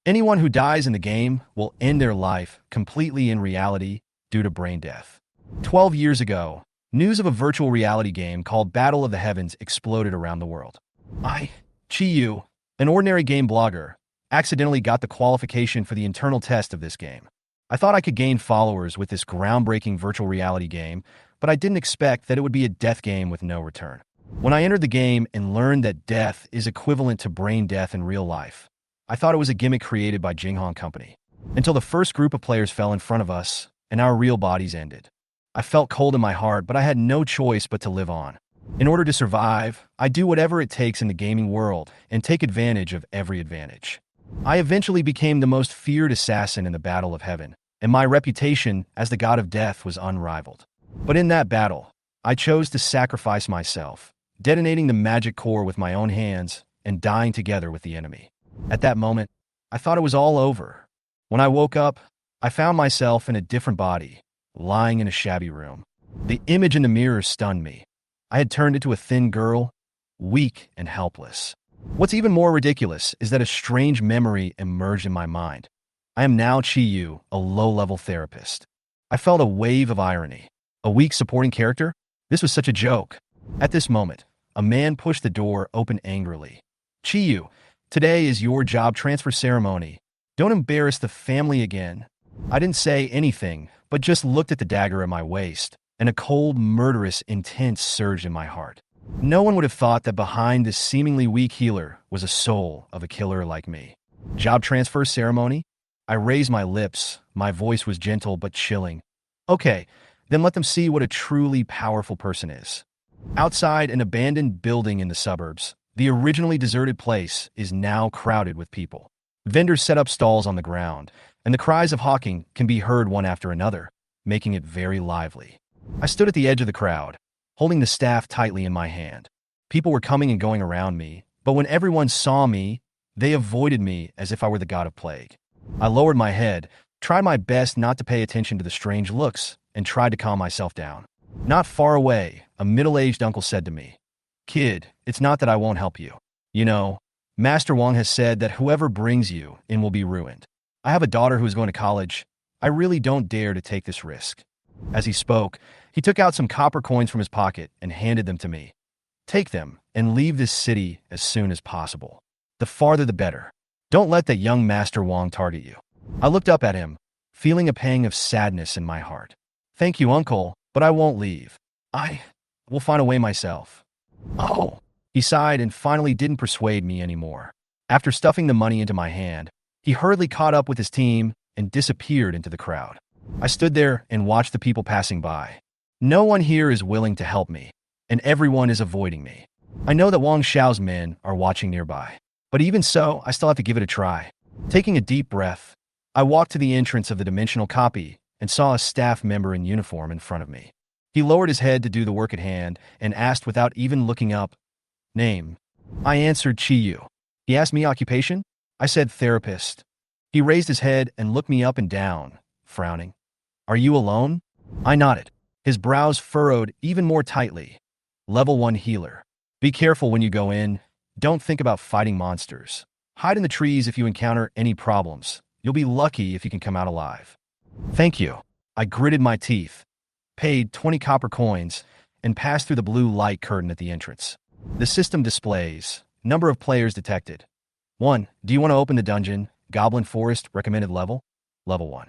Anyone who dies in the game will end their life completely in reality due to brain death. 12 years ago, news of a virtual reality game called Battle of the Heavens exploded around the world. I, Chi Yu, an ordinary game blogger, accidentally got the qualification for the internal test of this game. I thought I could gain followers with this groundbreaking virtual reality game, but I didn't expect that it would be a death game with no return. When I entered the game and learned that death is equivalent to brain death in real life, I thought it was a gimmick created by Jinghong Company. Until the first group of players fell in front of us and our real bodies ended. I felt cold in my heart, but I had no choice but to live on. In order to survive, I do whatever it takes in the gaming world and take advantage of every advantage. I eventually became the most feared assassin in the Battle of Heaven, and my reputation as the god of death was unrivaled. But in that battle, I chose to sacrifice myself, detonating the magic core with my own hands and dying together with the enemy. At that moment, I thought it was all over. When I woke up, I found myself in a different body, lying in a shabby room. The image in the mirror stunned me. I had turned into a thin girl, weak and helpless. What's even more ridiculous is that a strange memory emerged in my mind. I am now Chi Yu, a low-level therapist. I felt a wave of irony. A weak supporting character? This was such a joke. At this moment, a man pushed the door open angrily. Chi Yu, today is your job transfer ceremony. Don't embarrass the family again. I didn't say anything, but just looked at the dagger at my waist, and a cold, murderous intent surged in my heart. No one would have thought that behind this seemingly weak healer was a soul of a killer like me. Job transfer ceremony? I raised my lips. My voice was gentle but chilling. Okay, then let them see what a truly powerful person is. Outside an abandoned building in the suburbs, the originally deserted place is now crowded with people. Vendors set up stalls on the ground, and the cries of hawking can be heard one after another, making it very lively. I stood at the edge of the crowd, holding the staff tightly in my hand. People were coming and going around me, but when everyone saw me, they avoided me as if I were the god of plague. I lowered my head, tried my best not to pay attention to the strange looks, and tried to calm myself down. Not far away, a middle-aged uncle said to me, "Kid, it's not that I won't help you. You know, Master Wang has said that whoever brings you in will be ruined. I have a daughter who is going to college. I really don't dare to take this risk." As he spoke, he took out some copper coins from his pocket and handed them to me. "Take them and leave this city as soon as possible. The farther the better. Don't let that young Master Wang target you." I looked up at him, feeling a pang of sadness in my heart. "Thank you, uncle, but I won't leave. I will find a way myself." "Oh." He sighed and finally didn't persuade me anymore. After stuffing the money into my hand, he hurriedly caught up with his team and disappeared into the crowd. I stood there and watched the people passing by. No one here is willing to help me, and everyone is avoiding me. I know that Wang Xiao's men are watching nearby, but even so, I still have to give it a try. Taking a deep breath, I walked to the entrance of the dimensional copy and saw a staff member in uniform in front of me. He lowered his head to do the work at hand and asked without even looking up, "Name?" I answered Chi Yu. He asked me occupation. I said therapist. He raised his head and looked me up and down, frowning. "Are you alone?" I nodded. His brows furrowed even more tightly. Level 1 healer. Be careful when you go in. Don't think about fighting monsters. Hide in the trees if you encounter any problems. You'll be lucky if you can come out alive. Thank you. I gritted my teeth, paid 20 copper coins, and passed through the blue light curtain at the entrance. The system displays number of players detected. 1. Do you want to open the dungeon? Goblin Forest recommended level? Level 1.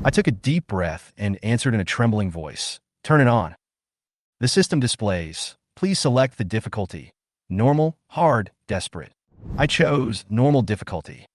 I took a deep breath and answered in a trembling voice. Turn it on. The system displays. Please select the difficulty. Normal, hard, desperate. I chose normal difficulty.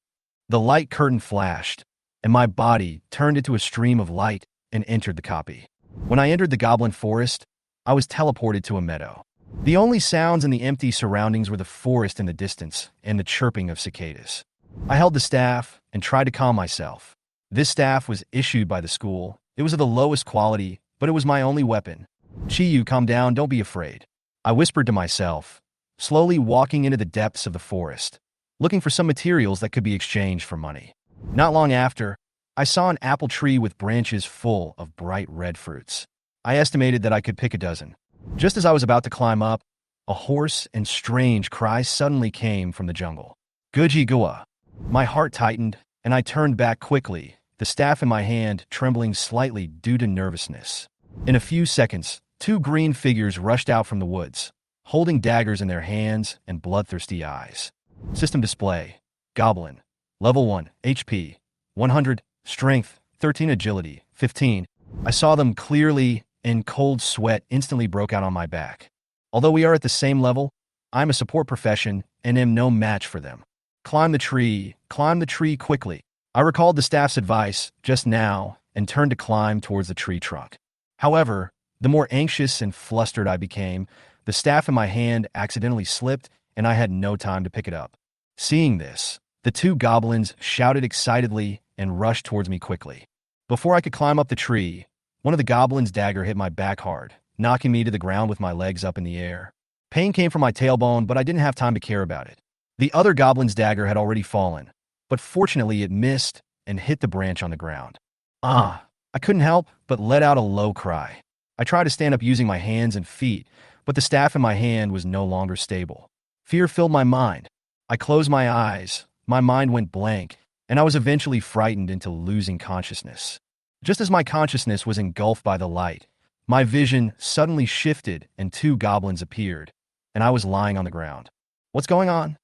The light curtain flashed, and my body turned into a stream of light and entered the copy. When I entered the Goblin Forest, I was teleported to a meadow. The only sounds in the empty surroundings were the forest in the distance and the chirping of cicadas. I held the staff and tried to calm myself. This staff was issued by the school. It was of the lowest quality, but it was my only weapon. Chi Yu, calm down, don't be afraid. I whispered to myself, slowly walking into the depths of the forest, looking for some materials that could be exchanged for money. Not long after, I saw an apple tree with branches full of bright red fruits. I estimated that I could pick a dozen. Just as I was about to climb up, a hoarse and strange cry suddenly came from the jungle. Guji Gua. My heart tightened, and I turned back quickly, the staff in my hand trembling slightly due to nervousness. In a few seconds, two green figures rushed out from the woods, holding daggers in their hands and bloodthirsty eyes. System display. Goblin. Level 1, HP, 100, Strength, 13, Agility, 15. I saw them clearly, and cold sweat instantly broke out on my back. Although we are at the same level, I'm a support profession and am no match for them. Climb the tree quickly. I recalled the staff's advice just now and turned to climb towards the tree trunk. However, the more anxious and flustered I became, the staff in my hand accidentally slipped and I had no time to pick it up. Seeing this, the two goblins shouted excitedly and rushed towards me quickly. Before I could climb up the tree, one of the goblins' dagger hit my back hard, knocking me to the ground with my legs up in the air. Pain came from my tailbone, but I didn't have time to care about it. The other goblin's dagger had already fallen, but fortunately it missed and hit the branch on the ground. I couldn't help but let out a low cry. I tried to stand up using my hands and feet, but the staff in my hand was no longer stable. Fear filled my mind. I closed my eyes, my mind went blank, and I was eventually frightened into losing consciousness. Just as my consciousness was engulfed by the light, my vision suddenly shifted and two goblins appeared, and I was lying on the ground. What's going on?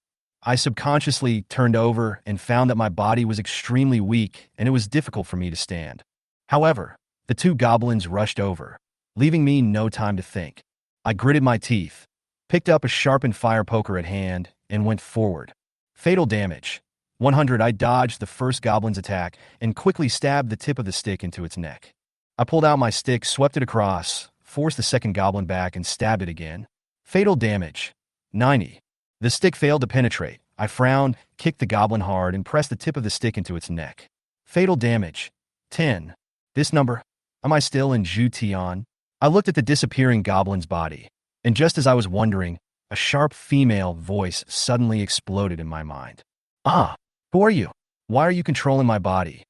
I subconsciously turned over and found that my body was extremely weak and it was difficult for me to stand. However, the two goblins rushed over, leaving me no time to think. I gritted my teeth, picked up a sharpened fire poker at hand, and went forward. Fatal damage. 100. I dodged the first goblin's attack and quickly stabbed the tip of the stick into its neck. I pulled out my stick, swept it across, forced the second goblin back, and stabbed it again. Fatal damage. 90. The stick failed to penetrate. I frowned, kicked the goblin hard, and pressed the tip of the stick into its neck. Fatal damage. 10. This number? Am I still in Zhu Tian? I looked at the disappearing goblin's body, and just as I was wondering, a sharp female voice suddenly exploded in my mind. Who are you? Why are you controlling my body?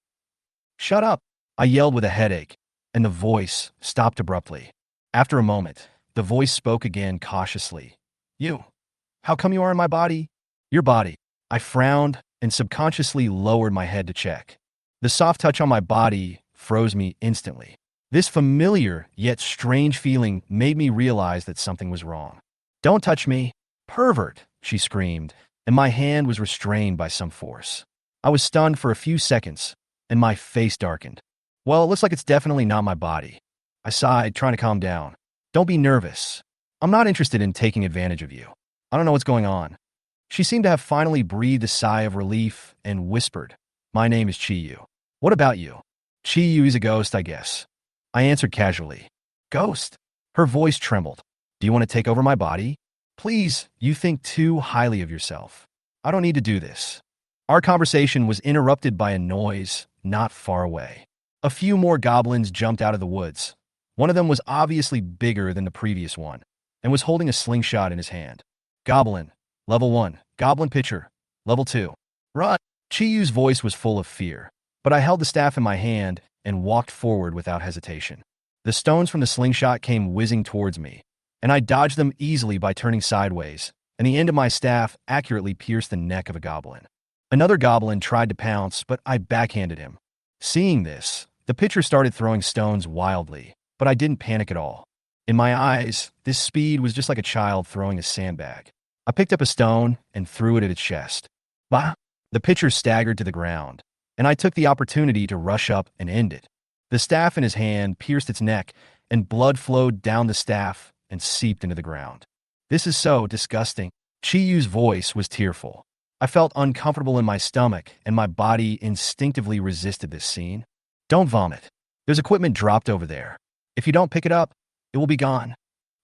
Shut up, I yelled with a headache, and the voice stopped abruptly. After a moment, the voice spoke again cautiously. You. How come you are in my body? Your body. I frowned and subconsciously lowered my head to check. The soft touch on my body froze me instantly. This familiar yet strange feeling made me realize that something was wrong. Don't touch me, pervert, she screamed, and my hand was restrained by some force. I was stunned for a few seconds, and my face darkened. Well, it looks like it's definitely not my body. I sighed, trying to calm down. Don't be nervous. I'm not interested in taking advantage of you. I don't know what's going on. She seemed to have finally breathed a sigh of relief and whispered, My name is Chi-Yu. What about you? Chi-Yu is a ghost, I guess. I answered casually. Ghost? Her voice trembled. Do you want to take over my body? Please, you think too highly of yourself. I don't need to do this. Our conversation was interrupted by a noise not far away. A few more goblins jumped out of the woods. One of them was obviously bigger than the previous one and was holding a slingshot in his hand. Goblin. Level 1. Goblin pitcher. Level 2. Run. Chi-Yu's voice was full of fear, but I held the staff in my hand and walked forward without hesitation. The stones from the slingshot came whizzing towards me, and I dodged them easily by turning sideways, and the end of my staff accurately pierced the neck of a goblin. Another goblin tried to pounce, but I backhanded him. Seeing this, the pitcher started throwing stones wildly, but I didn't panic at all. In my eyes, this speed was just like a child throwing a sandbag. I picked up a stone and threw it at its chest. Bah! The pitcher staggered to the ground, and I took the opportunity to rush up and end it. The staff in his hand pierced its neck, and blood flowed down the staff and seeped into the ground. This is so disgusting. Chi-Yu's voice was tearful. I felt uncomfortable in my stomach, and my body instinctively resisted this scene. Don't vomit. There's equipment dropped over there. If you don't pick it up, it will be gone.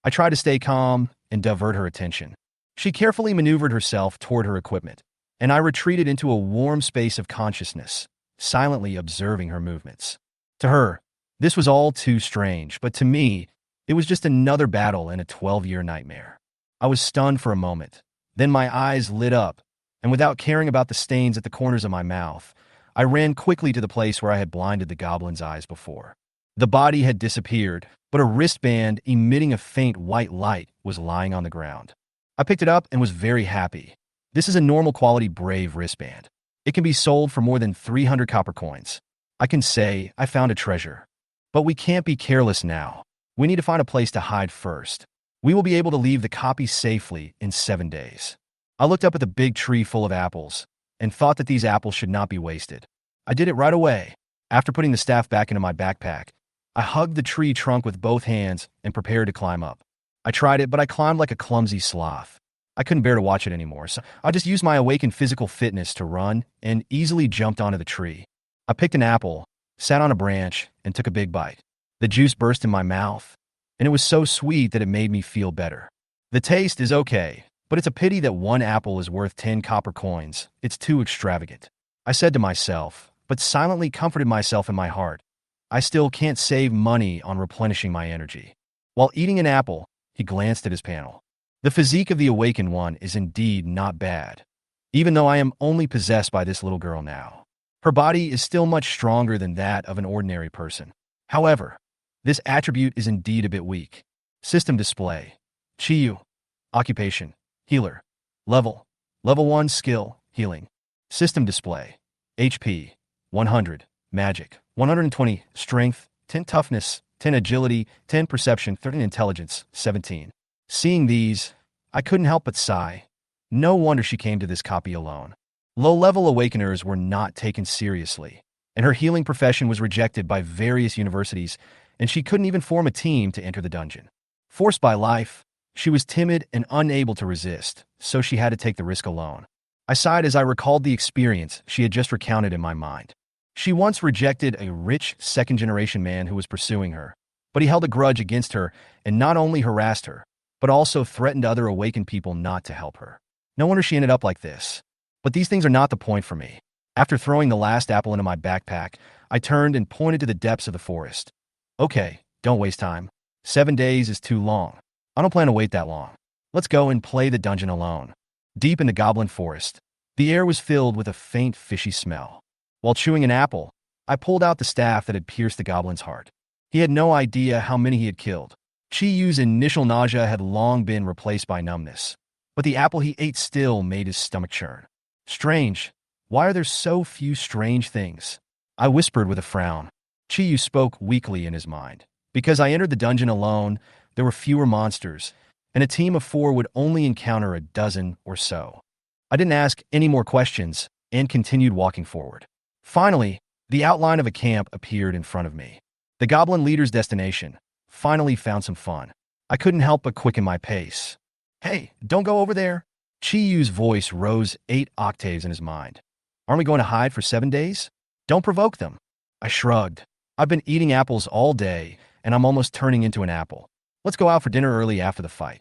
I tried to stay calm and divert her attention. She carefully maneuvered herself toward her equipment, and I retreated into a warm space of consciousness, silently observing her movements. To her, this was all too strange, but to me, it was just another battle in a 12-year nightmare. I was stunned for a moment. Then my eyes lit up, and without caring about the stains at the corners of my mouth, I ran quickly to the place where I had blinded the goblin's eyes before. The body had disappeared, but a wristband emitting a faint white light was lying on the ground. I picked it up and was very happy. This is a normal quality Brave wristband. It can be sold for more than 300 copper coins. I can say I found a treasure. But we can't be careless now. We need to find a place to hide first. We will be able to leave the copy safely in 7 days. I looked up at the big tree full of apples and thought that these apples should not be wasted. I did it right away. After putting the staff back into my backpack, I hugged the tree trunk with both hands and prepared to climb up. I tried it, but I climbed like a clumsy sloth. I couldn't bear to watch it anymore, so I just used my awakened physical fitness to run and easily jumped onto the tree. I picked an apple, sat on a branch, and took a big bite. The juice burst in my mouth, and it was so sweet that it made me feel better. The taste is okay, but it's a pity that one apple is worth 10 copper coins. It's too extravagant. I said to myself, but silently comforted myself in my heart. I still can't save money on replenishing my energy. While eating an apple, he glanced at his panel. The physique of the awakened one is indeed not bad, even though I am only possessed by this little girl now. Her body is still much stronger than that of an ordinary person. However, this attribute is indeed a bit weak. System display. Chiyu. Occupation. Healer. Level. Level 1 skill. Healing. System display. HP. 100. Magic. 120. Strength. 10 toughness. 10 agility. 10 perception. 13 intelligence. 17. Seeing these, I couldn't help but sigh. No wonder she came to this copy alone. Low-level awakeners were not taken seriously, and her healing profession was rejected by various universities, and she couldn't even form a team to enter the dungeon. Forced by life, she was timid and unable to resist, so she had to take the risk alone. I sighed as I recalled the experience she had just recounted in my mind. She once rejected a rich second-generation man who was pursuing her, but he held a grudge against her and not only harassed her, but also threatened other awakened people not to help her. No wonder she ended up like this. But these things are not the point for me. After throwing the last apple into my backpack, I turned and pointed to the depths of the forest. Okay, don't waste time. 7 days is too long. I don't plan to wait that long. Let's go and play the dungeon alone. Deep in the goblin forest, the air was filled with a faint fishy smell. While chewing an apple, I pulled out the staff that had pierced the goblin's heart. He had no idea how many he had killed. Chiyu's initial nausea had long been replaced by numbness, but the apple he ate still made his stomach churn. Strange. Why are there so few strange things? I whispered with a frown. Chiyu spoke weakly in his mind. Because I entered the dungeon alone, there were fewer monsters, and a team of 4 would only encounter a dozen or so. I didn't ask any more questions and continued walking forward. Finally, the outline of a camp appeared in front of me. The goblin leader's destination. Finally found some fun. I couldn't help but quicken my pace. Hey, don't go over there. Chiyu's voice rose 8 octaves in his mind. Aren't we going to hide for 7 days? Don't provoke them. I shrugged. I've been eating apples all day, and I'm almost turning into an apple. Let's go out for dinner early after the fight.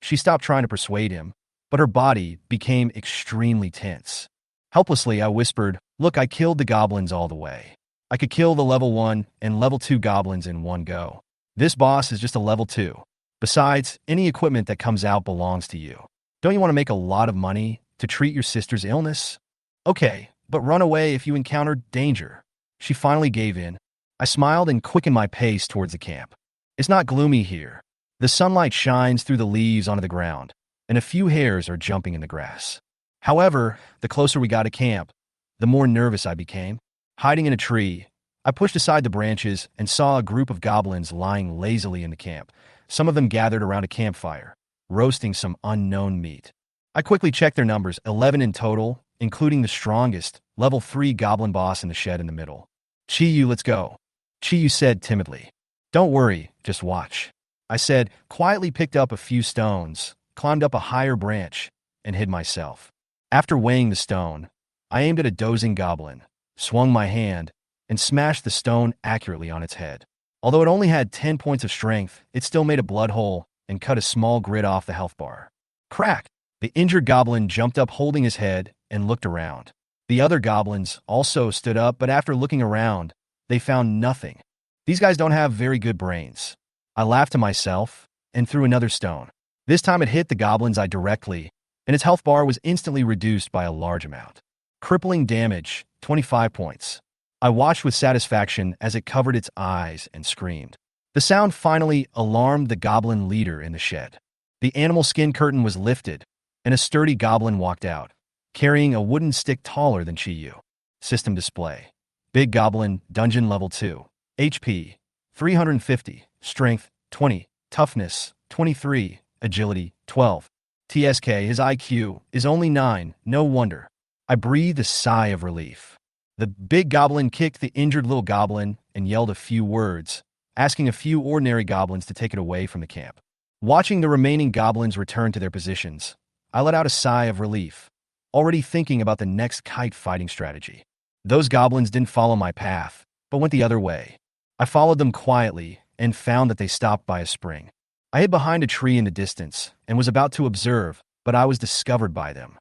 She stopped trying to persuade him, but her body became extremely tense. Helplessly, I whispered, look, I killed the goblins all the way. I could kill the level 1 and level 2 goblins in one go. This boss is just a level 2. Besides, any equipment that comes out belongs to you. Don't you want to make a lot of money to treat your sister's illness? Okay, but run away if you encounter danger. She finally gave in. I smiled and quickened my pace towards the camp. It's not gloomy here. The sunlight shines through the leaves onto the ground, and a few hares are jumping in the grass. However, the closer we got to camp, the more nervous I became. Hiding in a tree, I pushed aside the branches and saw a group of goblins lying lazily in the camp. Some of them gathered around a campfire, roasting some unknown meat. I quickly checked their numbers, 11 in total, including the strongest, level 3 goblin boss in the shed in the middle. Chiyu, let's go. Chiyu said timidly. Don't worry, just watch. I said, quietly picked up a few stones, climbed up a higher branch, and hid myself. After weighing the stone, I aimed at a dozing goblin, swung my hand, and smashed the stone accurately on its head. Although it only had 10 points of strength, it still made a blood hole and cut a small grid off the health bar. Crack! The injured goblin jumped up holding his head and looked around. The other goblins also stood up, but after looking around, they found nothing. These guys don't have very good brains. I laughed to myself and threw another stone. This time it hit the goblin's eye directly, and its health bar was instantly reduced by a large amount. Crippling damage, 25 points. I watched with satisfaction as it covered its eyes and screamed. The sound finally alarmed the goblin leader in the shed. The animal skin curtain was lifted, and a sturdy goblin walked out. carrying a wooden stick taller than Chi-Yu. System display. Big Goblin, Dungeon Level 2. HP, 350. Strength, 20. Toughness, 23. Agility, 12. TSK, his IQ is only 9, no wonder. I breathed a sigh of relief. The big goblin kicked the injured little goblin and yelled a few words, asking a few ordinary goblins to take it away from the camp. Watching the remaining goblins return to their positions, I let out a sigh of relief, already thinking about the next kite fighting strategy. Those goblins didn't follow my path, but went the other way. I followed them quietly and found that they stopped by a spring. I hid behind a tree in the distance and was about to observe, but I was discovered by them.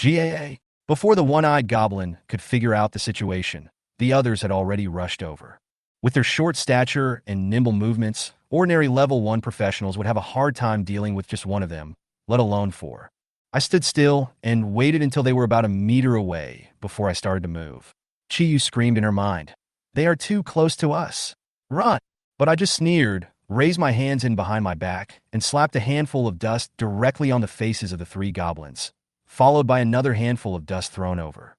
GAA. Before the one-eyed goblin could figure out the situation, the others had already rushed over. With their short stature and nimble movements, ordinary level 1 professionals would have a hard time dealing with just one of them, let alone 4. I stood still and waited until they were about a meter away before I started to move. Chi-Yu screamed in her mind, "They are too close to us. Run!" But I just sneered, raised my hands in behind my back, and slapped a handful of dust directly on the faces of the 3 goblins, followed by another handful of dust thrown over.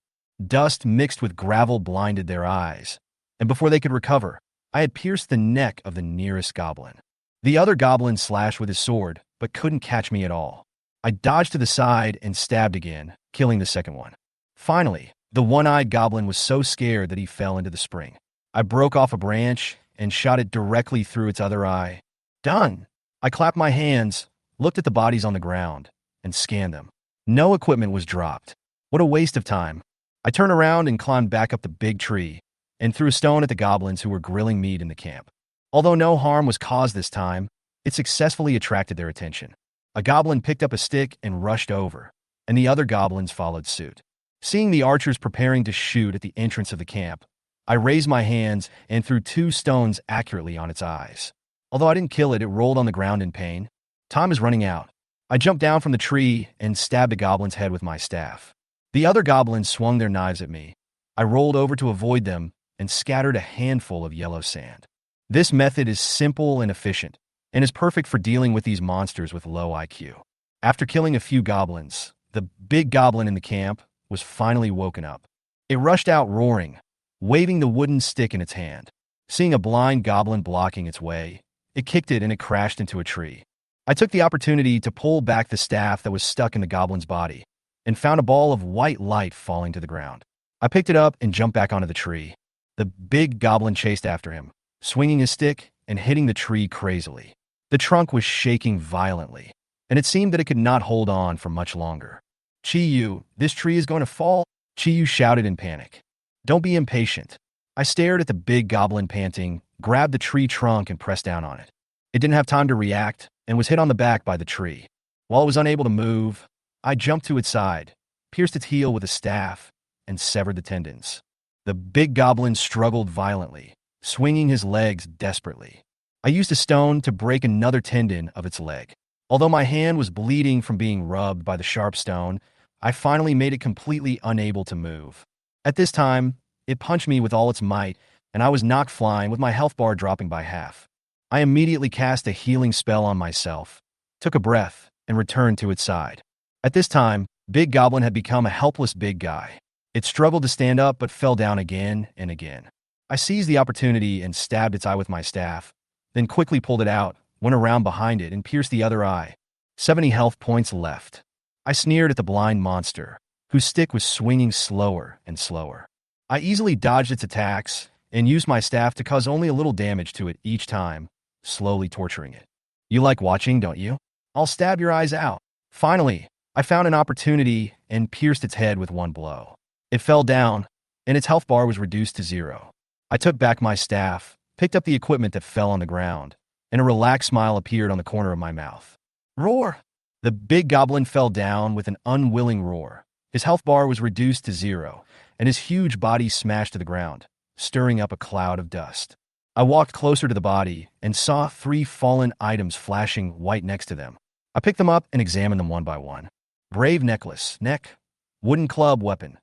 Dust mixed with gravel blinded their eyes, and before they could recover, I had pierced the neck of the nearest goblin. The other goblin slashed with his sword, but couldn't catch me at all. I dodged to the side and stabbed again, killing the second one. Finally, the one-eyed goblin was so scared that he fell into the spring. I broke off a branch and shot it directly through its other eye. Done! I clapped my hands, looked at the bodies on the ground, and scanned them. No equipment was dropped. What a waste of time. I turned around and climbed back up the big tree and threw a stone at the goblins who were grilling meat in the camp. Although no harm was caused this time, it successfully attracted their attention. A goblin picked up a stick and rushed over, and the other goblins followed suit. Seeing the archers preparing to shoot at the entrance of the camp, I raised my hands and threw 2 stones accurately on its eyes. Although I didn't kill it, it rolled on the ground in pain. Time is running out. I jumped down from the tree and stabbed a goblin's head with my staff. The other goblins swung their knives at me. I rolled over to avoid them and scattered a handful of yellow sand. This method is simple and efficient, and is perfect for dealing with these monsters with low IQ. After killing a few goblins, the big goblin in the camp was finally woken up. It rushed out roaring, waving the wooden stick in its hand. Seeing a blind goblin blocking its way, it kicked it and it crashed into a tree. I took the opportunity to pull back the staff that was stuck in the goblin's body and found a ball of white light falling to the ground. I picked it up and jumped back onto the tree. The big goblin chased after him, swinging his stick and hitting the tree crazily. The trunk was shaking violently, and it seemed that it could not hold on for much longer. "Chi-Yu, this tree is going to fall," Chi-Yu shouted in panic. "Don't be impatient." I stared at the big goblin panting, grabbed the tree trunk and pressed down on it. It didn't have time to react and was hit on the back by the tree. While it was unable to move, I jumped to its side, pierced its heel with a staff, and severed the tendons. The big goblin struggled violently, swinging his legs desperately. I used a stone to break another tendon of its leg. Although my hand was bleeding from being rubbed by the sharp stone, I finally made it completely unable to move. At this time, it punched me with all its might, and I was knocked flying with my health bar dropping by half. I immediately cast a healing spell on myself, took a breath, and returned to its side. At this time, Big Goblin had become a helpless big guy. It struggled to stand up but fell down again and again. I seized the opportunity and stabbed its eye with my staff, then quickly pulled it out, went around behind it, and pierced the other eye. 70 health points left. I sneered at the blind monster, whose stick was swinging slower and slower. I easily dodged its attacks and used my staff to cause only a little damage to it each time, slowly torturing it. "You like watching, don't you? I'll stab your eyes out." Finally, I found an opportunity and pierced its head with one blow. It fell down, and its health bar was reduced to 0. I took back my staff, picked up the equipment that fell on the ground, and a relaxed smile appeared on the corner of my mouth. Roar! The big goblin fell down with an unwilling roar. His health bar was reduced to 0, and his huge body smashed to the ground, stirring up a cloud of dust. I walked closer to the body and saw 3 fallen items flashing white next to them. I picked them up and examined them one by one. Brave necklace, neck, wooden club weapon,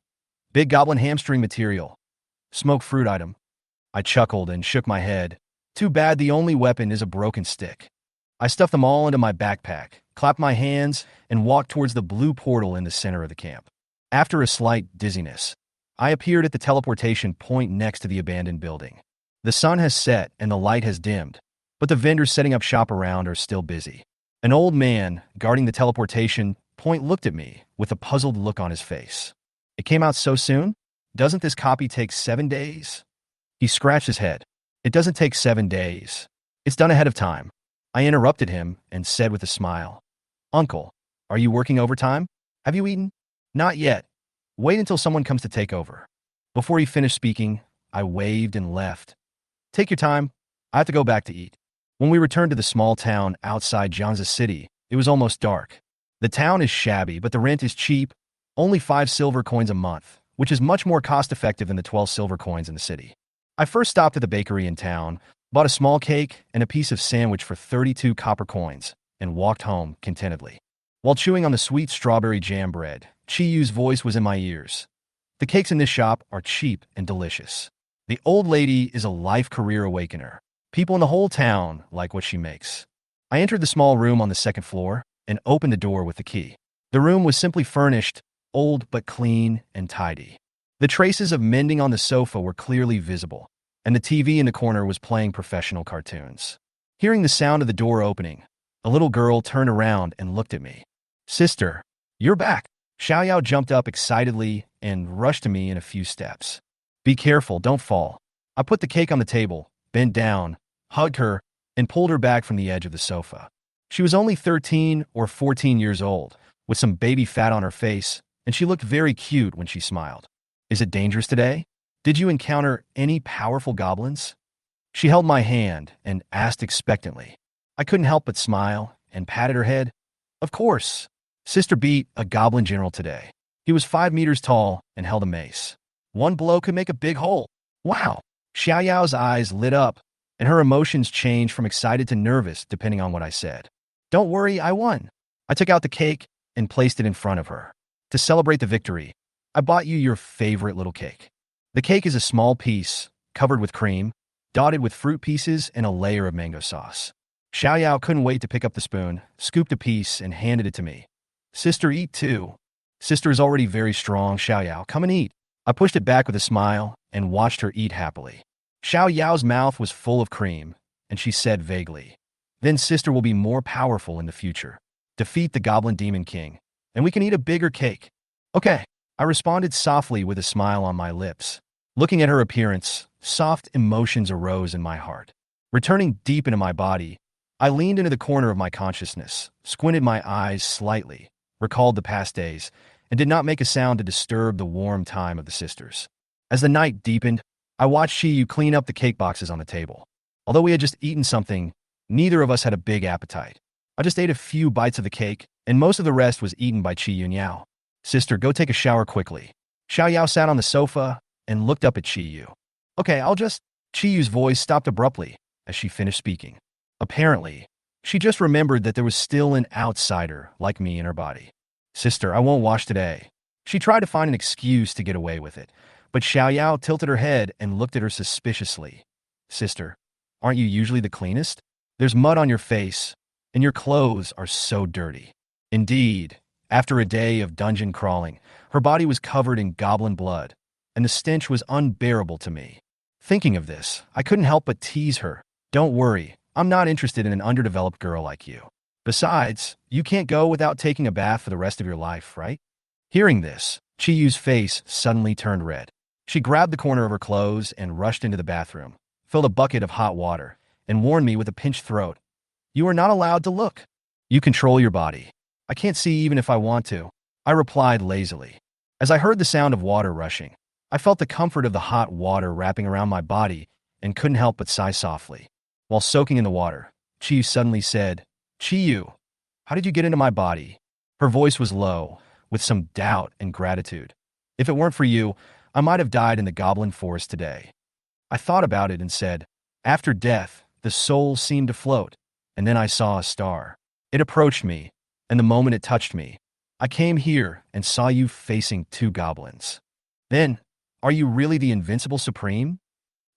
big goblin hamstring material, smoked fruit item. I chuckled and shook my head. Too bad the only weapon is a broken stick. I stuffed them all into my backpack, clapped my hands, and walked towards the blue portal in the center of the camp. After a slight dizziness, I appeared at the teleportation point next to the abandoned building. The sun has set and the light has dimmed, but the vendors setting up shop around are still busy. An old man guarding the teleportation point looked at me with a puzzled look on his face. It came out so soon? Doesn't this copy take 7 days? He scratched his head. It doesn't take 7 days. It's done ahead of time. I interrupted him and said with a smile, Uncle, are you working overtime? Have you eaten? Not yet. Wait until someone comes to take over. Before he finished speaking, I waved and left. Take your time. I have to go back to eat. When we returned to the small town outside Jiangsu City, it was almost dark. The town is shabby, but the rent is cheap, only 5 silver coins a month, which is much more cost-effective than the 12 silver coins in the city. I first stopped at the bakery in town, bought a small cake and a piece of sandwich for 32 copper coins, and walked home contentedly. While chewing on the sweet strawberry jam bread, Chi Yu's voice was in my ears. The cakes in this shop are cheap and delicious. The old lady is a life-career awakener. People in the whole town like what she makes. I entered the small room on the second floor and opened the door with the key. The room was simply furnished, old but clean and tidy. The traces of mending on the sofa were clearly visible, and the TV in the corner was playing professional cartoons. Hearing the sound of the door opening, a little girl turned around and looked at me. Sister, you're back. Xiaoyao jumped up excitedly and rushed to me in a few steps. Be careful, don't fall. I put the cake on the table, bent down, hugged her, and pulled her back from the edge of the sofa. She was only 13 or 14 years old, with some baby fat on her face, and she looked very cute when she smiled. Is it dangerous today? Did you encounter any powerful goblins? She held my hand and asked expectantly. I couldn't help but smile and patted her head. Of course. Sister beat a goblin general today. He was 5 meters tall and held a mace. One blow could make a big hole. Wow! Xiaoyao's eyes lit up, and her emotions changed from excited to nervous depending on what I said. Don't worry, I won. I took out the cake and placed it in front of her. To celebrate the victory, I bought you your favorite little cake. The cake is a small piece, covered with cream, dotted with fruit pieces and a layer of mango sauce. Xiaoyao couldn't wait to pick up the spoon, scooped a piece, and handed it to me. Sister, eat too. Sister is already very strong, Xiaoyao. Come and eat. I pushed it back with a smile and watched her eat happily. Xiaoyao's mouth was full of cream, and she said vaguely, Then sister will be more powerful in the future. Defeat the Goblin Demon King, and we can eat a bigger cake. Okay, I responded softly with a smile on my lips. Looking at her appearance, soft emotions arose in my heart. Returning deep into my body, I leaned into the corner of my consciousness, squinted my eyes slightly, recalled the past days, and did not make a sound to disturb the warm time of the sisters. As the night deepened, I watched Shiyu clean up the cake boxes on the table. Although we had just eaten something, neither of us had a big appetite. I just ate a few bites of the cake, and most of the rest was eaten by Chi Yunyao. Sister, go take a shower quickly. Xiaoyao sat on the sofa and looked up at Chi Yu. Okay, Chi Yu's voice stopped abruptly as she finished speaking. Apparently, she just remembered that there was still an outsider like me in her body. Sister, I won't wash today. She tried to find an excuse to get away with it, but Xiaoyao tilted her head and looked at her suspiciously. Sister, aren't you usually the cleanest? There's mud on your face, and your clothes are so dirty. Indeed, after a day of dungeon crawling, her body was covered in goblin blood, and the stench was unbearable to me. Thinking of this, I couldn't help but tease her. Don't worry, I'm not interested in an underdeveloped girl like you. Besides, you can't go without taking a bath for the rest of your life, right? Hearing this, Chi Yu's face suddenly turned red. She grabbed the corner of her clothes and rushed into the bathroom, filled a bucket of hot water, and warned me with a pinched throat. You are not allowed to look. You control your body. I can't see even if I want to. I replied lazily. As I heard the sound of water rushing, I felt the comfort of the hot water wrapping around my body and couldn't help but sigh softly. While soaking in the water, Chi Yu suddenly said, Chi Yu, how did you get into my body? Her voice was low, with some doubt and gratitude. If it weren't for you, I might have died in the goblin forest today. I thought about it and said, after death, the soul seemed to float, and then I saw a star. It approached me, and the moment it touched me, I came here and saw you facing 2 goblins. Then, are you really the invincible supreme?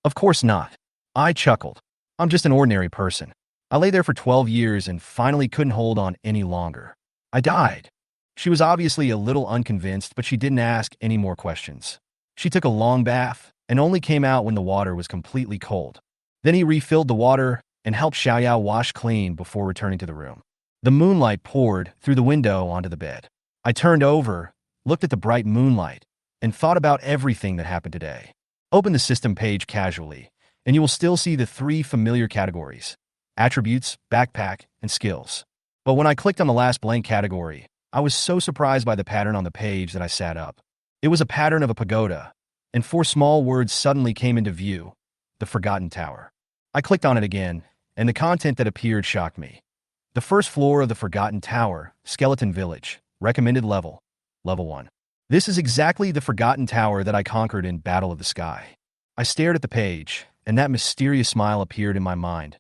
Of course not. I chuckled. I'm just an ordinary person. I lay there for 12 years and finally couldn't hold on any longer. I died. She was obviously a little unconvinced, but she didn't ask any more questions. She took a long bath and only came out when the water was completely cold. Then he refilled the water and helped Xiaoyao wash clean before returning to the room. The moonlight poured through the window onto the bed. I turned over, looked at the bright moonlight, and thought about everything that happened today. Open the system page casually, and you will still see the three familiar categories: attributes, backpack, and skills. But when I clicked on the last blank category, I was so surprised by the pattern on the page that I sat up. It was a pattern of a pagoda, and four small words suddenly came into view: the Forgotten Tower. I clicked on it again, and the content that appeared shocked me. The first floor of the Forgotten Tower, Skeleton Village, recommended level 1. This is exactly the Forgotten Tower that I conquered in Battle of the Sky. I stared at the page, and that mysterious smile appeared in my mind.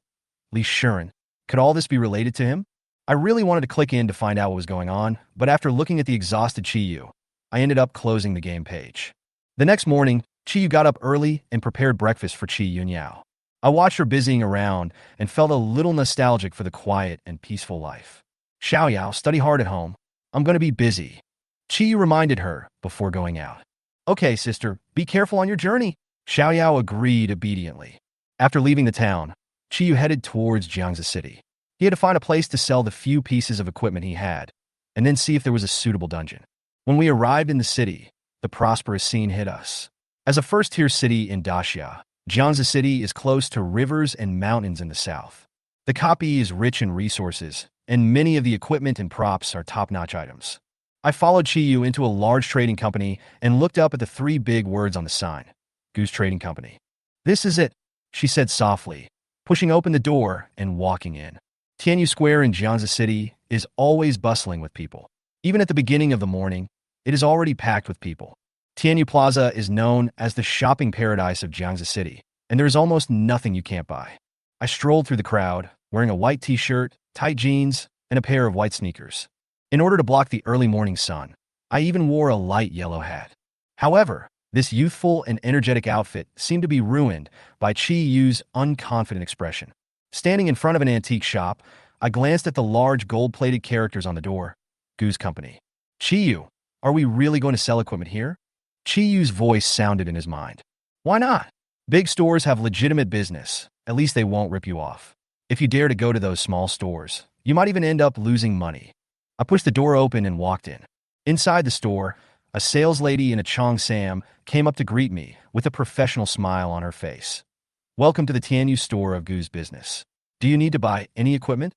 Li Shuren. Could all this be related to him? I really wanted to click in to find out what was going on, but after looking at the exhausted Chiyu, I ended up closing the game page. The next morning, Chiyu got up early and prepared breakfast for Chi Yunyao. I watched her busying around and felt a little nostalgic for the quiet and peaceful life. Xiaoyao, study hard at home. I'm going to be busy. Chiyu reminded her before going out. Okay, sister, be careful on your journey. Xiaoyao agreed obediently. After leaving the town, Chiyu headed towards Jiangzi City. He had to find a place to sell the few pieces of equipment he had, and then see if there was a suitable dungeon. When we arrived in the city, the prosperous scene hit us. As a first-tier city in Daxia, Jiangzi City is close to rivers and mountains in the south. The copy is rich in resources, and many of the equipment and props are top-notch items. I followed Chiyu into a large trading company and looked up at the three big words on the sign: Goose Trading Company. This is it, she said softly, pushing open the door and walking in. Tianyu Square in Jiangzi City is always bustling with people. Even at the beginning of the morning, it is already packed with people. Tianyu Plaza is known as the shopping paradise of Jiangzi City, and there is almost nothing you can't buy. I strolled through the crowd, wearing a white t-shirt, tight jeans, and a pair of white sneakers. In order to block the early morning sun, I even wore a light yellow hat. However, this youthful and energetic outfit seemed to be ruined by Chi-Yu's unconfident expression. Standing in front of an antique shop, I glanced at the large gold-plated characters on the door. Goose Company. Chi-Yu, are we really going to sell equipment here? Chi-Yu's voice sounded in his mind. Why not? Big stores have legitimate business. At least they won't rip you off. If you dare to go to those small stores, you might even end up losing money. I pushed the door open and walked in. Inside the store, a sales lady in a cheongsam came up to greet me with a professional smile on her face. Welcome to the Tianyu store of Goose Business. Do you need to buy any equipment?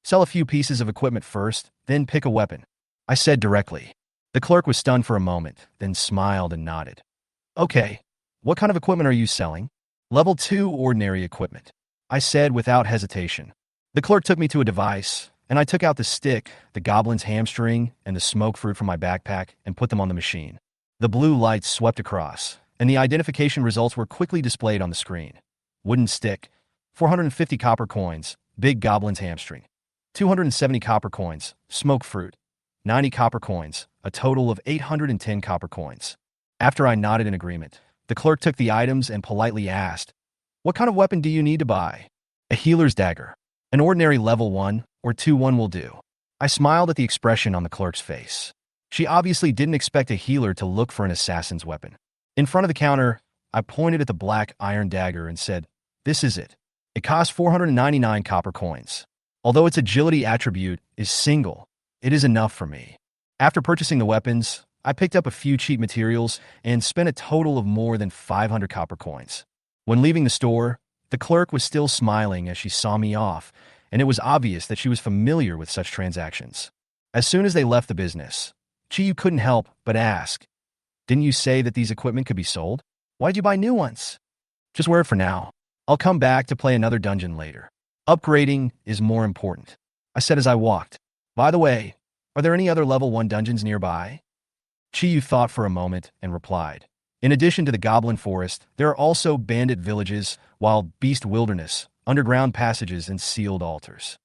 Sell a few pieces of equipment first, then pick a weapon, I said directly. The clerk was stunned for a moment, then smiled and nodded. Okay, what kind of equipment are you selling? Level 2 ordinary equipment, I said without hesitation. The clerk took me to a device, and I took out the stick, the goblin's hamstring, and the smoke fruit from my backpack and put them on the machine. The blue lights swept across, and the identification results were quickly displayed on the screen. Wooden stick, 450 copper coins, big goblin's hamstring. 270 copper coins, smoke fruit. 90 copper coins, a total of 810 copper coins. After I nodded in agreement, the clerk took the items and politely asked, "What kind of weapon do you need to buy?" A healer's dagger. An ordinary level 1 or 2-1 will do. I smiled at the expression on the clerk's face. She obviously didn't expect a healer to look for an assassin's weapon. In front of the counter, I pointed at the black iron dagger and said, "This is it. It costs 499 copper coins. Although its agility attribute is single, it is enough for me." After purchasing the weapons, I picked up a few cheap materials and spent a total of more than 500 copper coins. When leaving the store, the clerk was still smiling as she saw me off, and it was obvious that she was familiar with such transactions. As soon as they left the business, Chiyu couldn't help but ask, "Didn't you say that these equipment could be sold? Why'd you buy new ones?" "Just wear it for now. I'll come back to play another dungeon later. Upgrading is more important," I said as I walked. "By the way, are there any other level 1 dungeons nearby?" Chiyu thought for a moment and replied, "In addition to the Goblin Forest, there are also bandit villages, wild beast wilderness, underground passages, and sealed altars."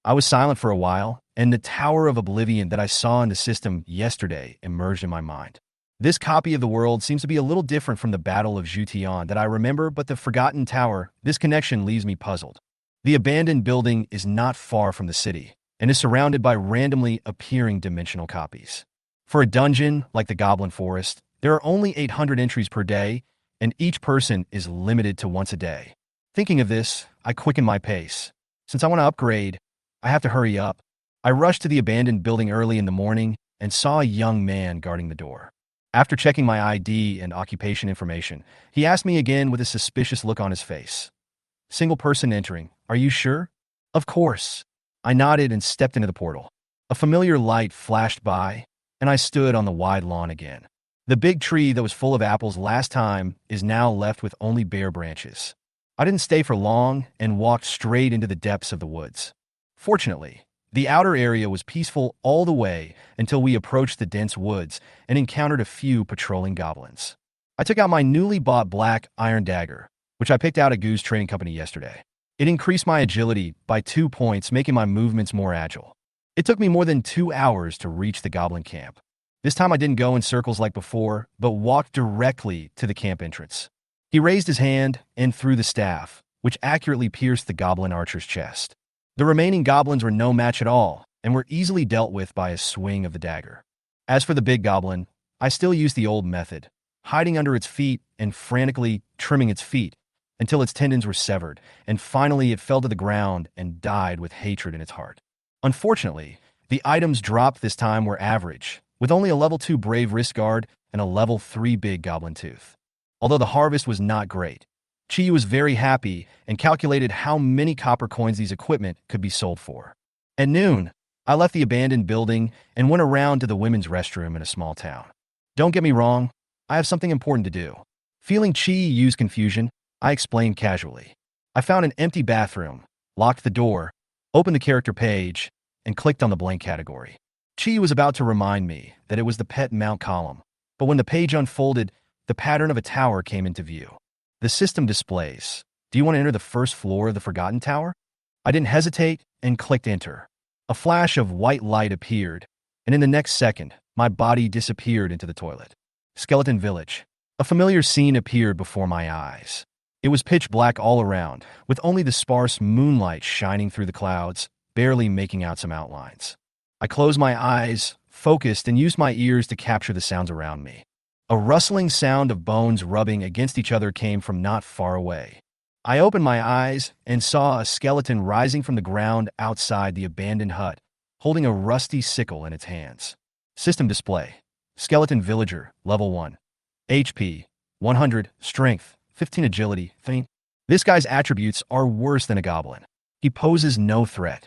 I was silent for a while, and the Tower of Oblivion that I saw in the system yesterday emerged in my mind. This copy of the world seems to be a little different from the Battle of Zhu Tian that I remember, but the Forgotten Tower, this connection leaves me puzzled. The abandoned building is not far from the city, and is surrounded by randomly appearing dimensional copies. For a dungeon like the Goblin Forest, there are only 800 entries per day, and each person is limited to once a day. Thinking of this, I quicken my pace. Since I want to upgrade, I have to hurry up. I rushed to the abandoned building early in the morning and saw a young man guarding the door. After checking my ID and occupation information, he asked me again with a suspicious look on his face. Single person entering. Are you sure? Of course. I nodded and stepped into the portal. A familiar light flashed by, and I stood on the wide lawn again. The big tree that was full of apples last time is now left with only bare branches. I didn't stay for long and walked straight into the depths of the woods. Fortunately, the outer area was peaceful all the way until we approached the dense woods and encountered a few patrolling goblins. I took out my newly bought black iron dagger, which I picked out at Goo's Trading Company yesterday. It increased my agility by 2 points, making my movements more agile. It took me more than 2 hours to reach the goblin camp. This time I didn't go in circles like before, but walked directly to the camp entrance. He raised his hand and threw the staff, which accurately pierced the goblin archer's chest. The remaining goblins were no match at all, and were easily dealt with by a swing of the dagger. As for the big goblin, I still used the old method, hiding under its feet and frantically trimming its feet until its tendons were severed, and finally it fell to the ground and died with hatred in its heart. Unfortunately, the items dropped this time were average, with only a level 2 Brave Wrist Guard and a level 3 Big Goblin Tooth. Although the harvest was not great, Chi was very happy and calculated how many copper coins these equipment could be sold for. At noon, I left the abandoned building and went around to the women's restroom in a small town. Don't get me wrong, I have something important to do. Feeling Chi use confusion, I explained casually. I found an empty bathroom, locked the door, opened the character page, and clicked on the blank category. Chi was about to remind me that it was the pet mount column, but when the page unfolded, the pattern of a tower came into view. The system displays, do you want to enter the first floor of the Forgotten Tower? I didn't hesitate and clicked enter. A flash of white light appeared, and in the next second, my body disappeared into the toilet. Skeleton Village. A familiar scene appeared before my eyes. It was pitch black all around, with only the sparse moonlight shining through the clouds, barely making out some outlines. I closed my eyes, focused, and used my ears to capture the sounds around me. A rustling sound of bones rubbing against each other came from not far away. I opened my eyes and saw a skeleton rising from the ground outside the abandoned hut, holding a rusty sickle in its hands. System display. Skeleton Villager, Level 1. HP, 100, Strength, 15 Agility, Faint. This guy's attributes are worse than a goblin. He poses no threat,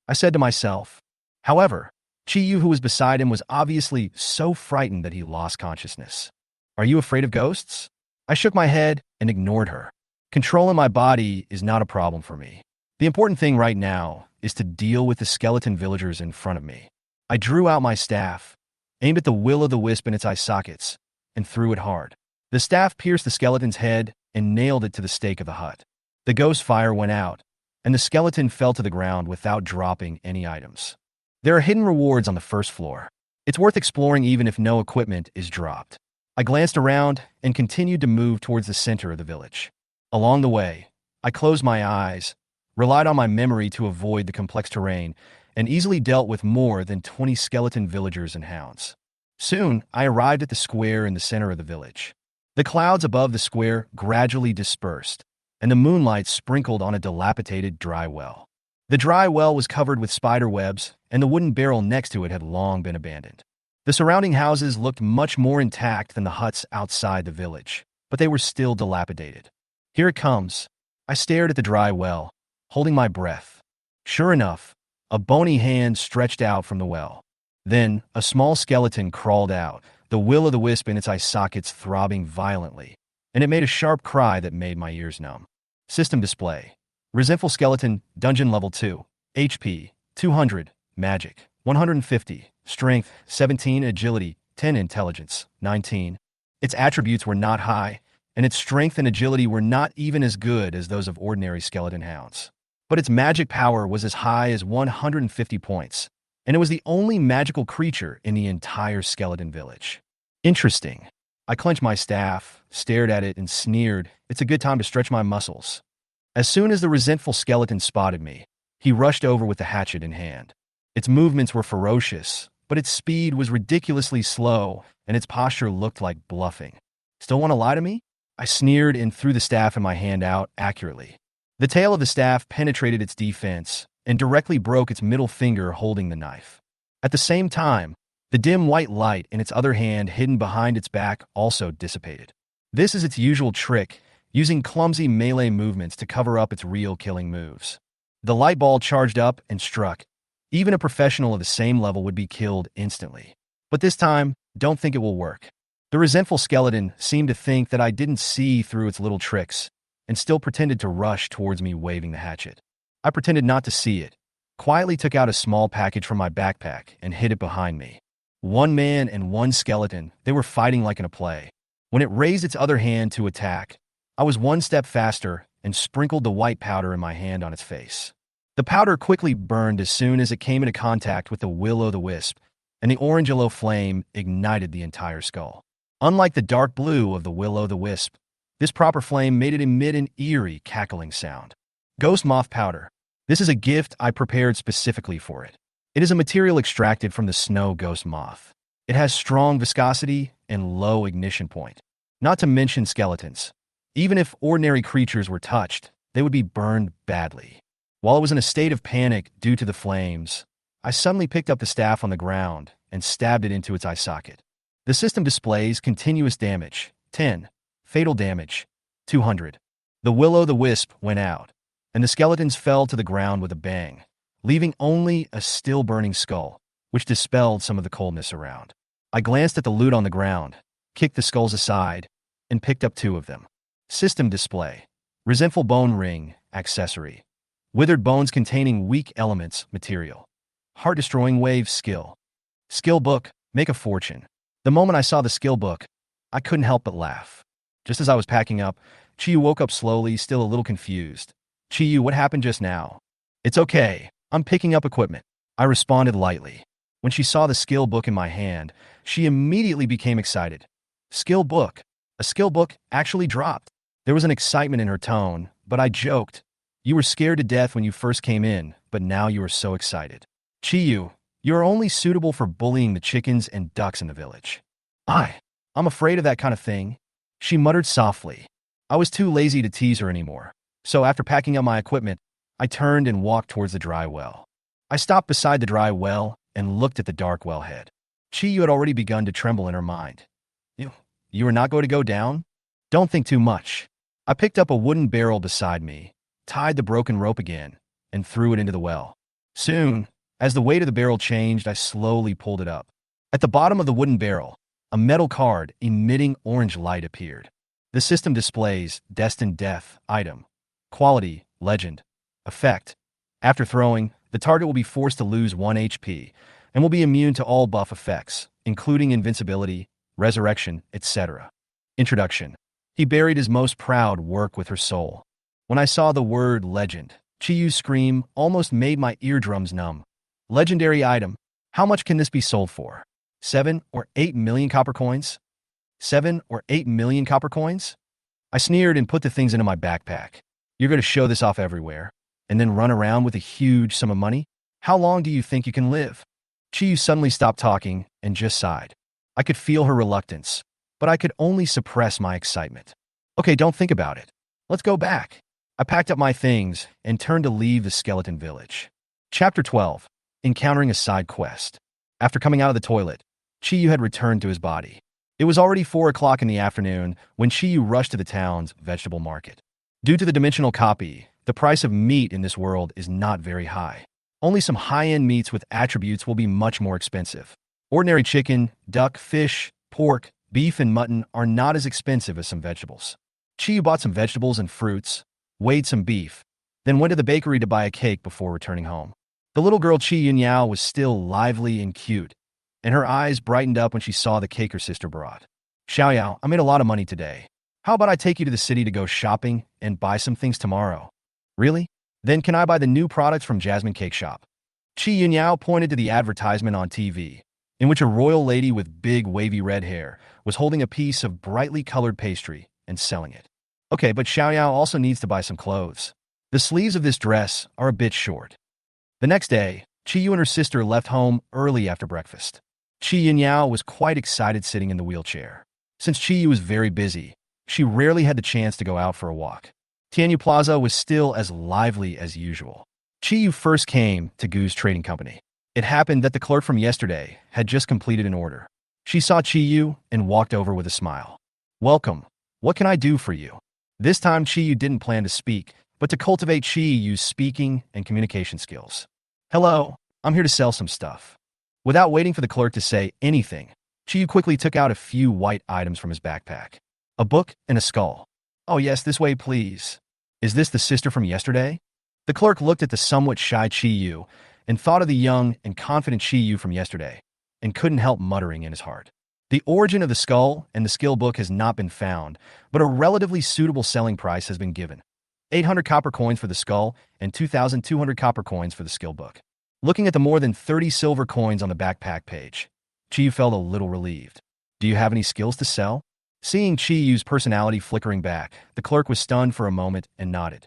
I said to myself. However, Chi-Yu, who was beside him, was obviously so frightened that he lost consciousness. Are you afraid of ghosts? I shook my head and ignored her. Controlling my body is not a problem for me. The important thing right now is to deal with the skeleton villagers in front of me. I drew out my staff, aimed at the will-o'-the-wisp in its eye sockets, and threw it hard. The staff pierced the skeleton's head and nailed it to the stake of the hut. The ghost fire went out, and the skeleton fell to the ground without dropping any items. There are hidden rewards on the first floor. It's worth exploring even if no equipment is dropped. I glanced around and continued to move towards the center of the village. Along the way, I closed my eyes, relied on my memory to avoid the complex terrain, and easily dealt with more than 20 skeleton villagers and hounds. Soon, I arrived at the square in the center of the village. The clouds above the square gradually dispersed, and the moonlight sprinkled on a dilapidated dry well. The dry well was covered with spider webs, and the wooden barrel next to it had long been abandoned. The surrounding houses looked much more intact than the huts outside the village, but they were still dilapidated. Here it comes. I stared at the dry well, holding my breath. Sure enough, a bony hand stretched out from the well. Then, a small skeleton crawled out, the will-o'-the-wisp in its eye sockets throbbing violently, and it made a sharp cry that made my ears numb. System display. Resentful Skeleton, Dungeon Level 2, HP, 200, Magic, 150, Strength, 17, Agility, 10, Intelligence, 19. Its attributes were not high, and its strength and agility were not even as good as those of ordinary skeleton hounds. But its magic power was as high as 150 points, and it was the only magical creature in the entire skeleton village. Interesting. I clenched my staff, stared at it, and sneered, it's a good time to stretch my muscles. As soon as the resentful skeleton spotted me, He rushed over with the hatchet in hand. Its movements were ferocious, but its speed was ridiculously slow, and its posture looked like bluffing. Still want to lie to me? I sneered and threw the staff in my hand out accurately. The tail of the staff penetrated its defense and directly broke its middle finger holding the knife. At the same time, the dim white light in its other hand hidden behind its back also dissipated. This is its usual trick, using clumsy melee movements to cover up its real killing moves. The light ball charged up and struck. Even a professional of the same level would be killed instantly. But this time, don't think it will work. The resentful skeleton seemed to think that I didn't see through its little tricks, and still pretended to rush towards me waving the hatchet. I pretended not to see it, quietly took out a small package from my backpack and hid it behind me. One man and one skeleton, they were fighting like in a play. When it raised its other hand to attack, I was one step faster and sprinkled the white powder in my hand on its face. The powder quickly burned as soon as it came into contact with the will-o'-the-wisp, and the orange-yellow flame ignited the entire skull. Unlike the dark blue of the will-o'-the-wisp, this proper flame made it emit an eerie, cackling sound. Ghost moth powder. This is a gift I prepared specifically for it. It is a material extracted from the snow ghost moth. It has strong viscosity and low ignition point. Not to mention skeletons. Even if ordinary creatures were touched, they would be burned badly. While I was in a state of panic due to the flames, I suddenly picked up the staff on the ground and stabbed it into its eye socket. The system displays continuous damage, 10, fatal damage, 200. The will-o'-the-wisp went out, and the skeletons fell to the ground with a bang, leaving only a still-burning skull, which dispelled some of the coldness around. I glanced at the loot on the ground, kicked the skulls aside, and picked up 2 of them. System display. Resentful bone ring, accessory. Withered bones containing weak elements, material. Heart-destroying wave, skill. Skill book, make a fortune. The moment I saw the skill book, I couldn't help but laugh. Just as I was packing up, Chiyu woke up slowly, still a little confused. Chiyu, what happened just now? It's okay. I'm picking up equipment. I responded lightly. When she saw the skill book in my hand, she immediately became excited. Skill book. A skill book actually dropped. There was an excitement in her tone, but I joked. You were scared to death when you first came in, but now you are so excited. Chiyu, you are only suitable for bullying the chickens and ducks in the village. I'm afraid of that kind of thing. She muttered softly. I was too lazy to tease her anymore. So after packing up my equipment, I turned and walked towards the dry well. I stopped beside the dry well and looked at the dark wellhead. Chiyu had already begun to tremble in her mind. You are not going to go down? Don't think too much. I picked up a wooden barrel beside me, tied the broken rope again, and threw it into the well. Soon, as the weight of the barrel changed, I slowly pulled it up. At the bottom of the wooden barrel, a metal card emitting orange light appeared. The system displays Destined Death, item, quality, legend, effect. After throwing, the target will be forced to lose 1 HP and will be immune to all buff effects, including invincibility, resurrection, etc. Introduction. He buried his most proud work with her soul. When I saw the word legend, Chiyu's scream almost made my eardrums numb. Legendary item. How much can this be sold for? 7 or 8 million copper coins? 7 or 8 million copper coins? I sneered and put the things into my backpack. You're going to show this off everywhere, and then run around with a huge sum of money? How long do you think you can live? Chiyu suddenly stopped talking and just sighed. I could feel her reluctance, but I could only suppress my excitement. Okay, don't think about it. Let's go back. I packed up my things and turned to leave the skeleton village. Chapter 12. Encountering a side quest. After coming out of the toilet, Chiyu had returned to his body. It was already 4 o'clock in the afternoon when Chiyu rushed to the town's vegetable market. Due to the dimensional copy, the price of meat in this world is not very high. Only some high-end meats with attributes will be much more expensive. Ordinary chicken, duck, fish, pork, beef, and mutton are not as expensive as some vegetables. Chiyu bought some vegetables and fruits, weighed some beef, then went to the bakery to buy a cake before returning home. The little girl Chi Yunyao was still lively and cute, and her eyes brightened up when she saw the cake her sister brought. Xiaoyao, I made a lot of money today. How about I take you to the city to go shopping and buy some things tomorrow? Really? Then can I buy the new products from Jasmine Cake Shop? Chi Yunyao pointed to the advertisement on TV, in which a royal lady with big wavy red hair was holding a piece of brightly colored pastry and selling it. Okay, but Xiaoyao also needs to buy some clothes. The sleeves of this dress are a bit short. The next day, Chi Yu and her sister left home early after breakfast. Chi Yunyao was quite excited sitting in the wheelchair. Since Chi Yu was very busy, she rarely had the chance to go out for a walk. Tianyu Plaza was still as lively as usual. Chi Yu first came to Gu's trading company. It happened that the clerk from yesterday had just completed an order. She saw Chi Yu and walked over with a smile. "Welcome. What can I do for you?" This time Chi Yu didn't plan to speak, but to cultivate Chi Yu's speaking and communication skills. "Hello, I'm here to sell some stuff." Without waiting for the clerk to say anything, Chi Yu quickly took out a few white items from his backpack. A book and a skull. "Oh yes, this way please." "Is this the sister from yesterday?" The clerk looked at the somewhat shy Chi Yu and thought of the young and confident Chi Yu from yesterday, and couldn't help muttering in his heart. The origin of the skull and the skill book has not been found, but a relatively suitable selling price has been given. 800 copper coins for the skull and 2,200 copper coins for the skill book. Looking at the more than 30 silver coins on the backpack page, Chi Yu felt a little relieved. "Do you have any skills to sell?" Seeing Chi Yu's personality flickering back, the clerk was stunned for a moment and nodded.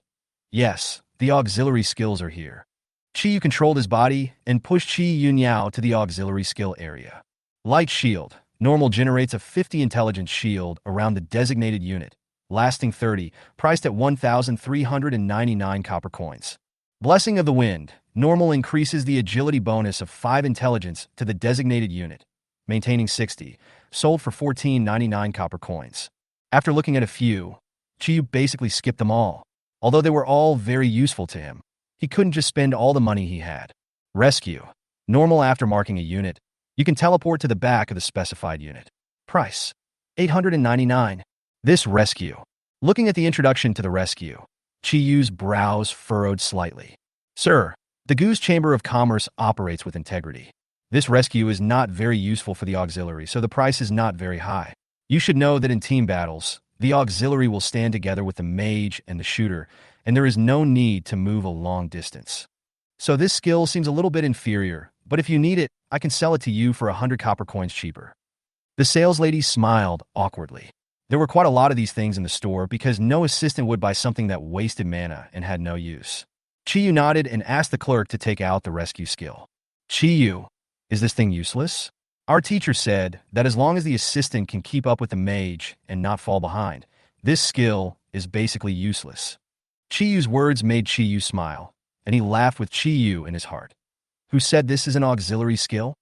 "Yes, the auxiliary skills are here." Chi Yu controlled his body and pushed Chi Yunyao to the auxiliary skill area. Light shield. Normal generates a 50 intelligence shield around the designated unit, lasting 30, priced at 1,399 copper coins. Blessing of the Wind. Normal increases the agility bonus of 5 intelligence to the designated unit, maintaining 60, sold for 14.99 copper coins. After looking at a few, Chi Yu basically skipped them all. Although they were all very useful to him, he couldn't just spend all the money he had. Rescue. Normal after marking a unit, you can teleport to the back of the specified unit. Price. 899. This rescue. Looking at the introduction to the rescue, Chi Yu's brows furrowed slightly. "Sir, the Gu's Chamber of Commerce operates with integrity. This rescue is not very useful for the auxiliary, so the price is not very high. You should know that in team battles, the auxiliary will stand together with the mage and the shooter, and there is no need to move a long distance. So this skill seems a little bit inferior, but if you need it, I can sell it to you for 100 copper coins cheaper." The saleslady smiled awkwardly. There were quite a lot of these things in the store because no assistant would buy something that wasted mana and had no use. Chi Yu nodded and asked the clerk to take out the rescue skill. "Chi Yu, is this thing useless?" "Our teacher said that as long as the assistant can keep up with the mage and not fall behind, this skill is basically useless." Chi Yu's words made Chi Yu smile, and he laughed with Chi Yu in his heart. "Who said this is an auxiliary skill?"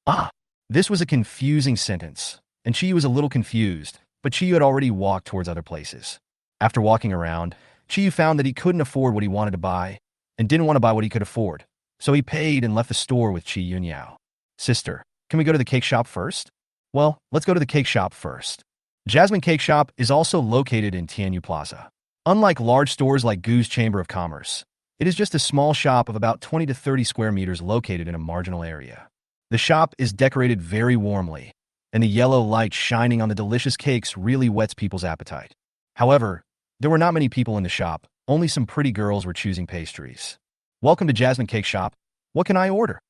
Ah! This was a confusing sentence, and Chi Yu was a little confused, but Chi Yu had already walked towards other places. After walking around, Chi Yu found that he couldn't afford what he wanted to buy, and didn't want to buy what he could afford, so he paid and left the store with Chi Yunyao. "Sister, can we go to the cake shop first?" "Well, let's go to the cake shop first." Jasmine Cake Shop is also located in Tianyu Plaza. Unlike large stores like Gu's Chamber of Commerce, it is just a small shop of about 20 to 30 square meters located in a marginal area. The shop is decorated very warmly, and the yellow light shining on the delicious cakes really whets people's appetite. However, there were not many people in the shop, only some pretty girls were choosing pastries. "Welcome to Jasmine Cake Shop. What can I order?"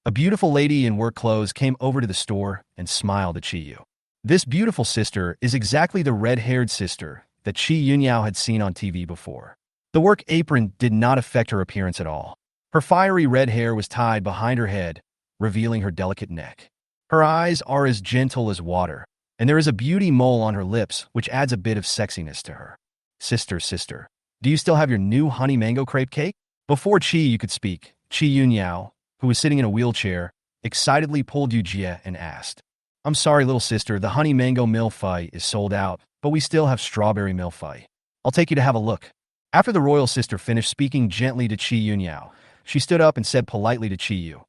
A beautiful lady in work clothes came over to the store and smiled at Chi Yu. This beautiful sister is exactly the red-haired sister that Chi Yunyao had seen on TV before. The work apron did not affect her appearance at all. Her fiery red hair was tied behind her head, revealing her delicate neck. Her eyes are as gentle as water, and there is a beauty mole on her lips which adds a bit of sexiness to her. Sister, do you still have your new honey mango crepe cake?" Before Chi Yu could speak, Chi Yunyao, who was sitting in a wheelchair, excitedly pulled Yu Jie and asked, "I'm sorry, little sister, the honey mango milfai is sold out, but we still have strawberry milfai. I'll take you to have a look." After the royal sister finished speaking gently to Chi Yunyao, she stood up and said politely to Chi Yu,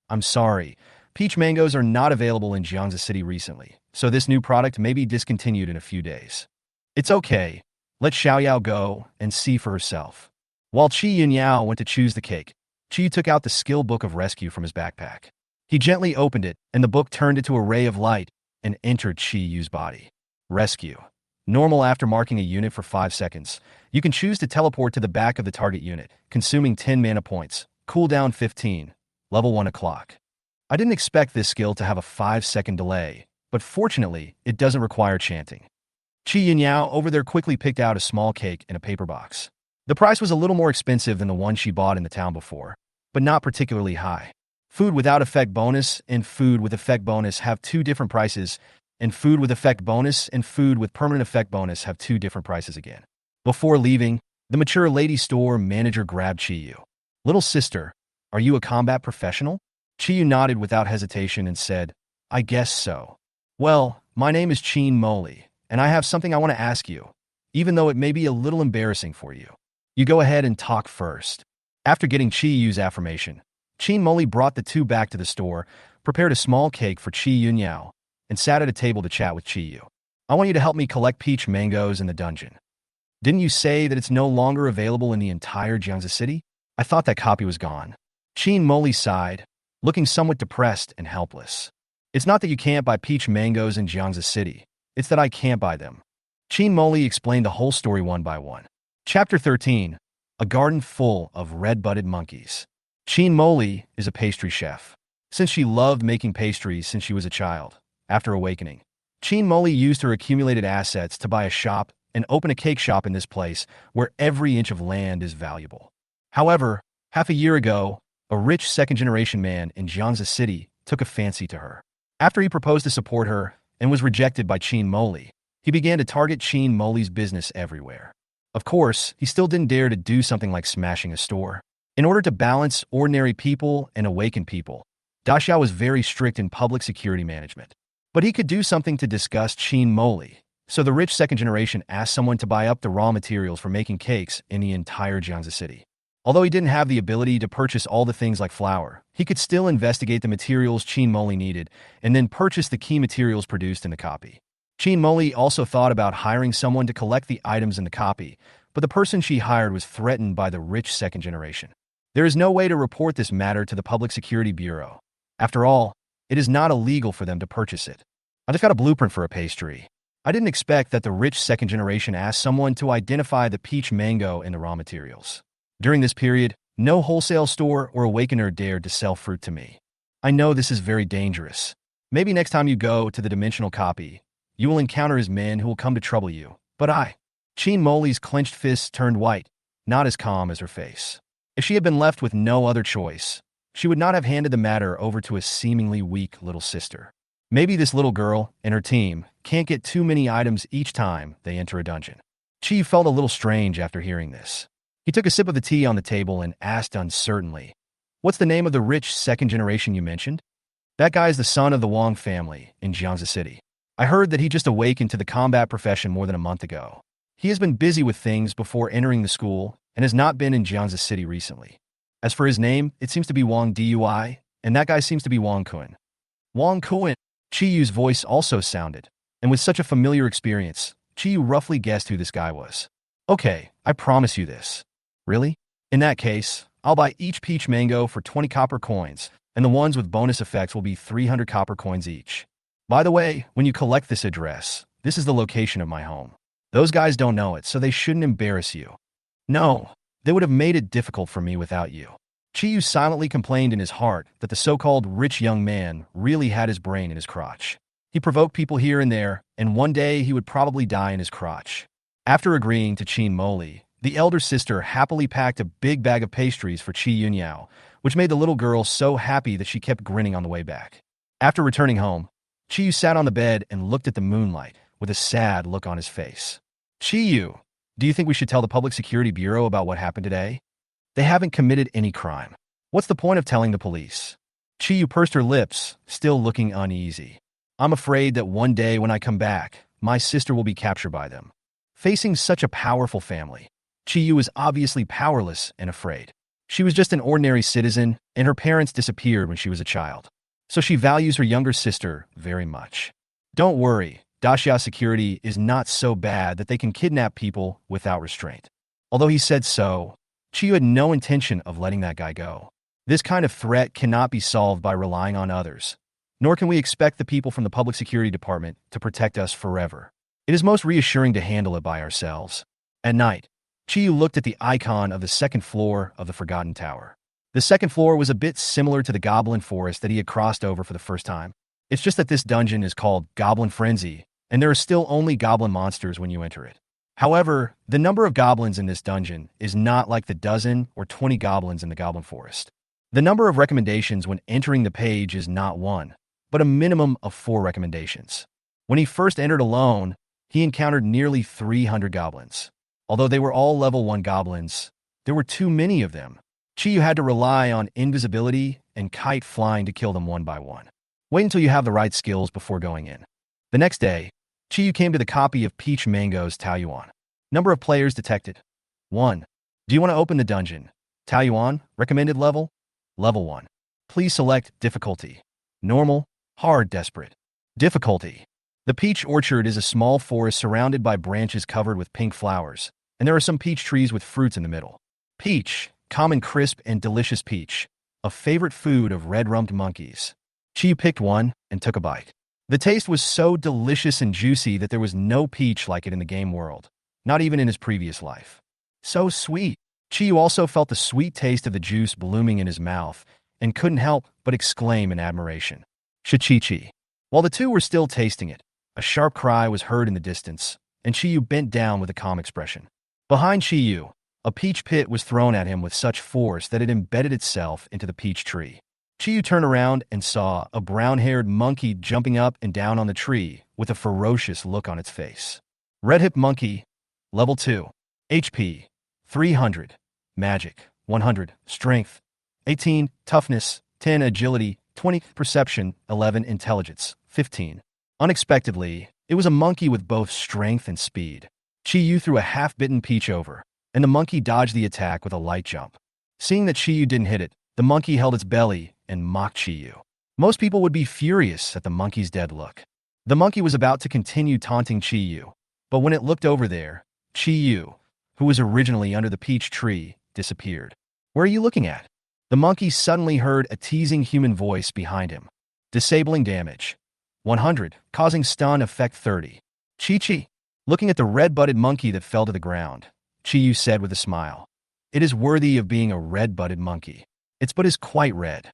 "I'm sorry, peach mangoes are not available in Jiangsu City recently, so this new product may be discontinued in a few days." "It's okay. Let Xiaoyao go and see for herself." While Chi Yunyao went to choose the cake, Chi Yu took out the skill book of rescue from his backpack. He gently opened it, and the book turned into a ray of light and entered Chi Yu's body. Rescue. Normal after marking a unit for 5 seconds. You can choose to teleport to the back of the target unit, consuming 10 mana points. Cooldown 15. Level 1 o'clock. I didn't expect this skill to have a 5-second delay, but fortunately, it doesn't require chanting. Chi Yunyao over there quickly picked out a small cake in a paper box. The price was a little more expensive than the one she bought in the town before, but not particularly high. Food without effect bonus and food with effect bonus have two different prices, and food with effect bonus and food with permanent effect bonus have two different prices again. Before leaving, the mature lady store manager grabbed Chiyu. "Little sister, are you a combat professional?" Chiyu nodded without hesitation and said, "I guess so." "Well, my name is Chin Moli, and I have something I want to ask you, even though it may be a little embarrassing for you. You go ahead and talk first." After getting Chiyu's affirmation, Chin Moli brought the two back to the store, prepared a small cake for Chi Yunyao, and sat at a table to chat with Chiyu. "I want you to help me collect peach mangoes in the dungeon. Didn't you say that it's no longer available in the entire Jiangsu city? I thought that copy was gone." Chin Moli sighed, looking somewhat depressed and helpless. "It's not that you can't buy peach mangoes in Jiangsu city, it's that I can't buy them." Chin Moli explained the whole story one by one. Chapter 13. A garden full of red-butted monkeys. Chin Moli is a pastry chef. Since she loved making pastries since she was a child, after awakening, Chin Moli used her accumulated assets to buy a shop and open a cake shop in this place where every inch of land is valuable. However, half a year ago, a rich second-generation man in Jiangsu City took a fancy to her. After he proposed to support her and was rejected by Chin Moli, he began to target Chin Moli's business everywhere. Of course, he still didn't dare to do something like smashing a store. In order to balance ordinary people and awakened people, Daxiao was very strict in public security management. But he could do something to disgust Chin Moli, so the rich second generation asked someone to buy up the raw materials for making cakes in the entire Jiangsu city. Although he didn't have the ability to purchase all the things like flour, he could still investigate the materials Chin Moli needed and then purchase the key materials produced in the copy. Chin Moli also thought about hiring someone to collect the items in the copy, but the person she hired was threatened by the rich second generation. There is no way to report this matter to the Public Security Bureau. After all, it is not illegal for them to purchase it. I just got a blueprint for a pastry. I didn't expect that the rich second generation asked someone to identify the peach mango in the raw materials. During this period, no wholesale store or awakener dared to sell fruit to me. I know this is very dangerous. Maybe next time you go to the dimensional copy, you will encounter his men who will come to trouble you. But Chin Moli's clenched fists turned white, not as calm as her face. If she had been left with no other choice, she would not have handed the matter over to a seemingly weak little sister. Maybe this little girl and her team can't get too many items each time they enter a dungeon. Chi felt a little strange after hearing this. He took a sip of the tea on the table and asked uncertainly, "What's the name of the rich second generation you mentioned?" "That guy is the son of the Wang family in Jiangsu City. I heard that he just awakened to the combat profession more than a month ago. He has been busy with things before entering the school and has not been in Jiangsu City recently. As for his name, it seems to be Wang Dui, and that guy seems to be Wang Kun." Wang Kun. Chiyu's voice also sounded, and with such a familiar experience, Chiyu roughly guessed who this guy was. "Okay, I promise you this." "Really? In that case, I'll buy each peach mango for 20 copper coins, and the ones with bonus effects will be 300 copper coins each. By the way, when you collect this address, this is the location of my home. Those guys don't know it, so they shouldn't embarrass you." "No, they would have made it difficult for me without you." Chiyu silently complained in his heart that the so-called rich young man really had his brain in his crotch. He provoked people here and there, and one day he would probably die in his crotch. After agreeing to Chin Moli, the elder sister happily packed a big bag of pastries for Chi Yunyao, which made the little girl so happy that she kept grinning on the way back. After returning home, Chiyu sat on the bed and looked at the moonlight with a sad look on his face. "Chiyu, do you think we should tell the Public Security Bureau about what happened today? They haven't committed any crime. What's the point of telling the police?" Chiyu pursed her lips, still looking uneasy. "I'm afraid that one day when I come back, my sister will be captured by them." Facing such a powerful family, Chiyu is obviously powerless and afraid. She was just an ordinary citizen, and her parents disappeared when she was a child. So she values her younger sister very much. "Don't worry, Daxia security is not so bad that they can kidnap people without restraint." Although he said so, Chiyu had no intention of letting that guy go. This kind of threat cannot be solved by relying on others, nor can we expect the people from the Public Security Department to protect us forever. It is most reassuring to handle it by ourselves. At night, Chiyu looked at the icon of the second floor of the Forgotten Tower. The second floor was a bit similar to the Goblin Forest that he had crossed over for the first time. It's just that this dungeon is called Goblin Frenzy, and there are still only goblin monsters when you enter it. However, the number of goblins in this dungeon is not like the dozen or 20 goblins in the Goblin Forest. The number of recommendations when entering the page is not one, but a minimum of 4 recommendations. When he first entered alone, he encountered nearly 300 goblins. Although they were all level 1 goblins, there were too many of them. Chiyu had to rely on invisibility and kite flying to kill them one by one. Wait until you have the right skills before going in. The next day, Chiyu came to the copy of Peach Mango's Taoyuan. Number of players detected. 1. Do you want to open the dungeon? Taoyuan, recommended level? Level 1. Please select difficulty. Normal, hard, desperate. Difficulty. The peach orchard is a small forest surrounded by branches covered with pink flowers, and there are some peach trees with fruits in the middle. Peach, common crisp and delicious peach, a favorite food of red-rumped monkeys. Chiyu picked one and took a bite. The taste was so delicious and juicy that there was no peach like it in the game world, not even in his previous life. So sweet. Chiyu also felt the sweet taste of the juice blooming in his mouth and couldn't help but exclaim in admiration. Shichichi. While the two were still tasting it, a sharp cry was heard in the distance, and Chiyu bent down with a calm expression. Behind Chiyu, a peach pit was thrown at him with such force that it embedded itself into the peach tree. Chiyu turned around and saw a brown-haired monkey jumping up and down on the tree with a ferocious look on its face. Red-hip monkey, level 2, HP, 300, magic, 100, strength, 18, toughness, 10, agility, 20, perception, 11, intelligence, 15. Unexpectedly, it was a monkey with both strength and speed. Chiyu threw a half-bitten peach over, and the monkey dodged the attack with a light jump. Seeing that Chiyu didn't hit it, the monkey held its belly and mocked Chiyu. Most people would be furious at the monkey's dead look. The monkey was about to continue taunting Chiyu, but when it looked over there, Chiyu, who was originally under the peach tree, disappeared. Where are you looking at? The monkey suddenly heard a teasing human voice behind him. Disabling damage. 100, causing stun effect 30. Chi-Chi. Looking at the red-butted monkey that fell to the ground, Chiyu said with a smile. It is worthy of being a red-butted monkey. Its butt is quite red.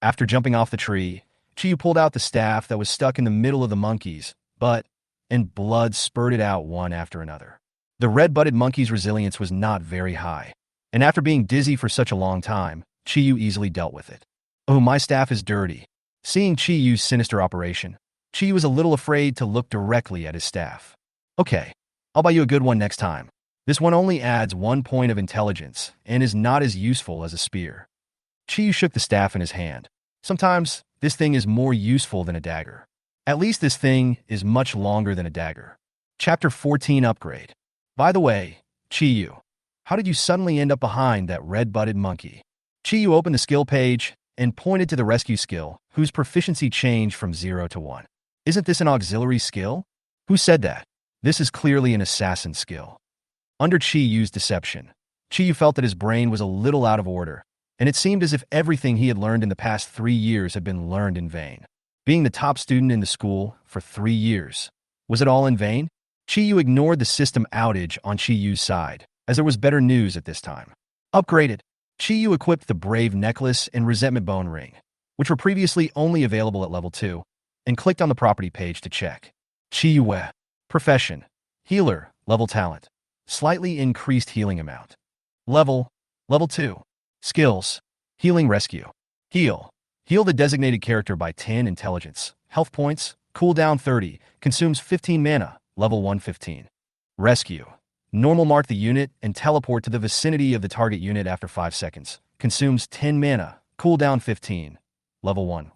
After jumping off the tree, Chiyu pulled out the staff that was stuck in the middle of the monkey's butt, and blood spurted out one after another. The red-butted monkey's resilience was not very high, and after being dizzy for such a long time, Chiyu easily dealt with it. Oh, my staff is dirty. Seeing Chiyu's sinister operation, Chiyu was a little afraid to look directly at his staff. Okay, I'll buy you a good one next time. This one only adds 1 point of intelligence and is not as useful as a spear. Chiyu shook the staff in his hand. Sometimes, this thing is more useful than a dagger. At least this thing is much longer than a dagger. Chapter 14 Upgrade. By the way, Chiyu, how did you suddenly end up behind that red-butted monkey? Chiyu opened the skill page and pointed to the rescue skill, whose proficiency changed from 0 to 1. Isn't this an auxiliary skill? Who said that? This is clearly an assassin skill. Under Chiyu's deception, Chiyu felt that his brain was a little out of order, and it seemed as if everything he had learned in the past 3 years had been learned in vain. Being the top student in the school for 3 years, was it all in vain? Chiyu ignored the system outage on Chiyu's side, as there was better news at this time. Upgraded. Chiyu equipped the Brave Necklace and Resentment Bone Ring, which were previously only available at level 2, and clicked on the property page to check. Chiyu. Profession. Healer. Level talent. Slightly increased healing amount. Level 2. Skills. Healing rescue. Heal. Heal the designated character by 10 intelligence. Health points. Cooldown 30. Consumes 15 mana. Level 115. Rescue. Normal mark the unit and teleport to the vicinity of the target unit after 5 seconds. Consumes 10 mana. Cooldown 15. Level 1.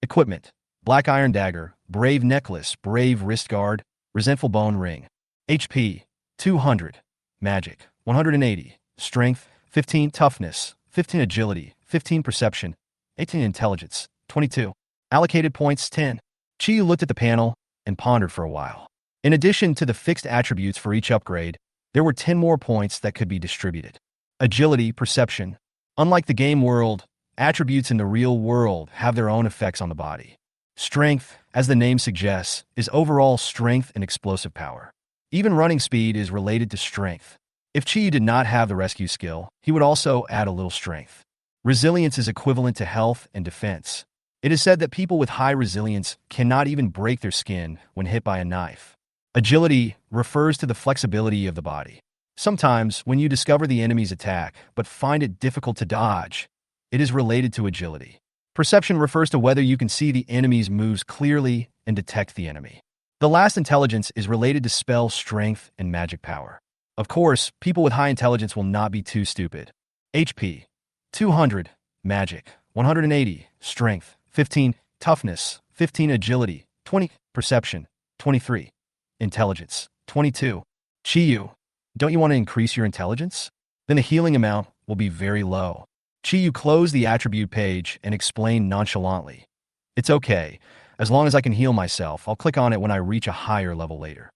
Equipment. Black Iron Dagger, Brave Necklace, Brave Wrist Guard, Resentful Bone Ring. HP, 200. Magic, 180. Strength, 15. Toughness, 15. Agility, 15. Perception, 18. Intelligence, 22. Allocated points, 10. Chiyu looked at the panel and pondered for a while. In addition to the fixed attributes for each upgrade, there were 10 more points that could be distributed. Agility, Perception. Unlike the game world, attributes in the real world have their own effects on the body. Strength, as the name suggests, is overall strength and explosive power. Even running speed is related to strength. If Chiyu did not have the rescue skill, he would also add a little strength. Resilience is equivalent to health and defense. It is said that people with high resilience cannot even break their skin when hit by a knife. Agility refers to the flexibility of the body. Sometimes, when you discover the enemy's attack but find it difficult to dodge, it is related to agility. Perception refers to whether you can see the enemy's moves clearly and detect the enemy. The last intelligence is related to spell strength and magic power. Of course, people with high intelligence will not be too stupid. HP 200, magic 180, strength 15, toughness 15, agility 20, perception 23, intelligence 22. Chiyu, don't you want to increase your intelligence? Then the healing amount will be very low. Chiyu closed the attribute page and explained nonchalantly. It's okay. As long as I can heal myself, I'll click on it when I reach a higher level later.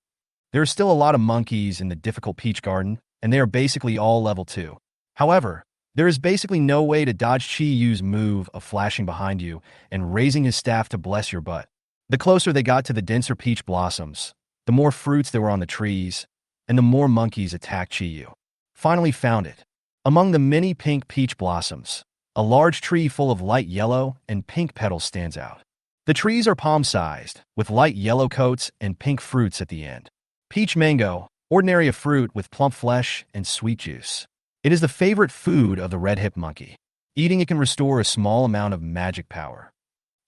There are still a lot of monkeys in the difficult peach garden, and they are basically all level 2. However, there is basically no way to dodge Chiyu's move of flashing behind you and raising his staff to bless your butt. The closer they got to the denser peach blossoms, the more fruits there were on the trees, and the more monkeys attacked Chiyu. Finally found it. Among the many pink peach blossoms, a large tree full of light yellow and pink petals stands out. The trees are palm-sized, with light yellow coats and pink fruits at the end. Peach mango, ordinary a fruit with plump flesh and sweet juice. It is the favorite food of the red-hipped monkey. Eating it can restore a small amount of magic power.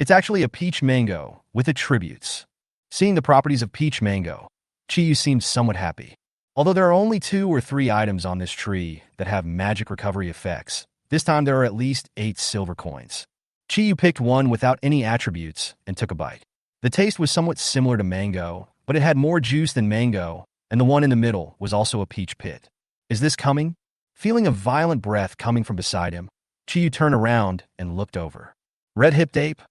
It's actually a peach mango with attributes. Seeing the properties of peach mango, Chiyu seemed somewhat happy. Although there are only 2 or 3 items on this tree that have magic recovery effects, this time there are at least 8 silver coins. Chiyu picked one without any attributes and took a bite. The taste was somewhat similar to mango, but it had more juice than mango, and the one in the middle was also a peach pit. Is this coming? Feeling a violent breath coming from beside him, Chiyu turned around and looked over. Red-hipped ape,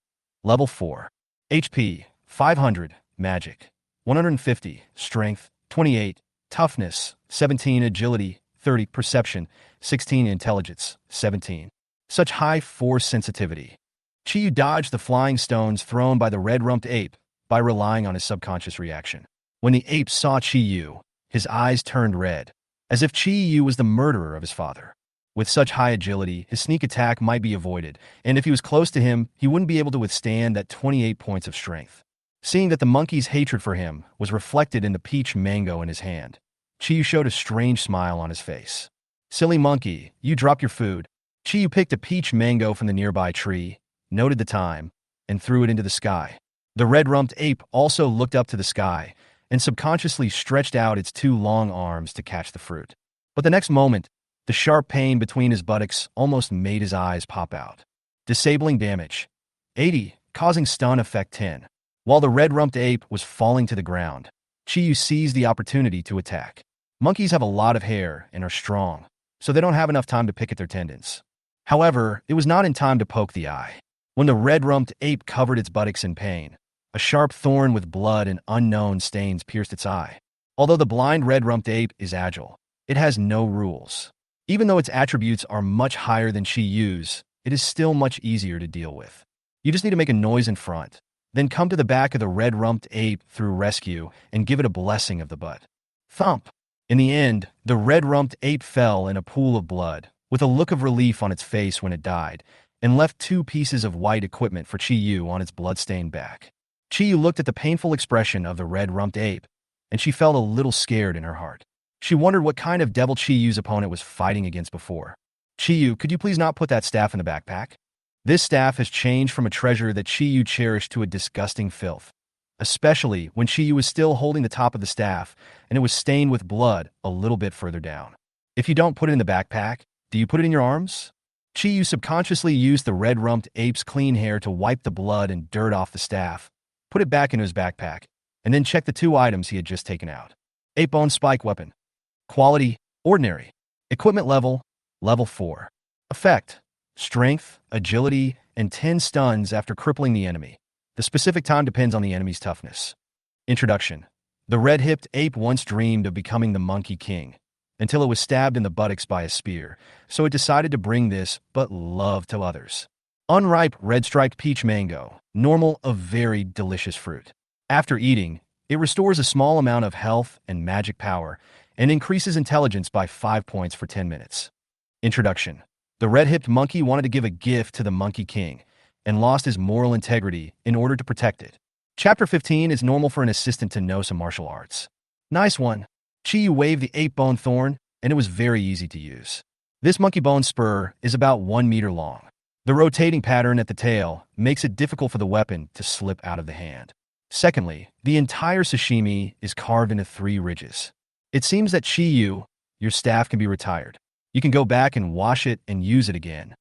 level 4. HP 500, magic 150, strength 28, toughness 17, agility 30, perception 16, intelligence 17. Such high force sensitivity. Chiyu dodged the flying stones thrown by the red-rumped ape by relying on his subconscious reaction. When the ape saw Chiyu, his eyes turned red, as if Chiyu was the murderer of his father. With such high agility, his sneak attack might be avoided, and if he was close to him, he wouldn't be able to withstand that 28 points of strength. Seeing that the monkey's hatred for him was reflected in the peach mango in his hand, Chiyu showed a strange smile on his face. Silly monkey, you dropped your food. Chiyu picked a peach mango from the nearby tree, noted the time, and threw it into the sky. The red-rumped ape also looked up to the sky and subconsciously stretched out its 2 long arms to catch the fruit. But the next moment, the sharp pain between his buttocks almost made his eyes pop out. Disabling damage 80, causing stun effect 10. While the red-rumped ape was falling to the ground, Chiyu seized the opportunity to attack. Monkeys have a lot of hair and are strong, so they don't have enough time to pick at their tendons. However, it was not in time to poke the eye. When the red-rumped ape covered its buttocks in pain, a sharp thorn with blood and unknown stains pierced its eye. Although the blind red-rumped ape is agile, it has no rules. Even though its attributes are much higher than Chiyu's, it is still much easier to deal with. You just need to make a noise in front, then come to the back of the red-rumped ape through rescue and give it a blessing of the butt. Thump! In the end, the red-rumped ape fell in a pool of blood, with a look of relief on its face when it died, and left 2 pieces of white equipment for Chiyu on its blood-stained back. Chiyu looked at the painful expression of the red-rumped ape, and she felt a little scared in her heart. She wondered what kind of devil Chiyu's opponent was fighting against before. Chiyu, could you please not put that staff in the backpack? This staff has changed from a treasure that Chiyu cherished to a disgusting filth, especially when Chiyu was still holding the top of the staff and it was stained with blood a little bit further down. If you don't put it in the backpack, do you put it in your arms? Chiyu subconsciously used the red-rumped ape's clean hair to wipe the blood and dirt off the staff, put it back into his backpack, and then check the 2 items he had just taken out. Ape bone spike weapon. Quality, ordinary. Equipment level, level 4. Effect, strength, agility, and 10 stuns after crippling the enemy. The specific time depends on the enemy's toughness. Introduction. The red-hipped ape once dreamed of becoming the Monkey King, until it was stabbed in the buttocks by a spear, so it decided to bring this but love to others. Unripe red-striped peach mango, normal, a very delicious fruit. After eating, it restores a small amount of health and magic power, and increases intelligence by 5 points for 10 minutes. Introduction. The red-hipped monkey wanted to give a gift to the Monkey King, and lost his moral integrity in order to protect it. Chapter 15 is normal for an assistant to know some martial arts. Nice one. Chiyu waved the ape bone thorn, and it was very easy to use. This monkey bone spur is about 1 meter long. The rotating pattern at the tail makes it difficult for the weapon to slip out of the hand. Secondly, the entire sashimi is carved into 3 ridges. It seems that Chiyu, your staff, can be retired. You can go back and wash it and use it again.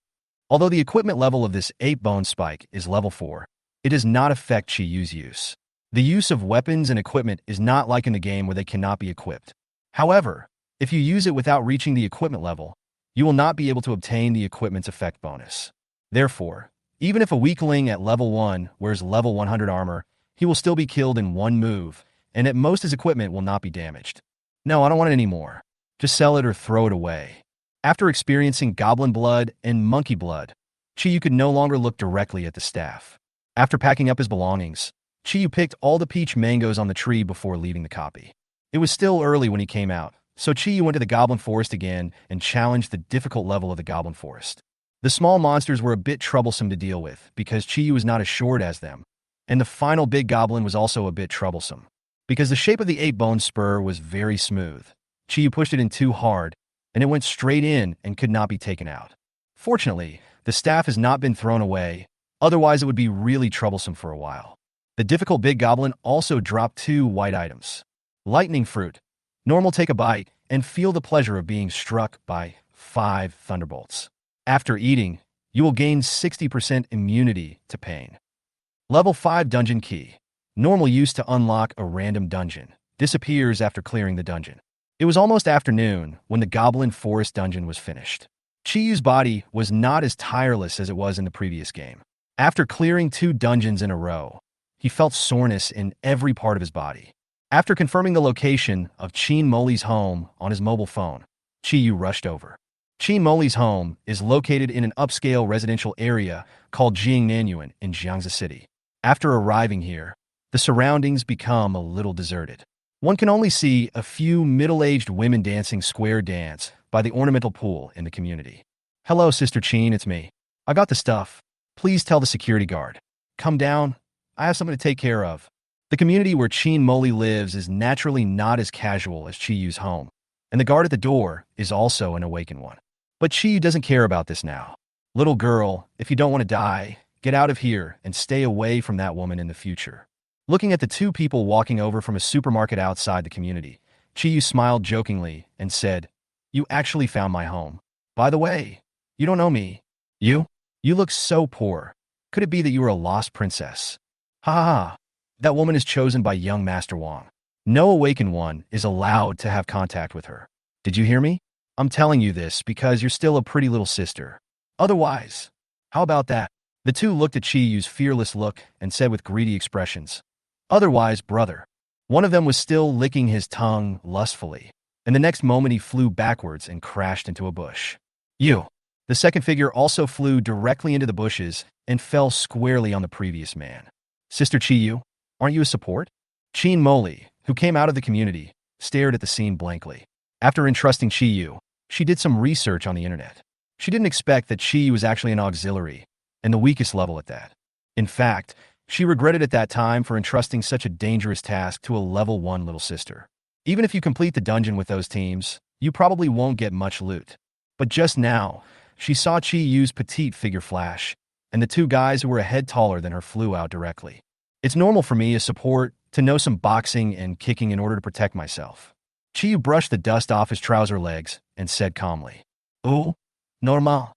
Although the equipment level of this 8-bone spike is level 4, it does not affect Chiyu's use. The use of weapons and equipment is not like in the game where they cannot be equipped. However, if you use it without reaching the equipment level, you will not be able to obtain the equipment's effect bonus. Therefore, even if a weakling at level 1 wears level 100 armor, he will still be killed in 1 move, and at most his equipment will not be damaged. No, I don't want it anymore. Just sell it or throw it away. After experiencing goblin blood and monkey blood, Chiyu could no longer look directly at the staff. After packing up his belongings, Chiyu picked all the peach mangoes on the tree before leaving the copy. It was still early when he came out, so Chiyu went to the goblin forest again and challenged the difficult level of the goblin forest. The small monsters were a bit troublesome to deal with because Chiyu was not as short as them, and the final big goblin was also a bit troublesome. Because the shape of the 8-bone spur was very smooth, Chiyu pushed it in too hard, and it went straight in and could not be taken out. Fortunately, the staff has not been thrown away, otherwise it would be really troublesome for a while. The difficult big goblin also dropped 2 white items. Lightning fruit. Normal, take a bite and feel the pleasure of being struck by 5 thunderbolts. After eating, you will gain 60% immunity to pain. Level 5 dungeon key. Normal use to unlock a random dungeon. Disappears after clearing the dungeon. It was almost afternoon when the goblin forest dungeon was finished. Chiyu's body was not as tireless as it was in the previous game. After clearing 2 dungeons in a row, he felt soreness in every part of his body. After confirming the location of Chin Moli's home on his mobile phone, Chiyu rushed over. Chin Moli's home is located in an upscale residential area called Jinghong in Jiangsu City. After arriving here, the surroundings become a little deserted. One can only see a few middle-aged women dancing square dance by the ornamental pool in the community. Hello, Sister Chin, it's me. I got the stuff. Please tell the security guard. Come down. I have something to take care of. The community where Chin Moli lives is naturally not as casual as Chiyu's home, and the guard at the door is also an awakened one. But Chiyu doesn't care about this now. Little girl, if you don't want to die, get out of here and stay away from that woman in the future. Looking at the 2 people walking over from a supermarket outside the community, Chiyu smiled jokingly and said, "You actually found my home. By the way, you don't know me. You look so poor. Could it be that you are a lost princess?" Ha ha ha. That woman is chosen by young Master Wang. No awakened one is allowed to have contact with her. Did you hear me? I'm telling you this because you're still a pretty little sister. Otherwise, how about that? The 2 looked at Chiyu's fearless look and said with greedy expressions, "Otherwise, brother." One of them was still licking his tongue lustfully, and the next moment he flew backwards and crashed into a bush. You. The second figure also flew directly into the bushes and fell squarely on the previous man. Sister Chiyu, aren't you a support? Chin Moli, who came out of the community, stared at the scene blankly. After entrusting Chiyu, she did some research on the internet. She didn't expect that Chiyu was actually an auxiliary, and the weakest level at that. In fact, she regretted at that time for entrusting such a dangerous task to a level 1 little sister. Even if you complete the dungeon with those teams, you probably won't get much loot. But just now, she saw Chiyu's petite figure flash, and the 2 guys who were a head taller than her flew out directly. It's normal for me as support to know some boxing and kicking in order to protect myself. Chiyu brushed the dust off his trouser legs and said calmly, "Oh, normal."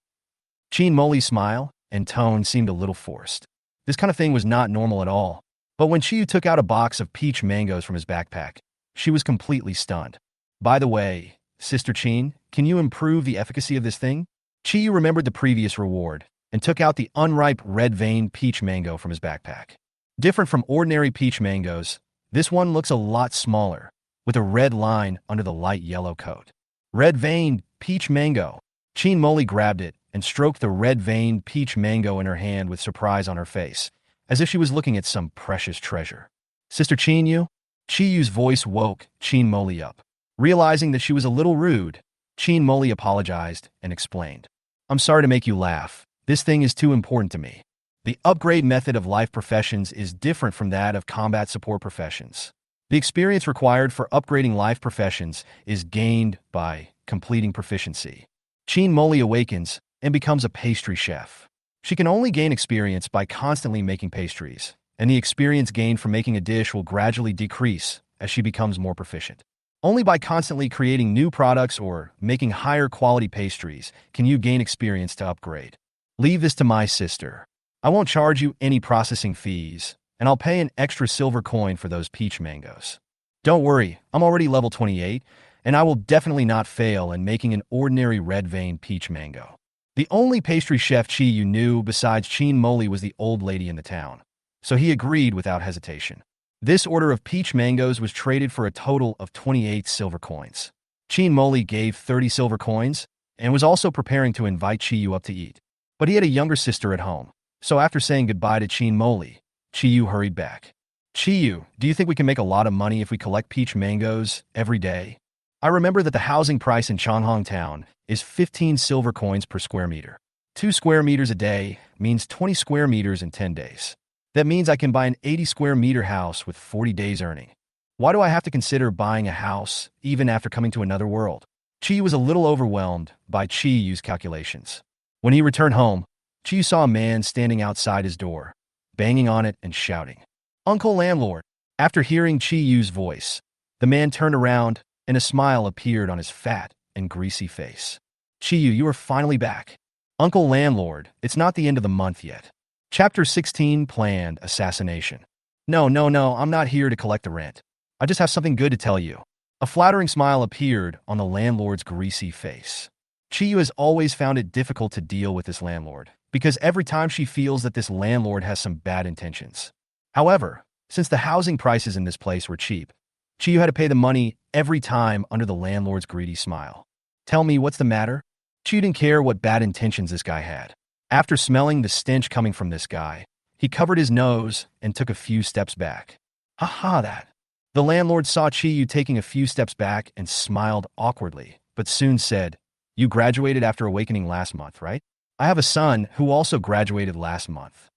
Chin Moli's smile and tone seemed a little forced. This kind of thing was not normal at all, but when Chiyu took out a box of peach mangoes from his backpack, she was completely stunned. By the way, Sister Chin, can you improve the efficacy of this thing? Chiyu remembered the previous reward and took out the unripe red-veined peach mango from his backpack. Different from ordinary peach mangoes, this one looks a lot smaller, with a red line under the light yellow coat. Red-veined peach mango. Chin Moli grabbed it and stroked the red-veined peach mango in her hand with surprise on her face, as if she was looking at some precious treasure. Sister Chin, Chiyu's voice woke Chin Moli up. Realizing that she was a little rude, Chin Moli apologized and explained, "I'm sorry to make you laugh. This thing is too important to me. The upgrade method of life professions is different from that of combat support professions. The experience required for upgrading life professions is gained by completing proficiency. Chin Moli awakens and becomes a pastry chef. She can only gain experience by constantly making pastries, and the experience gained from making a dish will gradually decrease as she becomes more proficient. Only by constantly creating new products or making higher quality pastries can you gain experience to upgrade. Leave this to my sister. I won't charge you any processing fees, and I'll pay an extra silver coin for those peach mangoes. Don't worry, I'm already level 28, and I will definitely not fail in making an ordinary red vein peach mango. The only pastry chef Chi Yu knew besides Chin Moli was the old lady in the town, so he agreed without hesitation. This order of peach mangoes was traded for a total of 28 silver coins. Chin Moli gave 30 silver coins and was also preparing to invite Chi Yu up to eat. But he had a younger sister at home, so after saying goodbye to Chin Moli, Chi Yu hurried back. Chi Yu, do you think we can make a lot of money if we collect peach mangoes every day? I remember that the housing price in Jinghong Town is 15 silver coins per square meter. 2 square meters a day means 20 square meters in 10 days. That means I can buy an 80 square meter house with 40 days earning. Why do I have to consider buying a house even after coming to another world? Chi was a little overwhelmed by Chi Yu's calculations. When he returned home, Chi saw a man standing outside his door, banging on it and shouting, "Uncle Landlord!" After hearing Chi Yu's voice, the man turned around and a smile appeared on his fat and greasy face. "Chi Yu, you are finally back. Uncle Landlord, it's not the end of the month yet." Chapter 16, Planned Assassination. No, I'm not here to collect the rent. I just have something good to tell you. A flattering smile appeared on the landlord's greasy face. Chi Yu has always found it difficult to deal with this landlord, because every time she feels that this landlord has some bad intentions. However, since the housing prices in this place were cheap, Chi Yu had to pay the money every time under the landlord's greedy smile. "Tell me, what's the matter?" Chi Yu didn't care what bad intentions this guy had. After smelling the stench coming from this guy, he covered his nose and took a few steps back. That. The landlord saw Chi Yu taking a few steps back and smiled awkwardly, but soon said, "You graduated after awakening last month, right? I have a son who also graduated last month.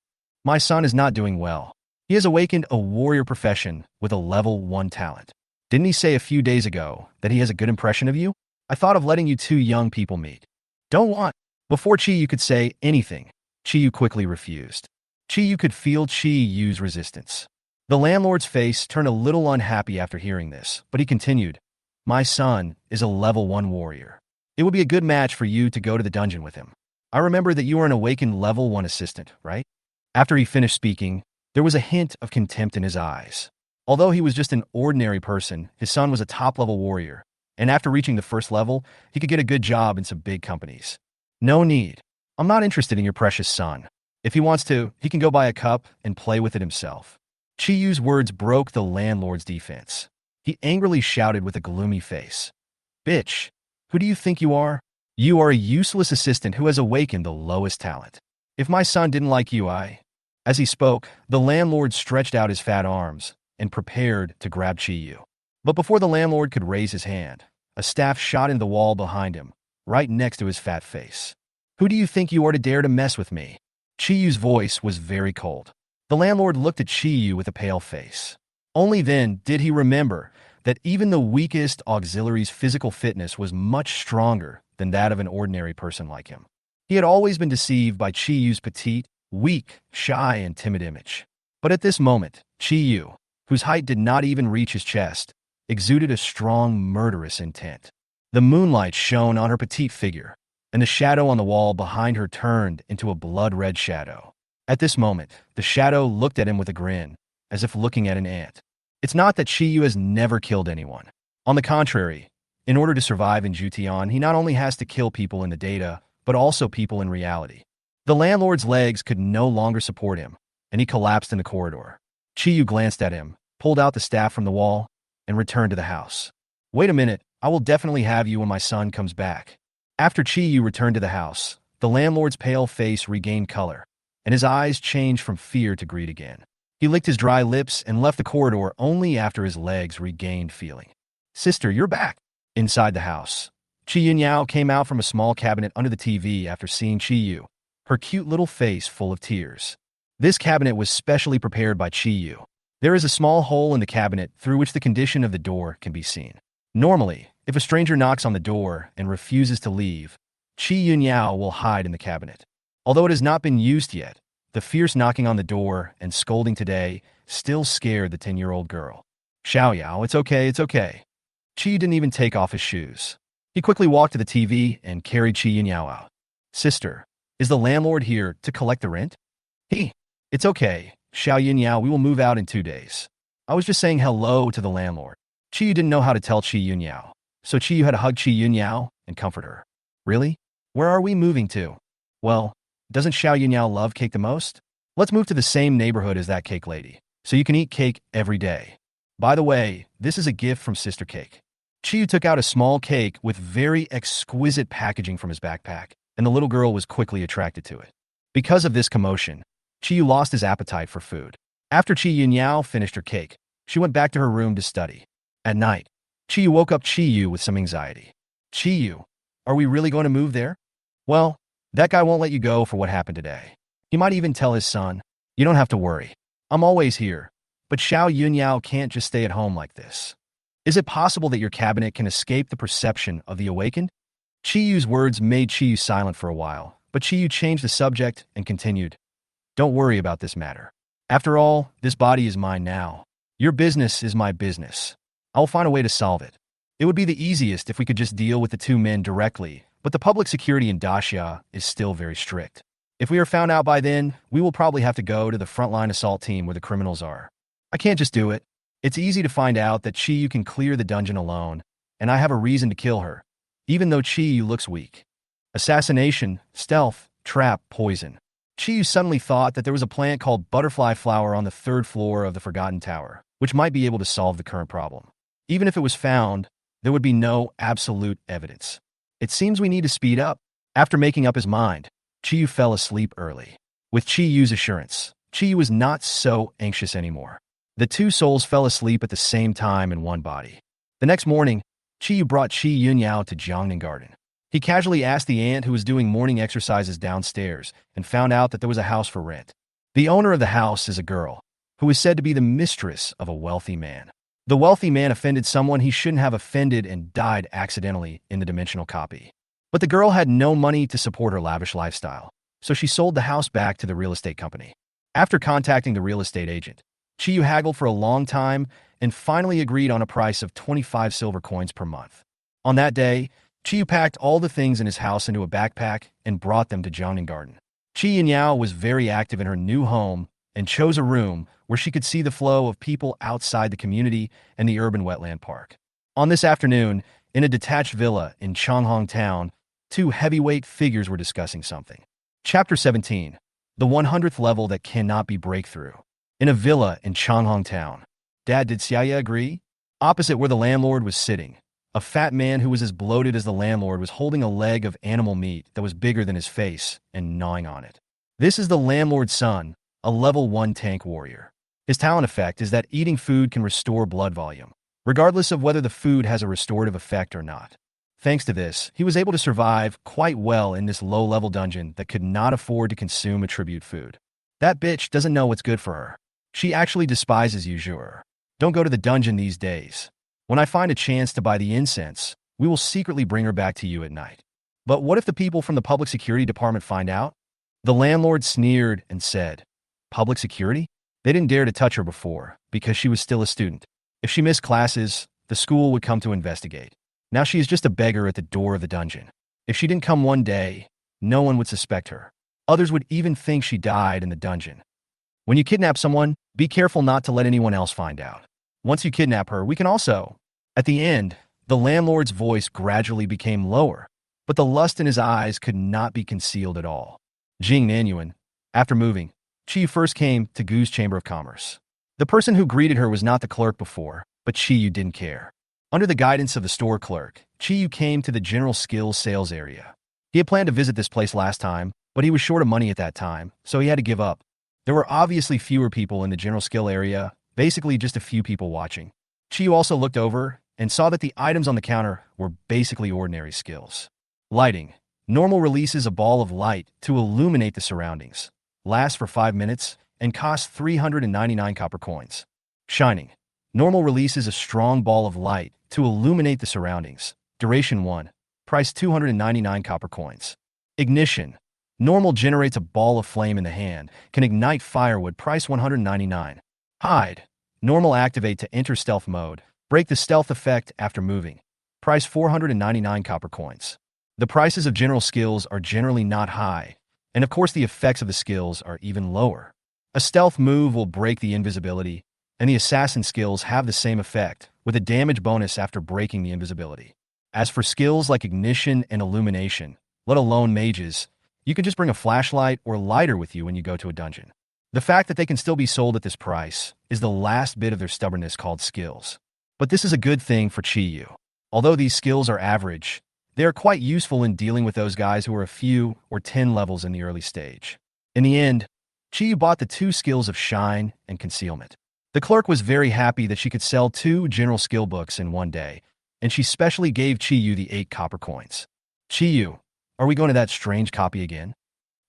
My son is not doing well. He has awakened a warrior profession with a level 1 talent. Didn't he say a few days ago that he has a good impression of you? I thought of letting you two young people meet." "Don't want." Before Chi Yu could say anything, Chi Yu quickly refused. Chi Yu could feel Chi Yu's resistance. The landlord's face turned a little unhappy after hearing this, but he continued, "My son is a level 1 warrior. It would be a good match for you to go to the dungeon with him. I remember that you are an awakened level 1 assistant, right?" After he finished speaking, there was a hint of contempt in his eyes. Although he was just an ordinary person, his son was a top-level warrior, and after reaching the first level, he could get a good job in some big companies. "No need. I'm not interested in your precious son. If he wants to, he can go buy a cup and play with it himself." Chi Yu's words broke the landlord's defense. He angrily shouted with a gloomy face, "Bitch, who do you think you are? You are a useless assistant who has awakened the lowest talent. If my son didn't like you, As he spoke, the landlord stretched out his fat arms and prepared to grab Chi Yu. But before the landlord could raise his hand, a staff shot into the wall behind him, right next to his fat face. "Who do you think you are to dare to mess with me?" Chi Yu's voice was very cold. The landlord looked at Chi Yu with a pale face. Only then did he remember that even the weakest auxiliary's physical fitness was much stronger than that of an ordinary person like him. He had always been deceived by Chi Yu's petite, weak, shy, and timid image. But at this moment, Chi Yu, whose height did not even reach his chest, exuded a strong, murderous intent. The moonlight shone on her petite figure, and the shadow on the wall behind her turned into a blood-red shadow. At this moment, the shadow looked at him with a grin, as if looking at an ant. It's not that Chi Yu has never killed anyone. On the contrary, in order to survive in Zhu Tian, he not only has to kill people in the data, but also people in reality. The landlord's legs could no longer support him, and he collapsed in the corridor. Chi Yu glanced at him, pulled out the staff from the wall, and returned to the house. "Wait a minute, I will definitely have you when my son comes back." After Chi Yu returned to the house, the landlord's pale face regained color, and his eyes changed from fear to greed again. He licked his dry lips and left the corridor only after his legs regained feeling. "Sister, you're back." Inside the house, Chi Yunyao came out from a small cabinet under the TV after seeing Chi Yu, her cute little face full of tears. This cabinet was specially prepared by Chi Yu. There is a small hole in the cabinet through which the condition of the door can be seen. Normally, if a stranger knocks on the door and refuses to leave, Chi Yunyao will hide in the cabinet. Although it has not been used yet, the fierce knocking on the door and scolding today still scared the 10-year-old girl. Xiao Yao, it's okay, it's okay. Chi didn't even take off his shoes. He quickly walked to the TV and carried Chi Yunyao out. Sister, is the landlord here to collect the rent? It's okay, Xiao Yunyao, we will move out in 2 days. I was just saying hello to the landlord. Chi Yu didn't know how to tell Chi Yunyao, so Chi Yu had to hug Chi Yunyao and comfort her. Really? Where are we moving to? Well, doesn't Xiao Yunyao love cake the most? Let's move to the same neighborhood as that cake lady, so you can eat cake every day. By the way, this is a gift from Sister Cake. Chi Yu took out a small cake with very exquisite packaging from his backpack, and the little girl was quickly attracted to it. Because of this commotion, Chi Yu lost his appetite for food. After Chi Yunyao finished her cake, she went back to her room to study. At night, Chi Yu woke up Chi Yu with some anxiety. Chi Yu, are we really going to move there? Well, that guy won't let you go for what happened today. He might even tell his son, you don't have to worry. I'm always here. But Xiao Yunyao can't just stay at home like this. Is it possible that your cabinet can escape the perception of the awakened? Chi Yu's words made Chi Yu silent for a while, but Chi Yu changed the subject and continued. Don't worry about this matter. After all, this body is mine now. Your business is my business. I'll find a way to solve it. It would be the easiest if we could just deal with the two men directly, but the public security in Daxia is still very strict. If we are found out by then, we will probably have to go to the frontline assault team where the criminals are. I can't just do it. It's easy to find out that Chi Yu can clear the dungeon alone, and I have a reason to kill her, even though Chi Yu looks weak. Assassination, stealth, trap, poison. Chi Yu suddenly thought that there was a plant called butterfly flower on the 3rd floor of the Forgotten Tower, which might be able to solve the current problem. Even if it was found, there would be no absolute evidence. It seems we need to speed up. After making up his mind, Chi Yu fell asleep early. With Chi Yu's assurance, Chi Yu was not so anxious anymore. The two souls fell asleep at the same time in one body. The next morning, Chi Yu brought Chi Yunyao to Jinghong Garden. He casually asked the aunt who was doing morning exercises downstairs and found out that there was a house for rent. The owner of the house is a girl who is said to be the mistress of a wealthy man. The wealthy man offended someone he shouldn't have offended and died accidentally in the dimensional copy. But the girl had no money to support her lavish lifestyle, so she sold the house back to the real estate company. After contacting the real estate agent, Chi Yu haggled for a long time and finally agreed on a price of 25 silver coins per month. On that day, Chi Yu packed all the things in his house into a backpack and brought them to Jinghong Garden. Chi Yunyao was very active in her new home and chose a room where she could see the flow of people outside the community and the urban wetland park. On this afternoon, in a detached villa in Changhong Town, two heavyweight figures were discussing something. Chapter 17. The 100th level that cannot be breakthrough. In a villa in Changhong Town. Dad, did Xiaoya agree? Opposite where the landlord was sitting, a fat man who was as bloated as the landlord was holding a leg of animal meat that was bigger than his face and gnawing on it. This is the landlord's son, a level 1 tank warrior. His talent effect is that eating food can restore blood volume, regardless of whether the food has a restorative effect or not. Thanks to this, he was able to survive quite well in this low-level dungeon that could not afford to consume a tribute food. That bitch doesn't know what's good for her. She actually despises you, Zhuer. Don't go to the dungeon these days. When I find a chance to buy the incense, we will secretly bring her back to you at night. But what if the people from the public security department find out? The landlord sneered and said, Public security? They didn't dare to touch her before, because she was still a student. If she missed classes, the school would come to investigate. Now she is just a beggar at the door of the dungeon. If she didn't come one day, no one would suspect her. Others would even think she died in the dungeon. When you kidnap someone, be careful not to let anyone else find out. Once you kidnap her, we can also... At the end, the landlord's voice gradually became lower, but the lust in his eyes could not be concealed at all. Jing Nanyuan. After moving, Chi first came to Gu's Chamber of Commerce. The person who greeted her was not the clerk before, but Chi Yu didn't care. Under the guidance of the store clerk, Chi Yu came to the general skills sales area. He had planned to visit this place last time, but he was short of money at that time, so he had to give up. There were obviously fewer people in the general skill area, basically just a few people watching. Chi Yu also looked over and saw that the items on the counter were basically ordinary skills. Lighting. Normal releases a ball of light to illuminate the surroundings. Lasts for 5 minutes and costs 399 copper coins. Shining. Normal releases a strong ball of light to illuminate the surroundings. Duration 1. Price 299 copper coins. Ignition. Normal generates a ball of flame in the hand, can ignite firewood, price 199. Hide. Normal activate to enter stealth mode, break the stealth effect after moving. Price 499 copper coins. The prices of general skills are generally not high, and of course the effects of the skills are even lower. A stealth move will break the invisibility, and the assassin skills have the same effect, with a damage bonus after breaking the invisibility. As for skills like ignition and illumination, let alone mages, you can just bring a flashlight or lighter with you when you go to a dungeon. The fact that they can still be sold at this price is the last bit of their stubbornness called skills. But this is a good thing for Chi-Yu. Although these skills are average, they are quite useful in dealing with those guys who are a few or 10 levels in the early stage. In the end, Chi-Yu bought the 2 skills of Shine and Concealment. The clerk was very happy that she could sell 2 general skill books in one day, and she specially gave Chi-Yu the 8 copper coins. Chi-Yu, are we going to that strange copy again?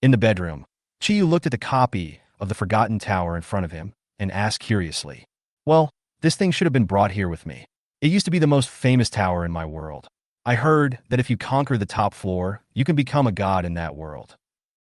In the bedroom, Chi-Yu looked at the copy of the Forgotten Tower in front of him and asked curiously, "Well, this thing should have been brought here with me. It used to be the most famous tower in my world. I heard that if you conquer the top floor, you can become a god in that world."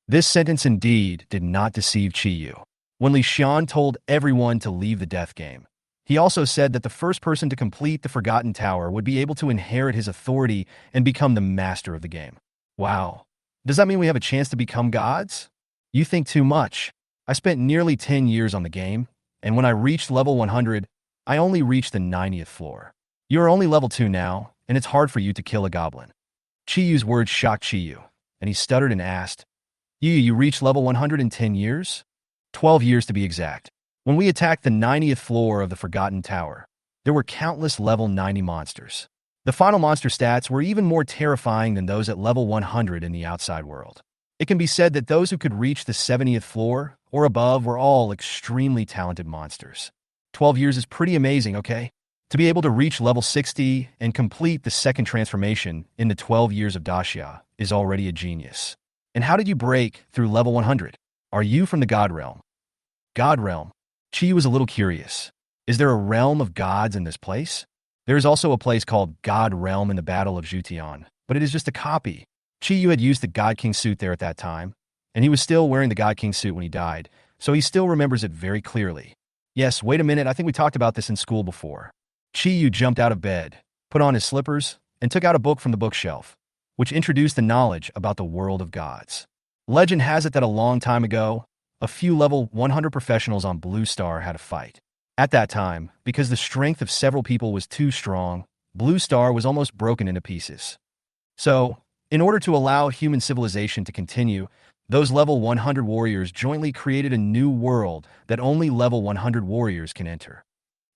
This sentence indeed did not deceive Chi-Yu. When Li Xian told everyone to leave the death game, he also said that the first person to complete the Forgotten Tower would be able to inherit his authority and become the master of the game. Wow. Does that mean we have a chance to become gods? You think too much. I spent nearly 10 years on the game, and when I reached level 100, I only reached the 90th floor. You are only level 2 now, and it's hard for you to kill a goblin. Chi-Yu's words shocked Chi-Yu, and he stuttered and asked, You reached level 100 in 10 years? 12 years to be exact. When we attacked the 90th floor of the Forgotten Tower, there were countless level 90 monsters. The final monster stats were even more terrifying than those at level 100 in the outside world. It can be said that those who could reach the 70th floor or above were all extremely talented monsters. 12 years is pretty amazing, okay? To be able to reach level 60 and complete the second transformation in the 12 years of Daxia is already a genius. And how did you break through level 100? Are you from the God Realm? God Realm? Chi was a little curious. Is there a realm of gods in this place? There is also a place called God Realm in the Battle of Zhu Tian, but it is just a copy. Chi-Yu had used the God King suit there at that time, and he was still wearing the God King suit when he died, so he still remembers it very clearly. Yes, wait a minute, I think we talked about this in school before. Chi-Yu jumped out of bed, put on his slippers, and took out a book from the bookshelf, which introduced the knowledge about the world of gods. Legend has it that a long time ago, a few level 100 professionals on Blue Star had a fight. At that time, because the strength of several people was too strong, Blue Star was almost broken into pieces. So, in order to allow human civilization to continue, those level 100 warriors jointly created a new world that only level 100 warriors can enter.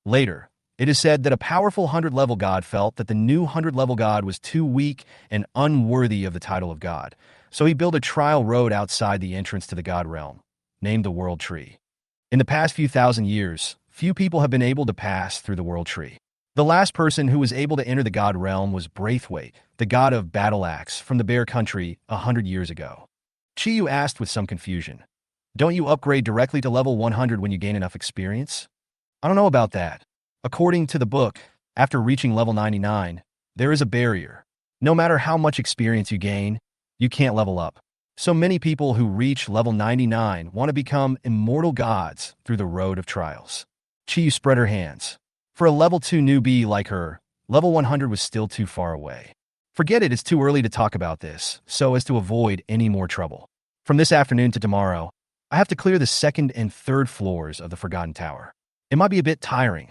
Later, it is said that a powerful 100-level god felt that the new 100-level god was too weak and unworthy of the title of god, so he built a trial road outside the entrance to the god realm, named the World Tree. In the past few thousand years, few people have been able to pass through the World Tree. The last person who was able to enter the god realm was Braithwaite, the god of battle axe from the Bear Country 100 years ago. Chi-Yu asked with some confusion, "Don't you upgrade directly to level 100 when you gain enough experience?" "I don't know about that. According to the book, after reaching level 99, there is a barrier. No matter how much experience you gain, you can't level up. So many people who reach level 99 want to become immortal gods through the road of trials." Chi-Yu spread her hands. For a level 2 newbie like her, level 100 was still too far away. Forget it, it's too early to talk about this, so as to avoid any more trouble. From this afternoon to tomorrow, I have to clear the second and third floors of the Forgotten Tower. It might be a bit tiring.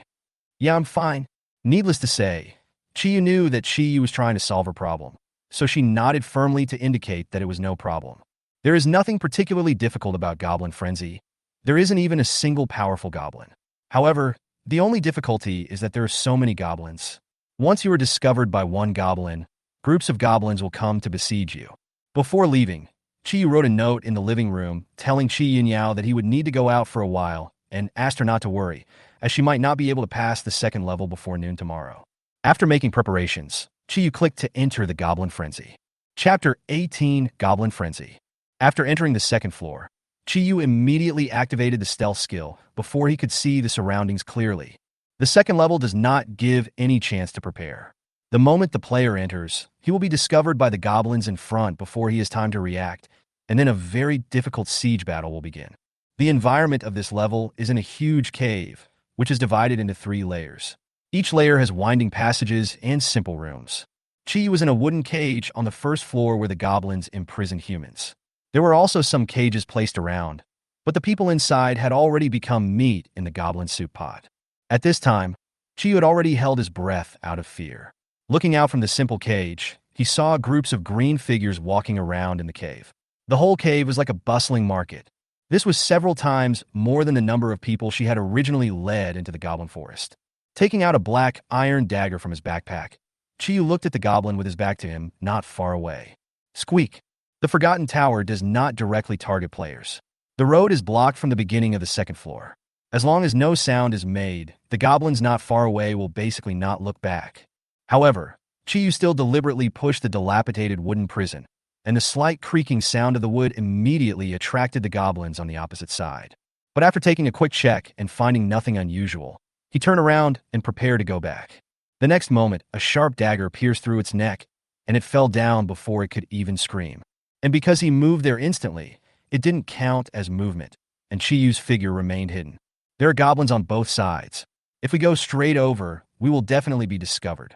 Yeah, I'm fine. Needless to say, Chi-Yu knew that Chi-Yu was trying to solve her problem, so she nodded firmly to indicate that it was no problem. There is nothing particularly difficult about Goblin Frenzy. There isn't even a single powerful goblin. However, the only difficulty is that there are so many goblins. Once you are discovered by one goblin, groups of goblins will come to besiege you. Before leaving, Chi-Yu wrote a note in the living room telling Chi-Yin-Yao that he would need to go out for a while and asked her not to worry, as she might not be able to pass the second level before noon tomorrow. After making preparations, Chi-Yu clicked to enter the Goblin Frenzy. Chapter 18, Goblin Frenzy. After entering the second floor, Chi-Yu immediately activated the stealth skill before he could see the surroundings clearly. The second level does not give any chance to prepare. The moment the player enters, he will be discovered by the goblins in front before he has time to react, and then a very difficult siege battle will begin. The environment of this level is in a huge cave, which is divided into 3 layers. Each layer has winding passages and simple rooms. Chi was in a wooden cage on the first floor where the goblins imprisoned humans. There were also some cages placed around, but the people inside had already become meat in the goblin soup pot. At this time, Chi had already held his breath out of fear. Looking out from the simple cage, he saw groups of green figures walking around in the cave. The whole cave was like a bustling market. This was several times more than the number of people she had originally led into the goblin forest. Taking out a black iron dagger from his backpack, Chi looked at the goblin with his back to him, not far away. Squeak! The Forgotten Tower does not directly target players. The road is blocked from the beginning of the second floor. As long as no sound is made, the goblins not far away will basically not look back. However, Chi still deliberately pushed the dilapidated wooden prison, and the slight creaking sound of the wood immediately attracted the goblins on the opposite side. But after taking a quick check and finding nothing unusual, he turned around and prepared to go back. The next moment, a sharp dagger pierced through its neck, and it fell down before it could even scream. And because he moved there instantly, it didn't count as movement, and Chiyu's figure remained hidden. There are goblins on both sides. If we go straight over, we will definitely be discovered.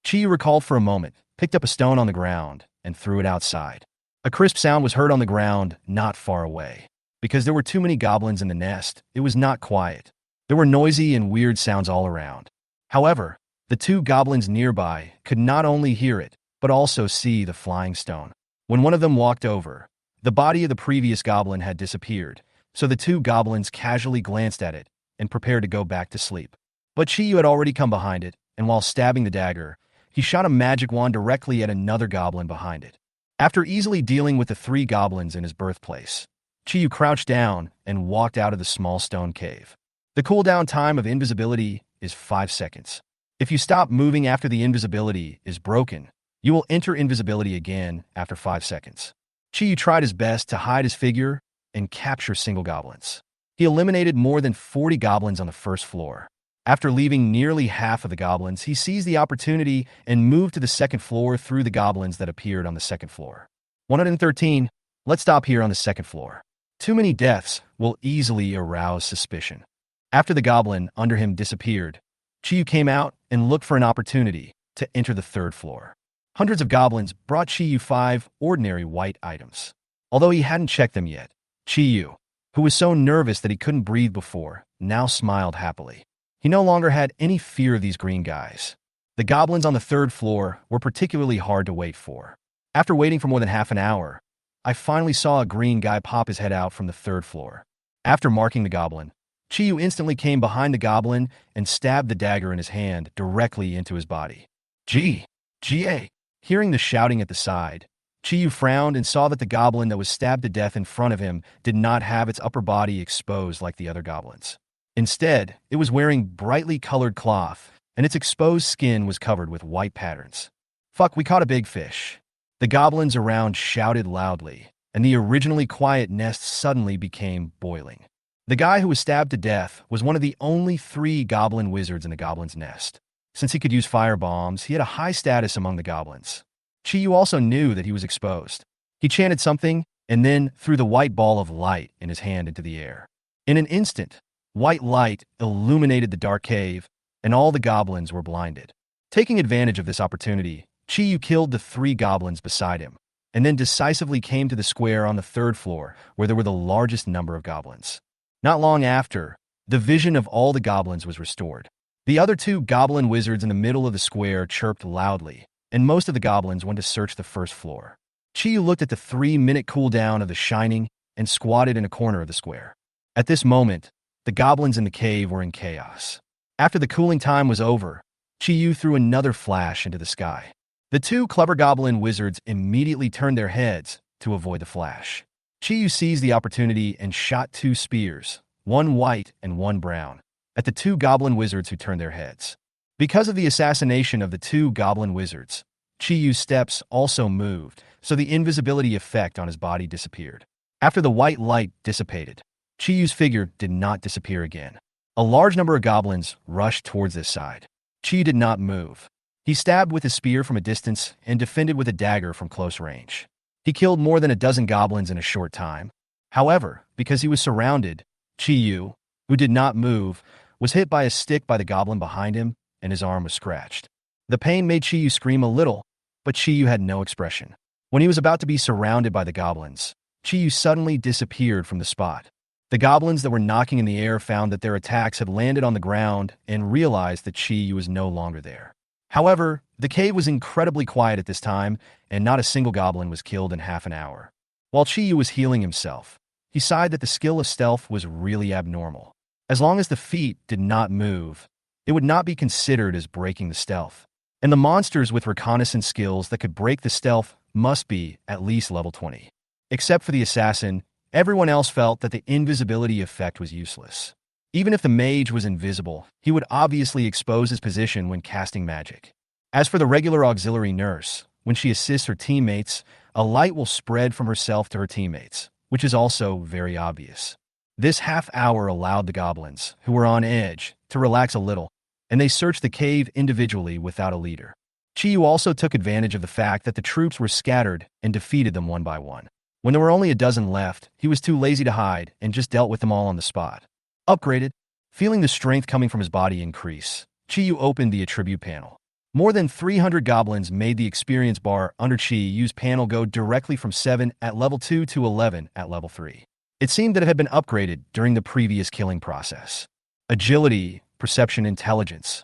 Chiyu recalled for a moment, picked up a stone on the ground, and threw it outside. A crisp sound was heard on the ground, not far away. Because there were too many goblins in the nest, it was not quiet. There were noisy and weird sounds all around. However, the 2 goblins nearby could not only hear it, but also see the flying stone. When one of them walked over, the body of the previous goblin had disappeared, so the 2 goblins casually glanced at it and prepared to go back to sleep. But Chiyu had already come behind it, and while stabbing the dagger, he shot a magic wand directly at another goblin behind it. After easily dealing with the 3 goblins in his birthplace, Chiyu crouched down and walked out of the small stone cave. The cooldown time of invisibility is 5 seconds. If you stop moving after the invisibility is broken, you will enter invisibility again after 5 seconds. Chiyu tried his best to hide his figure and capture single goblins. He eliminated more than 40 goblins on the first floor. After leaving nearly half of the goblins, he seized the opportunity and moved to the second floor through the goblins that appeared on the second floor. 113. Let's stop here on the second floor. Too many deaths will easily arouse suspicion. After the goblin under him disappeared, Chiyu came out and looked for an opportunity to enter the third floor. Hundreds of goblins brought Chiyu 5 ordinary white items. Although he hadn't checked them yet, Chiyu, who was so nervous that he couldn't breathe before, now smiled happily. He no longer had any fear of these green guys. The goblins on the third floor were particularly hard to wait for. After waiting for more than half an hour, I finally saw a green guy pop his head out from the third floor. After marking the goblin, Chiyu instantly came behind the goblin and stabbed the dagger in his hand directly into his body. G.A. Hearing the shouting at the side, Chiyu frowned and saw that the goblin that was stabbed to death in front of him did not have its upper body exposed like the other goblins. Instead, it was wearing brightly colored cloth, and its exposed skin was covered with white patterns. Fuck, we caught a big fish. The goblins around shouted loudly, and the originally quiet nest suddenly became boiling. The guy who was stabbed to death was one of the only 3 goblin wizards in the goblin's nest. Since he could use fire bombs, he had a high status among the goblins. Chiyu also knew that he was exposed. He chanted something, and then threw the white ball of light in his hand into the air. In an instant, white light illuminated the dark cave, and all the goblins were blinded. Taking advantage of this opportunity, Chiyu killed the 3 goblins beside him, and then decisively came to the square on the third floor, where there were the largest number of goblins. Not long after, the vision of all the goblins was restored. The other 2 goblin wizards in the middle of the square chirped loudly, and most of the goblins went to search the first floor. Chiyu looked at the 3-minute cooldown of the shining and squatted in a corner of the square. At this moment, the goblins in the cave were in chaos. After the cooling time was over, Chiyu threw another flash into the sky. The 2 clever goblin wizards immediately turned their heads to avoid the flash. Chiyu seized the opportunity and shot 2 spears, one white and one brown, at the 2 goblin wizards who turned their heads. Because of the assassination of the 2 goblin wizards, Chiyu's steps also moved, so the invisibility effect on his body disappeared. After the white light dissipated, Chiyu's figure did not disappear again. A large number of goblins rushed towards this side. Chiyu did not move. He stabbed with his spear from a distance and defended with a dagger from close range. He killed more than a dozen goblins in a short time. However, because he was surrounded, Chi-Yu, who did not move, was hit by a stick by the goblin behind him, and his arm was scratched. The pain made Chi-Yu scream a little, but Chi-Yu had no expression. When he was about to be surrounded by the goblins, Chi-Yu suddenly disappeared from the spot. The goblins that were knocking in the air found that their attacks had landed on the ground and realized that Chi-Yu was no longer there. However, the cave was incredibly quiet at this time, and not a single goblin was killed in half an hour. While Chi-Yu was healing himself, he sighed that the skill of stealth was really abnormal. As long as the feet did not move, it would not be considered as breaking the stealth. And the monsters with reconnaissance skills that could break the stealth must be at least level 20. Except for the assassin, everyone else felt that the invisibility effect was useless. Even if the mage was invisible, he would obviously expose his position when casting magic. As for the regular auxiliary nurse, when she assists her teammates, a light will spread from herself to her teammates, which is also very obvious. This half hour allowed the goblins, who were on edge, to relax a little, and they searched the cave individually without a leader. Chi-Yu also took advantage of the fact that the troops were scattered and defeated them one by one. When there were only a dozen left, he was too lazy to hide and just dealt with them all on the spot. Upgraded, feeling the strength coming from his body increase, Chi-Yu opened the attribute panel. More than 300 goblins made the experience bar under Chi-Yu's panel go directly from 7 at level 2 to 11 at level 3. It seemed that it had been upgraded during the previous killing process. Agility, perception, intelligence.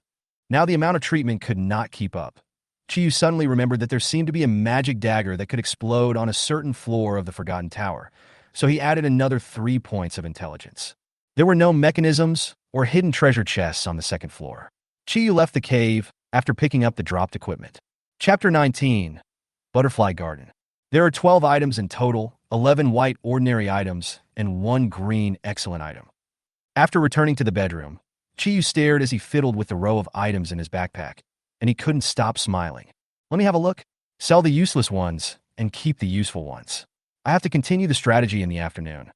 Now the amount of treatment could not keep up. Chi-Yu suddenly remembered that there seemed to be a magic dagger that could explode on a certain floor of the Forgotten Tower, so he added another 3 points of intelligence. There were no mechanisms or hidden treasure chests on the second floor. Chi-Yu left the cave after picking up the dropped equipment. Chapter 19. Butterfly Garden. There are 12 items in total, 11 white ordinary items, and 1 green excellent item. After returning to the bedroom, Chi-Yu stared as he fiddled with the row of items in his backpack, and he couldn't stop smiling. Let me have a look. Sell the useless ones and keep the useful ones. I have to continue the strategy in the afternoon.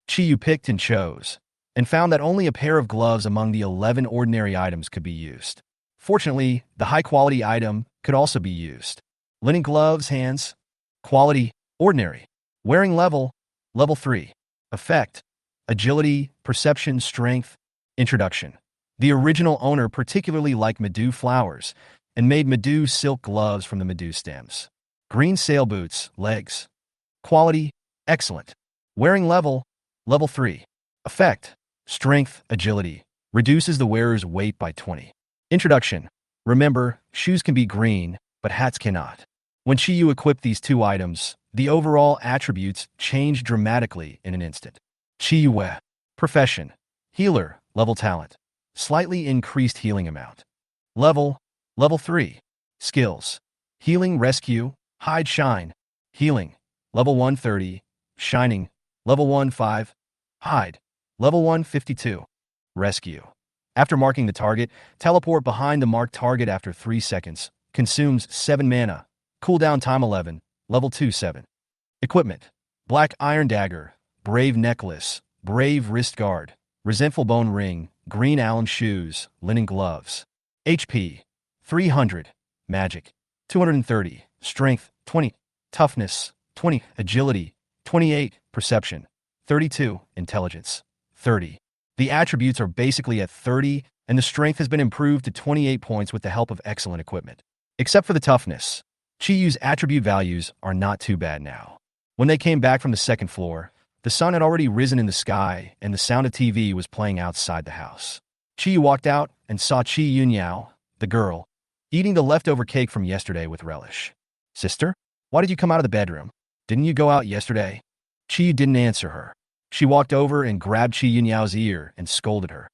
Chi-Yu picked and chose, and found that only a pair of gloves among the 11 ordinary items could be used. Fortunately, the high-quality item could also be used. Linen gloves, hands. Quality, ordinary. Wearing level, level 3. Effect, agility, perception, strength. Introduction. The original owner particularly liked Medu flowers and made Medu silk gloves from the Medu stems. Green sail boots, legs. Quality, excellent. Wearing level, level 3. Effect, strength, agility. Reduces the wearer's weight by 20. Introduction. Remember, shoes can be green, but hats cannot. When Chi-Yu equipped these 2 items, the overall attributes changed dramatically in an instant. Chi-Yu. Profession. Healer, level talent. Slightly increased healing amount. Level, level 3. Skills. Healing, rescue, hide, shine. Healing, level 130. Shining, level 15. Hide, level 152. Rescue. After marking the target, teleport behind the marked target after 3 seconds. Consumes 7 mana. Cooldown time 11. Level 27. Equipment. Black iron dagger. Brave necklace. Brave wrist guard. Resentful bone ring. Green alum shoes. Linen gloves. HP. 300. Magic. 230. Strength. 20. Toughness. 20. Agility. 28. Perception. 32. Intelligence. 30. The attributes are basically at 30, and the strength has been improved to 28 points with the help of excellent equipment. Except for the toughness, Chi-Yu's attribute values are not too bad now. When they came back from the second floor, the sun had already risen in the sky, and the sound of TV was playing outside the house. Chi-Yu walked out and saw Chi-Yunyao, the girl, eating the leftover cake from yesterday with relish. Sister, why did you come out of the bedroom? Didn't you go out yesterday? Chi-Yu didn't answer her. She walked over and grabbed Chi-Yunyao's ear and scolded her.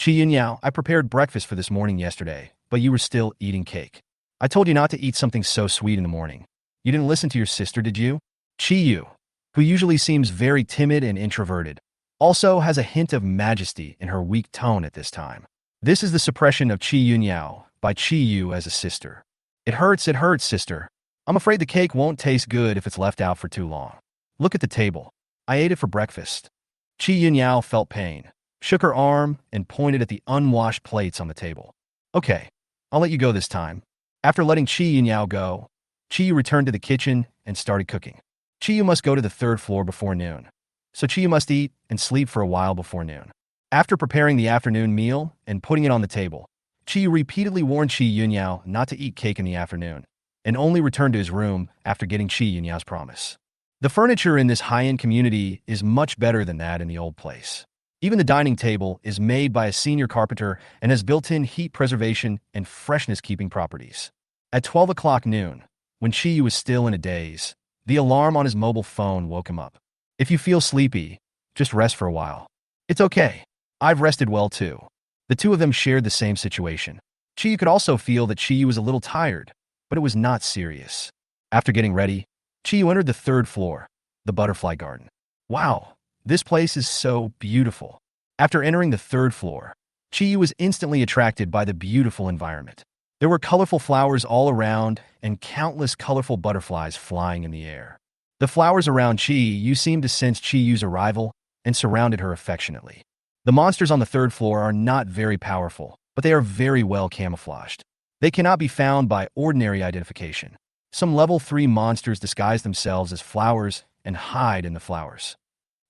Chi-Yunyao, I prepared breakfast for this morning yesterday, but you were still eating cake. I told you not to eat something so sweet in the morning. You didn't listen to your sister, did you? Chi-Yu, who usually seems very timid and introverted, also has a hint of majesty in her weak tone at this time. This is the suppression of Chi-Yunyao by Chi-Yu as a sister. It hurts, sister. I'm afraid the cake won't taste good if it's left out for too long. Look at the table. I ate it for breakfast. Chi-Yunyao felt pain, shook her arm, and pointed at the unwashed plates on the table. Okay, I'll let you go this time. After letting Chi-Yunyao go, Chi-Yu returned to the kitchen and started cooking. Chiyu must go to the third floor before noon. So Chiyu must eat and sleep for a while before noon. After preparing the afternoon meal and putting it on the table, Chiyu repeatedly warned Chi Yunyao not to eat cake in the afternoon, and only returned to his room after getting Chi Yunyao's promise. The furniture in this high-end community is much better than that in the old place. Even the dining table is made by a senior carpenter and has built-in heat preservation and freshness-keeping properties. At 12 o'clock noon, when Chiyu was still in a daze, the alarm on his mobile phone woke him up. If you feel sleepy, just rest for a while. It's okay. I've rested well too. The two of them shared the same situation. Chiyu could also feel that Chiyu was a little tired, but it was not serious. After getting ready, Chiyu entered the third floor, the butterfly garden. Wow, this place is so beautiful. After entering the third floor, Chiyu was instantly attracted by the beautiful environment. There were colorful flowers all around and countless colorful butterflies flying in the air. The flowers around Chiyu seemed to sense Chiyu's arrival and surrounded her affectionately. The monsters on the third floor are not very powerful, but they are very well camouflaged. They cannot be found by ordinary identification. Some level 3 monsters disguise themselves as flowers and hide in the flowers.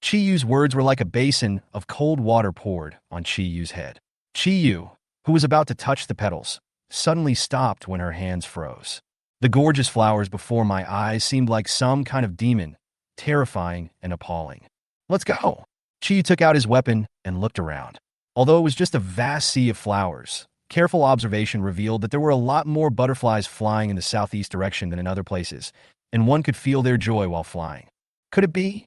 Chiyu's words were like a basin of cold water poured on Chiyu's head. Chiyu, who was about to touch the petals, suddenly stopped when her hands froze. The gorgeous flowers before my eyes seemed like some kind of demon, terrifying and appalling. Let's go! Chiyu took out his weapon and looked around. Although it was just a vast sea of flowers, careful observation revealed that there were a lot more butterflies flying in the southeast direction than in other places, and one could feel their joy while flying. Could it be?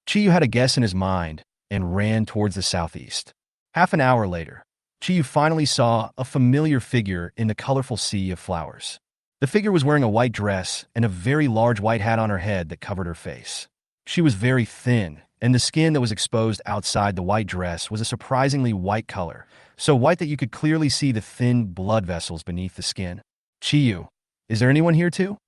Chiyu had a guess in his mind and ran towards the southeast. Half an hour later, Chiyu finally saw a familiar figure in the colorful sea of flowers. The figure was wearing a white dress and a very large white hat on her head that covered her face. She was very thin, and the skin that was exposed outside the white dress was a surprisingly white color, so white that you could clearly see the thin blood vessels beneath the skin. Chiyu, is there anyone here too?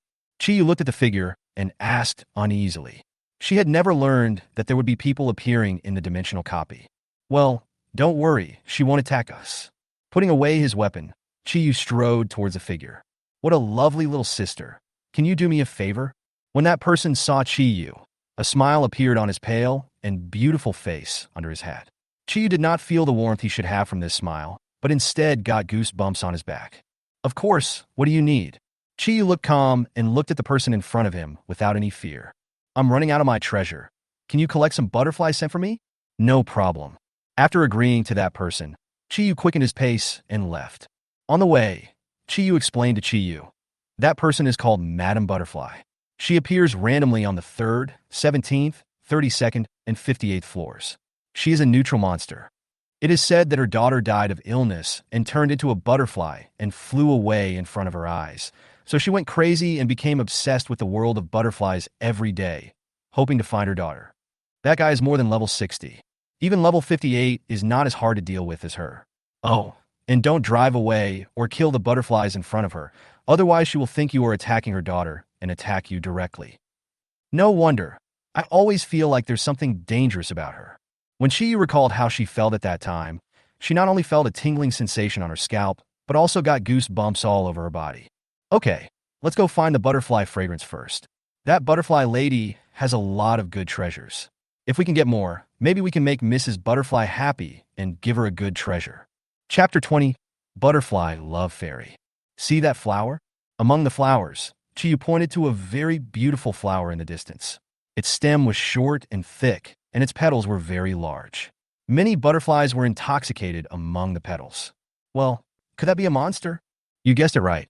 Chiyu looked at the figure and asked uneasily. She had never learned that there would be people appearing in the dimensional copy. Well, don't worry, she won't attack us. Putting away his weapon, Chiyu strode towards the figure. What a lovely little sister. Can you do me a favor? When that person saw Chiyu, a smile appeared on his pale and beautiful face under his hat. Chiyu did not feel the warmth he should have from this smile, but instead got goosebumps on his back. Of course, what do you need? Chiyu looked calm and looked at the person in front of him without any fear. I'm running out of my treasure. Can you collect some butterflies sent for me? No problem. After agreeing to that person, Chiyu quickened his pace and left. On the way, Chiyu explained to Chiyu. That person is called Madame Butterfly. She appears randomly on the 3rd, 17th, 32nd, and 58th floors. She is a neutral monster. It is said that her daughter died of illness and turned into a butterfly and flew away in front of her eyes. So she went crazy and became obsessed with the world of butterflies every day, hoping to find her daughter. That guy is more than level 60. Even level 58 is not as hard to deal with as her. Oh, and don't drive away or kill the butterflies in front of her, otherwise she will think you are attacking her daughter and attack you directly. No wonder. I always feel like there's something dangerous about her. When she recalled how she felt at that time, she not only felt a tingling sensation on her scalp, but also got goosebumps all over her body. Okay, let's go find the butterfly fragrance first. That butterfly lady has a lot of good treasures. If we can get more, maybe we can make Mrs. Butterfly happy and give her a good treasure. Chapter 20, Butterfly Love Fairy. See that flower? Among the flowers, Chiyu pointed to a very beautiful flower in the distance. Its stem was short and thick, and its petals were very large. Many butterflies were intoxicated among the petals. Well, could that be a monster? You guessed it right.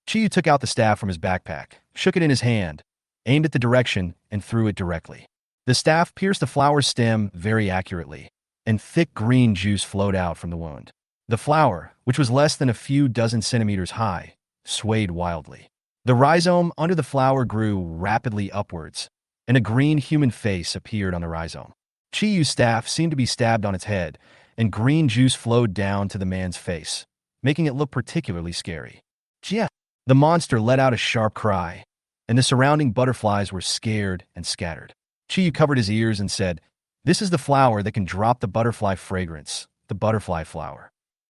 Chiyu took out the staff from his backpack, shook it in his hand, aimed at the direction, and threw it directly. The staff pierced the flower's stem very accurately, and thick green juice flowed out from the wound. The flower, which was less than a few dozen centimeters high, swayed wildly. The rhizome under the flower grew rapidly upwards, and a green human face appeared on the rhizome. Chiyu's staff seemed to be stabbed on its head, and green juice flowed down to the man's face, making it look particularly scary. Jia! The monster let out a sharp cry, and the surrounding butterflies were scared and scattered. Chiyu covered his ears and said, "This is the flower that can drop the butterfly fragrance, the butterfly flower.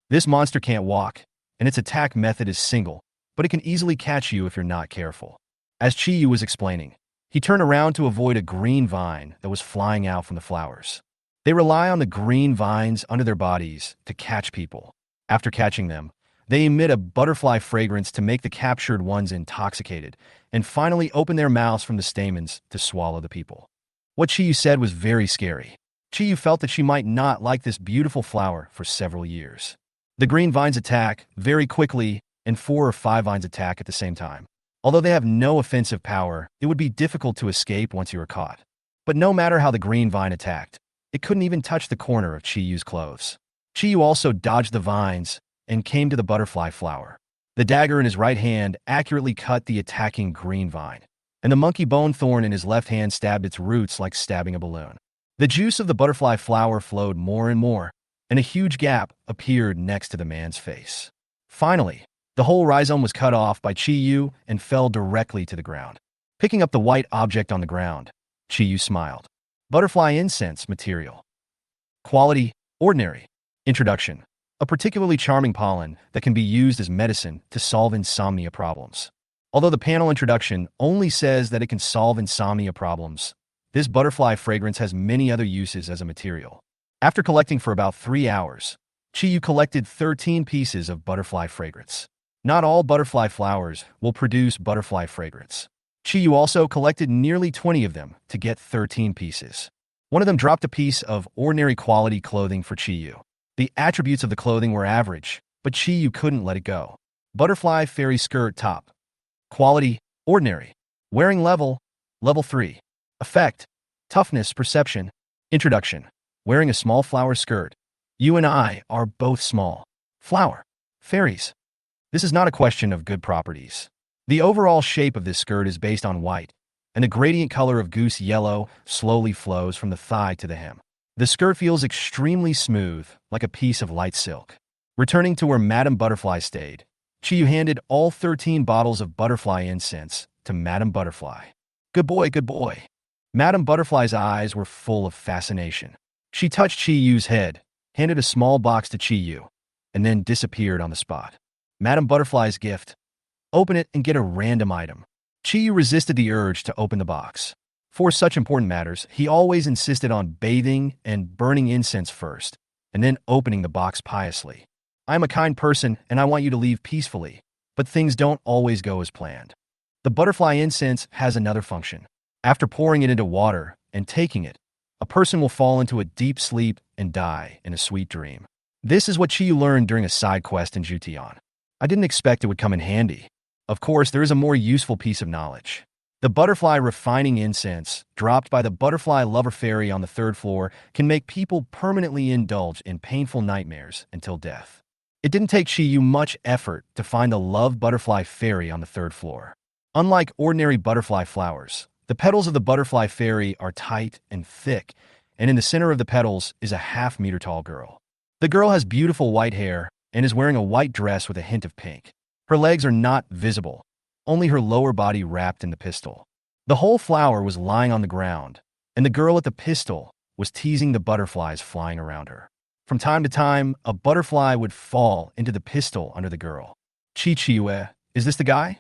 This monster can't walk, and its attack method is single, but it can easily catch you if you're not careful." As Chiyu was explaining, He turned around to avoid a green vine that was flying out from the flowers. They rely on the green vines under their bodies to catch people. After catching them, they emit a butterfly fragrance to make the captured ones intoxicated, and finally open their mouths from the stamens to swallow the people. What Chiyu said was very scary. Chiyu felt that she might not like this beautiful flower for several years. The green vines attack very quickly, and 4 or 5 vines attack at the same time. Although they have no offensive power, it would be difficult to escape once you were caught. But no matter how the green vine attacked, it couldn't even touch the corner of Chiyu's clothes. Chiyu also dodged the vines and came to the butterfly flower. The dagger in his right hand accurately cut the attacking green vine, and the monkey bone thorn in his left hand stabbed its roots like stabbing a balloon. The juice of the butterfly flower flowed more and more, and a huge gap appeared next to the man's face. Finally, the whole rhizome was cut off by Chiyu and fell directly to the ground. Picking up the white object on the ground, Chiyu smiled. Butterfly incense material. Quality, ordinary. Introduction. A particularly charming pollen that can be used as medicine to solve insomnia problems. Although the panel introduction only says that it can solve insomnia problems, this butterfly fragrance has many other uses as a material. After collecting for about 3 hours, Chiyu collected 13 pieces of butterfly fragrance. Not all butterfly flowers will produce butterfly fragrance. Chiyu also collected nearly 20 of them to get 13 pieces. One of them dropped a piece of ordinary quality clothing for Chiyu. The attributes of the clothing were average, but Chiyu couldn't let it go. Butterfly fairy skirt top. Quality, ordinary. Wearing level, level 3. Effect, toughness perception. Introduction. Wearing a small flower skirt. You and I are both small. Flower. Fairies. This is not a question of good properties. The overall shape of this skirt is based on white, and the gradient color of goose yellow slowly flows from the thigh to the hem. The skirt feels extremely smooth, like a piece of light silk. Returning to where Madame Butterfly stayed, Chiyu handed all 13 bottles of butterfly incense to Madame Butterfly. Good boy, good boy. Madame Butterfly's eyes were full of fascination. She touched Chiyu's head, handed a small box to Chiyu, and then disappeared on the spot. Madame Butterfly's gift. Open it and get a random item. Chiyu resisted the urge to open the box. For such important matters, he always insisted on bathing and burning incense first, and then opening the box piously. I am a kind person and I want you to leave peacefully, but things don't always go as planned. The butterfly incense has another function. After pouring it into water and taking it, a person will fall into a deep sleep and die in a sweet dream. This is what Chiyu learned during a side quest in Zhu Tian. I didn't expect it would come in handy. Of course, there is a more useful piece of knowledge. The butterfly refining incense, dropped by the butterfly lover fairy on the 3rd floor, can make people permanently indulge in painful nightmares until death. It didn't take Chiyu much effort to find the love butterfly fairy on the 3rd floor. Unlike ordinary butterfly flowers, the petals of the butterfly fairy are tight and thick, and in the center of the petals is a half-meter-tall girl. The girl has beautiful white hair and is wearing a white dress with a hint of pink. Her legs are not visible, only her lower body wrapped in the pistil. The whole flower was lying on the ground, and the girl at the pistil was teasing the butterflies flying around her. From time to time, a butterfly would fall into the pistil under the girl. Chiyu, is this the guy?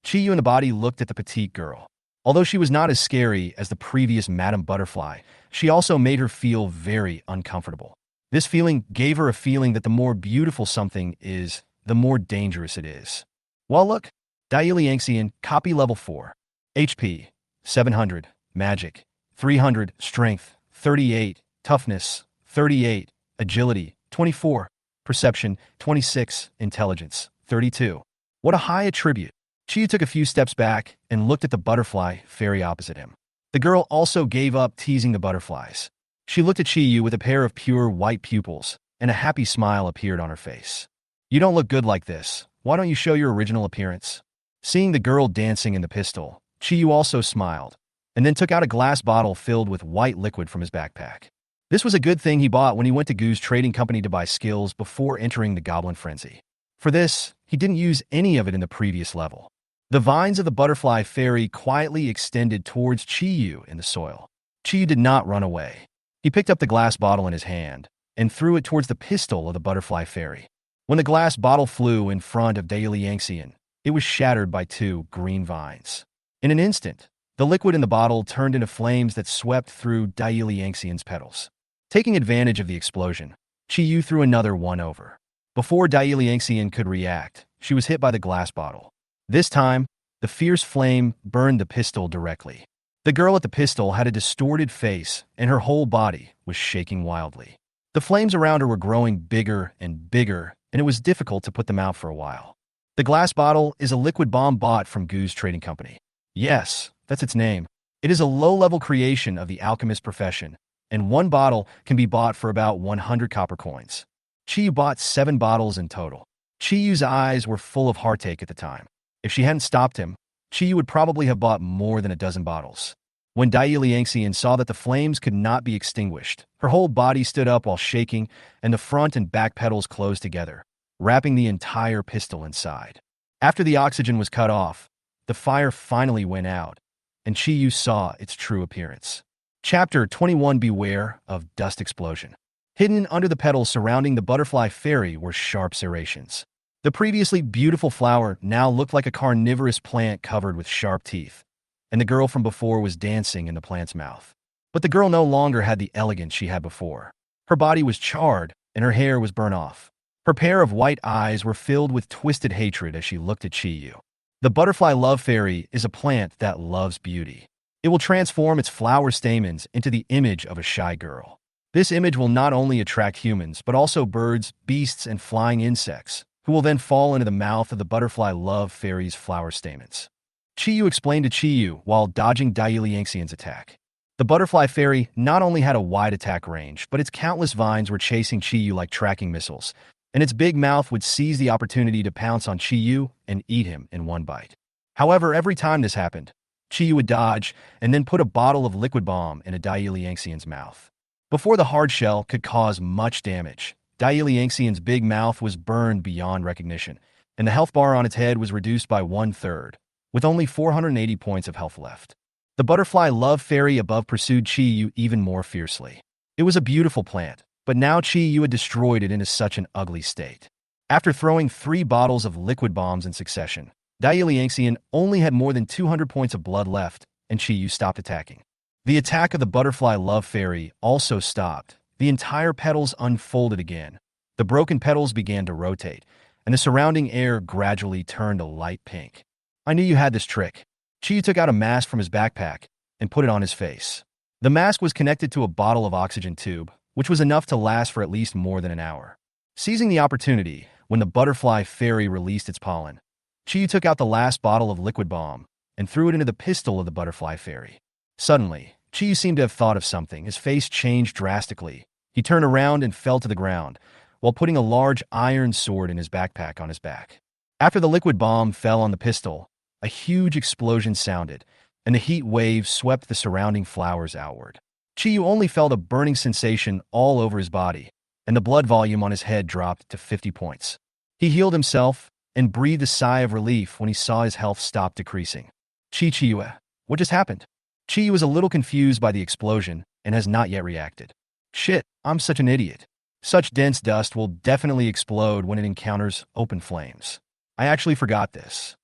Chiyu in the body looked at the petite girl. Although she was not as scary as the previous Madame Butterfly, she also made her feel very uncomfortable. This feeling gave her a feeling that the more beautiful something is, the more dangerous it is. Well, look. Dailiangxian, copy level 4. HP, 700. Magic, 300. Strength, 38. Toughness, 38. Agility, 24. Perception, 26. Intelligence, 32. What a high attribute. Chiyu took a few steps back and looked at the butterfly fairy opposite him. The girl also gave up teasing the butterflies. She looked at Chiyu with a pair of pure white pupils, and a happy smile appeared on her face. You don't look good like this. Why don't you show your original appearance? Seeing the girl dancing in the pistil, Chiyu also smiled, and then took out a glass bottle filled with white liquid from his backpack. This was a good thing he bought when he went to Gu's trading company to buy skills before entering the goblin frenzy. For this, he didn't use any of it in the previous level. The vines of the butterfly fairy quietly extended towards Chiyu in the soil. Chiyu did not run away. He picked up the glass bottle in his hand and threw it towards the pistil of the butterfly fairy. When the glass bottle flew in front of Dailiangxian, it was shattered by 2 green vines. In an instant, The liquid in the bottle turned into flames that swept through Daili Yangxian's petals. Taking advantage of the explosion, Qiyu threw another one over. Before Daili Yangxian could react, she was hit by the glass bottle. This time, the fierce flame burned the pistol directly. The girl at the pistol had a distorted face, and her whole body was shaking wildly. The flames around her were growing bigger and bigger, and it was difficult to put them out for a while. The glass bottle is a liquid bomb bought from Gu's Trading Company. Yes, that's its name. It is a low-level creation of the alchemist profession, and one bottle can be bought for about 100 copper coins. Qiyu bought 7 bottles in total. Qiyu's eyes were full of heartache at the time. If she hadn't stopped him, Qiyu would probably have bought more than a dozen bottles. When Daili Yangxian saw that the flames could not be extinguished, her whole body stood up while shaking, and the front and back petals closed together, wrapping the entire pistol inside. After the oxygen was cut off, the fire finally went out, and Qiyu saw its true appearance. Chapter 21. Beware of Dust Explosion. Hidden under the petals surrounding the butterfly fairy were sharp serrations. The previously beautiful flower now looked like a carnivorous plant covered with sharp teeth, and the girl from before was dancing in the plant's mouth. But the girl no longer had the elegance she had before. Her body was charred, and her hair was burnt off. Her pair of white eyes were filled with twisted hatred as she looked at Qiyu. The butterfly love fairy is a plant that loves beauty. It will transform its flower stamens into the image of a shy girl. This image will not only attract humans, but also birds, beasts, and flying insects, who will then fall into the mouth of the butterfly love fairy's flower stamens. Qiyu explained to Qiyu while dodging Daili Yangxian's attack. The butterfly fairy not only had a wide attack range, but its countless vines were chasing Qiyu like tracking missiles, and its big mouth would seize the opportunity to pounce on Qiyu and eat him in one bite. However, every time this happened, Qiyu would dodge and then put a bottle of liquid bomb in a Daili Yangxian's mouth. Before the hard shell could cause much damage, Daili Yangxian's big mouth was burned beyond recognition, and the health bar on its head was reduced by 1/3, with only 480 points of health left. The butterfly love fairy above pursued Qiyu even more fiercely. It was a beautiful plant, but now Qiyu had destroyed it into such an ugly state. After throwing 3 bottles of liquid bombs in succession, Daili Yangxian only had more than 200 points of blood left, and Qiyu stopped attacking. The attack of the butterfly love fairy also stopped. The entire petals unfolded again. The broken petals began to rotate, and the surrounding air gradually turned a light pink. I knew you had this trick. Qiyu took out a mask from his backpack and put it on his face. The mask was connected to a bottle of oxygen tube, which was enough to last for at least more than an hour. Seizing the opportunity, when the butterfly fairy released its pollen, Qiyu took out the last bottle of liquid bomb and threw it into the pistol of the butterfly fairy. Suddenly, Qiyu seemed to have thought of something. His face changed drastically. He turned around and fell to the ground, while putting a large iron sword in his backpack on his back. After the liquid bomb fell on the pistol, a huge explosion sounded, and the heat wave swept the surrounding flowers outward. Qiyu only felt a burning sensation all over his body, and the blood volume on his head dropped to 50 points. He healed himself and breathed a sigh of relief when he saw his health stop decreasing. Qiyu, what just happened? Qiyu was a little confused by the explosion and has not yet reacted. Shit, I'm such an idiot. Such dense dust will definitely explode when it encounters open flames. I actually forgot this.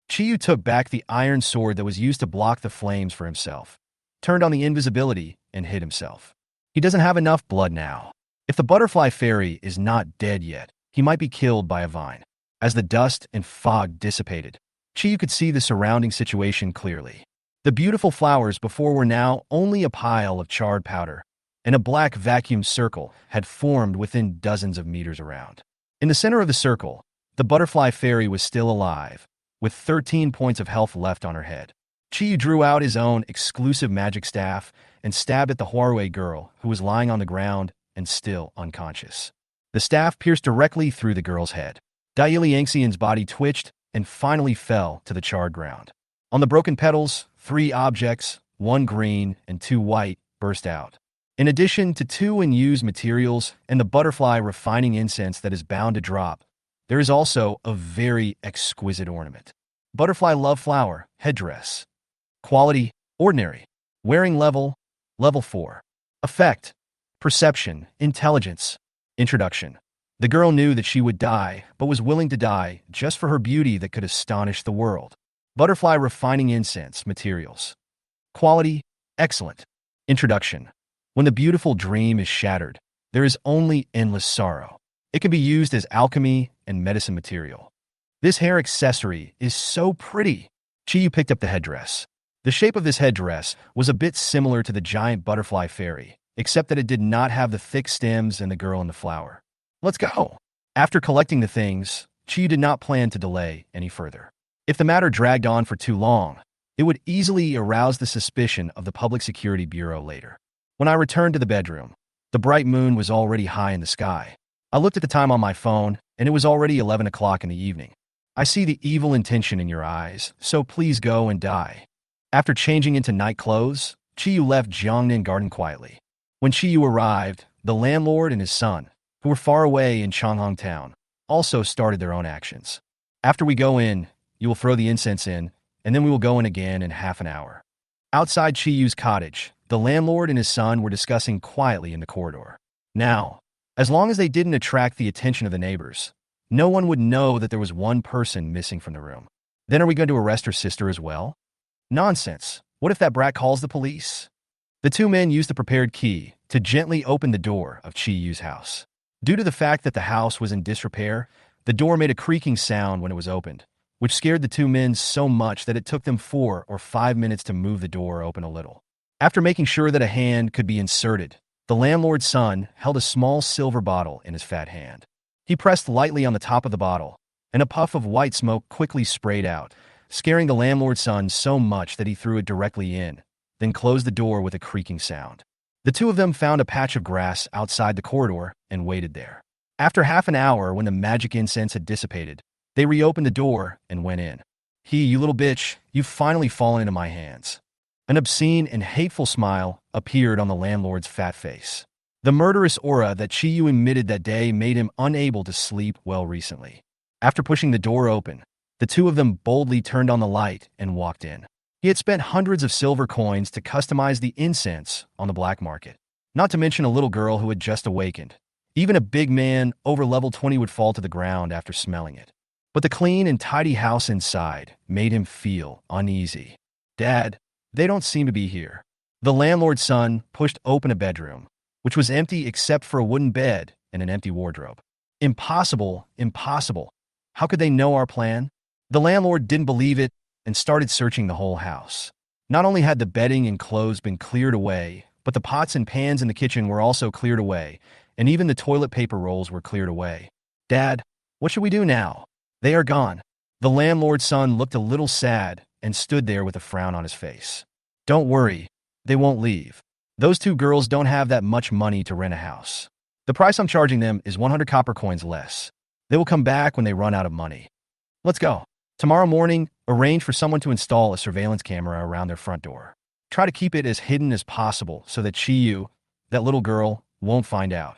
Qiyu took back the iron sword that was used to block the flames for himself, turned on the invisibility, and hid himself. He doesn't have enough blood now. If the butterfly fairy is not dead yet, he might be killed by a vine. As the dust and fog dissipated, Qiyu could see the surrounding situation clearly. The beautiful flowers before were now only a pile of charred powder, and a black vacuum circle had formed within dozens of meters around. In the center of the circle, the butterfly fairy was still alive, with 13 points of health left on her head. Qiyu drew out his own exclusive magic staff and stabbed at the Huarui girl, who was lying on the ground and still unconscious. The staff pierced directly through the girl's head. Daili Yangxian's body twitched and finally fell to the charred ground. On the broken petals, 3 objects, 1 green and 2 white, burst out. In addition to 2 unused materials and the butterfly refining incense that is bound to drop, there is also a very exquisite ornament. Butterfly love flower, headdress. Quality, ordinary. Wearing level, level 4. Effect, perception, intelligence. Introduction. The girl knew that she would die, but was willing to die just for her beauty that could astonish the world. Butterfly refining incense materials. Quality, excellent. Introduction. When the beautiful dream is shattered, there is only endless sorrow. It can be used as alchemy and medicine material. This hair accessory is so pretty. Chiyu picked up the headdress. The shape of this headdress was a bit similar to the giant butterfly fairy, except that it did not have the thick stems and the girl in the flower. Let's go. After collecting the things, Chiyu did not plan to delay any further. If the matter dragged on for too long, it would easily arouse the suspicion of the Public Security Bureau later. When I returned to the bedroom, the bright moon was already high in the sky. I looked at the time on my phone, and it was already 11 o'clock in the evening. I see the evil intention in your eyes, so please go and die. After changing into night clothes, Chiyu left Jiangnan Garden quietly. When Chiyu arrived, the landlord and his son, who were far away in Jinghong Town, also started their own actions. After we go in, you will throw the incense in, and then we will go in again in half an hour. Outside Chiyu's cottage, the landlord and his son were discussing quietly in the corridor. Now, as long as they didn't attract the attention of the neighbors, no one would know that there was one person missing from the room. Then are we going to arrest her sister as well? Nonsense. What if that brat calls the police? The two men used the prepared key to gently open the door of Chiyu's house. Due to the fact that the house was in disrepair, the door made a creaking sound when it was opened, which scared the two men so much that it took them 4 or 5 minutes to move the door open a little. After making sure that a hand could be inserted, the landlord's son held a small silver bottle in his fat hand. He pressed lightly on the top of the bottle, and a puff of white smoke quickly sprayed out, scaring the landlord's son so much that he threw it directly in, then closed the door with a creaking sound. The two of them found a patch of grass outside the corridor and waited there. After half an hour, when the magic incense had dissipated, they reopened the door and went in. You little bitch, you've finally fallen into my hands." An obscene and hateful smile appeared on the landlord's fat face. The murderous aura that Chiyu emitted that day made him unable to sleep well recently. After pushing the door open, the two of them boldly turned on the light and walked in. He had spent hundreds of silver coins to customize the incense on the black market, not to mention a little girl who had just awakened. Even a big man over level 20 would fall to the ground after smelling it. But the clean and tidy house inside made him feel uneasy. "Dad, they don't seem to be here." The landlord's son pushed open a bedroom, which was empty except for a wooden bed and an empty wardrobe. "Impossible, impossible. How could they know our plan?" The landlord didn't believe it and started searching the whole house. Not only had the bedding and clothes been cleared away, but the pots and pans in the kitchen were also cleared away, and even the toilet paper rolls were cleared away. "Dad, what should we do now?" "They are gone." The landlord's son looked a little sad and stood there with a frown on his face. "Don't worry, they won't leave. Those two girls don't have that much money to rent a house. The price I'm charging them is 100 copper coins less. They will come back when they run out of money. Let's go. Tomorrow morning, arrange for someone to install a surveillance camera around their front door. Try to keep it as hidden as possible so that Chiyu, that little girl, won't find out.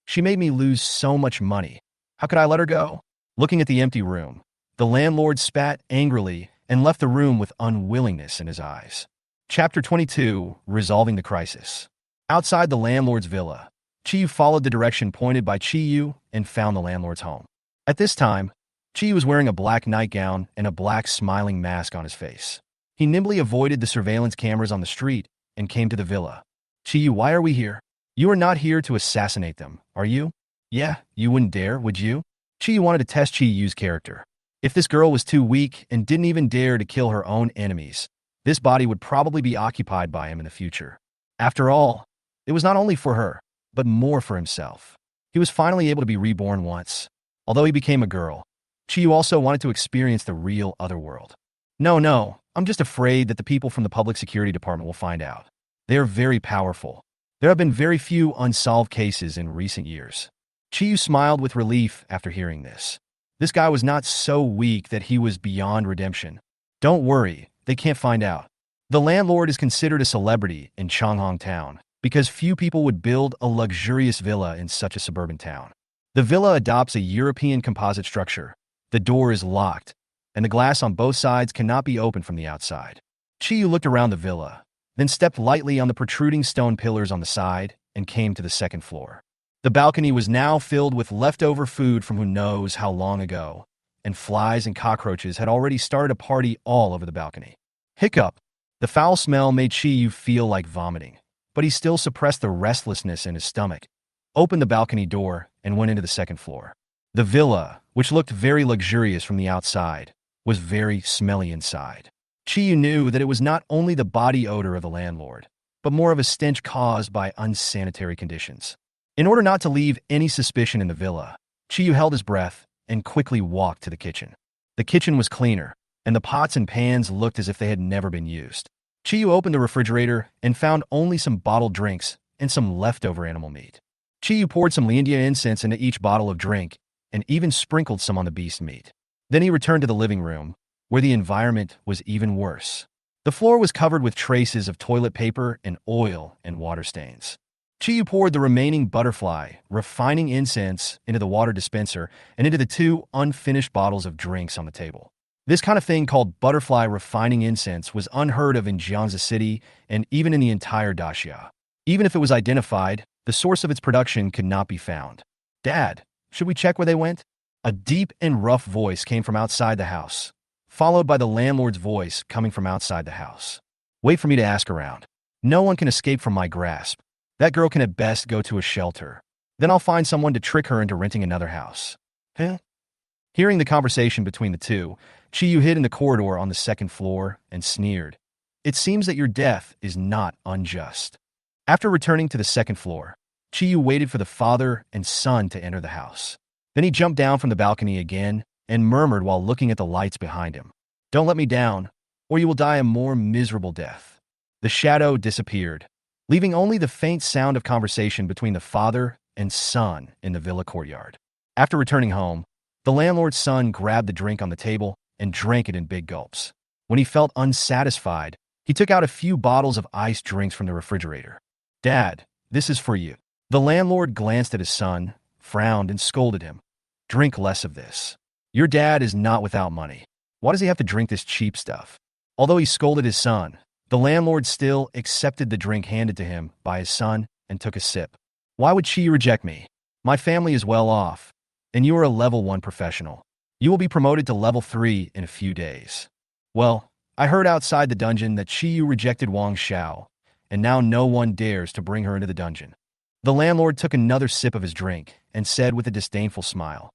She made me lose so much money. How could I let her go?" Looking at the empty room, the landlord spat angrily and left the room with unwillingness in his eyes. Chapter 22, Resolving the Crisis. Outside the landlord's villa, Chiyu followed the direction pointed by Chiyu and found the landlord's home. At this time, Chiyu was wearing a black nightgown and a black smiling mask on his face. He nimbly avoided the surveillance cameras on the street and came to the villa. "Chiyu, why are we here? You are not here to assassinate them, are you?" "Yeah, you wouldn't dare, would you?" Chiyu wanted to test Chiyu's character. If this girl was too weak and didn't even dare to kill her own enemies, this body would probably be occupied by him in the future. After all, it was not only for her, but more for himself. He was finally able to be reborn once. Although he became a girl, Chiyu also wanted to experience the real otherworld. No, I'm just afraid that the people from the Public Security Department will find out. They are very powerful. There have been very few unsolved cases in recent years. Chiyu smiled with relief after hearing this. This guy was not so weak that he was beyond redemption. Don't worry, they can't find out. The landlord is considered a celebrity in Jinghong Town because few people would build a luxurious villa in such a suburban town. The villa adopts a European composite structure. The door is locked, and the glass on both sides cannot be opened from the outside. Chiyu looked around the villa, then stepped lightly on the protruding stone pillars on the side and came to the second floor. The balcony was now filled with leftover food from who knows how long ago, and flies and cockroaches had already started a party all over the balcony. Hiccup! The foul smell made Chiyu feel like vomiting, but he still suppressed the restlessness in his stomach, opened the balcony door, and went into the second floor. The villa, which looked very luxurious from the outside, was very smelly inside. Chiyu knew that it was not only the body odor of the landlord, but more of a stench caused by unsanitary conditions. In order not to leave any suspicion in the villa, Chiyu held his breath and quickly walked to the kitchen. The kitchen was cleaner, and the pots and pans looked as if they had never been used. Chiyu opened the refrigerator and found only some bottled drinks and some leftover animal meat. Chiyu poured some Liandia incense into each bottle of drink and even sprinkled some on the beast meat. Then he returned to the living room, where the environment was even worse. The floor was covered with traces of toilet paper and oil and water stains. Chiyu poured the remaining butterfly, refining incense into the water dispenser and into the 2 unfinished bottles of drinks on the table. This kind of thing called butterfly refining incense was unheard of in Jiangsu City and even in the entire daxia. Even if it was identified, the source of its production could not be found. "Dad, should we check where they went?" A deep and rough voice came from outside the house, followed by the landlord's voice coming from outside the house. "Wait for me to ask around. No one can escape from my grasp. That girl can at best go to a shelter. Then I'll find someone to trick her into renting another house." Huh? Hearing the conversation between the two, Chiyu hid in the corridor on the second floor and sneered. "It seems that your death is not unjust." After returning to the second floor, Chiyu waited for the father and son to enter the house. Then he jumped down from the balcony again and murmured while looking at the lights behind him, "Don't let me down, or you will die a more miserable death." The shadow disappeared, leaving only the faint sound of conversation between the father and son in the villa courtyard. After returning home, the landlord's son grabbed the drink on the table and drank it in big gulps. When he felt unsatisfied, he took out a few bottles of iced drinks from the refrigerator. "Dad, this is for you." The landlord glanced at his son, frowned, and scolded him. "Drink less of this. Your dad is not without money. Why does he have to drink this cheap stuff?" Although he scolded his son, the landlord still accepted the drink handed to him by his son and took a sip. "Why would she reject me? My family is well off, and you are a level 1 professional. You will be promoted to level 3 in a few days. Well, I heard outside the dungeon that Chiyu rejected Wang Xiao, and now no one dares to bring her into the dungeon." The landlord took another sip of his drink and said with a disdainful smile,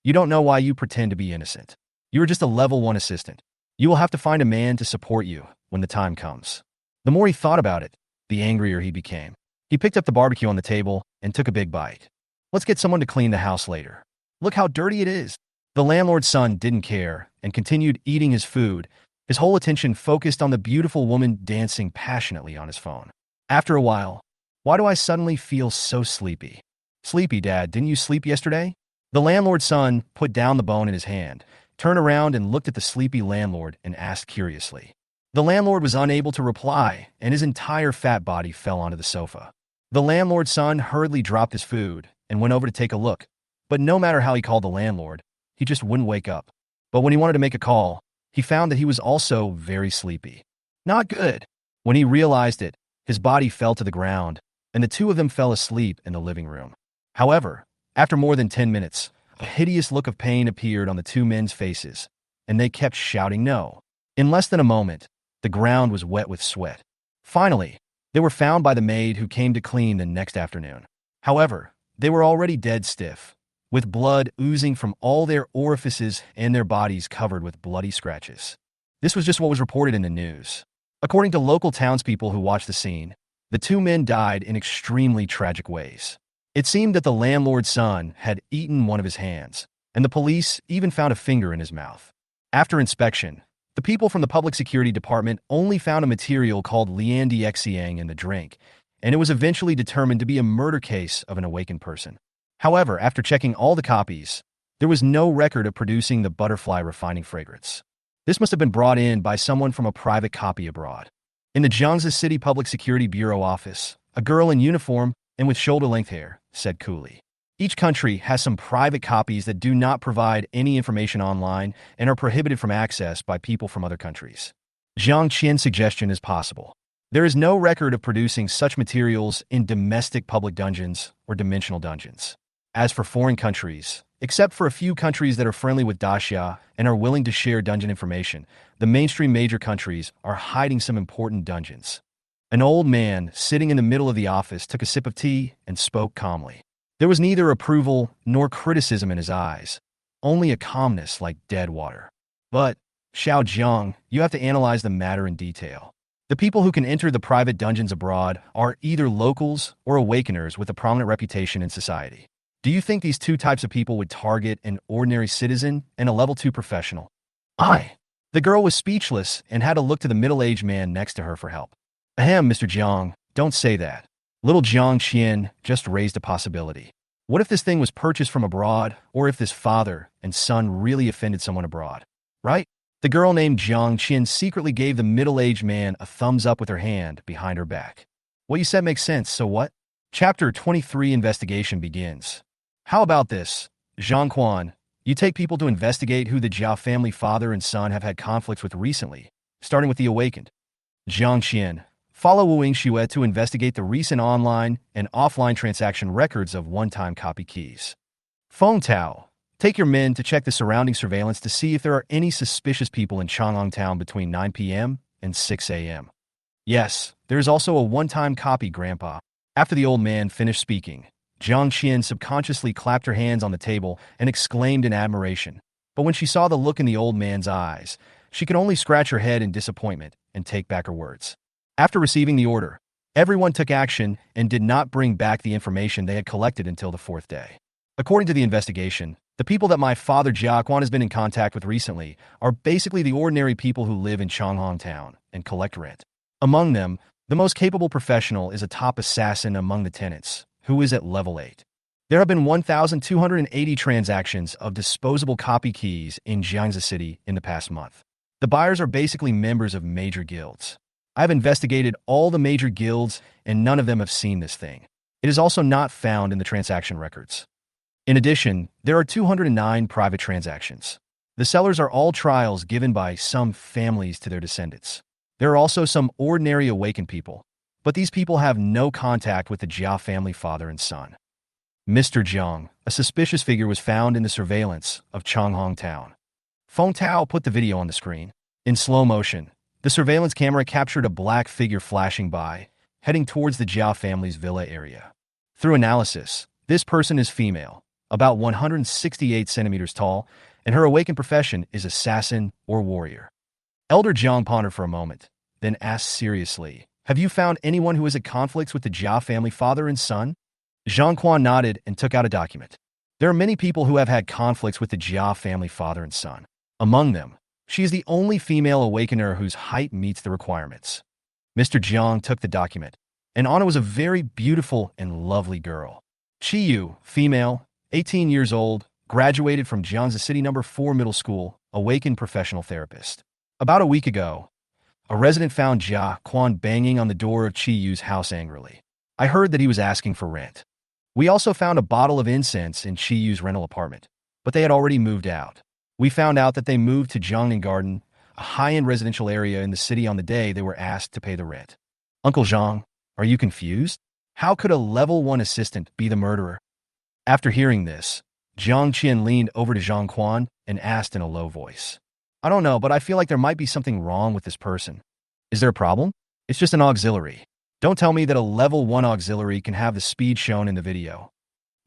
"You don't know why you pretend to be innocent. You are just a level 1 assistant. You will have to find a man to support you when the time comes." The more he thought about it, the angrier he became. He picked up the barbecue on the table and took a big bite. "Let's get someone to clean the house later. Look how dirty it is." The landlord's son didn't care and continued eating his food, his whole attention focused on the beautiful woman dancing passionately on his phone. After a while, "Why do I suddenly feel so sleepy?" "Sleepy, Dad? Didn't you sleep yesterday?" The landlord's son put down the bone in his hand, turned around and looked at the sleepy landlord and asked curiously. The landlord was unable to reply, and his entire fat body fell onto the sofa. The landlord's son hurriedly dropped his food and went over to take a look, but no matter how he called the landlord, he just wouldn't wake up. But when he wanted to make a call, he found that he was also very sleepy. Not good. When he realized it, his body fell to the ground, and the two of them fell asleep in the living room. However, after more than 10 minutes, a hideous look of pain appeared on the two men's faces, and they kept shouting no. In less than a moment, the ground was wet with sweat. Finally, they were found by the maid who came to clean the next afternoon. However, they were already dead stiff, with blood oozing from all their orifices and their bodies covered with bloody scratches. This was just what was reported in the news. According to local townspeople who watched the scene, the two men died in extremely tragic ways. It seemed that the landlord's son had eaten one of his hands, and the police even found a finger in his mouth. After inspection, the people from the public security department only found a material called liandixiang in the drink, and it was eventually determined to be a murder case of an awakened person. However, after checking all the copies, there was no record of producing the butterfly refining fragrance. This must have been brought in by someone from a private copy abroad. In the Jiangsu City Public Security Bureau office, a girl in uniform and with shoulder-length hair said coolly, "Each country has some private copies that do not provide any information online and are prohibited from access by people from other countries. Zhang Qian's suggestion is possible. There is no record of producing such materials in domestic public dungeons or dimensional dungeons. As for foreign countries, Except for a few countries that are friendly with Daxia and are willing to share dungeon information, the mainstream major countries are hiding some important dungeons. An old man, sitting in the middle of the office, took a sip of tea and spoke calmly. There was neither approval nor criticism in his eyes, only a calmness like dead water. But, Xiao Jiang, you have to analyze the matter in detail. The people who can enter the private dungeons abroad are either locals or awakeners with a prominent reputation in society. Do you think these two types of people would target an ordinary citizen and a level 2 professional? The girl was speechless and had to look to the middle-aged man next to her for help. Ahem, Mr. Jiang, don't say that. Little Jiang Qian just raised a possibility. What if this thing was purchased from abroad, or if this father and son really offended someone abroad? Right? The girl named Jiang Qian secretly gave the middle-aged man a thumbs up with her hand behind her back. What you said makes sense, so what? Chapter 23 Investigation begins. How about this, Zhang Quan? You take people to investigate who the Jia family father and son have had conflicts with recently, starting with the awakened. Jiang Qian. Follow Wu Yingxue to investigate the recent online and offline transaction records of one-time copy keys. Feng Tao. Take your men to check the surrounding surveillance to see if there are any suspicious people in Changhong Town between 9 p.m. and 6 a.m. Yes, there is also a one-time copy, Grandpa. After the old man finished speaking, Jiang Qian subconsciously clapped her hands on the table and exclaimed in admiration. But when she saw the look in the old man's eyes, she could only scratch her head in disappointment and take back her words. After receiving the order, everyone took action and did not bring back the information they had collected until the fourth day. According to the investigation, the people that my father Jia Quan has been in contact with recently are basically the ordinary people who live in Changhong Town and collect rent. Among them, the most capable professional is a top assassin among the tenants, who is at level 8. There have been 1,280 transactions of disposable copy keys in Jiangxi City in the past month. The buyers are basically members of major guilds. I've investigated all the major guilds and none of them have seen this thing. It is also not found in the transaction records. In addition, there are 209 private transactions. The sellers are all trials given by some families to their descendants. There are also some ordinary awakened people, but these people have no contact with the Jia family father and son. Mr. Jiang, a suspicious figure was found in the surveillance of Changhong Town. Feng Tao put the video on the screen. In slow motion, the surveillance camera captured a black figure flashing by, heading towards the Jia family's villa area. Through analysis, this person is female, about 168 centimeters tall, and her awakened profession is assassin or warrior. Elder Jiang pondered for a moment, then asked seriously, have you found anyone who is at conflicts with the Jia family father and son? Zhang Quan nodded and took out a document. There are many people who have had conflicts with the Jia family father and son. Among them, she is the only female awakener whose height meets the requirements. Mr. Jiang took the document, and on it was a very beautiful and lovely girl. Chi Yu, female, 18 years old, graduated from Jiangxi City No. 4 Middle School, awakened professional therapist. About a week ago, a resident found Jia Quan banging on the door of Chi Yu's house angrily. I heard that he was asking for rent. We also found a bottle of incense in Chi Yu's rental apartment, but they had already moved out. We found out that they moved to Jiangnan Garden, a high-end residential area in the city on the day they were asked to pay the rent. Uncle Zhang, are you confused? How could a level 1 assistant be the murderer? After hearing this, Jiang Qian leaned over to Zhang Quan and asked in a low voice. I don't know, but I feel like there might be something wrong with this person. Is there a problem? It's just an auxiliary. Don't tell me that a level 1 auxiliary can have the speed shown in the video.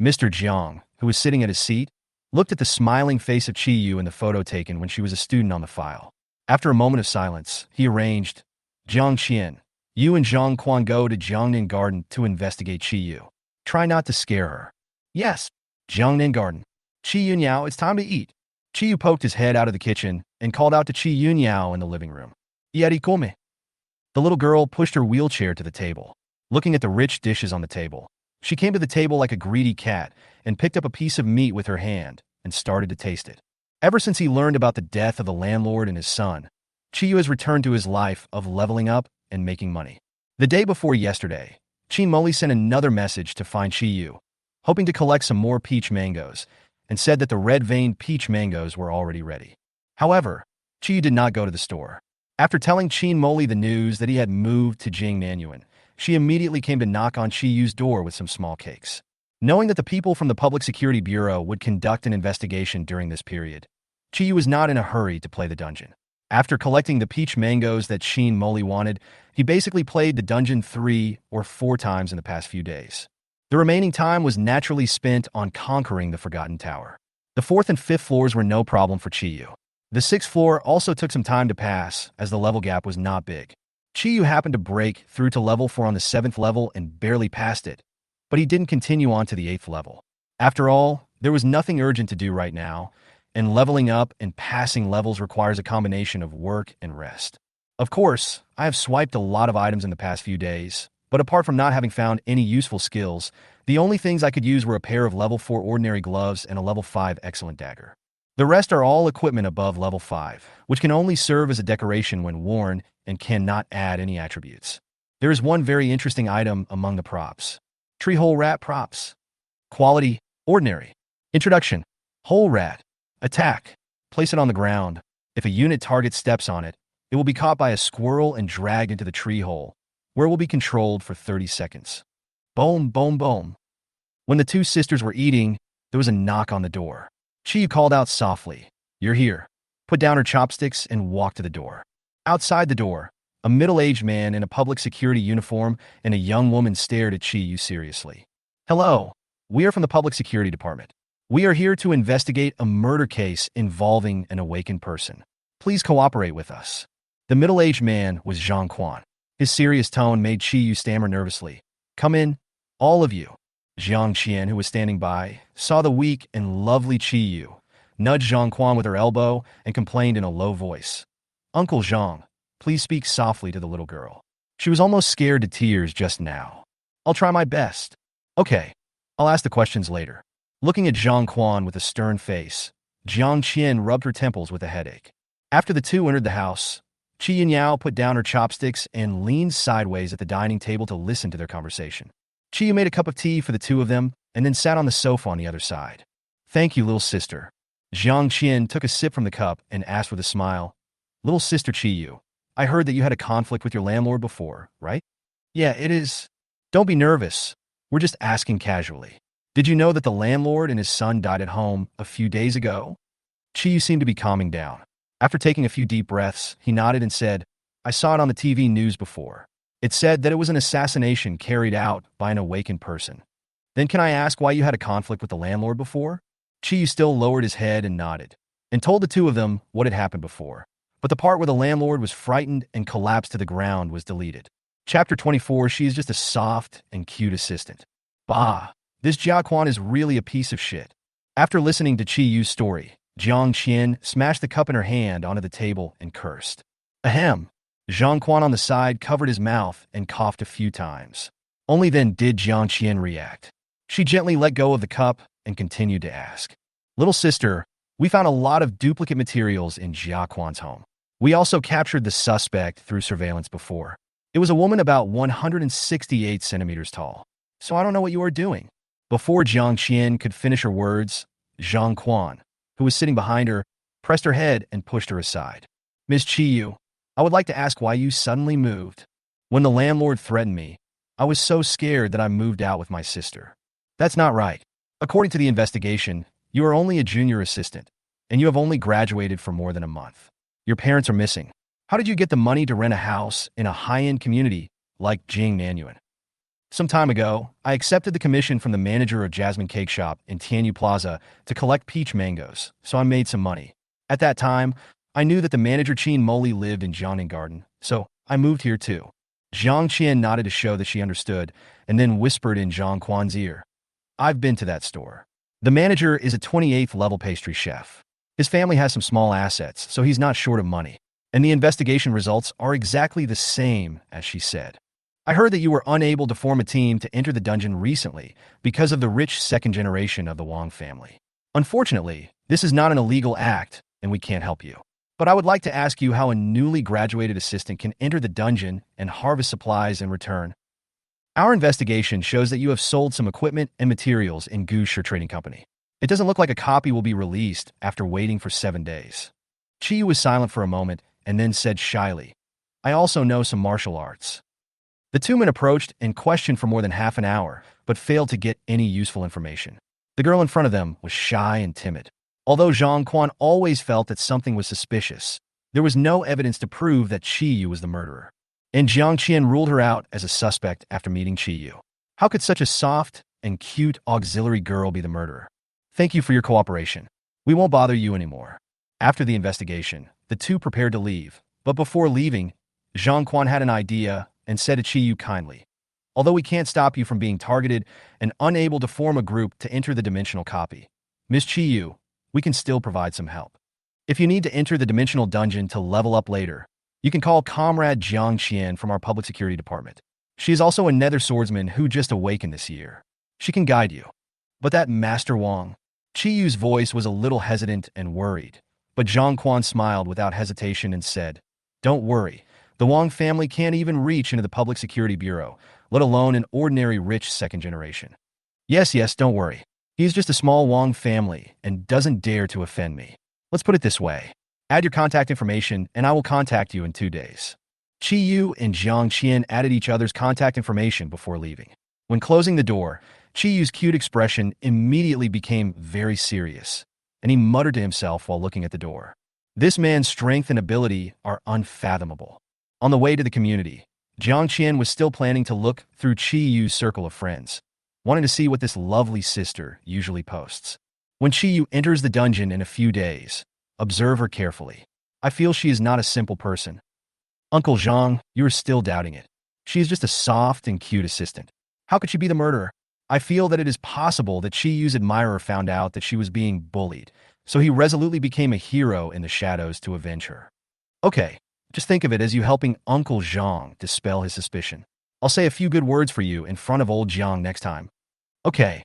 Mr. Jiang, who was sitting at his seat, looked at the smiling face of Chi Yu in the photo taken when she was a student on the file. After a moment of silence, he arranged, Jiang Qian, you and Zhang Quan go to Jiangnan Garden to investigate Chi Yu. Try not to scare her. Yes, Jiangnan Garden. Chi Yunyao, it's time to eat. Chi Yu poked his head out of the kitchen and called out to Chi Yunyao in the living room. Yeti come. The little girl pushed her wheelchair to the table. Looking at the rich dishes on the table, she came to the table like a greedy cat and picked up a piece of meat with her hand and started to taste it. Ever since he learned about the death of the landlord and his son, Chi Yu has returned to his life of leveling up and making money. The day before yesterday, Chi Moli sent another message to find Chi Yu, hoping to collect some more peach mangoes, and said that the red-veined peach mangoes were already ready. However, Chi Yu did not go to the store. After telling Qin Moli the news that he had moved to Jingnanyuan, she immediately came to knock on Chi Yu's door with some small cakes. Knowing that the people from the Public Security Bureau would conduct an investigation during this period, Chiyu was not in a hurry to play the dungeon. After collecting the peach mangoes that Sheen Molly wanted, he basically played the dungeon 3 or 4 times in the past few days. The remaining time was naturally spent on conquering the Forgotten Tower. The 4th and 5th floors were no problem for Chiyu. The 6th floor also took some time to pass, as the level gap was not big. Chiyu happened to break through to level 4 on the 7th level and barely passed it, but he didn't continue on to the 8th level. After all, there was nothing urgent to do right now, and leveling up and passing levels requires a combination of work and rest. Of course, I have swiped a lot of items in the past few days, but apart from not having found any useful skills, the only things I could use were a pair of level 4 ordinary gloves and a level 5 excellent dagger. The rest are all equipment above level 5, which can only serve as a decoration when worn and cannot add any attributes. There is one very interesting item among the props. Tree hole rat props. Quality, ordinary. Introduction, hole rat. Attack, place it on the ground. If a unit target steps on it, it will be caught by a squirrel and dragged into the tree hole, where it will be controlled for 30 seconds. Boom, boom, boom. When the two sisters were eating, there was a knock on the door. Chiyu called out softly, "You're here." Put down her chopsticks and walked to the door. Outside the door, a middle-aged man in a public security uniform and a young woman stared at Chiyu seriously. "Hello, we are from the Public Security Department. We are here to investigate a murder case involving an awakened person. Please cooperate with us." The middle-aged man was Zhang Quan. His serious tone made Chiyu stammer nervously. "Come in, all of you." Jiang Qian, who was standing by, saw the weak and lovely Chiyu, nudged Zhang Quan with her elbow, and complained in a low voice. "Uncle Zhang, please speak softly to the little girl. She was almost scared to tears just now." "I'll try my best." "Okay, I'll ask the questions later." Looking at Zhang Quan with a stern face, Jiang Qian rubbed her temples with a headache. After the two entered the house, Qi Yinyao put down her chopsticks and leaned sideways at the dining table to listen to their conversation. Chiyu made a cup of tea for the two of them and then sat on the sofa on the other side. "Thank you, little sister." Jiang Qian took a sip from the cup and asked with a smile, "Little sister Chiyu, I heard that you had a conflict with your landlord before, right?" "Yeah, it is." "Don't be nervous. We're just asking casually. Did you know that the landlord and his son died at home a few days ago?" Chiyu seemed to be calming down. After taking a few deep breaths, he nodded and said, "I saw it on the TV news before. It said that it was an assassination carried out by an awakened person." "Then can I ask why you had a conflict with the landlord before?" Chiyu still lowered his head and nodded, and told the two of them what had happened before. But the part where the landlord was frightened and collapsed to the ground was deleted. Chapter 24, she is just a soft and cute assistant. Bah, this Jia Quan is really a piece of shit. After listening to Chiyu's story, Jiang Qian smashed the cup in her hand onto the table and cursed. Ahem. Zhang Quan on the side covered his mouth and coughed a few times. Only then did Jiang Qian react. She gently let go of the cup and continued to ask, "Little sister, we found a lot of duplicate materials in Jia Quan's home. We also captured the suspect through surveillance before. It was a woman about 168 centimeters tall. So I don't know what you are doing." Before Jiang Qian could finish her words, Zhang Quan, who was sitting behind her, pressed her head and pushed her aside. "Miss Chiyu, I would like to ask why you suddenly moved. When the landlord threatened me, I was so scared that I moved out with my sister." "That's not right. According to the investigation, you are only a junior assistant, and you have only graduated for more than a month. Your parents are missing. How did you get the money to rent a house in a high-end community like Jingnanuan?" "Some time ago, I accepted the commission from the manager of Jasmine Cake Shop in Tianyu Plaza to collect peach mangoes, so I made some money. At that time, I knew that the manager Qin Moli lived in Jiangning Garden, so I moved here too." Jiang Qian nodded to show that she understood, and then whispered in Zhang Quan's ear, "I've been to that store. The manager is a 28th level pastry chef. His family has some small assets, so he's not short of money. And the investigation results are exactly the same as she said. I heard that you were unable to form a team to enter the dungeon recently because of the rich second generation of the Wang family. Unfortunately, this is not an illegal act, and we can't help you. But I would like to ask you how a newly graduated assistant can enter the dungeon and harvest supplies in return. Our investigation shows that you have sold some equipment and materials in Gushi Trading Company. It doesn't look like a copy will be released after waiting for 7 days." Chi was silent for a moment and then said shyly, "I also know some martial arts." The two men approached and questioned for more than half an hour, but failed to get any useful information. The girl in front of them was shy and timid. Although Zhang Quan always felt that something was suspicious, there was no evidence to prove that Qi Yu was the murderer. And Jiang Qian ruled her out as a suspect after meeting Qi Yu. How could such a soft and cute auxiliary girl be the murderer? Thank you for your cooperation. We won't bother you anymore. After the investigation, the two prepared to leave, but before leaving, Zhang Quan had an idea and said to Qi Yu kindly, "Although we can't stop you from being targeted and unable to form a group to enter the dimensional copy, Miss Qi Yu, we can still provide some help. If you need to enter the dimensional dungeon to level up later, you can call Comrade Jiang Qian from our public security department. She is also a nether swordsman who just awakened this year. She can guide you." But that Master Wang. Qi Yu's voice was a little hesitant and worried, but Zhang Quan smiled without hesitation and said, "Don't worry. The Wang family can't even reach into the Public Security Bureau, let alone an ordinary rich second generation. Yes, don't worry. He's just a small Wang family and doesn't dare to offend me. Let's put it this way. Add your contact information and I will contact you in 2 days." Qi Yu and Jiang Qian added each other's contact information before leaving. When closing the door, Qi Yu's cute expression immediately became very serious, and he muttered to himself while looking at the door. This man's strength and ability are unfathomable. On the way to the community, Jiang Qian was still planning to look through Qi Yu's circle of friends, wanting to see what this lovely sister usually posts. When Qi Yu enters the dungeon in a few days, observe her carefully. I feel she is not a simple person. Uncle Zhang, you are still doubting it. She is just a soft and cute assistant. How could she be the murderer? I feel that it is possible that Qi Yu's admirer found out that she was being bullied, so he resolutely became a hero in the shadows to avenge her. Okay, just think of it as you helping Uncle Zhang dispel his suspicion. I'll say a few good words for you in front of old Jiang next time. Okay,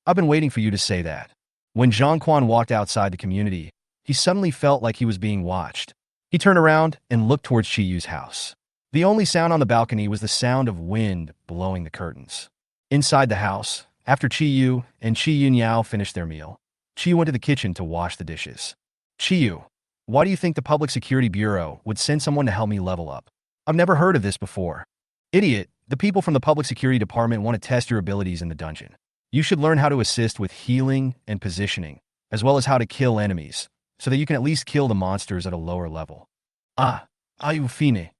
I've been waiting for you to say that. When Zhang Quan walked outside the community, he suddenly felt like he was being watched. He turned around and looked towards Qi Yu's house. The only sound on the balcony was the sound of wind blowing the curtains. Inside the house, after Qi Yu and Qi Yunyao finished their meal, Qi Yu went to the kitchen to wash the dishes. Qi Yu, why do you think the Public Security Bureau would send someone to help me level up? I've never heard of this before. Idiot, the people from the Public Security Department want to test your abilities in the dungeon. You should learn how to assist with healing and positioning, as well as how to kill enemies, so that you can at least kill the monsters at a lower level. You fine.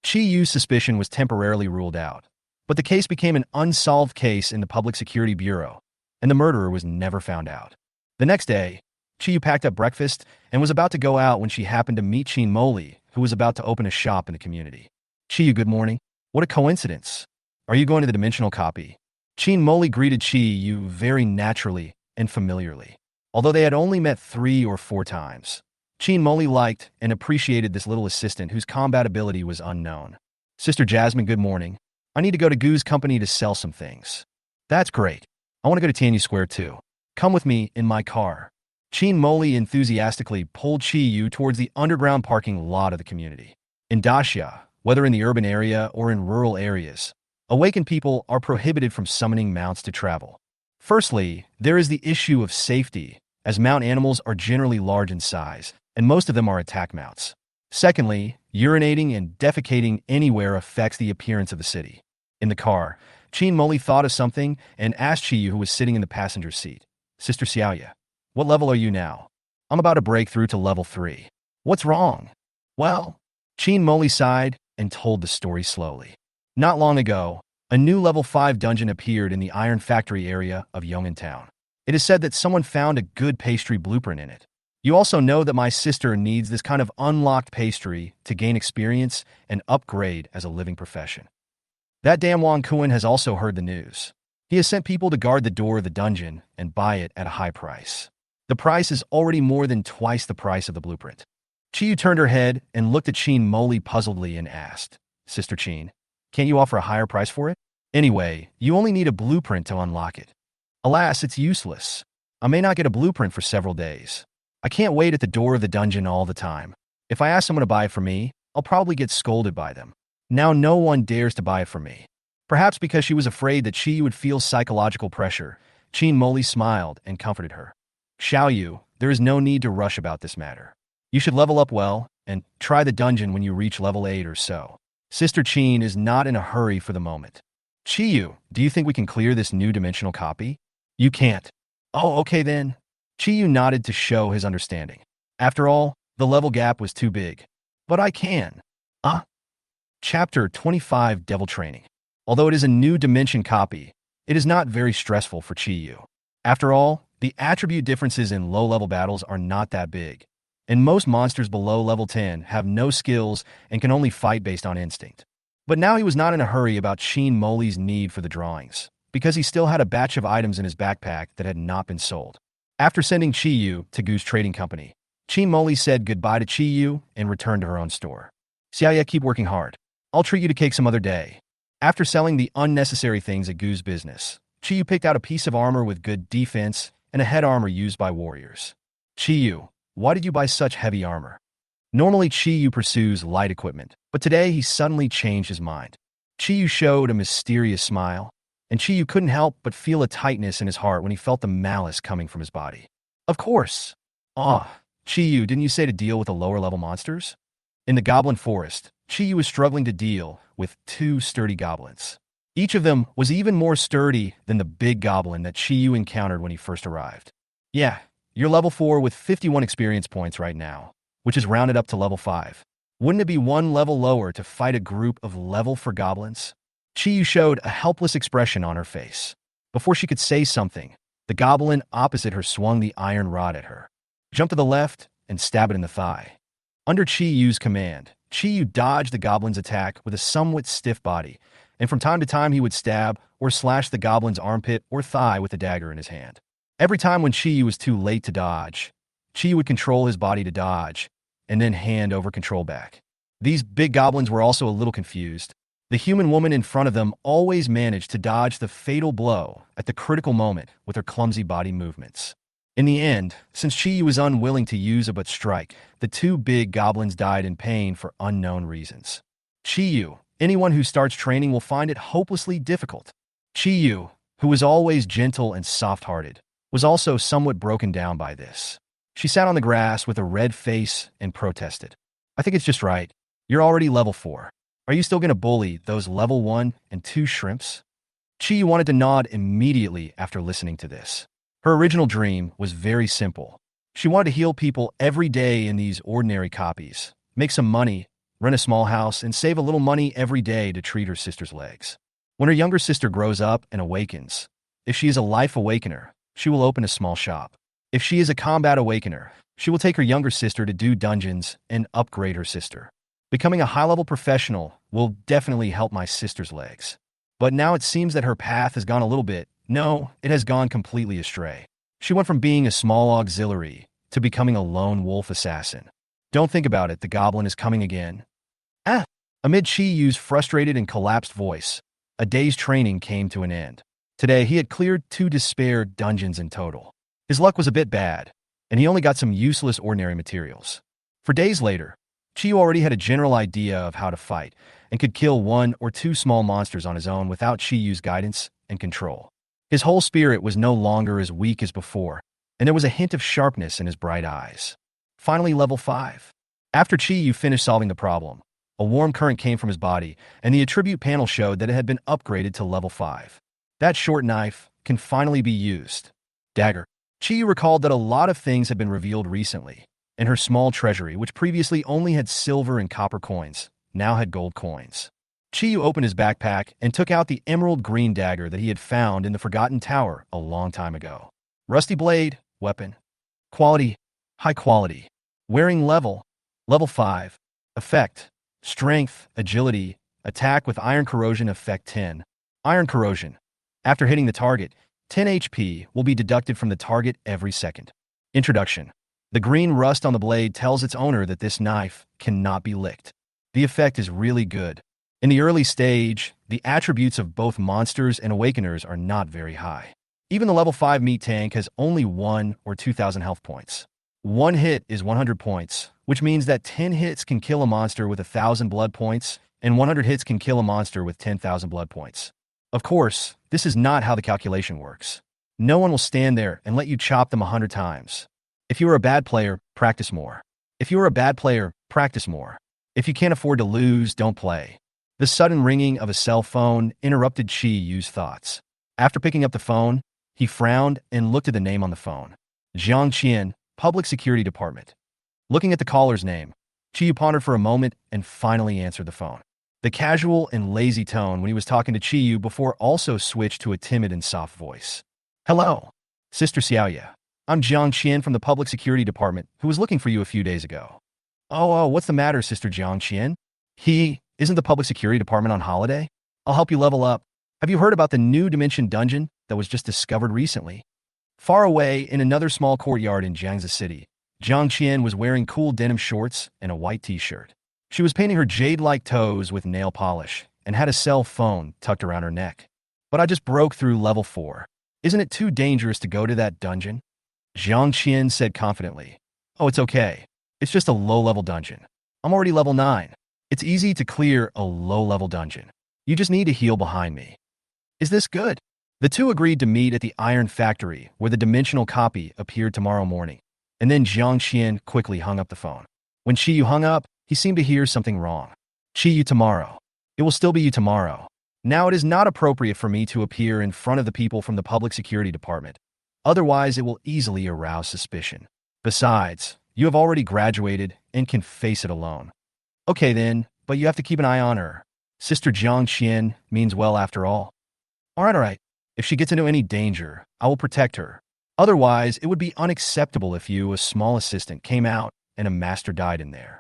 Qi Yu's suspicion was temporarily ruled out, but the case became an unsolved case in the Public Security Bureau, and the murderer was never found out. The next day, Qi Yu packed up breakfast and was about to go out when she happened to meet Qin Moli, who was about to open a shop in the community. Qi Yu, good morning. What a coincidence. Are you going to the dimensional copy? Qin Moli greeted Qi Yu very naturally and familiarly. Although they had only met 3 or 4 times, Qin Moli liked and appreciated this little assistant whose combat ability was unknown. Sister Jasmine, good morning. I need to go to Gu's company to sell some things. That's great. I want to go to Tianyu Square too. Come with me in my car. Qin Moli enthusiastically pulled Qi Yu towards the underground parking lot of the community. In Daxia, whether in the urban area or in rural areas, awakened people are prohibited from summoning mounts to travel. Firstly, there is the issue of safety, as mount animals are generally large in size, and most of them are attack mounts. Secondly, urinating and defecating anywhere affects the appearance of the city. In the car, Qin Moli thought of something and asked Qi Yu, who was sitting in the passenger seat, Sister Xiaoya, what level are you now? I'm about to break through to level 3. What's wrong? Well, Qin Moli sighed and told the story slowly. Not long ago, a new level 5 dungeon appeared in the iron factory area of Yong'an Town. It is said that someone found a good pastry blueprint in it. You also know that my sister needs this kind of unlocked pastry to gain experience and upgrade as a living profession. That damn Wang Kuan has also heard the news. He has sent people to guard the door of the dungeon and buy it at a high price. The price is already more than twice the price of the blueprint. Qi Yu turned her head and looked at Qin Moli puzzledly and asked, Sister Qin, can't you offer a higher price for it? Anyway, you only need a blueprint to unlock it. Alas, it's useless. I may not get a blueprint for several days. I can't wait at the door of the dungeon all the time. If I ask someone to buy it for me, I'll probably get scolded by them. Now no one dares to buy it for me. Perhaps because she was afraid that Qi Yu would feel psychological pressure, Qin Moli smiled and comforted her. Xiao Yu, there is no need to rush about this matter. You should level up well and try the dungeon when you reach level 8 or so. Sister Qin is not in a hurry for the moment. Chiyu, do you think we can clear this new dimensional copy? You can't. Oh, okay then. Chiyu nodded to show his understanding. After all, the level gap was too big. But I can. Ah. Chapter 25 Devil Training. Although it is a new dimension copy, it is not very stressful for Chiyu. After all, the attribute differences in low-level battles are not that big, and most monsters below level 10 have no skills and can only fight based on instinct. But now he was not in a hurry about Sheen Moli's need for the drawings, because he still had a batch of items in his backpack that had not been sold. After sending Chiyu to Goose Trading Company, Sheen Moli said goodbye to Chiyu and returned to her own store. Xiaoya, keep working hard. I'll treat you to cake some other day. After selling the unnecessary things at Goo's business, Chiyu picked out a piece of armor with good defense and a head armor used by warriors. Chiyu, why did you buy such heavy armor? Normally Chiyu pursues light equipment, but today he suddenly changed his mind. Chiyu showed a mysterious smile, and Chiyu couldn't help but feel a tightness in his heart when he felt the malice coming from his body. Of course. Chiyu, didn't you say to deal with the lower-level monsters? In the Goblin Forest, Chiyu was struggling to deal with 2 sturdy goblins. Each of them was even more sturdy than the big goblin that Chiyu encountered when he first arrived. Yeah, you're level 4 with 51 experience points right now, which is rounded up to level 5. Wouldn't it be 1 level lower to fight a group of level 4 goblins? Chiyu showed a helpless expression on her face. Before she could say something, the goblin opposite her swung the iron rod at her. Jump to the left and stab it in the thigh. Under Chiyu's command, Chiyu dodged the goblin's attack with a somewhat stiff body, and from time to time he would stab or slash the goblin's armpit or thigh with a dagger in his hand. Every time when Chiyu was too late to dodge, Chiyu would control his body to dodge, and then hand over control back. These big goblins were also a little confused. The human woman in front of them always managed to dodge the fatal blow at the critical moment with her clumsy body movements. In the end, since Chiyu was unwilling to use a but strike, the 2 big goblins died in pain for unknown reasons. Chiyu, anyone who starts training will find it hopelessly difficult. Chiyu, who was always gentle and soft-hearted, was also somewhat broken down by this. She sat on the grass with a red face and protested. I think it's just right. You're already level 4. Are you still going to bully those level 1 and 2 shrimps? Chiyu wanted to nod immediately after listening to this. Her original dream was very simple. She wanted to heal people every day in these ordinary copies, make some money, rent a small house, and save a little money every day to treat her sister's legs. When her younger sister grows up and awakens, if she is a life awakener, she will open a small shop. If she is a combat awakener, she will take her younger sister to do dungeons and upgrade her sister. Becoming a high-level professional will definitely help my sister's legs. But now it seems that her path has gone a little bit. No, it has gone completely astray. She went from being a small auxiliary to becoming a lone wolf assassin. Don't think about it, the goblin is coming again. Amid Chiyu's frustrated and collapsed voice, a day's training came to an end. Today, he had cleared 2 despair dungeons in total. His luck was a bit bad, and he only got some useless ordinary materials. For days later, Chiyu already had a general idea of how to fight, and could kill 1 or 2 small monsters on his own without Chiyu's guidance and control. His whole spirit was no longer as weak as before, and there was a hint of sharpness in his bright eyes. Finally, level 5. After Chiyu finished solving the problem, a warm current came from his body, and the attribute panel showed that it had been upgraded to level 5. That short knife can finally be used. Dagger. Chiyu recalled that a lot of things had been revealed recently, and her small treasury, which previously only had silver and copper coins, now had gold coins. Chiyu opened his backpack and took out the emerald green dagger that he had found in the Forgotten Tower a long time ago. Rusty blade, weapon. Quality, high quality. Wearing level 5. Effect, strength, agility, attack with iron corrosion effect 10. Iron corrosion. After hitting the target, 10 HP will be deducted from the target every second. Introduction. The green rust on the blade tells its owner that this knife cannot be licked. The effect is really good. In the early stage, the attributes of both monsters and awakeners are not very high. Even the level 5 meat tank has only 1 or 2,000 health points. 1 hit is 100 points, which means that 10 hits can kill a monster with 1,000 blood points, and 100 hits can kill a monster with 10,000 blood points. Of course, this is not how the calculation works. No one will stand there and let you chop them 100 times. If you are a bad player, practice more. If you are a bad player, practice more. If you can't afford to lose, don't play. The sudden ringing of a cell phone interrupted Chi Yu's thoughts. After picking up the phone, he frowned and looked at the name on the phone. Zhang Qian, Public Security Department. Looking at the caller's name, Chi Yu pondered for a moment and finally answered the phone. The casual and lazy tone when he was talking to Chi Yu before also switched to a timid and soft voice. Hello, Sister Xiaoya. I'm Zhang Qian from the Public Security Department, who was looking for you a few days ago. Oh, what's the matter, Sister Zhang Qian? Isn't the Public Security Department on holiday? I'll help you level up. Have you heard about the new Dimension dungeon that was just discovered recently? Far away, in another small courtyard in Jiangzi City, Zhang Qian was wearing cool denim shorts and a white t-shirt. She was painting her jade-like toes with nail polish and had a cell phone tucked around her neck. But I just broke through level 4. Isn't it too dangerous to go to that dungeon? Zhang Qian said confidently. Oh, it's okay. It's just a low-level dungeon. I'm already level 9. It's easy to clear a low-level dungeon. You just need to heal behind me. Is this good? The two agreed to meet at the iron factory where the dimensional copy appeared tomorrow morning. And then Zhang Qian quickly hung up the phone. When Chi Yu hung up, he seemed to hear something wrong. Chi Yu tomorrow. It will still be you tomorrow. Now it is not appropriate for me to appear in front of the people from the Public Security Department. Otherwise, it will easily arouse suspicion. Besides, you have already graduated and can face it alone. Okay then, but you have to keep an eye on her. Sister Zhang Qian means well after all. All right. If she gets into any danger, I will protect her. Otherwise, it would be unacceptable if you, a small assistant, came out and a master died in there.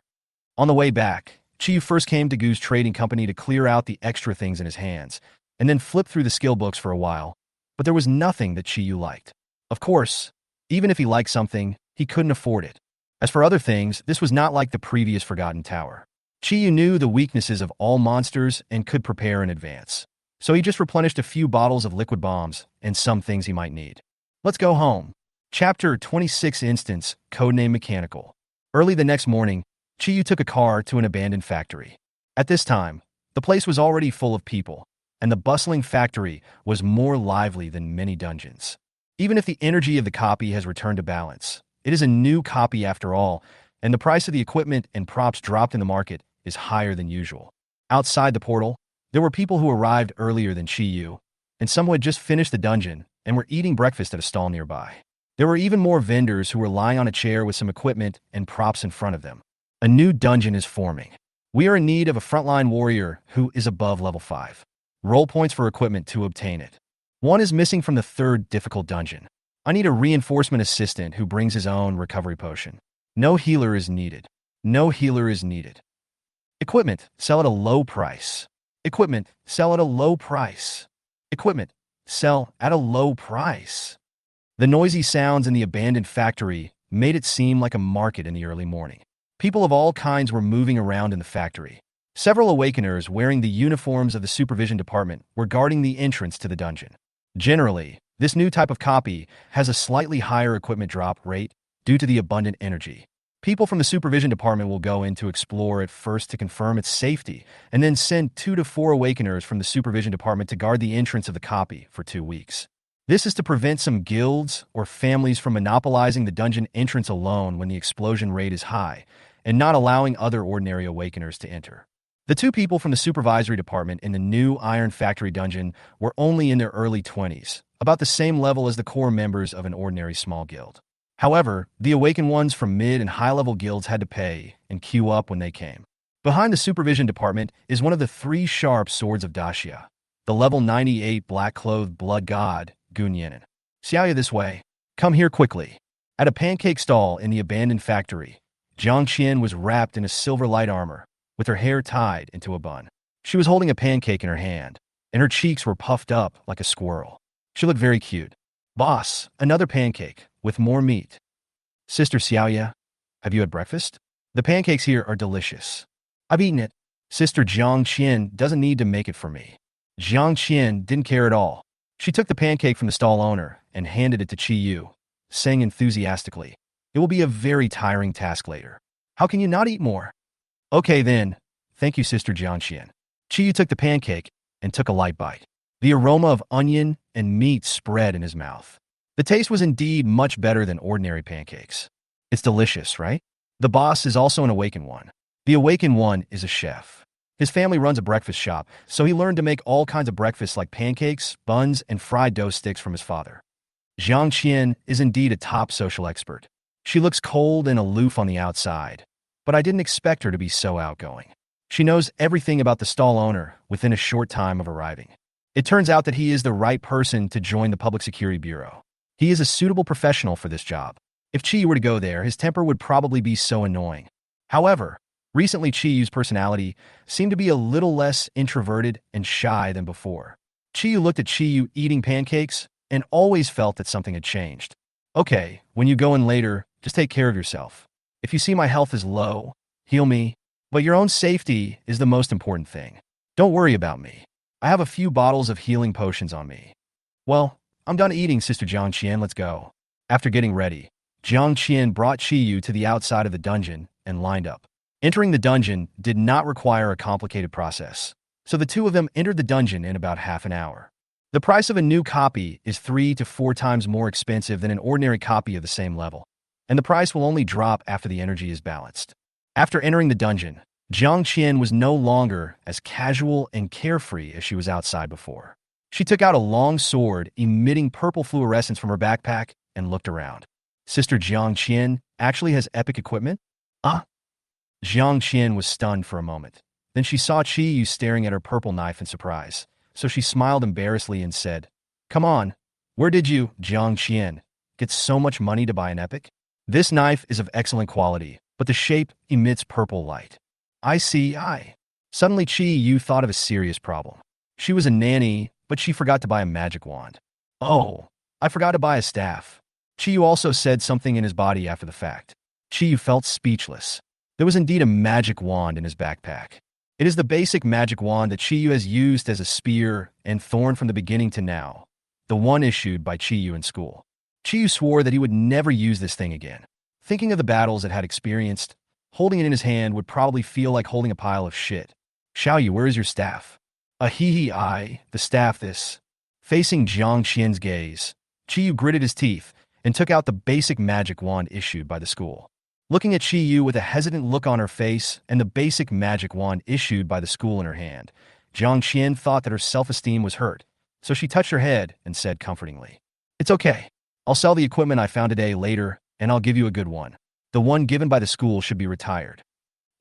On the way back, Chi Yu first came to Gu's trading company to clear out the extra things in his hands, and then flipped through the skill books for a while, but there was nothing that Chi Yu liked. Of course, even if he liked something, he couldn't afford it. As for other things, this was not like the previous Forgotten Tower. Chi Yu knew the weaknesses of all monsters and could prepare in advance. So he just replenished a few bottles of liquid bombs and some things he might need. Let's go home. Chapter 26 Instance, Codename Mechanical. Early the next morning, Chi Yu took a car to an abandoned factory. At this time, the place was already full of people, and the bustling factory was more lively than many dungeons. Even if the energy of the copy has returned to balance, it is a new copy after all, and the price of the equipment and props dropped in the market is higher than usual. Outside the portal, there were people who arrived earlier than Chi Yu, and some who had just finished the dungeon and were eating breakfast at a stall nearby. There were even more vendors who were lying on a chair with some equipment and props in front of them. A new dungeon is forming. We are in need of a frontline warrior who is above level 5. Roll points for equipment to obtain it. One is missing from the 3rd difficult dungeon. I need a reinforcement assistant who brings his own recovery potion. No healer is needed. No healer is needed. Equipment, sell at a low price. Equipment, sell at a low price. Equipment, sell at a low price. The noisy sounds in the abandoned factory made it seem like a market in the early morning. People of all kinds were moving around in the factory. Several awakeners wearing the uniforms of the supervision department were guarding the entrance to the dungeon. Generally, this new type of copy has a slightly higher equipment drop rate due to the abundant energy. People from the supervision department will go in to explore at first to confirm its safety, and then send 2 to 4 awakeners from the supervision department to guard the entrance of the copy for 2 weeks. This is to prevent some guilds or families from monopolizing the dungeon entrance alone when the explosion rate is high, and not allowing other ordinary awakeners to enter. The 2 people from the supervisory department in the new Iron Factory dungeon were only in their early 20s, about the same level as the core members of an ordinary small guild. However, the awakened ones from mid and high-level guilds had to pay and queue up when they came. Behind the supervision department is one of the 3 sharp swords of Daxia, the level 98 black-clothed blood god, Gunyanin. Xiaoya, this way. Come here quickly. At a pancake stall in the abandoned factory, Zhang Qian was wrapped in a silver light armor, with her hair tied into a bun. She was holding a pancake in her hand, and her cheeks were puffed up like a squirrel. She looked very cute. Boss, another pancake, with more meat. Sister Xiaoya, have you had breakfast? The pancakes here are delicious. I've eaten it. Sister Zhang Qian doesn't need to make it for me. Zhang Qian didn't care at all. She took the pancake from the stall owner and handed it to Chi Yu, saying enthusiastically, "It will be a very tiring task later. How can you not eat more?" Okay then. Thank you, Sister Zhang Qian. Chi Yu took the pancake and took a light bite. The aroma of onion and meat spread in his mouth. The taste was indeed much better than ordinary pancakes. It's delicious, right? The boss is also an awakened one. The awakened one is a chef. His family runs a breakfast shop, so he learned to make all kinds of breakfasts like pancakes, buns, and fried dough sticks from his father. Jiang Qian is indeed a top social expert. She looks cold and aloof on the outside, but I didn't expect her to be so outgoing. She knows everything about the stall owner within a short time of arriving. It turns out that he is the right person to join the Public Security Bureau. He is a suitable professional for this job. If Chi Yu were to go there, his temper would probably be so annoying. However, recently Chi Yu's personality seemed to be a little less introverted and shy than before. Chi Yu looked at Chi Yu eating pancakes and always felt that something had changed. Okay, when you go in later, just take care of yourself. If you see my health is low, heal me. But your own safety is the most important thing. Don't worry about me. I have a few bottles of healing potions on me. Well, I'm done eating, Sister Jiang Qian, let's go. After getting ready, Jiang Qian brought Chi Yu to the outside of the dungeon and lined up. Entering the dungeon did not require a complicated process, so the two of them entered the dungeon in about half an hour. The price of a new copy is 3 to 4 times more expensive than an ordinary copy of the same level, and the price will only drop after the energy is balanced. After entering the dungeon, Jiang Qian was no longer as casual and carefree as she was outside before. She took out a long sword emitting purple fluorescence from her backpack and looked around. Sister Jiang Qian actually has epic equipment? Jiang Qian was stunned for a moment. Then she saw Chi Yu staring at her purple knife in surprise, so she smiled embarrassedly and said, "Come on, where did you, Jiang Qian, get so much money to buy an epic? This knife is of excellent quality, but the shape emits purple light." I see. Suddenly Chi Yu thought of a serious problem. She was a nanny, but she forgot to buy a magic wand. Oh, I forgot to buy a staff. Chi Yu also said something in his body after the fact. Chi Yu felt speechless. There was indeed a magic wand in his backpack. It is the basic magic wand that Chi Yu has used as a spear and thorn from the beginning to now, the one issued by Chi Yu in school. Chi Yu swore that he would never use this thing again. Thinking of the battles it had experienced, holding it in his hand would probably feel like holding a pile of shit. Xiaoyu, where is your staff? The staff this. Facing Jiang Qian's gaze, Chi Yu gritted his teeth and took out the basic magic wand issued by the school. Looking at Chi Yu with a hesitant look on her face and the basic magic wand issued by the school in her hand, Jiang Qian thought that her self-esteem was hurt, so she touched her head and said comfortingly, "It's okay. I'll sell the equipment I found today later, and I'll give you a good one. The one given by the school should be retired."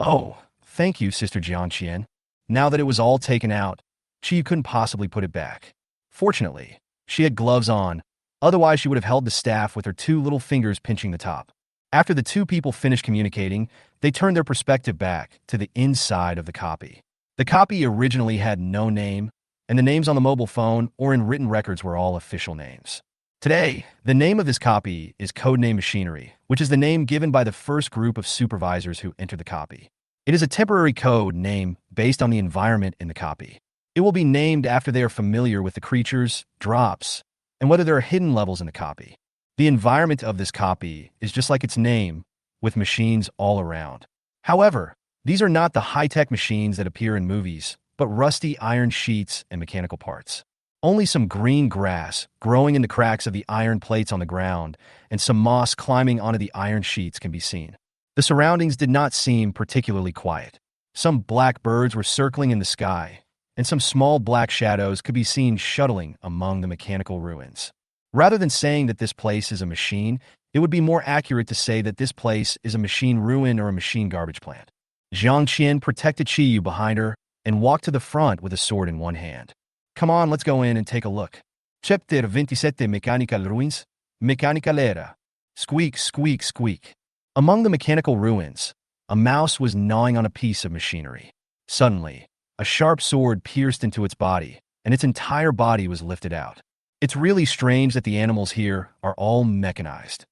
"Oh, thank you, Sister Jiang Qian." Now that it was all taken out, Chi Yu couldn't possibly put it back. Fortunately, she had gloves on, otherwise she would have held the staff with her 2 little fingers pinching the top. After the two people finished communicating, they turned their perspective back to the inside of the copy. The copy originally had no name, and the names on the mobile phone or in written records were all official names. Today, the name of this copy is Codename Machinery, which is the name given by the first group of supervisors who entered the copy. It is a temporary code name based on the environment in the copy. It will be named after they are familiar with the creatures, drops, and whether there are hidden levels in the copy. The environment of this copy is just like its name, with machines all around. However, these are not the high-tech machines that appear in movies, but rusty iron sheets and mechanical parts. Only some green grass growing in the cracks of the iron plates on the ground and some moss climbing onto the iron sheets can be seen. The surroundings did not seem particularly quiet. Some black birds were circling in the sky, and some small black shadows could be seen shuttling among the mechanical ruins. Rather than saying that this place is a machine, it would be more accurate to say that this place is a machine ruin or a machine garbage plant. Jiang Qian protected Chi Yu behind her and walked to the front with a sword in one hand. "Come on, let's go in and take a look." Chapter 27 Mechanical Ruins. Mechanical Era. Squeak, squeak, squeak. Among the mechanical ruins, a mouse was gnawing on a piece of machinery. Suddenly, a sharp sword pierced into its body, and its entire body was lifted out. It's really strange that the animals here are all mechanized.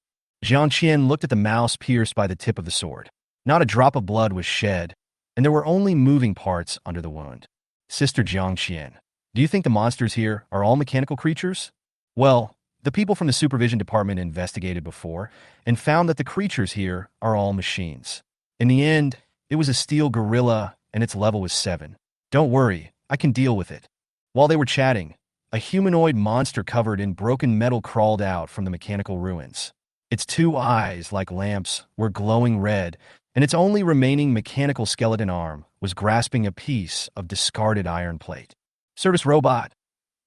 Jiang Qian looked at the mouse pierced by the tip of the sword. Not a drop of blood was shed, and there were only moving parts under the wound. "Sister Jiang Qian, do you think the monsters here are all mechanical creatures?" "Well, the people from the supervision department investigated before and found that the creatures here are all machines. In the end, it was a steel gorilla and its level was 7. Don't worry, I can deal with it." While they were chatting, a humanoid monster covered in broken metal crawled out from the mechanical ruins. Its 2 eyes, like lamps, were glowing red, and its only remaining mechanical skeleton arm was grasping a piece of discarded iron plate. Service robot.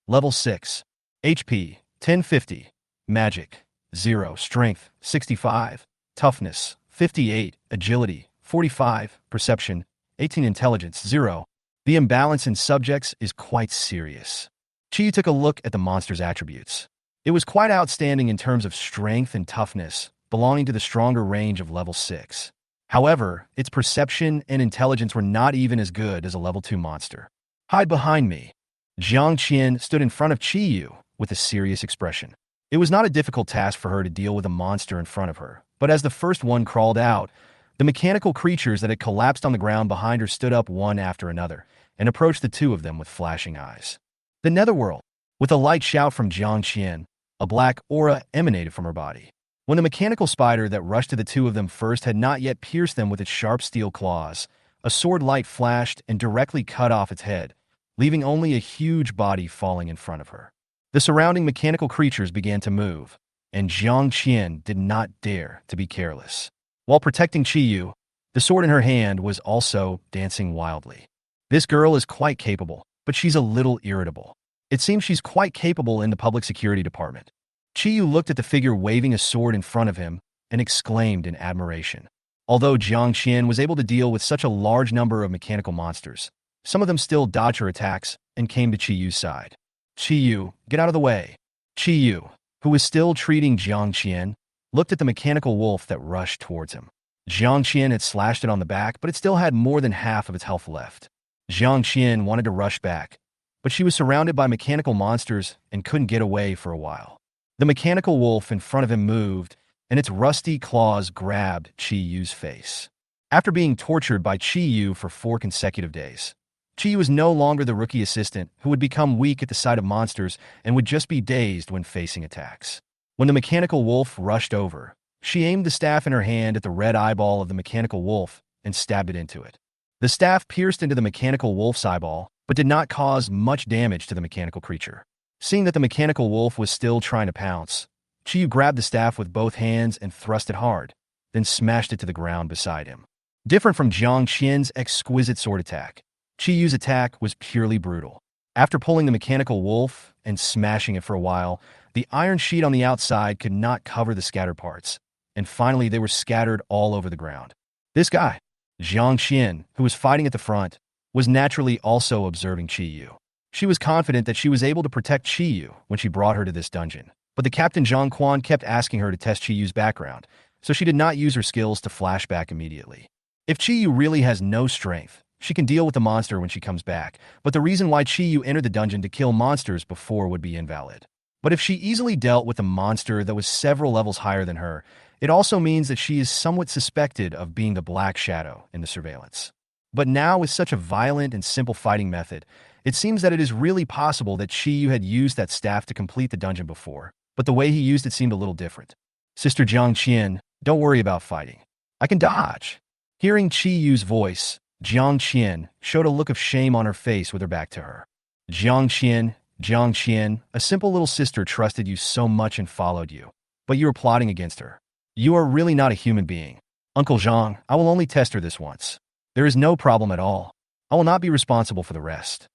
Level 6. HP 1050. Magic 0. Strength 65. Toughness 58. Agility 45. Perception 18. Intelligence 0. The imbalance in subjects is quite serious. Chi took a look at the monster's attributes. It was quite outstanding in terms of strength and toughness, belonging to the stronger range of level 6. However, its perception and intelligence were not even as good as a level 2 monster. Hide behind me. Jiang Qian stood in front of Qiyu with a serious expression. It was not a difficult task for her to deal with a monster in front of her, but as the first one crawled out, the mechanical creatures that had collapsed on the ground behind her stood up one after another and approached the two of them with flashing eyes. The Netherworld. With a light shout from Jiang Qian, a black aura emanated from her body. When the mechanical spider that rushed to the two of them first had not yet pierced them with its sharp steel claws, a sword light flashed and directly cut off its head, leaving only a huge body falling in front of her. The surrounding mechanical creatures began to move, and Jiang Qian did not dare to be careless. While protecting Qiyu, the sword in her hand was also dancing wildly. This girl is quite capable, but she's a little irritable. It seems she's quite capable in the public security department. Qiyu looked at the figure waving a sword in front of him and exclaimed in admiration. Although Jiang Qian was able to deal with such a large number of mechanical monsters, some of them still dodged her attacks and came to Qiyu's side. Qiyu, get out of the way. Qiyu, who was still treating Jiang Qian, looked at the mechanical wolf that rushed towards him. Jiang Qian had slashed it on the back, but it still had more than half of its health left. Jiang Qian wanted to rush back, but she was surrounded by mechanical monsters and couldn't get away for a while. The mechanical wolf in front of him moved, and its rusty claws grabbed Qiyu's face. After being tortured by Qiyu for 4 consecutive days, Qiyu was no longer the rookie assistant who would become weak at the sight of monsters and would just be dazed when facing attacks. When the mechanical wolf rushed over, she aimed the staff in her hand at the red eyeball of the mechanical wolf and stabbed it into it. The staff pierced into the mechanical wolf's eyeball, but did not cause much damage to the mechanical creature. Seeing that the mechanical wolf was still trying to pounce, Qiyu grabbed the staff with both hands and thrust it hard, then smashed it to the ground beside him. Different from Jiang Qian's exquisite sword attack, Qiyu's attack was purely brutal. After pulling the mechanical wolf and smashing it for a while, the iron sheet on the outside could not cover the scattered parts, and finally they were scattered all over the ground. This guy, Jiang Qian, who was fighting at the front, was naturally also observing Qiyu. She was confident that she was able to protect Qiyu when she brought her to this dungeon, but the Captain Zhang Quan kept asking her to test Qiyu's background, so she did not use her skills to flash back immediately. If Qiyu really has no strength, she can deal with the monster when she comes back, but the reason why Qiyu entered the dungeon to kill monsters before would be invalid. But if she easily dealt with a monster that was several levels higher than her, it also means that she is somewhat suspected of being the Black Shadow in the surveillance. But now, with such a violent and simple fighting method, it seems that it is really possible that Qiyu had used that staff to complete the dungeon before, but the way he used it seemed a little different. Sister Jiang Qian, don't worry about fighting. I can dodge. Hearing Qiyu's voice, Jiang Qian showed a look of shame on her face with her back to her. Jiang Qian, a simple little sister trusted you so much and followed you, but you were plotting against her. You are really not a human being. Uncle Zhang, I will only test her this once. There is no problem at all. I will not be responsible for the rest.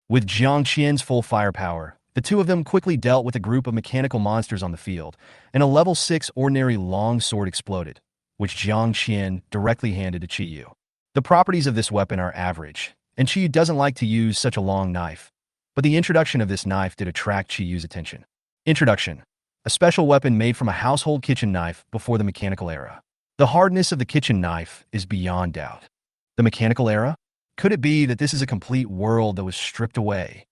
With Jiang Qian's full firepower, the two of them quickly dealt with a group of mechanical monsters on the field, and a level 6 ordinary long sword exploded, which Jiang Qian directly handed to Qiyu. The properties of this weapon are average, and Qiyu doesn't like to use such a long knife, but the introduction of this knife did attract Qiyu's attention. Introduction: a special weapon made from a household kitchen knife before the mechanical era. The hardness of the kitchen knife is beyond doubt. The mechanical era? Could it be that this is a complete world that was stripped away?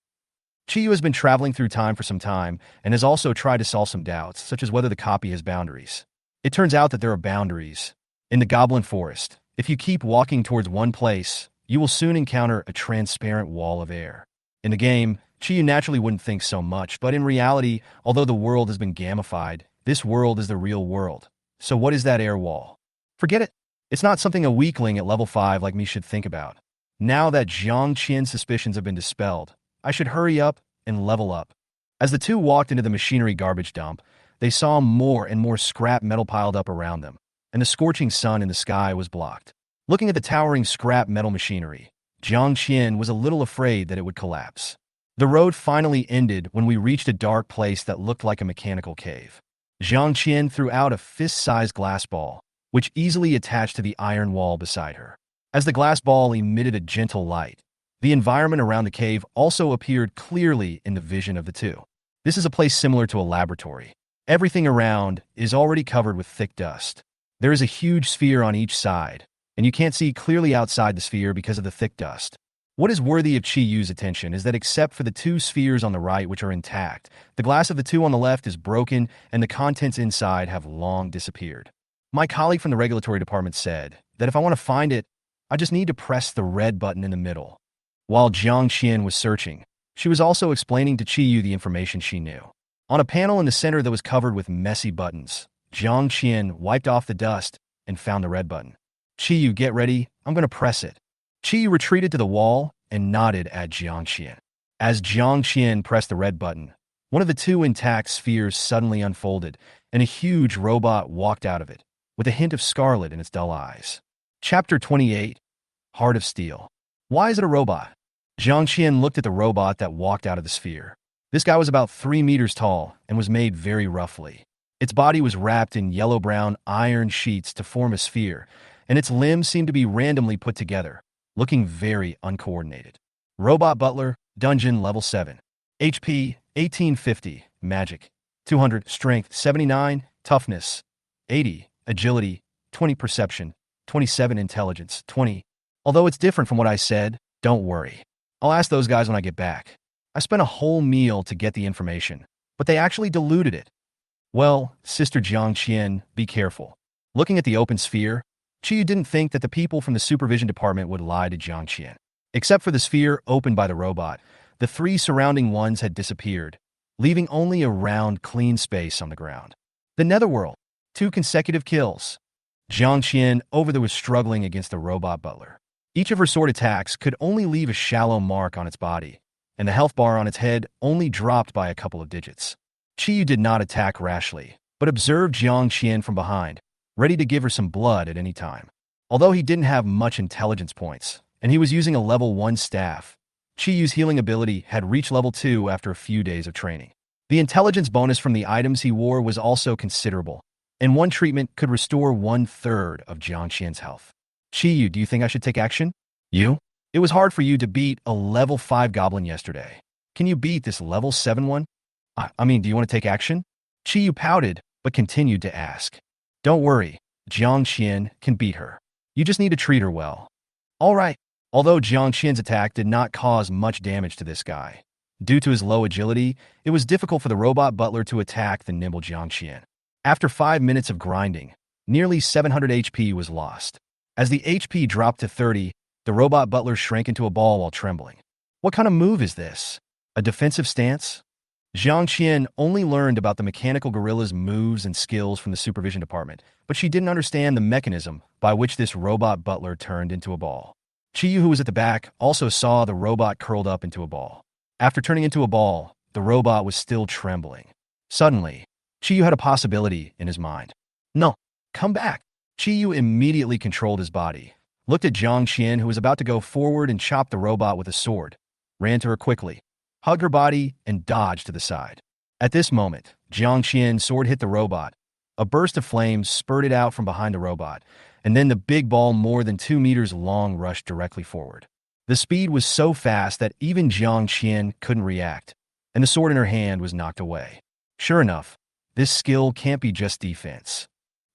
Qiyu has been traveling through time for some time and has also tried to solve some doubts, such as whether the copy has boundaries. It turns out that there are boundaries. In the Goblin Forest, if you keep walking towards one place, you will soon encounter a transparent wall of air. In the game, Qiyu naturally wouldn't think so much, but in reality, although the world has been gamified, this world is the real world. So what is that air wall? Forget it. It's not something a weakling at level 5 like me should think about. Now that Jiang Qian's suspicions have been dispelled, I should hurry up and level up. As the two walked into the machinery garbage dump, they saw more and more scrap metal piled up around them, and the scorching sun in the sky was blocked. Looking at the towering scrap metal machinery, Jiang Qian was a little afraid that it would collapse. The road finally ended when we reached a dark place that looked like a mechanical cave. Jiang Qian threw out a fist-sized glass ball, which easily attached to the iron wall beside her. As the glass ball emitted a gentle light, the environment around the cave also appeared clearly in the vision of the two. This is a place similar to a laboratory. Everything around is already covered with thick dust. There is a huge sphere on each side, and you can't see clearly outside the sphere because of the thick dust. What is worthy of Qi Yu's attention is that except for the two spheres on the right which are intact, the glass of the two on the left is broken and the contents inside have long disappeared. My colleague from the regulatory department said that if I want to find it, I just need to press the red button in the middle. While Jiang Qian was searching, she was also explaining to Qi Yu the information she knew. On a panel in the center that was covered with messy buttons, Jiang Qian wiped off the dust and found the red button. Qi Yu, get ready, I'm going to press it. Qi Yu retreated to the wall and nodded at Jiang Qian. As Jiang Qian pressed the red button, one of the two intact spheres suddenly unfolded, and a huge robot walked out of it, with a hint of scarlet in its dull eyes. Chapter 28, Heart of Steel. Why is it a robot? Jiang Qian looked at the robot that walked out of the sphere. This guy was about 3 meters tall and was made very roughly. Its body was wrapped in yellow-brown iron sheets to form a sphere, and its limbs seemed to be randomly put together, looking very uncoordinated. Robot Butler, Dungeon Level 7. HP, 1850, Magic, 200, Strength, 79, Toughness, 80, Agility, 20, Perception, 27, Intelligence, 20. Although it's different from what I said, don't worry. I'll ask those guys when I get back. I spent a whole meal to get the information, but they actually diluted it. Well, Sister Jiang Qian, be careful. Looking at the open sphere, Qi Yu didn't think that the people from the supervision department would lie to Jiang Qian. Except for the sphere opened by the robot, the 3 surrounding ones had disappeared, leaving only a round, clean space on the ground. The Netherworld. 2 consecutive kills. Jiang Qian over there was struggling against the robot butler. Each of her sword attacks could only leave a shallow mark on its body, and the health bar on its head only dropped by a couple of digits. Qi Yu did not attack rashly, but observed Jiang Qian from behind, ready to give her some blood at any time. Although he didn't have much intelligence points, and he was using a level 1 staff, Qi Yu's healing ability had reached level 2 after a few days of training. The intelligence bonus from the items he wore was also considerable, and one treatment could restore 1/3 of Jiang Qian's health. Qi Yu, do you think I should take action? You? It was hard for you to beat a level 5 goblin yesterday. Can you beat this level 7 one? I mean, do you want to take action? Qi Yu pouted, but continued to ask. Don't worry, Jiang Qian can beat her. You just need to treat her well. All right. Although Jiang Qian's attack did not cause much damage to this guy, due to his low agility, it was difficult for the robot butler to attack the nimble Jiang Qian. After 5 minutes of grinding, nearly 700 HP was lost. As the HP dropped to 30, the robot butler shrank into a ball while trembling. What kind of move is this? A defensive stance? Jiang Qian only learned about the mechanical gorilla's moves and skills from the supervision department, but she didn't understand the mechanism by which this robot butler turned into a ball. Qi Yu, who was at the back, also saw the robot curled up into a ball. After turning into a ball, the robot was still trembling. Suddenly, Qi Yu had a possibility in his mind. No, come back. Qi Yu immediately controlled his body, looked at Jiang Qian, who was about to go forward and chop the robot with a sword, ran to her quickly, hugged her body, and dodged to the side. At this moment, Jiang Qian's sword hit the robot. A burst of flames spurted out from behind the robot, and then the big ball more than 2 meters long rushed directly forward. The speed was so fast that even Jiang Qian couldn't react, and the sword in her hand was knocked away. Sure enough, this skill can't be just defense.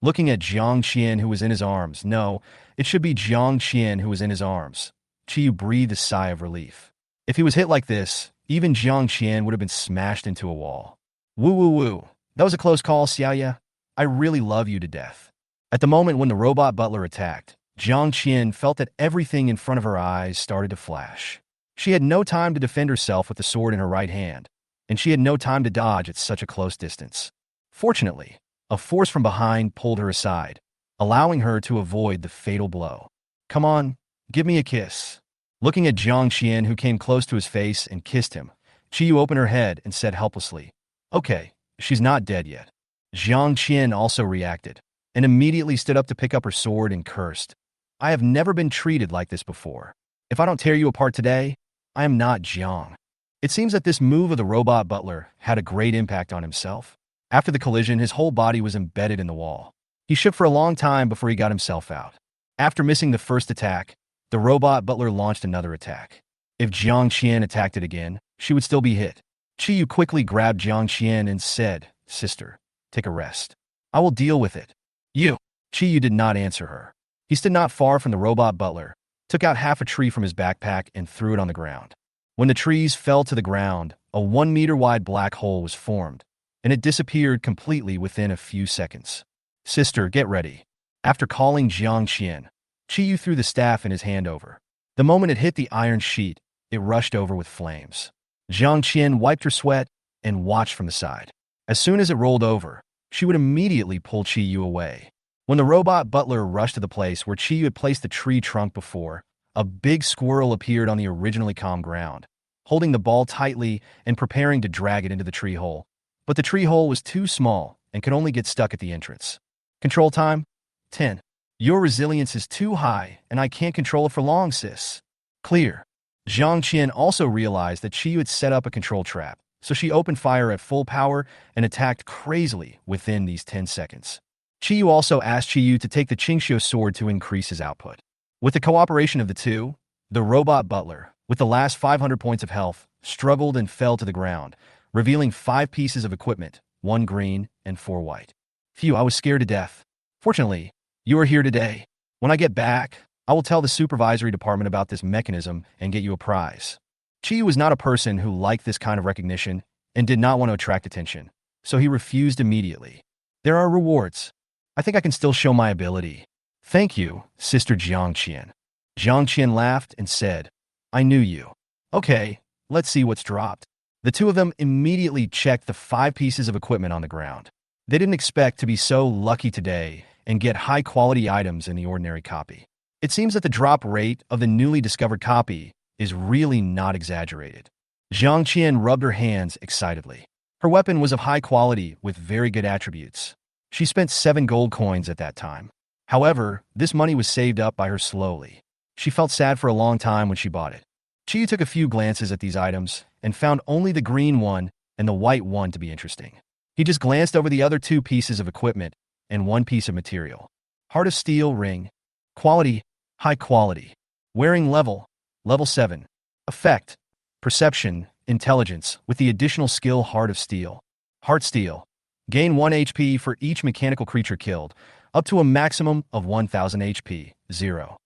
Looking at Jiang Qian, who was in his arms, no, it should be Jiang Qian who was in his arms. Qi Yu breathed a sigh of relief. If he was hit like this, even Jiang Qian would have been smashed into a wall. Woo woo woo. That was a close call, Xiaoya. I really love you to death. At the moment when the robot butler attacked, Jiang Qian felt that everything in front of her eyes started to flash. She had no time to defend herself with the sword in her right hand, and she had no time to dodge at such a close distance. Fortunately, a force from behind pulled her aside, allowing her to avoid the fatal blow. Come on, give me a kiss. Looking at Jiang Qian, who came close to his face and kissed him, Qi Yu opened her head and said helplessly, Okay, she's not dead yet. Jiang Qian also reacted, and immediately stood up to pick up her sword and cursed. I have never been treated like this before. If I don't tear you apart today, I am not Jiang. It seems that this move of the robot butler had a great impact on himself. After the collision, his whole body was embedded in the wall. He shook for a long time before he got himself out. After missing the first attack, the robot butler launched another attack. If Jiang Qian attacked it again, she would still be hit. Qiyu quickly grabbed Jiang Qian and said, "Sister, take a rest. I will deal with it." "You." Qiyu did not answer her. He stood not far from the robot butler, took out half a tree from his backpack and threw it on the ground. When the trees fell to the ground, a 1-meter-wide black hole was formed, and it disappeared completely within a few seconds. "Sister, get ready." After calling Jiang Qian, Qiyu threw the staff in his hand over. The moment it hit the iron sheet, it rushed over with flames. Jiang Qian wiped her sweat and watched from the side. As soon as it rolled over, she would immediately pull Qiyu away. When the robot butler rushed to the place where Qiyu had placed the tree trunk before, a big squirrel appeared on the originally calm ground, holding the ball tightly and preparing to drag it into the tree hole. But the tree hole was too small and could only get stuck at the entrance. Control time? 10. Your resilience is too high, and I can't control it for long, sis. Clear. Jiang Qian also realized that Qiyu had set up a control trap, so she opened fire at full power and attacked crazily within these 10 seconds. Qiyu also asked Qiyu to take the Qingxiu sword to increase his output. With the cooperation of the two, the robot butler, with the last 500 points of health, struggled and fell to the ground, revealing 5 pieces of equipment, 1 green and 4 white. Phew, I was scared to death. Fortunately, you are here today. When I get back, I will tell the supervisory department about this mechanism and get you a prize. Qiyu was not a person who liked this kind of recognition and did not want to attract attention, so he refused immediately. There are rewards. I think I can still show my ability. Thank you, Sister Jiang Qian. Jiang Qian laughed and said, I knew you. Okay, let's see what's dropped. The two of them immediately checked the 5 pieces of equipment on the ground. They didn't expect to be so lucky today and get high-quality items in the ordinary copy. It seems that the drop rate of the newly discovered copy is really not exaggerated. Jiang Qian rubbed her hands excitedly. Her weapon was of high quality with very good attributes. She spent 7 gold coins at that time. However, this money was saved up by her slowly. She felt sad for a long time when she bought it. Qiyu took a few glances at these items and found only the green one and the white one to be interesting. He just glanced over the other 2 pieces of equipment and 1 piece of material. Heart of steel ring. Quality, high quality. Wearing level 7. Effect, perception, intelligence, with the additional skill Heart of Steel. Heart Steel. Gain 1 HP for each mechanical creature killed, up to a maximum of 1000 HP. 0.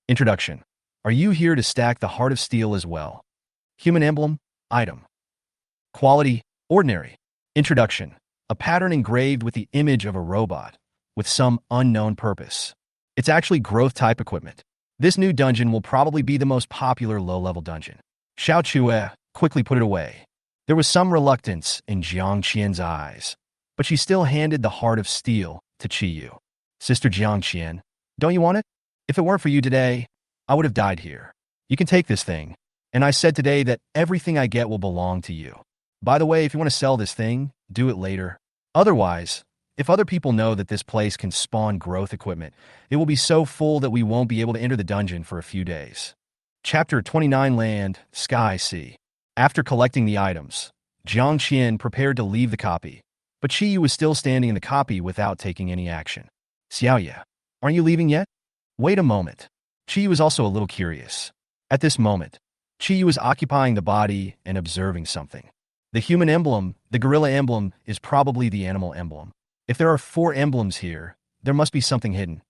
Introduction. Are you here to stack the Heart of Steel as well? Human emblem, item. Quality, ordinary. Introduction. A pattern engraved with the image of a robot, with some unknown purpose. It's actually growth-type equipment. This new dungeon will probably be the most popular low-level dungeon. Xiao Chue quickly put it away. There was some reluctance in Jiang Qian's eyes, but she still handed the Heart of Steel to Qiyu. Sister Jiang Qian, don't you want it? If it weren't for you today, I would have died here. You can take this thing, and I said today that everything I get will belong to you. By the way, if you want to sell this thing, do it later. Otherwise, if other people know that this place can spawn growth equipment, it will be so full that we won't be able to enter the dungeon for a few days. Chapter 29 Land, Sky, Sea. After collecting the items, Jiang Qian prepared to leave the copy, but Qiyu was still standing in the copy without taking any action. Xiaoye, aren't you leaving yet? Wait a moment. Qiyu was also a little curious. At this moment, Qiyu was occupying the body and observing something. The human emblem, the gorilla emblem, is probably the animal emblem. If there are 4 emblems here, there must be something hidden.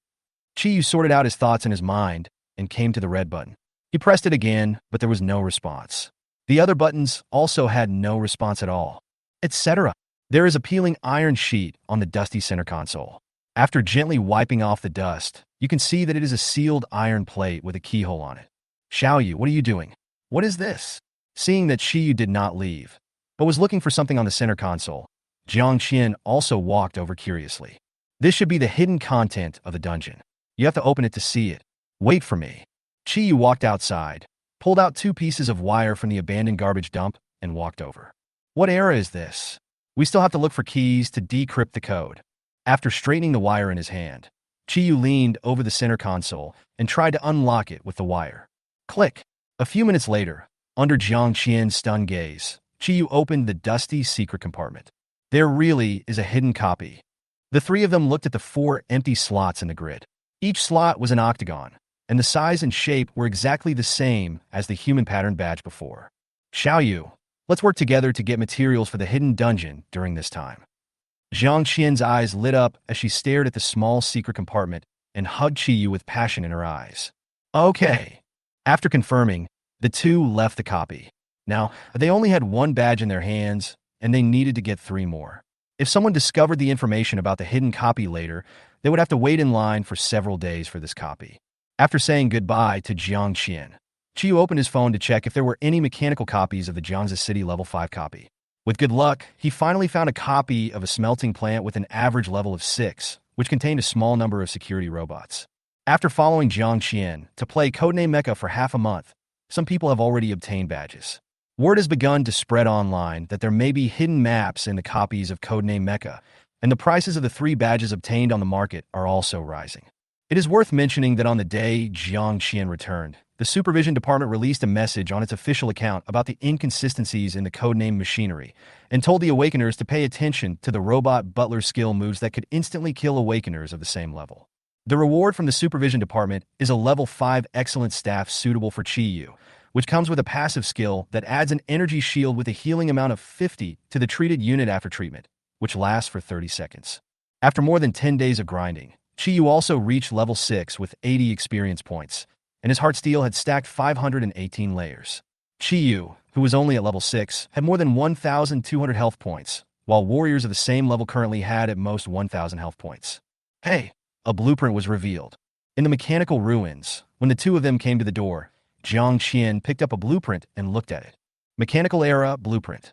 Qiyu sorted out his thoughts in his mind and came to the red button. He pressed it again, but there was no response. The other buttons also had no response at all, etc. There is a peeling iron sheet on the dusty center console. After gently wiping off the dust, you can see that it is a sealed iron plate with a keyhole on it. Xiaoyu, what are you doing? What is this? Seeing that Qiyu did not leave, but was looking for something on the center console, Jiang Qian also walked over curiously. This should be the hidden content of the dungeon. You have to open it to see it. Wait for me. Qiyu walked outside, pulled out 2 pieces of wire from the abandoned garbage dump, and walked over. What era is this? We still have to look for keys to decrypt the code. After straightening the wire in his hand, Qiyu leaned over the center console and tried to unlock it with the wire. Click. A few minutes later, under Jiang Qian's stunned gaze, Qiyu opened the dusty secret compartment. There really is a hidden copy. The three of them looked at the 4 empty slots in the grid. Each slot was an octagon, and the size and shape were exactly the same as the human pattern badge before. Xiaoyu, let's work together to get materials for the hidden dungeon during this time. Jiang Qian's eyes lit up as she stared at the small secret compartment and hugged Qiyu with passion in her eyes. Okay. After confirming, the two left the copy. Now, they only had 1 badge in their hands, and they needed to get 3 more. If someone discovered the information about the hidden copy later, they would have to wait in line for several days for this copy. After saying goodbye to Jiang Qian, Qiyu opened his phone to check if there were any mechanical copies of the Jiangzi City Level 5 copy. With good luck, he finally found a copy of a smelting plant with an average level of 6, which contained a small number of security robots. After following Jiang Qian to play Codename Mecha for half a month, some people have already obtained badges. Word has begun to spread online that there may be hidden maps in the copies of Codename Mecha, and the prices of the 3 badges obtained on the market are also rising. It is worth mentioning that on the day Jiang Qian returned, the Supervision Department released a message on its official account about the inconsistencies in the codename machinery and told the Awakeners to pay attention to the robot butler skill moves that could instantly kill Awakeners of the same level. The reward from the Supervision Department is a level 5 excellent staff suitable for Qiyu, which comes with a passive skill that adds an energy shield with a healing amount of 50 to the treated unit after treatment, which lasts for 30 seconds. After more than 10 days of grinding, Qiyu also reached level 6 with 80 experience points, and his heart steel had stacked 518 layers. Qiyu, who was only at level 6, had more than 1,200 health points, while warriors of the same level currently had at most 1,000 health points. Hey! A blueprint was revealed. In the mechanical ruins, when the two of them came to the door, Jiang Qian picked up a blueprint and looked at it. Mechanical Era Blueprint.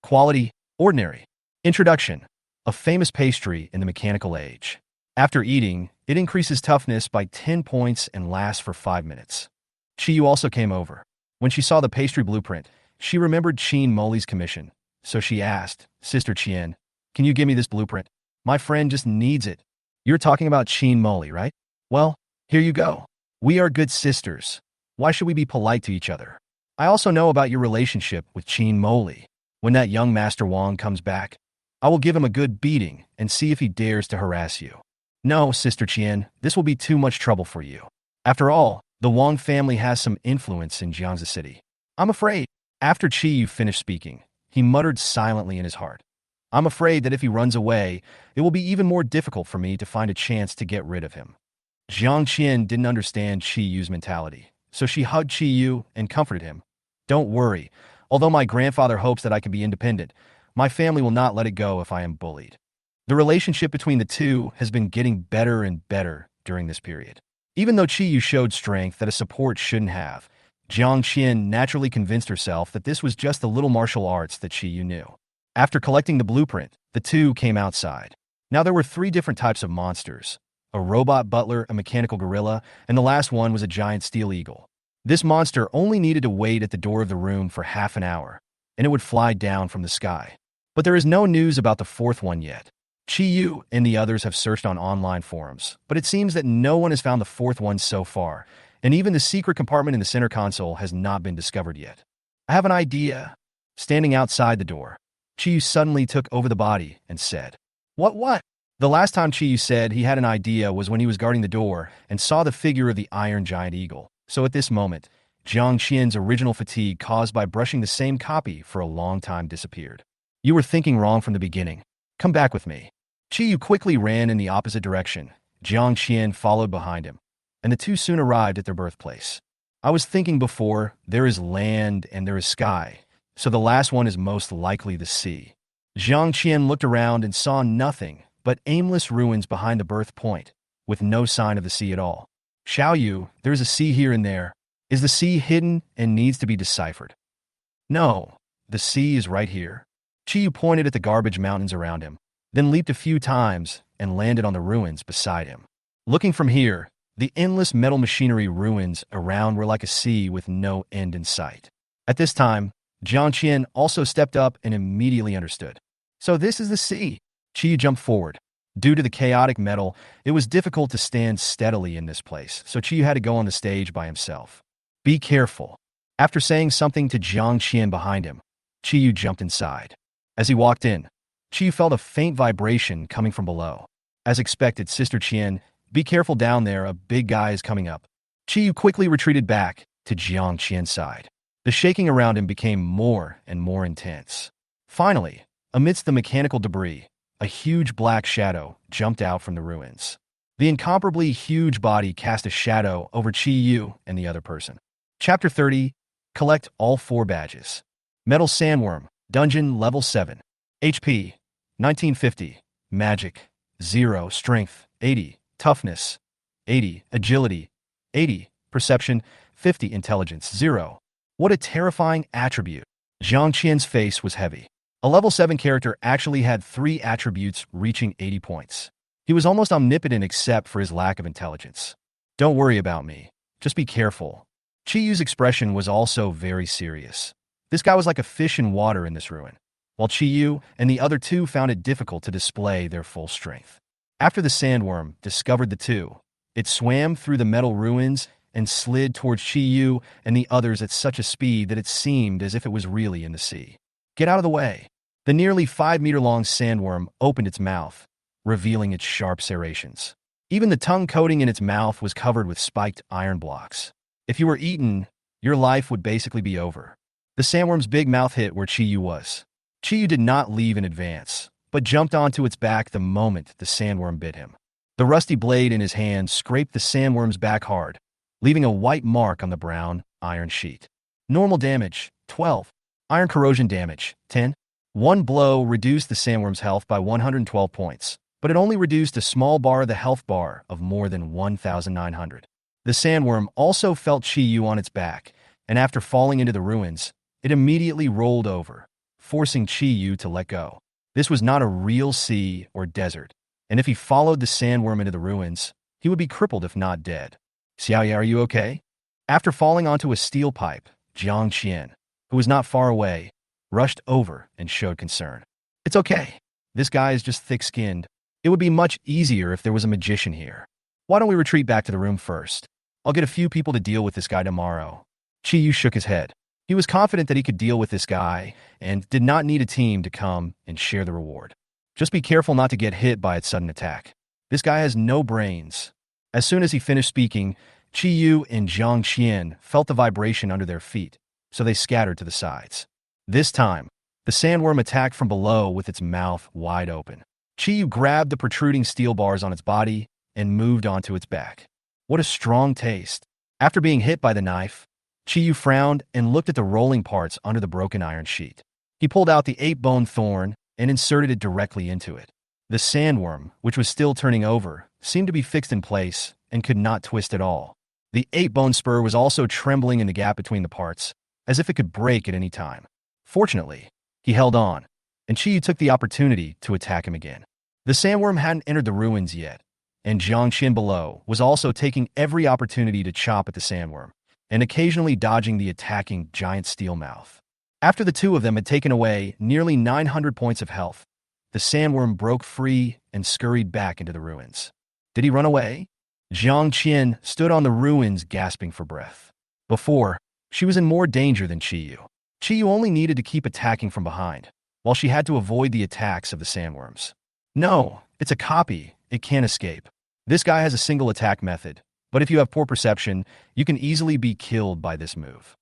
Quality, Ordinary. Introduction. A famous pastry in the mechanical age. After eating, it increases toughness by 10 points and lasts for 5 minutes. Qiyu also came over. When she saw the pastry blueprint, she remembered Qin Moli's commission, so she asked, Sister Qian, can you give me this blueprint? My friend just needs it. You're talking about Qin Moli, right? Well, here you go. We are good sisters. Why should we be polite to each other? I also know about your relationship with Qin Moli. When that young Master Wang comes back, I will give him a good beating and see if he dares to harass you. No, Sister Qian, this will be too much trouble for you. After all, the Wang family has some influence in Jiangzi City. I'm afraid. After Qiyu finished speaking, he muttered silently in his heart. I'm afraid that if he runs away, it will be even more difficult for me to find a chance to get rid of him. Jiang Qian didn't understand Qiyu's mentality, so she hugged Qiyu and comforted him. Don't worry. Although my grandfather hopes that I can be independent, my family will not let it go if I am bullied. The relationship between the two has been getting better and better during this period. Even though Qiyu showed strength that a support shouldn't have, Jiang Qian naturally convinced herself that this was just the little martial arts that Qiyu knew. After collecting the blueprint, the two came outside. Now there were 3 different types of monsters: a robot butler, a mechanical gorilla, and the last one was a giant steel eagle. This monster only needed to wait at the door of the room for half an hour, and it would fly down from the sky. But there is no news about the 4th one yet. Qiyu and the others have searched on online forums, but it seems that no one has found the 4th one so far, and even the secret compartment in the center console has not been discovered yet. I have an idea. Standing outside the door, Qiyu suddenly took over the body and said, What? The last time Qiyu said he had an idea was when he was guarding the door and saw the figure of the Iron Giant Eagle. So at this moment, Jiang Qian's original fatigue caused by brushing the same copy for a long time disappeared. You were thinking wrong from the beginning. Come back with me. Qiyu quickly ran in the opposite direction. Jiang Qian followed behind him, and the two soon arrived at their birthplace. I was thinking before, there is land and there is sky, so the last one is most likely the sea. Jiang Qian looked around and saw nothing but aimless ruins behind the birth point, with no sign of the sea at all. Xiaoyu, there is a sea here and there. Is the sea hidden and needs to be deciphered? No, the sea is right here. Qiyu pointed at the garbage mountains around him, then leaped a few times and landed on the ruins beside him. Looking from here, the endless metal machinery ruins around were like a sea with no end in sight. At this time, Jiang Qian also stepped up and immediately understood. So this is the sea. Qiyu jumped forward. Due to the chaotic metal, it was difficult to stand steadily in this place, so Qiyu had to go on the stage by himself. Be careful. After saying something to Jiang Qian behind him, Qiyu jumped inside. As he walked in, Qiyu felt a faint vibration coming from below. As expected, Sister Qian, be careful down there, a big guy is coming up. Qiyu quickly retreated back to Jiang Qian's side. The shaking around him became more and more intense. Finally, amidst the mechanical debris, a huge black shadow jumped out from the ruins. The incomparably huge body cast a shadow over Qiyu and the other person. Chapter 30. Collect all 4 badges. Metal Sandworm, Dungeon Level 7. HP, 1950. Magic, 0. Strength, 80. Toughness, 80. Agility, 80. Perception, 50. Intelligence, 0. What a terrifying attribute. Jiang Qian's face was heavy. A level 7 character actually had 3 attributes reaching 80 points. He was almost omnipotent except for his lack of intelligence. Don't worry about me. Just be careful. Qiyu's expression was also very serious. This guy was like a fish in water in this ruin, while Qiyu and the other 2 found it difficult to display their full strength. After the sandworm discovered the 2, it swam through the metal ruins and slid towards Qiyu and the others at such a speed that it seemed as if it was really in the sea. Get out of the way. The nearly 5-meter-long sandworm opened its mouth, revealing its sharp serrations. Even the tongue coating in its mouth was covered with spiked iron blocks. If you were eaten, your life would basically be over. The sandworm's big mouth hit where Qiyu was. Qiyu did not leave in advance, but jumped onto its back the moment the sandworm bit him. The rusty blade in his hand scraped the sandworm's back hard, leaving a white mark on the brown iron sheet. Normal damage, 12. Iron corrosion damage, 10. One blow reduced the sandworm's health by 112 points, but it only reduced a small bar of the health bar of more than 1,900. The sandworm also felt Qiyu on its back, and after falling into the ruins, it immediately rolled over, forcing Qiyu to let go. This was not a real sea or desert, and if he followed the sandworm into the ruins, he would be crippled if not dead. Xiaoya, are you okay? After falling onto a steel pipe, Jiang Qian, who was not far away, rushed over and showed concern. It's okay. This guy is just thick-skinned. It would be much easier if there was a magician here. Why don't we retreat back to the room first? I'll get a few people to deal with this guy tomorrow. Qiyu shook his head. He was confident that he could deal with this guy and did not need a team to come and share the reward. Just be careful not to get hit by its sudden attack. This guy has no brains. As soon as he finished speaking, Qiyu and Jiang Qian felt the vibration under their feet, so they scattered to the sides. This time, the sandworm attacked from below with its mouth wide open. Qiyu grabbed the protruding steel bars on its body and moved onto its back. What a strong taste. After being hit by the knife, Qiyu frowned and looked at the rolling parts under the broken iron sheet. He pulled out the 8-bone thorn and inserted it directly into it. The sandworm, which was still turning over, seemed to be fixed in place and could not twist at all. The 8-bone spur was also trembling in the gap between the parts, as if it could break at any time. Fortunately, he held on, and Qiyu took the opportunity to attack him again. The sandworm hadn't entered the ruins yet, and Jiang Qian below was also taking every opportunity to chop at the sandworm, and occasionally dodging the attacking giant steel mouth. After the 2 of them had taken away nearly 900 points of health, the sandworm broke free and scurried back into the ruins. Did he run away? Jiang Qian stood on the ruins gasping for breath. Before, she was in more danger than Qiyu. Qiyu only needed to keep attacking from behind, while she had to avoid the attacks of the sandworms. No, it's a copy. It can't escape. This guy has a single attack method, but if you have poor perception, you can easily be killed by this move.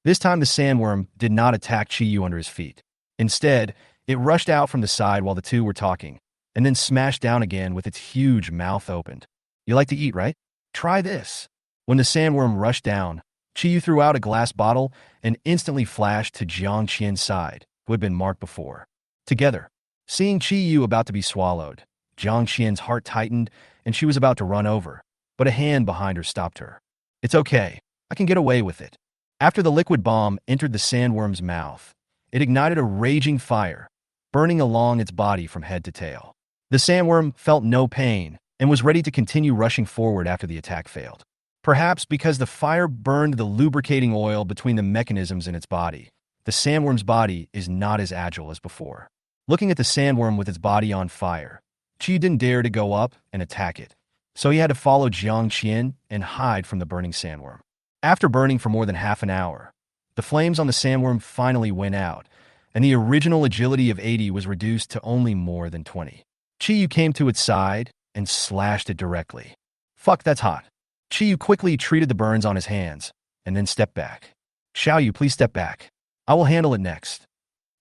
This time the sandworm did not attack Qiyu under his feet. Instead, it rushed out from the side while the 2 were talking, and then smashed down again with its huge mouth opened. You like to eat, right? Try this. When the sandworm rushed down, Qiyu threw out a glass bottle and instantly flashed to Jiang Qian's side, who had been marked before. Together, seeing Qiyu about to be swallowed, Jiang Qian's heart tightened and she was about to run over, but a hand behind her stopped her. It's okay. I can get away with it. After the liquid bomb entered the sandworm's mouth, it ignited a raging fire, burning along its body from head to tail. The sandworm felt no pain and was ready to continue rushing forward after the attack failed. Perhaps because the fire burned the lubricating oil between the mechanisms in its body, the sandworm's body is not as agile as before. Looking at the sandworm with its body on fire, Qiyu didn't dare to go up and attack it, so he had to follow Jiang Qian and hide from the burning sandworm. After burning for more than half an hour, the flames on the sandworm finally went out, and the original agility of 80 was reduced to only more than 20. Chiyu came to its side and slashed it directly. Fuck, that's hot. Chiyu quickly treated the burns on his hands, and then stepped back. Xiaoyu, please step back. I will handle it next.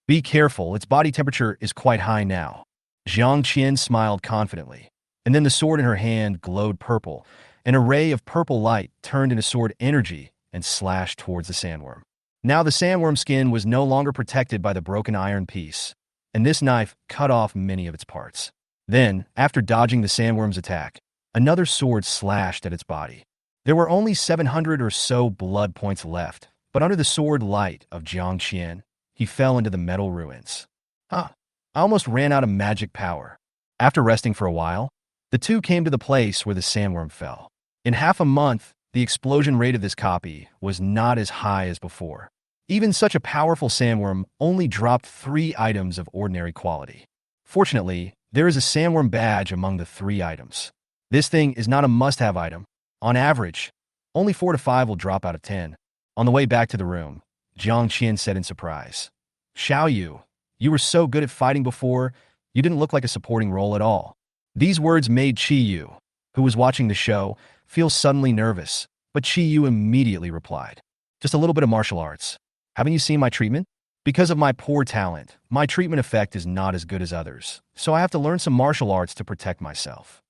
Be careful, its body temperature is quite high now. Jiang Qian smiled confidently, and then the sword in her hand glowed purple. An array of purple light turned into sword energy and slashed towards the sandworm. Now the sandworm skin was no longer protected by the broken iron piece, and this knife cut off many of its parts. Then, after dodging the sandworm's attack, another sword slashed at its body. There were only 700 or so blood points left, but under the sword light of Jiang Qian, he fell into the metal ruins. I almost ran out of magic power. After resting for a while, the two came to the place where the sandworm fell. In half a month, the explosion rate of this copy was not as high as before. Even such a powerful sandworm only dropped 3 items of ordinary quality. Fortunately, there is a sandworm badge among the 3 items. This thing is not a must-have item. On average, only 4 to 5 will drop out of 10. On the way back to the room, Jiang Qian said in surprise, Xiaoyu, you were so good at fighting before, you didn't look like a supporting role at all. These words made Chiyu, who was watching the show, feel suddenly nervous, but Chiyu immediately replied, just a little bit of martial arts. Haven't you seen my treatment? Because of my poor talent, my treatment effect is not as good as others, so I have to learn some martial arts to protect myself.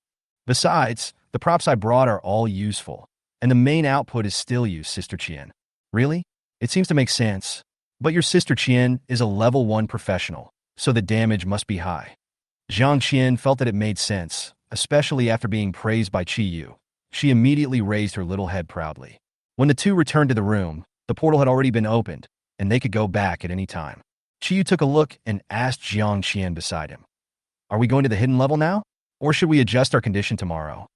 Besides, the props I brought are all useful, and the main output is still you, Sister Qian. Really? It seems to make sense. But your Sister Qian is a level 1 professional, so the damage must be high. Jiang Qian felt that it made sense, especially after being praised by Chiyu. She immediately raised her little head proudly. When the two returned to the room, the portal had already been opened, and they could go back at any time. Chiyu took a look and asked Jiang Qian beside him, Are we going to the hidden level now? Or should we adjust our condition tomorrow?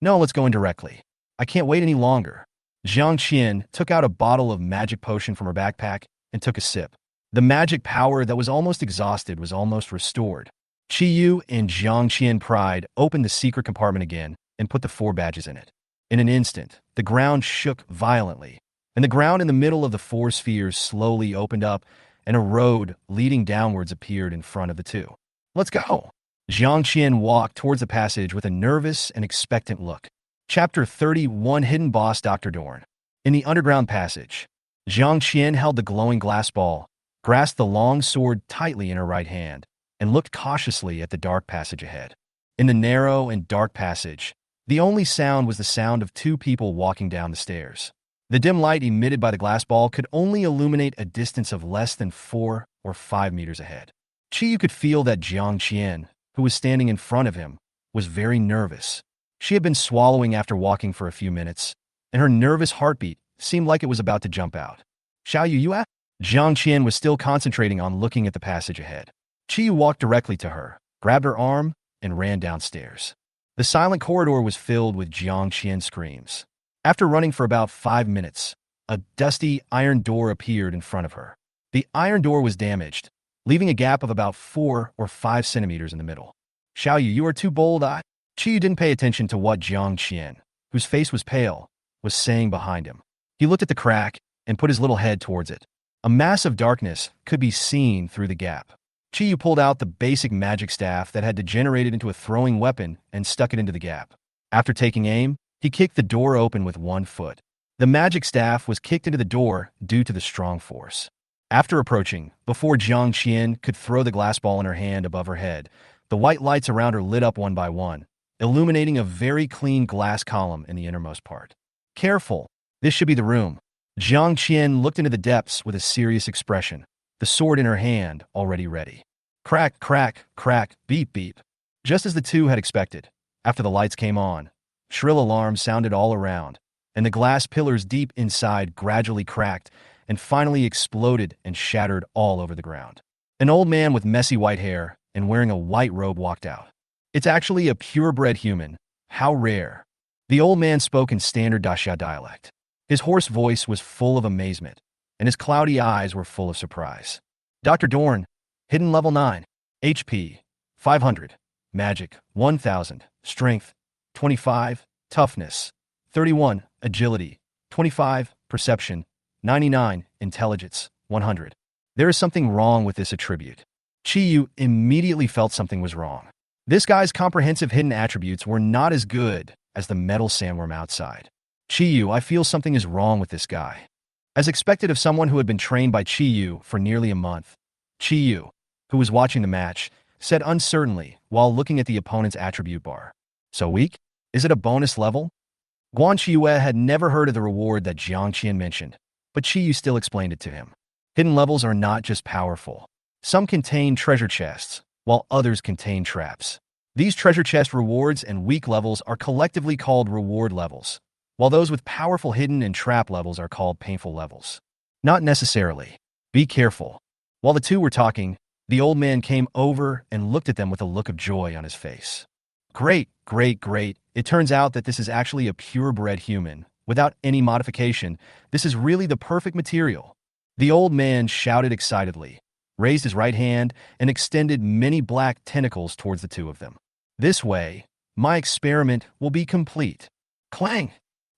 No, let's go in directly. I can't wait any longer. Jiang Qian took out a bottle of magic potion from her backpack and took a sip. The magic power that was almost exhausted was almost restored. Chiyu and Jiang Qian Pride opened the secret compartment again and put the 4 badges in it. In an instant, the ground shook violently, and the ground in the middle of the 4 spheres slowly opened up, and a road leading downwards appeared in front of the two. Let's go! Jiang Qian walked towards the passage with a nervous and expectant look. Chapter 31 Hidden Boss Dr. Dorn. In the underground passage, Jiang Qian held the glowing glass ball, grasped the long sword tightly in her right hand, and looked cautiously at the dark passage ahead. In the narrow and dark passage, the only sound was the sound of 2 people walking down the stairs. The dim light emitted by the glass ball could only illuminate a distance of less than 4 or 5 meters ahead. Chiyu could feel that Jiang Qian, who was standing in front of him, was very nervous. She had been swallowing after walking for a few minutes, and her nervous heartbeat seemed like it was about to jump out. Xiaoyu, you at? Jiang Qian was still concentrating on looking at the passage ahead. Chiyu walked directly to her, grabbed her arm, and ran downstairs. The silent corridor was filled with Jiang Qian screams. After running for about 5 minutes, a dusty iron door appeared in front of her. The iron door was damaged, leaving a gap of about 4 or 5 centimeters in the middle. Xiaoyu, you are too bold. Chiyu didn't pay attention to what Jiang Qian, whose face was pale, was saying behind him. He looked at the crack and put his little head towards it. A mass of darkness could be seen through the gap. Chiyu pulled out the basic magic staff that had degenerated into a throwing weapon and stuck it into the gap. After taking aim, he kicked the door open with 1 foot. The magic staff was kicked into the door due to the strong force. After approaching, before Jiang Qian could throw the glass ball in her hand above her head, the white lights around her lit up one by one, illuminating a very clean glass column in the innermost part. Careful, this should be the room. Jiang Qian looked into the depths with a serious expression, the sword in her hand already ready. Crack, crack, crack, beep, beep. Just as the two had expected, after the lights came on, shrill alarms sounded all around, and the glass pillars deep inside gradually cracked and finally exploded and shattered all over the ground. An old man with messy white hair and wearing a white robe walked out. It's actually a purebred human. How rare. The old man spoke in standard Daxia dialect. His hoarse voice was full of amazement, and his cloudy eyes were full of surprise. Dr. Dorn, hidden level 9, HP 500, magic 1000, strength 25, toughness 31, agility 25, perception, 99, intelligence, 100. There is something wrong with this attribute. Qiyu immediately felt something was wrong. This guy's comprehensive hidden attributes were not as good as the metal sandworm outside. Qiyu, I feel something is wrong with this guy. As expected of someone who had been trained by Qiyu for nearly a month, Qiyu, who was watching the match, said uncertainly while looking at the opponent's attribute bar. So weak? Is it a bonus level? Guan Qiyu had never heard of the reward that Jiang Qian mentioned, but Qiyu still explained it to him. Hidden levels are not just powerful. Some contain treasure chests, while others contain traps. These treasure chest rewards and weak levels are collectively called reward levels, while those with powerful hidden and trap levels are called painful levels. Not necessarily. Be careful. While the two were talking, the old man came over and looked at them with a look of joy on his face. Great, great, great. It turns out that this is actually a purebred human. Without any modification, this is really the perfect material. The old man shouted excitedly, raised his right hand, and extended many black tentacles towards the two of them. This way, my experiment will be complete. Clang!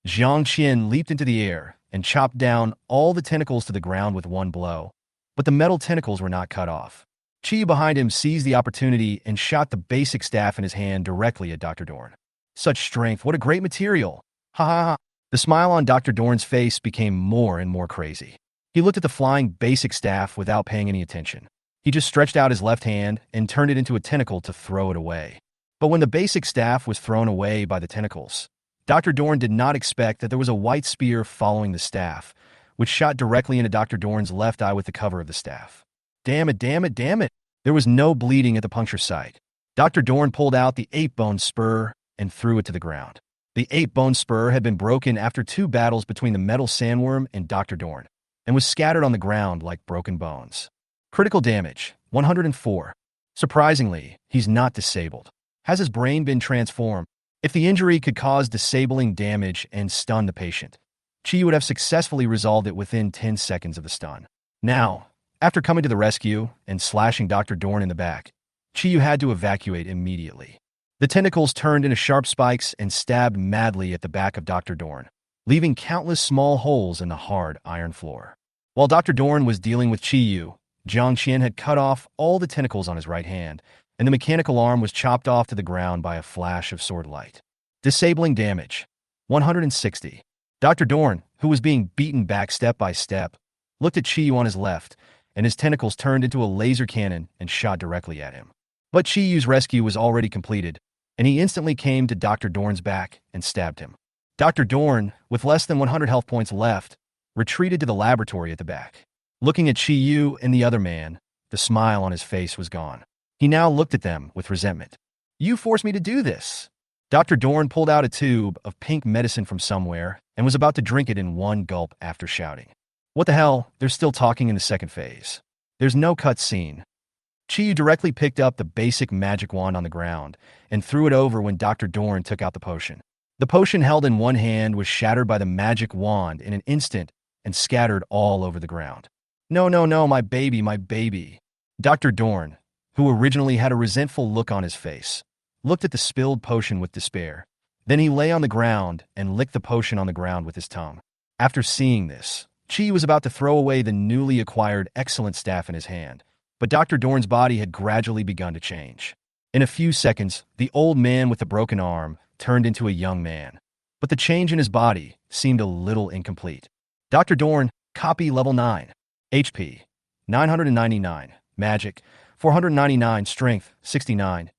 Jiang Qian leaped into the air and chopped down all the tentacles to the ground with one blow, but the metal tentacles were not cut off. Qiyu behind him seized the opportunity and shot the basic staff in his hand directly at Dr. Dorn. Such strength, what a great material! Ha ha ha! The smile on Dr. Dorn's face became more and more crazy. He looked at the flying basic staff without paying any attention. He just stretched out his left hand and turned it into a tentacle to throw it away. But when the basic staff was thrown away by the tentacles, Dr. Dorn did not expect that there was a white spear following the staff, which shot directly into Dr. Dorn's left eye with the cover of the staff. Damn it, damn it, damn it! There was no bleeding at the puncture site. Dr. Dorn pulled out the 8-bone spur and threw it to the ground. The 8-bone spur had been broken after 2 battles between the metal sandworm and Dr. Dorn, and was scattered on the ground like broken bones. Critical damage, 104. Surprisingly, he's not disabled. Has his brain been transformed? If the injury could cause disabling damage and stun the patient, Qiyu would have successfully resolved it within 10 seconds of the stun. Now, after coming to the rescue and slashing Dr. Dorn in the back, Qiyu had to evacuate immediately. The tentacles turned into sharp spikes and stabbed madly at the back of Dr. Dorn, leaving countless small holes in the hard iron floor. While Dr. Dorn was dealing with Qiyu, Jiang Qian had cut off all the tentacles on his right hand, and the mechanical arm was chopped off to the ground by a flash of sword light. Disabling damage, 160. Dr. Dorn, who was being beaten back step by step, looked at Qiyu on his left, and his tentacles turned into a laser cannon and shot directly at him. But Qiyu's rescue was already completed, and he instantly came to Dr. Dorn's back and stabbed him. Dr. Dorn, with less than 100 health points left, retreated to the laboratory at the back. Looking at Qiyu and the other man, the smile on his face was gone. He now looked at them with resentment. You forced me to do this. Dr. Dorn pulled out a tube of pink medicine from somewhere and was about to drink it in one gulp after shouting. What the hell? They're still talking in the second phase. There's no cut scene. Qiyu directly picked up the basic magic wand on the ground and threw it over when Dr. Dorn took out the potion. The potion held in one hand was shattered by the magic wand in an instant and scattered all over the ground. No, no, no, my baby, my baby. Dr. Dorn, who originally had a resentful look on his face, looked at the spilled potion with despair. Then he lay on the ground and licked the potion on the ground with his tongue. After seeing this, Qiyu was about to throw away the newly acquired excellent staff in his hand, but Dr. Dorn's body had gradually begun to change. In a few seconds, the old man with the broken arm turned into a young man, but the change in his body seemed a little incomplete. Dr. Dorn, copy level 9, HP, 999, magic, 499, strength, 69,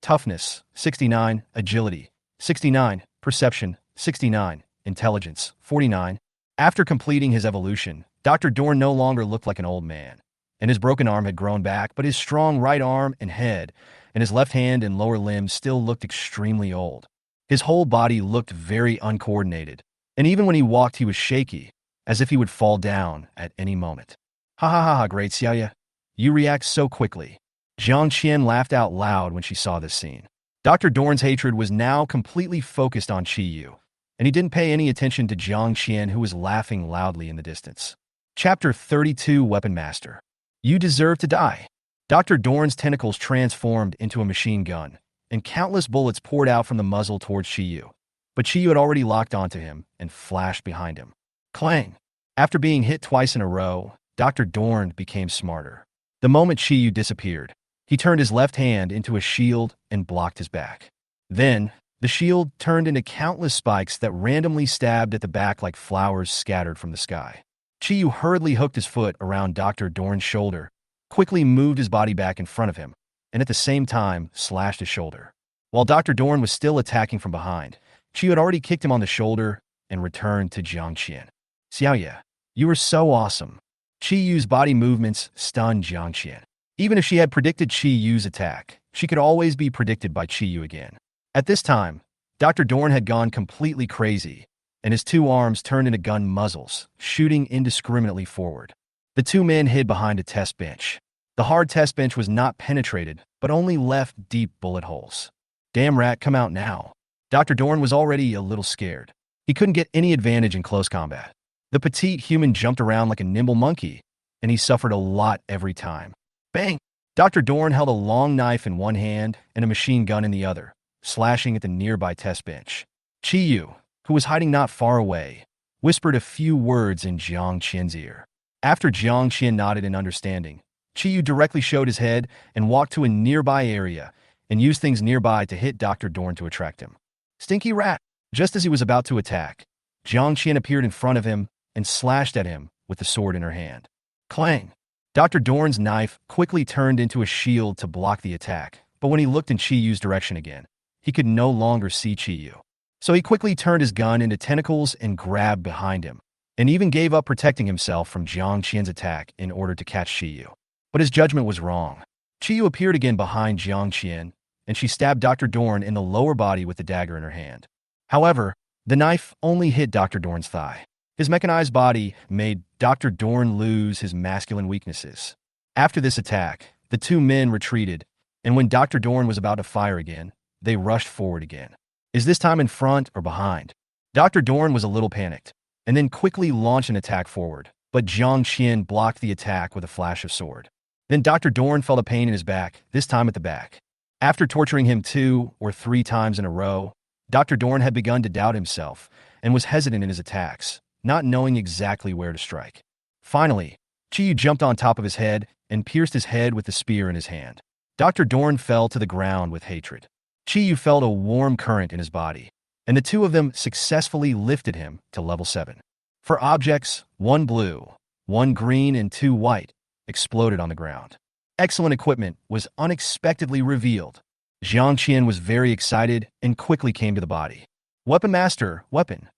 toughness, 69, agility, 69, perception, 69, intelligence, 49. After completing his evolution, Dr. Dorn no longer looked like an old man, and his broken arm had grown back, but his strong right arm and head, and his left hand and lower limbs still looked extremely old. His whole body looked very uncoordinated, and even when he walked he was shaky, as if he would fall down at any moment. Ha ha ha ha, great Xiaoya. You react so quickly. Jiang Qian laughed out loud when she saw this scene. Dr. Dorn's hatred was now completely focused on Qiyu, and he didn't pay any attention to Jiang Qian, who was laughing loudly in the distance. Chapter 32, Weapon Master. You deserve to die. Dr. Dorn's tentacles transformed into a machine gun, and countless bullets poured out from the muzzle towards Qiyu. But Qiyu had already locked onto him and flashed behind him. Clang. After being hit twice in a row, Dr. Dorn became smarter. The moment Chi Yu disappeared, he turned his left hand into a shield and blocked his back. Then, the shield turned into countless spikes that randomly stabbed at the back like flowers scattered from the sky. Chi Yu hurriedly hooked his foot around Dr. Dorn's shoulder, quickly moved his body back in front of him, and at the same time slashed his shoulder. While Dr. Dorn was still attacking from behind, Chi Yu had already kicked him on the shoulder and returned to Jiang Qian. Xiaoye, you were so awesome. Chi Yu's body movements stunned Jiang Qian. Even if she had predicted Chi Yu's attack, she could always be predicted by Chi Yu again. At this time, Dr. Dorn had gone completely crazy, and his two arms turned into gun muzzles, shooting indiscriminately forward. The two men hid behind a test bench. The hard test bench was not penetrated, but only left deep bullet holes. Damn rat, come out now. Dr. Dorn was already a little scared. He couldn't get any advantage in close combat. The petite human jumped around like a nimble monkey, and he suffered a lot every time. Bang! Dr. Dorn held a long knife in one hand and a machine gun in the other, slashing at the nearby test bench. Chi Yu, who was hiding not far away, whispered a few words in Jiang Qian's ear. After Jiang Qian nodded in understanding, Chi Yu directly showed his head and walked to a nearby area and used things nearby to hit Dr. Dorn to attract him. Stinky rat! Just as he was about to attack, Jiang Qian appeared in front of him and slashed at him with the sword in her hand. Clang! Dr. Dorn's knife quickly turned into a shield to block the attack, but when he looked in Chi Yu's direction again, he could no longer see Chi Yu. So he quickly turned his gun into tentacles and grabbed behind him, and even gave up protecting himself from Jiang Qian's attack in order to catch Chi Yu. But his judgment was wrong. Chi Yu appeared again behind Jiang Qian, and she stabbed Dr. Dorn in the lower body with the dagger in her hand. However, the knife only hit Dr. Dorn's thigh. His mechanized body made Dr. Dorn lose his masculine weaknesses. After this attack, the two men retreated, and when Dr. Dorn was about to fire again, they rushed forward again. Is this time in front or behind? Dr. Dorn was a little panicked, and then quickly launched an attack forward, but Jiang Qian blocked the attack with a flash of sword. Then Dr. Dorn felt a pain in his back, this time at the back. After torturing him 2 or 3 times in a row, Dr. Dorn had begun to doubt himself and was hesitant in his attacks, not knowing exactly where to strike. Finally, Chi Yu jumped on top of his head and pierced his head with the spear in his hand. Dr. Dorn fell to the ground with hatred. Chi Yu felt a warm current in his body, and the two of them successfully lifted him to level 7. For objects, 1 blue, 1 green, and 2 white exploded on the ground. Excellent equipment was unexpectedly revealed. Jiang Qian was very excited and quickly came to the body. Weapon Master, weapon.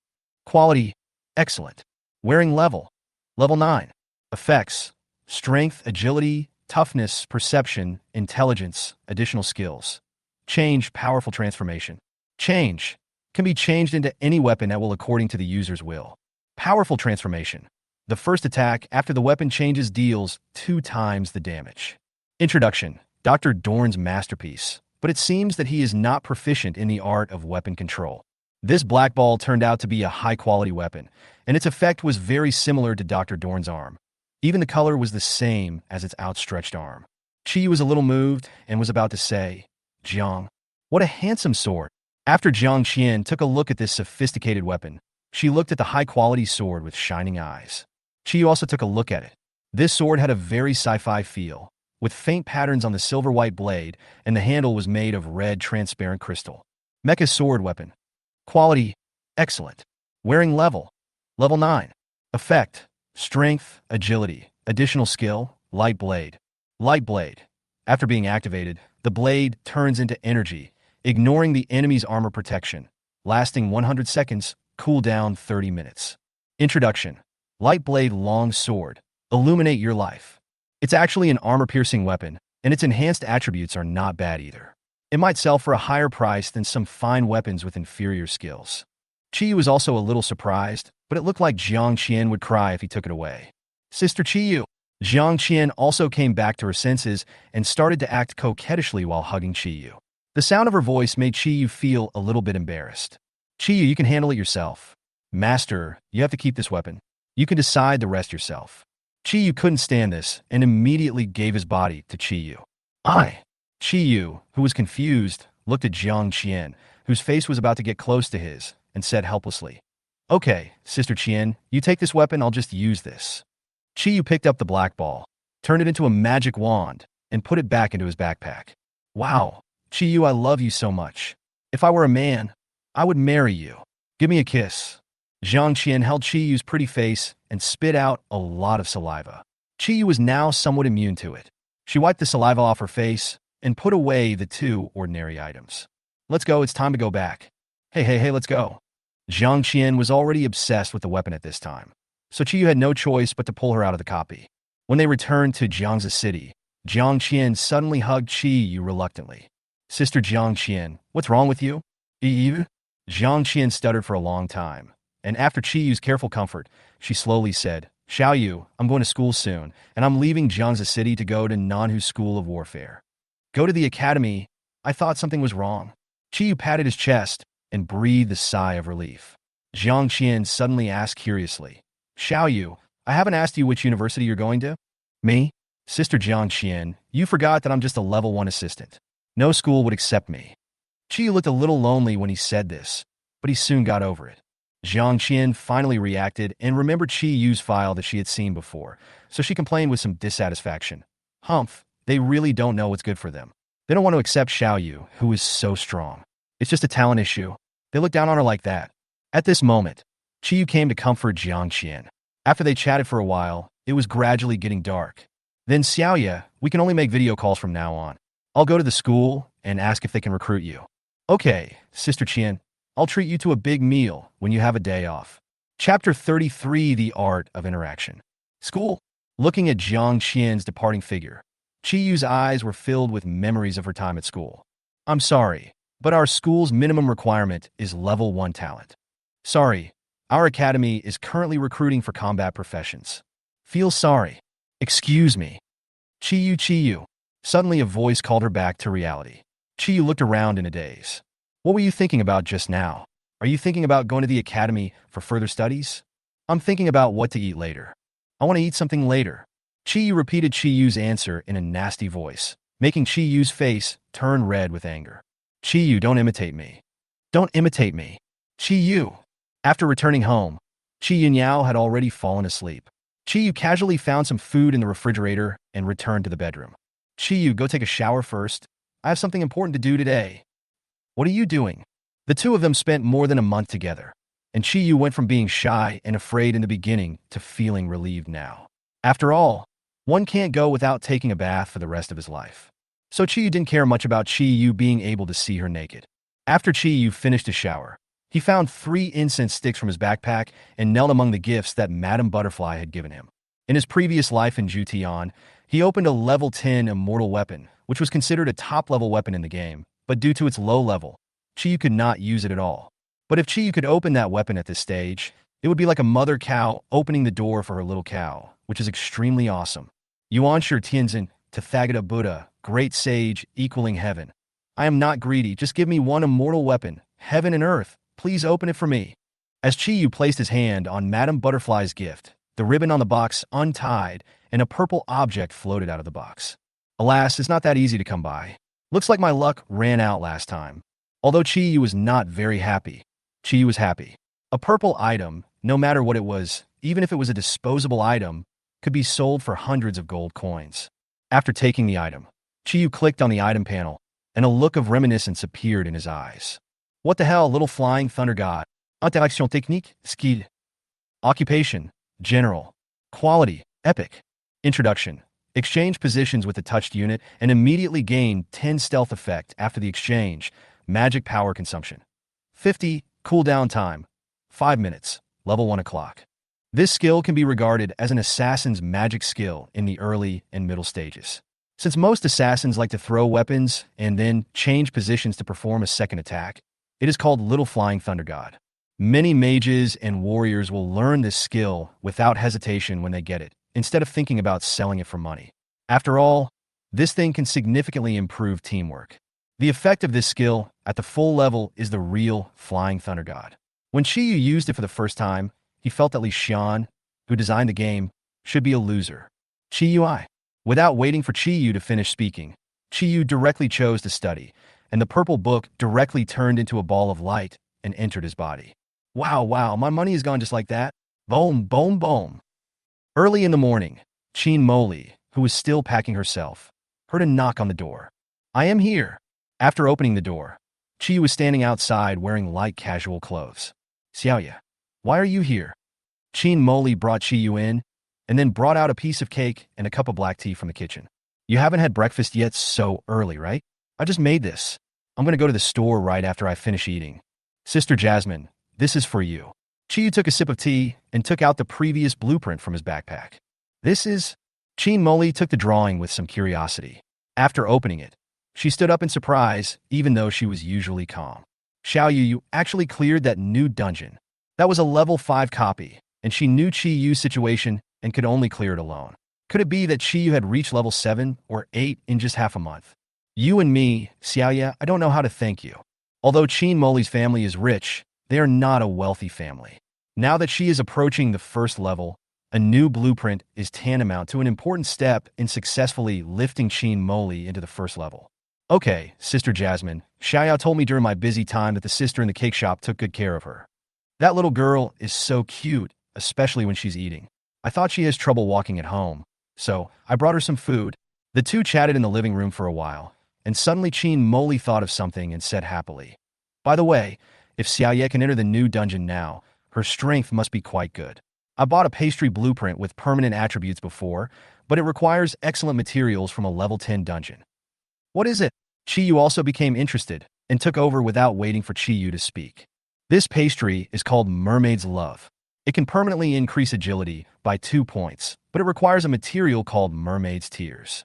Quality, excellent. Wearing level, level 9. Effects, strength, agility, toughness, perception, intelligence, additional skills. Change, powerful transformation. Change, can be changed into any weapon at will according to the user's will. Powerful transformation. The first attack after the weapon changes deals 2 times the damage. Introduction, Dr. Dorn's masterpiece, but it seems that he is not proficient in the art of weapon control. This black ball turned out to be a high-quality weapon, and its effect was very similar to Dr. Dorn's arm. Even the color was the same as its outstretched arm. Chi was a little moved and was about to say, Jiang, what a handsome sword. After Jiang Qian took a look at this sophisticated weapon, she looked at the high-quality sword with shining eyes. Chi also took a look at it. This sword had a very sci-fi feel, with faint patterns on the silver-white blade, and the handle was made of red transparent crystal. Mecha sword weapon. Quality, excellent. Wearing level, level 9. Effect, strength, agility, additional skill, light blade. Light blade. After being activated, the blade turns into energy, ignoring the enemy's armor protection, lasting 100 seconds, cooldown 30 minutes. Introduction. Light blade long sword. Illuminate your life. It's actually an armor-piercing weapon, and its enhanced attributes are not bad either. It might sell for a higher price than some fine weapons with inferior skills. Chi was also a little surprised, but it looked like Jiang Qian would cry if he took it away. Sister Chi. Jiang Qian also came back to her senses and started to act coquettishly while hugging Chi. The sound of her voice made Chi feel a little bit embarrassed. Chi, you can handle it yourself. Master, you have to keep this weapon. You can decide the rest yourself. Chi couldn't stand this and immediately gave his body to Chi. Chi, who was confused, looked at Jiang Qian, whose face was about to get close to his, and said helplessly, Okay, Sister Qian, you take this weapon, I'll just use this. Qiyu picked up the black ball, turned it into a magic wand, and put it back into his backpack. Wow, Qiyu, I love you so much. If I were a man, I would marry you. Give me a kiss. Zhang Qian held Qiyu's pretty face and spit out a lot of saliva. Qiyu was now somewhat immune to it. She wiped the saliva off her face and put away the two ordinary items. Let's go, it's time to go back. Hey, let's go. Zhang Qian was already obsessed with the weapon at this time, so Qiyu had no choice but to pull her out of the copy. When they returned to Jiangzi City, Zhang Qian suddenly hugged Qiyu reluctantly. Sister Zhang Qian, what's wrong with you? Eve? Zhang Qian stuttered for a long time, and after Qiyu's careful comfort, she slowly said, Xiaoyu, I'm going to school soon, and I'm leaving Jiangzi City to go to Nanhu's School of Warfare. Go to the academy? I thought something was wrong. Qiyu patted his chest and breathed a sigh of relief. Zhang Qian suddenly asked curiously, Xiaoyu, I haven't asked you which university you're going to? Me? Sister Zhang Qian, you forgot that I'm just a level 1 assistant. No school would accept me. Qiyu looked a little lonely when he said this, but he soon got over it. Zhang Qian finally reacted and remembered Qiyu's file that she had seen before, so she complained with some dissatisfaction. Humph, they really don't know what's good for them. They don't want to accept Xiaoyu, who is so strong. It's just a talent issue. They look down on her like that. At this moment, Qiyu came to comfort Zhang Qian. After they chatted for a while, it was gradually getting dark. Then Xiaoya, we can only make video calls from now on. I'll go to the school and ask if they can recruit you. Okay, Sister Qian, I'll treat you to a big meal when you have a day off. Chapter 33, The Art of Interaction. School. Looking at Zhang Qian's departing figure, Qiyu's eyes were filled with memories of her time at school. I'm sorry, but our school's minimum requirement is level 1 talent. Sorry, our academy is currently recruiting for combat professions. Feel sorry. Excuse me. Qiyu. Suddenly a voice called her back to reality. Qiyu looked around in a daze. What were you thinking about just now? Are you thinking about going to the academy for further studies? I'm thinking about what to eat later. I want to eat something later. Qiyu repeated Qiyu's answer in a nasty voice, making Qiyu's face turn red with anger. Qiyu, don't imitate me. Don't imitate me. Qiyu. After returning home, Qiyu Yao had already fallen asleep. Qiyu casually found some food in the refrigerator and returned to the bedroom. Qiyu, go take a shower first. I have something important to do today. What are you doing? The two of them spent more than a month together, and Qiyu went from being shy and afraid in the beginning to feeling relieved now. After all, one can't go without taking a bath for the rest of his life. So Qiyu didn't care much about Qiyu being able to see her naked. After Qiyu finished his shower, he found 3 incense sticks from his backpack and knelt among the gifts that Madame Butterfly had given him. In his previous life in Zhu Tian, he opened a level 10 immortal weapon, which was considered a top-level weapon in the game, but due to its low level, Qiyu could not use it at all. But if Qiyu could open that weapon at this stage, it would be like a mother cow opening the door for her little cow, which is extremely awesome. Yuan Shi Tianzin, Tathagata Buddha, Great Sage, equaling heaven. I am not greedy, just give me one immortal weapon, heaven and earth, please open it for me. As Qiyu placed his hand on Madame Butterfly's gift, the ribbon on the box untied and a purple object floated out of the box. Alas, it's not that easy to come by. Looks like my luck ran out last time. Although Qiyu was not very happy, Qiyu was happy. A purple item, no matter what it was, even if it was a disposable item, could be sold for hundreds of gold coins. After taking the item, Qiyu clicked on the item panel, and a look of reminiscence appeared in his eyes. What the hell, little flying thunder god? Interaction technique, skill. Occupation, general. Quality, epic. Introduction. Exchange positions with the touched unit and immediately gain 10 stealth effect after the exchange. Magic power consumption. 50, cooldown time. 5 minutes, level 1 o'clock. This skill can be regarded as an assassin's magic skill in the early and middle stages. Since most assassins like to throw weapons and then change positions to perform a second attack, it is called Little Flying Thunder God. Many mages and warriors will learn this skill without hesitation when they get it, instead of thinking about selling it for money. After all, this thing can significantly improve teamwork. The effect of this skill at the full level is the real Flying Thunder God. When Qiyu used it for the first time, he felt that Li Xian, who designed the game, should be a loser. Qiyu. Without waiting for Qiyu to finish speaking, Qiyu directly chose to study, and the purple book directly turned into a ball of light and entered his body. Wow, my money is gone just like that. Boom, boom, boom. Early in the morning, Chin Moli, who was still packing herself, heard a knock on the door. I am here. After opening the door, Chi was standing outside wearing light casual clothes. Xiaoya, why are you here? Chin Moli brought Chi Yu in, and then brought out a piece of cake and a cup of black tea from the kitchen. You haven't had breakfast yet so early, right? I just made this. I'm going to go to the store right after I finish eating. Sister Jasmine, this is for you. Chi Yu took a sip of tea and took out the previous blueprint from his backpack. This is... Chin Moli took the drawing with some curiosity. After opening it, she stood up in surprise, even though she was usually calm. Xiao Yu, you actually cleared that new dungeon. That was a level 5 copy, and she knew Chi Yu's situation and could only clear it alone. Could it be that Chi Yu had reached level 7 or 8 in just half a month? You and me, Xiaoya, I don't know how to thank you. Although Chin Moli's family is rich, they are not a wealthy family. Now that she is approaching the first level, a new blueprint is tantamount to an important step in successfully lifting Chin Moli into the first level. Okay, Sister Jasmine, Xiaoya told me during my busy time that the sister in the cake shop took good care of her. That little girl is so cute, especially when she's eating. I thought she has trouble walking at home, so I brought her some food. The two chatted in the living room for a while, and suddenly Chin Moli thought of something and said happily, by the way, if Xiaoya can enter the new dungeon now, her strength must be quite good. I bought a pastry blueprint with permanent attributes before, but it requires excellent materials from a level 10 dungeon. What is it? Chi Yu also became interested and took over without waiting for Chi Yu to speak. This pastry is called Mermaid's Love. It can permanently increase agility by 2 points, but it requires a material called Mermaid's Tears.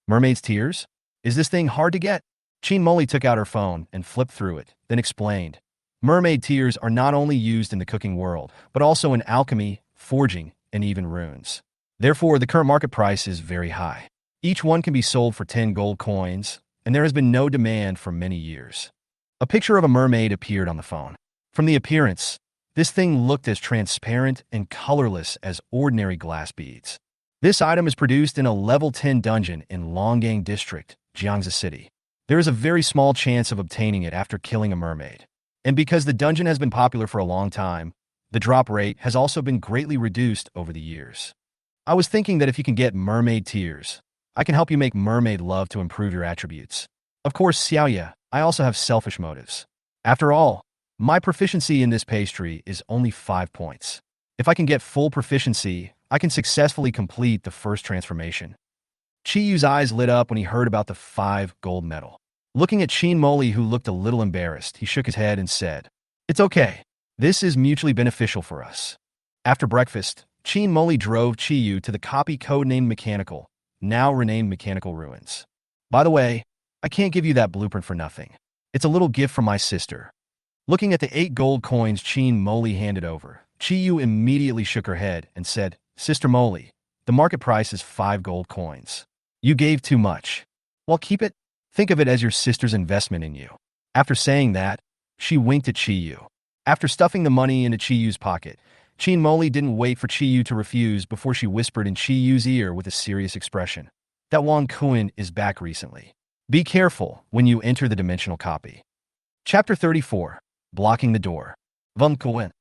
Mermaid's Tears? Is this thing hard to get? Chin Moli took out her phone and flipped through it, then explained. Mermaid tears are not only used in the cooking world, but also in alchemy, forging, and even runes. Therefore, the current market price is very high. Each one can be sold for 10 gold coins, and there has been no demand for many years. A picture of a mermaid appeared on the phone. From the appearance, this thing looked as transparent and colorless as ordinary glass beads. This item is produced in a level 10 dungeon in Longgang District, Jiangsu City. There is a very small chance of obtaining it after killing a mermaid. And because the dungeon has been popular for a long time, the drop rate has also been greatly reduced over the years. I was thinking that if you can get mermaid tears, I can help you make mermaid love to improve your attributes. Of course, Xiaoya, I also have selfish motives. After all, my proficiency in this pastry is only 5 points. If I can get full proficiency, I can successfully complete the first transformation. Chi Yu's eyes lit up when he heard about the 5 gold medal. Looking at Chin Moli, who looked a little embarrassed, he shook his head and said, It's okay. This is mutually beneficial for us. After breakfast, Chin Moli drove Chi Yu to the copy codenamed Mechanical, now renamed Mechanical Ruins. By the way, I can't give you that blueprint for nothing. It's a little gift from my sister. Looking at the 8 gold coins Chin Moli handed over, Chi Yu immediately shook her head and said, Sister Moli, the market price is 5 gold coins. You gave too much. Well, keep it. Think of it as your sister's investment in you. After saying that, she winked at Chi Yu. After stuffing the money into Chi Yu's pocket, Chin Moli didn't wait for Chi Yu to refuse before she whispered in Chi Yu's ear with a serious expression. That Wang Kuan is back recently. Be careful when you enter the dimensional copy. Chapter 34. Blocking the Door. Wang Kuan.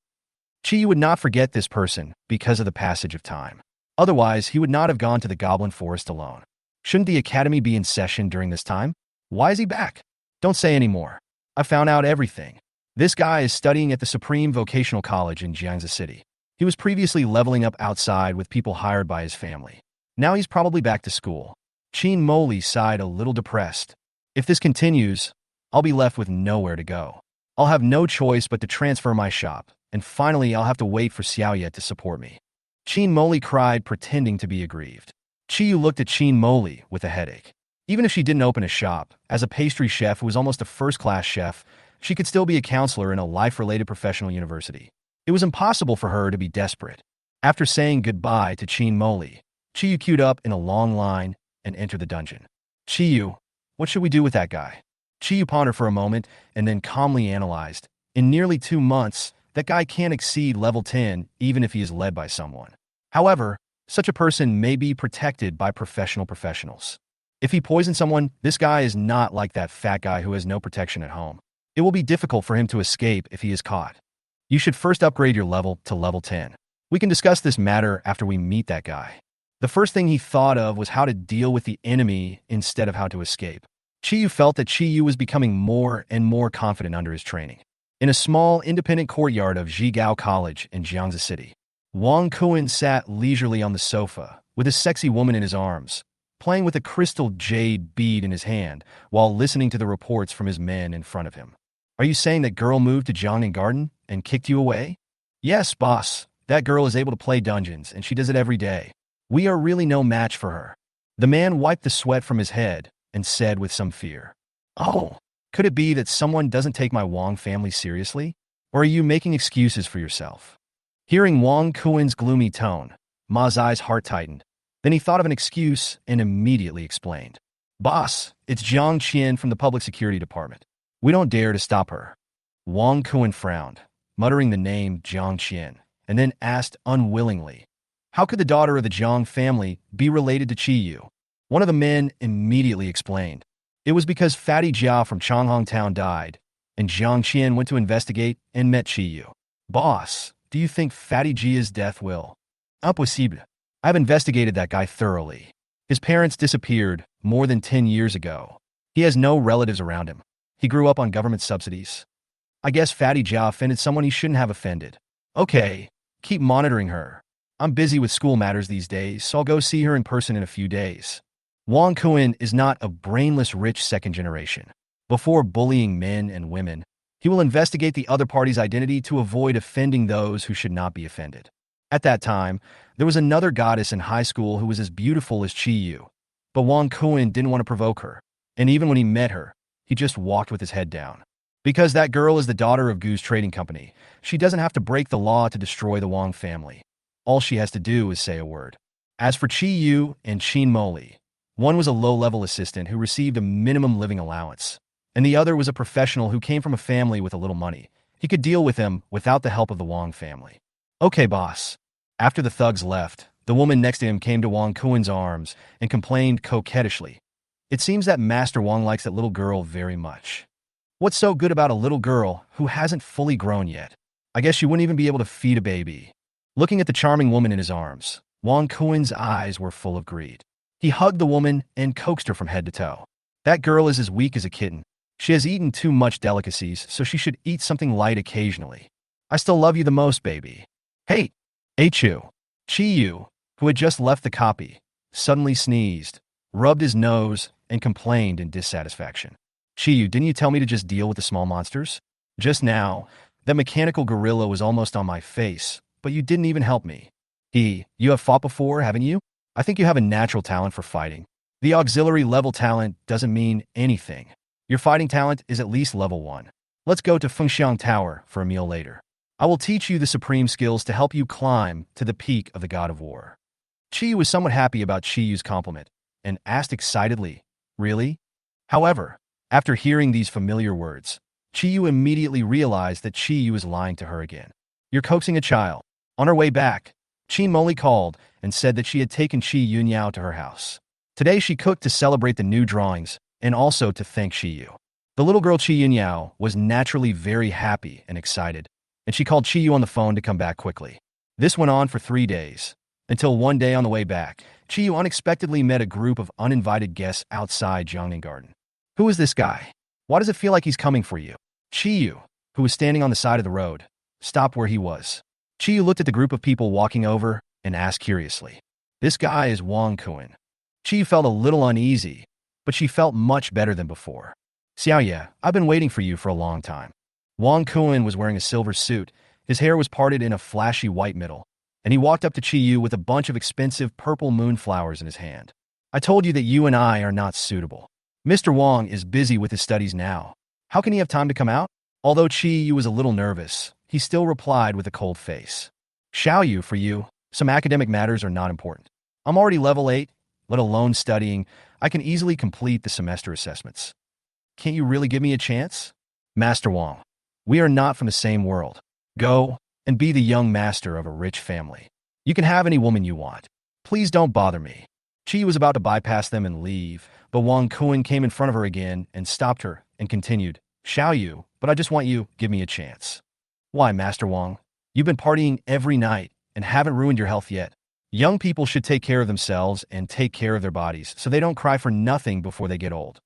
Chi Yu would not forget this person because of the passage of time. Otherwise, he would not have gone to the Goblin Forest alone. Shouldn't the academy be in session during this time? Why is he back? Don't say any more. I found out everything. This guy is studying at the Supreme Vocational College in Jiangsu City. He was previously leveling up outside with people hired by his family. Now he's probably back to school. Chin Moli sighed a little depressed. If this continues, I'll be left with nowhere to go. I'll have no choice but to transfer my shop, and finally I'll have to wait for Xiaoya to support me. Chin Moli cried, pretending to be aggrieved. Chi Yu looked at Chin Moli with a headache. Even if she didn't open a shop, as a pastry chef who was almost a first-class chef, she could still be a counselor in a life-related professional university. It was impossible for her to be desperate. After saying goodbye to Chin Moli, Chi Yu queued up in a long line and entered the dungeon. Chi Yu, what should we do with that guy? Chi Yu pondered for a moment and then calmly analyzed. In nearly 2 months, that guy can't exceed level 10 even if he is led by someone. However, such a person may be protected by professionals. If he poisons someone, this guy is not like that fat guy who has no protection at home. It will be difficult for him to escape if he is caught. You should first upgrade your level to level 10. We can discuss this matter after we meet that guy. The first thing he thought of was how to deal with the enemy instead of how to escape. Qiyu felt that Qiyu was becoming more and more confident under his training. In a small, independent courtyard of Zhigao College in Jiangsu City, Wang Kuan sat leisurely on the sofa, with a sexy woman in his arms, playing with a crystal jade bead in his hand while listening to the reports from his men in front of him. Are you saying that girl moved to Jiangnan Garden and kicked you away? Yes, boss. That girl is able to play dungeons, and she does it every day. We are really no match for her. The man wiped the sweat from his head and said with some fear, Oh, could it be that someone doesn't take my Wang family seriously? Or are you making excuses for yourself? Hearing Wang Kuan's gloomy tone, Ma's eyes heart tightened. Then he thought of an excuse and immediately explained. Boss, it's Jiang Qian from the Public Security Department. We don't dare to stop her. Wang Kuan frowned, muttering the name Jiang Qian, and then asked unwillingly, How could the daughter of the Jiang family be related to Qiyu? One of the men immediately explained. It was because Fatty Jia from Changhong Town died, and Jiang Qian went to investigate and met Qiyu. Boss, do you think Fatty Jia's death will? Impossible. I've investigated that guy thoroughly. His parents disappeared more than 10 years ago. He has no relatives around him. He grew up on government subsidies. I guess Fatty Jia offended someone he shouldn't have offended. Okay, keep monitoring her. I'm busy with school matters these days, so I'll go see her in person in a few days. Wang Kuan is not a brainless rich second generation. Before bullying men and women, he will investigate the other party's identity to avoid offending those who should not be offended. At that time, there was another goddess in high school who was as beautiful as Qiyu, but Wang Kuan didn't want to provoke her, and even when he met her, he just walked with his head down. Because that girl is the daughter of Gu's trading company, she doesn't have to break the law to destroy the Wang family. All she has to do is say a word. As for Qiyu and Qin Moli, one was a low-level assistant who received a minimum living allowance, and the other was a professional who came from a family with a little money. He could deal with them without the help of the Wang family. Okay, boss. After the thugs left, the woman next to him came to Wang Kuan's arms and complained coquettishly. It seems that Master Wang likes that little girl very much. What's so good about a little girl who hasn't fully grown yet? I guess you wouldn't even be able to feed a baby. Looking at the charming woman in his arms, Wang Kuan's eyes were full of greed. He hugged the woman and coaxed her from head to toe. That girl is as weak as a kitten. She has eaten too much delicacies, so she should eat something light occasionally. I still love you the most, baby. Hey, Qiyu, who had just left the copy, suddenly sneezed, rubbed his nose, and complained in dissatisfaction. Qiyu, didn't you tell me to just deal with the small monsters? Just now, that mechanical gorilla was almost on my face, but you didn't even help me. You have fought before, haven't you? I think you have a natural talent for fighting. The auxiliary level talent doesn't mean anything. Your fighting talent is at least level 1. Let's go to Fengxiang Tower for a meal later. I will teach you the supreme skills to help you climb to the peak of the God of War. Qiyu was somewhat happy about Qiyu's compliment and asked excitedly, Really? However, after hearing these familiar words, Qiyu immediately realized that Qiyu was lying to her again. You're coaxing a child. On her way back, Qin Moli called and said that she had taken Qi Yunyao to her house. Today she cooked to celebrate the new drawings and also to thank Qiyu. The little girl Qi Yunyao was naturally very happy and excited, and she called Qiyu on the phone to come back quickly. This went on for 3 days, until one day on the way back, Qiyu unexpectedly met a group of uninvited guests outside Jiangnan Garden. Who is this guy? Why does it feel like he's coming for you? Qiyu, who was standing on the side of the road, stopped where he was. Qiyu looked at the group of people walking over and asked curiously, This guy is Wang Kuan. Qiyu felt a little uneasy, but she felt much better than before. Xiaoye, I've been waiting for you for a long time. Wang Kuan was wearing a silver suit, his hair was parted in a flashy white middle, and he walked up to Qiyu with a bunch of expensive purple moonflowers in his hand. I told you that you and I are not suitable. Mr. Wang is busy with his studies now. How can he have time to come out? Although Qiyu was a little nervous, he still replied with a cold face. Xiaoyu, for you, some academic matters are not important. I'm already level 8, let alone studying. I can easily complete the semester assessments. Can't you really give me a chance? Master Wang, we are not from the same world. Go and be the young master of a rich family. You can have any woman you want. Please don't bother me. Qiyu was about to bypass them and leave, but Wang Kuan came in front of her again and stopped her and continued, Xiaoyu, but I just want you, give me a chance. Why, Master Wang? You've been partying every night and haven't ruined your health yet. Young people should take care of themselves and take care of their bodies so they don't cry for nothing before they get old.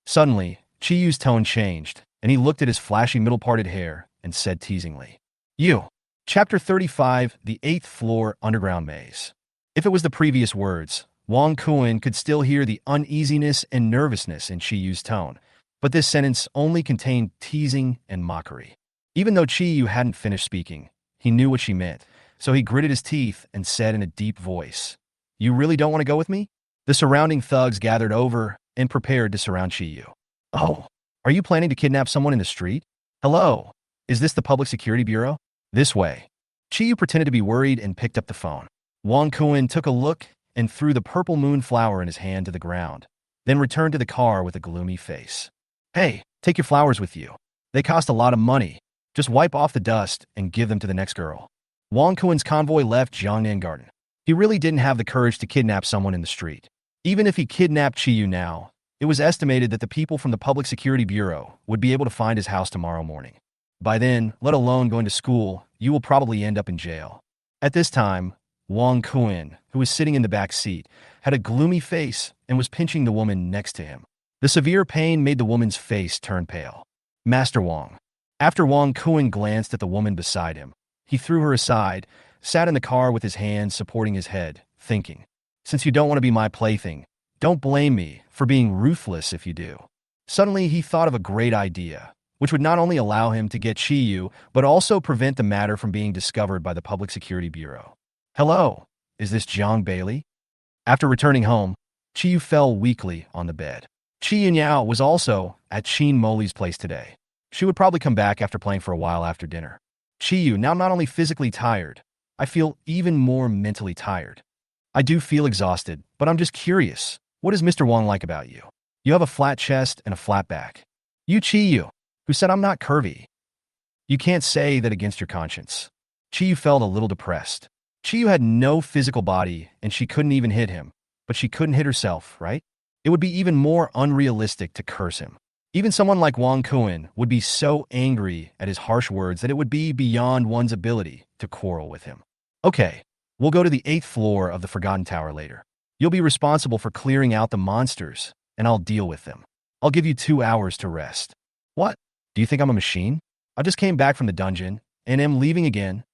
Suddenly, Chiyu's tone changed, and he looked at his flashy middle-parted hair and said teasingly, "You." Chapter 35, The Eighth Floor Underground Maze. If it was the previous words, Wang Kuan could still hear the uneasiness and nervousness in Chiyu's tone, but this sentence only contained teasing and mockery. Even though Chiyu hadn't finished speaking, he knew what she meant, so he gritted his teeth and said in a deep voice, "You really don't want to go with me?" The surrounding thugs gathered over and prepared to surround Chiyu. "Oh, are you planning to kidnap someone in the street? Hello, is this the Public Security Bureau? This way." Chiyu pretended to be worried and picked up the phone. Wang Kuan took a look and threw the purple moon flower in his hand to the ground, then returned to the car with a gloomy face. "Hey, take your flowers with you. They cost a lot of money. Just wipe off the dust and give them to the next girl." Wang Kuan's convoy left Jiangnan Garden. He really didn't have the courage to kidnap someone in the street. Even if he kidnapped Chiyu now, it was estimated that the people from the Public Security Bureau would be able to find his house tomorrow morning. By then, let alone going to school, you will probably end up in jail. At this time, Wang Kuan, who was sitting in the back seat, had a gloomy face and was pinching the woman next to him. The severe pain made the woman's face turn pale. "Master Wang." After Wang Kuan glanced at the woman beside him, he threw her aside, sat in the car with his hands supporting his head, thinking, "Since you don't want to be my plaything, don't blame me for being ruthless if you do." Suddenly, he thought of a great idea, which would not only allow him to get Chiyu, but also prevent the matter from being discovered by the Public Security Bureau. "Hello, is this Jiang Bailey?" After returning home, Chiyu fell weakly on the bed. Chi Yanyao was also at Qin Moli's place today. She would probably come back after playing for a while after dinner. "Chiyu, now I'm not only physically tired, I feel even more mentally tired. I do feel exhausted, but I'm just curious. What is Mr. Wang like about you? You have a flat chest and a flat back. You Chiyu, who said I'm not curvy. You can't say that against your conscience." Chiyu felt a little depressed. Chiyu had no physical body, and she couldn't even hit him, but she couldn't hit herself, right? It would be even more unrealistic to curse him. Even someone like Wang Kuan would be so angry at his harsh words that it would be beyond one's ability to quarrel with him. "Okay, we'll go to the 8th floor of the Forgotten Tower later. You'll be responsible for clearing out the monsters, and I'll deal with them. I'll give you 2 hours to rest." "What? Do you think I'm a machine? I just came back from the dungeon, and am leaving again.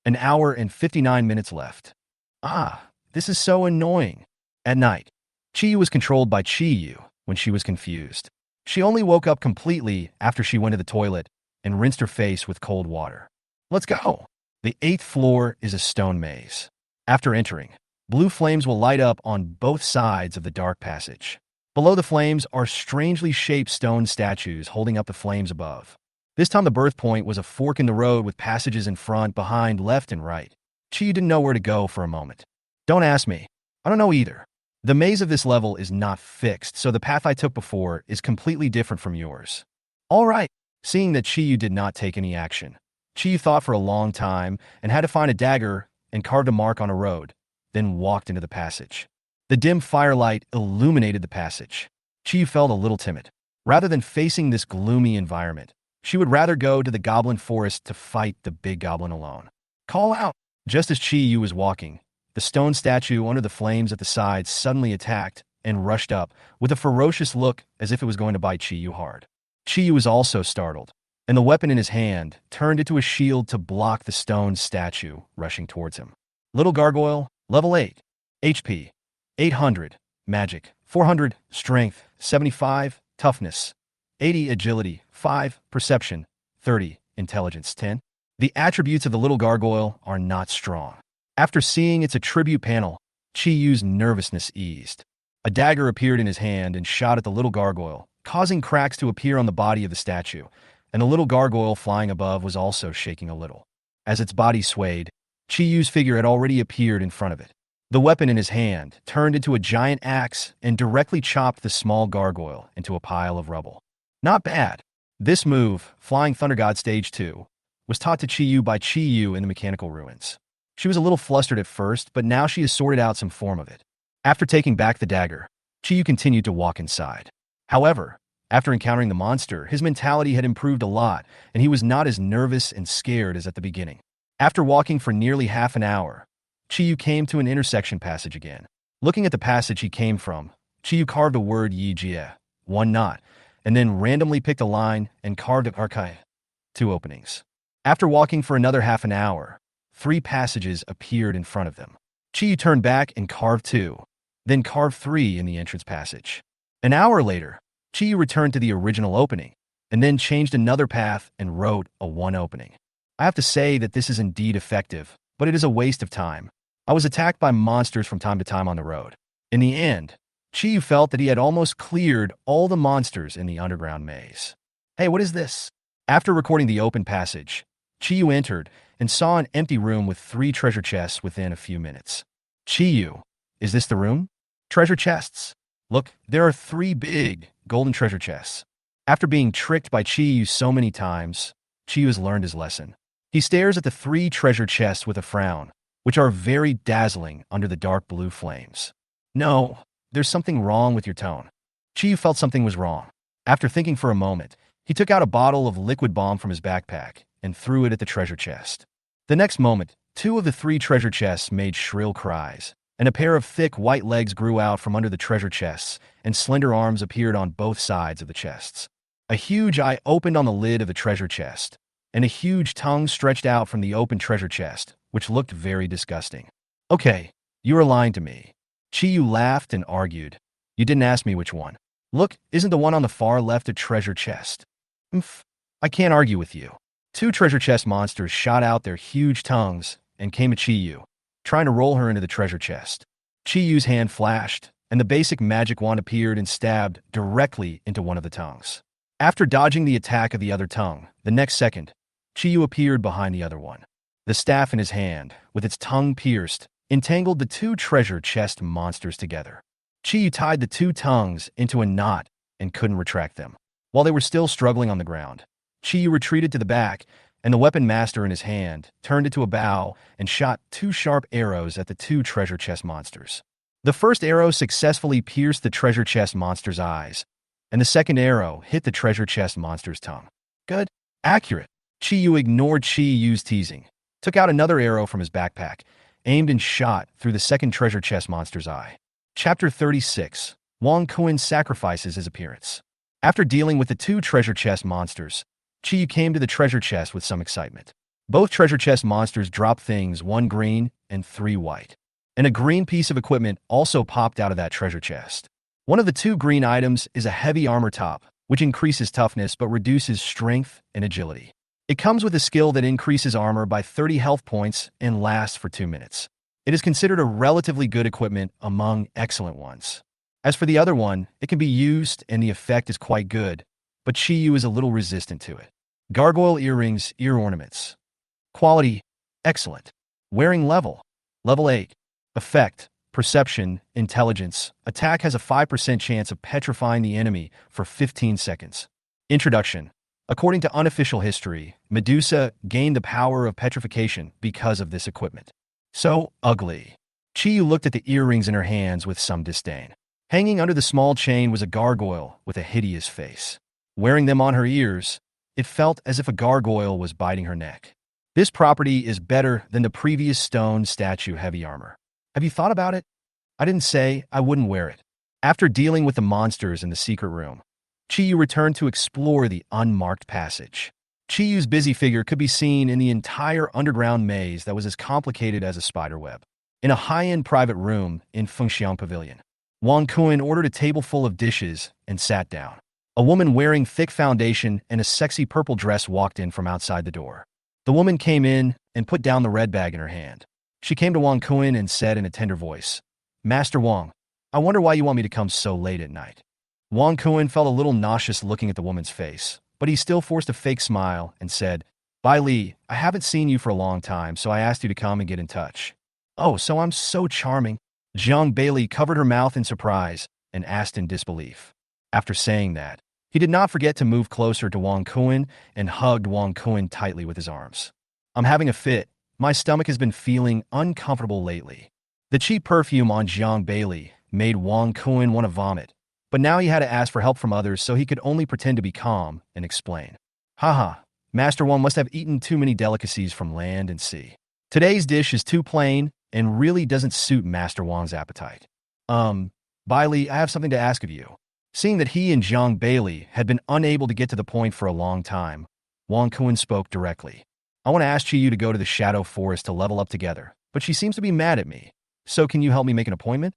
An hour and 59 minutes left. Ah, this is so annoying." At night, Chiyu was controlled by Chiyu when she was confused. She only woke up completely after she went to the toilet and rinsed her face with cold water. "Let's go." The 8th floor is a stone maze. After entering, blue flames will light up on both sides of the dark passage. Below the flames are strangely shaped stone statues holding up the flames above. This time the birth point was a fork in the road with passages in front, behind, left, and right. Chiyu didn't know where to go for a moment. "Don't ask me. I don't know either. The maze of this level is not fixed, so the path I took before is completely different from yours." "All right." Seeing that Chiyu did not take any action, Chiyu thought for a long time and had to find a dagger and carved a mark on a road, then walked into the passage. The dim firelight illuminated the passage. Chiyu felt a little timid. Rather than facing this gloomy environment, she would rather go to the goblin forest to fight the big goblin alone. "Call out!" Just as Chiyu was walking, the stone statue under the flames at the side suddenly attacked and rushed up with a ferocious look as if it was going to bite Chiyu hard. Chiyu was also startled, and the weapon in his hand turned into a shield to block the stone statue rushing towards him. Little Gargoyle, level 8, HP, 800, Magic, 400, Strength, 75, Toughness, 80, Agility, 5, Perception, 30, Intelligence, 10. The attributes of the Little Gargoyle are not strong. After seeing its attribute panel, Chiyu's nervousness eased. A dagger appeared in his hand and shot at the Little Gargoyle, causing cracks to appear on the body of the statue, and the Little Gargoyle flying above was also shaking a little. As its body swayed, Chiyu's figure had already appeared in front of it. The weapon in his hand turned into a giant axe and directly chopped the small gargoyle into a pile of rubble. Not bad. This move, Flying Thunder God Stage 2, was taught to Chiyu by Chiyu in the Mechanical Ruins. She was a little flustered at first, but now she has sorted out some form of it. After taking back the dagger, Chiyu continued to walk inside. However, After encountering the monster, his mentality had improved a lot, and he was not as nervous and scared as at the beginning. After walking for nearly half an hour, Chiyu came to an intersection passage again. Looking at the passage he came from, Chiyu carved a word Yi Jie, one knot, and then randomly picked a line and carved Arkai, two openings. After walking for another half an hour, 3 passages appeared in front of them. Chiyu turned back and carved 2, then carved 3 in the entrance passage. An hour later, Chiyu returned to the original opening, and then changed another path and wrote a 1 opening. I have to say that this is indeed effective, but it is a waste of time. I was attacked by monsters from time to time on the road. In the end, Chiyu felt that he had almost cleared all the monsters in the underground maze. Hey, what is this? After recording the open passage, Chiyu entered and saw an empty room with 3 treasure chests within a few minutes. Chiyu, is this the room? Treasure chests. Look, there are 3 big, golden treasure chests. After being tricked by Chiyu so many times, Chiyu has learned his lesson. He stares at the 3 treasure chests with a frown, which are very dazzling under the dark blue flames. No, there's something wrong with your tone. Chiyu felt something was wrong. After thinking for a moment, he took out a bottle of liquid bomb from his backpack and threw it at the treasure chest. The next moment, 2 of the 3 treasure chests made shrill cries, and a pair of thick white legs grew out from under the treasure chests, and slender arms appeared on both sides of the chests. A huge eye opened on the lid of the treasure chest, and a huge tongue stretched out from the open treasure chest, which looked very disgusting. Okay, you are lying to me. Chiyu laughed and argued. You didn't ask me which one. Look, isn't the one on the far left a treasure chest? I can't argue with you. 2 treasure chest monsters shot out their huge tongues and came at Chiyu, trying to roll her into the treasure chest. Chiyu's hand flashed, and the basic magic wand appeared and stabbed directly into one of the tongues. After dodging the attack of the other tongue, the next second, Chiyu appeared behind the other one. The staff in his hand, with its tongue pierced, entangled the 2 treasure chest monsters together. Chiyu tied the 2 tongues into a knot and couldn't retract them. While they were still struggling on the ground, Chiyu retreated to the back, and the weapon master in his hand turned it to a bow and shot 2 sharp arrows at the 2 treasure chest monsters. The first arrow successfully pierced the treasure chest monster's eyes, and the second arrow hit the treasure chest monster's tongue. Good. Accurate. Chiyu ignored Chiyu's teasing, took out another arrow from his backpack, aimed and shot through the second treasure chest monster's eye. Chapter 36. Wang Kun sacrifices his appearance. After dealing with the 2 treasure chest monsters, Chiyu came to the treasure chest with some excitement. Both treasure chest monsters dropped things, 1 green and 3 white. And a green piece of equipment also popped out of that treasure chest. One of the 2 green items is a heavy armor top, which increases toughness but reduces strength and agility. It comes with a skill that increases armor by 30 health points and lasts for 2 minutes. It is considered a relatively good equipment among excellent ones. As for the other one, it can be used and the effect is quite good, but Chiyu is a little resistant to it. Gargoyle earrings, ear ornaments. Quality, excellent. Wearing level 8. Effect, perception, intelligence. Attack has a 5% chance of petrifying the enemy for 15 seconds. Introduction. According to unofficial history, Medusa gained the power of petrification because of this equipment. So ugly. Chiyu looked at the earrings in her hands with some disdain. Hanging under the small chain was a gargoyle with a hideous face. Wearing them on her ears, it felt as if a gargoyle was biting her neck. This property is better than the previous stone statue heavy armor. Have you thought about it? I didn't say I wouldn't wear it. After dealing with the monsters in the secret room, Chiyu returned to explore the unmarked passage. Chiyu's busy figure could be seen in the entire underground maze that was as complicated as a spider web. In a high-end private room in Fengxiang Pavilion, Wang Kun ordered a table full of dishes and sat down. A woman wearing thick foundation and a sexy purple dress walked in from outside the door. The woman came in and put down the red bag in her hand. She came to Wang Kun and said in a tender voice, "Master Wang, I wonder why you want me to come so late at night." Wang Kun felt a little nauseous looking at the woman's face, but he still forced a fake smile and said, "Bai Li, I haven't seen you for a long time, so I asked you to come and get in touch." "Oh, so I'm so charming." Jiang Bailey covered her mouth in surprise and asked in disbelief. After saying that, he did not forget to move closer to Wang Kun and hugged Wang Kun tightly with his arms. "I'm having a fit. My stomach has been feeling uncomfortable lately." The cheap perfume on Jiang Bailey made Wang Kun want to vomit, but But now he had to ask for help from others, so he could only pretend to be calm and explain. Haha, Master Wang must have eaten too many delicacies from land and sea. Today's dish is too plain and really doesn't suit Master Wang's appetite. Bailey, I have something to ask of you. Seeing that he and Zhang Bailey had been unable to get to the point for a long time, Wang Kun spoke directly. I want to ask Chi Yu to go to the Shadow Forest to level up together, but she seems to be mad at me. So can you help me make an appointment?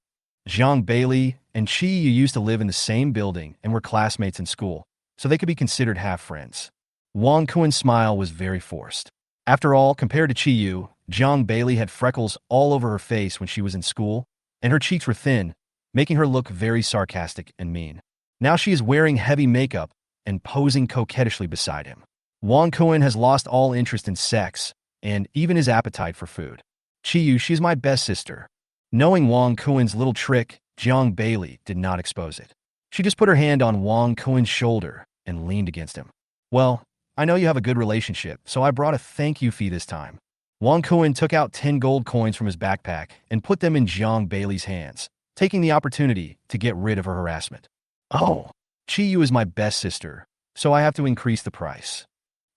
Zhang Bailey and Chi Yu used to live in the same building and were classmates in school, so they could be considered half-friends. Wang Kun's smile was very forced. After all, compared to Chi Yu, Zhang Bailey had freckles all over her face when she was in school, and her cheeks were thin, making her look very sarcastic and mean. Now she is wearing heavy makeup and posing coquettishly beside him. Wang Kun has lost all interest in sex, and even his appetite for food. Chi Yu, she's my best sister. Knowing Wang Kun's little trick, Zhang Bailey did not expose it. She just put her hand on Wang Kun's shoulder and leaned against him. Well, I know you have a good relationship, so I brought a thank you fee this time. Wang Kun took out 10 gold coins from his backpack and put them in Zhang Bailey's hands, taking the opportunity to get rid of her harassment. Oh, Chi Yu is my best sister, so I have to increase the price.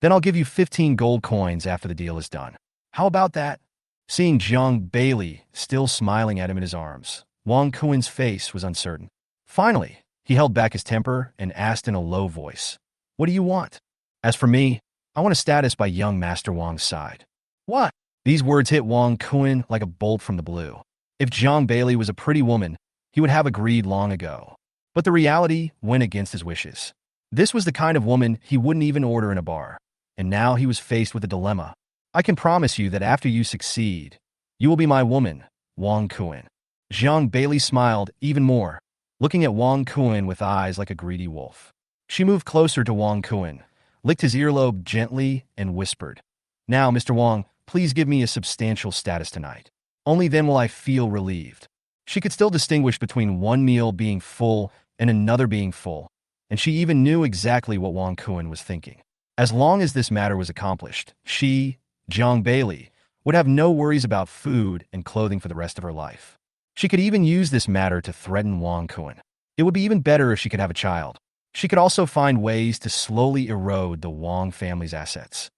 Then I'll give you 15 gold coins after the deal is done. How about that? Seeing Zhang Bailey still smiling at him in his arms, Wang Kun's face was uncertain. Finally, he held back his temper and asked in a low voice, "What do you want?" As for me, I want a status by young Master Wang's side. What? These words hit Wang Kun like a bolt from the blue. If Zhang Bailey was a pretty woman, he would have agreed long ago. But the reality went against his wishes. This was the kind of woman he wouldn't even order in a bar. And now he was faced with a dilemma. I can promise you that after you succeed, you will be my woman, Wang Kun. Zhang Bailey smiled even more, looking at Wang Kun with eyes like a greedy wolf. She moved closer to Wang Kun, licked his earlobe gently, and whispered, "Now, Mr. Wang, please give me a substantial status tonight. Only then will I feel relieved." She could still distinguish between one meal being full and another being full, and she even knew exactly what Wang Kun was thinking. As long as this matter was accomplished, she, Zhang Bailey, would have no worries about food and clothing for the rest of her life. She could even use this matter to threaten Wang Kun. It would be even better if she could have a child. She could also find ways to slowly erode the Wang family's assets.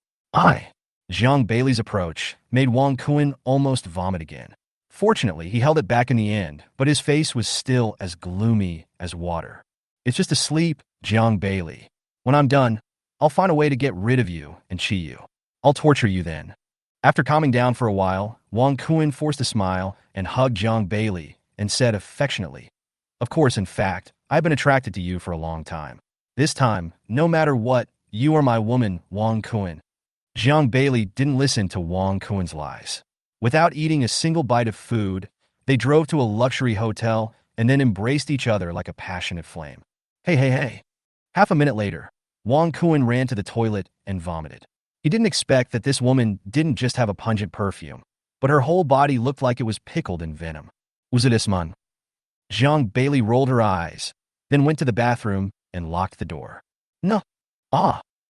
Zhang Bailey's approach made Wang Kun almost vomit again. Fortunately, he held it back in the end, but his face was still as gloomy as water. "It's just a sleep, Zhang Bailey. When I'm done, I'll find a way to get rid of you and Chi Yu. I'll torture you then." After calming down for a while, Wang Kun forced a smile and hugged Zhang Bailey and said affectionately, "Of course, in fact, I've been attracted to you for a long time. This time, no matter what, you are my woman, Wang Kun." Zhang Bailey didn't listen to Wang Kun's lies. Without eating a single bite of food, they drove to a luxury hotel and then embraced each other like a passionate flame. Hey. Half a minute later, Wang Kun ran to the toilet and vomited. He didn't expect that this woman didn't just have a pungent perfume, but her whole body looked like it was pickled in venom. "Uzilisman." Zhang Bailey rolled her eyes, then went to the bathroom and locked the door. No.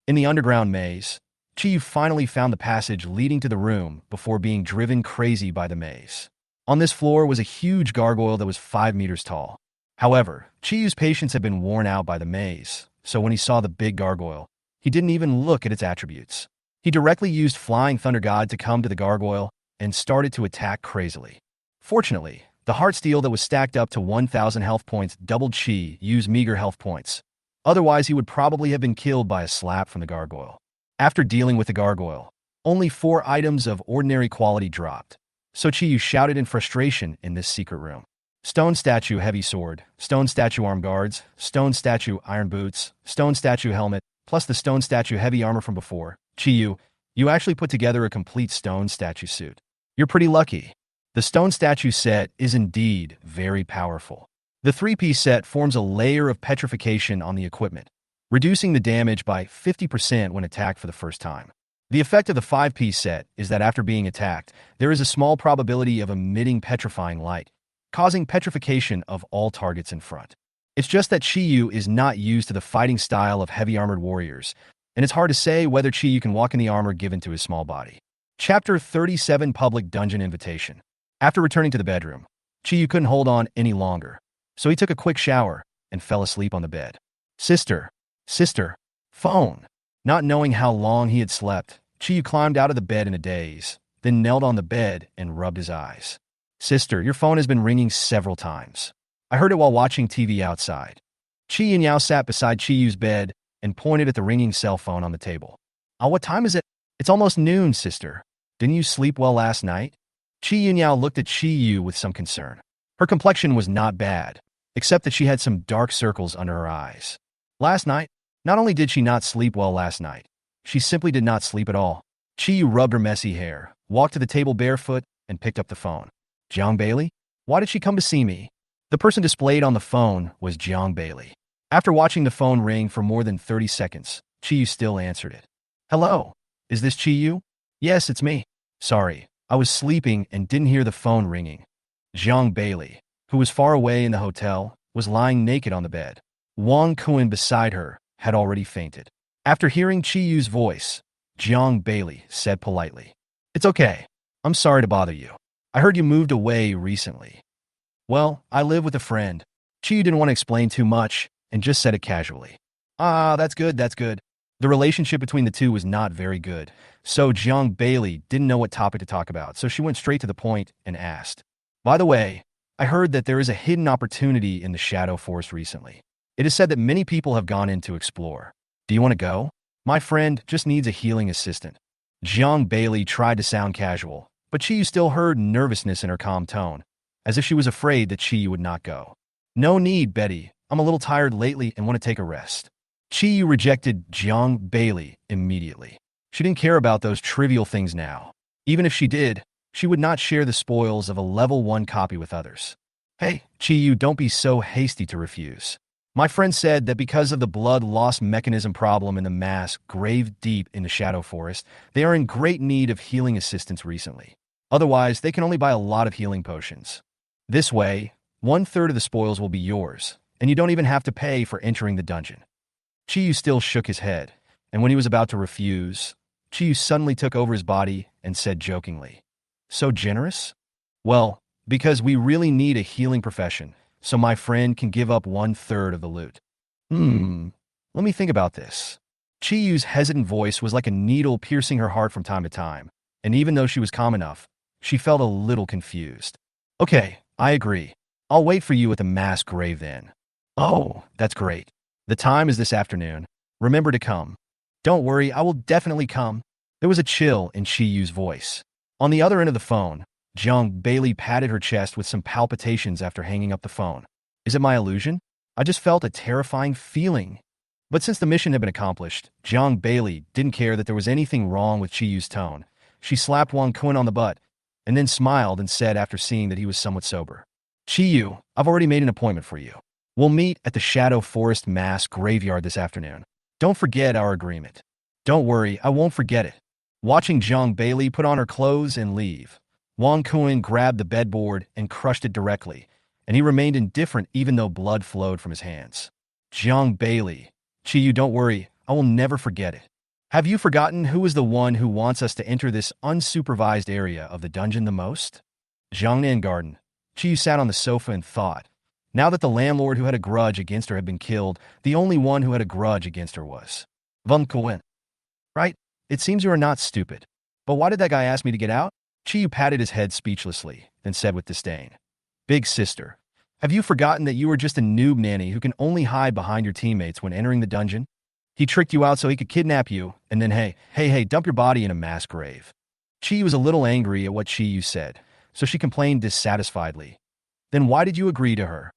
In the underground maze, Chi Yu finally found the passage leading to the room before being driven crazy by the maze. On this floor was a huge gargoyle that was 5 meters tall. However, Chi Yu's patience had been worn out by the maze, so when he saw the big gargoyle, he didn't even look at its attributes. He directly used Flying Thunder God to come to the gargoyle and started to attack crazily. Fortunately, the heart steel that was stacked up to 1,000 health points doubled Chi Yu's meager health points. Otherwise, he would probably have been killed by a slap from the gargoyle. After dealing with the gargoyle, only 4 items of ordinary quality dropped, so Chi Yu shouted in frustration in this secret room. Stone statue heavy sword, stone statue arm guards, stone statue iron boots, stone statue helmet, plus the stone statue heavy armor from before. Chi Yu, you actually put together a complete stone statue suit. You're pretty lucky. The stone statue set is indeed very powerful. The 3-piece set forms a layer of petrification on the equipment, reducing the damage by 50% when attacked for the first time. The effect of the 5-piece set is that after being attacked, there is a small probability of emitting petrifying light, causing petrification of all targets in front. It's just that Chi Yu is not used to the fighting style of heavy armored warriors, and it's hard to say whether Chi Yu can walk in the armor given to his small body. Chapter 37 Public Dungeon Invitation. After returning to the bedroom, Chi Yu couldn't hold on any longer, so he took a quick shower, and fell asleep on the bed. Sister, sister, phone. Not knowing how long he had slept, Chiyu climbed out of the bed in a daze, then knelt on the bed and rubbed his eyes. Sister, your phone has been ringing several times. I heard it while watching TV outside. Chi Yao sat beside Chiyu's bed and pointed at the ringing cell phone on the table. What time is it? It's almost noon, sister. Didn't you sleep well last night? Chi Yao looked at Chiyu with some concern. Her complexion was not bad, except that she had some dark circles under her eyes. Last night, not only did she not sleep well last night, she simply did not sleep at all. Chiyu rubbed her messy hair, walked to the table barefoot, and picked up the phone. Jiang Bailey? Why did she come to see me? The person displayed on the phone was Jiang Bailey. After watching the phone ring for more than 30 seconds, Chiyu still answered it. Hello, is this Chiyu? Yes, it's me. Sorry, I was sleeping and didn't hear the phone ringing. Jiang Bailey, who was far away in the hotel, was lying naked on the bed. Wang Kuan beside her had already fainted. After hearing Chiyu's voice, Jiang Bailey said politely, It's okay. I'm sorry to bother you. I heard you moved away recently. Well, I live with a friend. Chiyu didn't want to explain too much and just said it casually. That's good, that's good. The relationship between the two was not very good, so Jiang Bailey didn't know what topic to talk about, so she went straight to the point and asked, By the way, I heard that there is a hidden opportunity in the Shadow Forest recently. It is said that many people have gone in to explore. Do you want to go? My friend just needs a healing assistant. Jiang Bailey tried to sound casual, but Chiyu still heard nervousness in her calm tone, as if she was afraid that Chiyu would not go. No need, Betty. I'm a little tired lately and want to take a rest. Chiyu rejected Jiang Bailey immediately. She didn't care about those trivial things now. Even if she did, she would not share the spoils of a level 1 copy with others. Hey, Chiyu, don't be so hasty to refuse. My friend said that because of the blood loss mechanism problem in the mass grave deep in the Shadow Forest, they are in great need of healing assistance recently. Otherwise, they can only buy a lot of healing potions. This way, 1/3 of the spoils will be yours, and you don't even have to pay for entering the dungeon. Chiyu still shook his head, and when he was about to refuse, Chiyu suddenly took over his body and said jokingly, So generous? Well, because we really need a healing profession, so my friend can give up 1/3 of the loot. Let me think about this. Chiyu's hesitant voice was like a needle piercing her heart from time to time, and even though she was calm enough, she felt a little confused. Okay, I agree. I'll wait for you at the mass grave then. Oh, that's great. The time is this afternoon. Remember to come. Don't worry, I will definitely come. There was a chill in Chiyu's voice. On the other end of the phone, Jiang Bailey patted her chest with some palpitations after hanging up the phone. Is it my illusion? I just felt a terrifying feeling. But since the mission had been accomplished, Jiang Bailey didn't care that there was anything wrong with Chiyu's tone. She slapped Wang Kun on the butt, and then smiled and said after seeing that he was somewhat sober, Chiyu, I've already made an appointment for you. We'll meet at the Shadow Forest Mass Graveyard this afternoon. Don't forget our agreement. Don't worry, I won't forget it. Watching Jiang Bailey put on her clothes and leave, Wang Kun grabbed the bedboard and crushed it directly, and he remained indifferent even though blood flowed from his hands. Jiang Bailey, Chiyu, don't worry, I will never forget it. Have you forgotten who is the one who wants us to enter this unsupervised area of the dungeon the most? Jiangnan Garden. Chiyu sat on the sofa and thought. Now that the landlord who had a grudge against her had been killed, the only one who had a grudge against her was Wang Kun. Right? It seems you are not stupid. But why did that guy ask me to get out? Chiyu patted his head speechlessly, then said with disdain, Big sister, have you forgotten that you are just a noob nanny who can only hide behind your teammates when entering the dungeon? He tricked you out so he could kidnap you, and then hey, dump your body in a mass grave. Chiyu was a little angry at what Chiyu said, so she complained dissatisfiedly. Then why did you agree to her?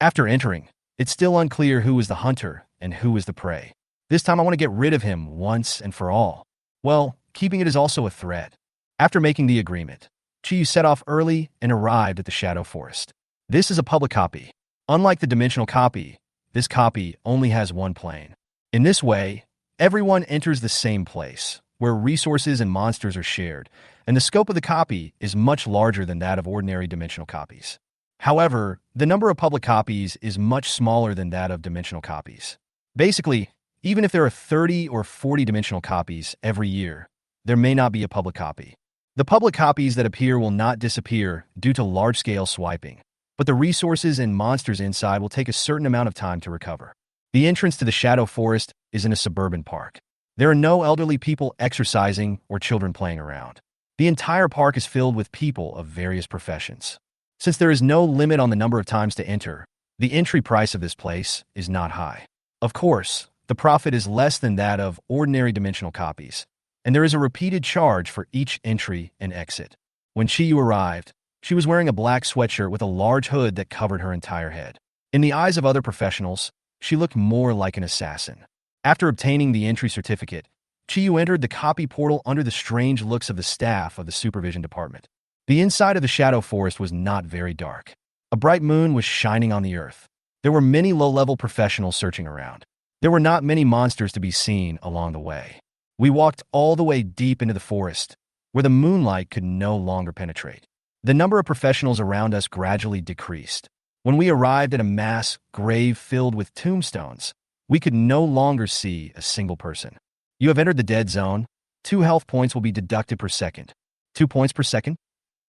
After entering, it's still unclear who is the hunter and who is the prey. This time I want to get rid of him once and for all. Well, keeping it is also a threat. After making the agreement, Chiyu set off early and arrived at the Shadow Forest. This is a public copy. Unlike the dimensional copy, this copy only has one plane. In this way, everyone enters the same place, where resources and monsters are shared, and the scope of the copy is much larger than that of ordinary dimensional copies. However, the number of public copies is much smaller than that of dimensional copies. Basically, even if there are 30 or 40 dimensional copies every year, there may not be a public copy. The public copies that appear will not disappear due to large-scale swiping. but the resources and monsters inside will take a certain amount of time to recover. The entrance to the Shadow Forest is in a suburban park. There are no elderly people exercising or children playing around. The entire park is filled with people of various professions. Since there is no limit on the number of times to enter, the entry price of this place is not high. Of course, the profit is less than that of ordinary dimensional copies, and there is a repeated charge for each entry and exit. When Chiyu arrived, she was wearing a black sweatshirt with a large hood that covered her entire head. In the eyes of other professionals, she looked more like an assassin. After obtaining the entry certificate, Chiyu entered the copy portal under the strange looks of the staff of the supervision department. The inside of the Shadow Forest was not very dark. A bright moon was shining on the earth. There were many low-level professionals searching around. There were not many monsters to be seen along the way. We walked all the way deep into the forest, where the moonlight could no longer penetrate. The number of professionals around us gradually decreased. When we arrived at a mass grave filled with tombstones, we could no longer see a single person. You have entered the dead zone. 2 health points will be deducted per second. 2 points per second?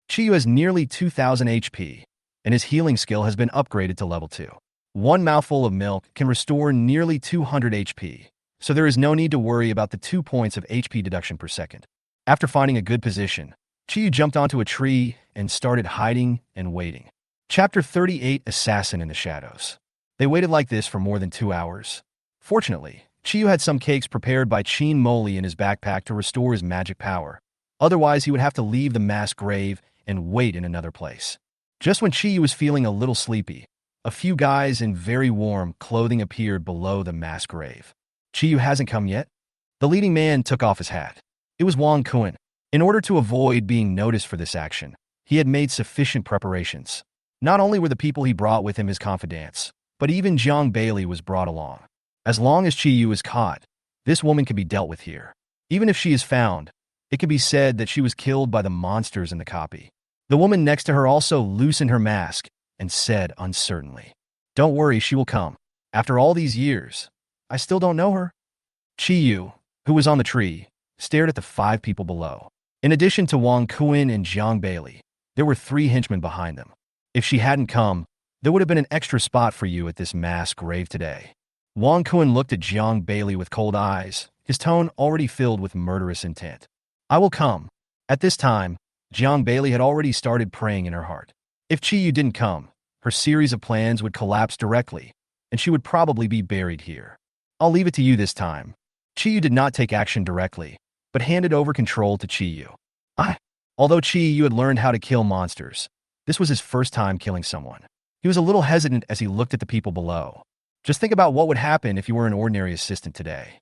Chiyu has nearly 2,000 HP, and his healing skill has been upgraded to level 2. 1 mouthful of milk can restore nearly 200 HP, so there is no need to worry about the 2 points of HP deduction per second. After finding a good position, Chiyu jumped onto a tree and started hiding and waiting. Chapter 38, Assassin in the Shadows. They waited like this for more than 2 hours. Fortunately, Chiyu had some cakes prepared by Chin Moli in his backpack to restore his magic power. Otherwise, he would have to leave the mass grave and wait in another place. Just when Chiyu was feeling a little sleepy, a few guys in very warm clothing appeared below the mass grave. Chiyu hasn't come yet? The leading man took off his hat. It was Wang Kun. In order to avoid being noticed for this action, he had made sufficient preparations. Not only were the people he brought with him his confidants, but even Jiang Bailey was brought along. As long as Chiyu is caught, this woman can be dealt with here. Even if she is found, it can be said that she was killed by the monsters in the copy. The woman next to her also loosened her mask and said uncertainly, "Don't worry, she will come. After all these years, I still don't know her." Chiyu, who was on the tree, stared at the 5 people below. In addition to Wang Kun and Jiang Bailey, there were 3 henchmen behind them. If she hadn't come, there would have been an extra spot for you at this mass grave today. Wang Kun looked at Jiang Bailey with cold eyes, his tone already filled with murderous intent. "I will come." At this time, Jiang Bailey had already started praying in her heart. If Chiyu didn't come, her series of plans would collapse directly, and she would probably be buried here. "I'll leave it to you this time." Chiyu did not take action directly, but handed over control to Chiyu. Although Chiyu had learned how to kill monsters, this was his first time killing someone. He was a little hesitant as he looked at the people below. Just think about what would happen if you were an ordinary assistant today.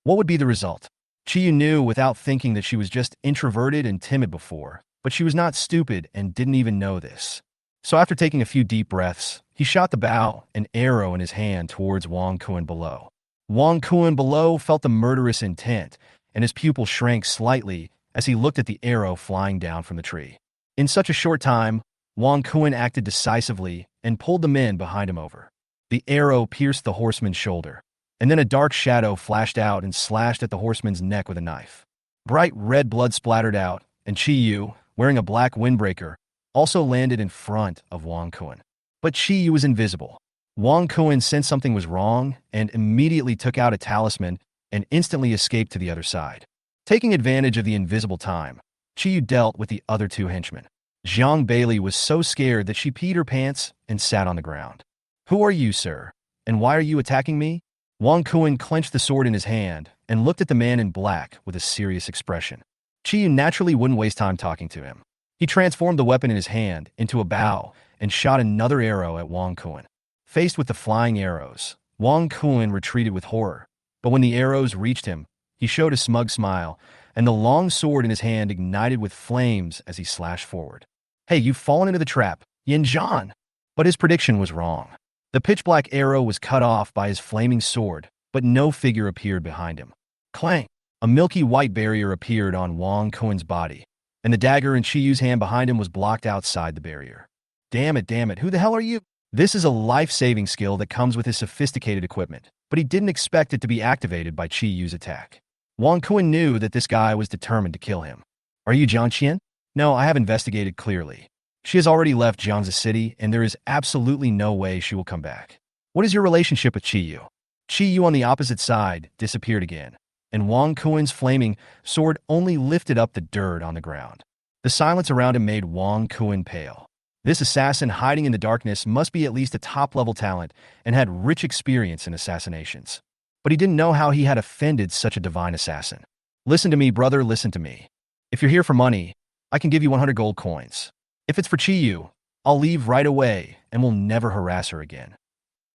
What would be the result? Chiyu knew without thinking that she was just introverted and timid before, but she was not stupid and didn't even know this. So after taking a few deep breaths, he shot the bow, an arrow in his hand towards Wang Kun below. Wang Kun below felt the murderous intent, and his pupil shrank slightly as he looked at the arrow flying down from the tree. In such a short time, Wang Kun acted decisively and pulled the men behind him over. The arrow pierced the horseman's shoulder, and then a dark shadow flashed out and slashed at the horseman's neck with a knife. Bright red blood splattered out, and Chiyu, wearing a black windbreaker, also landed in front of Wang Kun. But Chiyu was invisible. Wang Kun sensed something was wrong and immediately took out a talisman and instantly escaped to the other side. Taking advantage of the invisible time, Chiyu dealt with the other 2 henchmen. Jiang Bailey was so scared that she peed her pants and sat on the ground. "Who are you, sir? And why are you attacking me?" Wang Kun clenched the sword in his hand and looked at the man in black with a serious expression. Chiyu naturally wouldn't waste time talking to him. He transformed the weapon in his hand into a bow and shot another arrow at Wang Kun. Faced with the flying arrows, Wang Kun retreated with horror, but when the arrows reached him, he showed a smug smile, and the long sword in his hand ignited with flames as he slashed forward. "Hey, you've fallen into the trap, Yin Zhan!" But his prediction was wrong. The pitch-black arrow was cut off by his flaming sword, but no figure appeared behind him. Clang! A milky white barrier appeared on Wang Kun's body, and the dagger in Chiyu's hand behind him was blocked outside the barrier. Damn it, who the hell are you?" This is a life-saving skill that comes with his sophisticated equipment, but he didn't expect it to be activated by Chiyu's attack. Wang Kun knew that this guy was determined to kill him. "Are you Jiang Qian?" "No, I have investigated clearly. She has already left Jiangzi City, and there is absolutely no way she will come back. What is your relationship with Qiyu? Qiyu on the opposite side disappeared again, and Wang Kuen's flaming sword only lifted up the dirt on the ground. The silence around him made Wang Kuen pale. This assassin hiding in the darkness must be at least a top-level talent and had rich experience in assassinations. But he didn't know how he had offended such a divine assassin. Listen to me, brother, listen to me. If you're here for money, I can give you 100 gold coins. If it's for Qiyu, I'll leave right away and will never harass her again.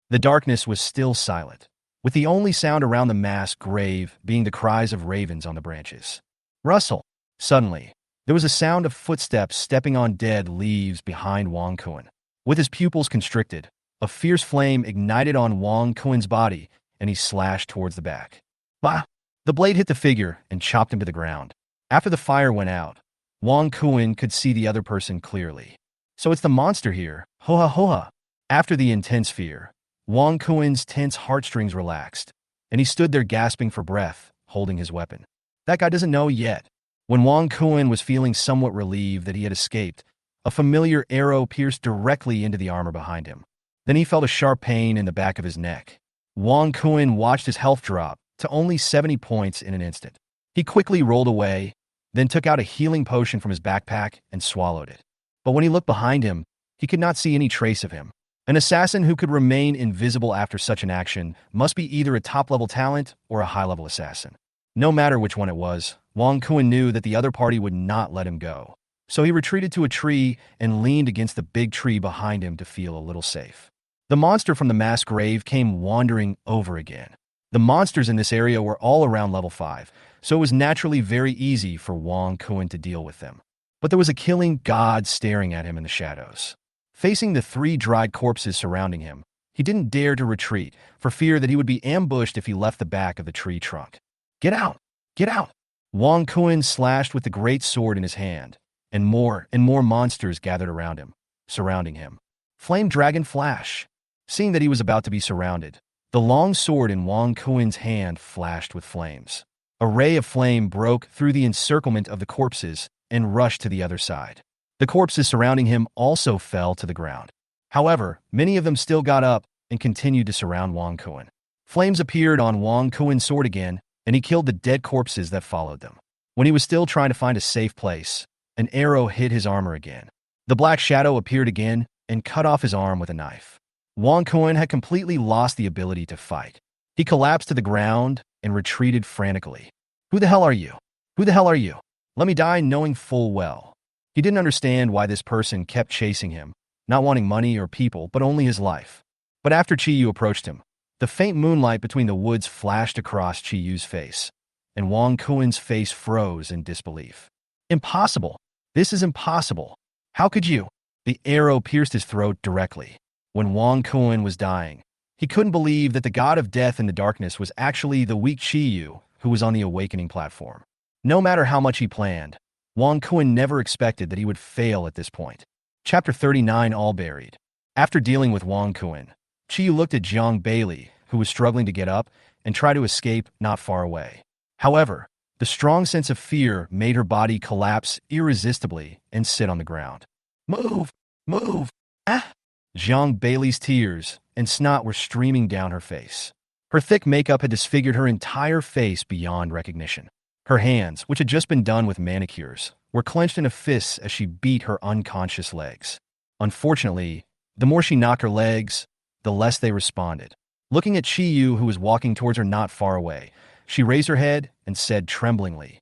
The darkness was still silent, with the only sound around the mass grave being the cries of ravens on the branches. Rustle! Suddenly, there was a sound of footsteps stepping on dead leaves behind Wang Kuen. With his pupils constricted, a fierce flame ignited on Wang Kuen's body, and he slashed towards the back. Bah! The blade hit the figure and chopped him to the ground. After the fire went out, Wang Kuen could see the other person clearly. So it's the monster here. Ho-ha ho-ha. After the intense fear, Wang Kuen's tense heartstrings relaxed, and he stood there gasping for breath, holding his weapon. That guy doesn't know yet. When Wang Kuen was feeling somewhat relieved that he had escaped, a familiar arrow pierced directly into the armor behind him. Then he felt a sharp pain in the back of his neck. Wang Kuen watched his health drop to only 70 points in an instant. He quickly rolled away, then took out a healing potion from his backpack and swallowed it. But when he looked behind him, he could not see any trace of him. An assassin who could remain invisible after such an action must be either a top-level talent or a high-level assassin. No matter which one it was, Wang Kuen knew that the other party would not let him go. So he retreated to a tree and leaned against the big tree behind him to feel a little safe. The monster from the mass grave came wandering over again. The monsters in this area were all around level 5, so it was naturally very easy for Wang Kuen to deal with them. But there was a killing god staring at him in the shadows. Facing the 3 dried corpses surrounding him, he didn't dare to retreat for fear that he would be ambushed if he left the back of the tree trunk. Get out! Get out! Wang Kuen slashed with the great sword in his hand, and more monsters gathered around him, surrounding him. Flame Dragon Flash! Seeing that he was about to be surrounded, the long sword in Wang Kuen's hand flashed with flames. A ray of flame broke through the encirclement of the corpses and rushed to the other side. The corpses surrounding him also fell to the ground. However, many of them still got up and continued to surround Wang Kuen. Flames appeared on Wang Kuen's sword again, and he killed the dead corpses that followed them. When he was still trying to find a safe place, an arrow hit his armor again. The black shadow appeared again and cut off his arm with a knife. Wang Kuen had completely lost the ability to fight. He collapsed to the ground and retreated frantically. Who the hell are you? Who the hell are you? Let me die knowing full well. He didn't understand why this person kept chasing him, not wanting money or people, but only his life. But after Qiyu approached him, the faint moonlight between the woods flashed across Qiyu's face, and Wang Kuen's face froze in disbelief. Impossible! This is impossible! How could you? The arrow pierced his throat directly. When Wang Kuen was dying, he couldn't believe that the god of death in the darkness was actually the weak Qiyu who was on the awakening platform. No matter how much he planned, Wang Kuen never expected that he would fail at this point. Chapter 39 All Buried. After dealing with Wang Kuen, Qiyu looked at Zhang Bailey, who was struggling to get up and try to escape not far away. However, the strong sense of fear made her body collapse irresistibly and sit on the ground. Move! Move! Ah! Zhang Bailey's tears and snot were streaming down her face. Her thick makeup had disfigured her entire face beyond recognition. Her hands, which had just been done with manicures, were clenched in a fist as she beat her unconscious legs. Unfortunately, the more she knocked her legs, the less they responded. Looking at Qiyu, who was walking towards her not far away, she raised her head and said tremblingly,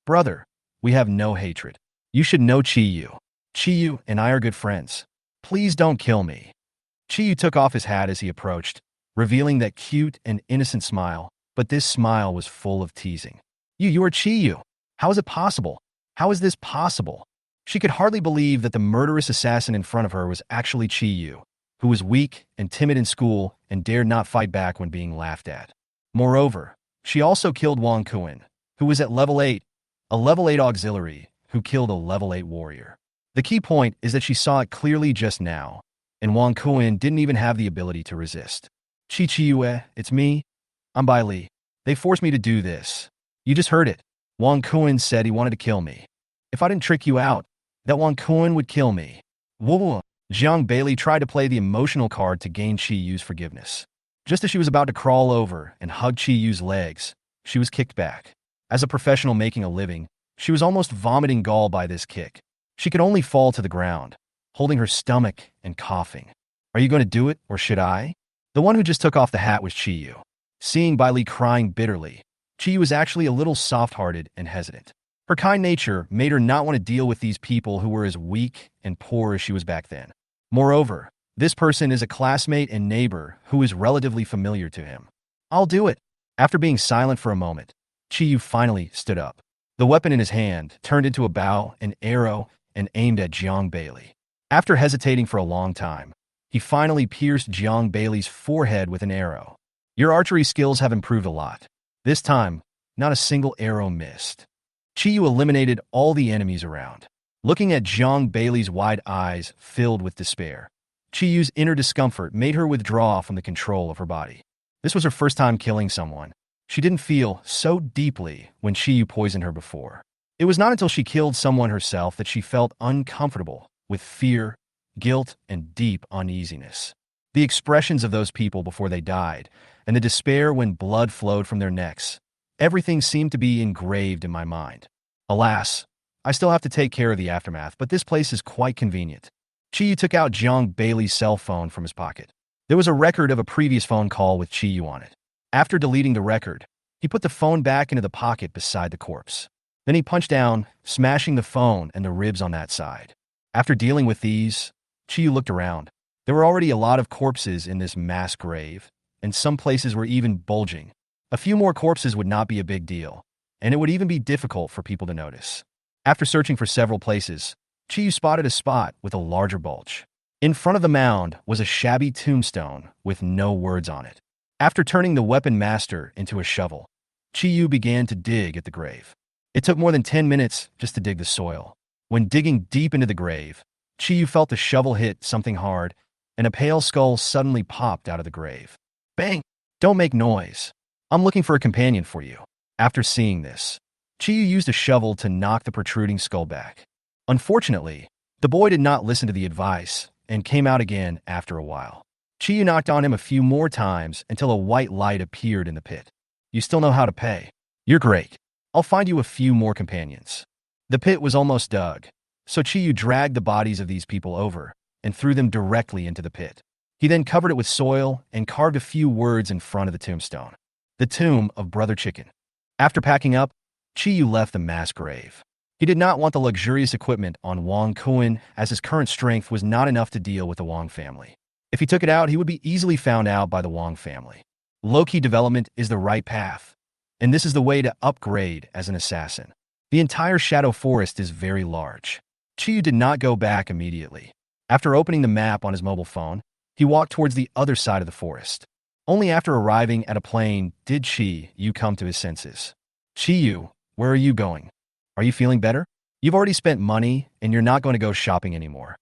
"Brother, we have no hatred. You should know Qiyu. Qiyu and I are good friends. Please don't kill me." Qiyu took off his hat as he approached, revealing that cute and innocent smile, but this smile was full of teasing. You are Qiyu. How is it possible? How is this possible? She could hardly believe that the murderous assassin in front of her was actually Qiyu, who was weak and timid in school and dared not fight back when being laughed at. Moreover, she also killed Wang Kuen, who was at level 8, a level 8 auxiliary who killed a level 8 warrior. The key point is that she saw it clearly just now, and Wang Kuen didn't even have the ability to resist. Qiyu, it's me. I'm Bai Li. They forced me to do this. You just heard it. Wang Kuen said he wanted to kill me. If I didn't trick you out, that Wang Kuen would kill me. Whoa! Jiang Bailey tried to play the emotional card to gain Chi Yu's forgiveness. Just as she was about to crawl over and hug Chi Yu's legs, she was kicked back. As a professional making a living, she was almost vomiting gall by this kick. She could only fall to the ground, holding her stomach and coughing. Are you going to do it, or should I? The one who just took off the hat was Chi Yu. Seeing Bailey crying bitterly, Chi Yu was actually a little soft-hearted and hesitant. Her kind nature made her not want to deal with these people who were as weak and poor as she was back then. Moreover, this person is a classmate and neighbor who is relatively familiar to him. I'll do it. After being silent for a moment, Chi Yu finally stood up. The weapon in his hand turned into a bow, an arrow, and aimed at Jiang Bailey. After hesitating for a long time, he finally pierced Jiang Bailey's forehead with an arrow. Your archery skills have improved a lot. This time, not a single arrow missed. Chi Yu eliminated all the enemies around. Looking at Jiang Bailey's wide eyes filled with despair, Chi Yu's inner discomfort made her withdraw from the control of her body. This was her first time killing someone. She didn't feel so deeply when Chi Yu poisoned her before. It was not until she killed someone herself that she felt uncomfortable with fear, guilt, and deep uneasiness. The expressions of those people before they died, and the despair when blood flowed from their necks, everything seemed to be engraved in my mind. Alas, I still have to take care of the aftermath, but this place is quite convenient. Chi Yu took out Jiang Bailey's cell phone from his pocket. There was a record of a previous phone call with Chi Yu on it. After deleting the record, he put the phone back into the pocket beside the corpse. Then he punched down, smashing the phone and the ribs on that side. After dealing with these, Chi Yu looked around. There were already a lot of corpses in this mass grave, and some places were even bulging. A few more corpses would not be a big deal, and it would even be difficult for people to notice. After searching for several places, Chi Yu spotted a spot with a larger bulge. In front of the mound was a shabby tombstone with no words on it. After turning the weapon master into a shovel, Chi Yu began to dig at the grave. It took more than 10 minutes just to dig the soil. When digging deep into the grave, Chi Yu felt the shovel hit something hard, and a pale skull suddenly popped out of the grave. Bang! Don't make noise. I'm looking for a companion for you. After seeing this, Chi Yu used a shovel to knock the protruding skull back. Unfortunately, the boy did not listen to the advice and came out again after a while. Chi Yu knocked on him a few more times until a white light appeared in the pit. You still know how to pay. You're great. I'll find you a few more companions. The pit was almost dug, so Chi Yu dragged the bodies of these people over and threw them directly into the pit. He then covered it with soil and carved a few words in front of the tombstone. The tomb of Brother Chicken. After packing up, Chi Yu left the mass grave. He did not want the luxurious equipment on Wang Kuan, as his current strength was not enough to deal with the Wang family. If he took it out, he would be easily found out by the Wang family. Low-key development is the right path, and this is the way to upgrade as an assassin. The entire Shadow Forest is very large. Chi Yu did not go back immediately. After opening the map on his mobile phone, he walked towards the other side of the forest. Only after arriving at a plain did Chi Yu come to his senses. Chi Yu, where are you going? Are you feeling better? You've already spent money, and you're not going to go shopping anymore.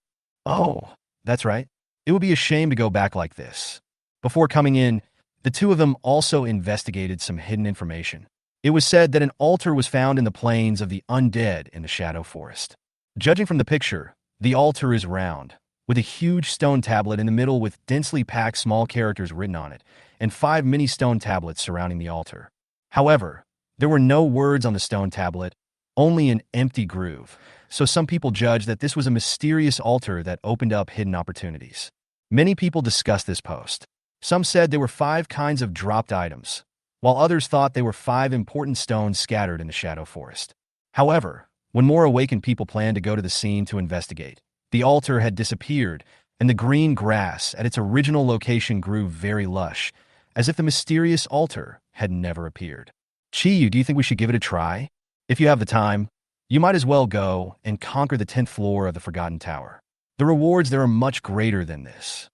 Oh, that's right. It would be a shame to go back like this. Before coming in, the two of them also investigated some hidden information. It was said that an altar was found in the plains of the undead in the Shadow Forest. Judging from the picture, the altar is round, with a huge stone tablet in the middle with densely packed small characters written on it, and 5 mini stone tablets surrounding the altar. However, there were no words on the stone tablet, only an empty groove, so some people judged that this was a mysterious altar that opened up hidden opportunities. Many people discussed this post. Some said there were 5 kinds of dropped items, while others thought they were 5 important stones scattered in the Shadow Forest. However, when more awakened people planned to go to the scene to investigate, the altar had disappeared, and the green grass at its original location grew very lush, as if the mysterious altar had never appeared. Chi Yu, do you think we should give it a try? If you have the time, you might as well go and conquer the 10th floor of the Forgotten Tower. The rewards there are much greater than this.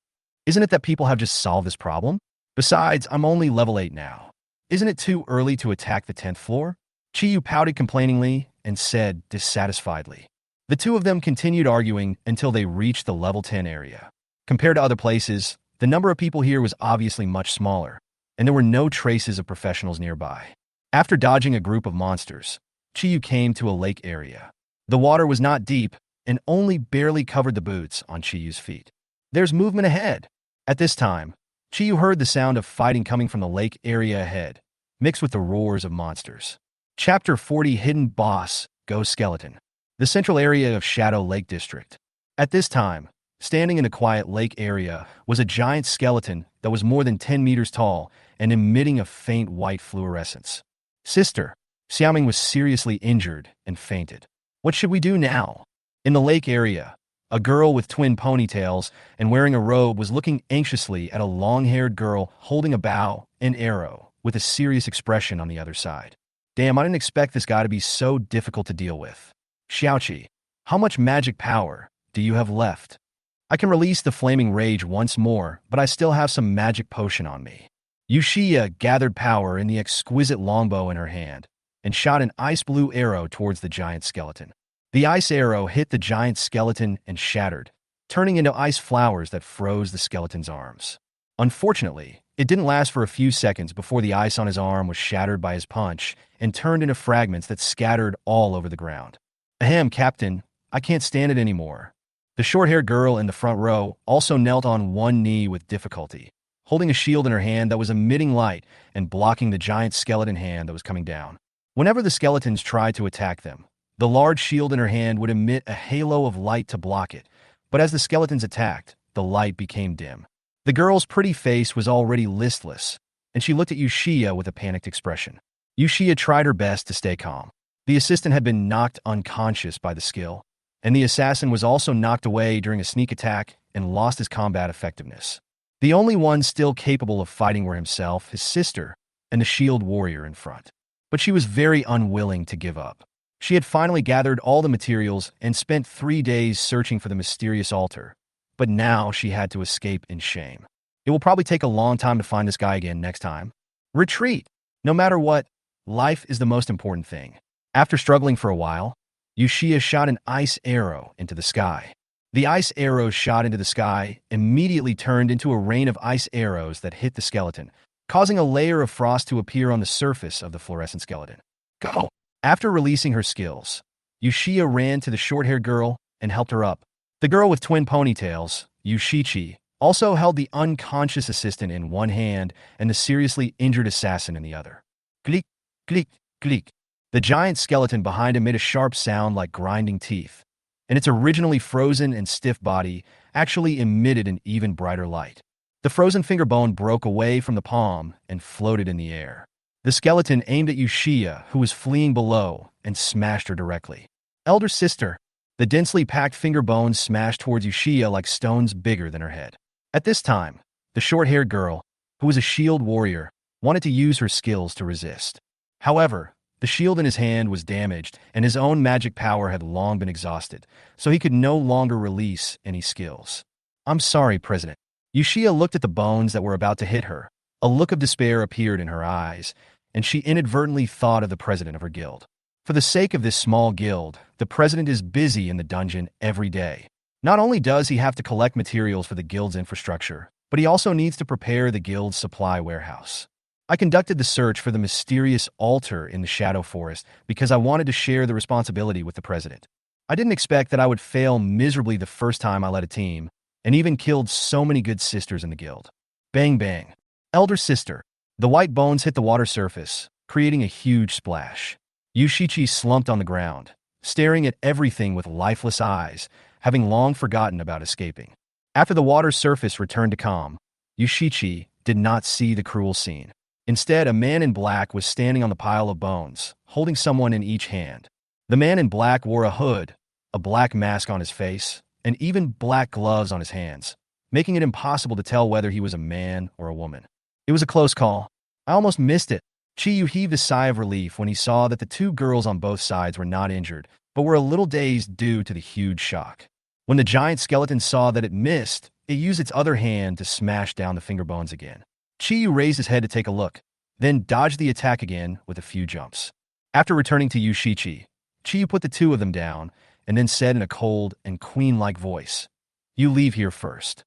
Isn't it that people have just solved this problem? Besides, I'm only level 8 now. Isn't it too early to attack the 10th floor? Chi Yu pouted complainingly and said dissatisfiedly. The two of them continued arguing until they reached the level 10 area. Compared to other places, the number of people here was obviously much smaller, and there were no traces of professionals nearby. After dodging a group of monsters, Chi Yu came to a lake area. The water was not deep, and only barely covered the boots on Chiyu's feet. There's movement ahead. At this time, Chiyu heard the sound of fighting coming from the lake area ahead, mixed with the roars of monsters. Chapter 40 Hidden Boss, Ghost Skeleton. The central area of Shadow Lake District. At this time, standing in the quiet lake area was a giant skeleton that was more than 10 meters tall and emitting a faint white fluorescence. Sister, Xiaoming was seriously injured and fainted. What should we do now? In the lake area, a girl with twin ponytails and wearing a robe was looking anxiously at a long-haired girl holding a bow and arrow with a serious expression on the other side. Damn, I didn't expect this guy to be so difficult to deal with. Xiaoqi, how much magic power do you have left? I can release the flaming rage once more, but I still have some magic potion on me. Yushia gathered power in the exquisite longbow in her hand and shot an ice blue arrow towards the giant skeleton. The ice arrow hit the giant skeleton and shattered, turning into ice flowers that froze the skeleton's arms. Unfortunately, it didn't last for a few seconds before the ice on his arm was shattered by his punch and turned into fragments that scattered all over the ground. Ahem, Captain, I can't stand it anymore. The short-haired girl in the front row also knelt on one knee with difficulty, holding a shield in her hand that was emitting light and blocking the giant skeleton hand that was coming down. Whenever the skeletons tried to attack them, the large shield in her hand would emit a halo of light to block it, but as the skeletons attacked, the light became dim. The girl's pretty face was already listless, and she looked at Yushia with a panicked expression. Yushia tried her best to stay calm. The assistant had been knocked unconscious by the skill, and the assassin was also knocked away during a sneak attack and lost his combat effectiveness. The only one still capable of fighting were himself, his sister, and the shield warrior in front. But she was very unwilling to give up. She had finally gathered all the materials and spent 3 days searching for the mysterious altar, but now she had to escape in shame. It will probably take a long time to find this guy again next time. Retreat! No matter what, life is the most important thing. After struggling for a while, Yushia shot an ice arrow into the sky. The ice arrow shot into the sky immediately turned into a rain of ice arrows that hit the skeleton, causing a layer of frost to appear on the surface of the fluorescent skeleton. Go! After releasing her skills, Yushia ran to the short-haired girl and helped her up. The girl with twin ponytails, Yushichi, also held the unconscious assistant in one hand and the seriously injured assassin in the other. Gleek, gleek, gleek. The giant skeleton behind him made a sharp sound like grinding teeth, and its originally frozen and stiff body actually emitted an even brighter light. The frozen finger bone broke away from the palm and floated in the air. The skeleton aimed at Yushia, who was fleeing below, and smashed her directly. Elder sister. The densely packed finger bones smashed towards Yushia like stones bigger than her head. At this time, the short-haired girl, who was a shield warrior, wanted to use her skills to resist. However, the shield in his hand was damaged, and his own magic power had long been exhausted, so he could no longer release any skills. I'm sorry, President. Yushia looked at the bones that were about to hit her. A look of despair appeared in her eyes, and she inadvertently thought of the president of her guild. For the sake of this small guild, the president is busy in the dungeon every day. Not only does he have to collect materials for the guild's infrastructure, but he also needs to prepare the guild's supply warehouse. I conducted the search for the mysterious altar in the Shadow Forest because I wanted to share the responsibility with the president. I didn't expect that I would fail miserably the first time I led a team, and even killed so many good sisters in the guild. Bang bang. Elder sister. The white bones hit the water surface, creating a huge splash. Yushichi slumped on the ground, staring at everything with lifeless eyes, having long forgotten about escaping. After the water's surface returned to calm, Yushichi did not see the cruel scene. Instead, a man in black was standing on the pile of bones, holding someone in each hand. The man in black wore a hood, a black mask on his face, and even black gloves on his hands, making it impossible to tell whether he was a man or a woman. It was a close call. I almost missed it. Chiyu heaved a sigh of relief when he saw that the two girls on both sides were not injured, but were a little dazed due to the huge shock. When the giant skeleton saw that it missed, it used its other hand to smash down the finger bones again. Chiyu raised his head to take a look, then dodged the attack again with a few jumps. After returning to Yushichi, Chiyu put the two of them down and then said in a cold and queen-like voice, "You leave here first."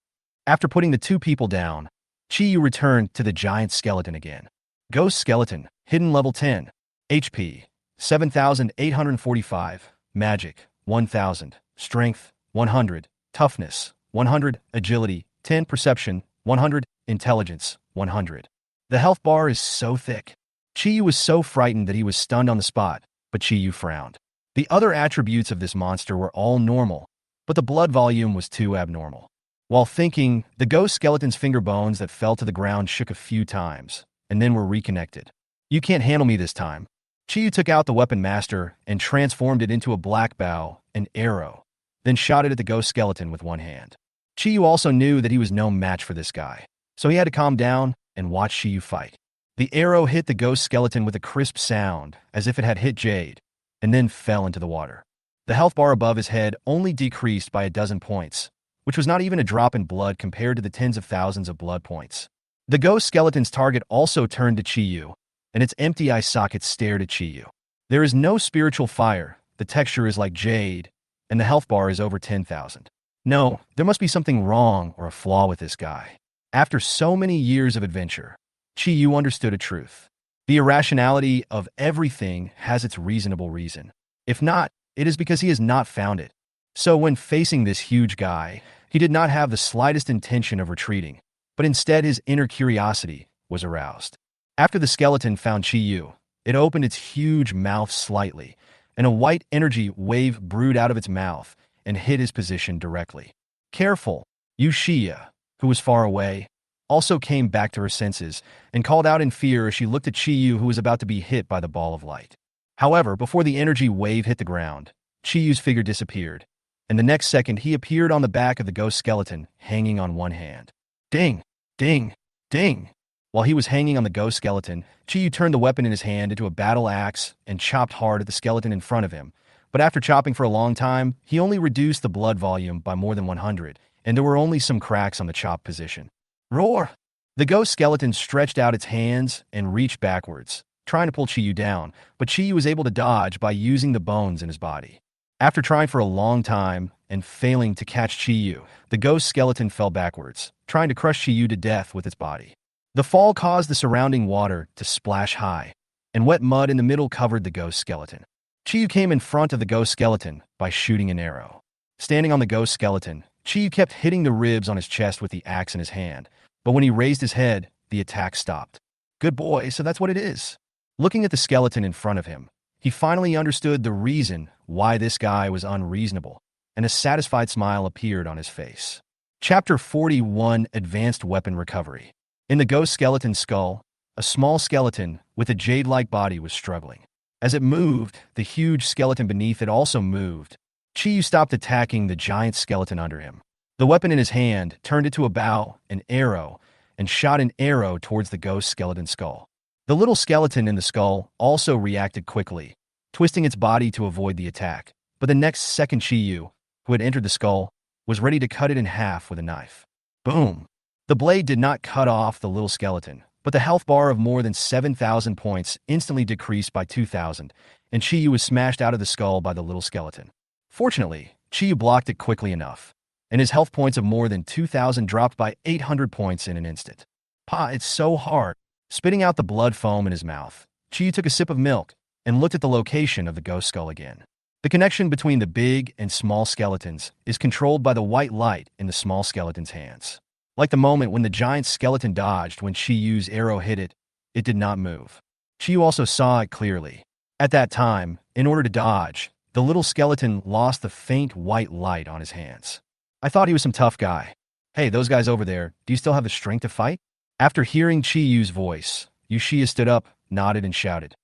After putting the two people down, Chiyu returned to the giant skeleton again. Ghost Skeleton, Hidden Level 10, HP, 7,845, Magic, 1,000, strength, 100, toughness, 100, agility, 10, perception, 100, intelligence, 100. The health bar is so thick. Chi was so frightened that he was stunned on the spot, but Chi frowned. The other attributes of this monster were all normal, but the blood volume was too abnormal. While thinking, the ghost skeleton's finger bones that fell to the ground shook a few times, and then were reconnected. You can't handle me this time. Chi took out the weapon master and transformed it into a black bow, an arrow, then shot it at the ghost skeleton with one hand. Chi also knew that he was no match for this guy, so he had to calm down and watch Chi fight. The arrow hit the ghost skeleton with a crisp sound, as if it had hit jade, and then fell into the water. The health bar above his head only decreased by a dozen points, which was not even a drop in blood compared to the tens of thousands of blood points. The ghost skeleton's target also turned to Chi, and its empty eye sockets stared at Chi. There is no spiritual fire, the texture is like jade, and the health bar is over 10,000. No, there must be something wrong or a flaw with this guy. After so many years of adventure, Chi understood a truth. The irrationality of everything has its reasonable reason. If not, it is because he has not found it. So when facing this huge guy, he did not have the slightest intention of retreating, but instead his inner curiosity was aroused. After the skeleton found Chi, it opened its huge mouth slightly, and a white energy wave brewed out of its mouth and hit his position directly. Careful, Yushia, who was far away, also came back to her senses and called out in fear as she looked at Chi-Yu, who was about to be hit by the ball of light. However, before the energy wave hit the ground, Chi-Yu's figure disappeared, and the next second he appeared on the back of the ghost skeleton, hanging on one hand. Ding! Ding! Ding! While he was hanging on the ghost skeleton, Chi-Yu turned the weapon in his hand into a battle axe and chopped hard at the skeleton in front of him. But after chopping for a long time, he only reduced the blood volume by more than 100, and there were only some cracks on the chop position. Roar! The ghost skeleton stretched out its hands and reached backwards, trying to pull Chi-Yu down, but Chi-Yu was able to dodge by using the bones in his body. After trying for a long time and failing to catch Chi-Yu, the ghost skeleton fell backwards, trying to crush Chi-Yu to death with its body. The fall caused the surrounding water to splash high, and wet mud in the middle covered the ghost skeleton. Chi-Yu came in front of the ghost skeleton by shooting an arrow. Standing on the ghost skeleton, Chi-Yu kept hitting the ribs on his chest with the axe in his hand, but when he raised his head, the attack stopped. Good boy, so that's what it is. Looking at the skeleton in front of him, he finally understood the reason why this guy was unreasonable, and a satisfied smile appeared on his face. Chapter 41, Advanced Weapon Recovery. In the ghost skeleton's skull, a small skeleton with a jade-like body was struggling. As it moved, the huge skeleton beneath it also moved. Chi-Yu stopped attacking the giant skeleton under him. The weapon in his hand turned into a bow, an arrow, and shot an arrow towards the ghost skeleton's skull. The little skeleton in the skull also reacted quickly, twisting its body to avoid the attack. But the next second Chi-Yu, who had entered the skull, was ready to cut it in half with a knife. Boom! The blade did not cut off the little skeleton, but the health bar of more than 7,000 points instantly decreased by 2,000, and Chi-Yu was smashed out of the skull by the little skeleton. Fortunately, Chi-Yu blocked it quickly enough, and his health points of more than 2,000 dropped by 800 points in an instant. Pa, it's so hard. Spitting out the blood foam in his mouth, Chi-Yu took a sip of milk and looked at the location of the ghost skull again. The connection between the big and small skeletons is controlled by the white light in the small skeleton's hands. Like the moment when the giant skeleton dodged when Chi-Yu's arrow hit it, it did not move. Chi-Yu also saw it clearly. At that time, in order to dodge, the little skeleton lost the faint white light on his hands. I thought he was some tough guy. Hey, those guys over there, do you still have the strength to fight? After hearing Chi-Yu's voice, Yushia stood up, nodded, and shouted,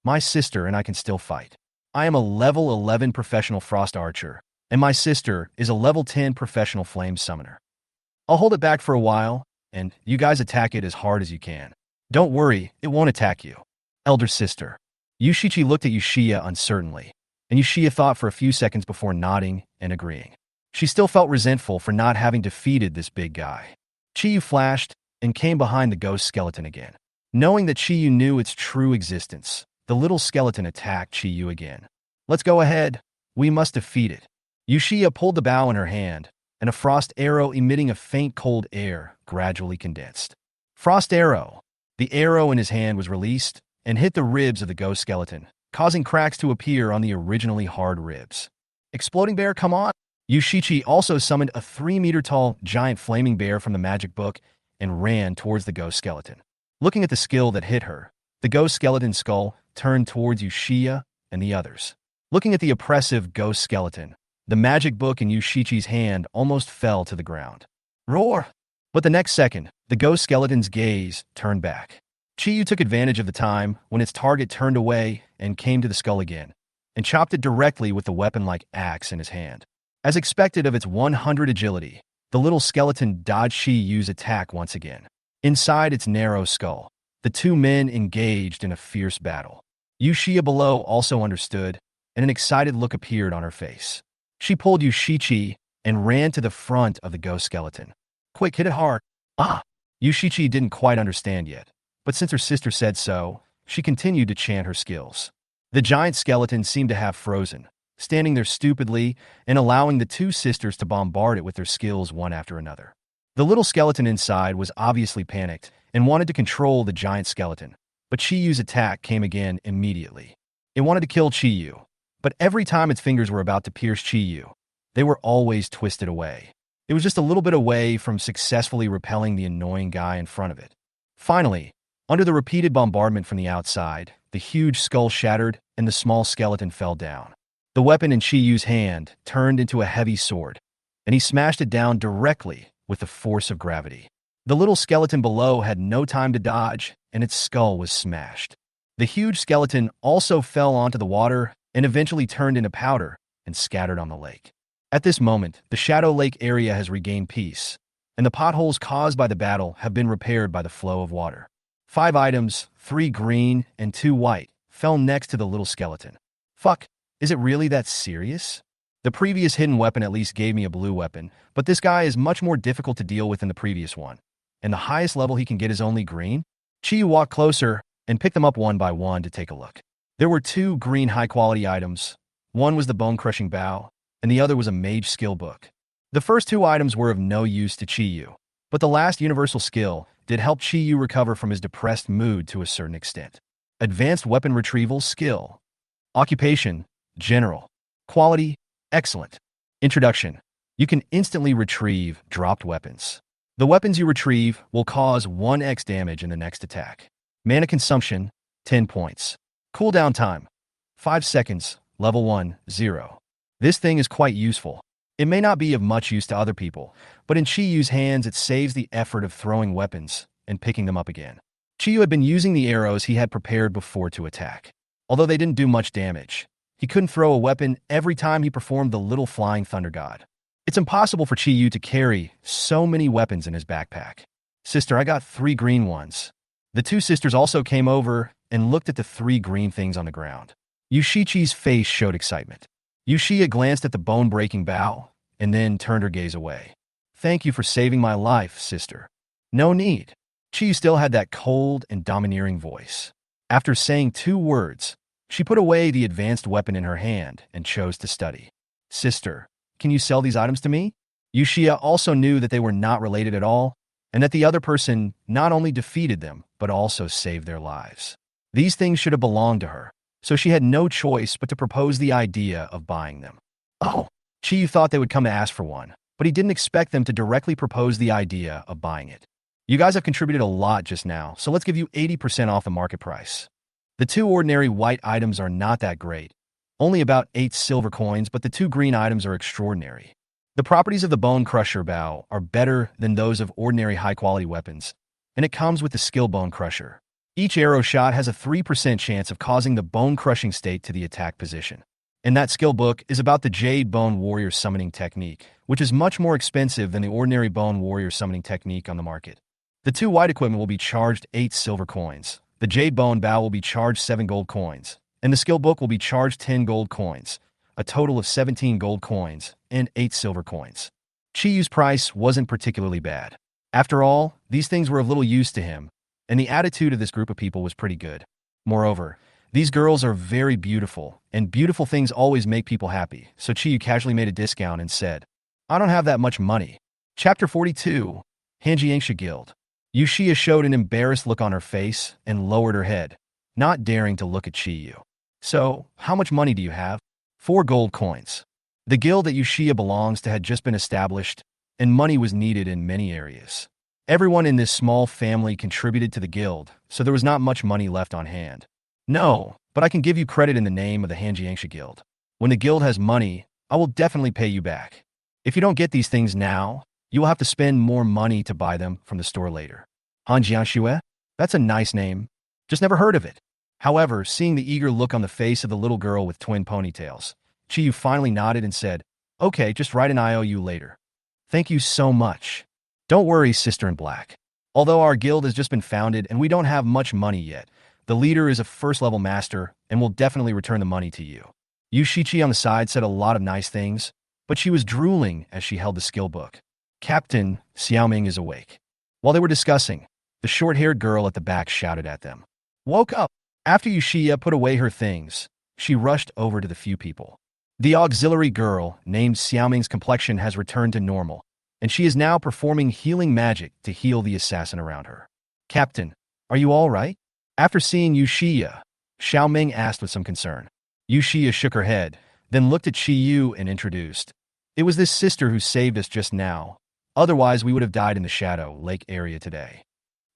My sister and I can still fight. I am a level 11 professional frost archer, and my sister is a level 10 professional flame summoner. I'll hold it back for a while, and you guys attack it as hard as you can. Don't worry, it won't attack you. Elder sister. Yushichi looked at Yushia uncertainly, and Yushia thought for a few seconds before nodding and agreeing. She still felt resentful for not having defeated this big guy. Chi-Yu flashed and came behind the ghost skeleton again. Knowing that Chi-Yu knew its true existence, the little skeleton attacked Chi-Yu again. Let's go ahead. We must defeat it. Yushia pulled the bow in her hand, and a frost arrow emitting a faint cold air gradually condensed. Frost arrow. The arrow in his hand was released and hit the ribs of the ghost skeleton, causing cracks to appear on the originally hard ribs. Exploding bear, come on! Yushichi also summoned a 3-meter-tall giant flaming bear from the magic book and ran towards the ghost skeleton. Looking at the skill that hit her, the ghost skeleton skull turned towards Yushiya and the others. Looking at the oppressive ghost skeleton, the magic book in Yushichi's hand almost fell to the ground. Roar! But the next second, the ghost skeleton's gaze turned back. Chiyu took advantage of the time when its target turned away and came to the skull again, and chopped it directly with the weapon-like axe in his hand. As expected of its 100 agility, the little skeleton dodged Chiyu's attack once again. Inside its narrow skull, the two men engaged in a fierce battle. Yushiya below also understood, and an excited look appeared on her face. She pulled Yushichi and ran to the front of the ghost skeleton. Quick, hit it hard. Ah! Yushichi didn't quite understand yet, but since her sister said so, she continued to chant her skills. The giant skeleton seemed to have frozen, standing there stupidly and allowing the two sisters to bombard it with their skills one after another. The little skeleton inside was obviously panicked and wanted to control the giant skeleton, but Chiyu's attack came again immediately. It wanted to kill Chiyu, but every time its fingers were about to pierce Chiyu, they were always twisted away. It was just a little bit away from successfully repelling the annoying guy in front of it. Finally, under the repeated bombardment from the outside, the huge skull shattered and the small skeleton fell down. The weapon in Chiyu's hand turned into a heavy sword, and he smashed it down directly with the force of gravity. The little skeleton below had no time to dodge, and its skull was smashed. The huge skeleton also fell onto the water and eventually turned into powder and scattered on the lake. At this moment, the Shadow Lake area has regained peace, and the potholes caused by the battle have been repaired by the flow of water. 5 items, 3 green and 2 white, fell next to the little skeleton. Fuck, is it really that serious? The previous hidden weapon at least gave me a blue weapon, but this guy is much more difficult to deal with than the previous one, and the highest level he can get is only green? Chiyu walked closer and picked them up one by one to take a look. There were 2 green high-quality items. One was the bone-crushing bow, and the other was a mage skill book. The first 2 items were of no use to Chiyu, but the last universal skill did help Chiyu recover from his depressed mood to a certain extent. Advanced weapon retrieval skill. Occupation, general. Quality, excellent. Introduction. You can instantly retrieve dropped weapons. The weapons you retrieve will cause 1x damage in the next attack. Mana consumption, 10 points. Cooldown time, 5 seconds, level 1, 0. This thing is quite useful. It may not be of much use to other people, but in Chiyu's hands it saves the effort of throwing weapons and picking them up again. Chiyu had been using the arrows he had prepared before to attack. Although they didn't do much damage, he couldn't throw a weapon every time he performed the little flying thunder god. It's impossible for Chiyu to carry so many weapons in his backpack. Sister, I got 3 green ones. The 2 sisters also came over and looked at the 3 green things on the ground. Yushichi's face showed excitement. Yushiya glanced at the bone-breaking bow and then turned her gaze away. Thank you for saving my life, sister. No need. Chiyu still had that cold and domineering voice. After saying 2 words, she put away the advanced weapon in her hand and chose to study. Sister, can you sell these items to me? Yushiya also knew that they were not related at all, and that the other person not only defeated them, but also saved their lives. These things should have belonged to her, so she had no choice but to propose the idea of buying them. Oh, Chiyu thought they would come to ask for one, but he didn't expect them to directly propose the idea of buying it. You guys have contributed a lot just now, so let's give you 80% off the market price. The 2 ordinary white items are not that great, only about 8 silver coins, but the 2 green items are extraordinary. The properties of the Bone Crusher bow are better than those of ordinary high-quality weapons, and it comes with the skill Bone Crusher. Each arrow shot has a 3% chance of causing the bone-crushing state to the attack position. And that skill book is about the Jade Bone Warrior summoning technique, which is much more expensive than the ordinary Bone Warrior summoning technique on the market. The 2 white equipment will be charged 8 silver coins. The Jade Bone Bow will be charged 7 gold coins, and the skill book will be charged 10 gold coins, a total of 17 gold coins and 8 silver coins. Chiyu's price wasn't particularly bad. After all, these things were of little use to him, and the attitude of this group of people was pretty good. Moreover, these girls are very beautiful, and beautiful things always make people happy, so Chiyu casually made a discount and said, I don't have that much money. Chapter 42, Hanjiangsha Guild. Yushiya showed an embarrassed look on her face and lowered her head, not daring to look at Chiyu. So, how much money do you have? 4 gold coins. The guild that Yushia belongs to had just been established, and money was needed in many areas. Everyone in this small family contributed to the guild, so there was not much money left on hand. No, but I can give you credit in the name of the Hanjiangsha Guild. When the guild has money, I will definitely pay you back. If you don't get these things now, you will have to spend more money to buy them from the store later. Hanjiangsha? That's a nice name. Just never heard of it. However, seeing the eager look on the face of the little girl with twin ponytails, Chiyu finally nodded and said, "Okay, just write an IOU later." "Thank you so much." "Don't worry, Sister in Black. Although our guild has just been founded and we don't have much money yet, the leader is a first-level master and will definitely return the money to you." Yushichi on the side said a lot of nice things, but she was drooling as she held the skill book. Captain Xiaoming is awake. While they were discussing, the short-haired girl at the back shouted at them. "Woke up!" After Yushia put away her things, she rushed over to the few people. The auxiliary girl, named Xiaoming's complexion has returned to normal, and she is now performing healing magic to heal the assassin around her. "Captain, are you all right?" After seeing Yushia, Xiaoming asked with some concern. Yushia shook her head, then looked at Chiyu and introduced. "It was this sister who saved us just now. Otherwise, we would have died in the Shadow Lake area today.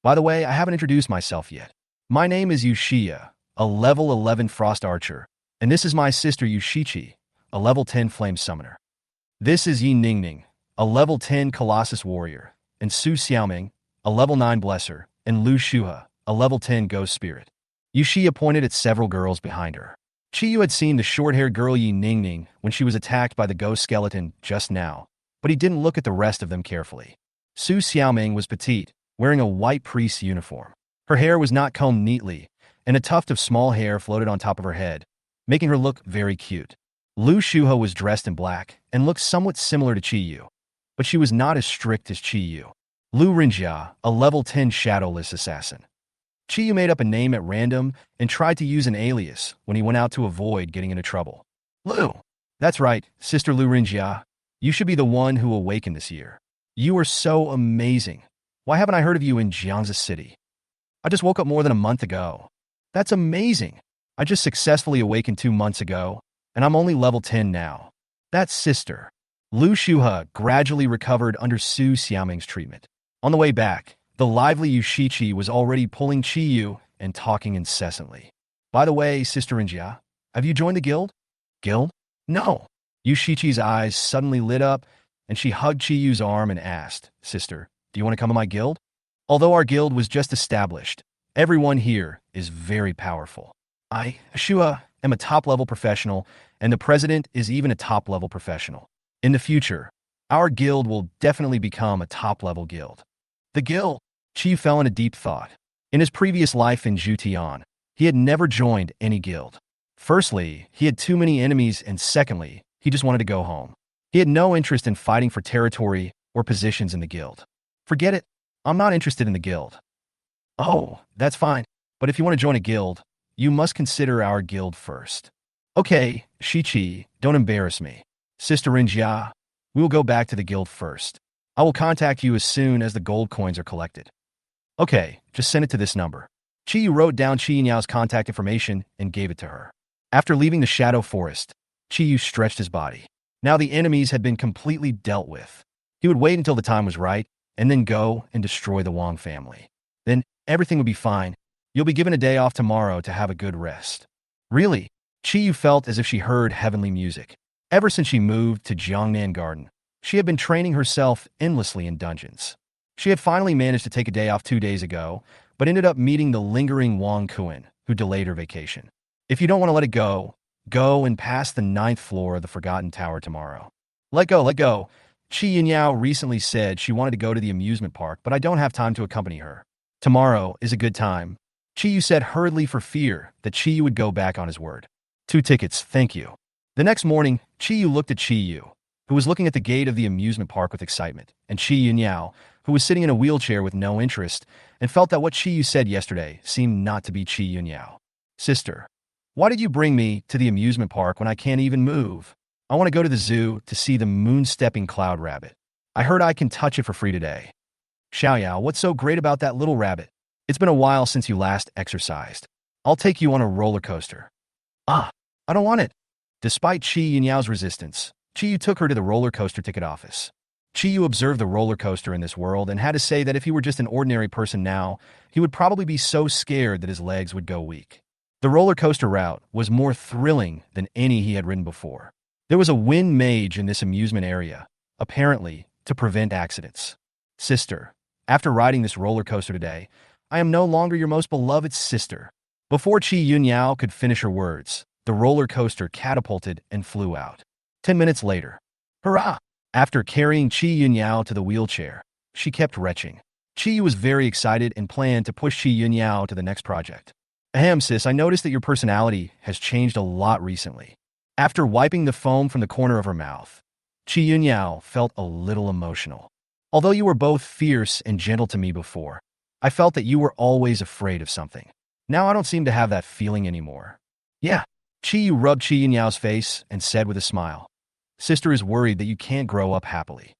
By the way, I haven't introduced myself yet. My name is Yushia, a level 11 Frost Archer, and this is my sister Yushichi, a level 10 Flame Summoner. This is Yi Ningning, a level 10 Colossus Warrior, and Su Xiaoming, a level 9 Blesser, and Lu Shuha, a level 10 Ghost Spirit." Yushia pointed at several girls behind her. Chiyu had seen the short-haired girl Yi Ningning when she was attacked by the ghost skeleton just now, but he didn't look at the rest of them carefully. Su Xiaoming was petite, wearing a white priest's uniform. Her hair was not combed neatly, and a tuft of small hair floated on top of her head, making her look very cute. Lu Shuha was dressed in black and looked somewhat similar to Chiyu, but she was not as strict as Chiyu. Lu Rinjia, a level 10 shadowless assassin. Chiyu made up a name at random and tried to use an alias when he went out to avoid getting into trouble. "Lu." "That's right, Sister Lu Rinjia. You should be the one who awakened this year. You are so amazing. Why haven't I heard of you in Jiangsu City? I just woke up more than a month ago." "That's amazing. I just successfully awakened 2 months ago, and I'm only level 10 now." "That's Sister." Lu Shuha gradually recovered under Su Xiaoming's treatment. On the way back, the lively Yushichi was already pulling Chiyu and talking incessantly. "By the way, Sister Rinjia, have you joined the guild?" "Guild? No." Yushichi's eyes suddenly lit up, and she hugged Chiyu's arm and asked, "Sister, do you want to come to my guild?" Although our guild was just established, everyone here is very powerful. I, Ashua, am a top-level professional, and the president is even a top-level professional. In the future, our guild will definitely become a top-level guild. The guild? Chi fell into deep thought. In his previous life in Zhu Tian, he had never joined any guild. Firstly, he had too many enemies, and secondly, he just wanted to go home. He had no interest in fighting for territory or positions in the guild. "Forget it. I'm not interested in the guild." "Oh, that's fine. But if you want to join a guild, you must consider our guild first." "Okay, Shichi, don't embarrass me. Sister Rinjia, we will go back to the guild first. I will contact you as soon as the gold coins are collected." "Okay, just send it to this number." Chiyu wrote down Chiyao's contact information and gave it to her. After leaving the Shadow Forest, Chiyu stretched his body. Now the enemies had been completely dealt with. He would wait until the time was right, and then go and destroy the Wang family. Then everything would be fine. You'll be given a day off tomorrow to have a good rest. Really? Chiyu felt as if she heard heavenly music. Ever since she moved to Jiangnan Garden, she had been training herself endlessly in dungeons. She had finally managed to take a day off 2 days ago, but ended up meeting the lingering Wang Kuan, who delayed her vacation. "If you don't want to let it go, go and pass the 9th floor of the Forgotten Tower tomorrow." Let go, let go. Chi Yinyao recently said she wanted to go to the amusement park, but I don't have time to accompany her. Tomorrow is a good time. Chiyu said hurriedly for fear that Chiyu would go back on his word. 2 tickets, thank you. The next morning, Chiyu looked at Chiyu, who was looking at the gate of the amusement park with excitement, and Chi Yinyao, who was sitting in a wheelchair with no interest, and felt that what Chiyu said yesterday seemed not to be Chi Yinyao. "Sister, why did you bring me to the amusement park when I can't even move? I want to go to the zoo to see the moon-stepping cloud rabbit. I heard I can touch it for free today." "Xiaoyao, what's so great about that little rabbit? It's been a while since you last exercised. I'll take you on a roller coaster." "Ah, I don't want it." Despite Chi Yinyao's resistance, Chiyu took her to the roller coaster ticket office. Chiyu observed the roller coaster in this world and had to say that if he were just an ordinary person now, he would probably be so scared that his legs would go weak. The roller coaster route was more thrilling than any he had ridden before. There was a wind mage in this amusement area, apparently to prevent accidents. Sister, after riding this roller coaster today, I am no longer your most beloved sister. Before Chi Yunyao could finish her words, the roller coaster catapulted and flew out. 10 minutes later, hurrah! After carrying Chi Yunyao to the wheelchair, she kept retching. Chi was very excited and planned to push Chi Yunyao to the next project. Ahem, sis, I noticed that your personality has changed a lot recently. After wiping the foam from the corner of her mouth, Chi Yunyao felt a little emotional. Although you were both fierce and gentle to me before, I felt that you were always afraid of something. Now I don't seem to have that feeling anymore. Yeah. Chi rubbed Chi Yunyao's face and said with a smile, Sister is worried that you can't grow up happily.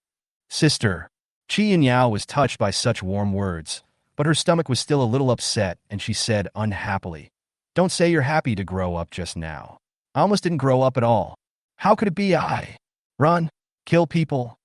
Sister. Chi Yunyao was touched by such warm words, but her stomach was still a little upset and she said unhappily, Don't say you're happy to grow up just now. I almost didn't grow up at all. How could it be I? Run. Kill people.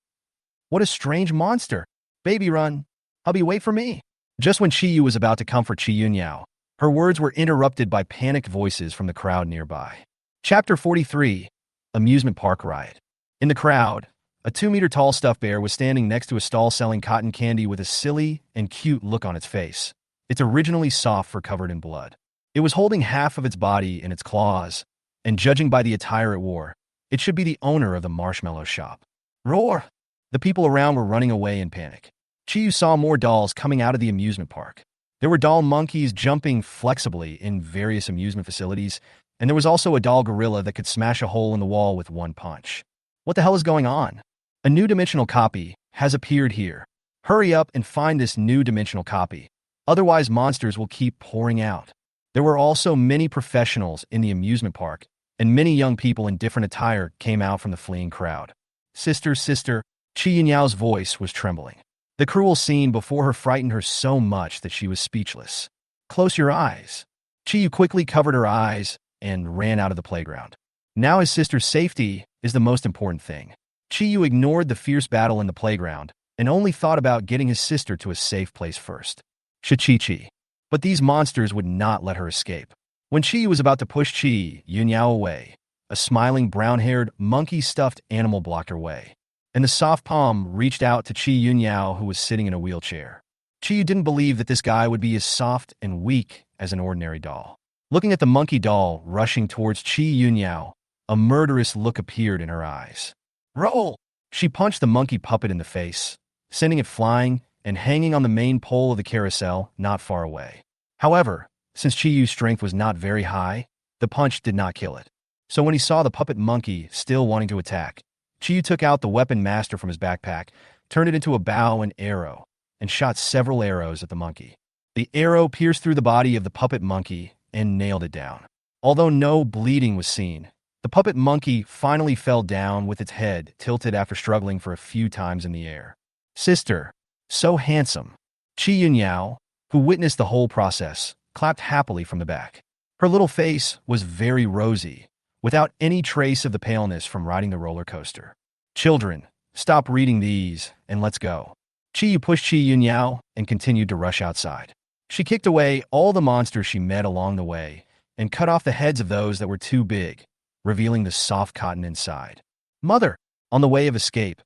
What a strange monster. Baby, run. Hubby, wait for me. Just when Chi Yu was about to comfort Chi Yunyao, her words were interrupted by panicked voices from the crowd nearby. Chapter 43. Amusement Park Riot. In the crowd, a 2-meter-tall stuffed bear was standing next to a stall selling cotton candy with a silly and cute look on its face. Its originally soft fur covered in blood. It was holding half of its body in its claws, and judging by the attire it wore, it should be the owner of the marshmallow shop. Roar! The people around were running away in panic. Chiyu saw more dolls coming out of the amusement park. There were doll monkeys jumping flexibly in various amusement facilities, and there was also a doll gorilla that could smash a hole in the wall with one punch. What the hell is going on? A new dimensional copy has appeared here. Hurry up and find this new dimensional copy. Otherwise, monsters will keep pouring out. There were also many professionals in the amusement park, and many young people in different attire came out from the fleeing crowd. Sister, sister, Chi Yunyao's voice was trembling. The cruel scene before her frightened her so much that she was speechless. Close your eyes. Chi quickly covered her eyes and ran out of the playground. Now his sister's safety is the most important thing. Chi ignored the fierce battle in the playground and only thought about getting his sister to a safe place first. Chi. But these monsters would not let her escape. When Chi was about to push Chi Yunyao away, a smiling brown-haired monkey-stuffed animal blocked her way, and the soft palm reached out to Chi Yunyao, who was sitting in a wheelchair. Chi didn't believe that this guy would be as soft and weak as an ordinary doll. Looking at the monkey doll rushing towards Chi Yunyao, a murderous look appeared in her eyes. Roll! She punched the monkey puppet in the face, sending it flying and hanging on the main pole of the carousel not far away. However, since Chi-Yu's strength was not very high, the punch did not kill it. So when he saw the puppet monkey still wanting to attack, Chi-Yu took out the weapon master from his backpack, turned it into a bow and arrow, and shot several arrows at the monkey. The arrow pierced through the body of the puppet monkey and nailed it down. Although no bleeding was seen, the puppet monkey finally fell down with its head tilted after struggling for a few times in the air. Sister, so handsome. Chi Yunyao, who witnessed the whole process, clapped happily from the back. Her little face was very rosy, without any trace of the paleness from riding the roller coaster. Children, stop reading these and let's go. Chi pushed Chi Yunyao and continued to rush outside. She kicked away all the monsters she met along the way and cut off the heads of those that were too big, revealing the soft cotton inside. Mother! On the way of escape,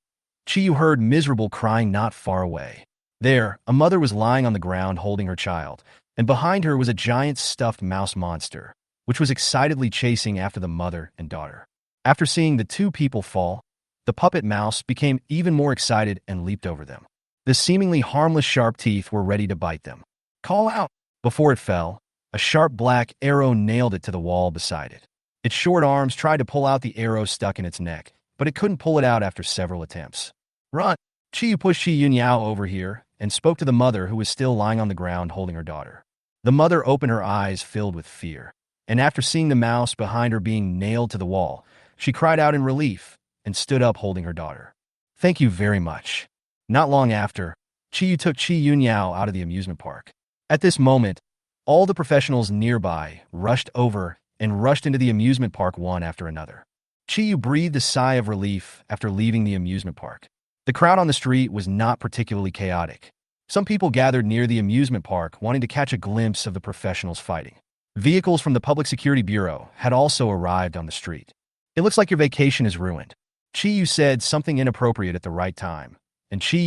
Chi heard miserable crying not far away. There, a mother was lying on the ground holding her child, and behind her was a giant stuffed mouse monster, which was excitedly chasing after the mother and daughter. After seeing the two people fall, the puppet mouse became even more excited and leaped over them. The seemingly harmless sharp teeth were ready to bite them. Call out! Before it fell, a sharp black arrow nailed it to the wall beside it. Its short arms tried to pull out the arrow stuck in its neck, but it couldn't pull it out after several attempts. Run! Chi pushed Chi Yunyao over here and spoke to the mother, who was still lying on the ground holding her daughter. The mother opened her eyes filled with fear, and after seeing the mouse behind her being nailed to the wall, she cried out in relief and stood up holding her daughter. Thank you very much. Not long after, Chi took Chi Yunyao out of the amusement park. At this moment, all the professionals nearby rushed over and rushed into the amusement park one after another. Chi breathed a sigh of relief after leaving the amusement park. The crowd on the street was not particularly chaotic. Some people gathered near the amusement park wanting to catch a glimpse of the professionals fighting. Vehicles from the Public Security Bureau had also arrived on the street. "It looks like your vacation is ruined." Chi said something inappropriate at the right time, and Chi,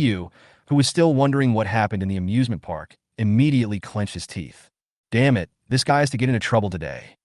who was still wondering what happened in the amusement park, immediately clenched his teeth. "Damn it, this guy has to get into trouble today."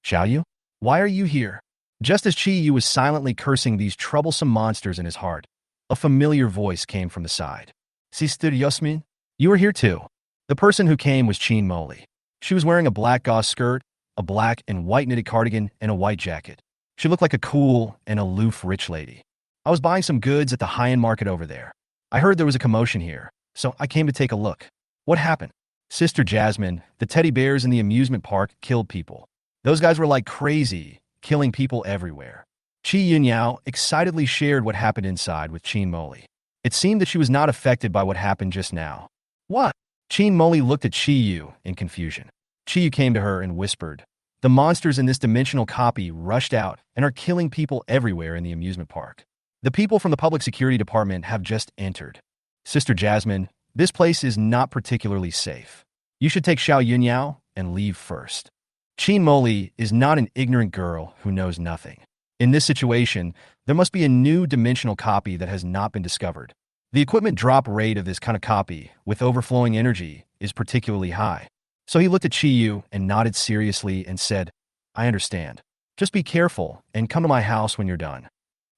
"Xiaoyu? Why are you here?" Just as Chi was silently cursing these troublesome monsters in his heart, a familiar voice came from the side. "Sister Yasmin? You are here too." The person who came was Qin Moli. She was wearing a black gauze skirt, a black and white knitted cardigan, and a white jacket. She looked like a cool and aloof rich lady. "I was buying some goods at the high-end market over there. I heard there was a commotion here, so I came to take a look." "What happened?" "Sister Jasmine, the teddy bears in the amusement park killed people. Those guys were like crazy, killing people everywhere." Qi Yunyao excitedly shared what happened inside with Qin Moli. It seemed that she was not affected by what happened just now. "What?" Qin Moli looked at Chi Yu in confusion. Chi Yu came to her and whispered, "The monsters in this dimensional copy rushed out and are killing people everywhere in the amusement park. The people from the Public Security Department have just entered. Sister Jasmine, this place is not particularly safe. You should take Xiao Yunyao and leave first." Qin Moli is not an ignorant girl who knows nothing. In this situation, there must be a new dimensional copy that has not been discovered. The equipment drop rate of this kind of copy, with overflowing energy, is particularly high. So he looked at Chi Yu and nodded seriously and said, "I understand. Just be careful and come to my house when you're done."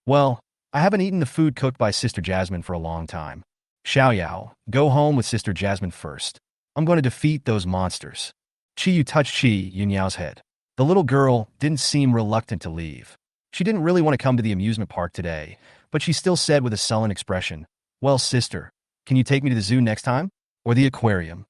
"Well, I haven't eaten the food cooked by Sister Jasmine for a long time. Xiaoyao, go home with Sister Jasmine first. I'm going to defeat those monsters." Chi Yu touched Qi Yunyao's head. The little girl didn't seem reluctant to leave. She didn't really want to come to the amusement park today, but she still said with a sullen expression, "Well, sister, can you take me to the zoo next time? Or the aquarium?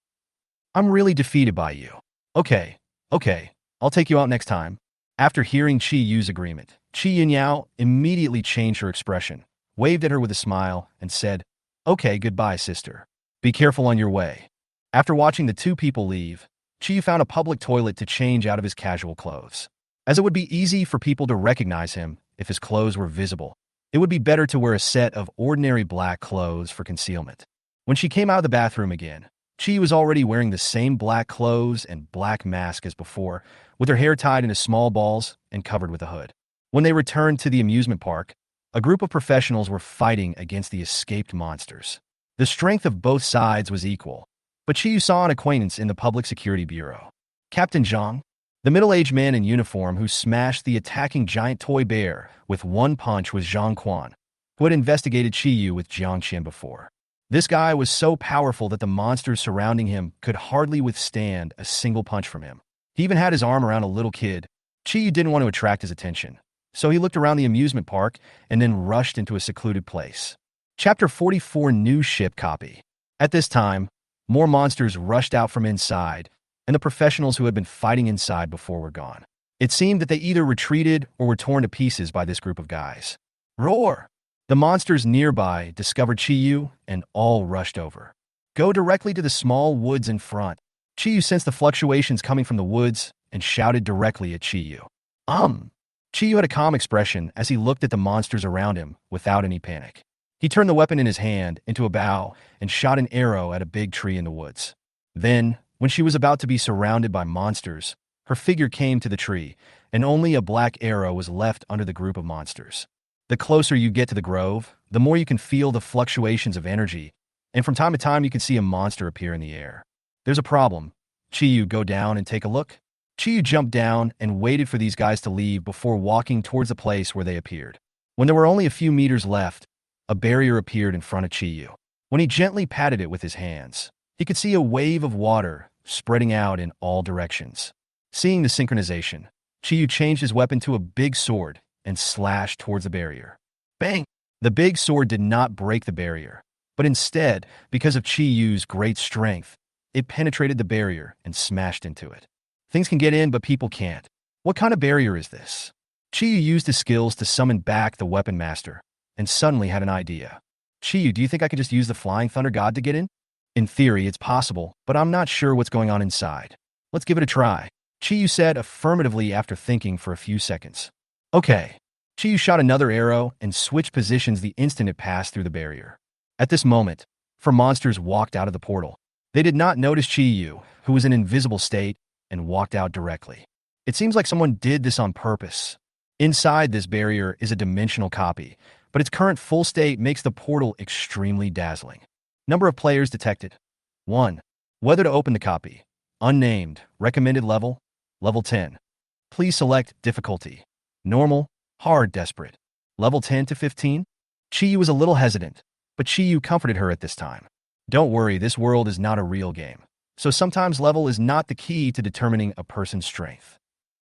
I'm really defeated by you." Okay, I'll take you out next time." After hearing Chi Yu's agreement, Qi Yunyao immediately changed her expression, waved at her with a smile, and said, "Okay, goodbye, sister. Be careful on your way." After watching the two people leave, Chi found a public toilet to change out of his casual clothes. As it would be easy for people to recognize him if his clothes were visible, it would be better to wear a set of ordinary black clothes for concealment. When she came out of the bathroom again, Chi was already wearing the same black clothes and black mask as before, with her hair tied into small balls and covered with a hood. When they returned to the amusement park, a group of professionals were fighting against the escaped monsters. The strength of both sides was equal, but Chi saw an acquaintance in the Public Security Bureau. Captain Zhang, the middle-aged man in uniform who smashed the attacking giant toy bear with one punch, was Zhang Quan, who had investigated Chi with Jiang Qian before. This guy was so powerful that the monsters surrounding him could hardly withstand a single punch from him. He even had his arm around a little kid. Chi didn't want to attract his attention, so he looked around the amusement park and then rushed into a secluded place. Chapter 44 New Ship Copy. At this time, more monsters rushed out from inside, and the professionals who had been fighting inside before were gone. It seemed that they either retreated or were torn to pieces by this group of guys. Roar! The monsters nearby discovered Chi Yu and all rushed over. Go directly to the small woods in front. Chi Yu sensed the fluctuations coming from the woods and shouted directly at Chi Yu. Chi Yu had a calm expression as he looked at the monsters around him without any panic. He turned the weapon in his hand into a bow and shot an arrow at a big tree in the woods. Then, when she was about to be surrounded by monsters, her figure came to the tree, and only a black arrow was left under the group of monsters. The closer you get to the grove, the more you can feel the fluctuations of energy, and from time to time you can see a monster appear in the air. There's a problem. Chi Yu, go down and take a look. Chi Yu jumped down and waited for these guys to leave before walking towards the place where they appeared. When there were only a few meters left, a barrier appeared in front of Chi Yu. When he gently patted it with his hands, he could see a wave of water spreading out in all directions. Seeing the synchronization, Chi Yu changed his weapon to a big sword and slashed towards the barrier. Bang! The big sword did not break the barrier, but instead, because of Chi Yu's great strength, it penetrated the barrier and smashed into it. Things can get in, but people can't. What kind of barrier is this? Chi Yu used his skills to summon back the weapon master, and suddenly had an idea. Chi Yu, do you think I could just use the Flying Thunder God to get in? In theory, it's possible, but I'm not sure what's going on inside. Let's give it a try. Chi Yu said affirmatively after thinking for a few seconds. Okay. Chiyu shot another arrow and switched positions the instant it passed through the barrier. At this moment, four monsters walked out of the portal. They did not notice Chiyu, who was in invisible state, and walked out directly. It seems like someone did this on purpose. Inside this barrier is a dimensional copy, but its current full state makes the portal extremely dazzling. Number of players detected. 1. Whether to open the copy. Unnamed. Recommended level. Level 10. Please select difficulty. Normal, hard, desperate. Level 10 to 15? Chiyu was a little hesitant, but Chiyu comforted her at this time. Don't worry, this world is not a real game, so sometimes level is not the key to determining a person's strength.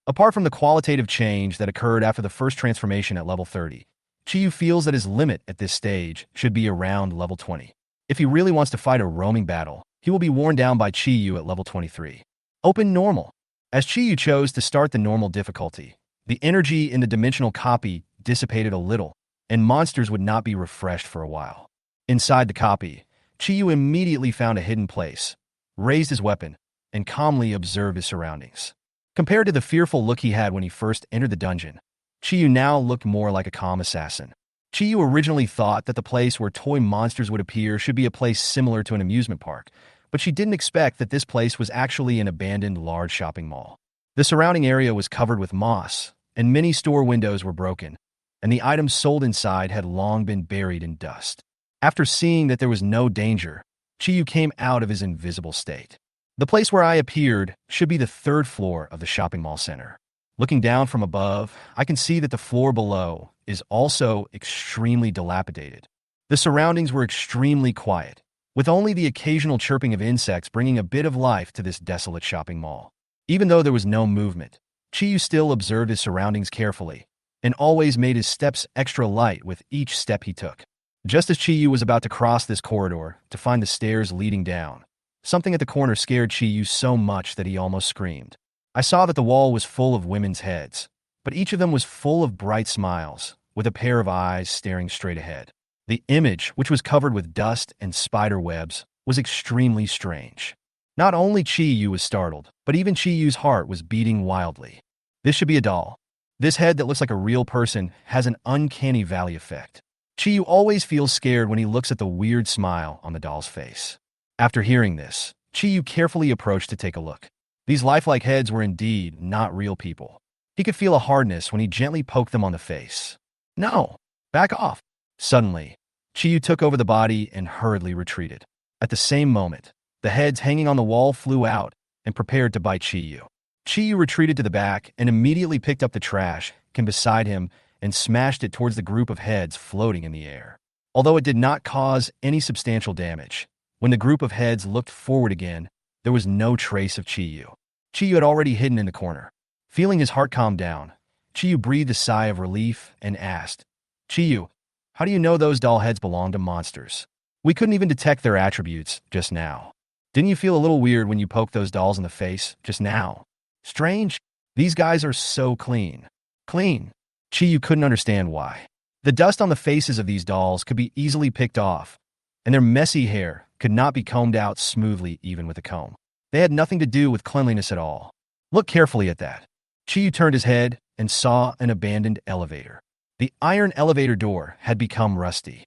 Apart from the qualitative change that occurred after the first transformation at level 30, Chiyu feels that his limit at this stage should be around level 20. If he really wants to fight a roaming battle, he will be worn down by Chiyu at level 23. Open normal. As Chiyu chose to start the normal difficulty, the energy in the dimensional copy dissipated a little, and monsters would not be refreshed for a while. Inside the copy, Chiyu immediately found a hidden place, raised his weapon, and calmly observed his surroundings. Compared to the fearful look he had when he first entered the dungeon, Chiyu now looked more like a calm assassin. Chiyu originally thought that the place where toy monsters would appear should be a place similar to an amusement park, but she didn't expect that this place was actually an abandoned large shopping mall. The surrounding area was covered with moss, and many store windows were broken, and the items sold inside had long been buried in dust. After seeing that there was no danger, Chiyu came out of his invisible state. The place where I appeared should be the third floor of the shopping mall center. Looking down from above, I can see that the floor below is also extremely dilapidated. The surroundings were extremely quiet, with only the occasional chirping of insects bringing a bit of life to this desolate shopping mall. Even though there was no movement, Chiyu still observed his surroundings carefully and always made his steps extra light with each step he took. Just as Chiyu was about to cross this corridor to find the stairs leading down, something at the corner scared Chiyu so much that he almost screamed. I saw that the wall was full of women's heads, but each of them was full of bright smiles, with a pair of eyes staring straight ahead. The image, which was covered with dust and spider webs, was extremely strange. Not only Chiyu was startled, but even Chiyu's heart was beating wildly. This should be a doll. This head that looks like a real person has an uncanny valley effect. Chiyu always feels scared when he looks at the weird smile on the doll's face. After hearing this, Chiyu carefully approached to take a look. These lifelike heads were indeed not real people. He could feel a hardness when he gently poked them on the face. No! Back off! Suddenly, Chiyu took over the body and hurriedly retreated. At the same moment, the heads hanging on the wall flew out and prepared to bite Chiyu. Chiyu retreated to the back and immediately picked up the trash can beside him and smashed it towards the group of heads floating in the air. Although it did not cause any substantial damage, when the group of heads looked forward again, there was no trace of Chiyu. Chiyu had already hidden in the corner. Feeling his heart calm down, Chiyu breathed a sigh of relief and asked, Chiyu, how do you know those doll heads belong to monsters? We couldn't even detect their attributes just now. Didn't you feel a little weird when you poked those dolls in the face just now? Strange? These guys are so clean. Clean. Chiyu couldn't understand why. The dust on the faces of these dolls could be easily picked off, and their messy hair could not be combed out smoothly even with a comb. They had nothing to do with cleanliness at all. Look carefully at that. Chiyu turned his head and saw an abandoned elevator. The iron elevator door had become rusty.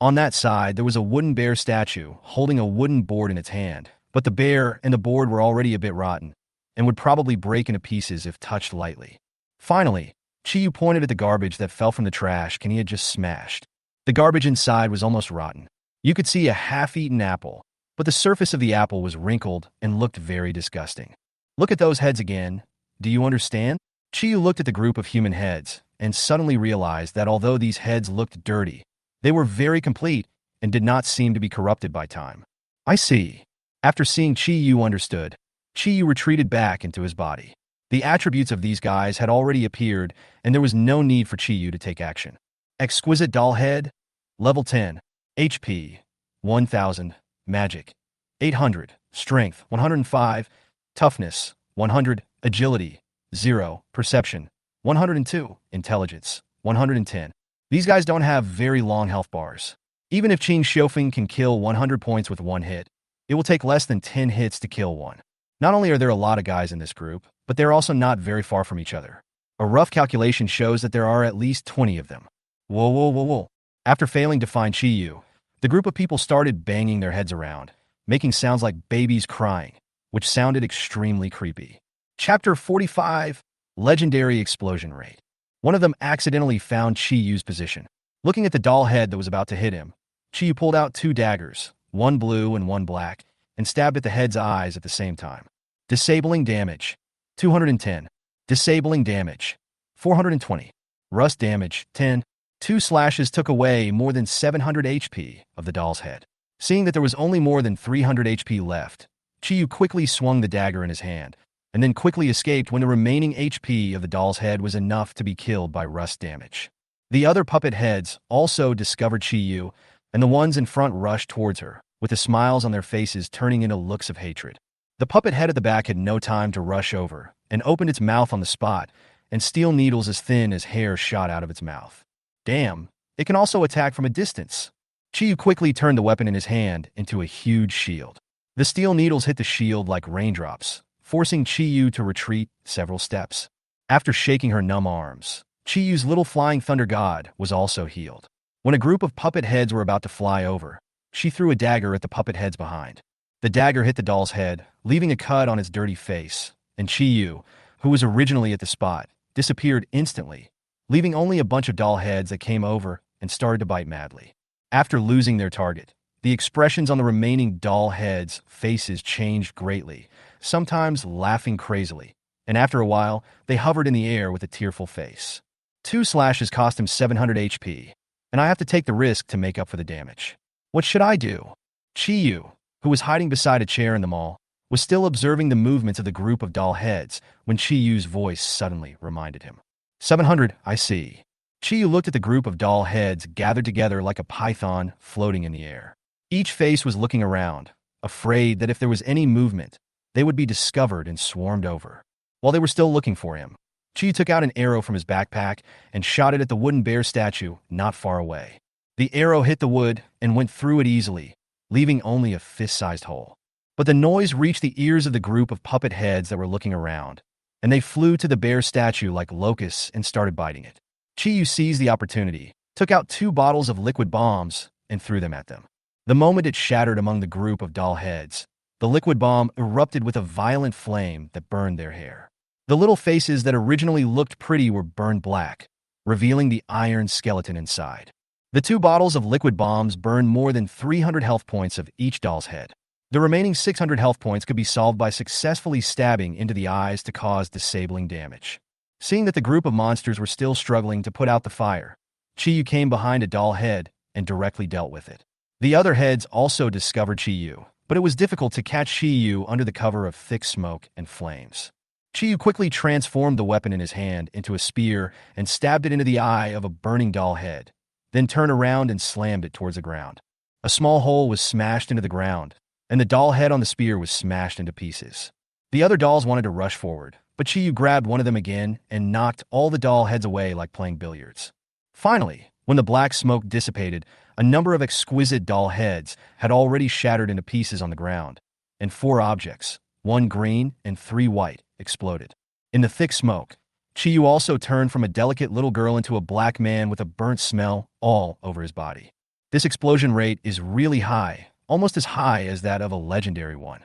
On that side, there was a wooden bear statue holding a wooden board in its hand, but the bear and the board were already a bit rotten and would probably break into pieces if touched lightly. Finally, Chiyu pointed at the garbage that fell from the trash can he had just smashed. The garbage inside was almost rotten. You could see a half-eaten apple, but the surface of the apple was wrinkled and looked very disgusting. Look at those heads again. Do you understand? Chiyu looked at the group of human heads and suddenly realized that although these heads looked dirty, they were very complete and did not seem to be corrupted by time. I see. After seeing Chiyu understood, Chiyu retreated back into his body. The attributes of these guys had already appeared, and there was no need for Chiyu to take action. Exquisite doll head, level 10, HP, 1000, magic, 800, strength, 105, toughness, 100, agility, 0, perception, 102, intelligence, 110. These guys don't have very long health bars. Even if Qin Xiufeng can kill 100 points with one hit, it will take less than 10 hits to kill one. Not only are there a lot of guys in this group, but they're also not very far from each other. A rough calculation shows that there are at least 20 of them. Whoa, whoa, whoa, whoa. After failing to find Chi-Yu, the group of people started banging their heads around, making sounds like babies crying, which sounded extremely creepy. Chapter 45, Legendary Explosion Rate. One of them accidentally found Chi-Yu's position. Looking at the doll head that was about to hit him, Chi-Yu pulled out two daggers, one blue and one black, and stabbed at the head's eyes at the same time. Disabling damage, 210. Disabling damage, 420. Rust damage, 10. Two slashes took away more than 700 HP of the doll's head. Seeing that there was only more than 300 HP left, Chi-Yu quickly swung the dagger in his hand, and then quickly escaped when the remaining HP of the doll's head was enough to be killed by rust damage. The other puppet heads also discovered Chi-Yu, and the ones in front rushed towards her, with the smiles on their faces turning into looks of hatred. The puppet head at the back had no time to rush over, and opened its mouth on the spot, and steel needles as thin as hair shot out of its mouth. Damn, it can also attack from a distance. Chi-Yu quickly turned the weapon in his hand into a huge shield. The steel needles hit the shield like raindrops, forcing Chi-Yu to retreat several steps. After shaking her numb arms, Chi-Yu's little flying thunder god was also healed. When a group of puppet heads were about to fly over, she threw a dagger at the puppet heads behind. The dagger hit the doll's head, leaving a cut on its dirty face, and Chi-Yu, who was originally at the spot, disappeared instantly, leaving only a bunch of doll heads that came over and started to bite madly. After losing their target, the expressions on the remaining doll heads' faces changed greatly, sometimes laughing crazily, and after a while, they hovered in the air with a tearful face. 2 slashes cost him 700 HP, and I have to take the risk to make up for the damage. What should I do? Chi-Yu, who was hiding beside a chair in the mall, was still observing the movements of the group of doll heads when Chi-Yu's voice suddenly reminded him. 700, I see. Chi-Yu looked at the group of doll heads gathered together like a python floating in the air. Each face was looking around, afraid that if there was any movement, they would be discovered and swarmed over. While they were still looking for him, Chi took out an arrow from his backpack and shot it at the wooden bear statue not far away. The arrow hit the wood and went through it easily, leaving only a fist-sized hole. But the noise reached the ears of the group of puppet heads that were looking around, and they flew to the bear statue like locusts and started biting it. Chi seized the opportunity, took out 2 bottles of liquid bombs, and threw them at them. The moment it shattered among the group of doll heads, the liquid bomb erupted with a violent flame that burned their hair. The little faces that originally looked pretty were burned black, revealing the iron skeleton inside. The 2 bottles of liquid bombs burned more than 300 health points of each doll's head. The remaining 600 health points could be solved by successfully stabbing into the eyes to cause disabling damage. Seeing that the group of monsters were still struggling to put out the fire, Chi came behind a doll head and directly dealt with it. The other heads also discovered Chi, but it was difficult to catch Chi under the cover of thick smoke and flames. Chi quickly transformed the weapon in his hand into a spear and stabbed it into the eye of a burning doll head, then turned around and slammed it towards the ground. A small hole was smashed into the ground, and the doll head on the spear was smashed into pieces. The other dolls wanted to rush forward, but Chi grabbed one of them again and knocked all the doll heads away like playing billiards. Finally, when the black smoke dissipated, a number of exquisite doll heads had already shattered into pieces on the ground, and 4 objects, 1 green and 3 white, exploded. In the thick smoke, Chi also turned from a delicate little girl into a black man with a burnt smell all over his body. This explosion rate is really high, almost as high as that of a legendary one.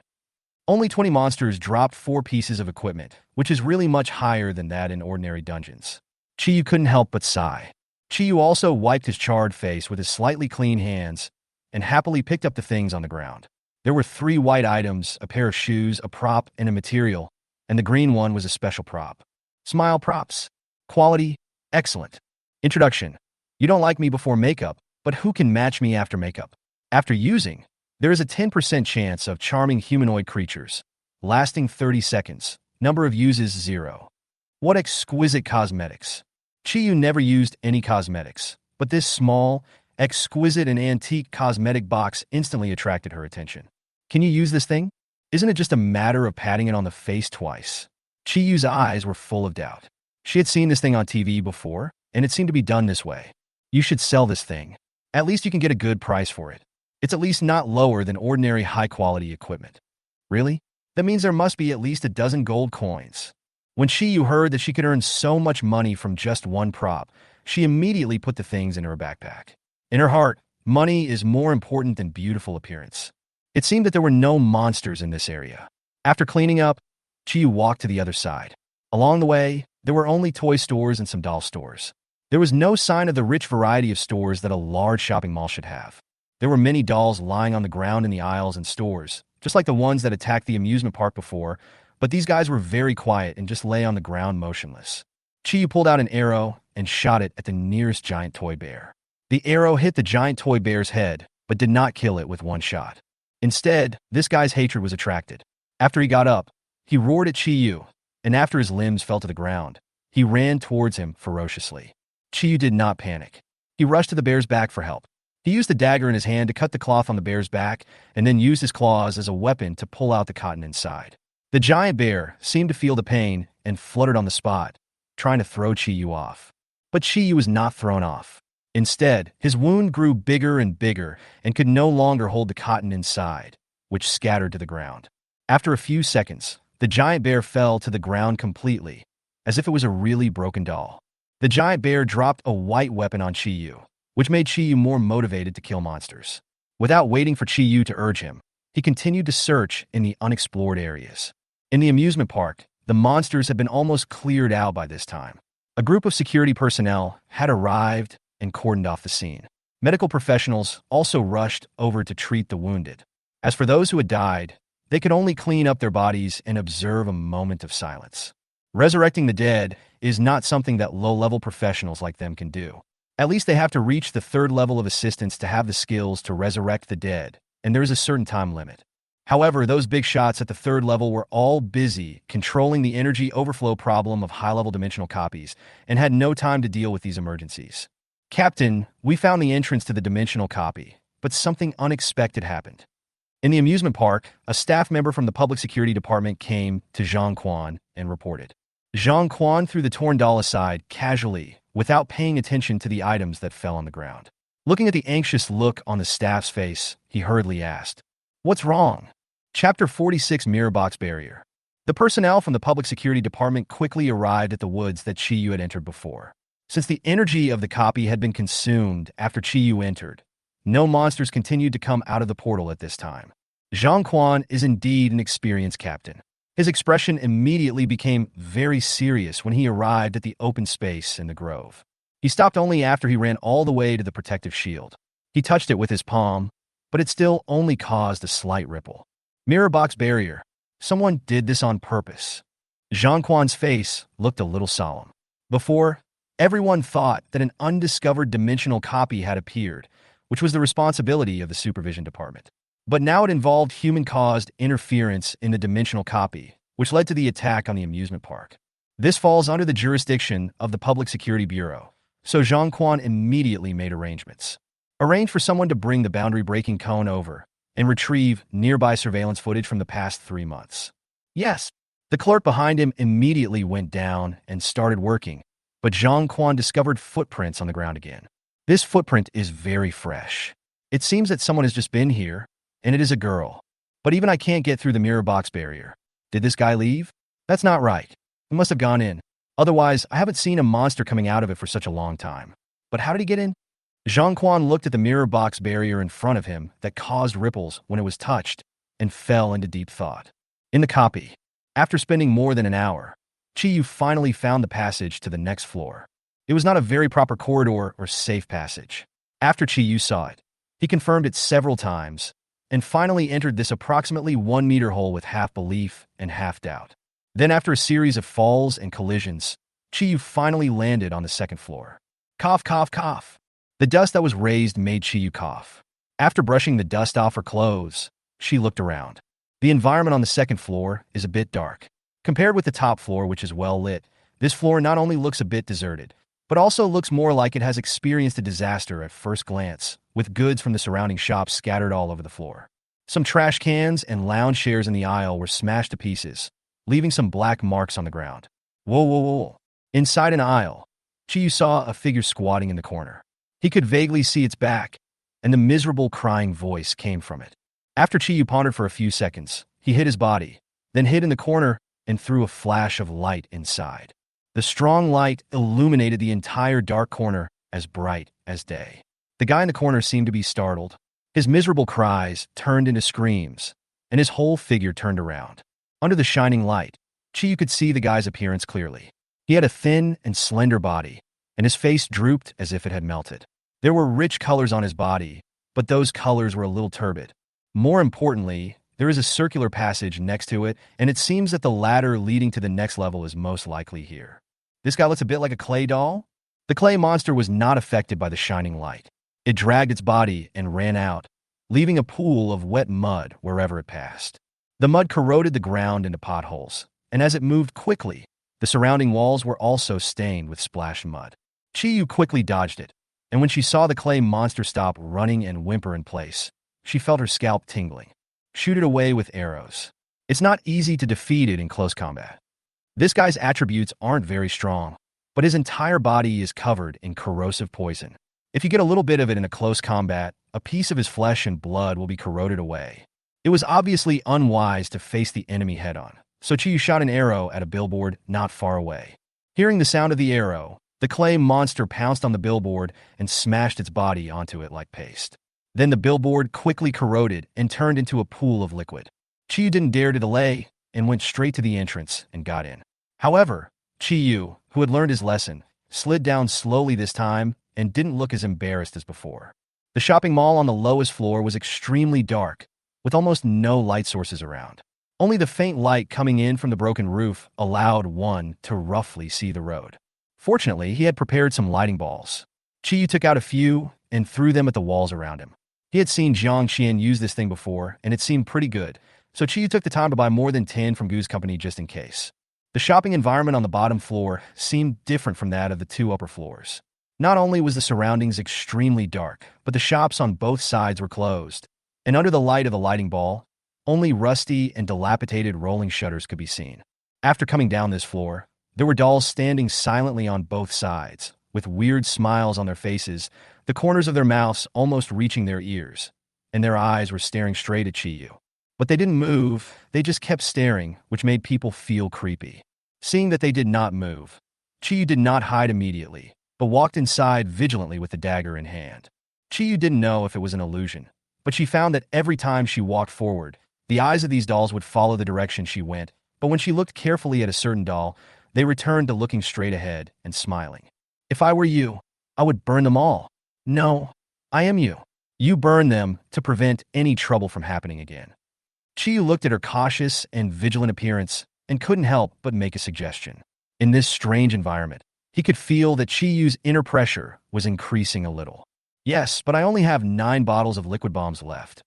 Only 20 monsters dropped 4 pieces of equipment, which is really much higher than that in ordinary dungeons. Chi couldn't help but sigh. Chi also wiped his charred face with his slightly clean hands and happily picked up the things on the ground. There were 3 white items, a pair of shoes, a prop, and a material, and the green one was a special prop. Smile props. Quality, excellent. Introduction. You don't like me before makeup, but who can match me after makeup? After using, there is a 10% chance of charming humanoid creatures, lasting 30 seconds, number of uses 0. What exquisite cosmetics. Chi never used any cosmetics, but this small, exquisite and antique cosmetic box instantly attracted her attention. Can you use this thing? Isn't it just a matter of patting it on the face twice? Chi eyes were full of doubt. She had seen this thing on TV before, and it seemed to be done this way. You should sell this thing. At least you can get a good price for it. It's at least not lower than ordinary high-quality equipment. Really? That means there must be at least a dozen gold coins. When Yu heard that she could earn so much money from just one prop, she immediately put the things into her backpack. In her heart, money is more important than beautiful appearance. It seemed that there were no monsters in this area. After cleaning up, Yu walked to the other side. Along the way, there were only toy stores and some doll stores. There was no sign of the rich variety of stores that a large shopping mall should have. There were many dolls lying on the ground in the aisles and stores, just like the ones that attacked the amusement park before, but these guys were very quiet and just lay on the ground motionless. Yu pulled out an arrow and shot it at the nearest giant toy bear. The arrow hit the giant toy bear's head, but did not kill it with one shot. Instead, this guy's hatred was attracted. After he got up, he roared at Yu, and after his limbs fell to the ground, he ran towards him ferociously. Yu did not panic. He rushed to the bear's back for help. He used the dagger in his hand to cut the cloth on the bear's back, and then used his claws as a weapon to pull out the cotton inside. The giant bear seemed to feel the pain and fluttered on the spot, trying to throw Yu off. But Yu was not thrown off. Instead, his wound grew bigger and bigger and could no longer hold the cotton inside, which scattered to the ground. After a few seconds, the giant bear fell to the ground completely, as if it was a really broken doll. The giant bear dropped a white weapon on Yu, which made Yu more motivated to kill monsters. Without waiting for Yu to urge him, he continued to search in the unexplored areas. In the amusement park, the monsters had been almost cleared out by this time. A group of security personnel had arrived and cordoned off the scene. Medical professionals also rushed over to treat the wounded. As for those who had died, they could only clean up their bodies and observe a moment of silence. Resurrecting the dead is not something that low-level professionals like them can do. At least they have to reach the third level of assistance to have the skills to resurrect the dead, and there is a certain time limit. However, those big shots at the third level were all busy controlling the energy overflow problem of high-level dimensional copies and had no time to deal with these emergencies. Captain, we found the entrance to the dimensional copy, but something unexpected happened. In the amusement park, a staff member from the public security department came to Zhang Quan and reported. Zhang Quan threw the torn doll aside casually, without paying attention to the items that fell on the ground. Looking at the anxious look on the staff's face, he hurriedly asked, "What's wrong?" Chapter 46 Mirror Box Barrier. The personnel from the public security department quickly arrived at the woods that Yu had entered before. Since the energy of the copy had been consumed after Yu entered, no monsters continued to come out of the portal at this time. Zhang Quan is indeed an experienced captain. His expression immediately became very serious when he arrived at the open space in the grove. He stopped only after he ran all the way to the protective shield. He touched it with his palm, but it still only caused a slight ripple. Mirror box barrier. Someone did this on purpose. Zhang Quan's face looked a little solemn. Before, everyone thought that an undiscovered dimensional copy had appeared, which was the responsibility of the supervision department. But now it involved human-caused interference in the dimensional copy, which led to the attack on the amusement park. This falls under the jurisdiction of the Public Security Bureau, so Zhang Quan immediately made arrangements. Arranged for someone to bring the boundary-breaking cone over and retrieve nearby surveillance footage from the past 3 months. Yes, the clerk behind him immediately went down and started working, but Zhang Quan discovered footprints on the ground again. This footprint is very fresh. It seems that someone has just been here, and it is a girl. But even I can't get through the mirror box barrier. Did this guy leave? That's not right. He must have gone in. Otherwise, I haven't seen a monster coming out of it for such a long time. But how did he get in? Zhang Quan looked at the mirror box barrier in front of him that caused ripples when it was touched and fell into deep thought. In the copy, after spending more than an hour, Yu finally found the passage to the next floor. It was not a very proper corridor or safe passage. After Yu saw it, he confirmed it several times and finally entered this approximately 1 meter hole with half belief and half doubt. Then after a series of falls and collisions, Yu finally landed on the second floor. Cough, cough, cough. The dust that was raised made Yu cough. After brushing the dust off her clothes, she looked around. The environment on the second floor is a bit dark. Compared with the top floor, which is well lit, this floor not only looks a bit deserted, but also looks more like it has experienced a disaster at first glance, with goods from the surrounding shops scattered all over the floor. Some trash cans and lounge chairs in the aisle were smashed to pieces, leaving some black marks on the ground. Whoa, whoa, whoa. Inside an aisle, Yu saw a figure squatting in the corner. He could vaguely see its back, and the miserable crying voice came from it. After Yu pondered for a few seconds, he hid his body, then hid in the corner and threw a flash of light inside. The strong light illuminated the entire dark corner as bright as day. The guy in the corner seemed to be startled. His miserable cries turned into screams, and his whole figure turned around. Under the shining light, Chiyu could see the guy's appearance clearly. He had a thin and slender body, and his face drooped as if it had melted. There were rich colors on his body, but those colors were a little turbid. More importantly, there is a circular passage next to it, and it seems that the ladder leading to the next level is most likely here. This guy looks a bit like a clay doll. The clay monster was not affected by the shining light. It dragged its body and ran out, leaving a pool of wet mud wherever it passed. The mud corroded the ground into potholes, and as it moved quickly, the surrounding walls were also stained with splashed mud. Chiyu quickly dodged it, and when she saw the clay monster stop running and whimper in place, she felt her scalp tingling. Shoot it away with arrows. It's not easy to defeat it in close combat. This guy's attributes aren't very strong, but his entire body is covered in corrosive poison. If you get a little bit of it in a close combat, a piece of his flesh and blood will be corroded away. It was obviously unwise to face the enemy head-on, so Chiyu shot an arrow at a billboard not far away. Hearing the sound of the arrow, the clay monster pounced on the billboard and smashed its body onto it like paste. Then the billboard quickly corroded and turned into a pool of liquid. Chiyu didn't dare to delay and went straight to the entrance and got in. However, Chiyu, who had learned his lesson, slid down slowly this time and didn't look as embarrassed as before. The shopping mall on the lowest floor was extremely dark, with almost no light sources around. Only the faint light coming in from the broken roof allowed one to roughly see the road. Fortunately, he had prepared some lighting balls. Chiyu took out a few and threw them at the walls around him. He had seen Jiang Qian use this thing before, and it seemed pretty good, so Chiyu took the time to buy more than 10 from Jinghong Company just in case. The shopping environment on the bottom floor seemed different from that of the two upper floors. Not only was the surroundings extremely dark, but the shops on both sides were closed, and under the light of the lighting ball, only rusty and dilapidated rolling shutters could be seen. After coming down this floor, there were dolls standing silently on both sides, with weird smiles on their faces, the corners of their mouths almost reaching their ears, and their eyes were staring straight at Chiyu. But they didn't move, they just kept staring, which made people feel creepy. Seeing that they did not move, Chiyu did not hide immediately, but walked inside vigilantly with the dagger in hand. Chiyu didn't know if it was an illusion, but she found that every time she walked forward, the eyes of these dolls would follow the direction she went, but when she looked carefully at a certain doll, they returned to looking straight ahead and smiling. If I were you, I would burn them all. No, I am you. You burn them to prevent any trouble from happening again. Chiyu looked at her cautious and vigilant appearance and couldn't help but make a suggestion. In this strange environment, he could feel that Chiyu's inner pressure was increasing a little. Yes, but I only have 9 bottles of liquid bombs left.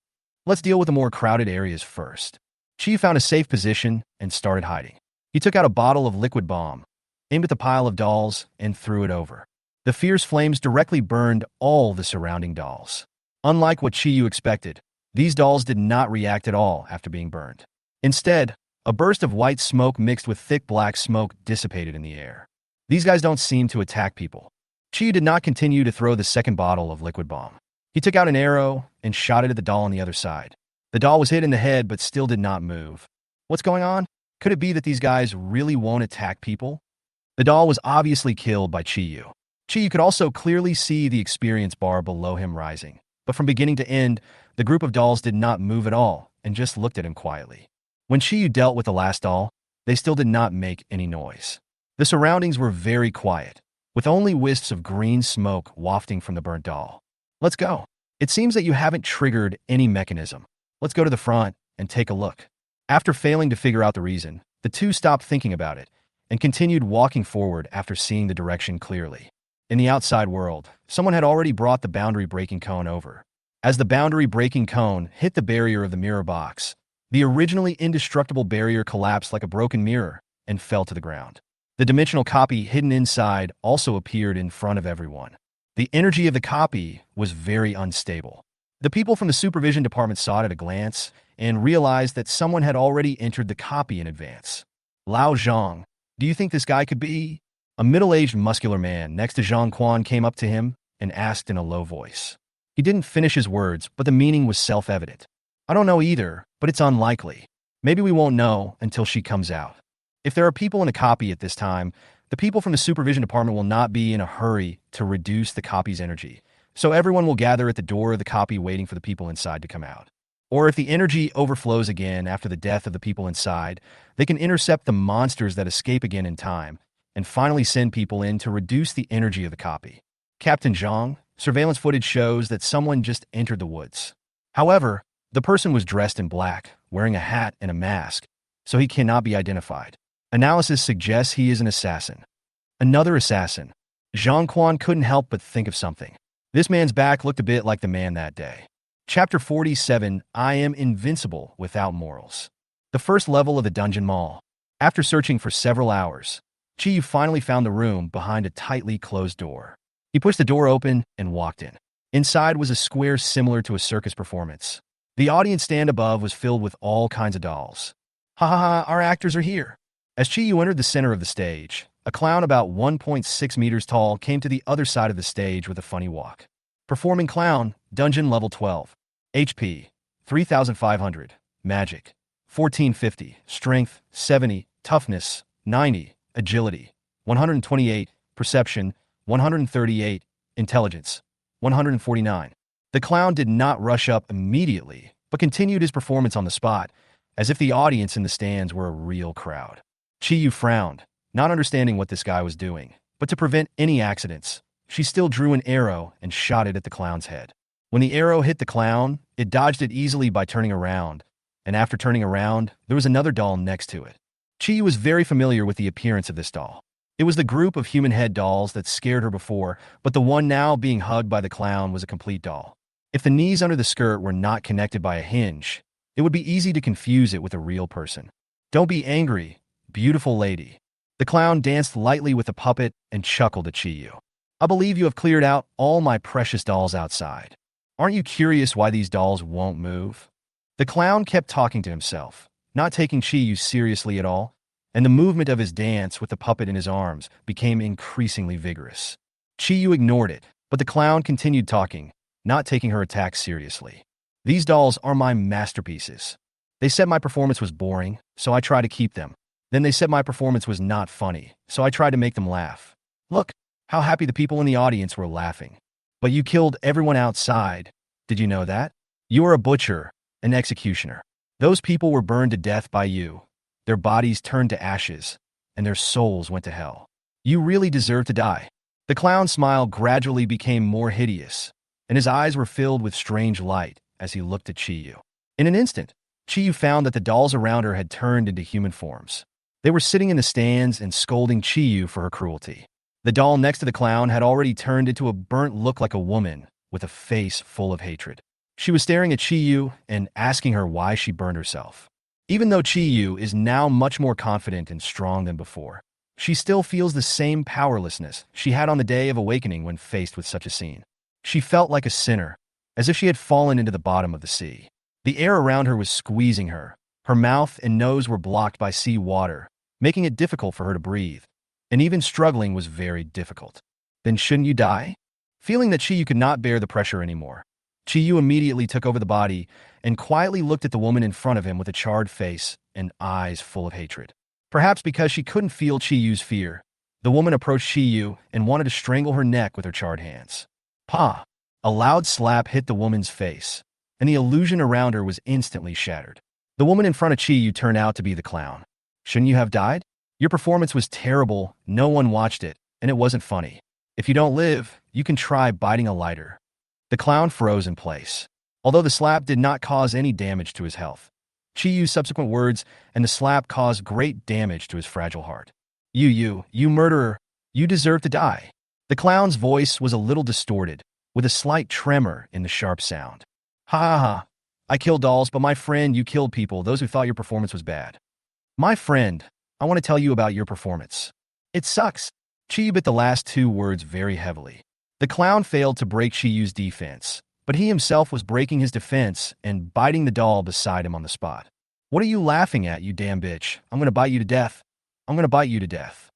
Let's deal with the more crowded areas first. Chiyu found a safe position and started hiding. He took out a bottle of liquid bomb, aimed at the pile of dolls, and threw it over. The fierce flames directly burned all the surrounding dolls. Unlike what Chiyu expected, these dolls did not react at all after being burned. Instead, a burst of white smoke mixed with thick black smoke dissipated in the air. These guys don't seem to attack people. Chiyu did not continue to throw the second bottle of liquid bomb. He took out an arrow and shot it at the doll on the other side. The doll was hit in the head but still did not move. What's going on? Could it be that these guys really won't attack people? The doll was obviously killed by Chiyu. Chiyu could also clearly see the experience bar below him rising. But from beginning to end, the group of dolls did not move at all and just looked at him quietly. When Chiyu dealt with the last doll, they still did not make any noise. The surroundings were very quiet, with only wisps of green smoke wafting from the burnt doll. Let's go. It seems that you haven't triggered any mechanism. Let's go to the front and take a look. After failing to figure out the reason, the two stopped thinking about it and continued walking forward after seeing the direction clearly. In the outside world, someone had already brought the boundary-breaking cone over. As the boundary-breaking cone hit the barrier of the mirror box, the originally indestructible barrier collapsed like a broken mirror and fell to the ground. The dimensional copy hidden inside also appeared in front of everyone. The energy of the copy was very unstable. The people from the supervision department saw it at a glance and realized that someone had already entered the copy in advance. Lao Zhang, do you think this guy could be? A middle-aged muscular man next to Zhang Quan came up to him and asked in a low voice. He didn't finish his words, but the meaning was self-evident. I don't know either, but it's unlikely. Maybe we won't know until she comes out. If there are people in a copy at this time, the people from the supervision department will not be in a hurry to reduce the copy's energy, so everyone will gather at the door of the copy waiting for the people inside to come out. Or if the energy overflows again after the death of the people inside, they can intercept the monsters that escape again in time, and finally send people in to reduce the energy of the copy. Captain Zhang, surveillance footage shows that someone just entered the woods. However, the person was dressed in black, wearing a hat and a mask, so he cannot be identified. Analysis suggests he is an assassin. Another assassin. Zhang Quan couldn't help but think of something. This man's back looked a bit like the man that day. Chapter 47, I am invincible without morals. The first level of the dungeon mall. After searching for several hours, Qiyu finally found the room behind a tightly closed door. He pushed the door open and walked in. Inside was a square similar to a circus performance. The audience stand above was filled with all kinds of dolls. Ha ha ha, our actors are here. As Qiyu entered the center of the stage, a clown about 1.6 meters tall came to the other side of the stage with a funny walk. Performing clown, dungeon level 12. HP, 3,500. Magic, 1450. Strength, 70. Toughness, 90. Agility, 128. Perception, 138. Intelligence, 149. The clown did not rush up immediately, but continued his performance on the spot, as if the audience in the stands were a real crowd. Qiyu frowned, not understanding what this guy was doing, but to prevent any accidents, she still drew an arrow and shot it at the clown's head. When the arrow hit the clown, it dodged it easily by turning around, and after turning around, there was another doll next to it. Qiyu was very familiar with the appearance of this doll. It was the group of human head dolls that scared her before, but the one now being hugged by the clown was a complete doll. If the knees under the skirt were not connected by a hinge, it would be easy to confuse it with a real person. Don't be angry, beautiful lady. The clown danced lightly with the puppet and chuckled at Qiyu. I believe you have cleared out all my precious dolls outside. Aren't you curious why these dolls won't move? The clown kept talking to himself, not taking Qiyu seriously at all, and the movement of his dance with the puppet in his arms became increasingly vigorous. Qiyu ignored it, but the clown continued talking, not taking her attack seriously. These dolls are my masterpieces. They said my performance was boring, so I tried to keep them. Then they said my performance was not funny, so I tried to make them laugh. Look, how happy the people in the audience were laughing. But you killed everyone outside. Did you know that? You are a butcher, an executioner. Those people were burned to death by you. Their bodies turned to ashes, and their souls went to hell. You really deserve to die. The clown's smile gradually became more hideous, and his eyes were filled with strange light as he looked at Qiyu. In an instant, Qiyu found that the dolls around her had turned into human forms. They were sitting in the stands and scolding Qiyu for her cruelty. The doll next to the clown had already turned into a burnt look like a woman with a face full of hatred. She was staring at Qiyu and asking her why she burned herself. Even though Qiyu is now much more confident and strong than before, she still feels the same powerlessness she had on the day of awakening when faced with such a scene. She felt like a sinner, as if she had fallen into the bottom of the sea. The air around her was squeezing her. Her mouth and nose were blocked by sea water, making it difficult for her to breathe, and even struggling was very difficult. Then shouldn't you die? Feeling that Qiyu could not bear the pressure anymore, Qiyu immediately took over the body and quietly looked at the woman in front of him with a charred face and eyes full of hatred. Perhaps because she couldn't feel Qiyu's fear, the woman approached Qiyu and wanted to strangle her neck with her charred hands. Pa! A loud slap hit the woman's face, and the illusion around her was instantly shattered. The woman in front of Qiyu turned out to be the clown. Shouldn't you have died? Your performance was terrible, no one watched it, and it wasn't funny. If you don't live, you can try biting a lighter. The clown froze in place. Although the slap did not cause any damage to his health, Qiyu's subsequent words and the slap caused great damage to his fragile heart. You murderer, you deserve to die. The clown's voice was a little distorted, with a slight tremor in the sharp sound. Ha ha ha. I killed dolls, but my friend, you killed people, those who thought your performance was bad. My friend, I want to tell you about your performance. It sucks. Qiyu bit the last two words very heavily. The clown failed to break Qiyu's defense, but he himself was breaking his defense and biting the doll beside him on the spot. What are you laughing at, you damn bitch? I'm going to bite you to death. I'm going to bite you to death.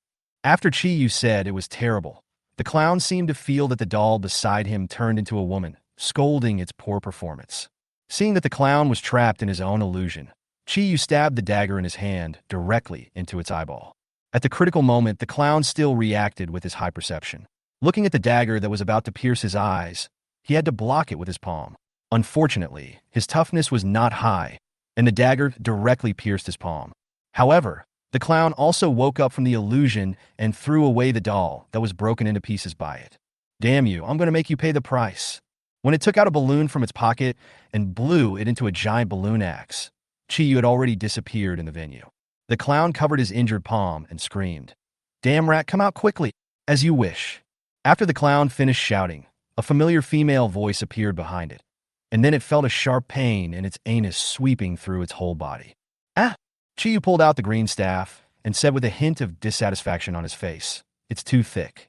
After Qiyu said it was terrible, the clown seemed to feel that the doll beside him turned into a woman, scolding its poor performance. Seeing that the clown was trapped in his own illusion, Chi-Yu stabbed the dagger in his hand directly into its eyeball. At the critical moment, the clown still reacted with his high perception. Looking at the dagger that was about to pierce his eyes, he had to block it with his palm. Unfortunately, his toughness was not high, and the dagger directly pierced his palm. However, the clown also woke up from the illusion and threw away the doll that was broken into pieces by it. Damn you, I'm going to make you pay the price. When it took out a balloon from its pocket and blew it into a giant balloon axe, Chi-Yu had already disappeared in the venue. The clown covered his injured palm and screamed, "Damn rat, come out quickly!" "As you wish." After the clown finished shouting, a familiar female voice appeared behind it, and then it felt a sharp pain in its anus sweeping through its whole body. "Ah!" Chi-Yu pulled out the green staff and said with a hint of dissatisfaction on his face, "It's too thick.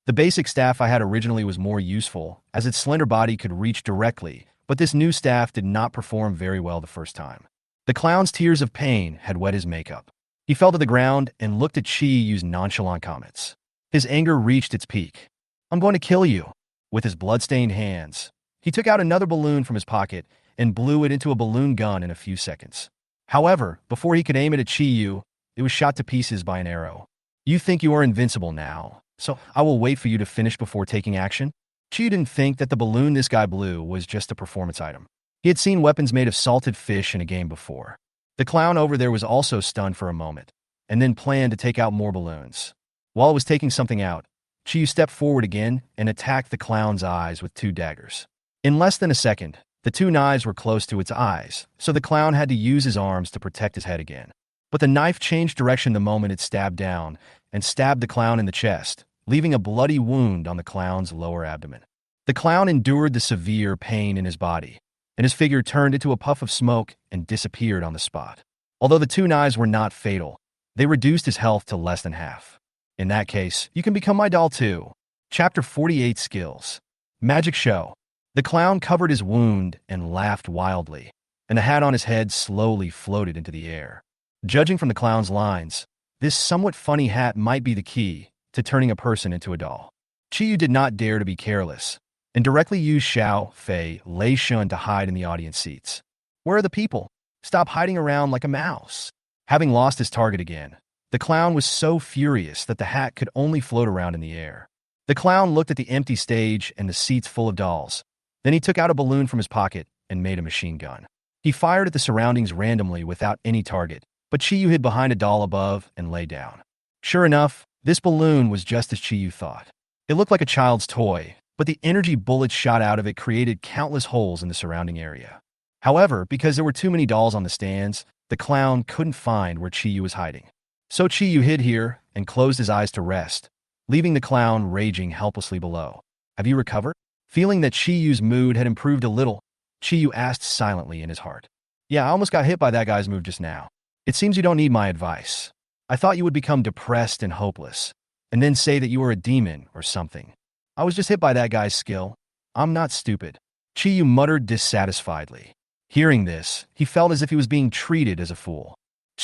The basic staff I had originally was more useful, as its slender body could reach directly, but this new staff did not perform very well the first time." The clown's tears of pain had wet his makeup. He fell to the ground and looked at Chi-Yu's nonchalant comments. His anger reached its peak. "I'm going to kill you." With his blood-stained hands, he took out another balloon from his pocket and blew it into a balloon gun in a few seconds. However, before he could aim it at Chi-Yu, it was shot to pieces by an arrow. "You think you are invincible now, so I will wait for you to finish before taking action?" Chi-Yu didn't think that the balloon this guy blew was just a performance item. He had seen weapons made of salted fish in a game before. The clown over there was also stunned for a moment, and then planned to take out more balloons. While it was taking something out, Chi-Yu stepped forward again and attacked the clown's eyes with 2 daggers. In less than a second, the 2 knives were close to its eyes, so the clown had to use his arms to protect his head again. But the knife changed direction the moment it stabbed down and stabbed the clown in the chest, leaving a bloody wound on the clown's lower abdomen. The clown endured the severe pain in his body, and his figure turned into a puff of smoke and disappeared on the spot. Although the 2 knives were not fatal, they reduced his health to less than half. In that case, you can become my doll too. Chapter 48 Skills. Magic Show. The clown covered his wound and laughed wildly, and the hat on his head slowly floated into the air. Judging from the clown's lines, this somewhat funny hat might be the key to turning a person into a doll. Chi-Yu did not dare to be careless, and directly used Xiao, Fei, Lei Shun to hide in the audience seats. "Where are the people? Stop hiding around like a mouse." Having lost his target again, the clown was so furious that the hat could only float around in the air. The clown looked at the empty stage and the seats full of dolls. Then he took out a balloon from his pocket and made a machine gun. He fired at the surroundings randomly without any target, but Chi-Yu hid behind a doll above and lay down. Sure enough, this balloon was just as Chi-Yu thought. It looked like a child's toy, but the energy bullets shot out of it created countless holes in the surrounding area. However, because there were too many dolls on the stands, the clown couldn't find where Chi-Yu was hiding. So Chi-Yu hid here and closed his eyes to rest, leaving the clown raging helplessly below. "Have you recovered?" Feeling that Chi-Yu's mood had improved a little, Chi-Yu asked silently in his heart. "Yeah, I almost got hit by that guy's move just now. It seems you don't need my advice. I thought you would become depressed and hopeless, and then say that you were a demon or something. I was just hit by that guy's skill. I'm not stupid." Chi-Yu muttered dissatisfiedly. Hearing this, he felt as if he was being treated as a fool.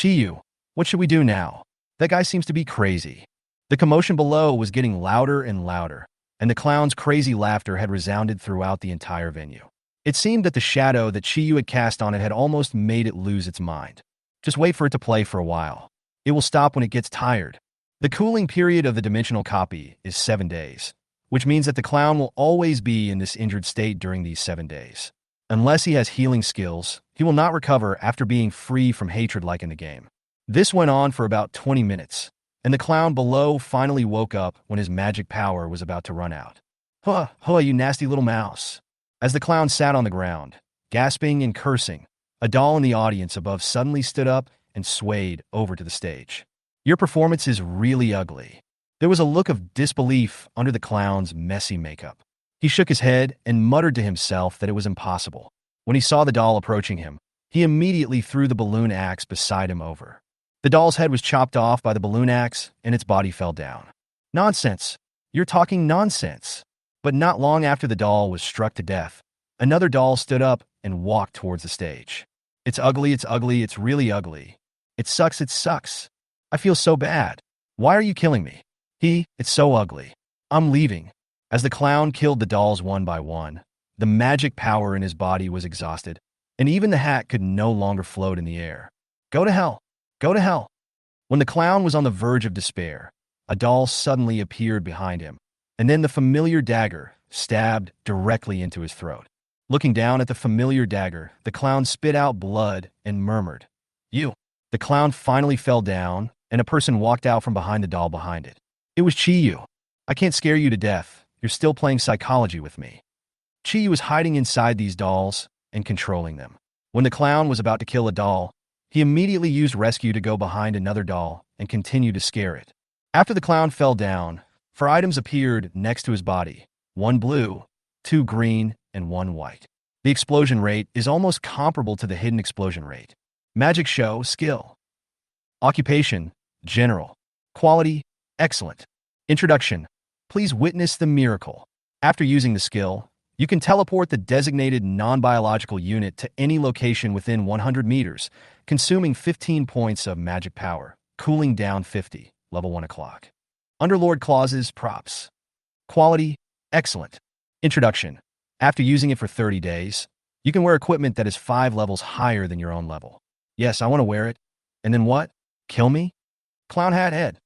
"Chi-Yu, what should we do now? That guy seems to be crazy." The commotion below was getting louder and louder, and the clown's crazy laughter had resounded throughout the entire venue. It seemed that the shadow that Chi-Yu had cast on it had almost made it lose its mind. Just wait for it to play for a while. It will stop when it gets tired. The cooling period of the dimensional copy is 7 days, which means that the clown will always be in this injured state during these 7 days. Unless he has healing skills, he will not recover after being free from hatred like in the game. This went on for about 20 minutes, and the clown below finally woke up when his magic power was about to run out. "Huh, huh, you nasty little mouse." As the clown sat on the ground, gasping and cursing, a doll in the audience above suddenly stood up and swayed over to the stage. "Your performance is really ugly." There was a look of disbelief under the clown's messy makeup. He shook his head and muttered to himself that it was impossible. When he saw the doll approaching him, he immediately threw the balloon axe beside him over. The doll's head was chopped off by the balloon axe, and its body fell down. "Nonsense! You're talking nonsense!" But not long after the doll was struck to death, another doll stood up and walked towards the stage. It's ugly, it's really ugly. It sucks. I feel so bad. Why are you killing me?" It's so ugly. I'm leaving." As the clown killed the dolls one by one, the magic power in his body was exhausted, and even the hat could no longer float in the air. Go to hell. Go to hell. When the clown was on the verge of despair, a doll suddenly appeared behind him, and then the familiar dagger stabbed directly into his throat. Looking down at the familiar dagger, the clown spit out blood and murmured, "You." The clown finally fell down, and a person walked out from behind the doll behind it. It was Chi-Yu. "I can't scare you to death. You're still playing psychology with me." Chi-Yu was hiding inside these dolls and controlling them. When the clown was about to kill a doll, he immediately used rescue to go behind another doll and continue to scare it. After the clown fell down, 4 items appeared next to his body, 1 blue, 2 green, and 1 white. The explosion rate is almost comparable to the hidden explosion rate. Magic show, skill. Occupation, general. Quality, excellent. Introduction, please witness the miracle. After using the skill, you can teleport the designated non-biological unit to any location within 100 meters, consuming 15 points of magic power, cooling down 50, level 1 o'clock. Underlord clauses, props. Quality, excellent. Introduction, after using it for 30 days, you can wear equipment that is 5 levels higher than your own level. Yes, I want to wear it. And then what? Kill me? Clown hat head.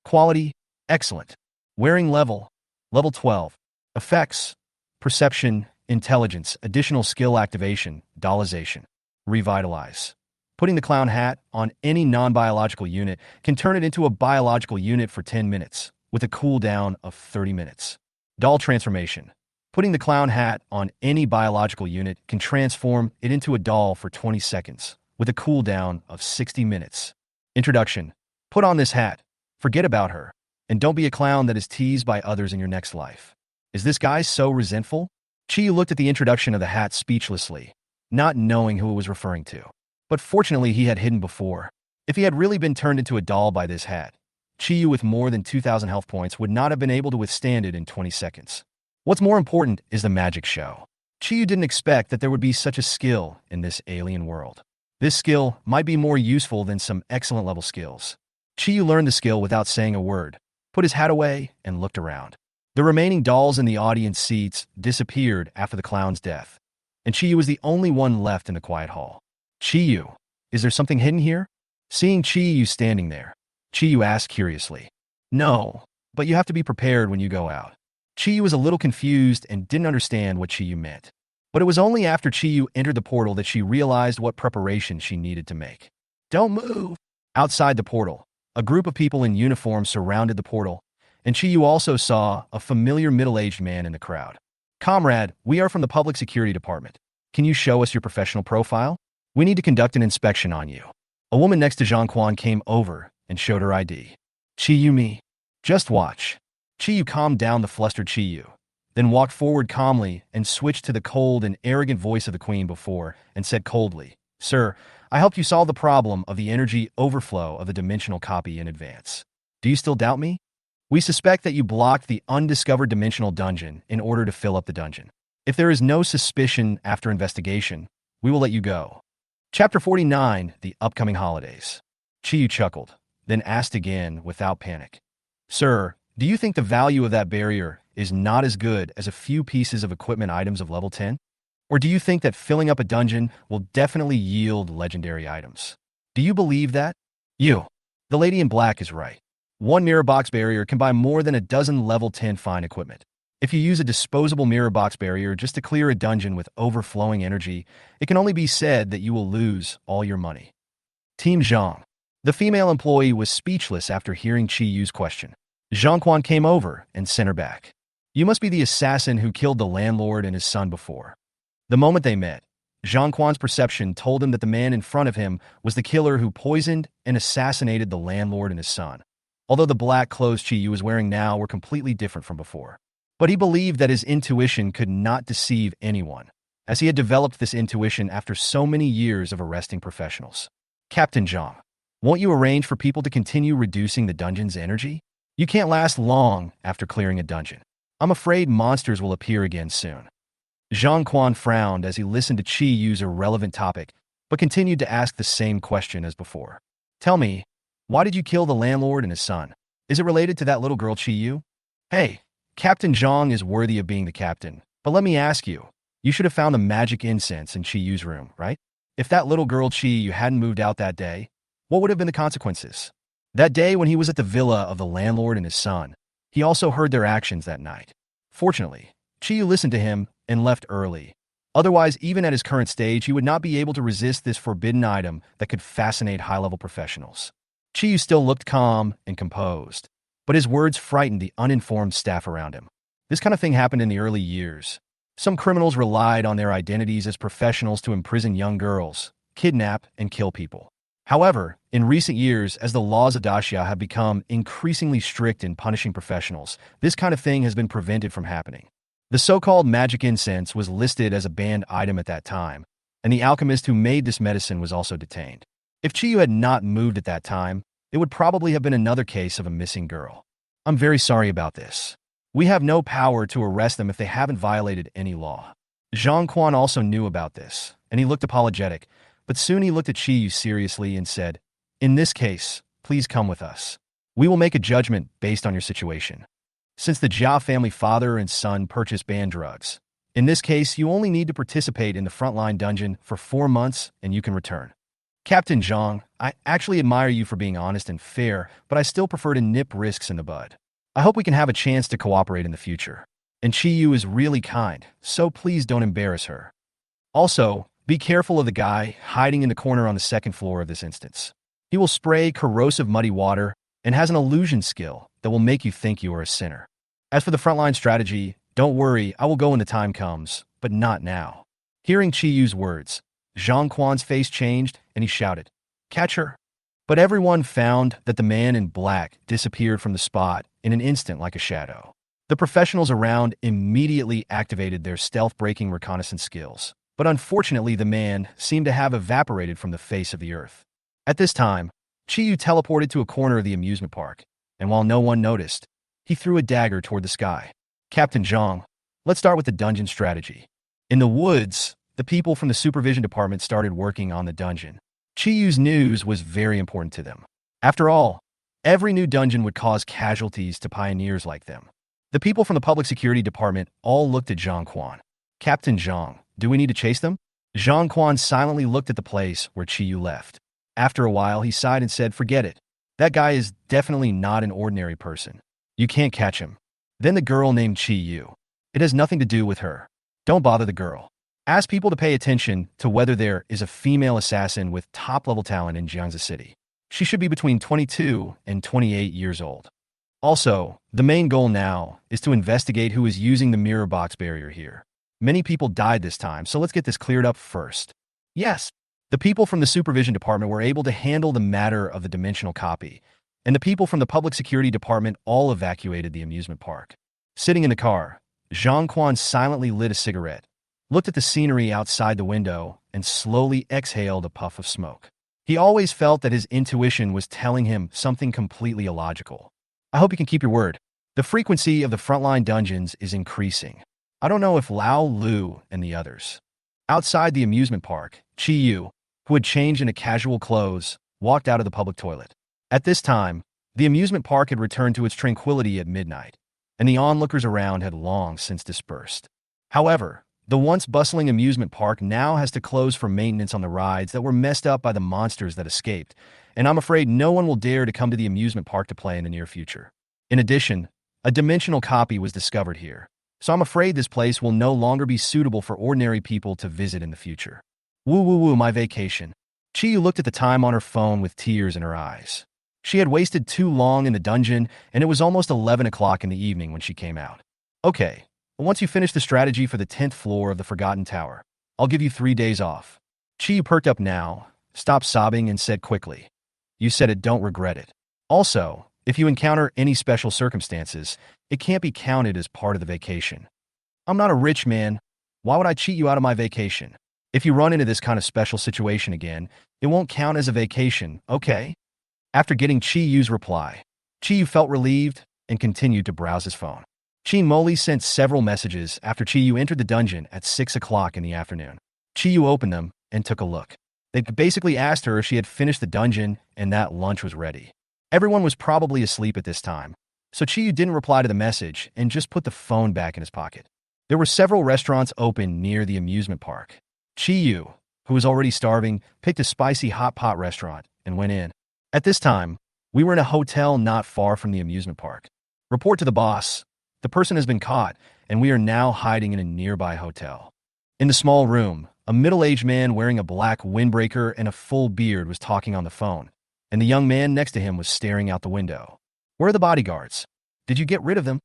Quality, excellent. Wearing level 12. Effects, perception, intelligence, additional skill activation, dollization. Revitalize. Putting the clown hat on any non-biological unit can turn it into a biological unit for 10 minutes, with a cooldown of 30 minutes. Doll transformation. Putting the clown hat on any biological unit can transform it into a doll for 20 seconds, with a cooldown of 60 minutes. Introduction. Put on this hat. Forget about her. And don't be a clown that is teased by others in your next life. Is this guy so resentful? Chi looked at the introduction of the hat speechlessly, not knowing who it was referring to. But fortunately, he had hidden before. If he had really been turned into a doll by this hat, Chi with more than 2,000 health points would not have been able to withstand it in 20 seconds. What's more important is the magic show. Chi didn't expect that there would be such a skill in this alien world. This skill might be more useful than some excellent level skills. Chi learned the skill without saying a word, put his hat away, and looked around. The remaining dolls in the audience seats disappeared after the clown's death, and Chi was the only one left in the quiet hall. Chi, is there something hidden here? Seeing Chi standing there, Chi asked curiously. No, but you have to be prepared when you go out. Chi was a little confused and didn't understand what Chi meant. But it was only after Chi entered the portal that she realized what preparation she needed to make. Don't move! Outside the portal, a group of people in uniform surrounded the portal, and Chi also saw a familiar middle-aged man in the crowd. Comrade, we are from the Public Security Department. Can you show us your professional profile? We need to conduct an inspection on you. A woman next to Zhang came over and showed her ID. Chi me. Just watch. Chi calmed down the flustered Chi then walked forward calmly and switched to the cold and arrogant voice of the queen before and said coldly, Sir, I helped you solve the problem of the energy overflow of the dimensional copy in advance. Do you still doubt me? We suspect that you blocked the undiscovered dimensional dungeon in order to fill up the dungeon. If there is no suspicion after investigation, we will let you go. Chapter 49, The Upcoming Holidays. Chi chuckled, then asked again without panic. Sir, do you think the value of that barrier is not as good as a few pieces of equipment items of level 10? Or do you think that filling up a dungeon will definitely yield legendary items? Do you believe that? You. The lady in black is right. One mirror box barrier can buy more than a dozen level 10 fine equipment. If you use a disposable mirror box barrier just to clear a dungeon with overflowing energy, it can only be said that you will lose all your money. Team Zhang. The female employee was speechless after hearing Chi Yu's question. Zhang came over and sent her back. You must be the assassin who killed the landlord and his son before. The moment they met, Zhang perception told him that the man in front of him was the killer who poisoned and assassinated the landlord and his son. Although the black clothes Chi Yu was wearing now were completely different from before. But he believed that his intuition could not deceive anyone, as he had developed this intuition after so many years of arresting professionals. Captain Zhang, won't you arrange for people to continue reducing the dungeon's energy? You can't last long after clearing a dungeon. I'm afraid monsters will appear again soon. Zhang frowned as he listened to Chi use a relevant topic, but continued to ask the same question as before. Tell me, why did you kill the landlord and his son? Is it related to that little girl Chi Yu? Hey, Captain Zhang is worthy of being the captain, but let me ask you, you should have found the magic incense in Chi Yu's room, right? If that little girl Chi hadn't moved out that day, what would have been the consequences? That day when he was at the villa of the landlord and his son, he also heard their actions that night. Fortunately, Chi listened to him and left early. Otherwise, even at his current stage, he would not be able to resist this forbidden item that could fascinate high-level professionals. Chi still looked calm and composed, but his words frightened the uninformed staff around him. This kind of thing happened in the early years. Some criminals relied on their identities as professionals to imprison young girls, kidnap, and kill people. However, in recent years, as the laws of Daxia have become increasingly strict in punishing professionals, this kind of thing has been prevented from happening. The so-called magic incense was listed as a banned item at that time, and the alchemist who made this medicine was also detained. If Chiyu had not moved at that time, it would probably have been another case of a missing girl. I'm very sorry about this. We have no power to arrest them if they haven't violated any law. Zhang Quan also knew about this, and he looked apologetic, but soon he looked at Chiyu seriously and said, "In this case, please come with us. We will make a judgment based on your situation. Since the Jia family father and son purchased banned drugs, in this case, you only need to participate in the frontline dungeon for 4 months and you can return. Captain Zhang, I actually admire you for being honest and fair, but I still prefer to nip risks in the bud. I hope we can have a chance to cooperate in the future. And Chiyu is really kind, so please don't embarrass her. Also, be careful of the guy hiding in the corner on the second floor of this instance. He will spray corrosive muddy water and has an illusion skill that will make you think you are a sinner. As for the frontline strategy, don't worry, I will go when the time comes, but not now." Hearing Chiyu's words, Zhang Quan's face changed and he shouted, "Catch her!" But everyone found that the man in black disappeared from the spot in an instant like a shadow. The professionals around immediately activated their stealth-breaking reconnaissance skills, but unfortunately the man seemed to have evaporated from the face of the earth. At this time, Chiyu teleported to a corner of the amusement park, and while no one noticed, he threw a dagger toward the sky. "Captain Zhang, let's start with the dungeon strategy." In the woods, the people from the supervision department started working on the dungeon. Chiyu's news was very important to them. After all, every new dungeon would cause casualties to pioneers like them. The people from the public security department all looked at Zhang Quan. "Captain Zhang, do we need to chase them?" Zhang Quan silently looked at the place where Chiyu left. After a while, he sighed and said, "Forget it. That guy is definitely not an ordinary person. You can't catch him." Then the girl named Chiyu. "It has nothing to do with her. Don't bother the girl. Ask people to pay attention to whether there is a female assassin with top-level talent in Jiangsu City. She should be between 22 and 28 years old. Also, the main goal now is to investigate who is using the mirror box barrier here. Many people died this time, so let's get this cleared up first." Yes, the people from the supervision department were able to handle the matter of the dimensional copy, and the people from the public security department all evacuated the amusement park. Sitting in the car, Zhang Quan silently lit a cigarette, looked at the scenery outside the window, and slowly exhaled a puff of smoke. He always felt that his intuition was telling him something completely illogical. I hope you can keep your word. The frequency of the frontline dungeons is increasing. I don't know if Lao Lu and the others. Outside the amusement park, Chiyu, who had changed into casual clothes, walked out of the public toilet. At this time, the amusement park had returned to its tranquility at midnight, and the onlookers around had long since dispersed. However, the once bustling amusement park now has to close for maintenance on the rides that were messed up by the monsters that escaped, and I'm afraid no one will dare to come to the amusement park to play in the near future. In addition, a dimensional copy was discovered here, so I'm afraid this place will no longer be suitable for ordinary people to visit in the future. Woo woo woo, my vacation. Chiyu looked at the time on her phone with tears in her eyes. She had wasted too long in the dungeon, and it was almost 11 o'clock in the evening when she came out. "Okay, once you finish the strategy for the 10th floor of the Forgotten Tower, I'll give you 3 days off." Chiyu perked up now, stopped sobbing, and said quickly, "You said it, don't regret it. Also, if you encounter any special circumstances, it can't be counted as part of the vacation. I'm not a rich man. Why would I cheat you out of my vacation? If you run into this kind of special situation again, it won't count as a vacation, okay?" After getting Chiyu's reply, Chiyu felt relieved and continued to browse his phone. Chi Moli sent several messages after Chiyu entered the dungeon at 6 o'clock in the afternoon. Chiyu opened them and took a look. They basically asked her if she had finished the dungeon and that lunch was ready. Everyone was probably asleep at this time, so Chiyu didn't reply to the message and just put the phone back in his pocket. There were several restaurants open near the amusement park. Chiyu, who was already starving, picked a spicy hot pot restaurant and went in. At this time, we were in a hotel not far from the amusement park. Report to the boss. The person has been caught, and we are now hiding in a nearby hotel. In the small room, a middle-aged man wearing a black windbreaker and a full beard was talking on the phone, and the young man next to him was staring out the window. Where are the bodyguards? Did you get rid of them?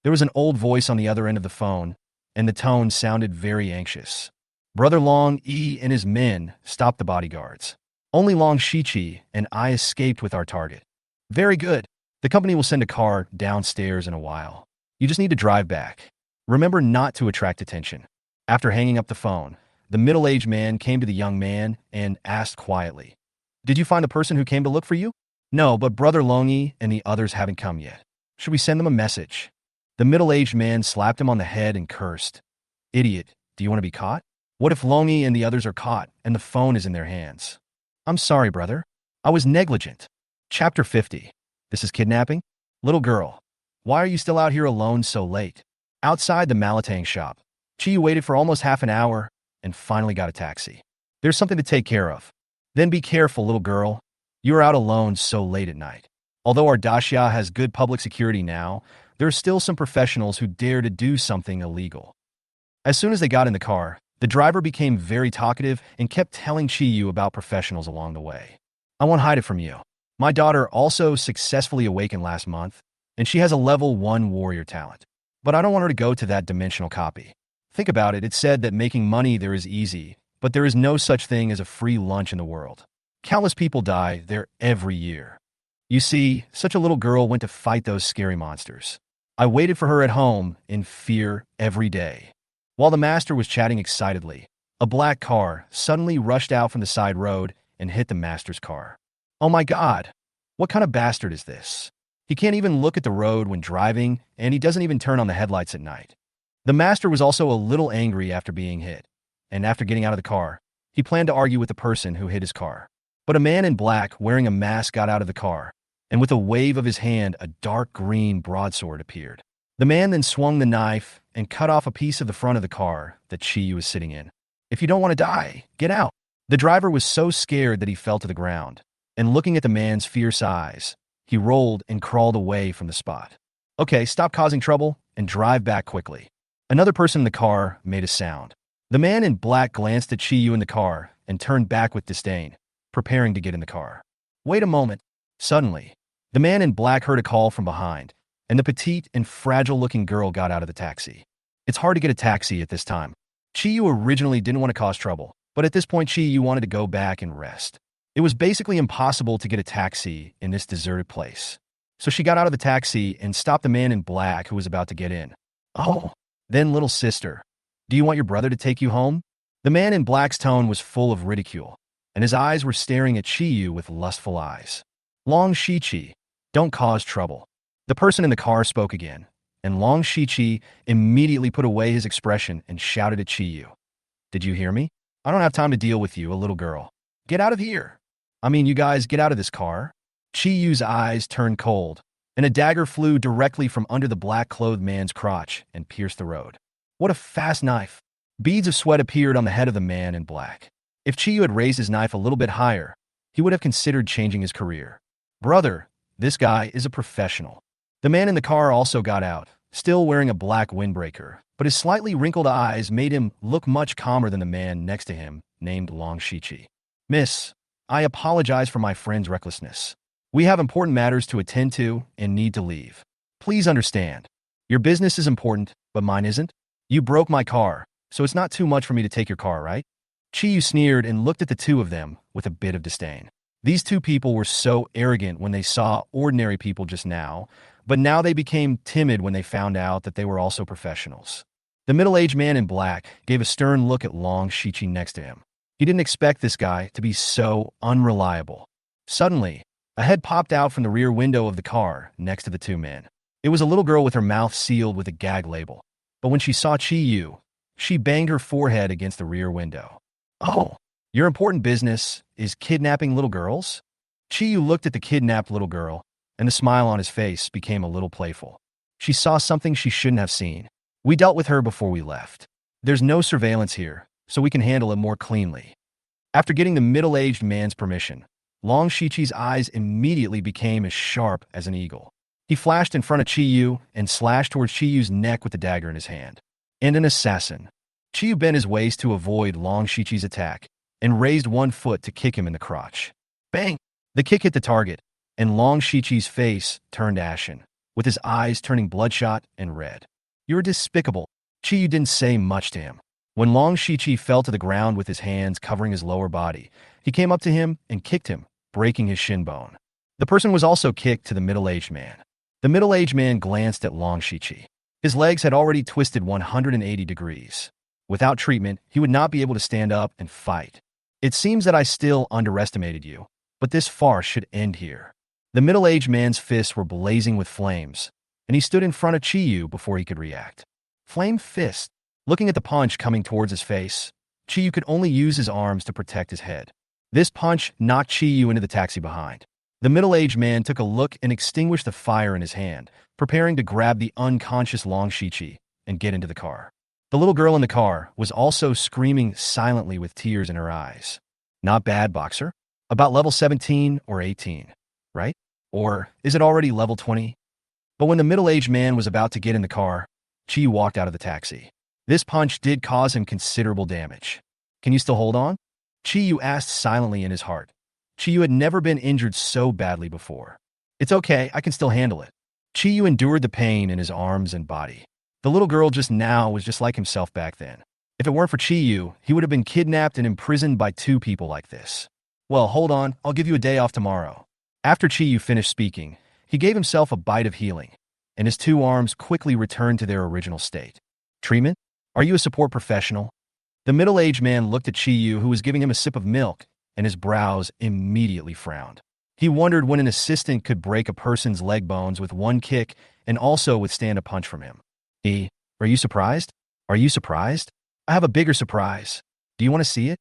There was an old voice on the other end of the phone, and the tone sounded very anxious. Brother Long Yi and his men stopped the bodyguards. Only Long Shiqi and I escaped with our target. Very good. The company will send a car downstairs in a while. You just need to drive back. Remember not to attract attention. After hanging up the phone, the middle-aged man came to the young man and asked quietly, "Did you find the person who came to look for you?" "No, but Brother Longi and the others haven't come yet. Should we send them a message?" The middle-aged man slapped him on the head and cursed. "Idiot, do you want to be caught? What if Longi and the others are caught and the phone is in their hands?" "I'm sorry, brother. I was negligent." Chapter 50. This is kidnapping? Little girl, why are you still out here alone so late? Outside the Malatang shop, Chi waited for almost half an hour and finally got a taxi. "There's something to take care of." "Then be careful, little girl. You are out alone so late at night." Although our daxia has good public security now, there are still some professionals who dare to do something illegal. As soon as they got in the car, the driver became very talkative and kept telling Chi about professionals along the way. "I won't hide it from you. My daughter also successfully awakened last month, and she has a level 1 warrior talent. But I don't want her to go to that dimensional copy. Think about it, it's said that making money there is easy, but there is no such thing as a free lunch in the world. Countless people die there every year. You see, such a little girl went to fight those scary monsters. I waited for her at home in fear every day." While the master was chatting excitedly, a black car suddenly rushed out from the side road and hit the master's car. "Oh my God! What kind of bastard is this? He can't even look at the road when driving, and he doesn't even turn on the headlights at night." The master was also a little angry after being hit, and after getting out of the car, he planned to argue with the person who hit his car. But a man in black wearing a mask got out of the car, and with a wave of his hand, a dark green broadsword appeared. The man then swung the knife and cut off a piece of the front of the car that Chi was sitting in. "If you don't want to die, get out." The driver was so scared that he fell to the ground, and looking at the man's fierce eyes, he rolled and crawled away from the spot. "Okay, stop causing trouble and drive back quickly." Another person in the car made a sound. The man in black glanced at Chi in the car and turned back with disdain, preparing to get in the car. "Wait a moment." Suddenly, the man in black heard a call from behind, and the petite and fragile-looking girl got out of the taxi. It's hard to get a taxi at this time. Chi originally didn't want to cause trouble, but at this point Chi wanted to go back and rest. It was basically impossible to get a taxi in this deserted place. So she got out of the taxi and stopped the man in black who was about to get in. "Oh, then little sister, do you want your brother to take you home?" The man in black's tone was full of ridicule, and his eyes were staring at Chi with lustful eyes. "Long Shiqi, don't cause trouble." The person in the car spoke again, and Long Shiqi immediately put away his expression and shouted at Chi. "Did you hear me? I don't have time to deal with you, a little girl. Get out of here. I mean, you guys get out of this car." Chi-Yu's eyes turned cold, and a dagger flew directly from under the black-clothed man's crotch and pierced the road. What a fast knife! Beads of sweat appeared on the head of the man in black. If Chi-Yu had raised his knife a little bit higher, he would have considered changing his career. "Brother, this guy is a professional." The man in the car also got out, still wearing a black windbreaker, but his slightly wrinkled eyes made him look much calmer than the man next to him, named Long Shiqi. "Miss, I apologize for my friend's recklessness. We have important matters to attend to and need to leave. Please understand. Your business is important, but mine isn't. You broke my car, so it's not too much for me to take your car, right?" Chi-Yu sneered and looked at the two of them with a bit of disdain. These two people were so arrogant when they saw ordinary people just now, but now they became timid when they found out that they were also professionals. The middle-aged man in black gave a stern look at Long Shiqi next to him. He didn't expect this guy to be so unreliable. Suddenly, a head popped out from the rear window of the car next to the two men. It was a little girl with her mouth sealed with a gag label. But when she saw Chi-Yu, she banged her forehead against the rear window. "Oh, your important business is kidnapping little girls?" Chi-Yu looked at the kidnapped little girl, and the smile on his face became a little playful. She saw something she shouldn't have seen. "We dealt with her before we left. There's no surveillance here, so we can handle it more cleanly." After getting the middle-aged man's permission, Long Shichi's eyes immediately became as sharp as an eagle. He flashed in front of Chiyu and slashed towards Chiyu's neck with the dagger in his hand. And an assassin. Chiyu bent his waist to avoid Long Shichi's attack and raised one foot to kick him in the crotch. Bang! The kick hit the target, and Long Shichi's face turned ashen, with his eyes turning bloodshot and red. "You're despicable." Chiyu didn't say much to him. When Long Shichi fell to the ground with his hands covering his lower body, he came up to him and kicked him, breaking his shin bone. The person was also kicked to the middle-aged man. The middle-aged man glanced at Long Shichi. His legs had already twisted 180 degrees. Without treatment, he would not be able to stand up and fight. "It seems that I still underestimated you, but this farce should end here." The middle-aged man's fists were blazing with flames, and he stood in front of Chiyu before he could react. Flame fist. Looking at the punch coming towards his face, Chiyu could only use his arms to protect his head. This punch knocked Chiyu into the taxi behind. The middle-aged man took a look and extinguished the fire in his hand, preparing to grab the unconscious Long Shichi and get into the car. The little girl in the car was also screaming silently with tears in her eyes. "Not bad, boxer. About level 17 or 18, right? Or is it already level 20? But when the middle-aged man was about to get in the car, Chiyu walked out of the taxi. This punch did cause him considerable damage. "Can you still hold on?" Chiyu asked silently in his heart. Chiyu had never been injured so badly before. "It's okay, I can still handle it." Chiyu endured the pain in his arms and body. The little girl just now was just like himself back then. If it weren't for Chiyu, he would have been kidnapped and imprisoned by two people like this. "Well, hold on, I'll give you a day off tomorrow." After Chiyu finished speaking, he gave himself a bite of healing, and his two arms quickly returned to their original state. "Treatment? Are you a support professional?" The middle-aged man looked at Chiyu, who was giving him a sip of milk, and his brows immediately frowned. He wondered when an assistant could break a person's leg bones with one kick and also withstand a punch from him. Are you surprised? Are you surprised? I have a bigger surprise. Do you want to see it?"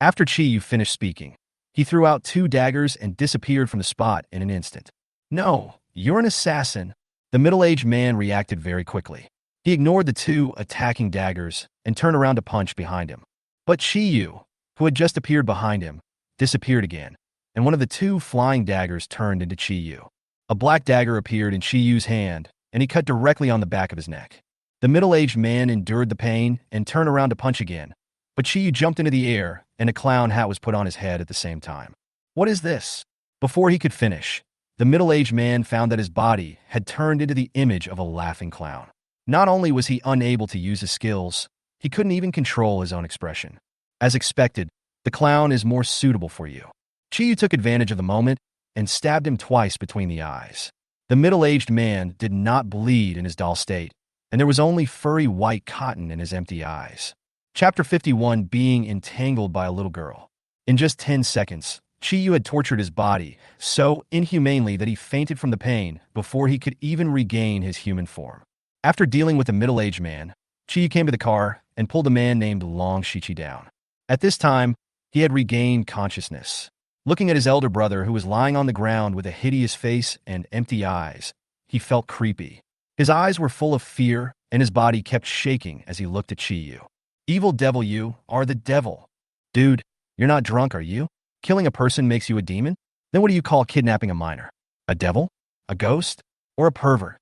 After Chiyu finished speaking, he threw out two daggers and disappeared from the spot in an instant. "No, you're an assassin." The middle-aged man reacted very quickly. He ignored the two attacking daggers and turned around to punch behind him. But Chiyu, who had just appeared behind him, disappeared again, and one of the two flying daggers turned into Chiyu. A black dagger appeared in Chiyu's hand, and he cut directly on the back of his neck. The middle-aged man endured the pain and turned around to punch again, but Chiyu jumped into the air, and a clown hat was put on his head at the same time. "What is this?" Before he could finish, the middle-aged man found that his body had turned into the image of a laughing clown. Not only was he unable to use his skills, he couldn't even control his own expression. As expected, the clown is more suitable for you. Chiyu took advantage of the moment and stabbed him twice between the eyes. The middle-aged man did not bleed in his dull state, and there was only furry white cotton in his empty eyes. Chapter 51, Being Entangled by a Little Girl. In just 10 seconds, Chiyu had tortured his body so inhumanely that he fainted from the pain before he could even regain his human form. After dealing with the middle-aged man, Chiyu came to the car and pulled a man named Long Shichi down. At this time, he had regained consciousness. Looking at his elder brother, who was lying on the ground with a hideous face and empty eyes, he felt creepy. His eyes were full of fear, and his body kept shaking as he looked at Chiyu. "Evil devil, you are the devil." "Dude, you're not drunk, are you? Killing a person makes you a demon? Then what do you call kidnapping a minor? A devil? A ghost? Or a pervert?"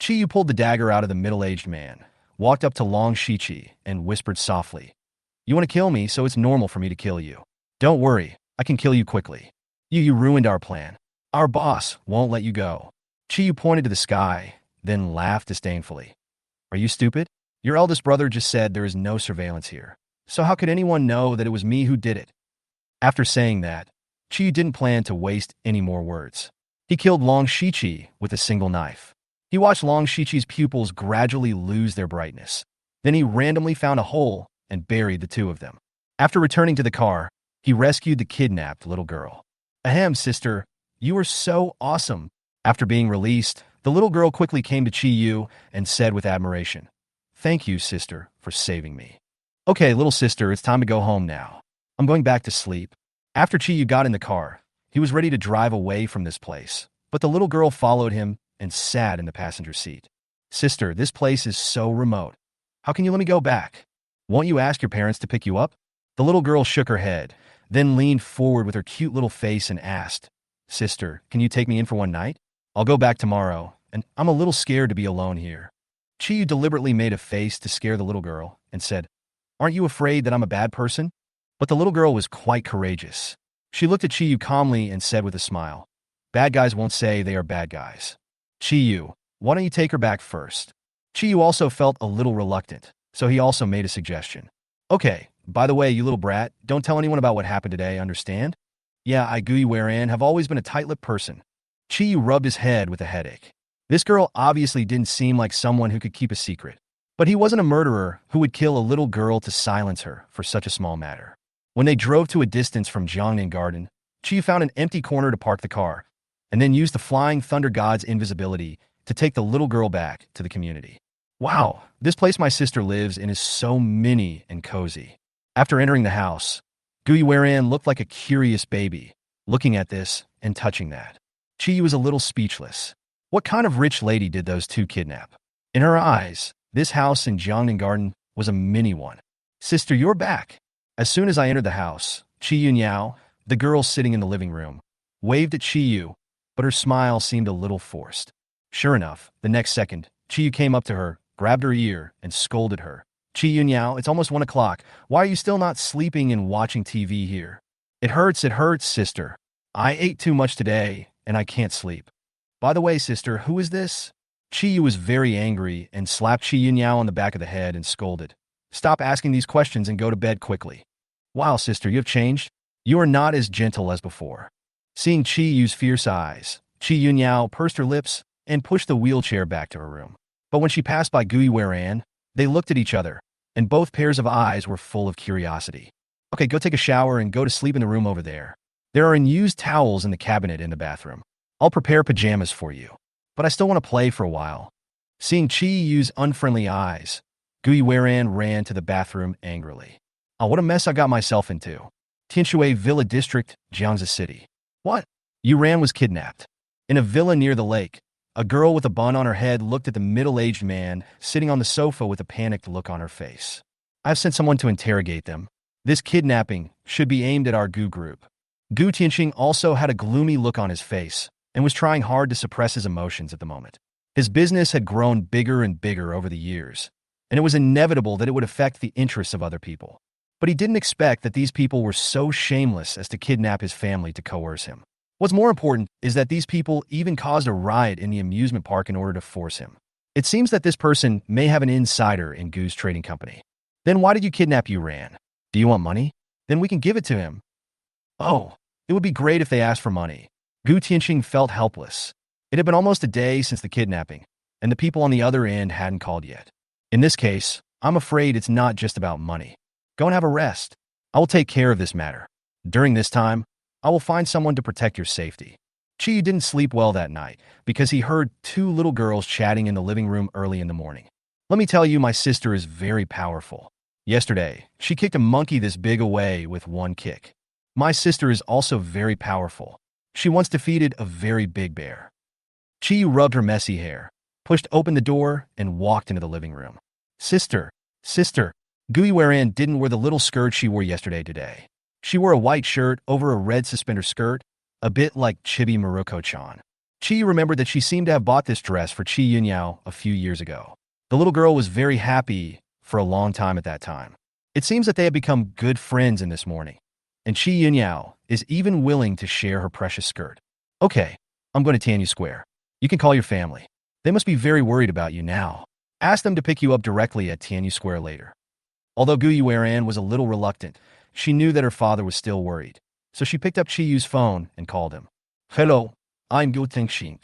Chiyu pulled the dagger out of the middle-aged man, walked up to Long Shichi, and whispered softly, "You want to kill me, so it's normal for me to kill you. Don't worry, I can kill you quickly. You ruined our plan. Our boss won't let you go." Chiyu pointed to the sky, then laughed disdainfully. "Are you stupid? Your eldest brother just said there is no surveillance here. So how could anyone know that it was me who did it?" After saying that, Chiyu didn't plan to waste any more words. He killed Long Shichi with a single knife. He watched Long Shichi's pupils gradually lose their brightness. Then he randomly found a hole and buried the two of them. After returning to the car, he rescued the kidnapped little girl. "Ahem, sister, you are so awesome." After being released, the little girl quickly came to Chiyu and said with admiration, "Thank you, sister, for saving me." "Okay, little sister, it's time to go home now. I'm going back to sleep." After Chiyu got in the car, he was ready to drive away from this place, but the little girl followed him and sat in the passenger seat. "Sister, this place is so remote. How can you let me go back? Won't you ask your parents to pick you up?" The little girl shook her head, then leaned forward with her cute little face and asked, "Sister, can you take me in for one night? I'll go back tomorrow, and I'm a little scared to be alone here." Chiyu deliberately made a face to scare the little girl and said, "Aren't you afraid that I'm a bad person?" But the little girl was quite courageous. She looked at Chiyu calmly and said with a smile, "Bad guys won't say they are bad guys. Chiyu, why don't you take her back first?" Chiyu also felt a little reluctant, so he also made a suggestion. "Okay, by the way, you little brat, don't tell anyone about what happened today, understand?" "Yeah, I Gui Waran have always been a tight-lipped person." Chiyu rubbed his head with a headache. This girl obviously didn't seem like someone who could keep a secret. But he wasn't a murderer who would kill a little girl to silence her for such a small matter. When they drove to a distance from Jinghong Garden, Chiyu found an empty corner to park the car, and then used the Flying Thunder God's invisibility to take the little girl back to the community. Wow, this place my sister lives in is so mini and cozy. After entering the house, Gui Waran looked like a curious baby, looking at this and touching that. Chiyu was a little speechless. What kind of rich lady did those two kidnap? In her eyes, this house in Jinghong Garden was a mini one. "Sister, you're back." As soon as I entered the house, Chiyu Niao, the girl sitting in the living room, waved at Chiyu, but her smile seemed a little forced. Sure enough, the next second, Chiyu came up to her, grabbed her ear, and scolded her. "Chiyu Niao, it's almost 1 o'clock. Why are you still not sleeping and watching TV here?" It hurts, sister. I ate too much today, and I can't sleep." "By the way, sister, who is this?" Chiyu was very angry and slapped Chiyu Niao on the back of the head and scolded, "Stop asking these questions and go to bed quickly." "Wow, sister, you have changed. You are not as gentle as before." Seeing Chiyu's fierce eyes, Chiyu Niao pursed her lips and pushed the wheelchair back to her room. But when she passed by Gui Waran, they looked at each other, and both pairs of eyes were full of curiosity. "Okay, go take a shower and go to sleep in the room over there. There are unused towels in the cabinet in the bathroom. I'll prepare pajamas for you. But I still want to play for a while." Seeing Chiyu's unfriendly eyes, Gui Waran ran to the bathroom angrily. "Oh, what a mess I got myself into. Tianshui Villa District, Jiangsu City. What? Yuran was kidnapped. In a villa near the lake, a girl with a bun on her head looked at the middle-aged man sitting on the sofa with a panicked look on her face. I've sent someone to interrogate them. This kidnapping should be aimed at our Gu group." Gu Tianqing also had a gloomy look on his face and was trying hard to suppress his emotions at the moment. His business had grown bigger and bigger over the years, and it was inevitable that it would affect the interests of other people. But he didn't expect that these people were so shameless as to kidnap his family to coerce him. What's more important is that these people even caused a riot in the amusement park in order to force him. It seems that this person may have an insider in Gu's trading company. "Then why did you kidnap Yuran? Do you want money? Then we can give it to him." "Oh, it would be great if they asked for money." Gu Tianqing felt helpless. It had been almost a day since the kidnapping, and the people on the other end hadn't called yet. "In this case, I'm afraid it's not just about money. Go and have a rest. I will take care of this matter. During this time, I will find someone to protect your safety." Chiyu didn't sleep well that night because he heard two little girls chatting in the living room early in the morning. "Let me tell you, my sister is very powerful. Yesterday, she kicked a monkey this big away with one kick. My sister is also very powerful. She once defeated a very big bear." Chiyu rubbed her messy hair, pushed open the door, and walked into the living room. Sister. Gui Waran didn't wear the little skirt she wore yesterday today. She wore a white shirt over a red suspender skirt, a bit like Chibi Maruko-chan. Chiyu remembered that she seemed to have bought this dress for Chi Yunyao a few years ago. The little girl was very happy for a long time at that time. It seems that they had become good friends in this morning, and Chi Yunyao is even willing to share her precious skirt. "Okay, I'm going to Tianyu Square. You can call your family. They must be very worried about you now. Ask them to pick you up directly at Tianyu Square later." Although Gu Yueran was a little reluctant, she knew that her father was still worried, so she picked up Chiyu's phone and called him. "Hello, I'm Gu Tianqing."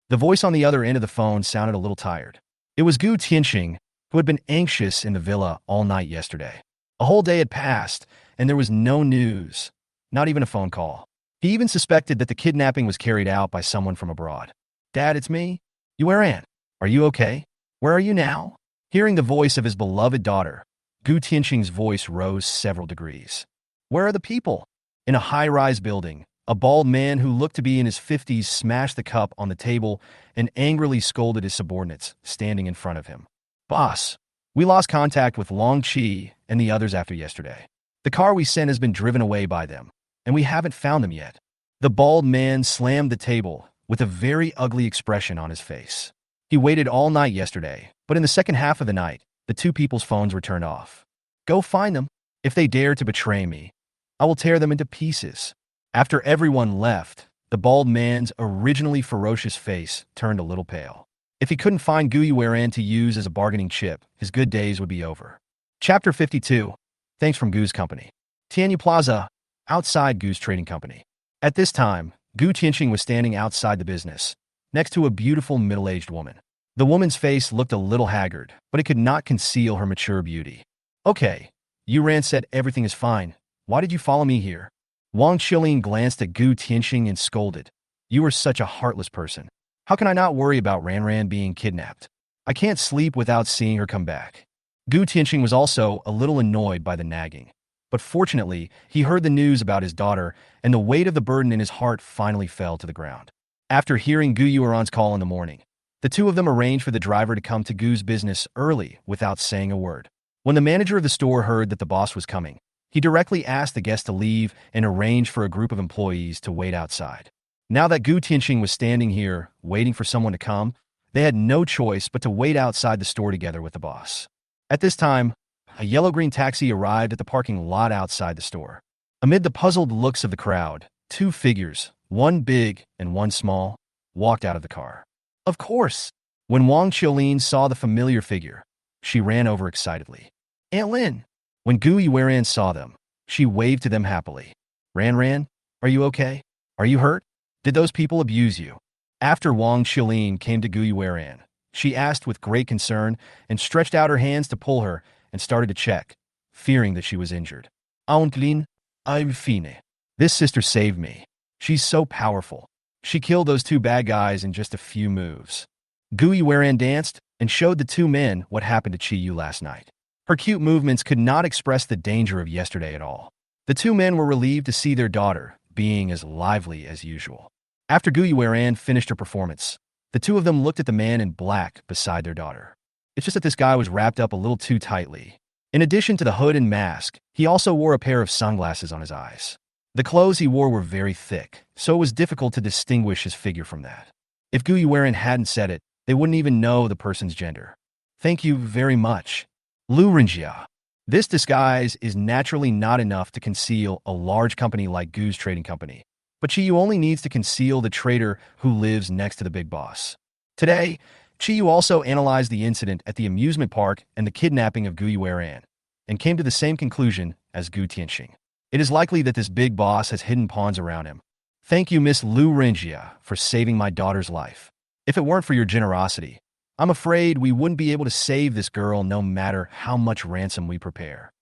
The voice on the other end of the phone sounded a little tired. It was Gu Tianqing, who had been anxious in the villa all night yesterday. A whole day had passed, and there was no news, not even a phone call. He even suspected that the kidnapping was carried out by someone from abroad. "Dad, it's me. Yueran, are you okay? Where are you now?" Hearing the voice of his beloved daughter, Gu Tianqing's voice rose several degrees. "Where are the people?" In a high-rise building, a bald man who looked to be in his 50s smashed the cup on the table and angrily scolded his subordinates standing in front of him. "Boss, we lost contact with Long Chi and the others after yesterday. The car we sent has been driven away by them, and we haven't found them yet. The bald man slammed the table with a very ugly expression on his face. He waited all night yesterday, but in the second half of the night, the two people's phones were turned off. Go find them. If they dare to betray me, I will tear them into pieces. After everyone left, the bald man's originally ferocious face turned a little pale. If he couldn't find Gu Yueran to use as a bargaining chip, his good days would be over. Chapter 52. Thanks from Gu's company. Tianyu Plaza, outside Gu's trading company. At this time, Gu Tianxing was standing outside the business, next to a beautiful middle-aged woman. The woman's face looked a little haggard, but it could not conceal her mature beauty. Okay, Yuran said everything is fine. Why did you follow me here? Wang Qilin glanced at Gu Tianxing and scolded. You are such a heartless person. How can I not worry about Ran being kidnapped? I can't sleep without seeing her come back. Gu Tianxing was also a little annoyed by the nagging. But fortunately, he heard the news about his daughter, and the weight of the burden in his heart finally fell to the ground. After hearing Gu Yueran's call in the morning, the two of them arranged for the driver to come to Gu's business early without saying a word. When the manager of the store heard that the boss was coming, he directly asked the guest to leave and arranged for a group of employees to wait outside. Now that Gu Tianxing was standing here, waiting for someone to come, they had no choice but to wait outside the store together with the boss. At this time, a yellow-green taxi arrived at the parking lot outside the store. Amid the puzzled looks of the crowd, two figures, one big and one small, walked out of the car. Of course! When Wang Qilin saw the familiar figure, she ran over excitedly. Aunt Lin! When Gu Yueran saw them, she waved to them happily. Ran, are you okay? Are you hurt? Did those people abuse you? After Wang Qilin came to Gu Yueran, she asked with great concern and stretched out her hands to pull her and started to check, fearing that she was injured. Aunt Lin, I'm fine. This sister saved me. She's so powerful. She killed those two bad guys in just a few moves. Gu Yueran danced and showed the two men what happened to Chi Yu last night. Her cute movements could not express the danger of yesterday at all. The two men were relieved to see their daughter being as lively as usual. After Gu Yueran finished her performance, the two of them looked at the man in black beside their daughter. It's just that this guy was wrapped up a little too tightly. In addition to the hood and mask, he also wore a pair of sunglasses on his eyes. The clothes he wore were very thick, so it was difficult to distinguish his figure from that. If Gu Yueran hadn't said it, they wouldn't even know the person's gender. Thank you very much. Lu Rinjia. This disguise is naturally not enough to conceal a large company like Gu's trading company, but Chi Yu only needs to conceal the trader who lives next to the big boss. Today, Chi Yu also analyzed the incident at the amusement park and the kidnapping of Gu Yueran, and came to the same conclusion as Gu Tianxing. It is likely that this big boss has hidden pawns around him. Thank you, Miss Lu Rinjia, for saving my daughter's life. If it weren't for your generosity, I'm afraid we wouldn't be able to save this girl no matter how much ransom we prepare.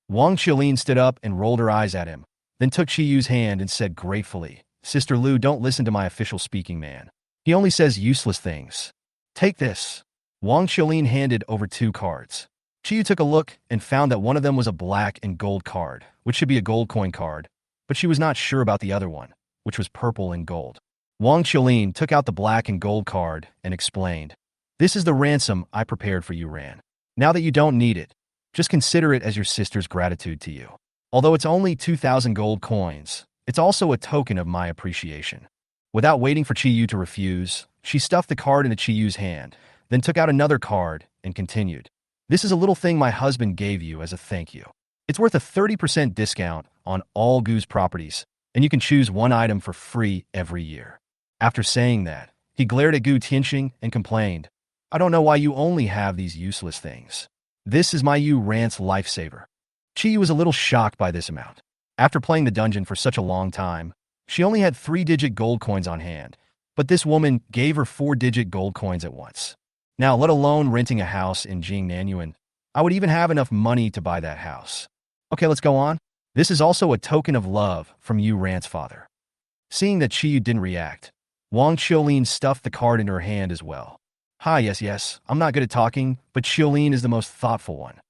Wang Qilin stood up and rolled her eyes at him, then took Chi Yu's hand and said gratefully, Sister Lu, don't listen to my official speaking man. He only says useless things. Take this. Wang Qilin handed over two cards. Chi Yu took a look and found that one of them was a black and gold card, which should be a gold coin card, but she was not sure about the other one, which was purple and gold. Wang Qilin took out the black and gold card and explained, This is the ransom I prepared for you, Ran. Now that you don't need it, just consider it as your sister's gratitude to you. Although it's only 2,000 gold coins, it's also a token of my appreciation. Without waiting for Chi Yu to refuse, she stuffed the card into Chi Yu's hand, then took out another card and continued. This is a little thing my husband gave you as a thank you. It's worth a 30% discount on all Gu's properties, and you can choose one item for free every year. After saying that, he glared at Gu Tianxing and complained, I don't know why you only have these useless things. This is my Yu Rant's lifesaver. Chi Yu was a little shocked by this amount. After playing the dungeon for such a long time, she only had 3-digit gold coins on hand, but this woman gave her 4-digit gold coins at once. Now, let alone renting a house in Jingnanyuan, I would even have enough money to buy that house. Okay, let's go on. This is also a token of love from Yu Rant's father. Seeing that Chi Yu didn't react, Wang Qilin stuffed the card into her hand as well. Hi, yes, I'm not good at talking, but Qilin is the most thoughtful one.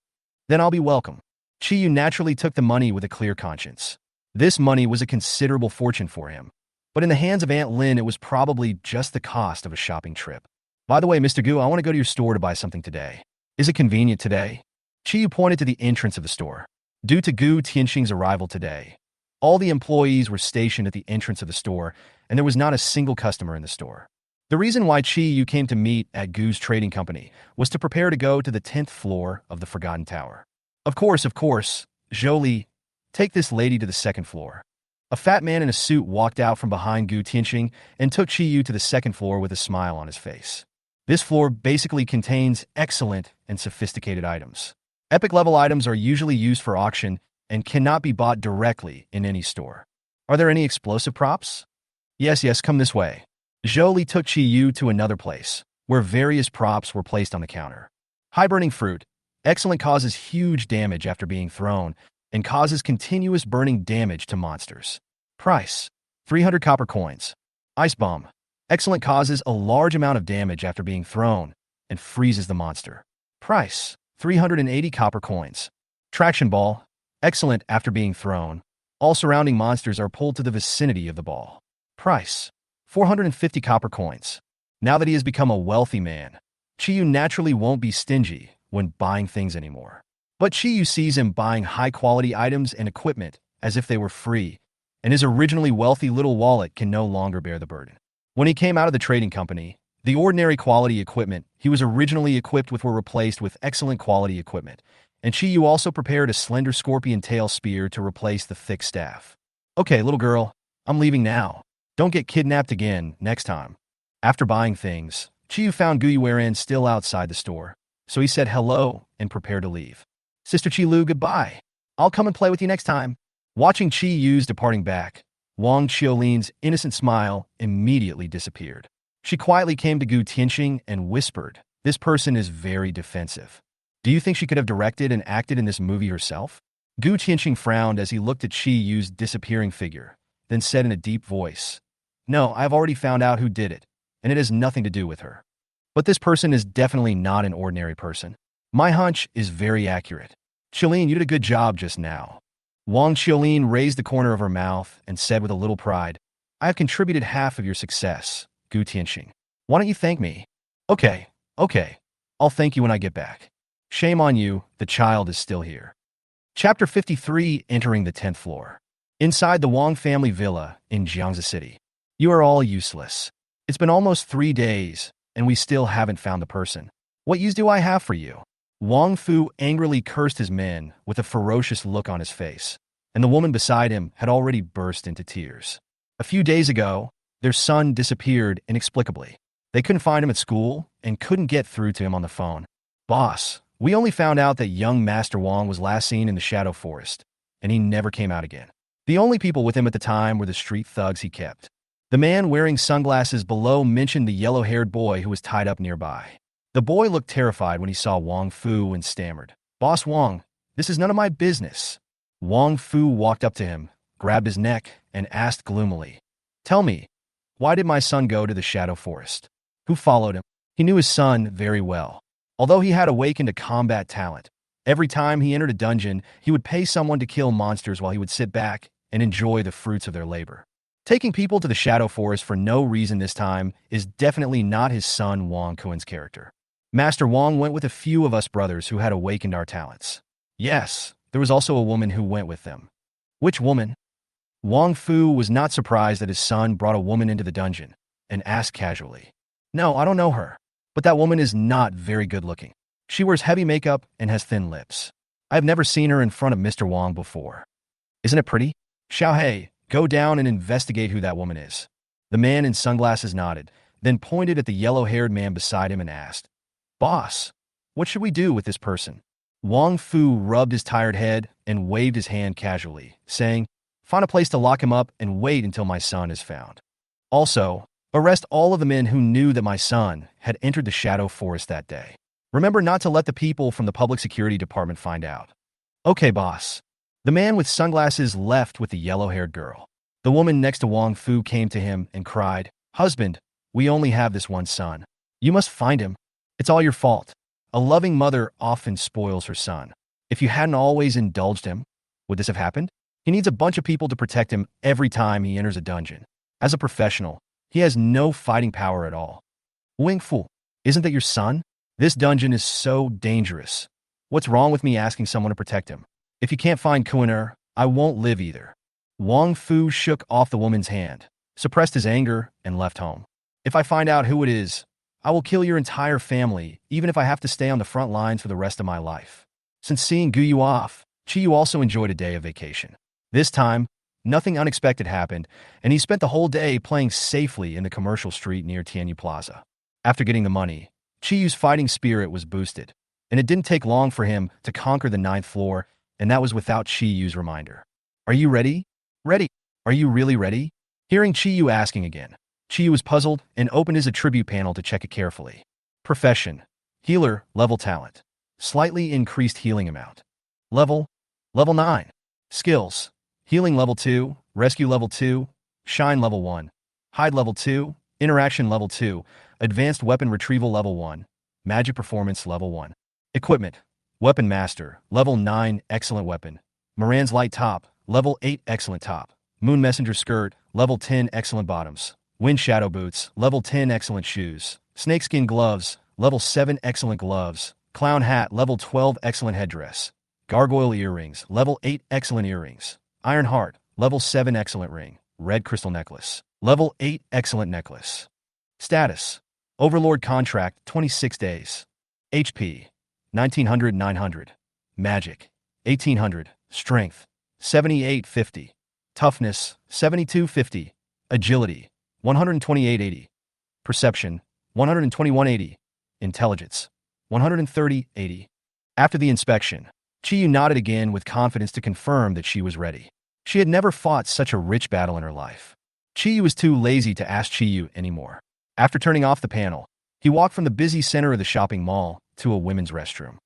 Then I'll be welcome. Chi Yu naturally took the money with a clear conscience. This money was a considerable fortune for him, but in the hands of Aunt Lin, it was probably just the cost of a shopping trip. By the way, Mr. Gu, I want to go to your store to buy something today. Is it convenient today? Chi Yu pointed to the entrance of the store. Due to Gu Tianxing's arrival today, all the employees were stationed at the entrance of the store, and there was not a single customer in the store. The reason why Chi Yu came to meet at Gu's trading company was to prepare to go to the 10th floor of the Forgotten Tower. Of course, Zhou, take this lady to the second floor. A fat man in a suit walked out from behind Gu Tianxing and took Chi Yu to the second floor with a smile on his face. This floor basically contains excellent and sophisticated items. Epic-level items are usually used for auction and cannot be bought directly in any store. Are there any explosive props? Yes, come this way. Zhou took Chi Yu to another place, where various props were placed on the counter. High-burning fruit. Excellent, causes huge damage after being thrown and causes continuous burning damage to monsters. Price: 300 copper coins. Ice bomb. Excellent, causes a large amount of damage after being thrown and freezes the monster. Price: 380 copper coins. Traction ball. Excellent, after being thrown, all surrounding monsters are pulled to the vicinity of the ball. Price: 450 copper coins. Now that he has become a wealthy man, Chi Yu naturally won't be stingy when buying things anymore. But Chi Yu sees him buying high-quality items and equipment as if they were free, and his originally wealthy little wallet can no longer bear the burden. When he came out of the trading company, the ordinary quality equipment he was originally equipped with were replaced with excellent quality equipment, and Chi Yu also prepared a slender scorpion tail spear to replace the thick staff. Okay, little girl, I'm leaving now. Don't get kidnapped again next time. After buying things, Chi Yu found Gu Yueran still outside the store, so he said hello and prepared to leave. Sister Chi Lu, goodbye. I'll come and play with you next time. Watching Chi Yu's departing back, Wang Qiulin's innocent smile immediately disappeared. She quietly came to Gu Tianxing and whispered, "This person is very defensive. Do you think she could have directed and acted in this movie herself?" Gu Tianxing frowned as he looked at Chi Yu's disappearing figure, then said in a deep voice, "No, I've already found out who did it, and it has nothing to do with her. But this person is definitely not an ordinary person. My hunch is very accurate. Qiulin, you did a good job just now." Wang Qiulin raised the corner of her mouth and said with a little pride, "I have contributed half of your success, Gu Tianxing. Why don't you thank me?" Okay. I'll thank you when I get back. Shame on you, the child is still here. Chapter 53, Entering the 10th Floor. Inside the Wang family villa in Jiangsu City. You are all useless. It's been almost 3 days, and we still haven't found the person. What use do I have for you? Wang Fu angrily cursed his men with a ferocious look on his face, and the woman beside him had already burst into tears. A few days ago, their son disappeared inexplicably. They couldn't find him at school and couldn't get through to him on the phone. "Boss, we only found out that young Master Wang was last seen in the Shadow Forest, and he never came out again. The only people with him at the time were the street thugs he kept." The man wearing sunglasses below mentioned the yellow-haired boy who was tied up nearby. The boy looked terrified when he saw Wang Fu and stammered, "Boss Wang, this is none of my business." Wang Fu walked up to him, grabbed his neck, and asked gloomily, "Tell me, why did my son go to the Shadow Forest? Who followed him?" He knew his son very well. Although he had awakened a combat talent, every time he entered a dungeon, he would pay someone to kill monsters while he would sit back and enjoy the fruits of their labor. Taking people to the Shadow Forest for no reason this time is definitely not his son Wang Kuen's character. Master Wang went with a few of us brothers who had awakened our talents. Yes, there was also a woman who went with them. Which woman? Wang Fu was not surprised that his son brought a woman into the dungeon and asked casually, "No, I don't know her, but that woman is not very good looking. She wears heavy makeup and has thin lips. I have never seen her in front of Mr. Wang before. Isn't it pretty? Xiaohei, go down and investigate who that woman is." The man in sunglasses nodded, then pointed at the yellow-haired man beside him and asked, "Boss, what should we do with this person?" Wang Fu rubbed his tired head and waved his hand casually, saying, "Find a place to lock him up and wait until my son is found. Also, arrest all of the men who knew that my son had entered the Shadow Forest that day. Remember not to let the people from the Public Security Department find out." "Okay, boss." The man with sunglasses left with the yellow-haired girl. The woman next to Wang Fu came to him and cried, "Husband, we only have this one son. You must find him. It's all your fault. A loving mother often spoils her son. If you hadn't always indulged him, would this have happened? He needs a bunch of people to protect him every time he enters a dungeon. As a professional, he has no fighting power at all. Wing Fu, isn't that your son? This dungeon is so dangerous. What's wrong with me asking someone to protect him? If you can't find Kuiner, I won't live either. Wang Fu shook off the woman's hand, suppressed his anger, and left home. If I find out who it is, I will kill your entire family, even if I have to stay on the front lines for the rest of my life. Since seeing Guyu off, Chiyu also enjoyed a day of vacation. This time, nothing unexpected happened, and he spent the whole day playing safely in the commercial street near Tianyu Plaza. After getting the money, Chiyu's fighting spirit was boosted, and it didn't take long for him to conquer the 9th floor, and that was without Chiyu's reminder. Are you ready? Ready. Are you really ready? Hearing Chiyu asking again, Chiyu was puzzled and opened his attribute panel to check it carefully. Profession. Healer, level talent. Slightly increased healing amount. Level 9. Skills. Healing level 2, rescue level 2, shine level 1, hide level 2, interaction level 2, advanced weapon retrieval level 1, magic performance level 1. Equipment. Weapon master, level 9, excellent weapon. Moran's light top, level 8, excellent top. Moon messenger skirt, level 10, excellent bottoms. Wind shadow boots, level 10, excellent shoes. Snakeskin gloves, level 7, excellent gloves. Clown hat, level 12, excellent headdress. Gargoyle earrings, level 8, excellent earrings. Iron heart, level 7, excellent ring. Red crystal necklace, level 8, excellent necklace. Status. Overlord contract, 26 days. HP. 1900-900. Magic. 1800. Strength. 7850. Toughness. 7250. Agility. 12880. Perception. 12180. Intelligence. 13080. After the inspection, Chiyu nodded again with confidence to confirm that she was ready. She had never fought such a rich battle in her life. Chiyu was too lazy to ask Chiyu anymore. After turning off the panel, he walked from the busy center of the shopping mall to a women's restroom.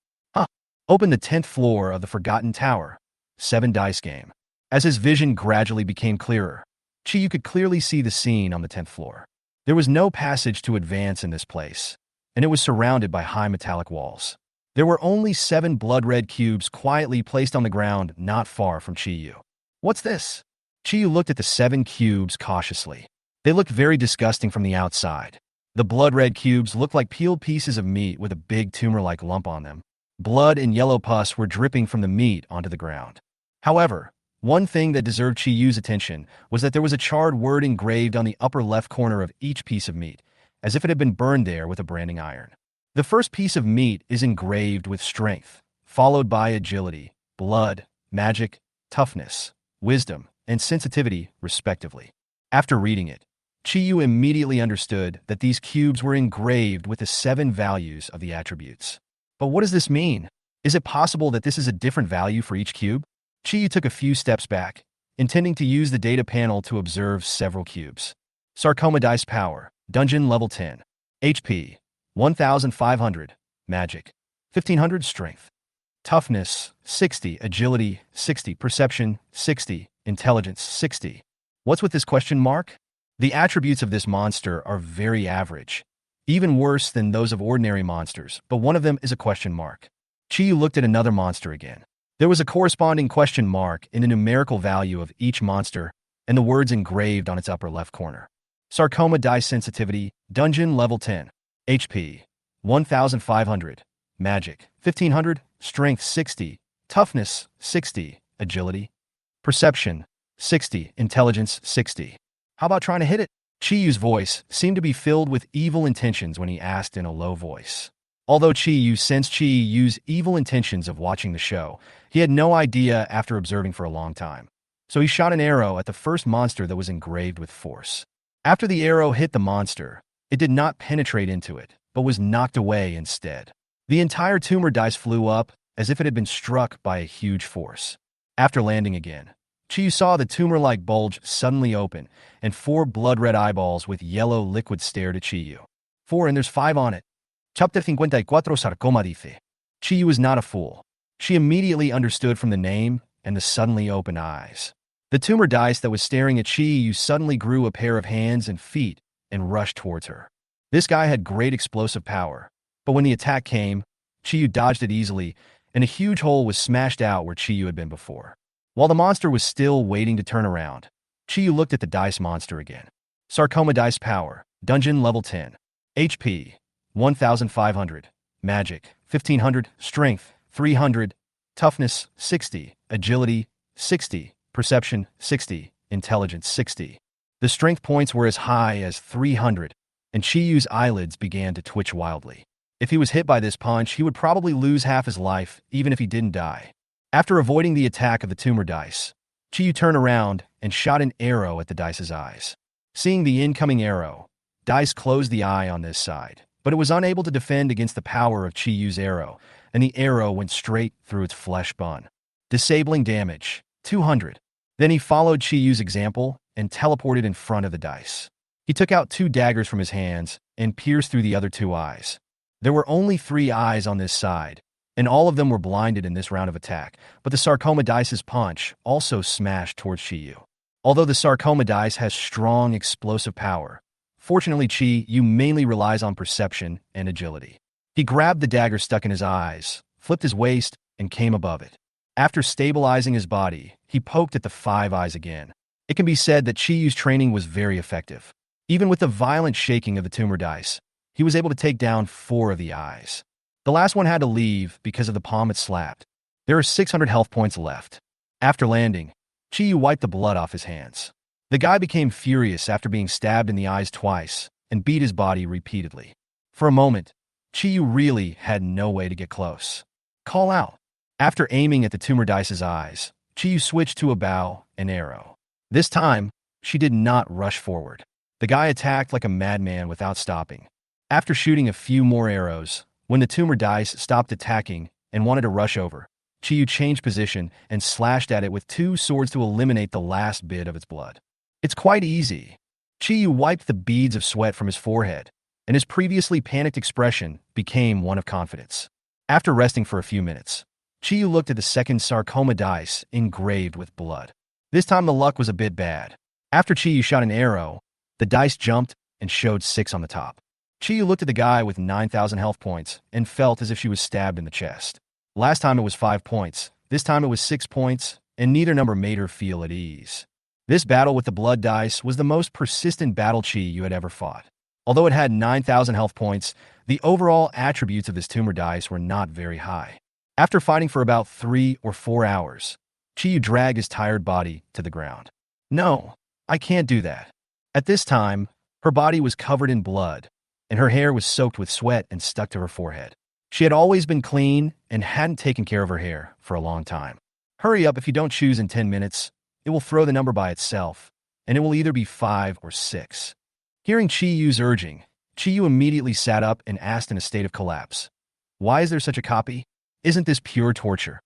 Opened the 10th floor of the Forgotten Tower. 7 dice game. As his vision gradually became clearer, Chiyu could clearly see the scene on the 10th floor. There was no passage to advance in this place, and it was surrounded by high metallic walls. There were only 7 blood-red cubes quietly placed on the ground not far from Chiyu. What's this? Chiyu looked at the 7 cubes cautiously. They looked very disgusting from the outside. The blood-red cubes looked like peeled pieces of meat with a big tumor-like lump on them. Blood and yellow pus were dripping from the meat onto the ground. However, one thing that deserved Chiyu's attention was that there was a charred word engraved on the upper left corner of each piece of meat, as if it had been burned there with a branding iron. The first piece of meat is engraved with strength, followed by agility, blood, magic, toughness, wisdom, and sensitivity, respectively. After reading it, Chiyu immediately understood that these cubes were engraved with the 7 values of the attributes. But what does this mean? Is it possible that this is a different value for each cube? Chiyu took a few steps back, intending to use the data panel to observe several cubes. Sarcoma dice power, dungeon level 10. HP, 1500. Magic, 1500 strength. Toughness, 60. Agility, 60. Perception, 60. Intelligence, 60. What's with this question mark? The attributes of this monster are very average, even worse than those of ordinary monsters, but one of them is a question mark. Chiyu looked at another monster again. There was a corresponding question mark in the numerical value of each monster and the words engraved on its upper left corner. Sarcoma dice sensitivity, dungeon level 10. HP, 1500. Magic, 1500. Strength, 60. Toughness, 60. Agility. Perception, 60. Intelligence, 60. How about trying to hit it? Chiyu's voice seemed to be filled with evil intentions when he asked in a low voice. Although Chiyu sensed Chiyu's evil intentions of watching the show, he had no idea after observing for a long time. So he shot an arrow at the first monster that was engraved with force. After the arrow hit the monster, it did not penetrate into it, but was knocked away instead. The entire tumor dice flew up as if it had been struck by a huge force. After landing again, Chiyu saw the tumor-like bulge suddenly open, and 4 blood-red eyeballs with yellow liquid stared at Chiyu. 4 and there's 5 on it. Chapter 54 Sarcoma dice. Chiyu was not a fool. She immediately understood from the name and the suddenly open eyes. The tumor dice that was staring at Chiyu suddenly grew a pair of hands and feet and rushed towards her. This guy had great explosive power, but when the attack came, Chiyu dodged it easily, and a huge hole was smashed out where Chiyu had been before. While the monster was still waiting to turn around, Chiyu looked at the dice monster again. Sarcoma dice power, dungeon level 10. HP, 1500. Magic, 1500. Strength, 300. toughness 60, agility 60, perception 60, intelligence 60. The strength points were as high as 300, and Chiyu's eyelids began to twitch wildly. If he was hit by this punch, he would probably lose half his life, even if he didn't die. After avoiding the attack of the tumor dice, Chiyu turned around and shot an arrow at the dice's eyes. Seeing the incoming arrow, Dice closed the eye on this side, but it was unable to defend against the power of Chiyu's arrow, and the arrow went straight through its flesh bun. Disabling damage, 200. Then he followed Chiyu's example and teleported in front of the dice. He took out 2 daggers from his hands and pierced through the other 2 eyes. There were only 3 eyes on this side, and all of them were blinded in this round of attack, but the sarcoma dice's punch also smashed towards Chiyu. Although the sarcoma dice has strong explosive power, fortunately Chiyu mainly relies on perception and agility. He grabbed the dagger stuck in his eyes, flipped his waist, and came above it. After stabilizing his body, he poked at the 5 eyes again. It can be said that Chiyu's training was very effective. Even with the violent shaking of the tumor dice, he was able to take down 4 of the eyes. The last one had to leave because of the palm it slapped. There are 600 health points left. After landing, Chiyu wiped the blood off his hands. The guy became furious after being stabbed in the eyes twice and beat his body repeatedly. For a moment, Chiyu really had no way to get close. Call out. After aiming at the tumor dice's eyes, Chiyu switched to a bow and arrow. This time, she did not rush forward. The guy attacked like a madman without stopping. After shooting a few more arrows, when the tumor dice stopped attacking and wanted to rush over, Chiyu changed position and slashed at it with 2 swords to eliminate the last bit of its blood. It's quite easy. Chiyu wiped the beads of sweat from his forehead, and his previously panicked expression became one of confidence. After resting for a few minutes, Chiyu looked at the second sarcoma dice engraved with blood. This time the luck was a bit bad. After Chiyu shot an arrow, the dice jumped and showed 6 on the top. Chiyu looked at the guy with 9,000 health points and felt as if she was stabbed in the chest. Last time it was 5 points, this time it was 6 points, and neither number made her feel at ease. This battle with the blood dice was the most persistent battle Chiyu had ever fought. Although it had 9,000 health points, the overall attributes of this tumor dice were not very high. After fighting for about 3 or 4 hours, Chiyu dragged his tired body to the ground. No, I can't do that. At this time, her body was covered in blood, and her hair was soaked with sweat and stuck to her forehead. She had always been clean and hadn't taken care of her hair for a long time. Hurry up if you don't choose in 10 minutes. It will throw the number by itself, and it will either be 5 or 6. Hearing Chiyu's urging, Chiyu immediately sat up and asked in a state of collapse, "Why is there such a copy? Isn't this pure torture?"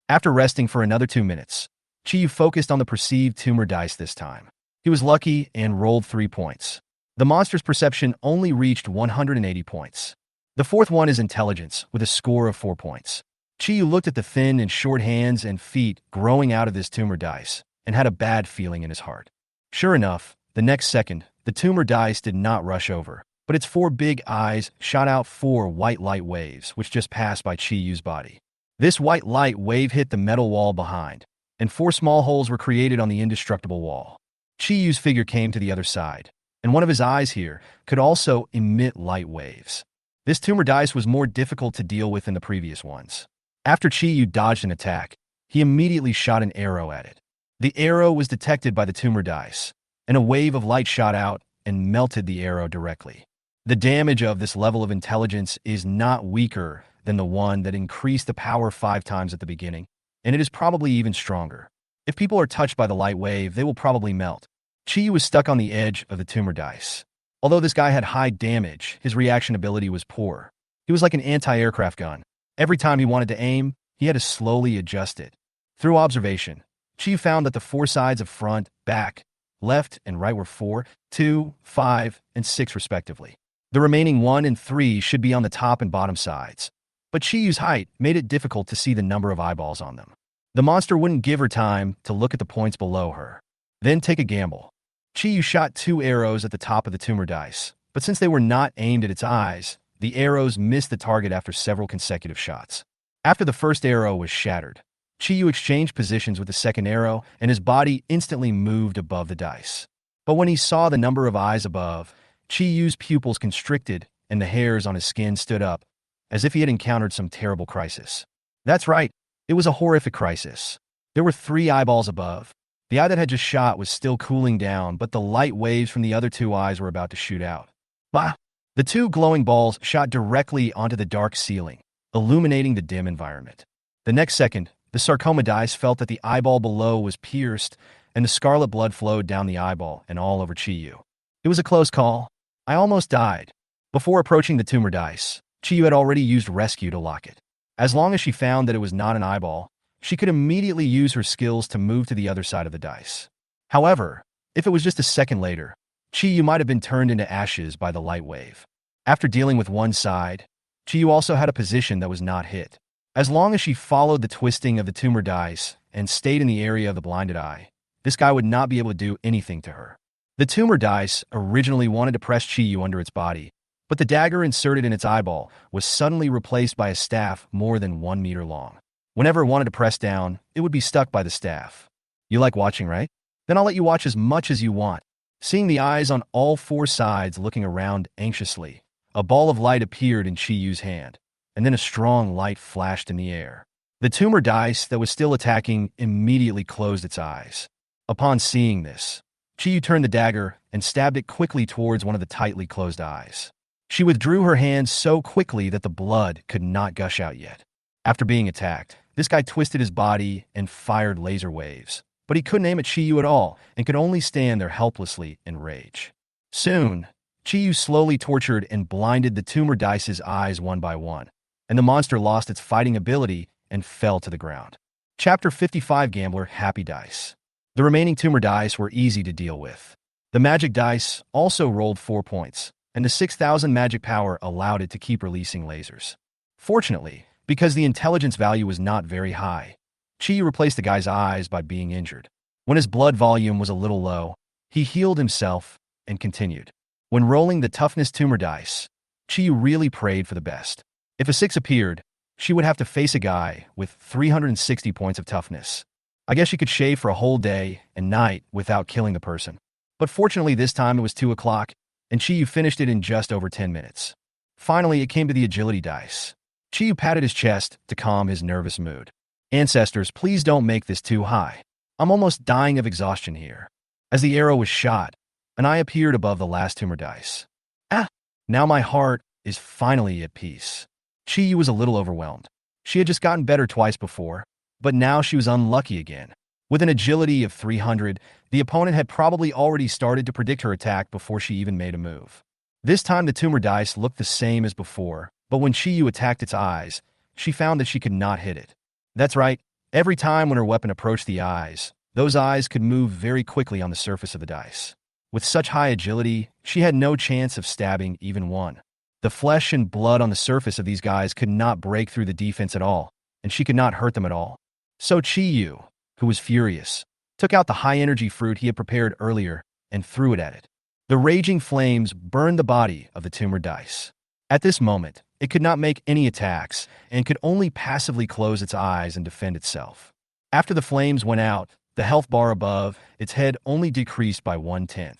After resting for another 2 minutes, Chiyu focused on the perceived tumor dice this time. He was lucky and rolled 3 points. The monster's perception only reached 180 points. The 4th one is intelligence, with a score of 4 points. Chiyu looked at the thin and short hands and feet growing out of this tumor dice and had a bad feeling in his heart. Sure enough, the next second, the tumor dice did not rush over, but its 4 big eyes shot out 4 white light waves, which just passed by Chiyu's body. This white light wave hit the metal wall behind, and 4 small holes were created on the indestructible wall. Chiyu's figure came to the other side, and one of his eyes here could also emit light waves. This tumor dice was more difficult to deal with than the previous ones. After Chiyu dodged an attack, he immediately shot an arrow at it. The arrow was detected by the tumor dice, and a wave of light shot out and melted the arrow directly. The damage of this level of intelligence is not weaker than the one that increased the power 5 times at the beginning, and it is probably even stronger. If people are touched by the light wave, they will probably melt. Chiyu was stuck on the edge of the tumor dice. Although this guy had high damage, his reaction ability was poor. He was like an anti-aircraft gun. Every time he wanted to aim, he had to slowly adjust it. Through observation, Chiyu found that the 4 sides of front, back, left, and right were 4, 2, 5, and 6 respectively. The remaining 1 and 3 should be on the top and bottom sides, but Chiyu's height made it difficult to see the number of eyeballs on them. The monster wouldn't give her time to look at the points below her. Then take a gamble. Chiyu shot 2 arrows at the top of the tumor dice, but since they were not aimed at its eyes, the arrows missed the target after several consecutive shots. After the first arrow was shattered, Chiyu exchanged positions with the second arrow, and his body instantly moved above the dice. But when he saw the number of eyes above, Chiyu's pupils constricted and the hairs on his skin stood up, as if he had encountered some terrible crisis. That's right, It was a horrific crisis. There were 3 eyeballs above. The eye that had just shot was still cooling down, but the light waves from the other 2 eyes were about to shoot out. Bah! The 2 glowing balls shot directly onto the dark ceiling, illuminating the dim environment. The next second, the sarcoma dice felt that the eyeball below was pierced, and the scarlet blood flowed down the eyeball and all over Chiyu. It was a close call. I almost died. Before approaching the tumor dice, Chiyu had already used rescue to lock it. As long as she found that it was not an eyeball, she could immediately use her skills to move to the other side of the dice. However, if it was just a second later, Chiyu might have been turned into ashes by the light wave. After dealing with one side, Chiyu also had a position that was not hit. As long as she followed the twisting of the tumor dice and stayed in the area of the blinded eye, this guy would not be able to do anything to her. The tumor dice originally wanted to press Chiyu under its body, but the dagger inserted in its eyeball was suddenly replaced by a staff more than 1 meter long. Whenever it wanted to press down, it would be stuck by the staff. You like watching, right? Then I'll let you watch as much as you want. Seeing the eyes on all 4 sides looking around anxiously, a ball of light appeared in Chiyu's hand, and then a strong light flashed in the air. The tumor dice that was still attacking immediately closed its eyes. Upon seeing this, Chiyu turned the dagger and stabbed it quickly towards one of the tightly closed eyes. She withdrew her hand so quickly that the blood could not gush out yet. After being attacked, this guy twisted his body and fired laser waves, but he couldn't aim at Chiyu at all and could only stand there helplessly in rage. Soon, Chiyu slowly tortured and blinded the tumor dice's eyes one by one, and the monster lost its fighting ability and fell to the ground. Chapter 55 Gambler Happy Dice. The remaining tumor dice were easy to deal with. The magic dice also rolled 4 points, and the 6,000 magic power allowed it to keep releasing lasers. Fortunately, because the intelligence value was not very high, Chiyu replaced the guy's eyes by being injured. When his blood volume was a little low, he healed himself and continued. When rolling the toughness tumor dice, Chiyu really prayed for the best. If a 6 appeared, she would have to face a guy with 360 points of toughness. I guess she could shave for a whole day and night without killing the person. But fortunately this time it was 2 o'clock, and Chiyu finished it in just over 10 minutes. Finally, it came to the agility dice. Chiyu patted his chest to calm his nervous mood. Ancestors, please don't make this too high. I'm almost dying of exhaustion here. As the arrow was shot, an eye appeared above the last tumor dice. Ah! Now my heart is finally at peace. Chiyu was a little overwhelmed. She had just gotten better twice before, but now she was unlucky again. With an agility of 300, the opponent had probably already started to predict her attack before she even made a move. This time the tumor dice looked the same as before, but when Chiyu attacked its eyes, she found that she could not hit it. That's right, every time when her weapon approached the eyes, those eyes could move very quickly on the surface of the dice. With such high agility, she had no chance of stabbing even one. The flesh and blood on the surface of these guys could not break through the defense at all, and she could not hurt them at all. So Chiyu, who was furious, took out the high-energy fruit he had prepared earlier and threw it at it. The raging flames burned the body of the tumor dice. At this moment, it could not make any attacks and could only passively close its eyes and defend itself. After the flames went out, the health bar above its head only decreased by 1/10.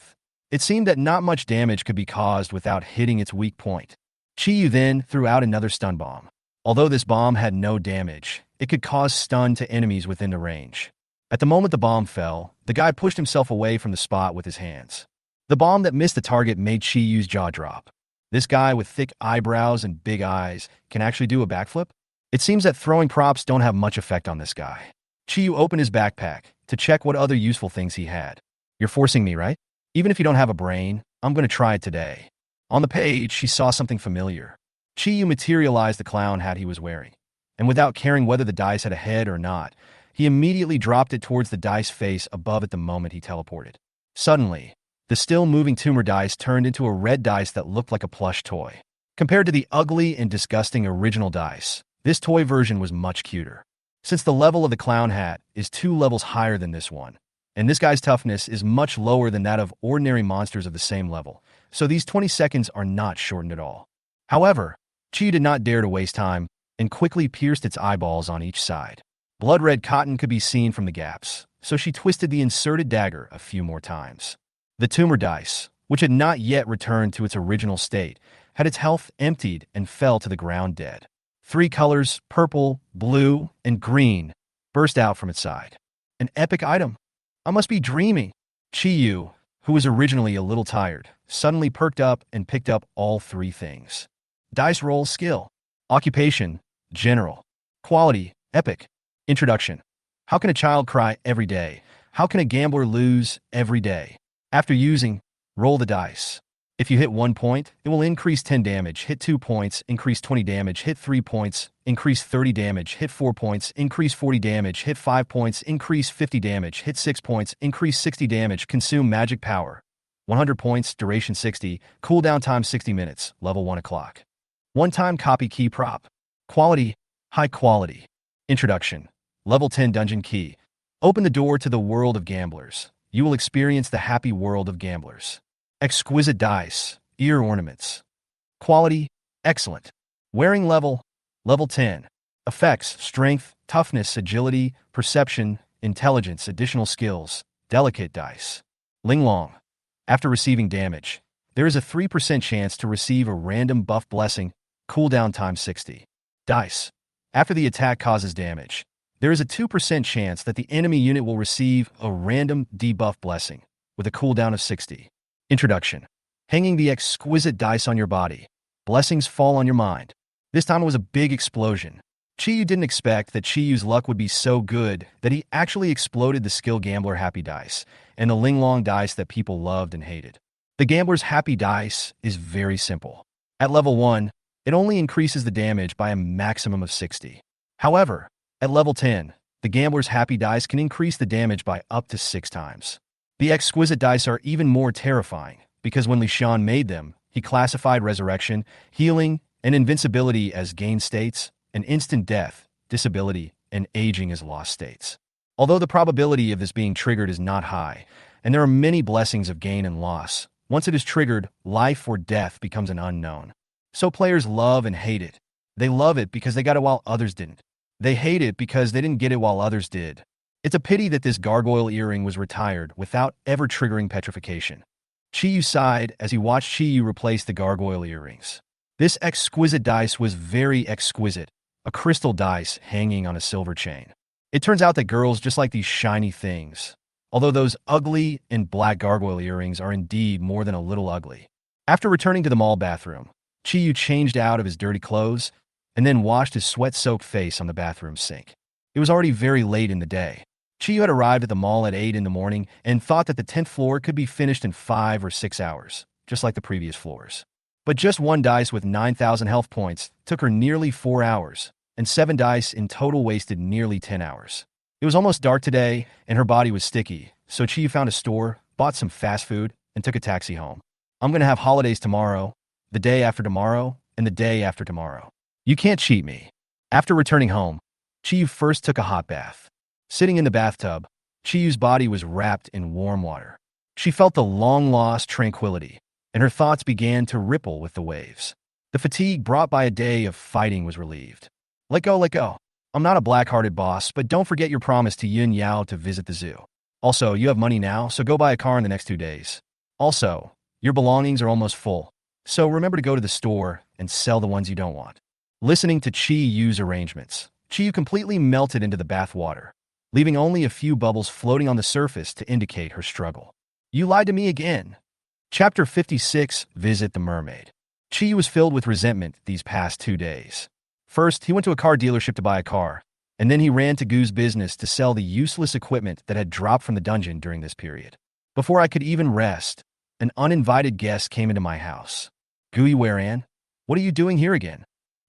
It seemed that not much damage could be caused without hitting its weak point. Chiyu then threw out another stun bomb. Although this bomb had no damage, it could cause stun to enemies within the range. At the moment the bomb fell, the guy pushed himself away from the spot with his hands. The bomb that missed the target made Chiyu's jaw drop. This guy with thick eyebrows and big eyes can actually do a backflip? It seems that throwing props don't have much effect on this guy. Chiyu opened his backpack to check what other useful things he had. You're forcing me, right? Even if you don't have a brain, I'm going to try it today. On the page, she saw something familiar. Chiyu materialized the clown hat he was wearing, and without caring whether the dice had a head or not, he immediately dropped it towards the dice face above it the moment he teleported. Suddenly, the still-moving tumor dice turned into a red dice that looked like a plush toy. Compared to the ugly and disgusting original dice, this toy version was much cuter. Since the level of the clown hat is 2 levels higher than this one, and this guy's toughness is much lower than that of ordinary monsters of the same level, so these 20 seconds are not shortened at all. However, Chiyu did not dare to waste time and quickly pierced its eyeballs on each side. Blood-red cotton could be seen from the gaps, so she twisted the inserted dagger a few more times. The tumor dice, which had not yet returned to its original state, had its health emptied and fell to the ground dead. Three colors, purple, blue, and green, burst out from its side. An epic item. I must be dreaming. Chi-Yu, who was originally a little tired, suddenly perked up and picked up all three things. Dice roll skill. Occupation, general. Quality, epic. Introduction. How can a child cry every day? How can a gambler lose every day? After using, roll the dice. If you hit 1 point, it will increase 10 damage, hit 2 points, increase 20 damage, hit 3 points, increase 30 damage, hit 4 points, increase 40 damage, hit 5 points, increase 50 damage, hit 6 points, increase 60 damage, consume magic power. 100 points, duration 60, cooldown time 60 minutes, level 1 o'clock. One-time copy key prop. Quality, high quality. Introduction. Level 10 dungeon key. Open the door to the world of gamblers. You will experience the happy world of gamblers. Exquisite dice, ear ornaments. Quality, excellent. Wearing level, level 10. Effects, strength, toughness, agility, perception, intelligence, additional skills, delicate dice. Linglong. After receiving damage, there is a 3% chance to receive a random buff blessing, cooldown time 60. Dice. After the attack causes damage, there is a 2% chance that the enemy unit will receive a random debuff blessing, with a cooldown of 60. Introduction. Hanging the exquisite dice on your body. Blessings fall on your mind. This time it was a big explosion. Chi-Yu didn't expect that Chi-Yu's luck would be so good that he actually exploded the skill gambler happy dice and the Linglong dice that people loved and hated. The gambler's happy dice is very simple. At level 1, it only increases the damage by a maximum of 60. However, at level 10, the gambler's happy dice can increase the damage by up to 6 times. The exquisite dice are even more terrifying, because when Li Shan made them, he classified resurrection, healing, and invincibility as gain states, and instant death, disability, and aging as lost states. Although the probability of this being triggered is not high, and there are many blessings of gain and loss, once it is triggered, life or death becomes an unknown. So players love and hate it. They love it because they got it while others didn't. They hate it because they didn't get it while others did. It's a pity that this gargoyle earring was retired without ever triggering petrification. Chi-Yu sighed as he watched Chi-Yu replace the gargoyle earrings. This exquisite dice was very exquisite, a crystal dice hanging on a silver chain. It turns out that girls just like these shiny things, although those ugly and black gargoyle earrings are indeed more than a little ugly. After returning to the mall bathroom, Chi-Yu changed out of his dirty clothes and then washed his sweat-soaked face on the bathroom sink. It was already very late in the day. Chi-Yu had arrived at the mall at 8 in the morning and thought that the 10th floor could be finished in 5 or 6 hours, just like the previous floors. But just one dice with 9,000 health points took her nearly 4 hours, and 7 dice in total wasted nearly 10 hours. It was almost dark today, and her body was sticky, so Chi-Yu found a store, bought some fast food, and took a taxi home. I'm going to have holidays tomorrow, the day after tomorrow, and the day after tomorrow. You can't cheat me. After returning home, Chi-Yu first took a hot bath. Sitting in the bathtub, Chi-Yu's body was wrapped in warm water. She felt the long-lost tranquility, and her thoughts began to ripple with the waves. The fatigue brought by a day of fighting was relieved. Let go, let go. I'm not a black-hearted boss, but don't forget your promise to Yin Yao to visit the zoo. Also, you have money now, so go buy a car in the next 2 days. Also, your belongings are almost full, so remember to go to the store and sell the ones you don't want. Listening to Chi-Yu's arrangements, Chi-Yu completely melted into the bath water, leaving only a few bubbles floating on the surface to indicate her struggle. You lied to me again. Chapter 56, Visit the Mermaid. Chi-Yu was filled with resentment these past 2 days. First, he went to a car dealership to buy a car, and then he ran to Gu's business to sell the useless equipment that had dropped from the dungeon during this period. Before I could even rest, an uninvited guest came into my house. Gui Weran, what are you doing here again?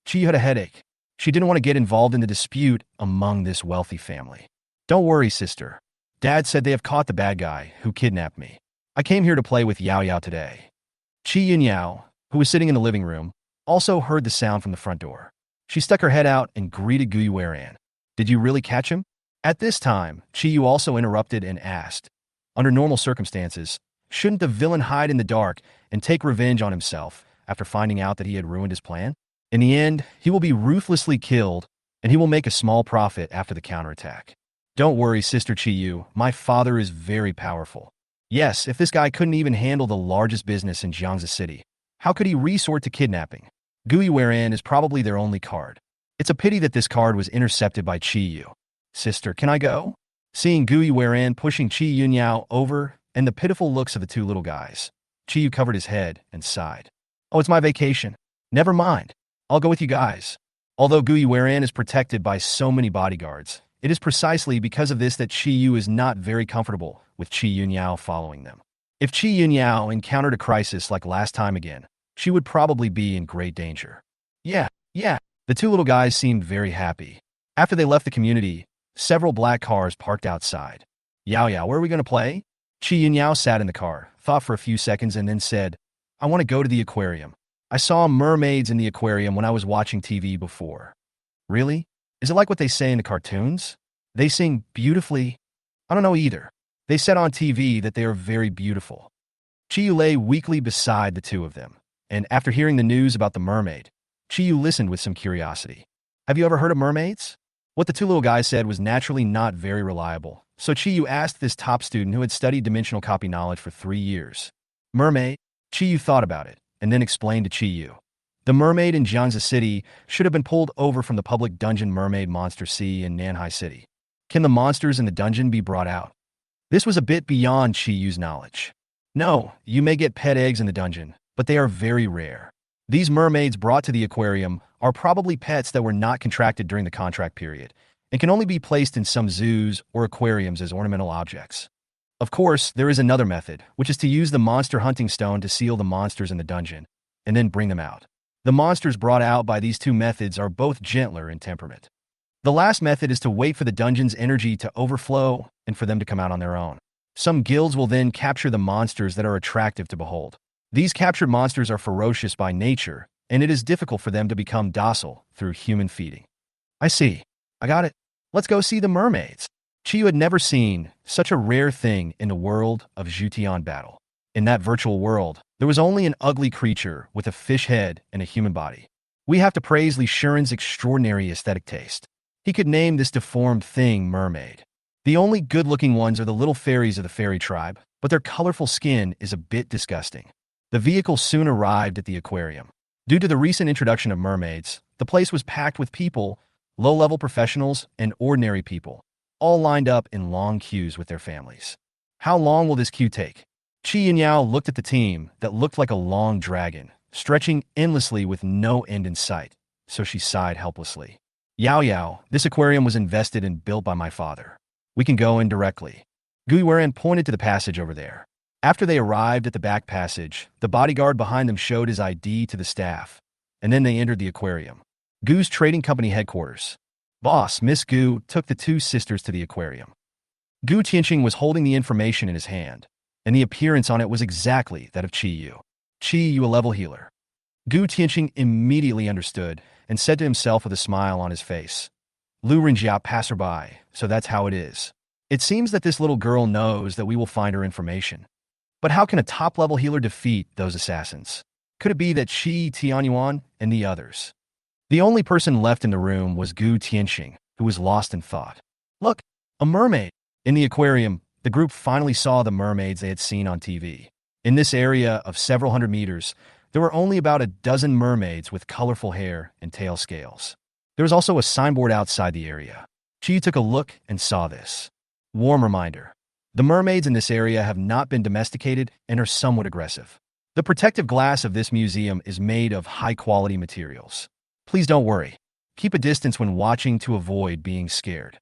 Chi-Yu had a headache. She didn't want to get involved in the dispute among this wealthy family. Don't worry, sister. Dad said they have caught the bad guy who kidnapped me. I came here to play with Yao Yao today. Chi Yin Yao, who was sitting in the living room, also heard the sound from the front door. She stuck her head out and greeted Gui Weran. Did you really catch him? At this time, Chi Yu also interrupted and asked, under normal circumstances, shouldn't the villain hide in the dark and take revenge on himself after finding out that he had ruined his plan? In the end, he will be ruthlessly killed, and he will make a small profit after the counterattack. Don't worry, Sister Chi-Yu, my father is very powerful. Yes, if this guy couldn't even handle the largest business in Jiangsu City, how could he resort to kidnapping? Gui Weran is probably their only card. It's a pity that this card was intercepted by Chi Yu. Sister, can I go? Seeing Gui Weran pushing Chi Yunyao over and the pitiful looks of the two little guys, Chi Yu covered his head and sighed. Oh, it's my vacation. Never mind. I'll go with you guys. Although Gui Weran is protected by so many bodyguards, it is precisely because of this that Chi Yu is not very comfortable with Chi Yunyao following them. If Chi Yunyao encountered a crisis like last time again, she would probably be in great danger. Yeah. The two little guys seemed very happy. After they left the community, several black cars parked outside. Yao, where are we going to play? Chi Yunyao sat in the car, thought for a few seconds, and then said, I want to go to the aquarium. I saw mermaids in the aquarium when I was watching TV before. Really? Is it like what they say in the cartoons? They sing beautifully? I don't know either. They said on TV that they are very beautiful. Chi Yu lay weakly beside the two of them, and after hearing the news about the mermaid, Chi Yu listened with some curiosity. Have you ever heard of mermaids? What the two little guys said was naturally not very reliable, so Chi Yu asked this top student who had studied dimensional copy knowledge for 3 years. Mermaid? Chi Yu thought about it, and then explained to Chi Yu. The mermaid in Jiangsu City should have been pulled over from the public dungeon Mermaid Monster Sea in Nanhai City. Can the monsters in the dungeon be brought out? This was a bit beyond Chi Yu's knowledge. No, you may get pet eggs in the dungeon, but they are very rare. These mermaids brought to the aquarium are probably pets that were not contracted during the contract period and can only be placed in some zoos or aquariums as ornamental objects. Of course, there is another method, which is to use the monster hunting stone to seal the monsters in the dungeon and then bring them out. The monsters brought out by these two methods are both gentler in temperament. The last method is to wait for the dungeon's energy to overflow and for them to come out on their own. Some guilds will then capture the monsters that are attractive to behold. These captured monsters are ferocious by nature, and it is difficult for them to become docile through human feeding. I see. I got it. Let's go see the mermaids. Chi Yu had never seen such a rare thing in the world of Zhu Tian battle. In that virtual world, there was only an ugly creature with a fish head and a human body. We have to praise Li Shuren's extraordinary aesthetic taste. He could name this deformed thing mermaid. The only good-looking ones are the little fairies of the fairy tribe, but their colorful skin is a bit disgusting. The vehicle soon arrived at the aquarium. Due to the recent introduction of mermaids, the place was packed with people, low-level professionals, and ordinary people, all lined up in long queues with their families. How long will this queue take? Chi Yunyao looked at the team that looked like a long dragon, stretching endlessly with no end in sight, so she sighed helplessly. Yao, this aquarium was invested and built by my father. We can go in directly. Gui Weran pointed to the passage over there. After they arrived at the back passage, the bodyguard behind them showed his ID to the staff, and then they entered the aquarium. Gu's trading company headquarters. Boss, Miss Gu took the two sisters to the aquarium. Gu Tianqing was holding the information in his hand, and the appearance on it was exactly that of Chi Yu. Chi Yu, a level healer. Gu Tianqing immediately understood and said to himself with a smile on his face, Lu Rinjia passerby, so that's how it is. It seems that this little girl knows that we will find her information. But how can a top-level healer defeat those assassins? Could it be that Shi Tianyuan and the others? The only person left in the room was Gu Tianqing, who was lost in thought. Look, a mermaid! In the aquarium, the group finally saw the mermaids they had seen on TV. In this area of several hundred meters, there were only about a dozen mermaids with colorful hair and tail scales. There was also a signboard outside the area. Chi took a look and saw this. Warm reminder. The mermaids in this area have not been domesticated and are somewhat aggressive. The protective glass of this museum is made of high-quality materials. Please don't worry. Keep a distance when watching to avoid being scared.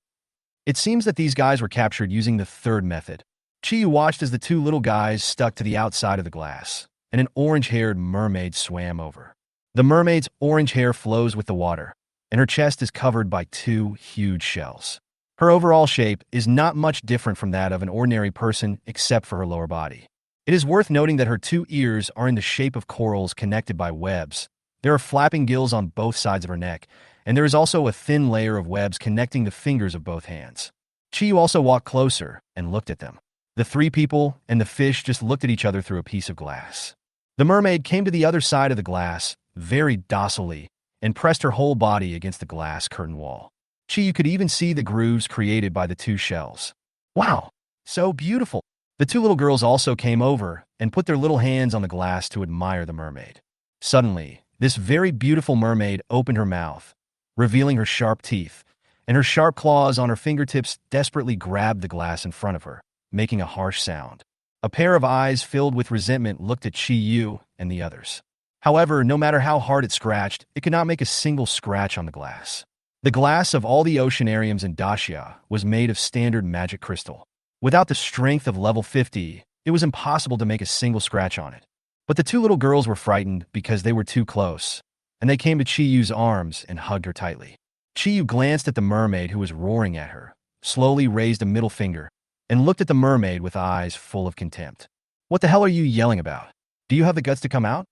It seems that these guys were captured using the third method. Chi watched as the two little guys stuck to the outside of the glass, and an orange-haired mermaid swam over. The mermaid's orange hair flows with the water, and her chest is covered by two huge shells. Her overall shape is not much different from that of an ordinary person except for her lower body. It is worth noting that her two ears are in the shape of corals connected by webs. There are flapping gills on both sides of her neck, and there is also a thin layer of webs connecting the fingers of both hands. Chi also walked closer and looked at them. The three people and the fish just looked at each other through a piece of glass. The mermaid came to the other side of the glass, very docilely, and pressed her whole body against the glass curtain wall. Chi could even see the grooves created by the two shells. Wow, so beautiful. The two little girls also came over and put their little hands on the glass to admire the mermaid. Suddenly, this very beautiful mermaid opened her mouth, revealing her sharp teeth, and her sharp claws on her fingertips desperately grabbed the glass in front of her, making a harsh sound. A pair of eyes filled with resentment looked at Chi Yu and the others. However, no matter how hard it scratched, it could not make a single scratch on the glass. The glass of all the oceanariums in Daxia was made of standard magic crystal. Without the strength of level 50, it was impossible to make a single scratch on it. But the two little girls were frightened because they were too close, and they came to Chi Yu's arms and hugged her tightly. Chi Yu glanced at the mermaid who was roaring at her, slowly raised a middle finger, and looked at the mermaid with eyes full of contempt. What the hell are you yelling about? Do you have the guts to come out?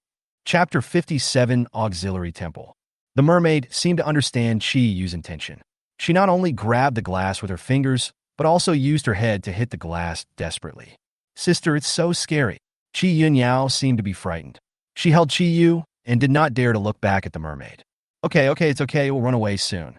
Chapter 57, Auxiliary Temple. The mermaid seemed to understand Chi Yu's intention. She not only grabbed the glass with her fingers, but also used her head to hit the glass desperately. Sister, it's so scary. Chi Yunyao seemed to be frightened. She held Chi Yu and did not dare to look back at the mermaid. Okay, it's okay, we'll run away soon.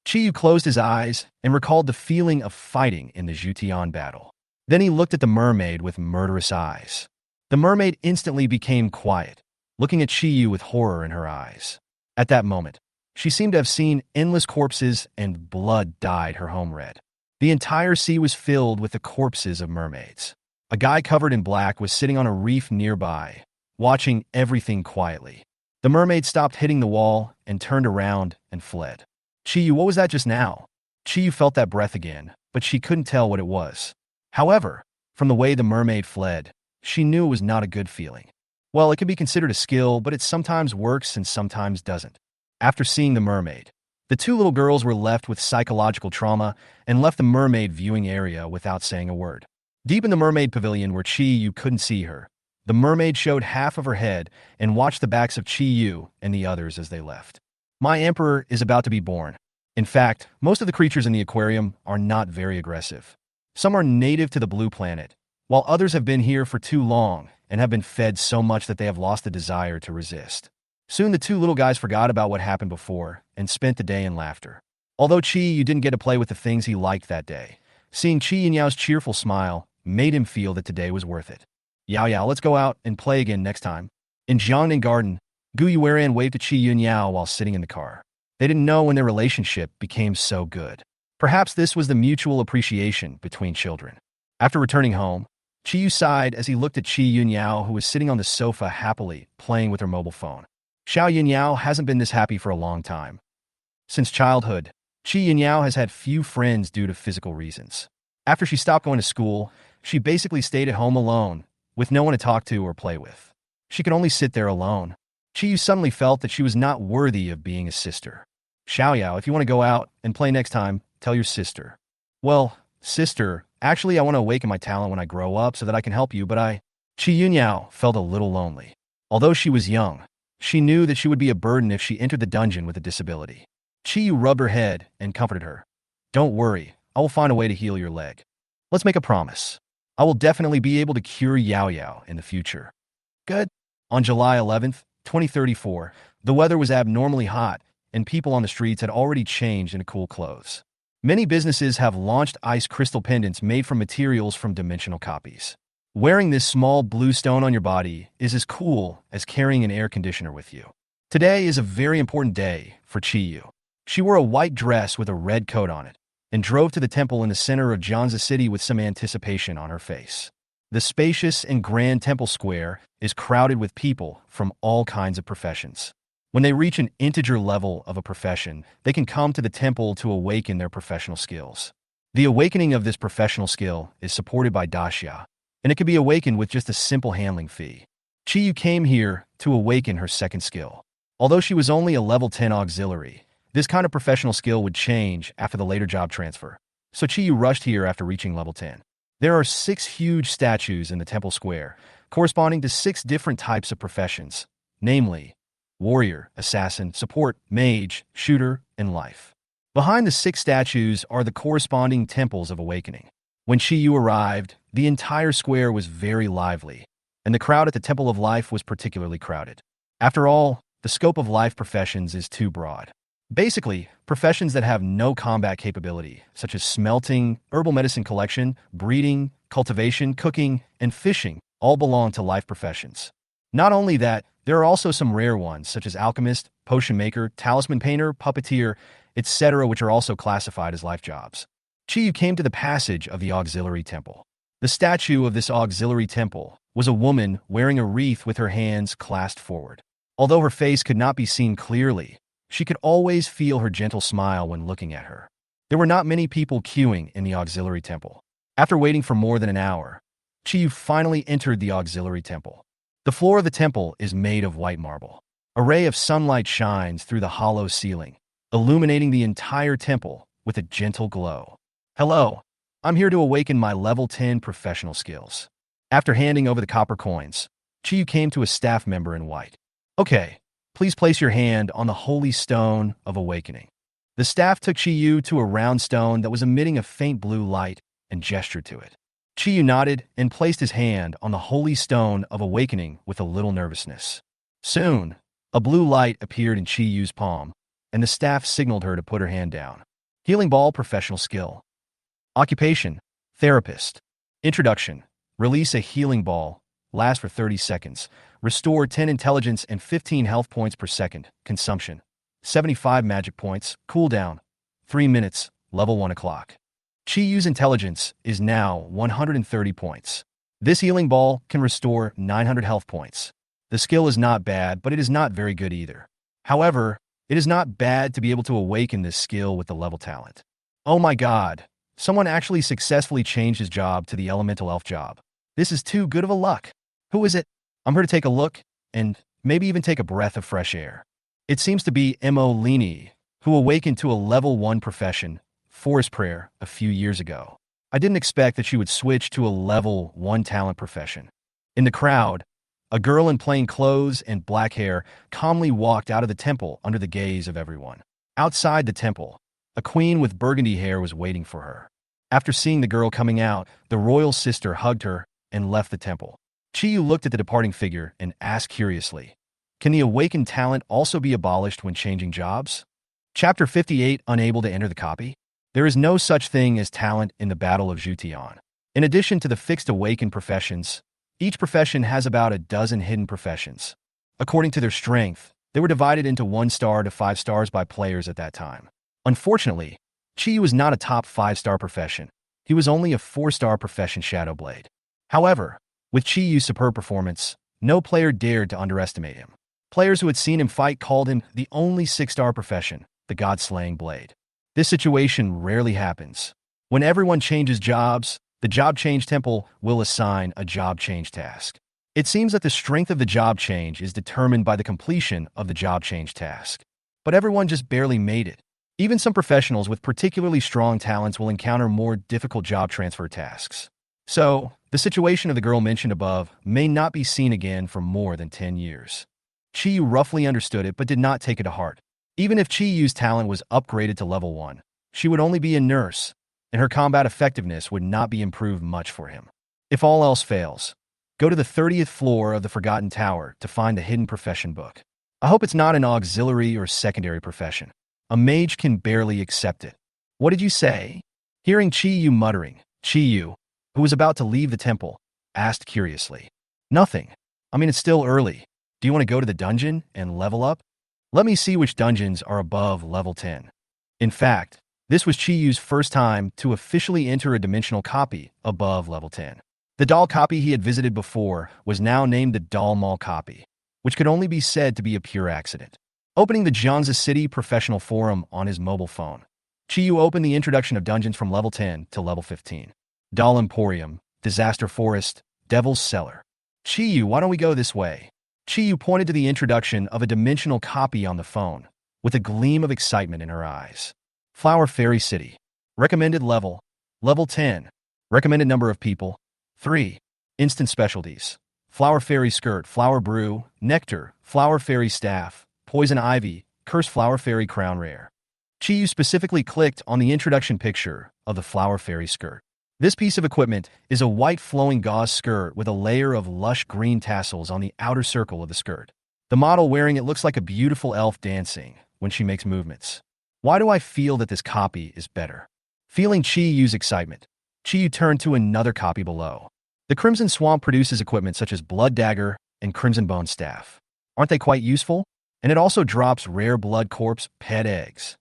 Chi Yu closed his eyes and recalled the feeling of fighting in the Zhu Tian battle. Then he looked at the mermaid with murderous eyes. The mermaid instantly became quiet, looking at Chi Yu with horror in her eyes. At that moment, she seemed to have seen endless corpses and blood dyed her home red. The entire sea was filled with the corpses of mermaids. A guy covered in black was sitting on a reef nearby, watching everything quietly. The mermaid stopped hitting the wall and turned around and fled. Chi Yu, what was that just now? Chi Yu felt that breath again, but she couldn't tell what it was. However, from the way the mermaid fled, she knew it was not a good feeling. Well, it can be considered a skill, but it sometimes works and sometimes doesn't. After seeing the mermaid, the two little girls were left with psychological trauma and left the mermaid viewing area without saying a word. Deep in the mermaid pavilion where Chi Yu couldn't see her, the mermaid showed half of her head and watched the backs of Chi Yu and the others as they left. My emperor is about to be born. In fact, most of the creatures in the aquarium are not very aggressive. Some are native to the blue planet, while others have been here for too long and have been fed so much that they have lost the desire to resist. Soon the two little guys forgot about what happened before and spent the day in laughter. Although Chi Yu didn't get to play with the things he liked that day, seeing Chi Yunyao cheerful smile made him feel that today was worth it. Yao, let's go out and play again next time. In Jiangnan Garden, Gu Yueran waved to Chi Yunyao while sitting in the car. They didn't know when their relationship became so good. Perhaps this was the mutual appreciation between children. After returning home, Chi Yu sighed as he looked at Chi Yunyao, who was sitting on the sofa happily playing with her mobile phone. Xiao Yunyao hasn't been this happy for a long time. Since childhood, Chi Yunyao has had few friends due to physical reasons. After she stopped going to school, she basically stayed at home alone, with no one to talk to or play with. She could only sit there alone. Chi Yu suddenly felt that she was not worthy of being a sister. Xiaoyao, if you want to go out and play next time, tell your sister. Well, sister, actually I want to awaken my talent when I grow up so that I can help you, but Chi Yunyao felt a little lonely. Although she was young, she knew that she would be a burden if she entered the dungeon with a disability. Chi Yu rubbed her head and comforted her. Don't worry, I will find a way to heal your leg. Let's make a promise. I will definitely be able to cure Yao Yao in the future. Good. On July 11th, 2034, the weather was abnormally hot, and people on the streets had already changed into cool clothes. Many businesses have launched ice crystal pendants made from materials from dimensional copies. Wearing this small blue stone on your body is as cool as carrying an air conditioner with you. Today is a very important day for Chi Yu. She wore a white dress with a red coat on it, and drove to the temple in the center of Jiangzi City with some anticipation on her face. The spacious and grand temple square is crowded with people from all kinds of professions. When they reach an integer level of a profession, they can come to the temple to awaken their professional skills. The awakening of this professional skill is supported by Daxia, and it can be awakened with just a simple handling fee. Chi Yu came here to awaken her second skill. Although she was only a level 10 auxiliary, this kind of professional skill would change after the later job transfer, so Chi Yu rushed here after reaching level 10. There are 6 huge statues in the temple square, corresponding to 6 different types of professions, namely, warrior, assassin, support, mage, shooter, and life. Behind the 6 statues are the corresponding temples of awakening. When Chi Yu arrived, the entire square was very lively, and the crowd at the Temple of Life was particularly crowded. After all, the scope of life professions is too broad. Basically, professions that have no combat capability, such as smelting, herbal medicine collection, breeding, cultivation, cooking, and fishing, all belong to life professions. Not only that, There are also some rare ones, such as alchemist, potion maker, talisman painter, puppeteer, etc., which are also classified as life jobs. Chiyu came to the passage of the auxiliary temple. The statue of this auxiliary temple was a woman wearing a wreath with her hands clasped forward. Although her face could not be seen clearly, she could always feel her gentle smile when looking at her. There were not many people queuing in the auxiliary temple. After waiting for more than an hour, Chiyu finally entered the auxiliary temple. The floor of the temple is made of white marble. A ray of sunlight shines through the hollow ceiling, illuminating the entire temple with a gentle glow. Hello, I'm here to awaken my level 10 professional skills. After handing over the copper coins, Chiyu came to a staff member in white. Okay, please place your hand on the holy stone of awakening. The staff took Chiyu to a round stone that was emitting a faint blue light and gestured to it. Chiyu nodded and placed his hand on the holy stone of awakening with a little nervousness. Soon, a blue light appeared in Chiyu's palm, and the staff signaled her to put her hand down. Healing ball professional skill. Occupation, therapist. Introduction, release a healing ball, last for 30 seconds. Restore 10 intelligence and 15 health points per second. Consumption, 75 magic points. Cooldown, 3 minutes, level 1 o'clock. Chiyu's intelligence is now 130 points. This healing ball can restore 900 health points. The skill is not bad, but it is not very good either. However, it is not bad to be able to awaken this skill with the level talent. Oh my god, someone actually successfully changed his job to the elemental elf job. This is too good of a luck. Who is it? I'm here to take a look, and maybe even take a breath of fresh air. It seems to be Mo Lini, who awakened to a level 1 profession, Forest Prayer, a few years ago. I didn't expect that she would switch to a level 1 talent profession. In the crowd, a girl in plain clothes and black hair calmly walked out of the temple under the gaze of everyone. Outside the temple, a queen with burgundy hair was waiting for her. After seeing the girl coming out, the royal sister hugged her and left the temple. Chiyu looked at the departing figure and asked curiously, "Can the awakened talent also be abolished when changing jobs?" Chapter 58, Unable to enter the copy. There is no such thing as talent in the Battle of Zhu Tian. In addition to the fixed awakened professions, each profession has about a dozen hidden professions. According to their strength, they were divided into 1 star to 5 stars by players at that time. Unfortunately, Chiyu was not a top 5-star profession. He was only a 4-star profession Shadowblade. However, with Chiyu's superb performance, no player dared to underestimate him. Players who had seen him fight called him the only 6-star profession, the God-slaying blade. This situation rarely happens. When everyone changes jobs, the job change temple will assign a job change task. It seems that the strength of the job change is determined by the completion of the job change task. But everyone just barely made it. Even some professionals with particularly strong talents will encounter more difficult job transfer tasks. So, the situation of the girl mentioned above may not be seen again for more than 10 years. Chiyu roughly understood it but did not take it to heart. Even if Chiyu's talent was upgraded to level 1, she would only be a nurse, and her combat effectiveness would not be improved much for him. If all else fails, go to the 30th floor of the Forgotten Tower to find the hidden profession book. I hope it's not an auxiliary or secondary profession. A mage can barely accept it. What did you say? Hearing Chiyu muttering, Chiyu, who was about to leave the temple, asked curiously. Nothing. I mean, it's still early. Do you want to go to the dungeon and level up? Let me see which dungeons are above level 10. In fact, this was Chiyu's first time to officially enter a dimensional copy above level 10. The doll copy he had visited before was now named the Doll Mall copy, which could only be said to be a pure accident. Opening the Jiangsu City Professional Forum on his mobile phone, Chiyu opened the introduction of dungeons from level 10 to level 15. Doll Emporium, Disaster Forest, Devil's Cellar. Chiyu, why don't we go this way? Chiyu pointed to the introduction of a dimensional copy on the phone, with a gleam of excitement in her eyes. Flower Fairy City. Recommended level, level 10. Recommended number of people, 3. Instant specialties. Flower Fairy Skirt, Flower Brew, Nectar, Flower Fairy Staff, Poison Ivy, Cursed Flower Fairy Crown Rare. Chiyu specifically clicked on the introduction picture of the Flower Fairy Skirt. This piece of equipment is a white flowing gauze skirt with a layer of lush green tassels on the outer circle of the skirt. The model wearing it looks like a beautiful elf dancing when she makes movements. Why do I feel that this copy is better? Feeling Chiyu's excitement, Chiyu turned to another copy below. The Crimson Swamp produces equipment such as Blood Dagger and Crimson Bone Staff. Aren't they quite useful? And it also drops rare blood corpse pet eggs.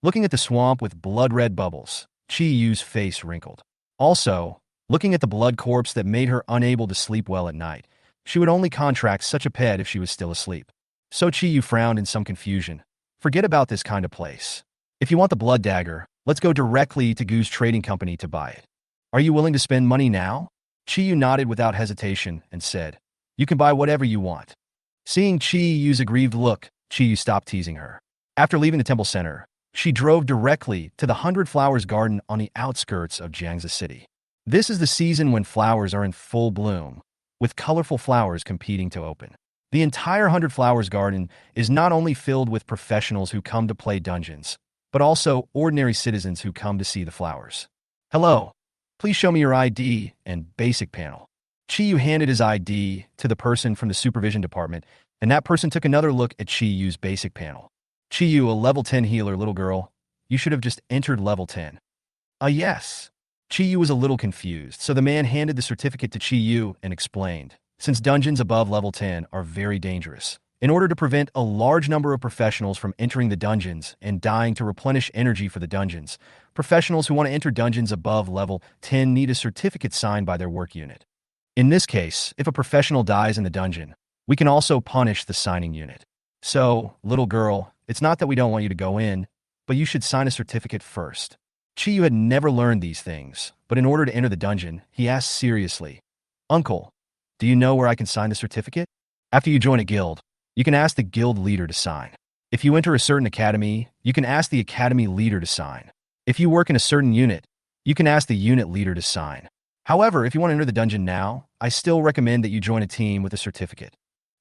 Looking at the swamp with blood-red bubbles, Chi Yu's face wrinkled. Also, looking at the blood corpse that made her unable to sleep well at night, she would only contract such a pet if she was still asleep. So Chi Yu frowned in some confusion. Forget about this kind of place. If you want the blood dagger, let's go directly to Gu's trading company to buy it. Are you willing to spend money now? Chi Yu nodded without hesitation and said, you can buy whatever you want. Seeing Chi Yu's aggrieved look, Chi Yu stopped teasing her. After leaving the temple center, she drove directly to the 100 Flowers Garden on the outskirts of Jiangsu City. This is the season when flowers are in full bloom, with colorful flowers competing to open. The entire 100 Flowers Garden is not only filled with professionals who come to play dungeons, but also ordinary citizens who come to see the flowers. Hello, please show me your ID and basic panel. Chi Yu handed his ID to the person from the supervision department, and that person took another look at Chi Yu's basic panel. Chi Yu, a level 10 healer, little girl, you should have just entered level 10. Yes. Chi Yu was a little confused, so the man handed the certificate to Chi Yu and explained, since dungeons above level 10 are very dangerous, in order to prevent a large number of professionals from entering the dungeons and dying to replenish energy for the dungeons, professionals who want to enter dungeons above level 10 need a certificate signed by their work unit. In this case, if a professional dies in the dungeon, we can also punish the signing unit. So, little girl, it's not that we don't want you to go in, but you should sign a certificate first. Chi Yu had never learned these things, but in order to enter the dungeon, he asked seriously, Uncle, do you know where I can sign the certificate? After you join a guild, you can ask the guild leader to sign. If you enter a certain academy, you can ask the academy leader to sign. If you work in a certain unit, you can ask the unit leader to sign. However, if you want to enter the dungeon now, I still recommend that you join a team with a certificate.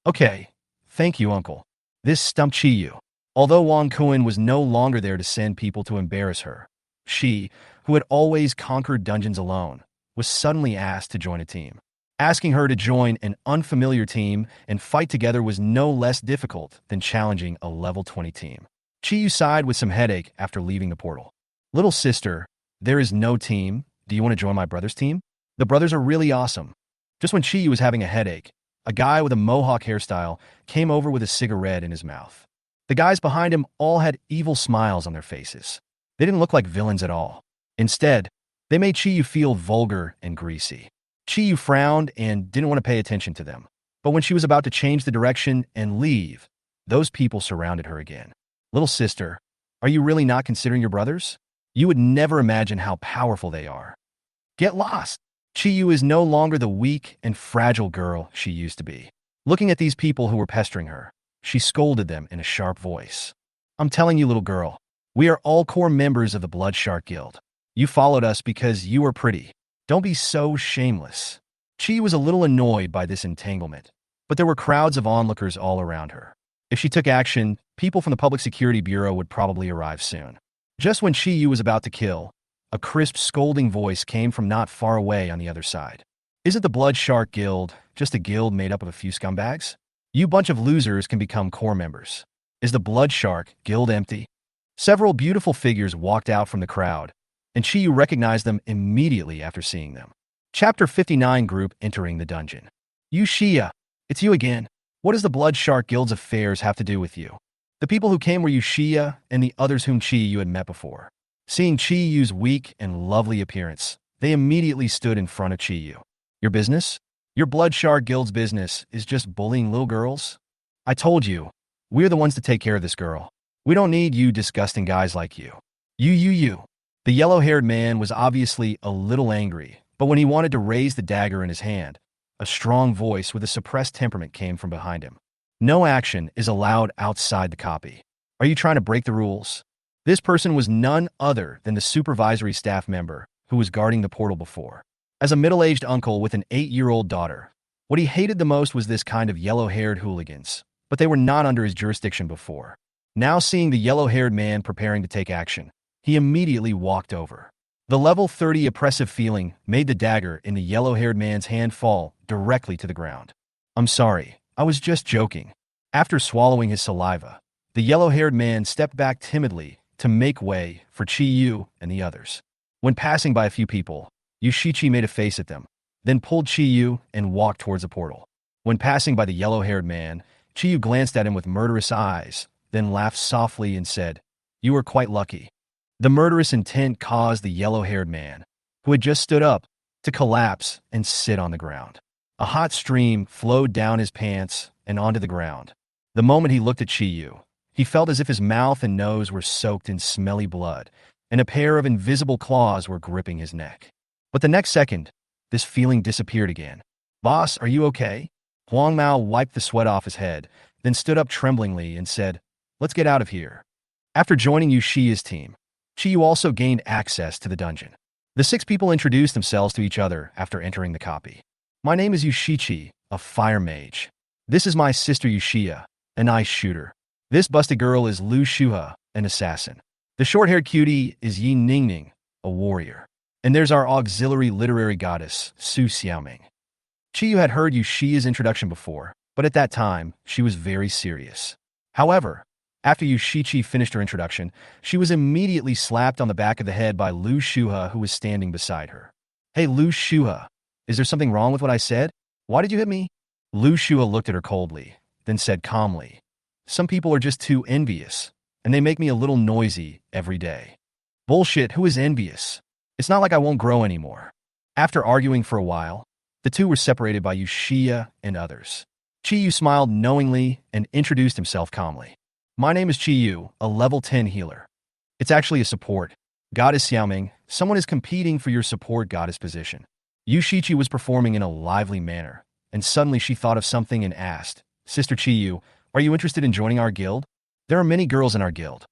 Okay, thank you, Uncle. This stumped Chi Yu. Although Wang Kuan was no longer there to send people to embarrass her, she, who had always conquered dungeons alone, was suddenly asked to join a team. Asking her to join an unfamiliar team and fight together was no less difficult than challenging a level 20 team. Chi Yu sighed with some headache after leaving the portal. Little sister, there is no team. Do you want to join my brother's team? The brothers are really awesome. Just when Chi Yu was having a headache, a guy with a mohawk hairstyle came over with a cigarette in his mouth. The guys behind him all had evil smiles on their faces. They didn't look like villains at all. Instead, they made Chi Yu feel vulgar and greasy. Chi Yu frowned and didn't want to pay attention to them. But when she was about to change the direction and leave, those people surrounded her again. Little sister, are you really not considering your brothers? You would never imagine how powerful they are. Get lost! Chi Yu is no longer the weak and fragile girl she used to be. Looking at these people who were pestering her, she scolded them in a sharp voice. I'm telling you, little girl, we are all core members of the Blood Shark Guild. You followed us because you are pretty. Don't be so shameless. Chi was a little annoyed by this entanglement, but there were crowds of onlookers all around her. If she took action, people from the Public Security Bureau would probably arrive soon. Just when Chi Yu was about to kill, a crisp, scolding voice came from not far away on the other side. Isn't the Blood Shark Guild just a guild made up of a few scumbags? You bunch of losers can become core members. Is the Blood Shark Guild empty? Several beautiful figures walked out from the crowd, and Chi Yu recognized them immediately after seeing them. Chapter 59 Group entering the dungeon. You Shia, it's you again. What does the Blood Shark Guild's affairs have to do with you? The people who came were Yushia and the others whom Chi Yu had met before. Seeing Chi Yu's weak and lovely appearance, they immediately stood in front of Chi Yu. Your business? Your Blood Shark Guild's business is just bullying little girls? I told you, we're the ones to take care of this girl. We don't need you disgusting guys like you. You. The yellow-haired man was obviously a little angry, but when he wanted to raise the dagger in his hand, a strong voice with a suppressed temperament came from behind him. No action is allowed outside the copy. Are you trying to break the rules? This person was none other than the supervisory staff member who was guarding the portal before. As a middle-aged uncle with an 8-year-old daughter, what he hated the most was this kind of yellow-haired hooligans, but they were not under his jurisdiction before. Now seeing the yellow-haired man preparing to take action, he immediately walked over. The level 30 oppressive feeling made the dagger in the yellow-haired man's hand fall directly to the ground. I'm sorry, I was just joking. After swallowing his saliva, the yellow-haired man stepped back timidly to make way for Chi Yu and the others. When passing by a few people, Yushichi made a face at them, then pulled Chi Yu and walked towards the portal. When passing by the yellow-haired man, Yu glanced at him with murderous eyes, then laughed softly and said, "You are quite lucky." The murderous intent caused the yellow-haired man, who had just stood up, to collapse and sit on the ground. A hot stream flowed down his pants and onto the ground. The moment he looked at Yu, he felt as if his mouth and nose were soaked in smelly blood, and a pair of invisible claws were gripping his neck. But the next second, this feeling disappeared again. "Boss, are you okay?" Huang Mao wiped the sweat off his head, then stood up tremblingly and said, "Let's get out of here." After joining Yu Shi's team, Yu also gained access to the dungeon. The 6 people introduced themselves to each other after entering the copy. "My name is Yushichi, a fire mage. This is my sister Yushia, an ice shooter. This busted girl is Lu Shuha, an assassin. The short-haired cutie is Yi Ningning, a warrior. And there's our auxiliary literary goddess, Su Xiaoming." Yu had heard Yushia's introduction before, but at that time, she was very serious. However, after Yushichi finished her introduction, she was immediately slapped on the back of the head by Lu Shuha, who was standing beside her. "Hey, Lu Shuha, is there something wrong with what I said? Why did you hit me?" Lu Shuha looked at her coldly, then said calmly, "Some people are just too envious, and they make me a little noisy every day." "Bullshit, who is envious? It's not like I won't grow anymore." After arguing for a while, the two were separated by Yushia and others. Yu smiled knowingly and introduced himself calmly. "My name is Yu, a level 10 healer. It's actually a support. Goddess Xiaoming, someone is competing for your support goddess position." Yushichi was performing in a lively manner, and suddenly she thought of something and asked, "Sister Yu, are you interested in joining our guild? There are many girls in our guild."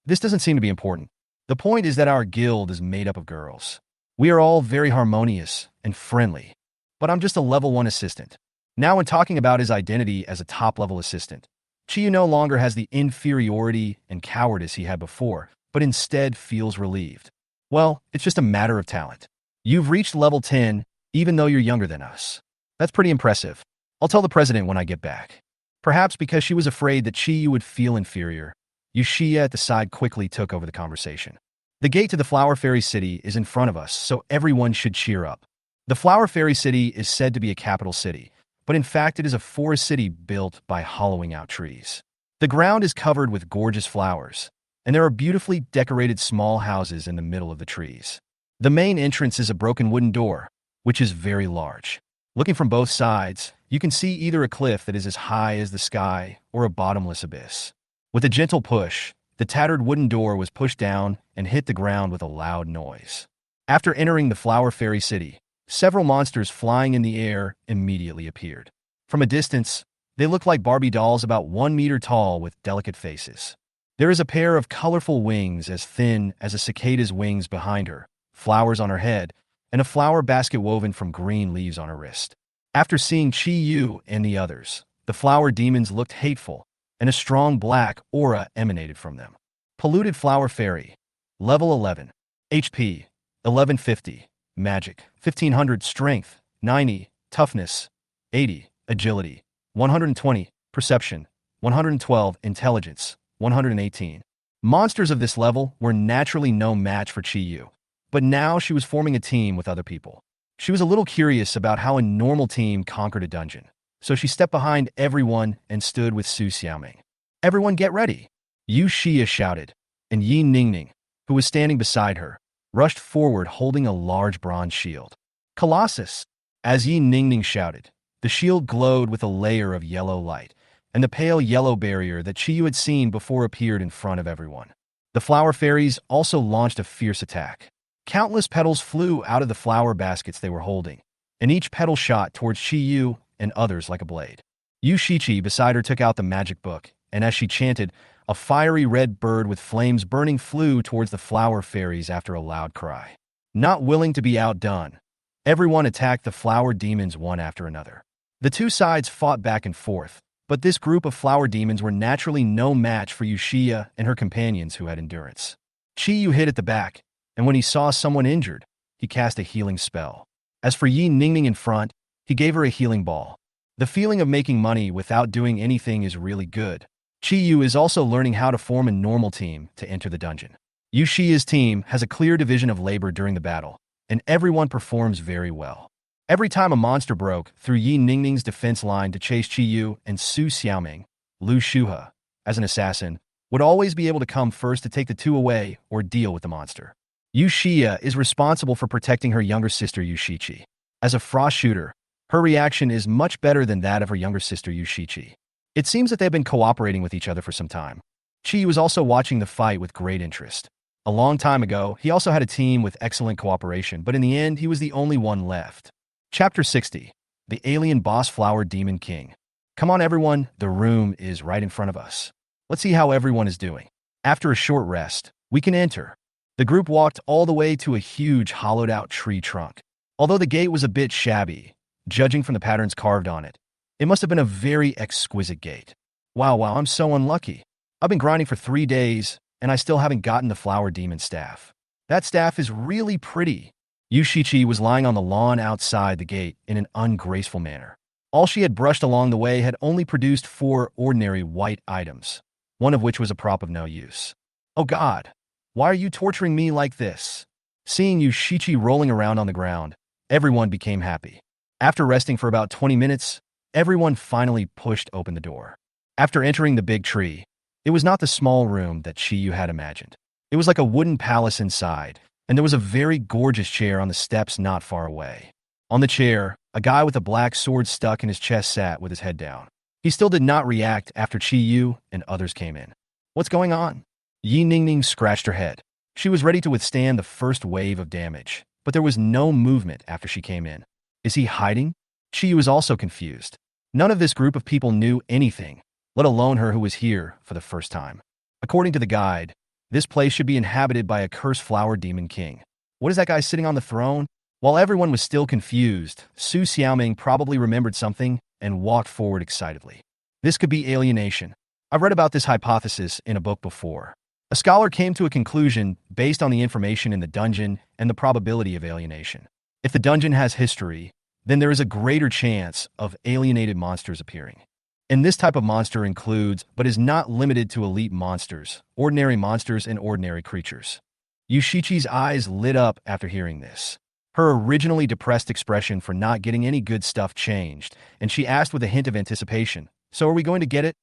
This doesn't seem to be important. The point is that our guild is made up of girls. We are all very harmonious and friendly, but I'm just a level 1 assistant." Now, when talking about his identity as a top-level assistant, Yu no longer has the inferiority and cowardice he had before, but instead feels relieved. "Well, it's just a matter of talent. You've reached level 10, even though you're younger than us. That's pretty impressive. I'll tell the president when I get back." Perhaps because she was afraid that Yu would feel inferior, Yushia at the side quickly took over the conversation. "The gate to the Flower Fairy City is in front of us, so everyone should cheer up. The Flower Fairy City is said to be a capital city, but in fact it is a forest city built by hollowing out trees. The ground is covered with gorgeous flowers, and there are beautifully decorated small houses in the middle of the trees. The main entrance is a broken wooden door, which is very large. Looking from both sides, you can see either a cliff that is as high as the sky or a bottomless abyss. With a gentle push, the tattered wooden door was pushed down and hit the ground with a loud noise. After entering the Flower Fairy City, several monsters flying in the air immediately appeared. From a distance, they looked like Barbie dolls about 1 meter tall with delicate faces. There is a pair of colorful wings as thin as a cicada's wings behind her, flowers on her head, and a flower basket woven from green leaves on her wrist. After seeing Yu and the others, the flower demons looked hateful, and a strong black aura emanated from them. Polluted Flower Fairy. Level 11. HP. 1150. Magic. 1500. Strength. 90. Toughness. 80. Agility. 120. Perception. 112. Intelligence. 118. Monsters of this level were naturally no match for Yu, but now she was forming a team with other people. She was a little curious about how a normal team conquered a dungeon, so she stepped behind everyone and stood with Su Xiaoming. "Everyone get ready!" Yu Xia shouted, and Yi Ningning, who was standing beside her, rushed forward holding a large bronze shield. "Colossus!" As Yi Ningning shouted, the shield glowed with a layer of yellow light, and the pale yellow barrier that Yu had seen before appeared in front of everyone. The flower fairies also launched a fierce attack. Countless petals flew out of the flower baskets they were holding, and each petal shot towards Yu and others like a blade. Yu Shichi beside her took out the magic book, and as she chanted, a fiery red bird with flames burning flew towards the flower fairies after a loud cry. Not willing to be outdone, everyone attacked the flower demons one after another. The two sides fought back and forth, but this group of flower demons were naturally no match for Yushia and her companions who had endurance. Yu hid at the back, and when he saw someone injured, he cast a healing spell. As for Yi Ningning in front, he gave her a healing ball. The feeling of making money without doing anything is really good. Yu is also learning how to form a normal team to enter the dungeon. Yushia's team has a clear division of labor during the battle, and everyone performs very well. Every time a monster broke through Yi Ningning's defense line to chase Qi Yu and Su Xiaoming, Lu Shuhe, as an assassin, would always be able to come first to take the two away or deal with the monster. Yu Xia is responsible for protecting her younger sister Yu Shiqi. As a frost shooter, her reaction is much better than that of her younger sister Yu Shiqi. It seems that they've been cooperating with each other for some time. Qi Yu was also watching the fight with great interest. A long time ago, he also had a team with excellent cooperation, but in the end, he was the only one left. Chapter 60. The Alien Boss Flower Demon King. Come on everyone, the room is right in front of us. Let's see how everyone is doing. After a short rest, we can enter. The group walked all the way to a huge hollowed-out tree trunk. Although the gate was a bit shabby, judging from the patterns carved on it, it must have been a very exquisite gate. Wow, I'm so unlucky. I've been grinding for 3 days, and I still haven't gotten the flower demon staff. That staff is really pretty. Yu Shiqi was lying on the lawn outside the gate in an ungraceful manner. All she had brushed along the way had only produced 4 ordinary white items, one of which was a prop of no use. Oh God, why are you torturing me like this? Seeing Yu Shiqi rolling around on the ground, everyone became happy. After resting for about 20 minutes, everyone finally pushed open the door. After entering the big tree, it was not the small room that Qi Yu had imagined. It was like a wooden palace inside, and there was a very gorgeous chair on the steps not far away. On the chair, a guy with a black sword stuck in his chest sat with his head down. He still did not react after Qi Yu and others came in. What's going on? Yi Ningning scratched her head. She was ready to withstand the first wave of damage, but there was no movement after she came in. Is he hiding? Qi Yu was also confused. None of this group of people knew anything, let alone her who was here for the first time. According to the guide, this place should be inhabited by a cursed flower demon king. What is that guy sitting on the throne? While everyone was still confused, Su Xiaoming probably remembered something and walked forward excitedly. This could be alienation. I've read about this hypothesis in a book before. A scholar came to a conclusion based on the information in the dungeon and the probability of alienation. If the dungeon has history, then there is a greater chance of alienated monsters appearing. And this type of monster includes, but is not limited to elite monsters, and ordinary creatures. Yu Shiqi's eyes lit up after hearing this. Her originally depressed expression for not getting any good stuff changed, and she asked with a hint of anticipation, "So are we going to get it?"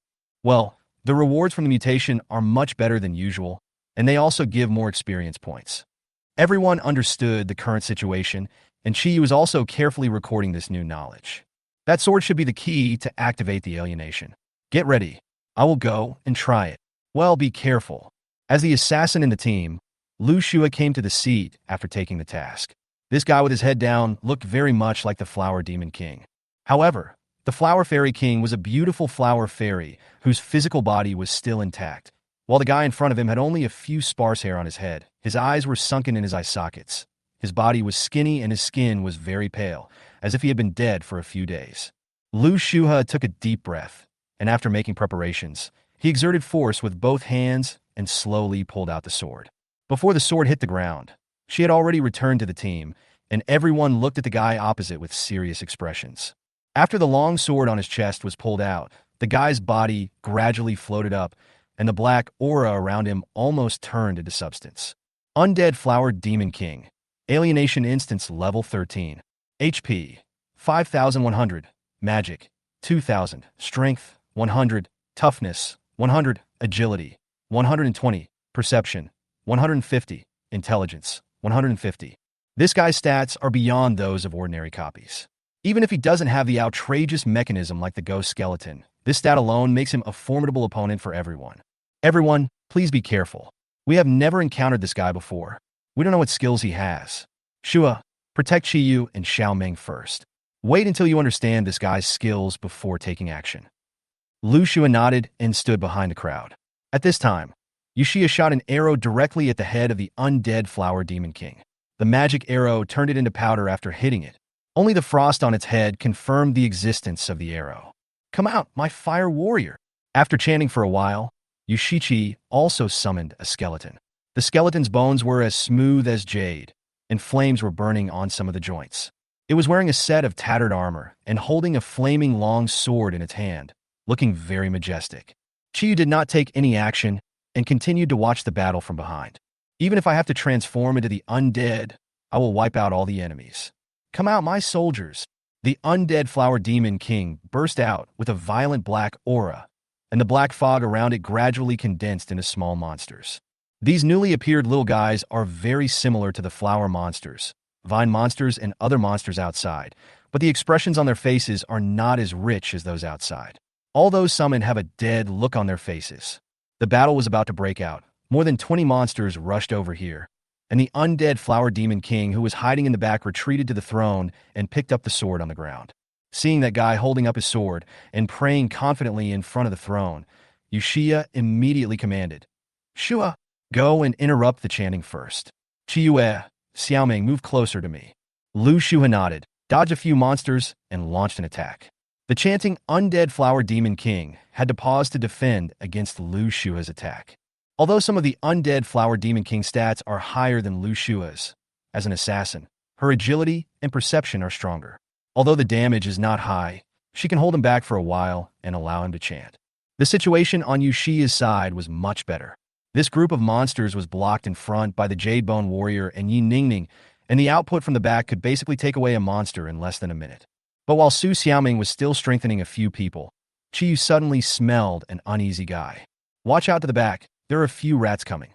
Well, the rewards from the mutation are much better than usual, and they also give more experience points. Everyone understood the current situation, and Qi Yu was also carefully recording this new knowledge. That sword should be the key to activate the alienation. Get ready. I will go and try it. Well, be careful. As the assassin in the team, Lu Shuhe came to the seat after taking the task. This guy with his head down looked very much like the Flower Demon King. However, the Flower Fairy King was a beautiful flower fairy whose physical body was still intact, while the guy in front of him had only a few sparse hair on his head. His eyes were sunken in his eye sockets. His body was skinny and his skin was very pale, as if he had been dead for a few days. Lu Shuhe took a deep breath, and after making preparations, he exerted force with both hands and slowly pulled out the sword. Before the sword hit the ground, she had already returned to the team, and everyone looked at the guy opposite with serious expressions. After the long sword on his chest was pulled out, the guy's body gradually floated up, and the black aura around him almost turned into substance. Undead Flower Demon King. Alienation Instance Level 13. HP 5,100. Magic 2,000. Strength 100. Toughness 100. Agility 120. Perception 150. Intelligence 150. This guy's stats are beyond those of ordinary copies. Even if he doesn't have the outrageous mechanism like the ghost skeleton, this stat alone makes him a formidable opponent for everyone. Everyone, please be careful. We have never encountered this guy before. We don't know what skills he has. Shuhe, protect Qi Yu and Xiaoming first. Wait until you understand this guy's skills before taking action. Lu Shuhe nodded and stood behind the crowd. At this time, Yu Xia shot an arrow directly at the head of the undead Flower Demon King. The magic arrow turned it into powder after hitting it. Only the frost on its head confirmed the existence of the arrow. Come out, my fire warrior! After chanting for a while, Yu Shiqi also summoned a skeleton. The skeleton's bones were as smooth as jade, and flames were burning on some of the joints. It was wearing a set of tattered armor and holding a flaming long sword in its hand, looking very majestic. Qi Yu did not take any action and continued to watch the battle from behind. Even if I have to transform into the undead, I will wipe out all the enemies. Come out, my soldiers! The undead flower demon king burst out with a violent black aura, and the black fog around it gradually condensed into small monsters. These newly appeared little guys are very similar to the flower monsters, vine monsters, and other monsters outside, but the expressions on their faces are not as rich as those outside. All those summoned have a dead look on their faces. The battle was about to break out. More than 20 monsters rushed over here, and the undead flower demon king who was hiding in the back retreated to the throne and picked up the sword on the ground. Seeing that guy holding up his sword and praying confidently in front of the throne, Yushia immediately commanded, "Shua, go and interrupt the chanting first. Chiyue, Xiaoming, move closer to me." Lu Shua nodded, dodged a few monsters, and launched an attack. The chanting undead flower demon king had to pause to defend against Lu Shua's attack. Although some of the undead flower demon king stats are higher than Lu Shua's, as an assassin, her agility and perception are stronger. Although the damage is not high, she can hold him back for a while and allow him to chant. The situation on Yushia's side was much better. This group of monsters was blocked in front by the Jade Bone Warrior and Yi Ningning, and the output from the back could basically take away a monster in less than a minute. But while Su Xiaoming was still strengthening a few people, Qiyu suddenly smelled an uneasy guy. "Watch out to the back. There are a few rats coming."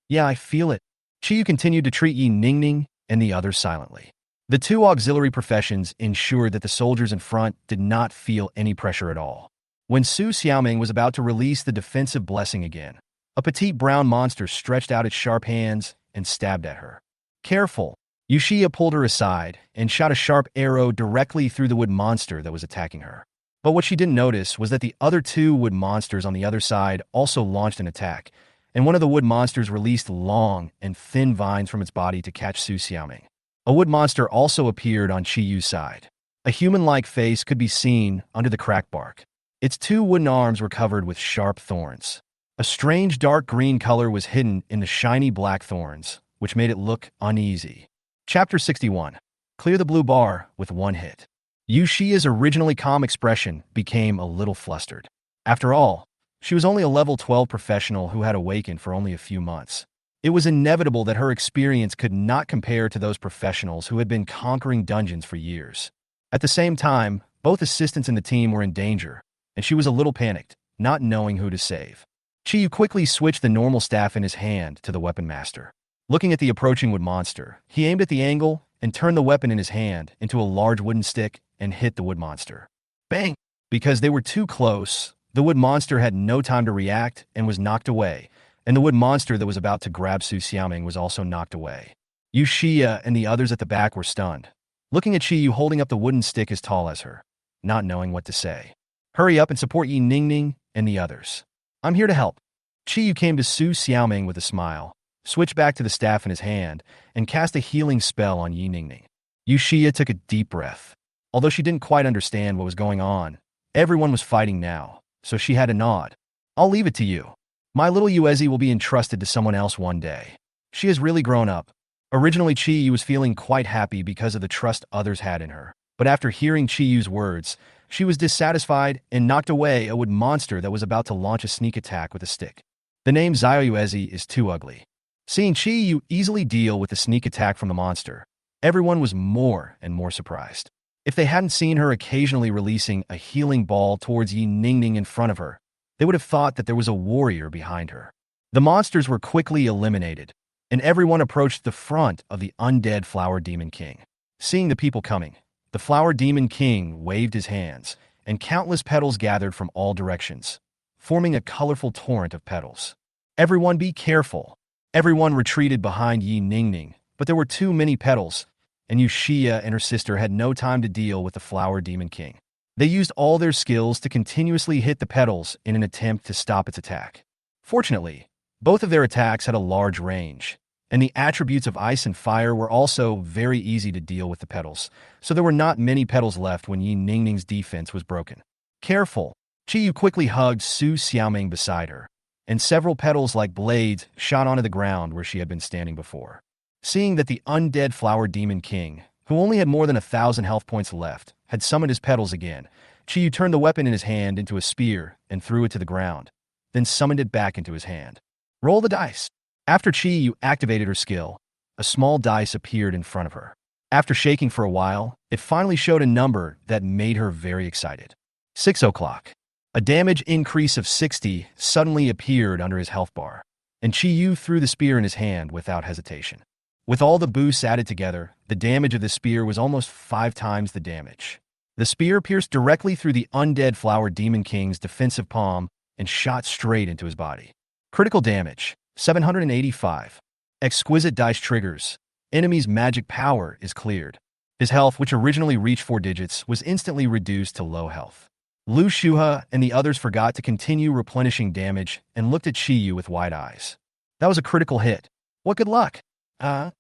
"Yeah, I feel it." Qiyu continued to treat Yi Ningning and the others silently. The two auxiliary professions ensured that the soldiers in front did not feel any pressure at all. When Su Xiaoming was about to release the defensive blessing again, a petite brown monster stretched out its sharp hands and stabbed at her. "Careful!" Yushia pulled her aside and shot a sharp arrow directly through the wood monster that was attacking her. But what she didn't notice was that the other two wood monsters on the other side also launched an attack, and one of the wood monsters released long and thin vines from its body to catch Su Xiaoming. A wood monster also appeared on Chiyu's side. A human-like face could be seen under the cracked bark. Its two wooden arms were covered with sharp thorns. A strange dark green color was hidden in the shiny black thorns, which made it look uneasy. Chapter 61. Clear the blue bar with one hit. Yushia's originally calm expression became a little flustered. After all, she was only a level 12 professional who had awakened for only a few months. It was inevitable that her experience could not compare to those professionals who had been conquering dungeons for years. At the same time, both assistants in the team were in danger, and she was a little panicked, not knowing who to save. Chiyu quickly switched the normal staff in his hand to the weapon master. Looking at the approaching wood monster, he aimed at the angle and turned the weapon in his hand into a large wooden stick and hit the wood monster. Bang! Because they were too close, the wood monster had no time to react and was knocked away, and the wood monster that was about to grab Su Xiaoming was also knocked away. Yushia and the others at the back were stunned, looking at Chiyu holding up the wooden stick as tall as her, not knowing what to say. "Hurry up and support Yi Ningning and the others. I'm here to help." Chiyu came to Su Xiaoming with a smile, switched back to the staff in his hand, and cast a healing spell on Yi Ningning. Yushia took a deep breath. Although she didn't quite understand what was going on, everyone was fighting now, so she had to nod. "I'll leave it to you. My little Yuezi will be entrusted to someone else one day. She has really grown up." Originally, Chiyu was feeling quite happy because of the trust others had in her, but after hearing Chiyu's words, she was dissatisfied and knocked away a wood monster that was about to launch a sneak attack with a stick. The name Zayuezi is too ugly. Seeing Chiyu easily deal with the sneak attack from the monster, everyone was more and more surprised. If they hadn't seen her occasionally releasing a healing ball towards Yi Ningning in front of her, they would have thought that there was a warrior behind her. The monsters were quickly eliminated, and everyone approached the front of the undead Flower Demon King. Seeing the people coming, the Flower Demon King waved his hands, and countless petals gathered from all directions, forming a colorful torrent of petals. "Everyone be careful." Everyone retreated behind Yi Ningning, but there were too many petals, and Yushia and her sister had no time to deal with the Flower Demon King. They used all their skills to continuously hit the petals in an attempt to stop its attack. Fortunately, both of their attacks had a large range, and the attributes of ice and fire were also very easy to deal with the petals, so there were not many petals left when Yi Ningning's defense was broken. "Careful!" Chiyu quickly hugged Su Xiaoming beside her, and several petals like blades shot onto the ground where she had been standing before. Seeing that the undead Flower Demon King, who only had more than 1,000 health points left, had summoned his petals again, Chiyu turned the weapon in his hand into a spear and threw it to the ground, then summoned it back into his hand. "Roll the dice." After Chiyu activated her skill, a small dice appeared in front of her. After shaking for a while, it finally showed a number that made her very excited. 6 o'clock. A damage increase of 60 suddenly appeared under his health bar, and Chi Yu threw the spear in his hand without hesitation. With all the boosts added together, the damage of the spear was almost 5 times the damage. The spear pierced directly through the undead Flower Demon King's defensive palm and shot straight into his body. Critical damage, 785. Exquisite dice triggers. Enemy's magic power is cleared. His health, which originally reached 4 digits, was instantly reduced to low health. Lu Shuha and the others forgot to continue replenishing damage and looked at Chi Yu with wide eyes. That was a critical hit. What good luck? Chi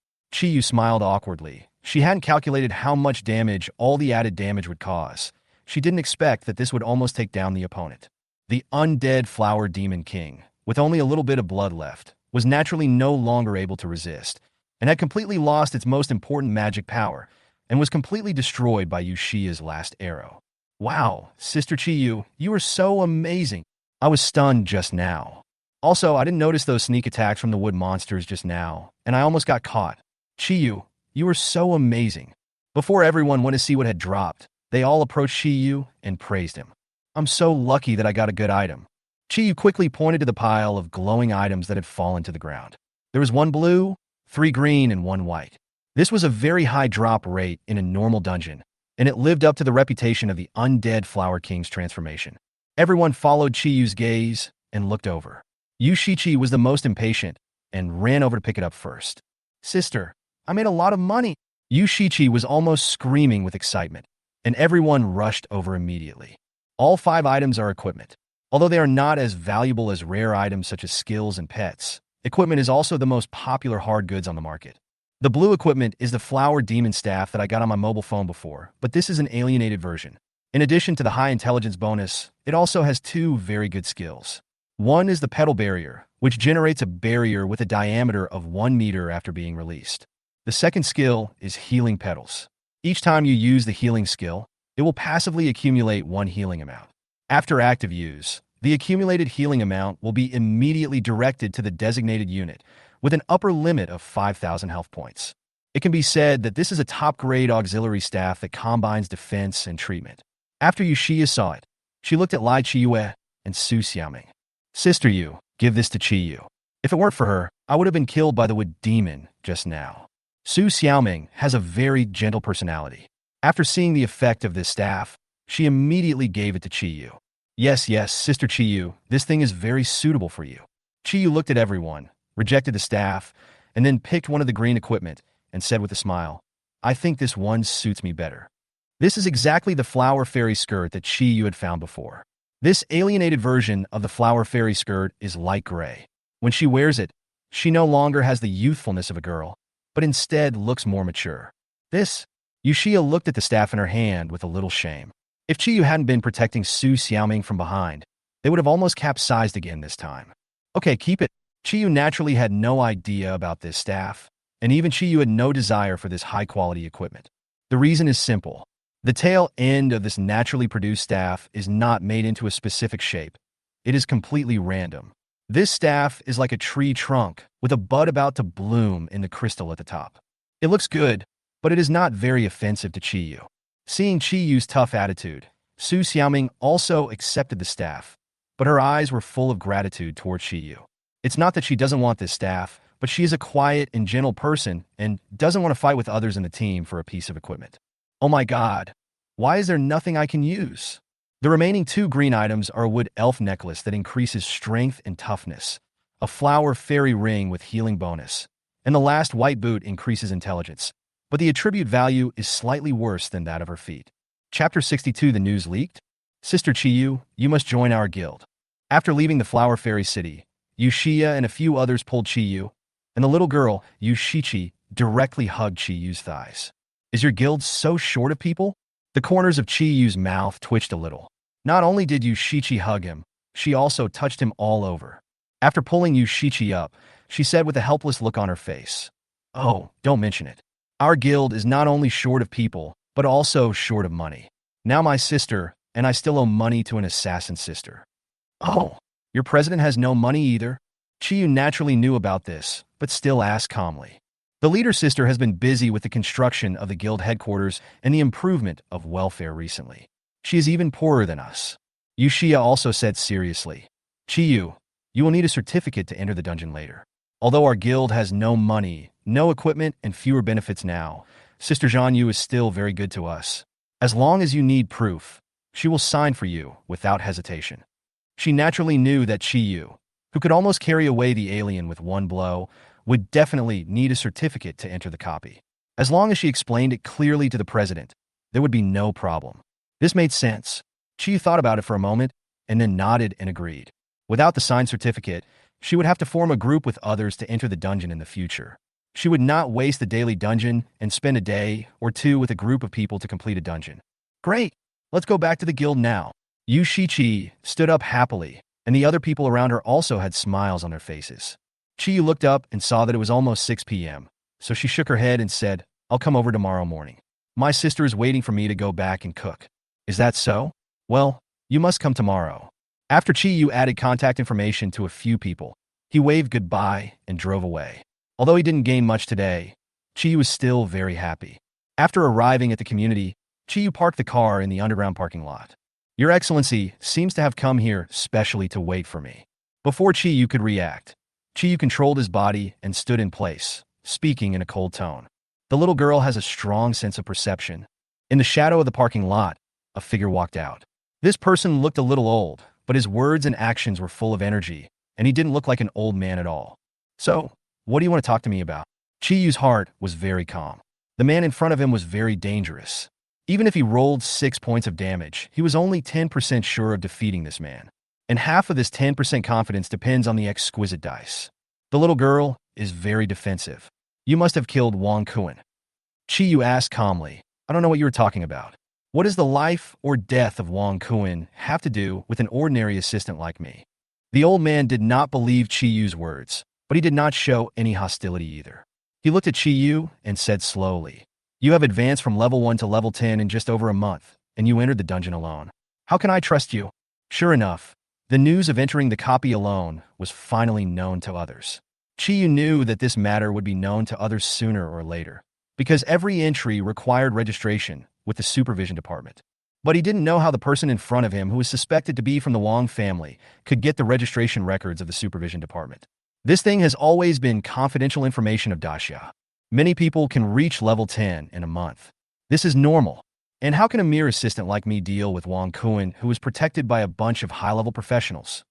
Yu smiled awkwardly. She hadn't calculated how much damage all the added damage would cause. She didn't expect that this would almost take down the opponent. The undead Flower Demon King, with only a little bit of blood left, was naturally no longer able to resist, and had completely lost its most important magic power, and was completely destroyed by Yushia's last arrow. Wow, Sister Chi Yu, you are so amazing. I was stunned just now. Also, I didn't notice those sneak attacks from the wood monsters just now, and I almost got caught. Chi Yu, you are so amazing. Before everyone went to see what had dropped, they all approached Chi Yu and praised him. I'm so lucky that I got a good item. Chi Yu quickly pointed to the pile of glowing items that had fallen to the ground. There was 1 blue, 3 green, and 1 white. This was a very high drop rate in a normal dungeon, and it lived up to the reputation of the undead Flower King's transformation. Everyone followed Chi Yu's gaze and looked over. Yu Shichi was the most impatient and ran over to pick it up first. Sister, I made a lot of money. Yu Shichi was almost screaming with excitement, and everyone rushed over immediately. All 5 items are equipment. Although they are not as valuable as rare items such as skills and pets, equipment is also the most popular hard goods on the market. The blue equipment is the Flower Demon Staff that I got on my mobile phone before, but this is an alienated version. In addition to the high intelligence bonus, it also has 2 very good skills. One is the Petal Barrier, which generates a barrier with a diameter of 1 meter after being released. The second skill is Healing Petals. Each time you use the healing skill, it will passively accumulate 1 healing amount. After active use, the accumulated healing amount will be immediately directed to the designated unit, with an upper limit of 5,000 health points. It can be said that this is a top-grade auxiliary staff that combines defense and treatment. After Yushia saw it, she looked at Lai Chiyue and Su Xiaoming. Sister Yu, give this to Chi Yu. If it weren't for her, I would have been killed by the wood demon just now. Su Xiaoming has a very gentle personality. After seeing the effect of this staff, she immediately gave it to Chi Yu. Yes, Sister Chi Yu, this thing is very suitable for you. Chi Yu looked at everyone, rejected the staff, and then picked one of the green equipment and said with a smile, I think this one suits me better. This is exactly the Flower Fairy skirt that Chi Yu had found before. This alienated version of the Flower Fairy skirt is light gray. When she wears it, she no longer has the youthfulness of a girl, but instead looks more mature. Yushia looked at the staff in her hand with a little shame. If Chi Yu hadn't been protecting Su Xiaoming from behind, they would have almost capsized again this time. Okay, keep it. Chi Yu naturally had no idea about this staff, and even Chi Yu had no desire for this high-quality equipment. The reason is simple. The tail end of this naturally produced staff is not made into a specific shape. It is completely random. This staff is like a tree trunk with a bud about to bloom in the crystal at the top. It looks good, but it is not very offensive to Chi Yu. Seeing Chi Yu's tough attitude, Su Xiaoming also accepted the staff, but her eyes were full of gratitude toward Chi Yu. It's not that she doesn't want this staff, but she is a quiet and gentle person and doesn't want to fight with others in the team for a piece of equipment. Oh my god, why is there nothing I can use? The remaining 2 green items are a wood elf necklace that increases strength and toughness, a flower fairy ring with healing bonus, and the last white boot increases intelligence, but the attribute value is slightly worse than that of her feet. Chapter 62 The news leaked? Sister Chi Yu, you must join our guild. After leaving the Flower Fairy City, Yushia and a few others pulled Chi Yu, and the little girl, Yu Shichi, directly hugged Chi Yu's thighs. Is your guild so short of people? The corners of Chi Yu's mouth twitched a little. Not only did Yu Shichi hug him, she also touched him all over. After pulling Yu Shichi up, she said with a helpless look on her face, Oh, don't mention it. Our guild is not only short of people, but also short of money. Now my sister, and I still owe money to an assassin sister. Oh, your president has no money either? Chi Yu naturally knew about this, but still asked calmly. The leader's sister has been busy with the construction of the guild headquarters and the improvement of welfare recently. She is even poorer than us. Yushia also said seriously. Chiyu, you will need a certificate to enter the dungeon later. Although our guild has no money, no equipment, and fewer benefits now, Sister Zhang Yu is still very good to us. As long as you need proof, she will sign for you without hesitation. She naturally knew that Chiyu, who could almost carry away the alien with one blow, would definitely need a certificate to enter the copy. As long as she explained it clearly to the president, there would be no problem. This made sense. Chiyu thought about it for a moment and then nodded and agreed. Without the signed certificate, she would have to form a group with others to enter the dungeon in the future. She would not waste the daily dungeon and spend a day or two with a group of people to complete a dungeon. Great! Let's go back to the guild now. Yu Shiqi stood up happily, and the other people around her also had smiles on their faces. Chiyu looked up and saw that it was almost 6 p.m., so she shook her head and said, I'll come over tomorrow morning. My sister is waiting for me to go back and cook. Is that so? Well, you must come tomorrow. After Chiyu added contact information to a few people, he waved goodbye and drove away. Although he didn't gain much today, Chiyu was still very happy. After arriving at the community, Chiyu parked the car in the underground parking lot. Your Excellency seems to have come here specially to wait for me. Before Chiyu could react, Chiyu controlled his body and stood in place, speaking in a cold tone. The little girl has a strong sense of perception. In the shadow of the parking lot, a figure walked out. This person looked a little old, but his words and actions were full of energy, and he didn't look like an old man at all. So, what do you want to talk to me about? Chiyu's heart was very calm. The man in front of him was very dangerous. Even if he rolled 6 points of damage, he was only 10% sure of defeating this man. And half of this 10% confidence depends on the exquisite dice. The little girl is very defensive. You must have killed Wang Kuan. Chiyu asked calmly. I don't know what you were talking about. What does the life or death of Wang Kuan have to do with an ordinary assistant like me? The old man did not believe Chiyu's words, but he did not show any hostility either. He looked at Chiyu and said slowly, You have advanced from level 1 to level 10 in just over a month, and you entered the dungeon alone. How can I trust you? Sure enough, the news of entering the copy alone was finally known to others. Chiyu knew that this matter would be known to others sooner or later, because every entry required registration with the supervision department. But he didn't know how the person in front of him, who was suspected to be from the Wang family, could get the registration records of the supervision department. This thing has always been confidential information of Daxia. Many people can reach level 10 in a month. This is normal. And how can a mere assistant like me deal with Wang Kuan, who is protected by a bunch of high-level professionals?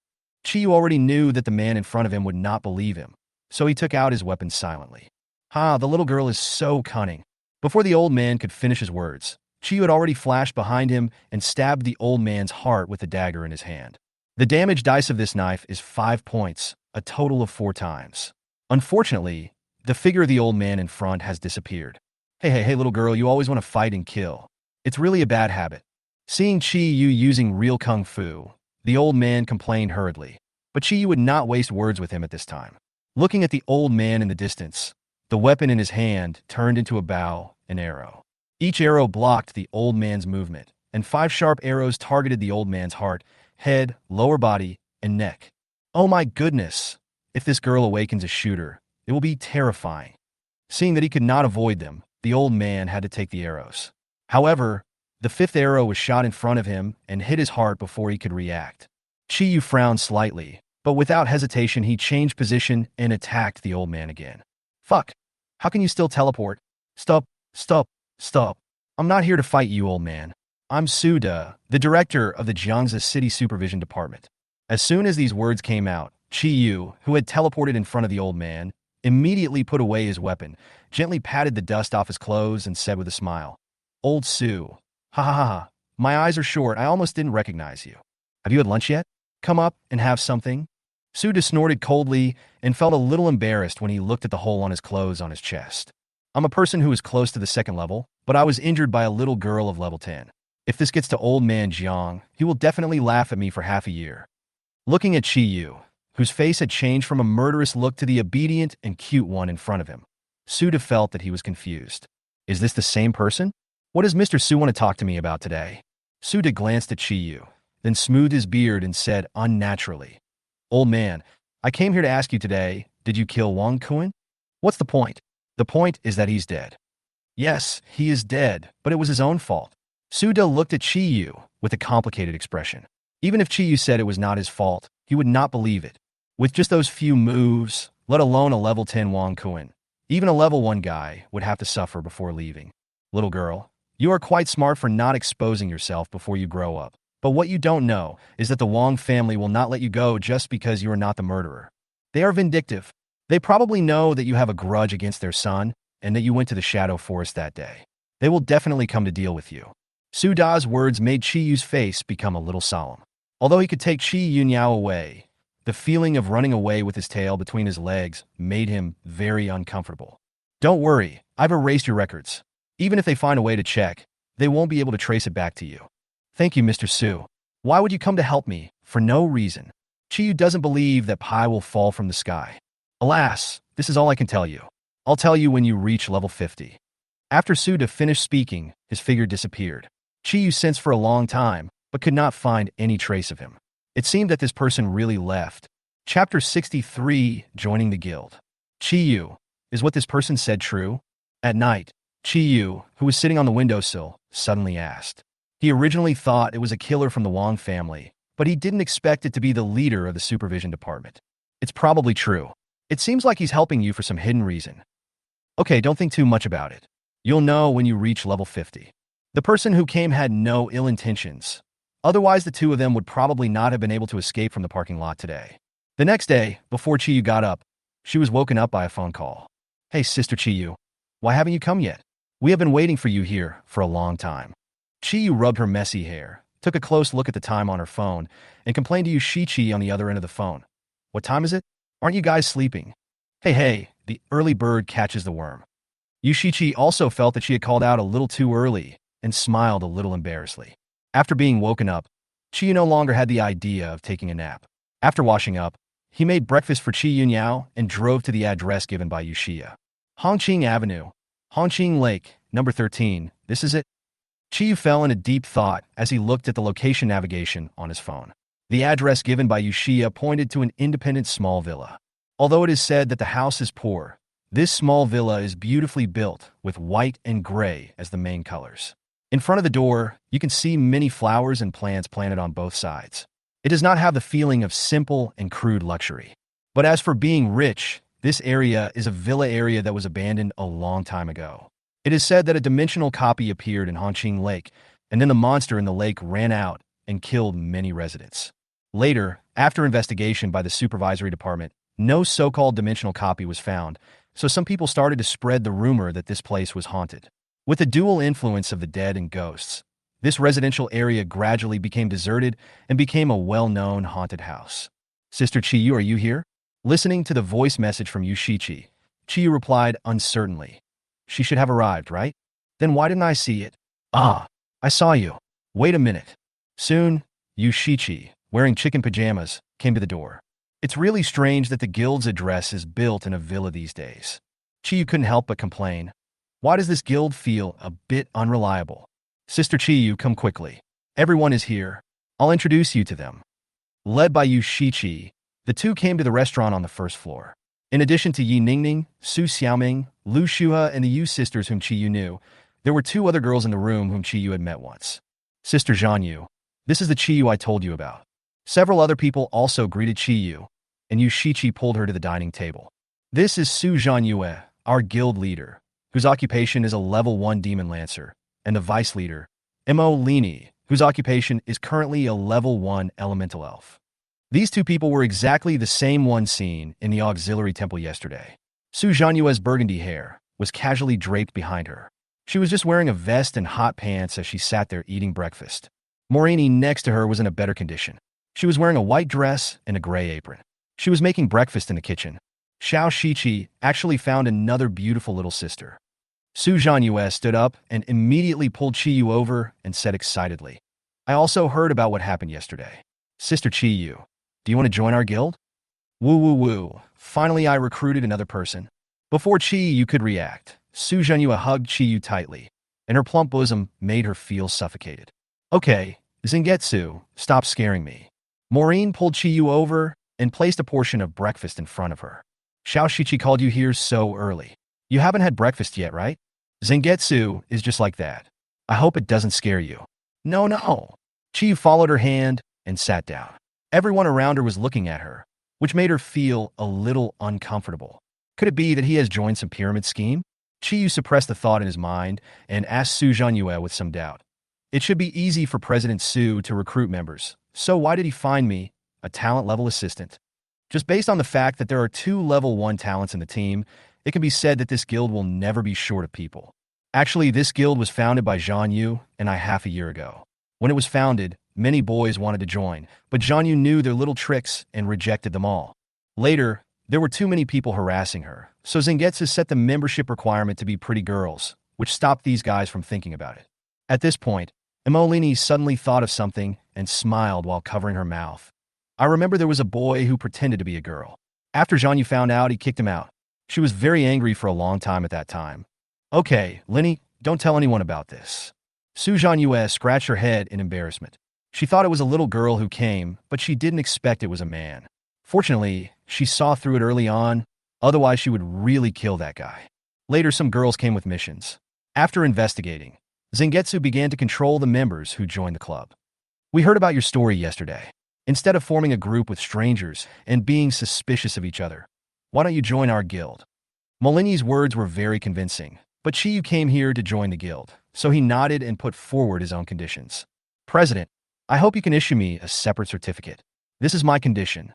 Chiyu already knew that the man in front of him would not believe him, so he took out his weapon silently. The little girl is so cunning. Before the old man could finish his words, Chiyu had already flashed behind him and stabbed the old man's heart with the dagger in his hand. The damage dice of this knife is 5 points, a total of 4 times. Unfortunately, the figure of the old man in front has disappeared. Hey, little girl, you always want to fight and kill. It's really a bad habit. Seeing Chiyu using real kung fu, the old man complained hurriedly, but Chiyu would not waste words with him at this time. Looking at the old man in the distance, the weapon in his hand turned into a bow and arrow. Each arrow blocked the old man's movement, and 5 sharp arrows targeted the old man's heart, head, lower body, and neck. Oh my goodness! If this girl awakens a shooter, it will be terrifying. Seeing that he could not avoid them, the old man had to take the arrows. However, the 5th arrow was shot in front of him and hit his heart before he could react. Chiyu frowned slightly, but without hesitation he changed position and attacked the old man again. Fuck! How can you still teleport? Stop! I'm not here to fight you, old man. I'm Suda, the director of the Jiangsu City Supervision Department. As soon as these words came out, Chiyu, who had teleported in front of the old man, immediately put away his weapon, gently patted the dust off his clothes and said with a smile, Old Su, ha, my eyes are short, I almost didn't recognize you. Have you had lunch yet? Come up and have something? Suda snorted coldly and felt a little embarrassed when he looked at the hole on his clothes on his chest. I'm a person who is close to the 2nd level, but I was injured by a little girl of level 10. If this gets to old man Jiang, he will definitely laugh at me for half a year. Looking at Chiyu, whose face had changed from a murderous look to the obedient and cute one in front of him, Suda felt that he was confused. Is this the same person? What does Mr. Su want to talk to me about today? Suda glanced at Chiyu, then smoothed his beard and said unnaturally, Old man, I came here to ask you today, did you kill Wang Kuan? What's the point? The point is that he's dead. Yes, he is dead, but it was his own fault. Suda looked at Chi Yu with a complicated expression. Even if Chi Yu said it was not his fault, he would not believe it. With just those few moves, let alone a level 10 Wang Kuan, even a level 1 guy would have to suffer before leaving. Little girl, you are quite smart for not exposing yourself before you grow up. But what you don't know is that the Wang family will not let you go just because you are not the murderer. They are vindictive. They probably know that you have a grudge against their son and that you went to the Shadow Forest that day. They will definitely come to deal with you. Su Da's words made Chi Yu's face become a little solemn. Although he could take Chi Yunyao away, the feeling of running away with his tail between his legs made him very uncomfortable. Don't worry, I've erased your records. Even if they find a way to check, they won't be able to trace it back to you. Thank you, Mr. Su. Why would you come to help me? For no reason. Chi Yu doesn't believe that pie will fall from the sky. Alas, this is all I can tell you. I'll tell you when you reach level 50. After Suda finished speaking, his figure disappeared. Chi Yu sensed for a long time, but could not find any trace of him. It seemed that this person really left. Chapter 63, Joining the Guild. Chi Yu, is what this person said true? At night, Chi Yu, who was sitting on the windowsill, suddenly asked. He originally thought it was a killer from the Wang family, but he didn't expect it to be the leader of the supervision department. It's probably true. It seems like he's helping you for some hidden reason. Okay, don't think too much about it. You'll know when you reach level 50. The person who came had no ill intentions. Otherwise, the two of them would probably not have been able to escape from the parking lot today. The next day, before Chi Yu got up, she was woken up by a phone call. Hey, Sister Chi Yu, why haven't you come yet? We have been waiting for you here for a long time. Chi Yu rubbed her messy hair, took a close look at the time on her phone, and complained to Yu-Shi-Chi on the other end of the phone. What time is it? Aren't you guys sleeping? Hey, the early bird catches the worm. Yu-Shi-Chi also felt that she had called out a little too early and smiled a little embarrassedly. After being woken up, Chi Yu no longer had the idea of taking a nap. After washing up, he made breakfast for Chi Yunyao and drove to the address given by Yushia. Hongqing Avenue, Hongqing Lake, number 13, this is it? Chi Yu fell in a deep thought as he looked at the location navigation on his phone. The address given by Yushia pointed to an independent small villa. Although it is said that the house is poor, this small villa is beautifully built with white and gray as the main colors. In front of the door, you can see many flowers and plants planted on both sides. It does not have the feeling of simple and crude luxury. But as for being rich, this area is a villa area that was abandoned a long time ago. It is said that a dimensional copy appeared in Hongqing Lake, and then the monster in the lake ran out and killed many residents. Later, after investigation by the supervisory department, no so-called dimensional copy was found, so some people started to spread the rumor that this place was haunted. With the dual influence of the dead and ghosts, this residential area gradually became deserted and became a well-known haunted house. Sister Chi Yu, are you here? Listening to the voice message from Yu-Shi-Chi, Chi Yu replied uncertainly. She should have arrived, right? Then why didn't I see it? Ah, I saw you. Wait a minute. Soon, Yu-Shi-Chi, wearing chicken pajamas, came to the door. It's really strange that the guild's address is built in a villa these days. Chi Yu couldn't help but complain. Why does this guild feel a bit unreliable? Sister Chi Yu, come quickly. Everyone is here. I'll introduce you to them. Led by Yu-Shi-Chi, the two came to the restaurant on the first floor. In addition to Yi Ningning, Su Xiaoming, Lu Shuha, and the Yu sisters whom Chi Yu knew, there were two other girls in the room whom Chi Yu had met once. Sister Zhan Yu, this is the Chi Yu I told you about. Several other people also greeted Chi Yu, and Yu-Shi-Chi pulled her to the dining table. This is Su Zhan Yue, our guild leader, whose occupation is a level 1 demon lancer, and the vice leader, Mo Lini, whose occupation is currently a level 1 elemental elf. These two people were exactly the same one seen in the auxiliary temple yesterday. Su Zhanyue's burgundy hair was casually draped behind her. She was just wearing a vest and hot pants as she sat there eating breakfast. Morini next to her was in a better condition. She was wearing a white dress and a gray apron. She was making breakfast in the kitchen. Xiao Shiqi actually found another beautiful little sister. Su Zhanyue stood up and immediately pulled Chi Yu over and said excitedly, I also heard about what happened yesterday. Sister Chi Yu, do you want to join our guild? Woo. Finally, I recruited another person. Before Chi Yu could react, Su Zhanyue hugged Chi Yu tightly, and her plump bosom made her feel suffocated. Okay, Zengetsu, stop scaring me. Maureen pulled Chi Yu over and placed a portion of breakfast in front of her. Xiao Shiqi called you here so early. You haven't had breakfast yet, right? Zangetsu is just like that. I hope it doesn't scare you. No, no. Chiyu followed her hand and sat down. Everyone around her was looking at her, which made her feel a little uncomfortable. Could it be that he has joined some pyramid scheme? Chiyu suppressed the thought in his mind and asked Su Zhanyue with some doubt. It should be easy for President Su to recruit members, so why did he find me, a talent-level assistant? Just based on the fact that there are 2 level 1 talents in the team, it can be said that this guild will never be short of people. Actually, this guild was founded by Zhang Yu and I half a year ago. When it was founded, many boys wanted to join, but Zhang Yu knew their little tricks and rejected them all. Later, there were too many people harassing her, so Zangetsu set the membership requirement to be pretty girls, which stopped these guys from thinking about it. At this point, Emolini suddenly thought of something and smiled while covering her mouth. I remember there was a boy who pretended to be a girl. After Zhang Yu found out, he kicked him out. She was very angry for a long time at that time. Okay, Linny, don't tell anyone about this. Su Zhanyue scratched her head in embarrassment. She thought it was a little girl who came, but she didn't expect it was a man. Fortunately, she saw through it early on, otherwise she would really kill that guy. Later, some girls came with missions. After investigating, Zangetsu began to control the members who joined the club. We heard about your story yesterday. Instead of forming a group with strangers and being suspicious of each other, why don't you join our guild? Molini's words were very convincing, but Chiyu came here to join the guild, so he nodded and put forward his own conditions. President, I hope you can issue me a separate certificate. This is my condition.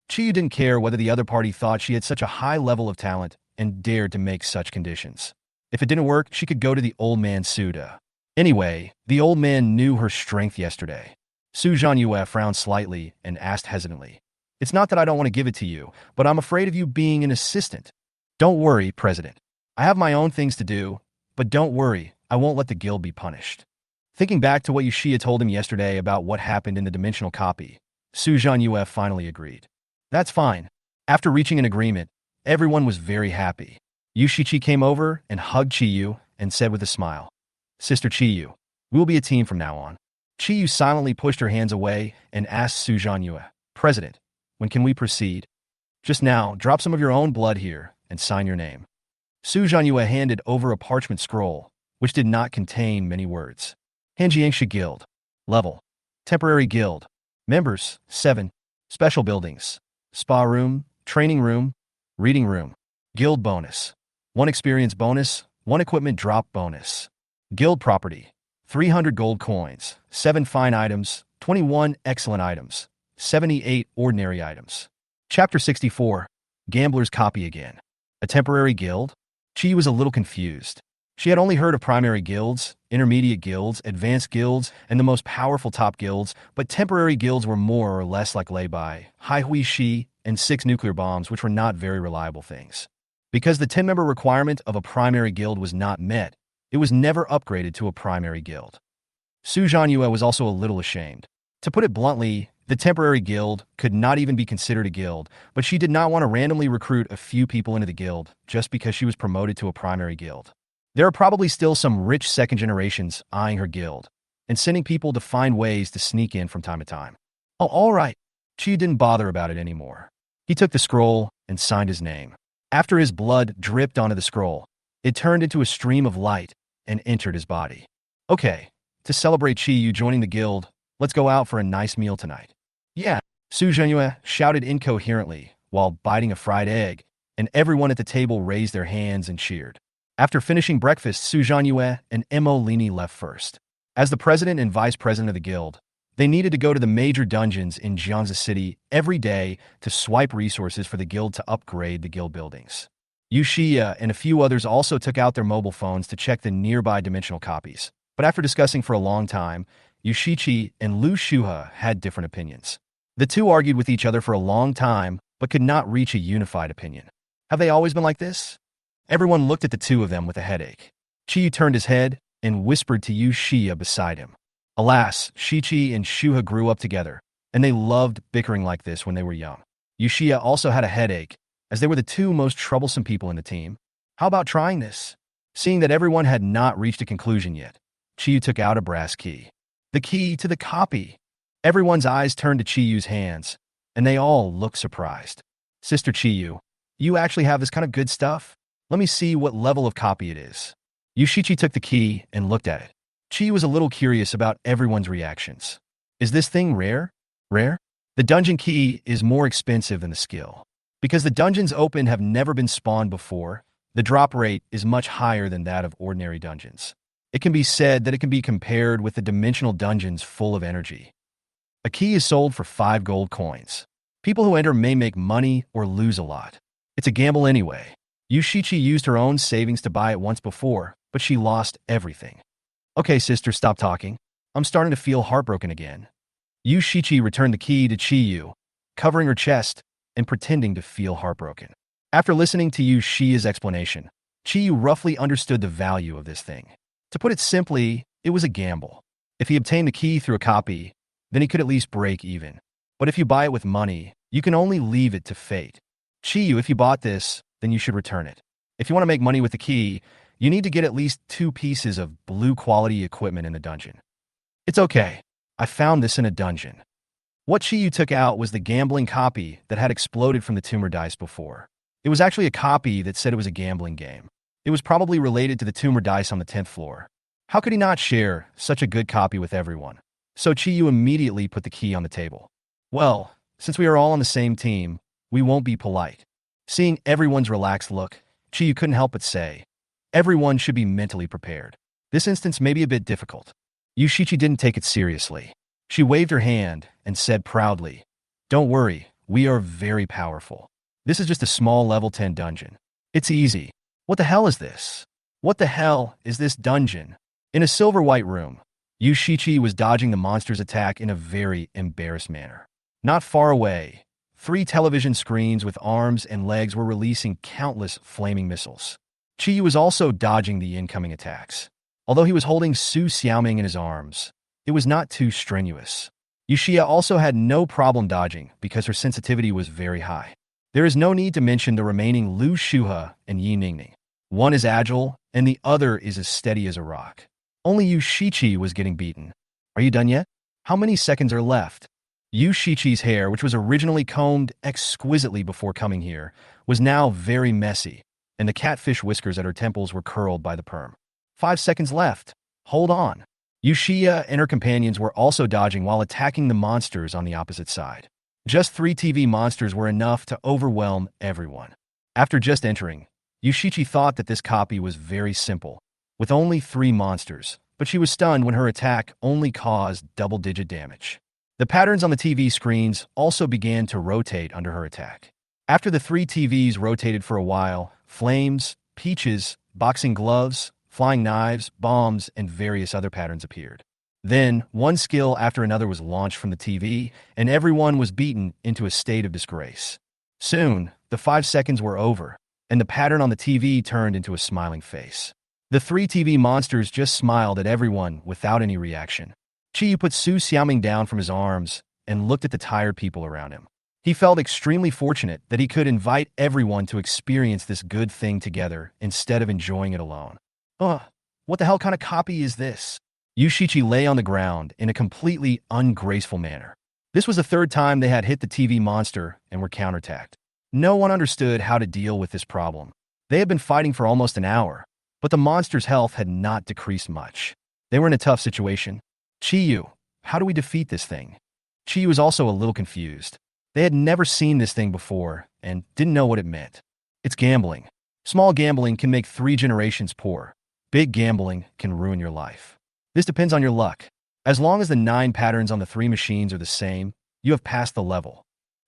Chiyu didn't care whether the other party thought she had such a high level of talent and dared to make such conditions. If it didn't work, she could go to the old man Suda. Anyway, the old man knew her strength yesterday. Su Zhanyue frowned slightly and asked hesitantly, It's not that I don't want to give it to you, but I'm afraid of you being an assistant. Don't worry, President. I have my own things to do, but don't worry, I won't let the guild be punished. Thinking back to what Yushiya told him yesterday about what happened in the dimensional copy, Su Zhanyue finally agreed. That's fine. After reaching an agreement, everyone was very happy. Yushichi came over and hugged Chiyu and said with a smile, Sister Chiyu, we will be a team from now on. Chiyu silently pushed her hands away and asked Su Zhanyue, President, when can we proceed? Just now, drop some of your own blood here and sign your name. Su Zhanyue handed over a parchment scroll, which did not contain many words. Hanjiangsha Guild. Level. Temporary Guild. Members, 7. Special buildings. Spa room, training room, reading room. Guild bonus. 1 experience bonus, 1 equipment drop bonus. Guild property. 300 gold coins, 7 fine items, 21 excellent items, 78 ordinary items. Chapter 64. Gambler's Copy Again. A temporary guild? Chi was a little confused. She had only heard of primary guilds, intermediate guilds, advanced guilds, and the most powerful top guilds, but temporary guilds were more or less like lay-by, Hai Hui Shi, and 6 nuclear bombs, which were not very reliable things. Because the 10-member requirement of a primary guild was not met, it was never upgraded to a primary guild. Su Zhanyue was also a little ashamed. To put it bluntly, the temporary guild could not even be considered a guild, but she did not want to randomly recruit a few people into the guild just because she was promoted to a primary guild. There are probably still some rich second generations eyeing her guild and sending people to find ways to sneak in from time to time. Oh, all right. Chi didn't bother about it anymore. He took the scroll and signed his name. After his blood dripped onto the scroll, it turned into a stream of light and entered his body. Okay, to celebrate Chi joining the guild, let's go out for a nice meal tonight. Yeah, Su Zhanyue shouted incoherently while biting a fried egg, and everyone at the table raised their hands and cheered. After finishing breakfast, Su Zhanyue and Mo Lini left first. As the president and vice president of the guild, they needed to go to the major dungeons in Jiangsu City every day to swipe resources for the guild to upgrade the guild buildings. Yushiya and a few others also took out their mobile phones to check the nearby dimensional copies. But after discussing for a long time, Yushichi and Lu Shuha had different opinions. The two argued with each other for a long time, but could not reach a unified opinion. Have they always been like this? Everyone looked at the two of them with a headache. Chiyu turned his head and whispered to Yushiya beside him. Alas, Shichi and Shuha grew up together, and they loved bickering like this when they were young. Yushiya also had a headache, as they were the two most troublesome people in the team. How about trying this? Seeing that everyone had not reached a conclusion yet, Chiyu took out a brass key. The key to the copy. Everyone's eyes turned to Chiyu's hands, and they all looked surprised. Sister Chiyu, you actually have this kind of good stuff? Let me see what level of copy it is. Yushichi took the key and looked at it. Chi was a little curious about everyone's reactions. Is this thing rare? Rare? The dungeon key is more expensive than the skill. Because the dungeons opened have never been spawned before, the drop rate is much higher than that of ordinary dungeons. It can be said that it can be compared with the dimensional dungeons full of energy. A key is sold for 5 gold coins. People who enter may make money or lose a lot. It's a gamble anyway. Yushichi used her own savings to buy it once before, but she lost everything. Okay, sister, stop talking. I'm starting to feel heartbroken again. Yushichi returned the key to Chiyu, covering her chest and pretending to feel heartbroken. After listening to Yushia's explanation, Chiyu roughly understood the value of this thing. To put it simply, it was a gamble. If he obtained the key through a copy, then he could at least break even. But if you buy it with money, you can only leave it to fate. Chiyu, if you bought this, then you should return it. If you want to make money with the key, you need to get at least 2 pieces of blue quality equipment in the dungeon. It's okay. I found this in a dungeon. What Chiyu took out was the gambling copy that had exploded from the tumor dice before. It was actually a copy that said it was a gambling game. It was probably related to the tumor dice on the 10th floor. How could he not share such a good copy with everyone? So Chiyu immediately put the key on the table. Well, since we are all on the same team, we won't be polite. Seeing everyone's relaxed look, Chiyu couldn't help but say, everyone should be mentally prepared. This instance may be a bit difficult. Yushichi didn't take it seriously. She waved her hand and said proudly, don't worry, we are very powerful. This is just a small level 10 dungeon. It's easy. What the hell is this? What the hell is this dungeon? In a silver-white room, Yushichi was dodging the monster's attack in a very embarrassed manner. Not far away, 3 television screens with arms and legs were releasing countless flaming missiles. Chiyu was also dodging the incoming attacks. Although he was holding Su Xiaoming in his arms, it was not too strenuous. Yushia also had no problem dodging because her sensitivity was very high. There is no need to mention the remaining Lu Shuhe and Yi Ningning. One is agile, and the other is as steady as a rock. Only Yushichi was getting beaten. Are you done yet? How many seconds are left? Yushichi's hair, which was originally combed exquisitely before coming here, was now very messy, and the catfish whiskers at her temples were curled by the perm. 5 seconds left. Hold on. Yushia and her companions were also dodging while attacking the monsters on the opposite side. Just 3 TV monsters were enough to overwhelm everyone. After just entering, Yushichi thought that this copy was very simple, with only 3 monsters, but she was stunned when her attack only caused double-digit damage. The patterns on the TV screens also began to rotate under her attack. After the 3 TVs rotated for a while, flames, peaches, boxing gloves, flying knives, bombs, and various other patterns appeared. Then, one skill after another was launched from the TV, and everyone was beaten into a state of disgrace. Soon, the 5 seconds were over, and the pattern on the TV turned into a smiling face. The 3 TV monsters just smiled at everyone without any reaction. Chiyu put Su Xiaoming down from his arms and looked at the tired people around him. He felt extremely fortunate that he could invite everyone to experience this good thing together instead of enjoying it alone. What the hell kind of copy is this? Yushichi lay on the ground in a completely ungraceful manner. This was the 3rd time they had hit the TV monster and were counterattacked. No one understood how to deal with this problem. They had been fighting for almost an hour, but the monster's health had not decreased much. They were in a tough situation. Chiyu, how do we defeat this thing? Chiyu was also a little confused. They had never seen this thing before and didn't know what it meant. It's gambling. Small gambling can make 3 generations poor. Big gambling can ruin your life. This depends on your luck. As long as the 9 patterns on the 3 machines are the same, you have passed the level.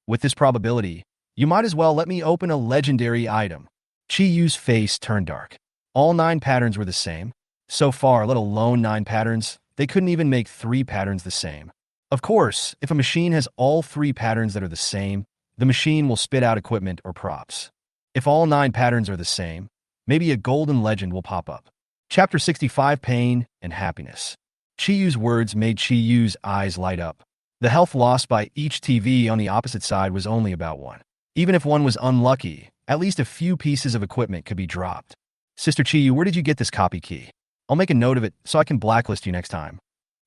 With this probability, you might as well let me open a legendary item. Chiyu's face turned dark. All 9 patterns were the same. So far, let alone 9 patterns, they couldn't even make 3 patterns the same. Of course, if a machine has all 3 patterns that are the same, the machine will spit out equipment or props. If all 9 patterns are the same, maybe a golden legend will pop up. Chapter 65, Pain and Happiness. Chiyu's words made Chiyu's eyes light up. The health lost by each TV on the opposite side was only about 1. Even if one was unlucky, at least a few pieces of equipment could be dropped. Sister Chiyu, where did you get this copy key? I'll make a note of it so I can blacklist you next time.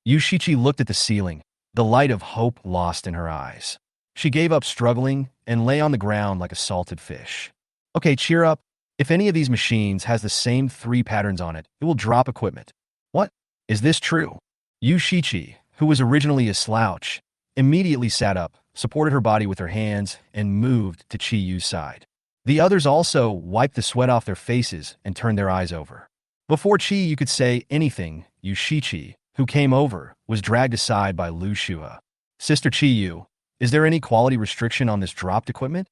Yushichi looked at the ceiling, the light of hope lost in her eyes. She gave up struggling and lay on the ground like a salted fish. Okay, cheer up. If any of these machines has the same 3 patterns on it, it will drop equipment. What? Is this true? Yu Shiqi, who was originally a slouch, immediately sat up, supported her body with her hands, and moved to Qi Yu's side. The others also wiped the sweat off their faces and turned their eyes over. Before Qi Yu could say anything, Yu Shiqi, who came over, was dragged aside by Lu Shua. Sister Qi Yu, is there any quality restriction on this dropped equipment?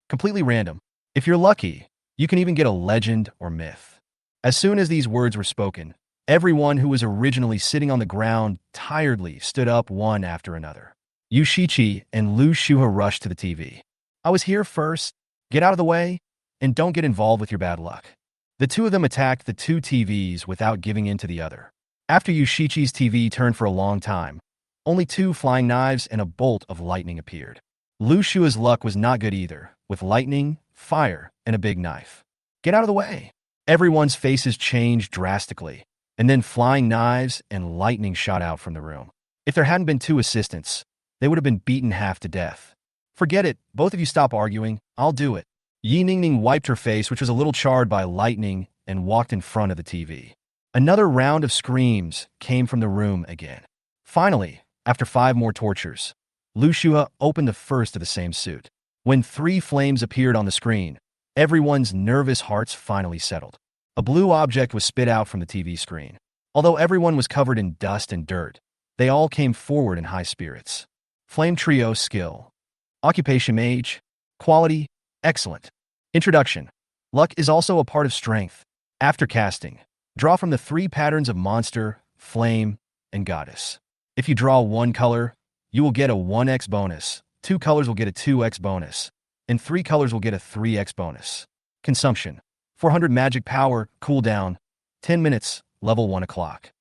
Completely random. If you're lucky, you can even get a legend or myth. As soon as these words were spoken, everyone who was originally sitting on the ground tiredly stood up one after another. Yu Shiqi and Lu Shua rushed to the TV. I was here first. Get out of the way, and don't get involved with your bad luck. The two of them attacked the 2 TVs without giving in to the other. After Yu Shiqi's TV turned for a long time, only 2 flying knives and a bolt of lightning appeared. Lu Shua's luck was not good either, with lightning, fire, and a big knife. Get out of the way. Everyone's faces changed drastically, and then flying knives and lightning shot out from the room. If there hadn't been 2 assistants, they would have been beaten half to death. Forget it, both of you stop arguing, I'll do it. Yi Ningning wiped her face, which was a little charred by lightning, and walked in front of the TV. Another round of screams came from the room again. Finally, after 5 more tortures, Lu Shua opened the first of the same suit. When 3 flames appeared on the screen, everyone's nervous hearts finally settled. A blue object was spit out from the TV screen. Although everyone was covered in dust and dirt, they all came forward in high spirits. Flame Trio skill. Occupation mage. Quality, excellent. Introduction. Luck is also a part of strength. After casting, draw from the 3 patterns of monster, flame, and goddess. If you draw 1 color, you will get a 1x bonus, 2 colors will get a 2x bonus, and 3 colors will get a 3x bonus. Consumption. 400 magic power, cooldown, 10 minutes, level 1 o'clock.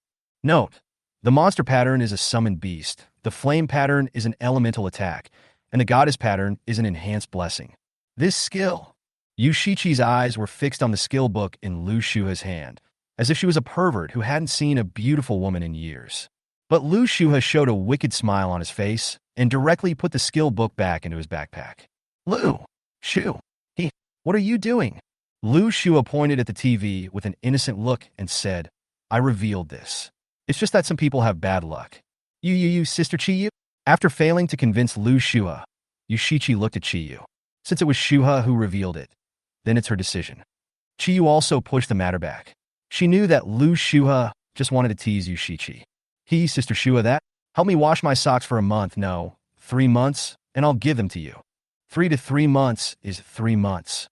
Note, the monster pattern is a summoned beast, the flame pattern is an elemental attack, and the goddess pattern is an enhanced blessing. This skill. Yu Shiqi's eyes were fixed on the skill book in Lu Shua's hand, as if she was a pervert who hadn't seen a beautiful woman in years. But Lu Shua showed a wicked smile on his face and directly put the skill book back into his backpack. Lu Shu, what are you doing? Lu Shua pointed at the TV with an innocent look and said, I revealed this. It's just that some people have bad luck. You, Sister Qi Yu? After failing to convince Lu Shua, Yu Shiqi looked at Qi Yu. Since it was Shua who revealed it, then it's her decision. Qi Yu also pushed the matter back. She knew that Lu Shua just wanted to tease Yu Shiqi. Sister Shua, that? Help me wash my socks for a month, no, 3 months, and I'll give them to you. 3 to 3 months is 3 months.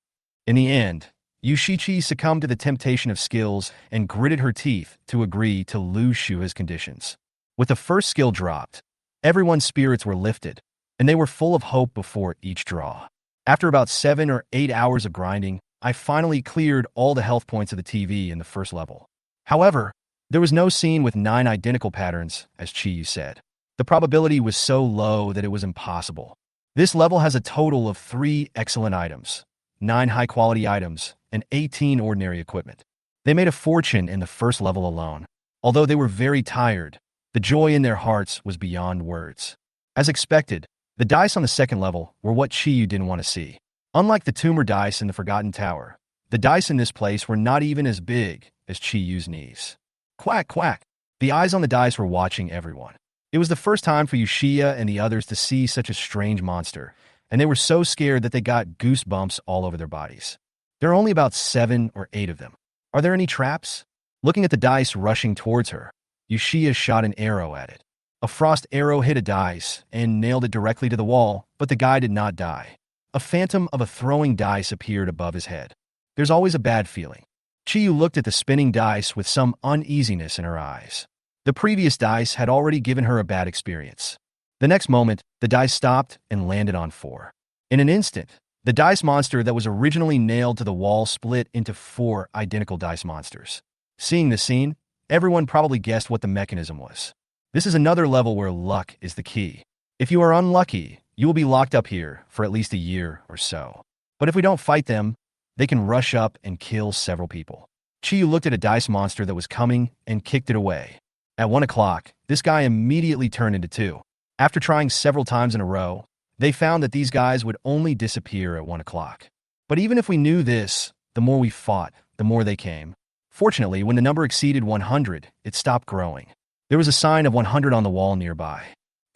In the end, Yu Shiqi succumbed to the temptation of skills and gritted her teeth to agree to Lu Shua's conditions. With the first skill dropped, everyone's spirits were lifted, and they were full of hope before each draw. After about 7 or 8 hours of grinding, I finally cleared all the health points of the TV in the first level. However, there was no scene with 9 identical patterns, as Qi Yu said. The probability was so low that it was impossible. This level has a total of 3 excellent items, 9 high-quality items, and 18 ordinary equipment. They made a fortune in the first level alone. Although they were very tired, the joy in their hearts was beyond words. As expected, the dice on the second level were what Qi Yu didn't want to see. Unlike the tumor dice in the Forgotten Tower, the dice in this place were not even as big as Qi Yu's knees. Quack, quack. The eyes on the dice were watching everyone. It was the first time for Yushia and the others to see such a strange monster, and they were so scared that they got goosebumps all over their bodies. There are only about 7 or 8 of them. Are there any traps? Looking at the dice rushing towards her, Yushia shot an arrow at it. A frost arrow hit a dice and nailed it directly to the wall, but the guy did not die. A phantom of a throwing dice appeared above his head. There's always a bad feeling. Qi Yu looked at the spinning dice with some uneasiness in her eyes. The previous dice had already given her a bad experience. The next moment, the dice stopped and landed on 4. In an instant, the dice monster that was originally nailed to the wall split into 4 identical dice monsters. Seeing the scene, everyone probably guessed what the mechanism was. This is another level where luck is the key. If you are unlucky, you will be locked up here for at least a year or so. But if we don't fight them, they can rush up and kill several people. Qi Yu looked at a dice monster that was coming and kicked it away. At 1 o'clock, this guy immediately turned into 2. After trying several times in a row, they found that these guys would only disappear at 1 o'clock. But even if we knew this, The more we fought, the more they came. Fortunately, when the number exceeded 100, it stopped growing. There was a sign of 100 on the wall nearby.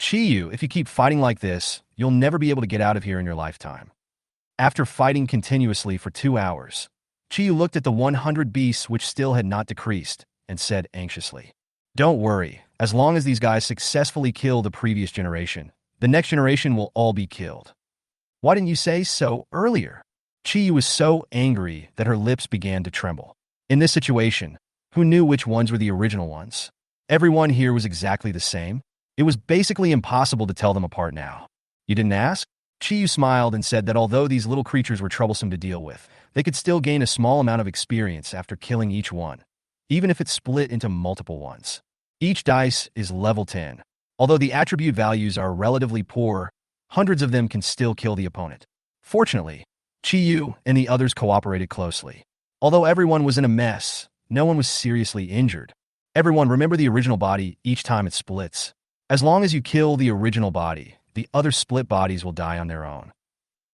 Chiyu, if you keep fighting like this, you'll never be able to get out of here in your lifetime. After fighting continuously for 2 hours, Chiyu looked at the 100 beasts which still had not decreased, and said anxiously, "Don't worry, as long as these guys successfully kill the previous generation, the next generation will all be killed." "Why didn't you say so earlier?" Chiyu was so angry that her lips began to tremble. In this situation, who knew which ones were the original ones? Everyone here was exactly the same. It was basically impossible to tell them apart now. "You didn't ask?" Chiyu smiled and said that although these little creatures were troublesome to deal with, they could still gain a small amount of experience after killing each one, even if it's split into multiple ones. Each dice is level 10. Although the attribute values are relatively poor, hundreds of them can still kill the opponent. Fortunately, Chiyu and the others cooperated closely. Although everyone was in a mess, no one was seriously injured. Everyone remember the original body each time it splits. As long as you kill the original body, the other split bodies will die on their own.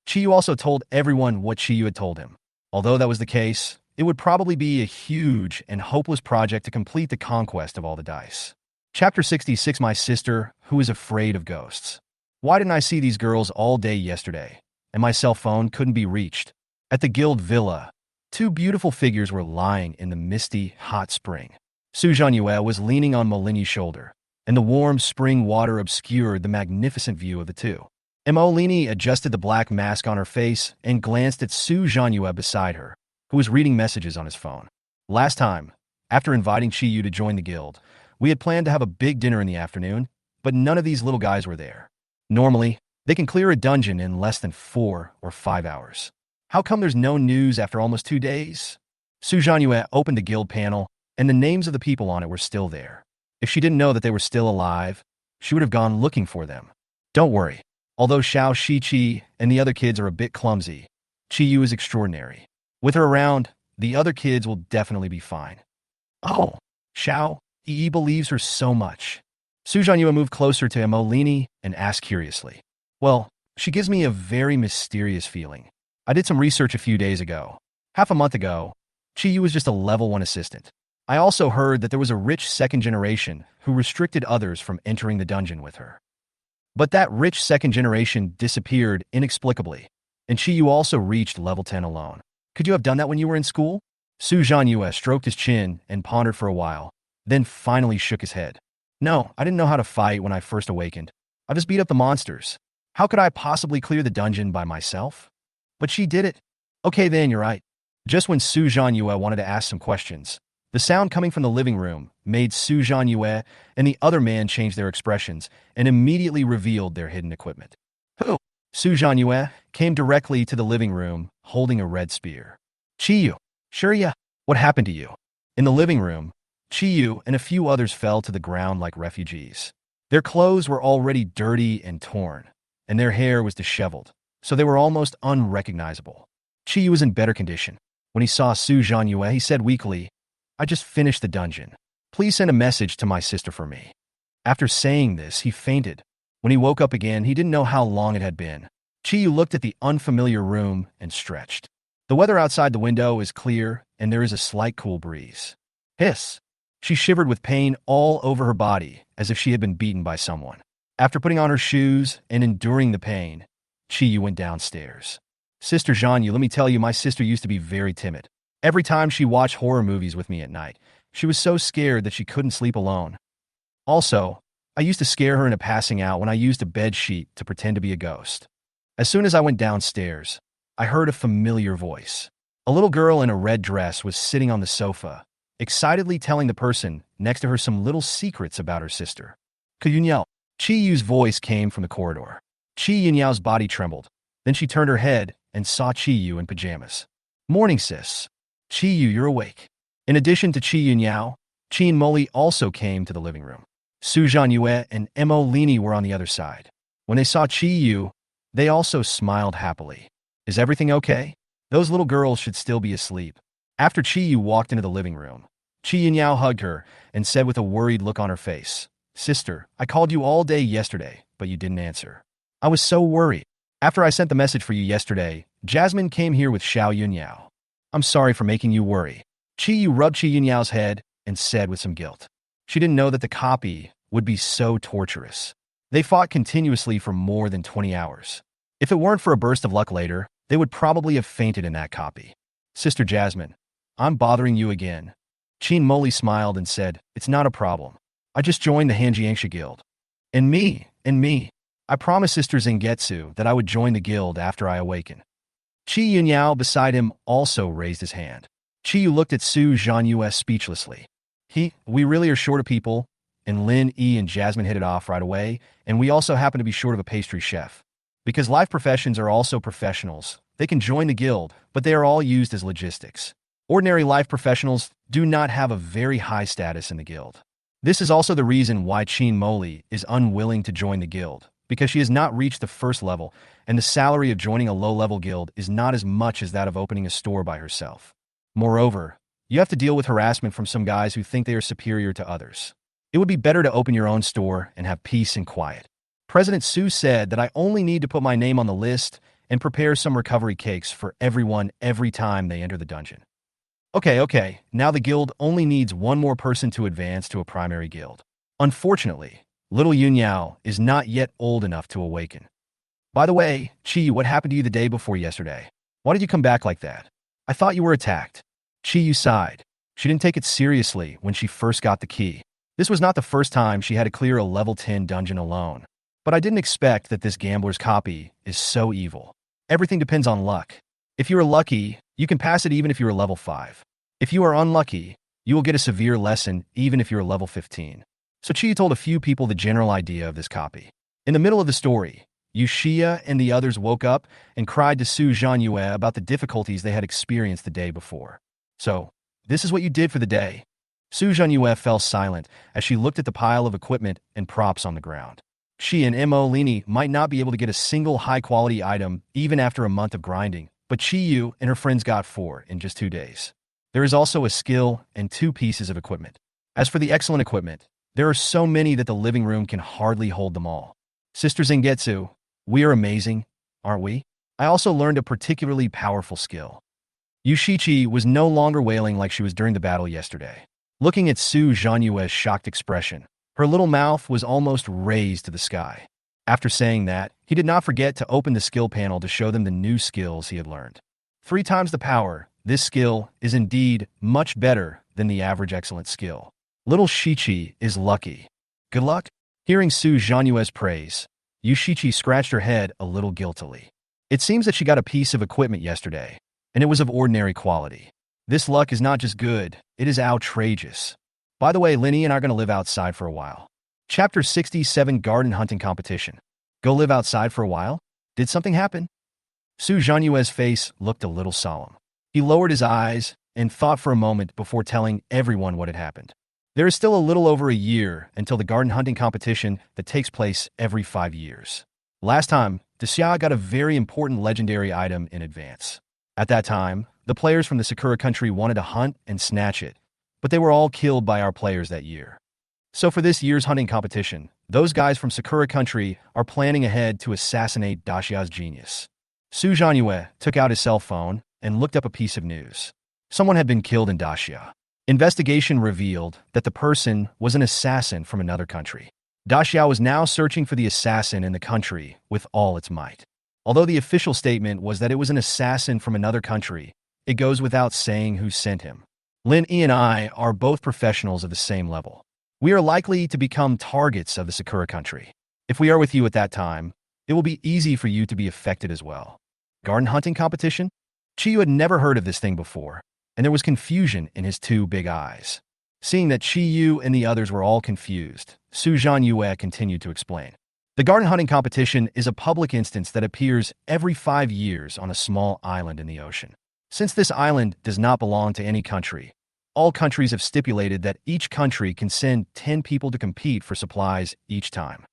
Chiyu also told everyone what Chiyu had told him. Although that was the case, it would probably be a huge and hopeless project to complete the conquest of all the dice. Chapter 66. My sister, who is afraid of ghosts. Why didn't I see these girls all day yesterday? And my cell phone couldn't be reached. At the guild villa, two beautiful figures were lying in the misty, hot spring. Su Zhanyue was leaning on Molini's shoulder, and the warm spring water obscured the magnificent view of the two. Molini adjusted the black mask on her face and glanced at Su Zhanyue beside her, who was reading messages on his phone. Last time, after inviting Chiyu to join the guild, we had planned to have a big dinner in the afternoon, but none of these little guys were there. Normally, they can clear a dungeon in less than 4 or 5 hours. How come there's no news after almost 2 days? Su Zhanyue opened the guild panel, and the names of the people on it were still there. If she didn't know that they were still alive, she would have gone looking for them. Don't worry. Although Xiao Shiqi and the other kids are a bit clumsy, Chiyu is extraordinary. With her around, the other kids will definitely be fine. Oh, Xiao, he believes her so much. Su Zhanyue moved closer to Molini and asked curiously. Well, she gives me a very mysterious feeling. I did some research a few days ago. Half a month ago, Chiyu was just a level 1 assistant. I also heard that there was a rich second generation who restricted others from entering the dungeon with her. But that rich second generation disappeared inexplicably, and Chiyu also reached level 10 alone. Could you have done that when you were in school? Su Zhanyue stroked his chin and pondered for a while, then finally shook his head. No, I didn't know how to fight when I first awakened. I just beat up the monsters. How could I possibly clear the dungeon by myself? But she did it. Okay then, you're right. Just when Su Zhanyue wanted to ask some questions, the sound coming from the living room made Su Zhanyue and the other man change their expressions and immediately revealed their hidden equipment. Who? Su Zhanyue came directly to the living room holding a red spear. Chiyu, sure ya? What happened to you? In the living room, Chiyu and a few others fell to the ground like refugees. Their clothes were already dirty and torn, and their hair was disheveled, so they were almost unrecognizable. Chiyu was in better condition. When he saw Su Zhanyue, he said weakly, I just finished the dungeon. Please send a message to my sister for me. After saying this, he fainted. When he woke up again, he didn't know how long it had been. Chiyu looked at the unfamiliar room and stretched. The weather outside the window is clear, and there is a slight cool breeze. Hiss! She shivered with pain all over her body, as if she had been beaten by someone. After putting on her shoes and enduring the pain, Chiyu went downstairs. Sister Zhanyu, let me tell you, my sister used to be very timid. Every time she watched horror movies with me at night, she was so scared that she couldn't sleep alone. Also, I used to scare her into passing out when I used a bed sheet to pretend to be a ghost. As soon as I went downstairs, I heard a familiar voice. A little girl in a red dress was sitting on the sofa, excitedly telling the person next to her some little secrets about her sister. Could you yell? Chiyu's voice came from the corridor. Chi Yunyao's body trembled. Then she turned her head and saw Chiyu in pajamas. Morning, sis. Chiyu, you're awake. In addition to Chi Yunyao, Chi and Moli also came to the living room. Su Zhanyue and Mo Lini were on the other side. When they saw Chiyu, they also smiled happily. Is everything okay? Those little girls should still be asleep. After Chiyu walked into the living room, Chi Yunyao hugged her and said with a worried look on her face, Sister, I called you all day yesterday, but you didn't answer. I was so worried. After I sent the message for you yesterday, Jasmine came here with Xiao Yunyao. I'm sorry for making you worry. Qi Yu rubbed Qi Yunyao's head and said with some guilt. She didn't know that the copy would be so torturous. They fought continuously for more than 20 hours. If it weren't for a burst of luck later, they would probably have fainted in that copy. Sister Jasmine, I'm bothering you again. Qin Moli smiled and said, it's not a problem. I just joined the Hanjiangsha Guild. And me. I promised Sister Zengetsu that I would join the guild after I awaken. Qi Yunyao beside him also raised his hand. Qi Yu looked at Su Zhanyue speechlessly. We really are short of people, and Lin Yi and Jasmine hit it off right away, and we also happen to be short of a pastry chef. Because life professions are also professionals, they can join the guild, but they are all used as logistics. Ordinary life professionals do not have a very high status in the guild. This is also the reason why Qin Moli is unwilling to join the guild, because she has not reached the first level, and the salary of joining a low-level guild is not as much as that of opening a store by herself. Moreover, you have to deal with harassment from some guys who think they are superior to others. It would be better to open your own store and have peace and quiet. President Su said that I only need to put my name on the list and prepare some recovery cakes for everyone every time they enter the dungeon. Okay, now the guild only needs one more person to advance to a primary guild. Unfortunately, little Yunyao is not yet old enough to awaken. By the way, Qi, what happened to you the day before yesterday? Why did you come back like that? I thought you were attacked. Qi Yu sighed. She didn't take it seriously when she first got the key. This was not the first time she had to clear a level 10 dungeon alone. But I didn't expect that this gambler's copy is so evil. Everything depends on luck. If you are lucky, you can pass it even if you are level 5. If you are unlucky, you will get a severe lesson even if you are level 15. So Qi told a few people the general idea of this copy. In the middle of the story, Yushia and the others woke up and cried to Su Zhanyue about the difficulties they had experienced the day before. So, this is what you did for the day. Su Zhanyue fell silent as she looked at the pile of equipment and props on the ground. She and Mo Lini might not be able to get a single high-quality item even after a month of grinding, but Qi Yu and her friends got 4 in just 2 days. There is also a skill and 2 pieces of equipment. As for the excellent equipment, there are so many that the living room can hardly hold them all. Sister Zengetsu, we are amazing, aren't we? I also learned a particularly powerful skill. Yushichi was no longer wailing like she was during the battle yesterday. Looking at Su Zhanyue's shocked expression, her little mouth was almost raised to the sky. After saying that, he did not forget to open the skill panel to show them the new skills he had learned. 3 times the power, this skill is indeed much better than the average excellent skill. Little Shichi is lucky. Good luck? Hearing Su Zhanyue's praise, Yushichi scratched her head a little guiltily. It seems that she got a piece of equipment yesterday, and it was of ordinary quality. This luck is not just good, it is outrageous. By the way, Linny and I are going to live outside for a while. Chapter 67 Garden Hunting Competition. Go live outside for a while? Did something happen? Su Zhanyue's face looked a little solemn. He lowered his eyes and thought for a moment before telling everyone what had happened. There is still a little over a year until the garden hunting competition that takes place every 5 years. Last time, Daxia got a very important legendary item in advance. At that time, the players from the Sakura country wanted to hunt and snatch it, but they were all killed by our players that year. So for this year's hunting competition, those guys from Sakura country are planning ahead to assassinate Daxia's genius. Su Zhanyue took out his cell phone and looked up a piece of news. Someone had been killed in Daxia. Investigation revealed that the person was an assassin from another country. Daxia was now searching for the assassin in the country with all its might. Although the official statement was that it was an assassin from another country, it goes without saying who sent him. Lin Yi and I are both professionals of the same level. We are likely to become targets of the Sakura country. If we are with you at that time, it will be easy for you to be affected as well. Garden hunting competition? Chiyu had never heard of this thing before, and there was confusion in his 2 big eyes. Seeing that Chiyu and the others were all confused, Su Zhanyue continued to explain. The garden hunting competition is a public instance that appears every 5 years on a small island in the ocean. Since this island does not belong to any country, all countries have stipulated that each country can send 10 people to compete for supplies each time.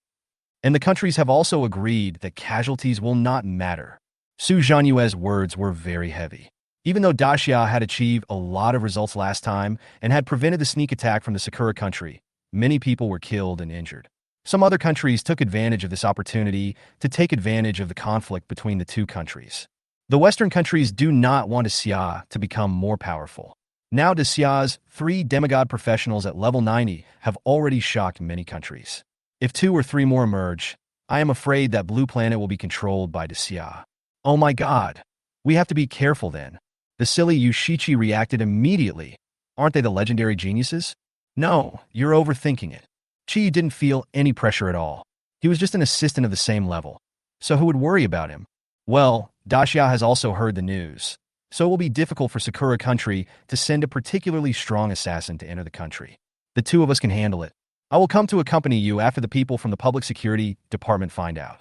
And the countries have also agreed that casualties will not matter. Su Zhanyue's words were very heavy. Even though Daxia had achieved a lot of results last time and had prevented the sneak attack from the Sakura country, many people were killed and injured. Some other countries took advantage of this opportunity to take advantage of the conflict between the 2 countries. The Western countries do not want Xia to become more powerful. Now Xia's 3 demigod professionals at level 90 have already shocked many countries. If 2 or 3 more emerge, I am afraid that Blue Planet will be controlled by Xia. Oh my god. We have to be careful then. The silly Yushichi reacted immediately. Aren't they the legendary geniuses? No, you're overthinking it. Chi didn't feel any pressure at all. He was just an assistant of the same level. So who would worry about him? Well, Daxia has also heard the news. So it will be difficult for Sakura country to send a particularly strong assassin to enter the country. The 2 of us can handle it. I will come to accompany you after the people from the public security department find out.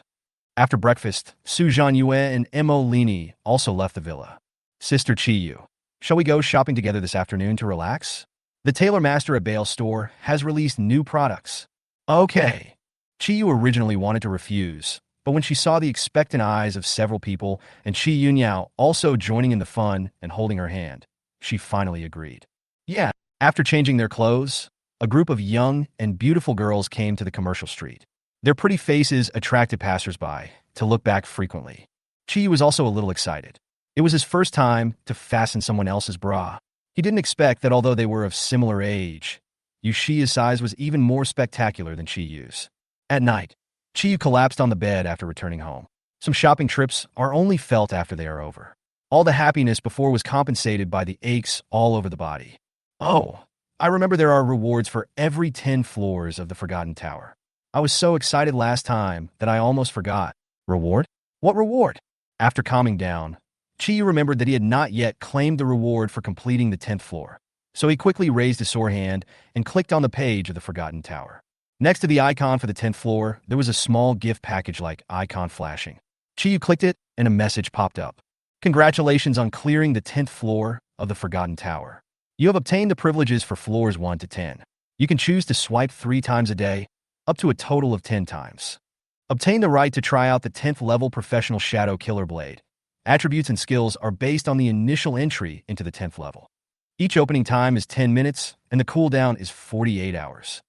After breakfast, Su Zhanyue and Mo Lini also left the villa. Sister Chiyu, shall we go shopping together this afternoon to relax? The tailor master at Bale's store has released new products. Okay. Chiyu originally wanted to refuse, but when she saw the expectant eyes of several people and Chi Yunyao also joining in the fun and holding her hand, she finally agreed. Yeah. After changing their clothes, a group of young and beautiful girls came to the commercial street. Their pretty faces attracted passersby to look back frequently. Chi was also a little excited. It was his first time to fasten someone else's bra. He didn't expect that although they were of similar age, Yushia's size was even more spectacular than Chiyu's. At night, Chiyu collapsed on the bed after returning home. Some shopping trips are only felt after they are over. All the happiness before was compensated by the aches all over the body. Oh, I remember there are rewards for every 10 floors of the Forgotten Tower. I was so excited last time that I almost forgot. Reward? What reward? After calming down, Chiyu remembered that he had not yet claimed the reward for completing the 10th floor. So he quickly raised his sore hand and clicked on the page of the Forgotten Tower. Next to the icon for the 10th floor, there was a small gift package-like icon flashing. Chiyu clicked it, and a message popped up. Congratulations on clearing the 10th floor of the Forgotten Tower. You have obtained the privileges for floors 1 to 10. You can choose to swipe 3 times a day, up to a total of 10 times. Obtain the right to try out the 10th level Professional Shadow Killer Blade. Attributes and skills are based on the initial entry into the 10th level. Each opening time is 10 minutes, and the cooldown is 48 hours.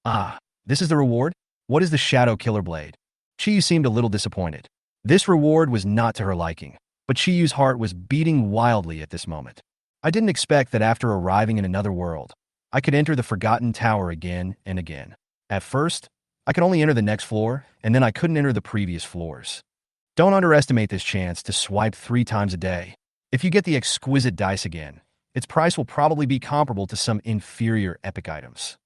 Ah, this is the reward? What is the Shadow Killer Blade? Chiyu seemed a little disappointed. This reward was not to her liking, but Chiyu's heart was beating wildly at this moment. I didn't expect that after arriving in another world, I could enter the Forgotten Tower again and again. At first, I could only enter the next floor, and then I couldn't enter the previous floors. Don't underestimate this chance to swipe 3 times a day. If you get the exquisite dice again, its price will probably be comparable to some inferior epic items.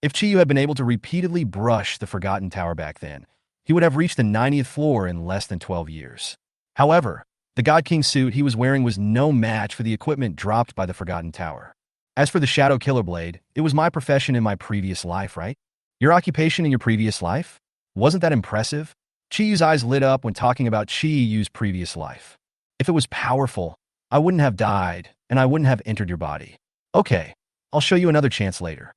If Chiyu had been able to repeatedly brush the Forgotten Tower back then, he would have reached the 90th floor in less than 12 years. However, the God King suit he was wearing was no match for the equipment dropped by the Forgotten Tower. As for the Shadow Killer Blade, it was my profession in my previous life, right? Your occupation in your previous life? Wasn't that impressive? Chiyu's eyes lit up when talking about Chiyu's previous life. If it was powerful, I wouldn't have died, and I wouldn't have entered your body. Okay, I'll show you another chance later.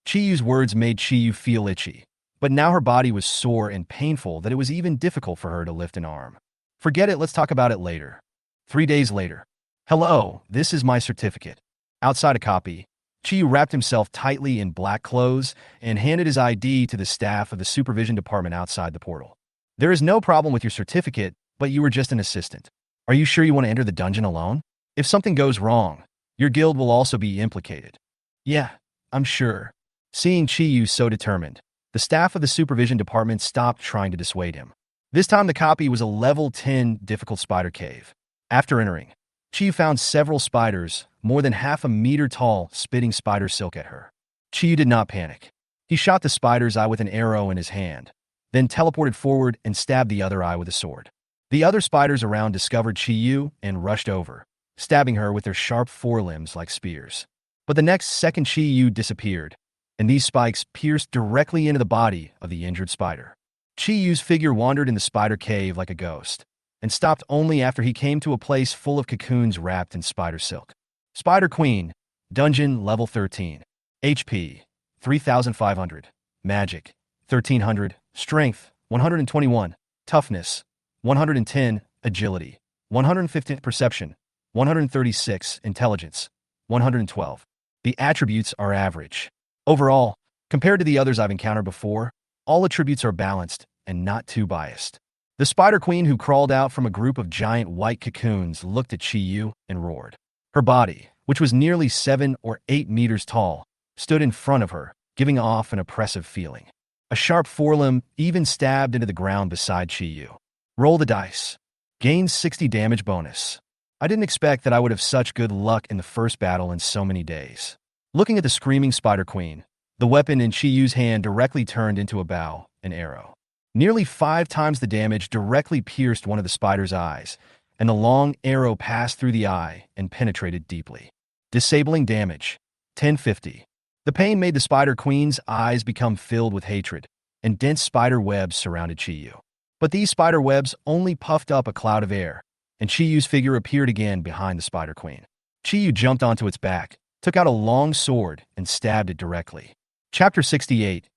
Chiyu's words made Chiyu feel itchy, but now her body was sore and painful that it was even difficult for her to lift an arm. Forget it, let's talk about it later. 3 days later. Hello, this is my certificate. Outside a copy, Chiyu wrapped himself tightly in black clothes and handed his ID to the staff of the supervision department outside the portal. There is no problem with your certificate, but you were just an assistant. Are you sure you want to enter the dungeon alone? If something goes wrong, your guild will also be implicated. Yeah, I'm sure. Seeing Chiyu so determined, the staff of the supervision department stopped trying to dissuade him. This time the copy was a level 10 difficult spider cave. After entering, Chiyu found several spiders, more than half a meter tall, spitting spider silk at her. Chiyu did not panic. He shot the spider's eye with an arrow in his hand, then teleported forward and stabbed the other eye with a sword. The other spiders around discovered Chiyu and rushed over, stabbing her with their sharp forelimbs like spears. But the next second Chiyu disappeared, and these spikes pierced directly into the body of the injured spider. Chiyu's figure wandered in the spider cave like a ghost, and stopped only after he came to a place full of cocoons wrapped in spider silk. Spider Queen, Dungeon Level 13. HP, 3,500. Magic, 1,300. Strength, 121. Toughness, 110. Agility, 115. Perception, 136. Intelligence, 112. The attributes are average. Overall, compared to the others I've encountered before, all attributes are balanced and not too biased. The Spider Queen, who crawled out from a group of giant white cocoons, looked at Chi-Yu and roared. Her body, which was nearly 7 or 8 meters tall, stood in front of her, giving off an oppressive feeling. A sharp forelimb even stabbed into the ground beside Chi-Yu. Roll the dice. Gains 60 damage bonus. I didn't expect that I would have such good luck in the first battle in so many days. Looking at the screaming Spider Queen, the weapon in Chi-Yu's hand directly turned into a bow, an arrow. Nearly 5 times the damage directly pierced one of the spider's eyes, and the long arrow passed through the eye and penetrated deeply. Disabling damage, 1050. The pain made the Spider Queen's eyes become filled with hatred, and dense spider webs surrounded Chi-Yu. But these spider webs only puffed up a cloud of air, and Chi-Yu's figure appeared again behind the Spider Queen. Chi-Yu jumped onto its back, took out a long sword, and stabbed it directly. Chapter 68.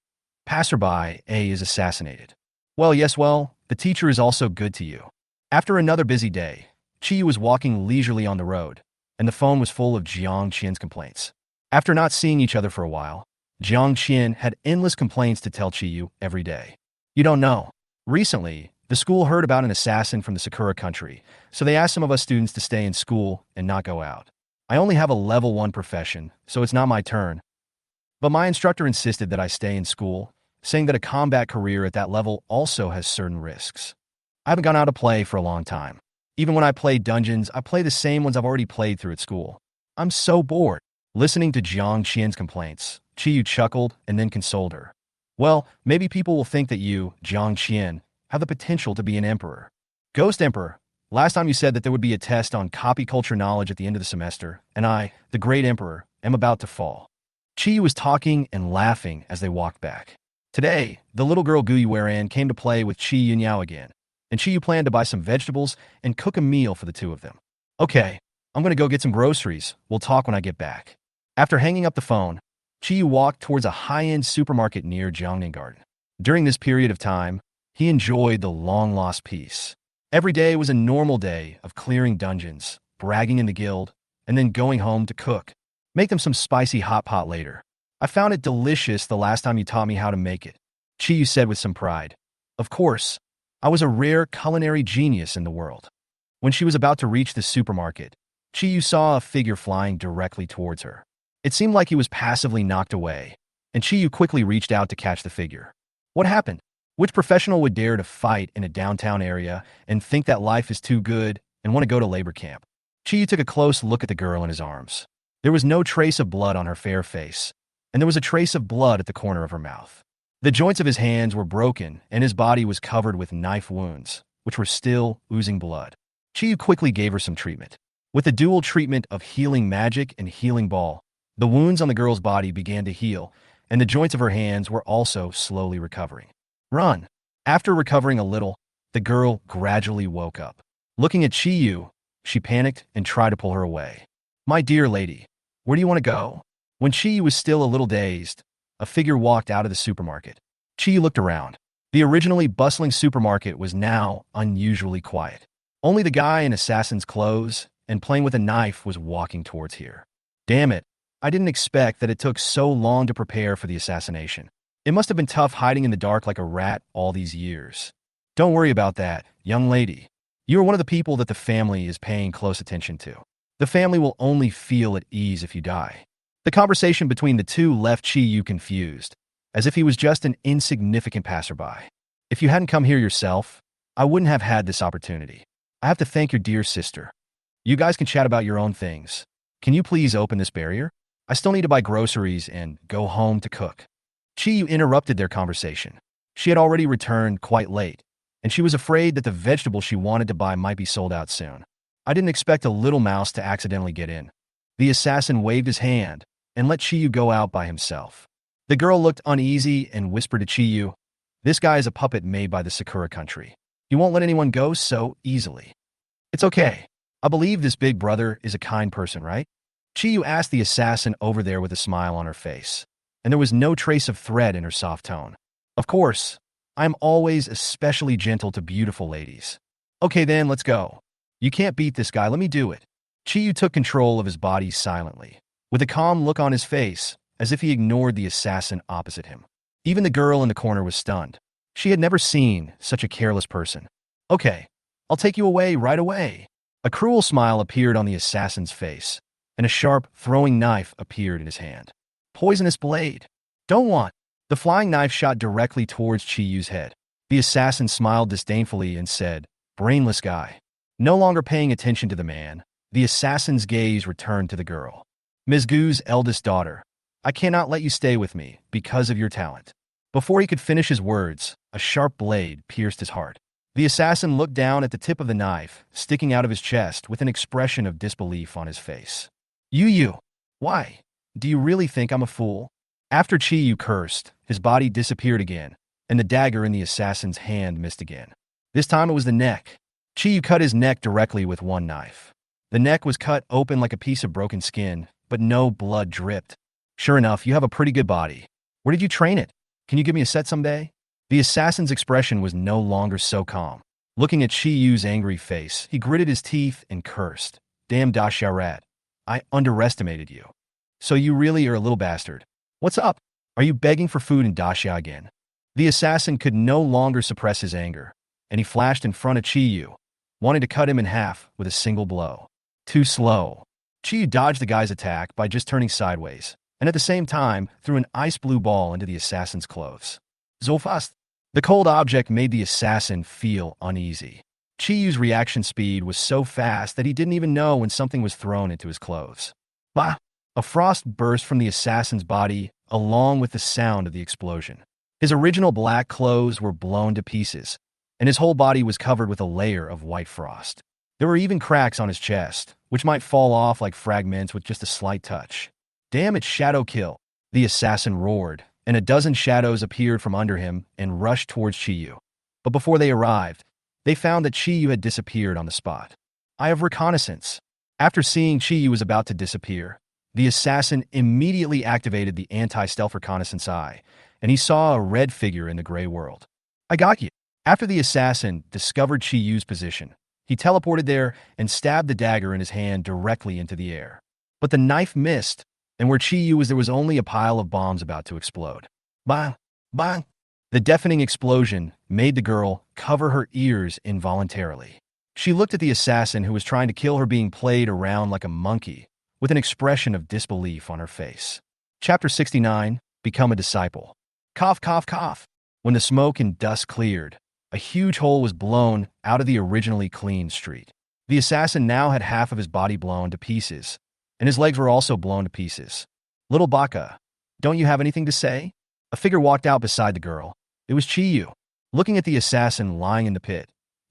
Passerby A is assassinated. Well, the teacher is also good to you. After another busy day, Chi-Yu was walking leisurely on the road, and the phone was full of Jiang Qian's complaints. After not seeing each other for a while, Jiang Qian had endless complaints to tell Chi-Yu every day. You don't know. Recently, the school heard about an assassin from the Sakura country, so they asked some of us students to stay in school and not go out. I only have a level 1 profession, so it's not my turn. But my instructor insisted that I stay in school, saying that a combat career at that level also has certain risks. I haven't gone out to play for a long time. Even when I play dungeons, I play the same ones I've already played through at school. I'm so bored. Listening to Jiang Qian's complaints, Chi-Yu chuckled and then consoled her. Well, maybe people will think that you, Jiang Qian, have the potential to be an emperor. Ghost Emperor, last time you said that there would be a test on copy culture knowledge at the end of the semester, and I, the great emperor, am about to fall. Chi-Yu was talking and laughing as they walked back. Today, the little girl Guyueran came to play with Chi-Yu Niao again, and Chi-Yu planned to buy some vegetables and cook a meal for the two of them. Okay, I'm going to go get some groceries. We'll talk when I get back. After hanging up the phone, Chi-Yu walked towards a high-end supermarket near Jiangnan Garden. During this period of time, he enjoyed the long-lost peace. Every day was a normal day of clearing dungeons, bragging in the guild, and then going home to cook. Make them some spicy hot pot later. I found it delicious the last time you taught me how to make it, Chi-Yu said with some pride. Of course, I was a rare culinary genius in the world. When she was about to reach the supermarket, Chi-Yu saw a figure flying directly towards her. It seemed like he was passively knocked away, and Chi-Yu quickly reached out to catch the figure. What happened? Which professional would dare to fight in a downtown area and think that life is too good and want to go to labor camp? Chi-Yu took a close look at the girl in his arms. There was no trace of blood on her fair face, and there was a trace of blood at the corner of her mouth. The joints of his hands were broken, and his body was covered with knife wounds, which were still oozing blood. Chi-Yu quickly gave her some treatment. With the dual treatment of healing magic and healing ball, the wounds on the girl's body began to heal, and the joints of her hands were also slowly recovering. Run! After recovering a little, the girl gradually woke up. Looking at Chi-Yu, she panicked and tried to pull her away. My dear lady, where do you want to go? When Chi-Yu was still a little dazed, a figure walked out of the supermarket. Chi-Yu looked around. The originally bustling supermarket was now unusually quiet. Only the guy in assassin's clothes and playing with a knife was walking towards here. Damn it, I didn't expect that it took so long to prepare for the assassination. It must have been tough hiding in the dark like a rat all these years. Don't worry about that, young lady. You are one of the people that the family is paying close attention to. The family will only feel at ease if you die. The conversation between the two left Chi-Yu confused, as if he was just an insignificant passerby. If you hadn't come here yourself, I wouldn't have had this opportunity. I have to thank your dear sister. You guys can chat about your own things. Can you please open this barrier? I still need to buy groceries and go home to cook. Chi-Yu interrupted their conversation. She had already returned quite late, and she was afraid that the vegetable she wanted to buy might be sold out soon. I didn't expect a little mouse to accidentally get in. The assassin waved his hand and let Chi-Yu go out by himself. The girl looked uneasy and whispered to Chi-Yu, "This guy is a puppet made by the Sakura country. You won't let anyone go so easily." "It's okay. I believe this big brother is a kind person, right?" Chi-Yu asked the assassin over there with a smile on her face, and there was no trace of threat in her soft tone. "Of course, I am always especially gentle to beautiful ladies." "Okay then, let's go. You can't beat this guy, let me do it." Chi-Yu took control of his body silently, with a calm look on his face, as if he ignored the assassin opposite him. Even the girl in the corner was stunned. She had never seen such a careless person. Okay, I'll take you away right away. A cruel smile appeared on the assassin's face, and a sharp, throwing knife appeared in his hand. Poisonous blade. Don't want. The flying knife shot directly towards Chi Yu's head. The assassin smiled disdainfully and said, "Brainless guy." No longer paying attention to the man, the assassin's gaze returned to the girl. Ms. Gu's eldest daughter. I cannot let you stay with me because of your talent. Before he could finish his words, a sharp blade pierced his heart. The assassin looked down at the tip of the knife, sticking out of his chest with an expression of disbelief on his face. You. Why? Do you really think I'm a fool? After Chi Yu cursed, his body disappeared again, and the dagger in the assassin's hand missed again. This time it was the neck. Chi Yu cut his neck directly with one knife. The neck was cut open like a piece of broken skin, but no blood dripped. Sure enough, you have a pretty good body. Where did you train it? Can you give me a set someday? The assassin's expression was no longer so calm. Looking at Chi Yu's angry face, he gritted his teeth and cursed. Damn Daxia rat. I underestimated you. So you really are a little bastard. What's up? Are you begging for food in Daxia again? The assassin could no longer suppress his anger, and he flashed in front of Chi Yu, wanting to cut him in half with a single blow. Too slow. Chi Yu dodged the guy's attack by just turning sideways, and at the same time threw an ice blue ball into the assassin's clothes. So fast. The cold object made the assassin feel uneasy. Chi Yu's reaction speed was so fast that he didn't even know when something was thrown into his clothes. Bah! A frost burst from the assassin's body, along with the sound of the explosion. His original black clothes were blown to pieces, and his whole body was covered with a layer of white frost. There were even cracks on his chest, which might fall off like fragments with just a slight touch. Damn it, shadow kill! The assassin roared, and a dozen shadows appeared from under him and rushed towards Chi Yu. But before they arrived, they found that Chi Yu had disappeared on the spot. I have reconnaissance. After seeing Chi Yu was about to disappear, the assassin immediately activated the anti-stealth reconnaissance eye, and he saw a red figure in the gray world. I got you. After the assassin discovered Chi Yu's position, he teleported there and stabbed the dagger in his hand directly into the air. But the knife missed, and where Chi Yu was, there was only a pile of bombs about to explode. Bang! Bang! The deafening explosion made the girl cover her ears involuntarily. She looked at the assassin who was trying to kill her being played around like a monkey, with an expression of disbelief on her face. Chapter 69, Become a Disciple. Cough, cough, cough. When the smoke and dust cleared, a huge hole was blown out of the originally clean street. The assassin now had half of his body blown to pieces, and his legs were also blown to pieces. Little Baka, don't you have anything to say? A figure walked out beside the girl. It was Chi Yu. Looking at the assassin lying in the pit,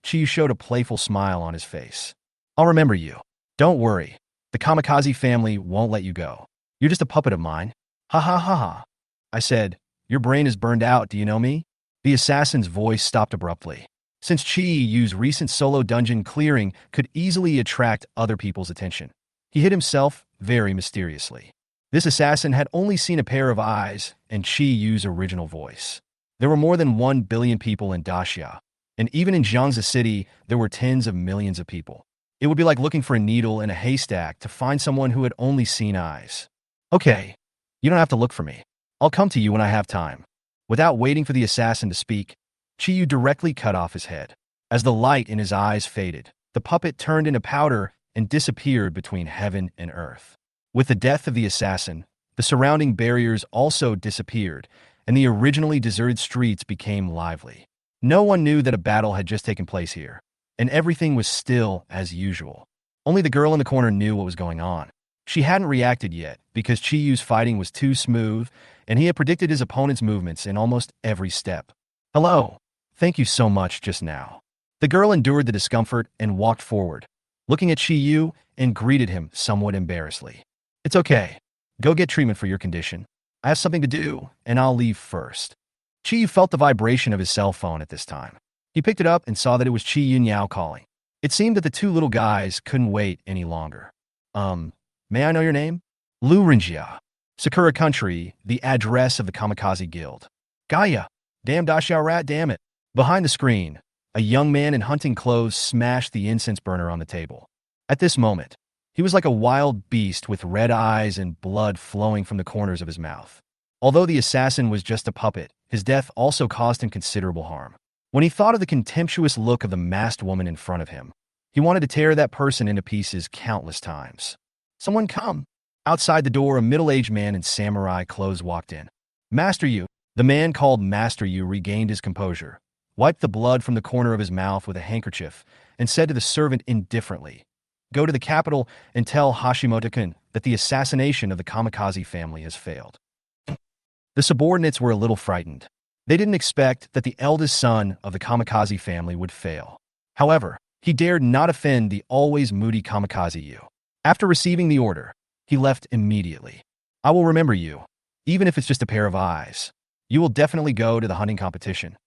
Chi Yu showed a playful smile on his face. I'll remember you. Don't worry. The kamikaze family won't let you go. You're just a puppet of mine. Ha ha ha ha. I said, your brain is burned out, do you know me? The assassin's voice stopped abruptly. Since Chi Yu's recent solo dungeon clearing could easily attract other people's attention, he hid himself very mysteriously. This assassin had only seen a pair of eyes and Chi Yu's original voice. There were more than 1 billion people in Daxia, and even in Jiangxi City, there were tens of millions of people. It would be like looking for a needle in a haystack to find someone who had only seen eyes. Okay, you don't have to look for me. I'll come to you when I have time. Without waiting for the assassin to speak, Chi Yu directly cut off his head. As the light in his eyes faded, the puppet turned into powder and disappeared between heaven and earth. With the death of the assassin, the surrounding barriers also disappeared, and the originally deserted streets became lively. No one knew that a battle had just taken place here, and everything was still as usual. Only the girl in the corner knew what was going on. She hadn't reacted yet because Chi Yu's fighting was too smooth, and he had predicted his opponent's movements in almost every step. Hello. Thank you so much just now. The girl endured the discomfort and walked forward, looking at Chi Yu and greeted him somewhat embarrassedly. It's okay. Go get treatment for your condition. I have something to do, and I'll leave first. Chi Yu felt the vibration of his cell phone at this time. He picked it up and saw that it was Chi Yu Niao calling. It seemed that the two little guys couldn't wait any longer. May I know your name? Lu Rinjia. Sakura Country, the address of the Kamikaze Guild. Gaia. Damn Daxiao rat, damn it. Behind the screen, a young man in hunting clothes smashed the incense burner on the table. At this moment, he was like a wild beast with red eyes and blood flowing from the corners of his mouth. Although the assassin was just a puppet, his death also caused him considerable harm. When he thought of the contemptuous look of the masked woman in front of him, he wanted to tear that person into pieces countless times. Someone come. Outside the door, a middle-aged man in samurai clothes walked in. Master Yu. The man called Master Yu regained his composure, wiped the blood from the corner of his mouth with a handkerchief, and said to the servant indifferently, "Go to the capital and tell Hashimoto-kun that the assassination of the kamikaze family has failed." The subordinates were a little frightened. They didn't expect that the eldest son of the kamikaze family would fail. However, he dared not offend the always moody kamikaze Yu. After receiving the order, he left immediately. "I will remember you, even if it's just a pair of eyes. You will definitely go to the hunting competition."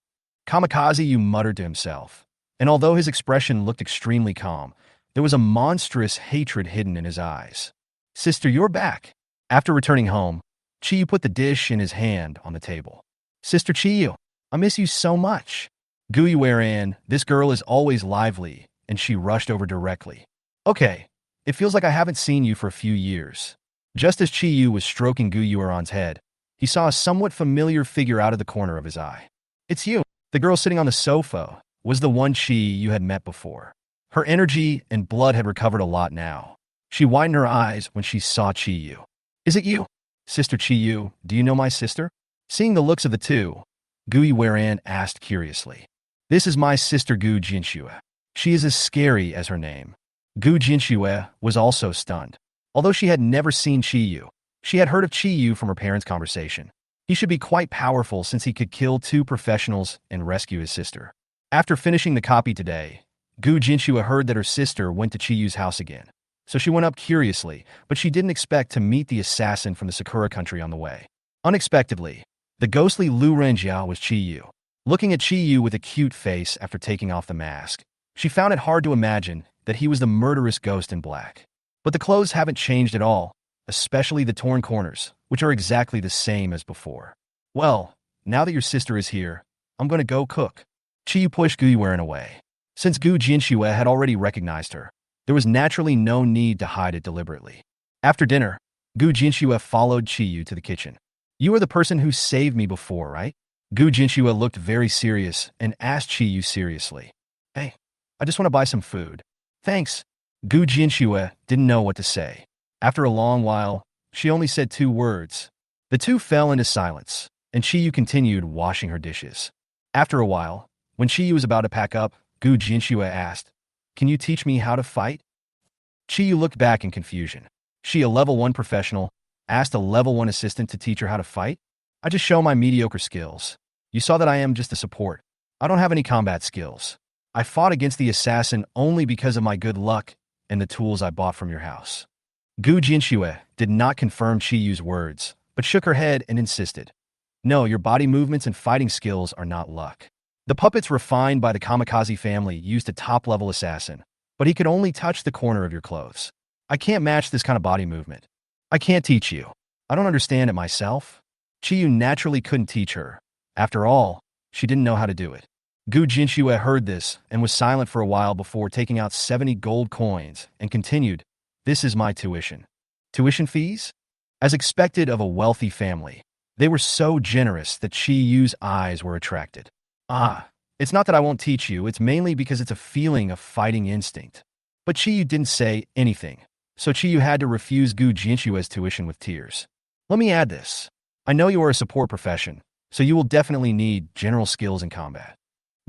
Kamikaze Yu muttered to himself, and although his expression looked extremely calm, there was a monstrous hatred hidden in his eyes. "Sister, you're back." After returning home, Chiyu put the dish in his hand on the table. "Sister Chiyu, I miss you so much." Guyu ran, "This girl is always lively," and she rushed over directly. "Okay, it feels like I haven't seen you for a few years." Just as Chiyu was stroking Guyu-ran's head, he saw a somewhat familiar figure out of the corner of his eye. "It's you." The girl sitting on the sofa was the one Chiyu had met before. Her energy and blood had recovered a lot now. She widened her eyes when she saw Chiyu. "Is it you?" "Sister Chiyu, do you know my sister?" Seeing the looks of the two, Guyu-ran asked curiously. "This is my sister Gu Jinshue. She is as scary as her name." Gu Jinshue was also stunned. Although she had never seen Chiyu, she had heard of Chiyu from her parents' conversation. He should be quite powerful since he could kill 2 professionals and rescue his sister. After finishing the copy today, Gu Jinshue heard that her sister went to Chiyu's house again. So she went up curiously, but she didn't expect to meet the assassin from the Sakura country on the way. Unexpectedly, the ghostly Lu Renjiao was Chiyu. Looking at Chiyu with a cute face after taking off the mask, she found it hard to imagine that he was the murderous ghost in black. But the clothes haven't changed at all, especially the torn corners, which are exactly the same as before. "Well, now that your sister is here, I'm going to go cook." Chiyu pushed Guyu away. Since Gu Jinshue had already recognized her, there was naturally no need to hide it deliberately. After dinner, Gu Jinshue followed Chiyu to the kitchen. "You are the person who saved me before, right?" Gu Jinshue looked very serious and asked Chiyu seriously. "Hey, I just want to buy some food." "Thanks." Gu Jinshue didn't know what to say. After a long while, she only said 2 words. The two fell into silence, and Chiyu continued washing her dishes. After a while, when Chiyu was about to pack up, Gu Jinshue asked, "Can you teach me how to fight?" Chiyu looked back in confusion. She, a level 1 professional, asked a level 1 assistant to teach her how to fight? "I just show my mediocre skills. You saw that I am just a support. I don't have any combat skills. I fought against the assassin only because of my good luck and the tools I bought from your house." Gu Jinshue did not confirm Chiyu's words, but shook her head and insisted, "No, your body movements and fighting skills are not luck. The puppets refined by the kamikaze family used a top-level assassin, but he could only touch the corner of your clothes. I can't match this kind of body movement. I can't teach you. I don't understand it myself." Chiyu naturally couldn't teach her. After all, she didn't know how to do it. Gu Jinshue heard this and was silent for a while before taking out 70 gold coins and continued, "This is my tuition." Tuition fees? As expected of a wealthy family, they were so generous that Chiyu's eyes were attracted. "Ah, it's not that I won't teach you, it's mainly because it's a feeling of fighting instinct." But Chiyu didn't say anything, so Chiyu had to refuse Gu Jinshue's tuition with tears. "Let me add this. I know you are a support profession, so you will definitely need general skills in combat."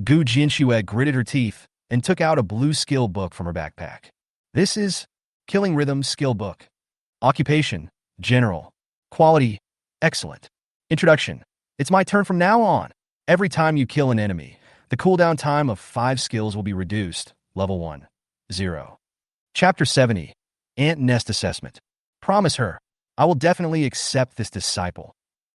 Gu Jinshue gritted her teeth and took out a blue skill book from her backpack. "This is Killing Rhythm Skill Book. Occupation, General. Quality, Excellent. Introduction. It's my turn from now on. Every time you kill an enemy, the cooldown time of 5 skills will be reduced. Level 1. 0. Chapter 70. Ant Nest Assessment. Promise her. I will definitely accept this disciple."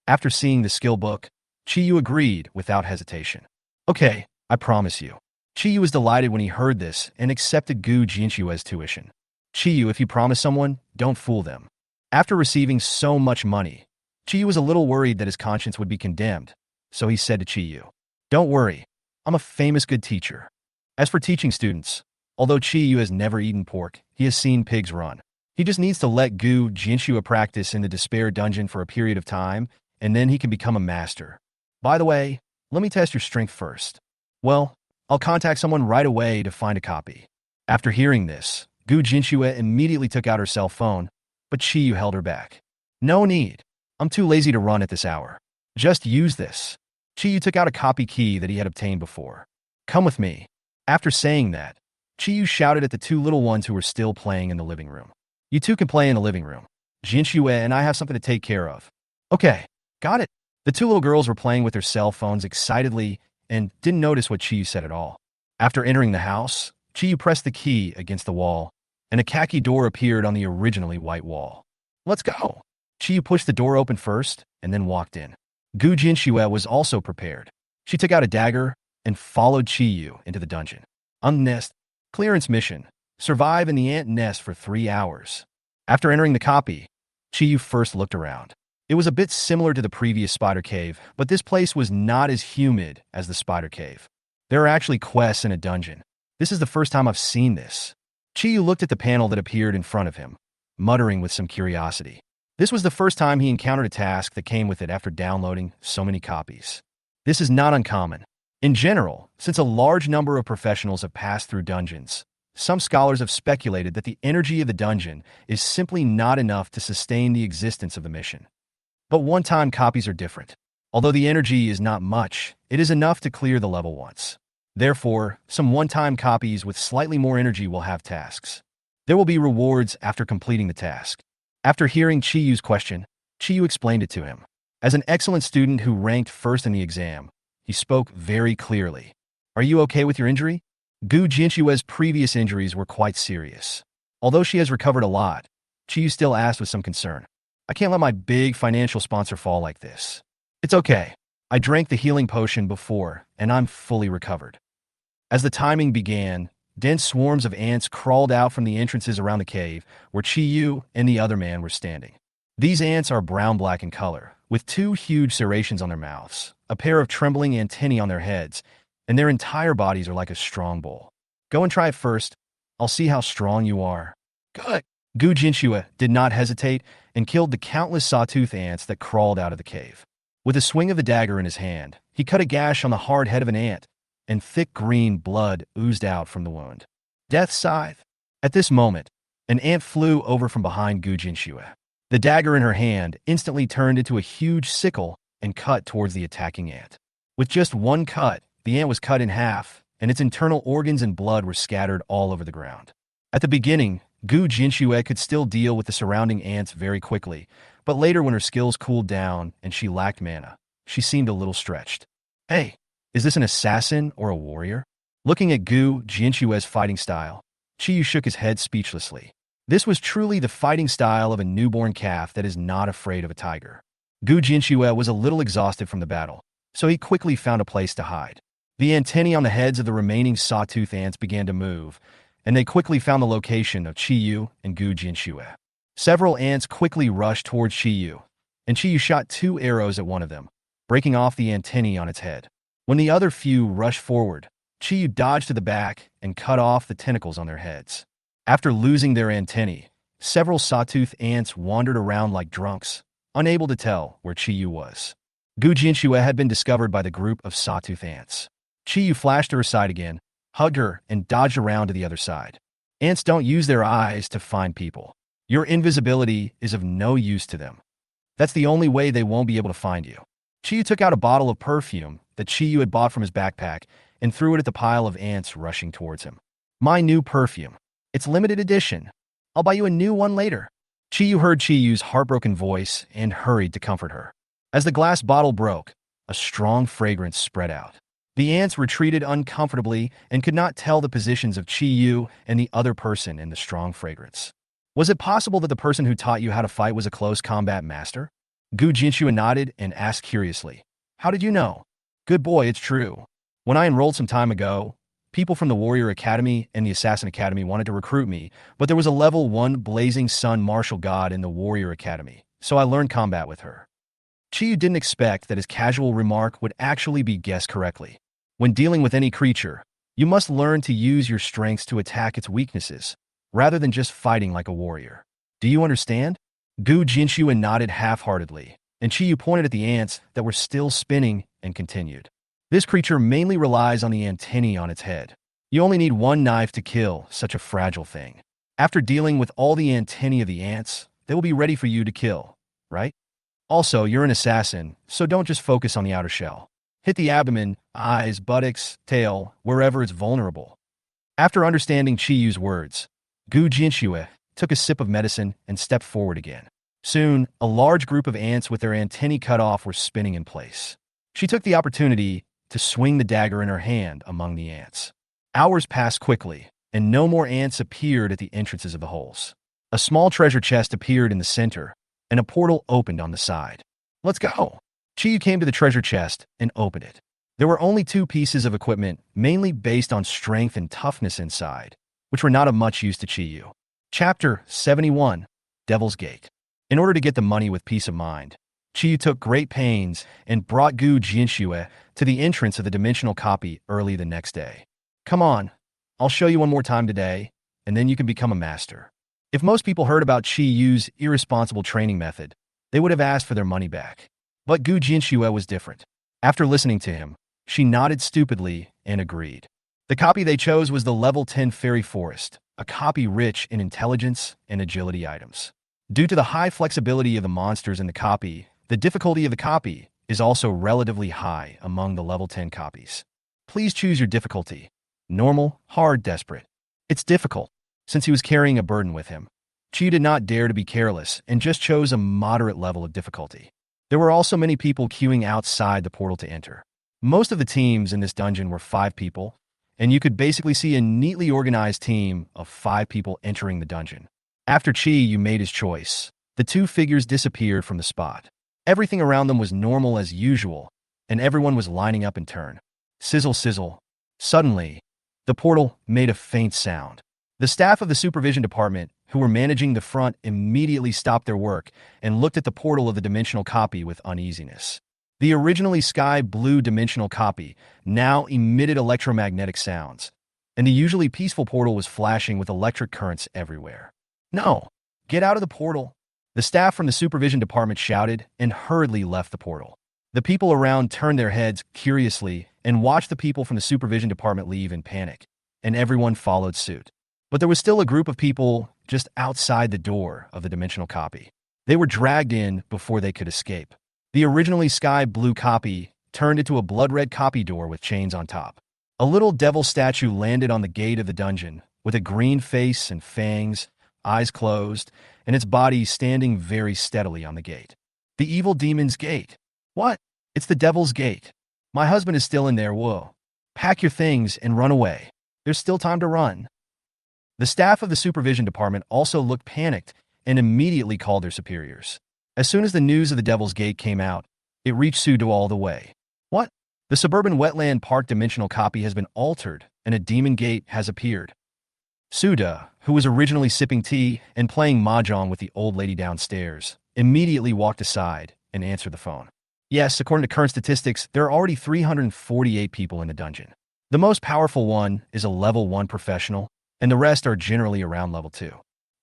After seeing the skill book, Chiyu agreed without hesitation. "Okay, I promise you." Chiyu was delighted when he heard this and accepted Gu Jinshue's tuition. "Chiyu, if you promise someone, don't fool them." After receiving so much money, Chiyu was a little worried that his conscience would be condemned, so he said to Chiyu, "Don't worry, I'm a famous good teacher." As for teaching students, although Chiyu has never eaten pork, he has seen pigs run. He just needs to let Gu Jinshue practice in the Despair Dungeon for a period of time, and then he can become a master. By the way, let me test your strength first. Well, I'll contact someone right away to find a copy. After hearing this, Gu Jinxue immediately took out her cell phone, but Qiyu held her back. No need. I'm too lazy to run at this hour. Just use this. Qiyu took out a copy key that he had obtained before. Come with me. After saying that, Qiyu shouted at the two little ones who were still playing in the living room. You two can play in the living room. Jinxue and I have something to take care of. Okay, got it. The two little girls were playing with their cell phones excitedly and didn't notice what Qiyu said at all. After entering the house, Qiyu pressed the key against the wall, and a khaki door appeared on the originally white wall. Let's go. Qiyu pushed the door open first and then walked in. Gu Jinxue was also prepared. She took out a dagger and followed Qiyu into the dungeon. On the nest, clearance mission. Survive in the ant nest for 3 hours. After entering the copy, Qiyu first looked around. It was a bit similar to the previous spider cave, but this place was not as humid as the spider cave. There are actually quests in a dungeon. This is the first time I've seen this. Qiyu looked at the panel that appeared in front of him, muttering with some curiosity. This was the first time he encountered a task that came with it after downloading so many copies. This is not uncommon. In general, since a large number of professionals have passed through dungeons, some scholars have speculated that the energy of the dungeon is simply not enough to sustain the existence of the mission. But one-time copies are different. Although the energy is not much, it is enough to clear the level once. Therefore, some one-time copies with slightly more energy will have tasks. There will be rewards after completing the task. After hearing Qiyu's question, Qiyu explained it to him. As an excellent student who ranked first in the exam, he spoke very clearly. Are you okay with your injury? Gu Jinshue's previous injuries were quite serious. Although she has recovered a lot, Qiyu still asked with some concern. I can't let my big financial sponsor fall like this. It's okay. I drank the healing potion before, and I'm fully recovered. As the timing began, dense swarms of ants crawled out from the entrances around the cave where Qiyu and the other man were standing. These ants are brown-black in color, with 2 huge serrations on their mouths, a pair of trembling antennae on their heads, and their entire bodies are like a strong bull. Go and try it first. I'll see how strong you are. Good. Gu Jinshue did not hesitate and killed the countless sawtooth ants that crawled out of the cave. With a swing of the dagger in his hand, he cut a gash on the hard head of an ant, and thick green blood oozed out from the wound. Death scythe. At this moment, an ant flew over from behind Gu Jinshue. The dagger in her hand instantly turned into a huge sickle and cut towards the attacking ant. With just one cut, the ant was cut in half, and its internal organs and blood were scattered all over the ground. At the beginning, Gu Jinshue could still deal with the surrounding ants very quickly, but later when her skills cooled down and she lacked mana, she seemed a little stretched. Hey, is this an assassin or a warrior? Looking at Gu Jinshue's fighting style, Qiyu shook his head speechlessly. This was truly the fighting style of a newborn calf that is not afraid of a tiger. Gu Jinshue was a little exhausted from the battle, so he quickly found a place to hide. The antennae on the heads of the remaining sawtooth ants began to move, and they quickly found the location of Qiyu and Gu Jinshue. Several ants quickly rushed towards Qiyu, and Qiyu shot 2 arrows at one of them, breaking off the antennae on its head. When the other few rushed forward, Qiyu dodged to the back and cut off the tentacles on their heads. After losing their antennae, several sawtooth ants wandered around like drunks, unable to tell where Qiyu was. Gu Jinshue had been discovered by the group of sawtooth ants. Qiyu flashed to her side again, hugged her, and dodged around to the other side. Ants don't use their eyes to find people. Your invisibility is of no use to them. That's the only way they won't be able to find you. Qiyu took out a bottle of perfume that Qiyu had bought from his backpack and threw it at the pile of ants rushing towards him. My new perfume. It's limited edition. I'll buy you a new one later. Qiyu heard Qiyu's heartbroken voice and hurried to comfort her. As the glass bottle broke, a strong fragrance spread out. The ants retreated uncomfortably and could not tell the positions of Qiyu and the other person in the strong fragrance. Was it possible that the person who taught you how to fight was a close combat master? Gu Jinshue nodded and asked curiously, How did you know? Good boy, it's true. When I enrolled some time ago, people from the Warrior Academy and the Assassin Academy wanted to recruit me, but there was a level 1 Blazing Sun martial god in the Warrior Academy, so I learned combat with her. Qiyu didn't expect that his casual remark would actually be guessed correctly. When dealing with any creature, you must learn to use your strengths to attack its weaknesses, rather than just fighting like a warrior. Do you understand? Gu Jinshue nodded half-heartedly, and Qiyu pointed at the ants that were still spinning and continued. This creature mainly relies on the antennae on its head. You only need one knife to kill such a fragile thing. After dealing with all the antennae of the ants, they will be ready for you to kill, right? Also, you're an assassin, so don't just focus on the outer shell. Hit the abdomen, eyes, buttocks, tail, wherever it's vulnerable. After understanding Qi Yu's words, Gu Jinxue took a sip of medicine and stepped forward again. Soon, a large group of ants with their antennae cut off were spinning in place. She took the opportunity to swing the dagger in her hand among the ants. Hours passed quickly, and no more ants appeared at the entrances of the holes. A small treasure chest appeared in the center, and a portal opened on the side. Let's go! Qi Yu came to the treasure chest and opened it. There were only two pieces of equipment, mainly based on strength and toughness inside, which were not of much use to Qi Yu. Chapter 71, Devil's Gate. In order to get the money with peace of mind, Qi Yu took great pains and brought Gu Jinxue to the entrance of the dimensional copy early the next day. Come on, I'll show you one more time today, and then you can become a master. If most people heard about Qi Yu's irresponsible training method, they would have asked for their money back. But Gu Jinxue was different. After listening to him, she nodded stupidly and agreed. The copy they chose was the level 10 Fairy Forest, a copy rich in intelligence and agility items. Due to the high flexibility of the monsters in the copy, the difficulty of the copy is also relatively high among the level 10 copies. Please choose your difficulty. Normal, hard, desperate. It's difficult, since he was carrying a burden with him. Qi did not dare to be careless and just chose a moderate level of difficulty. There were also many people queuing outside the portal to enter. Most of the teams in this dungeon were 5 people, and you could basically see a neatly organized team of 5 people entering the dungeon. After Qi Yu made his choice, the 2 figures disappeared from the spot. Everything around them was normal as usual, and everyone was lining up in turn. Sizzle, sizzle. Suddenly, the portal made a faint sound. The staff of the supervision department, who were managing the front, immediately stopped their work and looked at the portal of the dimensional copy with uneasiness. The originally sky-blue dimensional copy now emitted electromagnetic sounds, and the usually peaceful portal was flashing with electric currents everywhere. No! Get out of the portal! The staff from the supervision department shouted and hurriedly left the portal. The people around turned their heads curiously and watched the people from the supervision department leave in panic, and everyone followed suit. But there was still a group of people just outside the door of the dimensional copy. They were dragged in before they could escape. The originally sky-blue copy turned into a blood-red copy door with chains on top. A little devil statue landed on the gate of the dungeon, with a green face and fangs, eyes closed, and its body standing very steadily on the gate. The evil demon's gate. What? It's the devil's gate. My husband is still in there, whoa. Pack your things and run away. There's still time to run. The staff of the supervision department also looked panicked and immediately called their superiors. As soon as the news of the Devil's Gate came out, it reached Suda all the way. What? The suburban wetland park dimensional copy has been altered and a demon gate has appeared. Suda, who was originally sipping tea and playing mahjong with the old lady downstairs, immediately walked aside and answered the phone. Yes, according to current statistics, there are already 348 people in the dungeon. The most powerful one is a level 1 professional, and the rest are generally around level 2.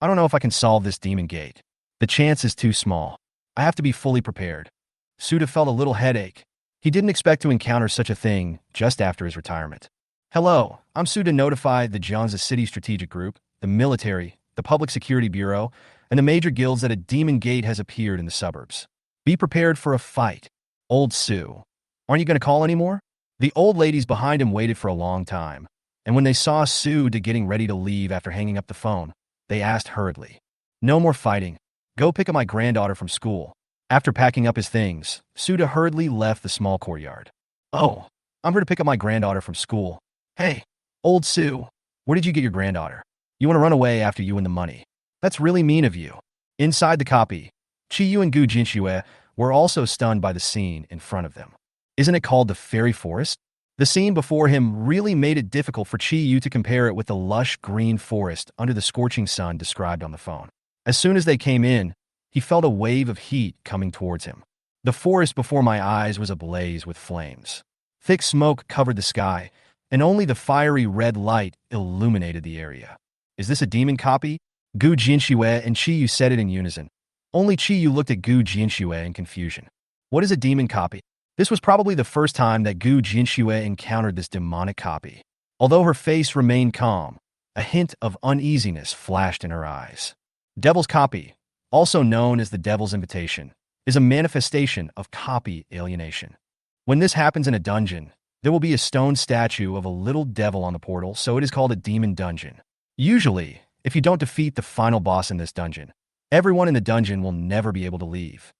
I don't know if I can solve this demon gate. The chance is too small. I have to be fully prepared. Suda felt a little headache. He didn't expect to encounter such a thing just after his retirement. Hello, I'm Suda. Notified the Jiangsu City Strategic Group, the military, the Public Security Bureau, and the major guilds that a demon gate has appeared in the suburbs. Be prepared for a fight. Old Sue. Aren't you going to call anymore? The old ladies behind him waited for a long time, and when they saw Suda getting ready to leave after hanging up the phone, they asked hurriedly, "No more fighting. Go pick up my granddaughter from school." After packing up his things, Suda hurriedly left the small courtyard. Oh, I'm here to pick up my granddaughter from school. Hey, old Sue, where did you get your granddaughter? You want to run away after you win the money. That's really mean of you. Inside the copy, Qi Yu and Gu Jinxue were also stunned by the scene in front of them. Isn't it called the Fairy Forest? The scene before him really made it difficult for Qi Yu to compare it with the lush green forest under the scorching sun described on the phone. As soon as they came in, he felt a wave of heat coming towards him. The forest before my eyes was ablaze with flames. Thick smoke covered the sky, and only the fiery red light illuminated the area. Is this a demon copy? Gu Jinxue and Qi Yu said it in unison. Only Qi Yu looked at Gu Jinxue in confusion. What is a demon copy? This was probably the first time that Gu Jinxue encountered this demonic copy. Although her face remained calm, a hint of uneasiness flashed in her eyes. Devil's copy, also known as the Devil's Invitation, is a manifestation of copy alienation. When this happens in a dungeon, there will be a stone statue of a little devil on the portal, so it is called a demon dungeon. Usually, if you don't defeat the final boss in this dungeon, everyone in the dungeon will never be able to leave.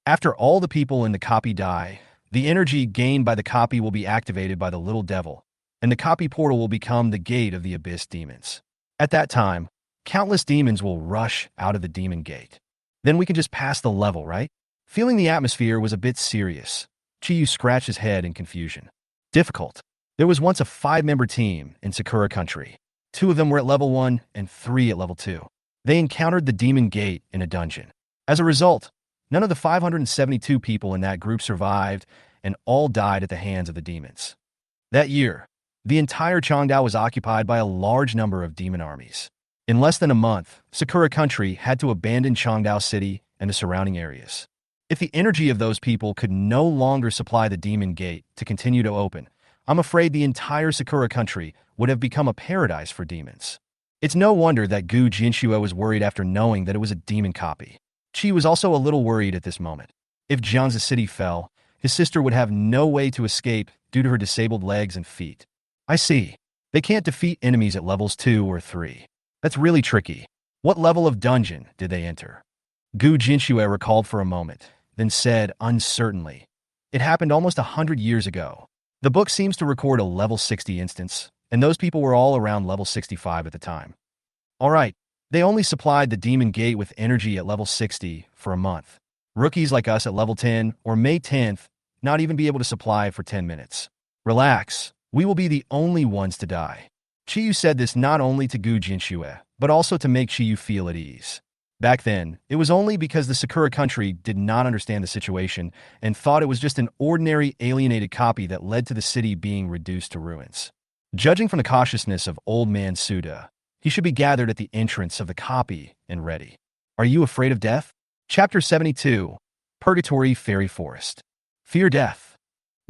After all the people in the copy die, the energy gained by the copy will be activated by the little devil, and the copy portal will become the gate of the abyss demons. At that time, countless demons will rush out of the demon gate. Then we can just pass the level, right? Feeling the atmosphere was a bit serious, Chiyu scratched his head in confusion. Difficult. There was once a 5-member team in Sakura Country. 2 of them were at level 1 and 3 at level 2. They encountered the demon gate in a dungeon. As a result, none of the 572 people in that group survived, and all died at the hands of the demons. That year, the entire Changdao was occupied by a large number of demon armies. In less than a month, Sakura Country had to abandon Changdao City and the surrounding areas. If the energy of those people could no longer supply the demon gate to continue to open, I'm afraid the entire Sakura Country would have become a paradise for demons. It's no wonder that Gu Jinxue was worried after knowing that it was a demon copy. Chi was also a little worried at this moment. If Jiangzi City fell, his sister would have no way to escape due to her disabled legs and feet. I see. They can't defeat enemies at levels 2 or 3. That's really tricky. What level of dungeon did they enter? Gu Jinxue recalled for a moment, then said uncertainly, "It happened almost 100 years ago. The book seems to record a level 60 instance, and those people were all around level 65 at the time. All right, they only supplied the demon gate with energy at level 60 for a month. Rookies like us at level 10 or May 10th not even be able to supply it for 10 minutes. Relax, we will be the only ones to die." Chiyu said this not only to Gu Jinxue, but also to make Chiyu feel at ease. Back then, it was only because the Sakura Country did not understand the situation and thought it was just an ordinary alienated copy that led to the city being reduced to ruins. Judging from the cautiousness of Old Man Suda, he should be gathered at the entrance of the copy and ready. Are you afraid of death? Chapter 72, Purgatory Fairy Forest. Fear death.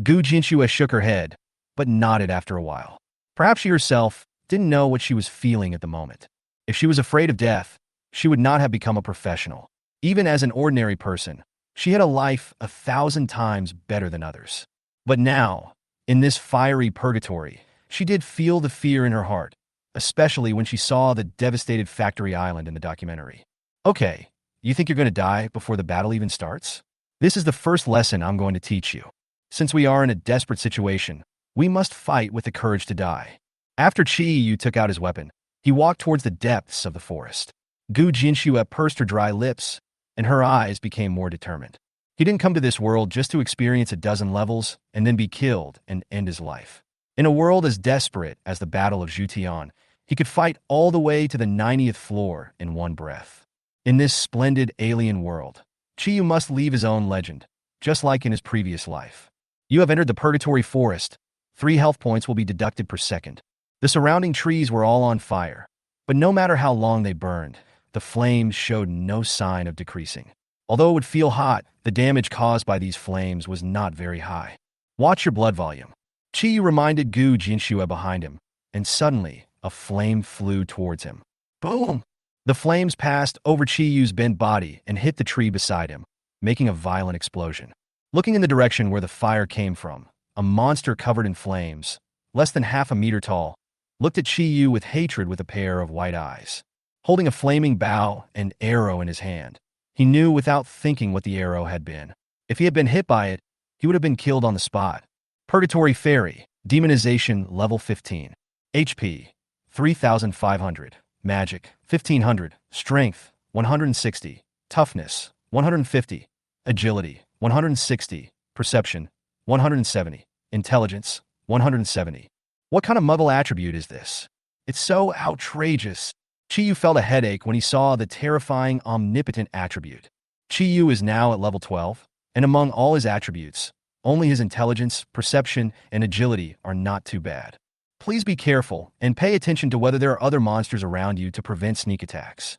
Gu Jinxue shook her head, but nodded after a while. Perhaps she herself didn't know what she was feeling at the moment. If she was afraid of death, she would not have become a professional. Even as an ordinary person, she had a life 1,000 times better than others. But now, in this fiery purgatory, she did feel the fear in her heart, especially when she saw the devastated factory island in the documentary. Okay, you think you're going to die before the battle even starts? This is the first lesson I'm going to teach you. Since we are in a desperate situation, we must fight with the courage to die. After Chi took out his weapon, he walked towards the depths of the forest. Gu Jinxue pursed her dry lips, and her eyes became more determined. He didn't come to this world just to experience a dozen levels and then be killed and end his life. In a world as desperate as the Battle of Zhu Tian, he could fight all the way to the 90th floor in one breath. In this splendid alien world, Chiyu must leave his own legend, just like in his previous life. You have entered the Purgatory Forest. 3 health points will be deducted per second. The surrounding trees were all on fire, but no matter how long they burned, the flames showed no sign of decreasing. Although it would feel hot, the damage caused by these flames was not very high. Watch your blood volume. Chiyu reminded Gu Jinxue behind him, and suddenly, a flame flew towards him. Boom! The flames passed over Chiyu's bent body and hit the tree beside him, making a violent explosion. Looking in the direction where the fire came from, a monster covered in flames, less than half a meter tall, looked at Chiyu with hatred with a pair of white eyes. Holding a flaming bow and arrow in his hand, he knew without thinking what the arrow had been. If he had been hit by it, he would have been killed on the spot. Purgatory Fairy, Demonization Level 15. HP, 3,500. Magic, 1,500. Strength, 160. Toughness, 150. Agility, 160. Perception, 170. Intelligence, 170. What kind of muddle attribute is this? It's so outrageous. Chiyu felt a headache when he saw the terrifying omnipotent attribute. Chiyu is now at level 12, and among all his attributes, only his intelligence, perception, and agility are not too bad. Please be careful and pay attention to whether there are other monsters around you to prevent sneak attacks.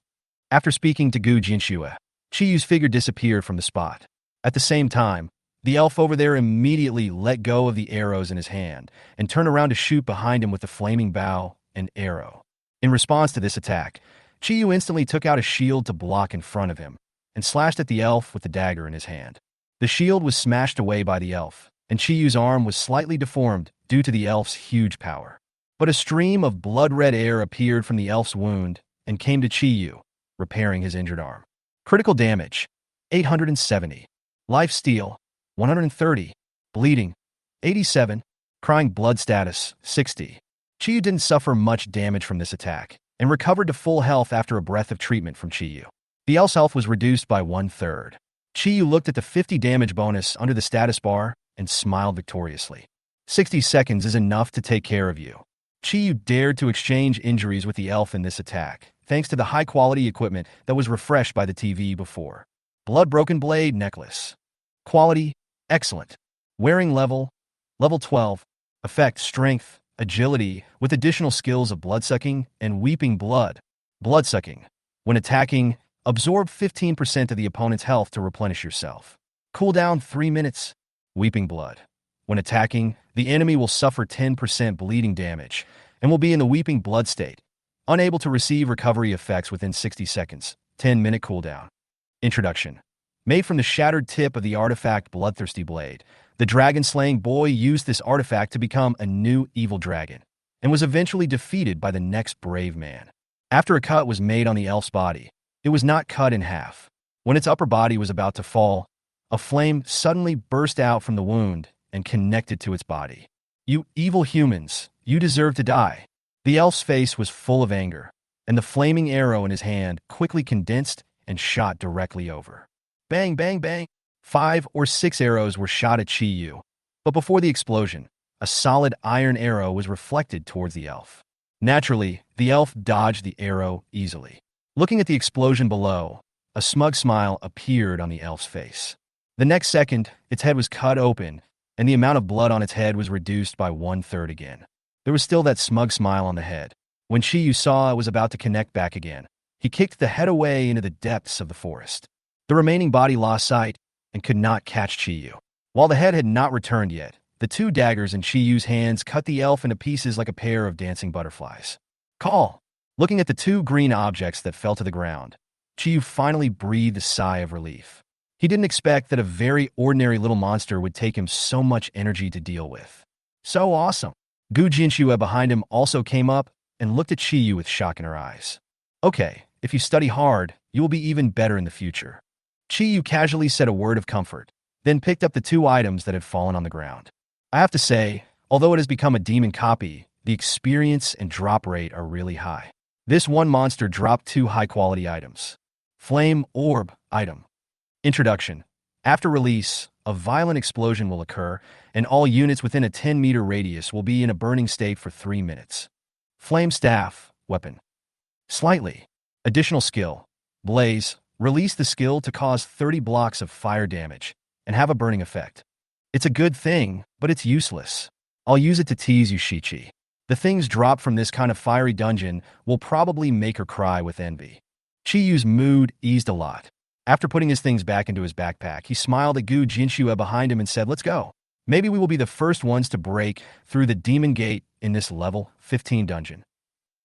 After speaking to Gu Jinxue, Chiyu's figure disappeared from the spot. At the same time, The elf over there immediately let go of the arrows in his hand and turned around to shoot behind him with the flaming bow and arrow. In response to this attack, Chiyu instantly took out a shield to block in front of him and slashed at the elf with the dagger in his hand. The shield was smashed away by the elf, and Chiyu's arm was slightly deformed due to the elf's huge power. But a stream of blood-red air appeared from the elf's wound and came to Chiyu, repairing his injured arm. Critical damage, 870. Life steal, 130. Bleeding, 87. Crying blood status, 60. Chiyu didn't suffer much damage from this attack and recovered to full health after a breath of treatment from Chiyu. The elf's health was reduced by 1/3. Chiyu looked at the 50 damage bonus under the status bar and smiled victoriously. 60 seconds is enough to take care of you. Chiyu dared to exchange injuries with the elf in this attack, thanks to the high-quality equipment that was refreshed by the TV before. Blood-broken blade necklace. Quality, excellent. Wearing level 12. Effect, strength, agility, with additional skills of bloodsucking and weeping blood. Bloodsucking. When attacking, absorb 15% of the opponent's health to replenish yourself. Cooldown 3 minutes. Weeping blood. When attacking, the enemy will suffer 10% bleeding damage and will be in the weeping blood state, unable to receive recovery effects within 60 seconds. 10-minute cooldown. Introduction. Made from the shattered tip of the artifact Bloodthirsty Blade, the dragon-slaying boy used this artifact to become a new evil dragon, and was eventually defeated by the next brave man. After a cut was made on the elf's body, it was not cut in half. When its upper body was about to fall, a flame suddenly burst out from the wound and connected to its body. You evil humans, you deserve to die. The elf's face was full of anger, and the flaming arrow in his hand quickly condensed and shot directly over. Bang, bang, bang. 5 or 6 arrows were shot at Chiyu, but before the explosion, a solid iron arrow was reflected towards the elf. Naturally, the elf dodged the arrow easily. Looking at the explosion below, a smug smile appeared on the elf's face. The next second, its head was cut open, and the amount of blood on its head was reduced by 1/3 again. There was still that smug smile on the head. When Chiyu saw it was about to connect back again, he kicked the head away into the depths of the forest. The remaining body lost sight and could not catch Chiyu. While the head had not returned yet, the 2 daggers in Chiyu's hands cut the elf into pieces like a pair of dancing butterflies. Call! Looking at the 2 green objects that fell to the ground, Chiyu finally breathed a sigh of relief. He didn't expect that a very ordinary little monster would take him so much energy to deal with. So awesome! Gu Jinshue behind him also came up and looked at Chiyu with shock in her eyes. Okay, if you study hard, you will be even better in the future. Chiyu casually said a word of comfort, then picked up the 2 items that had fallen on the ground. I have to say, although it has become a demon copy, the experience and drop rate are really high. This one monster dropped 2 high-quality items. Flame Orb item. Introduction. After release, a violent explosion will occur, and all units within a 10-meter radius will be in a burning state for 3 minutes. Flame Staff weapon. Slightly. Additional skill. Blaze. Release the skill to cause 30 blocks of fire damage and have a burning effect. It's a good thing, but it's useless. I'll use it to tease you, Shichi. The things dropped from this kind of fiery dungeon will probably make her cry with envy. Chiyu's mood eased a lot. After putting his things back into his backpack, he smiled at Gu Jinshue behind him and said, "Let's go. Maybe we will be the first ones to break through the demon gate in this level 15 dungeon."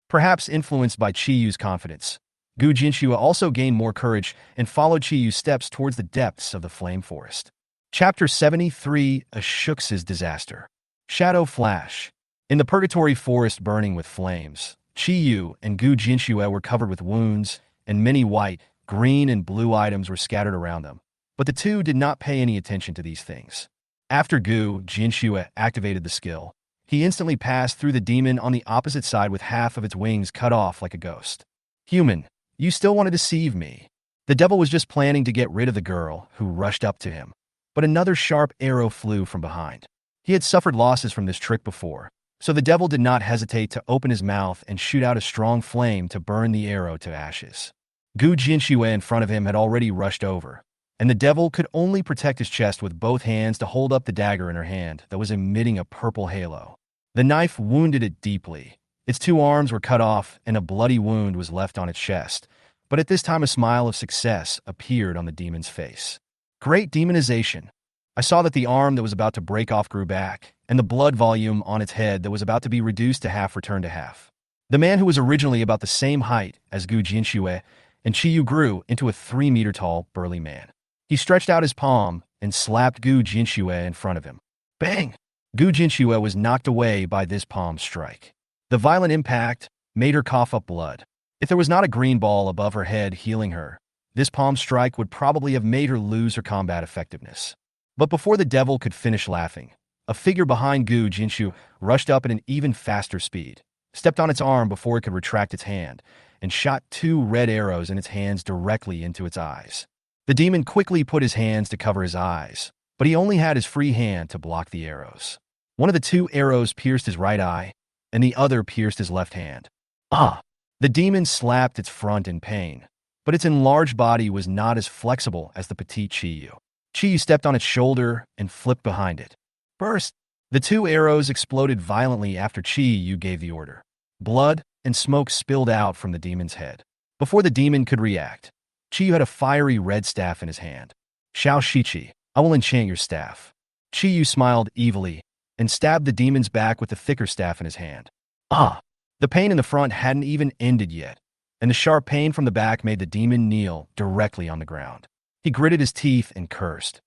Perhaps influenced by Chiyu's confidence, Gu Jinshue also gained more courage and followed Chiyu's steps towards the depths of the flame forest. Chapter 73, A Shux's Disaster. Shadow Flash. In the Purgatory forest burning with flames, Chiyu and Gu Jinshue were covered with wounds, and many white, green, and blue items were scattered around them. But the 2 did not pay any attention to these things. After Gu Jinshue activated the skill, he instantly passed through the demon on the opposite side with half of its wings cut off like a ghost. Human, you still want to deceive me. The devil was just planning to get rid of the girl who rushed up to him, but another sharp arrow flew from behind. He had suffered losses from this trick before, so the devil did not hesitate to open his mouth and shoot out a strong flame to burn the arrow to ashes. Gu Jinshue in front of him had already rushed over, and the devil could only protect his chest with both hands to hold up the dagger in her hand that was emitting a purple halo. The knife wounded it deeply. Its 2 arms were cut off, and a bloody wound was left on its chest, but at this time a smile of success appeared on the demon's face. Great demonization. I saw that the arm that was about to break off grew back, and the blood volume on its head that was about to be reduced to half returned to half. The man who was originally about the same height as Gu Jinxue and Chi Yu grew into a 3-meter-tall, burly man. He stretched out his palm and slapped Gu Jinxue in front of him. Bang! Gu Jinxue was knocked away by this palm strike. The violent impact made her cough up blood. If there was not a green ball above her head healing her, this palm strike would probably have made her lose her combat effectiveness. But before the devil could finish laughing, a figure behind Gu Jinxue rushed up at an even faster speed, stepped on its arm before it could retract its hand, and shot 2 red arrows in its hands directly into its eyes. The demon quickly put his hands to cover his eyes, but he only had his free hand to block the arrows. One of the 2 arrows pierced his right eye, and the other pierced his left hand. Ah! The demon slapped its front in pain, but its enlarged body was not as flexible as the petite Chi Yu. Chi Yu stepped on its shoulder and flipped behind it. Burst! The 2 arrows exploded violently after Chi Yu gave the order. Blood and smoke spilled out from the demon's head. Before the demon could react, Chi Yu had a fiery red staff in his hand. Xiao Shichi, I will enchant your staff. Chi Yu smiled evilly and stabbed the demon's back with the thicker staff in his hand. Ah! The pain in the front hadn't even ended yet, and the sharp pain from the back made the demon kneel directly on the ground. He gritted his teeth and cursed.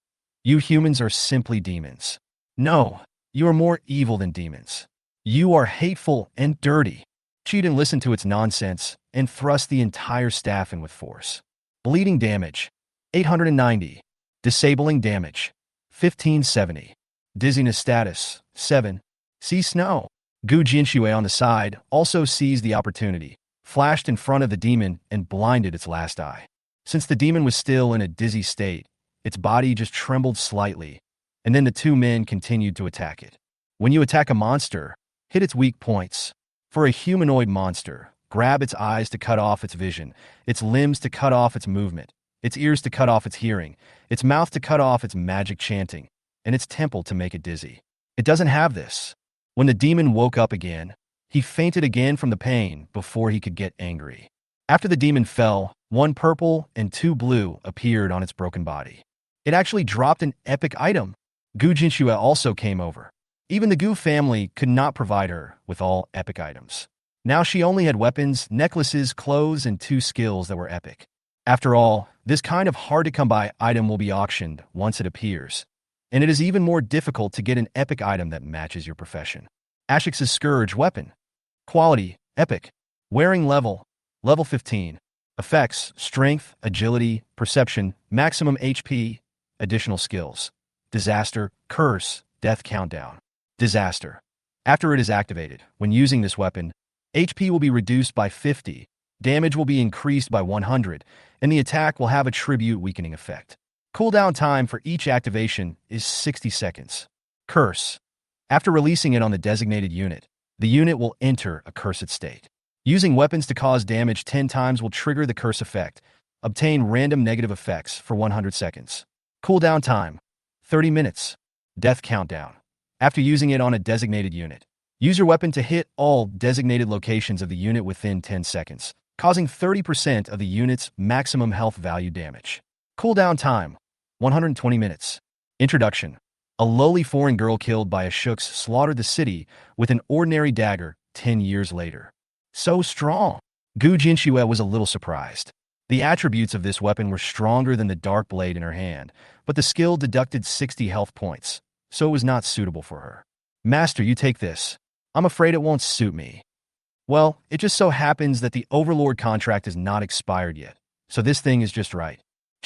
You humans are simply demons. No, you are more evil than demons. You are hateful and dirty. Chi didn't listen to its nonsense and thrust the entire staff in with force. Bleeding damage, 890. Disabling damage, 1570. Dizziness status, 7. See snow. Gu Jinxue on the side also seized the opportunity, flashed in front of the demon, and blinded its last eye. Since the demon was still in a dizzy state, its body just trembled slightly, and then the 2 men continued to attack it. When you attack a monster, hit its weak points. For a humanoid monster, grab its eyes to cut off its vision, its limbs to cut off its movement, its ears to cut off its hearing, its mouth to cut off its magic chanting, and its temple to make it dizzy. It doesn't have this. When the demon woke up again, he fainted again from the pain before he could get angry. After the demon fell, 1 purple and 2 blue appeared on its broken body. It actually dropped an epic item. Gu Jinxue also came over. Even the Gu family could not provide her with all epic items. Now she only had weapons, necklaces, clothes, and 2 skills that were epic. After all, this kind of hard-to-come-by item will be auctioned once it appears, and it is even more difficult to get an epic item that matches your profession. Ashix's Scourge weapon. Quality, epic. Wearing level, level 15. Effects, strength, agility, perception, maximum HP, additional skills. Disaster, curse, death countdown. Disaster. After it is activated, when using this weapon, HP will be reduced by 50, damage will be increased by 100, and the attack will have a tribute weakening effect. Cooldown time for each activation is 60 seconds. Curse. After releasing it on the designated unit, the unit will enter a cursed state. Using weapons to cause damage 10 times will trigger the curse effect. Obtain random negative effects for 100 seconds. Cooldown time, 30 minutes. Death countdown. After using it on a designated unit, use your weapon to hit all designated locations of the unit within 10 seconds, causing 30% of the unit's maximum health value damage. Cooldown time, 120 minutes. Introduction. A lowly foreign girl killed by a Shooks slaughtered the city with an ordinary dagger 10 years later. So strong. Gu Jinxue was a little surprised. The attributes of this weapon were stronger than the dark blade in her hand, but the skill deducted 60 health points, so it was not suitable for her. Master, you take this. I'm afraid it won't suit me. Well, it just so happens that the Overlord contract is not expired yet, so this thing is just right.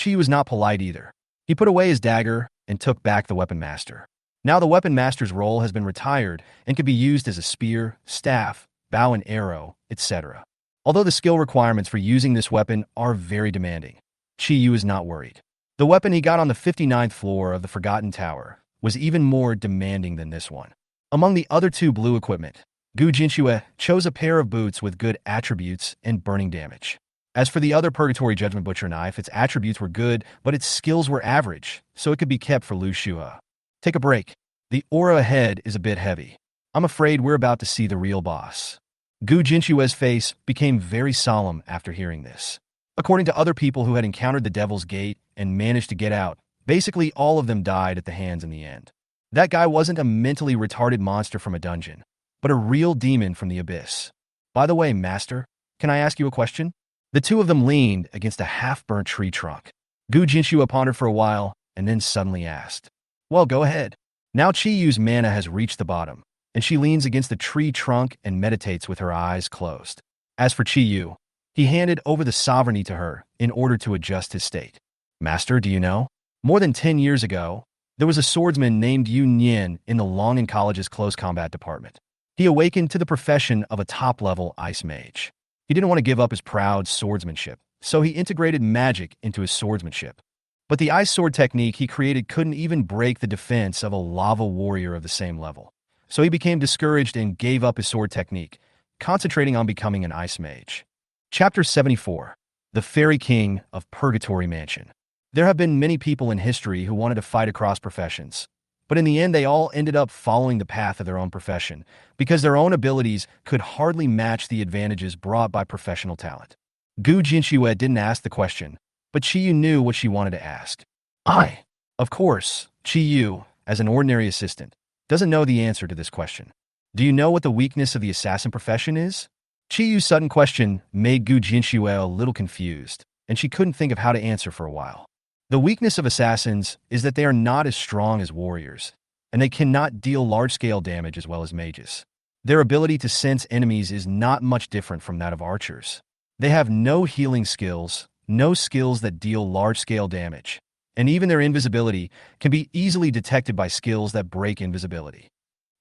Chi was not polite either. He put away his dagger and took back the weapon master. Now the weapon master's role has been retired and can be used as a spear, staff, bow and arrow, etc. Although the skill requirements for using this weapon are very demanding, Chi Yu is not worried. The weapon he got on the 59th floor of the Forgotten Tower was even more demanding than this one. Among the other 2 blue equipment, Gu Jinxue chose a pair of boots with good attributes and burning damage. As for the other Purgatory Judgment Butcher knife, its attributes were good, but its skills were average, so it could be kept for Lu Shua. Take a break. The aura ahead is a bit heavy. I'm afraid we're about to see the real boss. Gu Jinxue's face became very solemn after hearing this. According to other people who had encountered the Devil's Gate and managed to get out, Basically, all of them died at the hands in the end. That guy wasn't a mentally retarded monster from a dungeon, but a real demon from the abyss. By the way, Master, can I ask you a question? The two of them leaned against a half-burnt tree trunk. Gu Jinshua pondered for a while and then suddenly asked, "Well, go ahead." Now Chi-Yu's mana has reached the bottom, and she leans against the tree trunk and meditates with her eyes closed. As for Chi-Yu, he handed over the sovereignty to her in order to adjust his state. "Master, do you know? More than 10 years ago, there was a swordsman named Yu Nian in the Longin College's close combat department. He awakened to the profession of a top-level ice mage. He didn't want to give up his proud swordsmanship, so he integrated magic into his swordsmanship. But the ice sword technique he created couldn't even break the defense of a lava warrior of the same level. So he became discouraged and gave up his sword technique, concentrating on becoming an ice mage." Chapter 74. The Fairy King of Purgatory Mansion. There have been many people in history who wanted to fight across professions, but in the end they all ended up following the path of their own profession, because their own abilities could hardly match the advantages brought by professional talent. Gu Jinshue didn't ask the question, but Chi-Yu knew what she wanted to ask. Of course, Chi-Yu, as an ordinary assistant, doesn't know the answer to this question. Do you know what the weakness of the assassin profession is? Chi-Yu's sudden question made Gu Jinshue a little confused, and she couldn't think of how to answer for a while. The weakness of assassins is that they are not as strong as warriors, and they cannot deal large-scale damage as well as mages. Their ability to sense enemies is not much different from that of archers. They have no healing skills, no skills that deal large-scale damage, and even their invisibility can be easily detected by skills that break invisibility.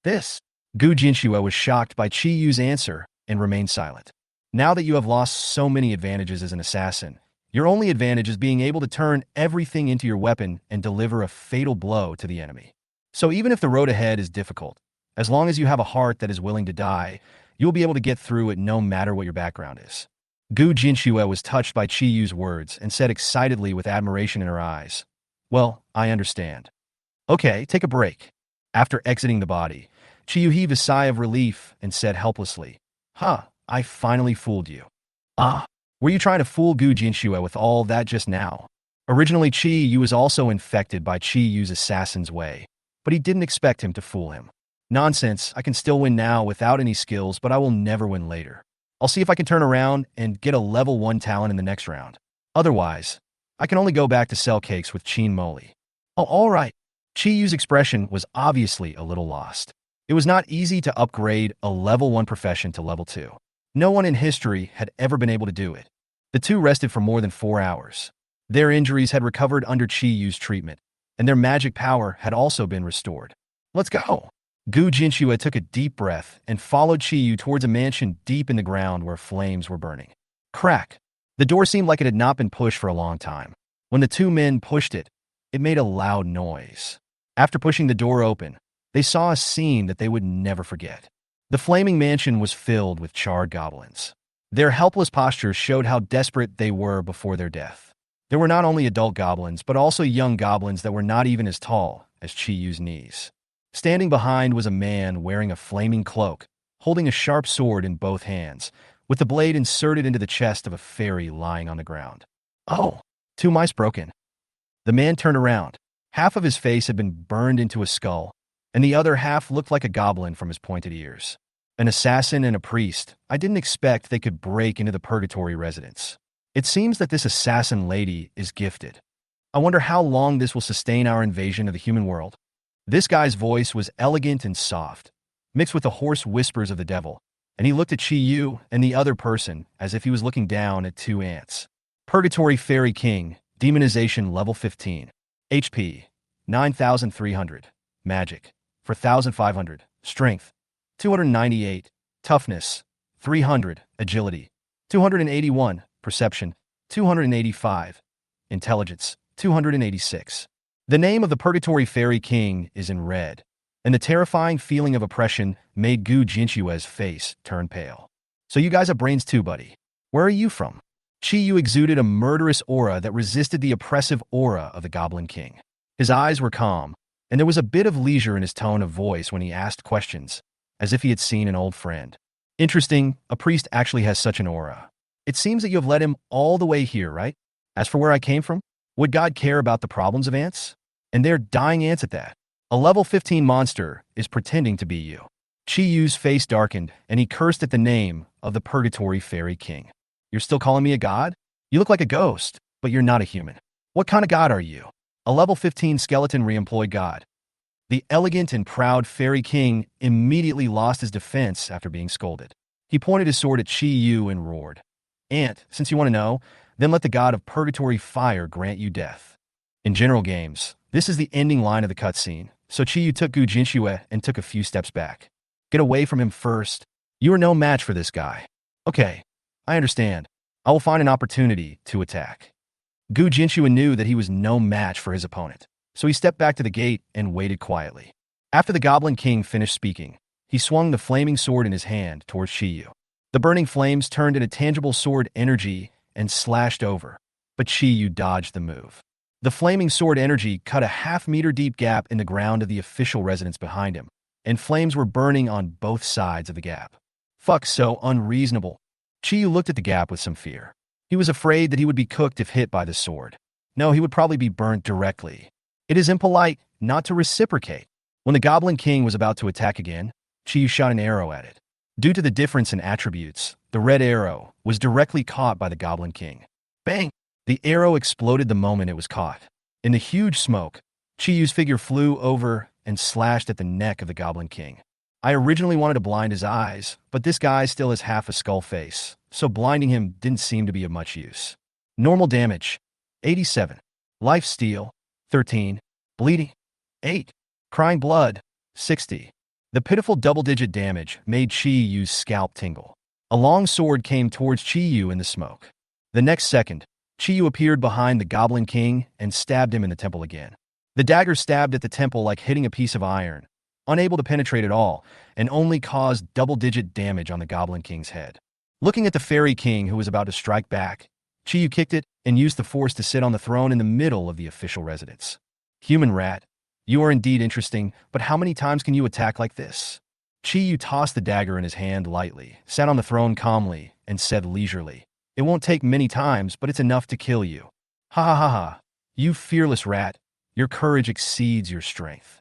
Gu Jinshue was shocked by Chi-Yu's answer and remained silent. Now that you have lost so many advantages as an assassin, your only advantage is being able to turn everything into your weapon and deliver a fatal blow to the enemy. So even if the road ahead is difficult, as long as you have a heart that is willing to die, you'll be able to get through it no matter what your background is. Gu Jinshue was touched by Chi-Yu's words and said excitedly with admiration in her eyes, "Well, I understand. Okay, take a break." After exiting the body, Chi-Yu heaved a sigh of relief and said helplessly, I finally fooled you." Were you trying to fool Gu Jinshue with all that just now? Originally, Chi-Yu was also infected by Chi-Yu's assassin's way, but he didn't expect him to fool him. "Nonsense, I can still win now without any skills, but I will never win later. I'll see if I can turn around and get a level 1 talent in the next round. Otherwise, I can only go back to sell cakes with Chin Moly." "Oh, all right." Chi-Yu's expression was obviously a little lost. It was not easy to upgrade a level 1 profession to level 2. No one in history had ever been able to do it. The two rested for more than 4 hours. Their injuries had recovered under Chi-Yu's treatment, and their magic power had also been restored. "Let's go." Gu Jinshue took a deep breath and followed Chi-Yu towards a mansion deep in the ground where flames were burning. Crack! The door seemed like it had not been pushed for a long time. When the two men pushed it, it made a loud noise. After pushing the door open, they saw a scene that they would never forget. The flaming mansion was filled with charred goblins. Their helpless postures showed how desperate they were before their death. There were not only adult goblins, but also young goblins that were not even as tall as Chi-Yu's knees. Standing behind was a man wearing a flaming cloak, holding a sharp sword in both hands, with the blade inserted into the chest of a fairy lying on the ground. "Oh, 2 mice broken." The man turned around. Half of his face had been burned into a skull, and the other half looked like a goblin from his pointed ears. An assassin and a priest. I didn't expect they could break into the Purgatory residence. It seems that this assassin lady is gifted. I wonder how long this will sustain our invasion of the human world. This guy's voice was elegant and soft, mixed with the hoarse whispers of the devil, and he looked at Chi-Yu and the other person as if he was looking down at 2 ants. Purgatory Fairy King, Demonization Level 15. HP, 9,300. Magic, 4,500. Strength, 298. Toughness, 300. Agility, 281. Perception, 285. Intelligence, 286. The name of the Purgatory Fairy King is in red, and the terrifying feeling of oppression made Gu Jinshue's face turn pale. "So you guys have brains too, buddy. Where are you from?" Chi-Yu exuded a murderous aura that resisted the oppressive aura of the Goblin King. His eyes were calm, and there was a bit of leisure in his tone of voice when he asked questions, as if he had seen an old friend. "Interesting, a priest actually has such an aura. It seems that you have led him all the way here, right? As for where I came from, Would God care about the problems of ants? And they're dying ants at that. A level 15 monster is pretending to be you. Chi Yu's face darkened, and he cursed at the name of the Purgatory Fairy King. You're still calling me a god? You look like a ghost, but you're not a human. What kind of god are you? A level 15 skeleton re-employed god. The elegant and proud Fairy King immediately lost his defense after being scolded. He pointed his sword at Chi Yu and roared, "Ant, since you want to know, then let the god of Purgatory Fire grant you death." In general games, this is the ending line of the cutscene, so Chi Yu took Gu Jinshue and took a few steps back. Get away from him first. You are no match for this guy. Okay, I understand. I will find an opportunity to attack. Gu Jinshue knew that he was no match for his opponent, so he stepped back to the gate and waited quietly. After the Goblin King finished speaking, he swung the flaming sword in his hand towards Chi Yu. The burning flames turned into tangible sword energy and slashed over, but Chi Yu dodged the move. The flaming sword energy cut a half-meter deep gap in the ground of the official residence behind him, and flames were burning on both sides of the gap. Fuck, so unreasonable. Chi Yu looked at the gap with some fear. He was afraid that he would be cooked if hit by the sword. No, he would probably be burnt directly. It is impolite not to reciprocate. When the Goblin King was about to attack again, Chi Yu shot an arrow at it. Due to the difference in attributes, the red arrow was directly caught by the Goblin King. Bang! The arrow exploded the moment it was caught. In the huge smoke, Chi Yu's figure flew over and slashed at the neck of the Goblin King. I originally wanted to blind his eyes, but this guy still has half a skull face, so blinding him didn't seem to be of much use. Normal damage, 87. Life steal, 13. Bleeding, 8. Crying blood, 60. The pitiful double-digit damage made Chi Yu's scalp tingle. A long sword came towards Chi Yu in the smoke. The next second, Chi Yu appeared behind the Goblin King and stabbed him in the temple again. The dagger stabbed at the temple like hitting a piece of iron, unable to penetrate at all, and only caused double-digit damage on the Goblin King's head. Looking at the Fairy King who was about to strike back, Chi Yu kicked it and used the force to sit on the throne in the middle of the official residence. Human rat, you are indeed interesting, but how many times can you attack like this? Chi Yu tossed the dagger in his hand lightly, sat on the throne calmly, and said leisurely, "It won't take many times, but it's enough to kill you. Ha ha ha ha. You fearless rat, your courage exceeds your strength."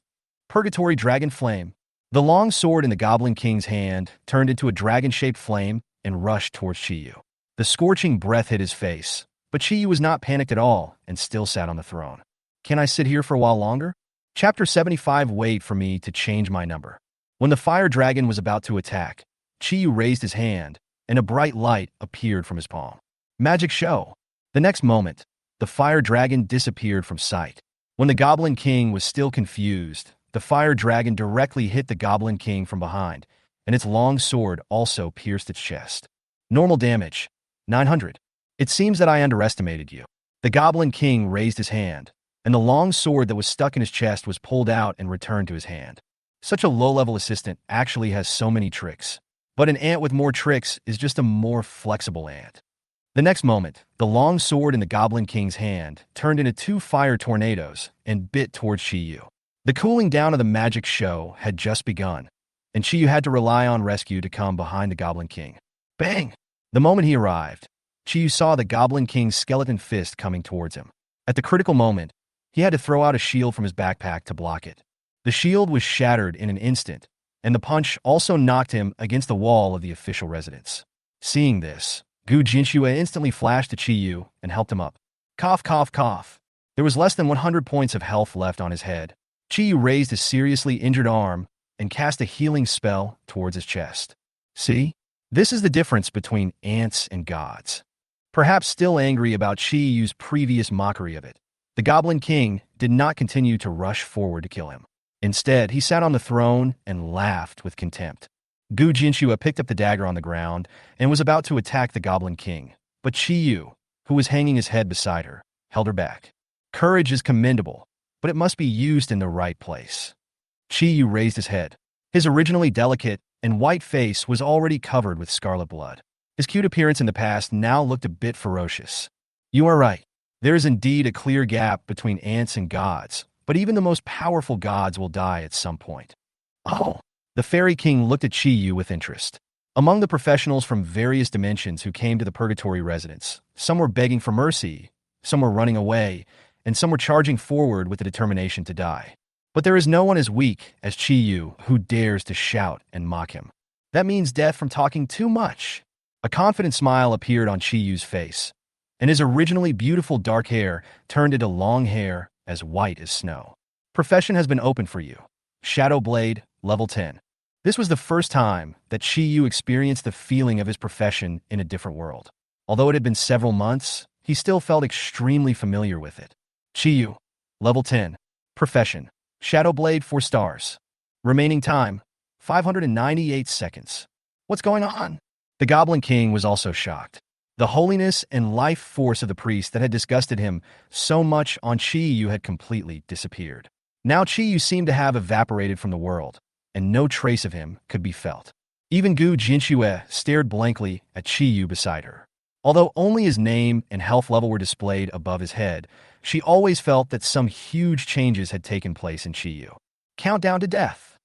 Purgatory Dragon Flame. The long sword in the Goblin King's hand turned into a dragon-shaped flame and rushed towards Chi Yu. The scorching breath hit his face, but Chi Yu was not panicked at all and still sat on the throne. Can I sit here for a while longer? Chapter 75. Wait for me to change my number. When the fire dragon was about to attack, Chi Yu raised his hand, and a bright light appeared from his palm. Magic show. The next moment, the fire dragon disappeared from sight. When the Goblin King was still confused, the fire dragon directly hit the Goblin King from behind, and its long sword also pierced its chest. Normal damage, 900. It seems that I underestimated you. The Goblin King raised his hand, and the long sword that was stuck in his chest was pulled out and returned to his hand. Such a low-level assistant actually has so many tricks. But an ant with more tricks is just a more flexible ant. The next moment, the long sword in the Goblin King's hand turned into 2 fire tornadoes and bit towards Chi Yu. The cooling down of the magic show had just begun, and Chi Yu had to rely on rescue to come behind the Goblin King. Bang! The moment he arrived, Chi Yu saw the Goblin King's skeleton fist coming towards him. At the critical moment, he had to throw out a shield from his backpack to block it. The shield was shattered in an instant, and the punch also knocked him against the wall of the official residence. Seeing this, Gu Jinshue instantly flashed to Chi Yu and helped him up. Cough, cough, cough. There was less than 100 points of health left on his head. Chi Yu raised his seriously injured arm and cast a healing spell towards his chest. See? This is the difference between ants and gods. Perhaps still angry about Chi Yu's previous mockery of it, the Goblin King did not continue to rush forward to kill him. Instead, he sat on the throne and laughed with contempt. Gu Jinshue picked up the dagger on the ground and was about to attack the Goblin King, but Chi Yu, who was hanging his head beside her, held her back. Courage is commendable, but it must be used in the right place. Chi Yu raised his head. His originally delicate and white face was already covered with scarlet blood. His cute appearance in the past now looked a bit ferocious. You are right. There is indeed a clear gap between ants and gods, but even the most powerful gods will die at some point. Oh! The Fairy King looked at Chi Yu with interest. Among the professionals from various dimensions who came to the Purgatory residence, some were begging for mercy, some were running away, and some were charging forward with the determination to die. But there is no one as weak as Chi Yu who dares to shout and mock him. That means death from talking too much. A confident smile appeared on Chi Yu's face, and his originally beautiful dark hair turned into long hair as white as snow. Profession has been opened for you. Shadow Blade, level 10. This was the first time that Chi Yu experienced the feeling of his profession in a different world. Although it had been several months, he still felt extremely familiar with it. Chi Yu, level 10. Profession, Shadow Blade, 4 stars. Remaining time, 598 seconds. What's going on? The Goblin King was also shocked. The holiness and life force of the priest that had disgusted him so much on Chi Yu had completely disappeared. Now Chi Yu seemed to have evaporated from the world, and no trace of him could be felt. Even Gu Jinxue stared blankly at Chi Yu beside her. Although only his name and health level were displayed above his head, she always felt that some huge changes had taken place in Chi Yu. Countdown to death.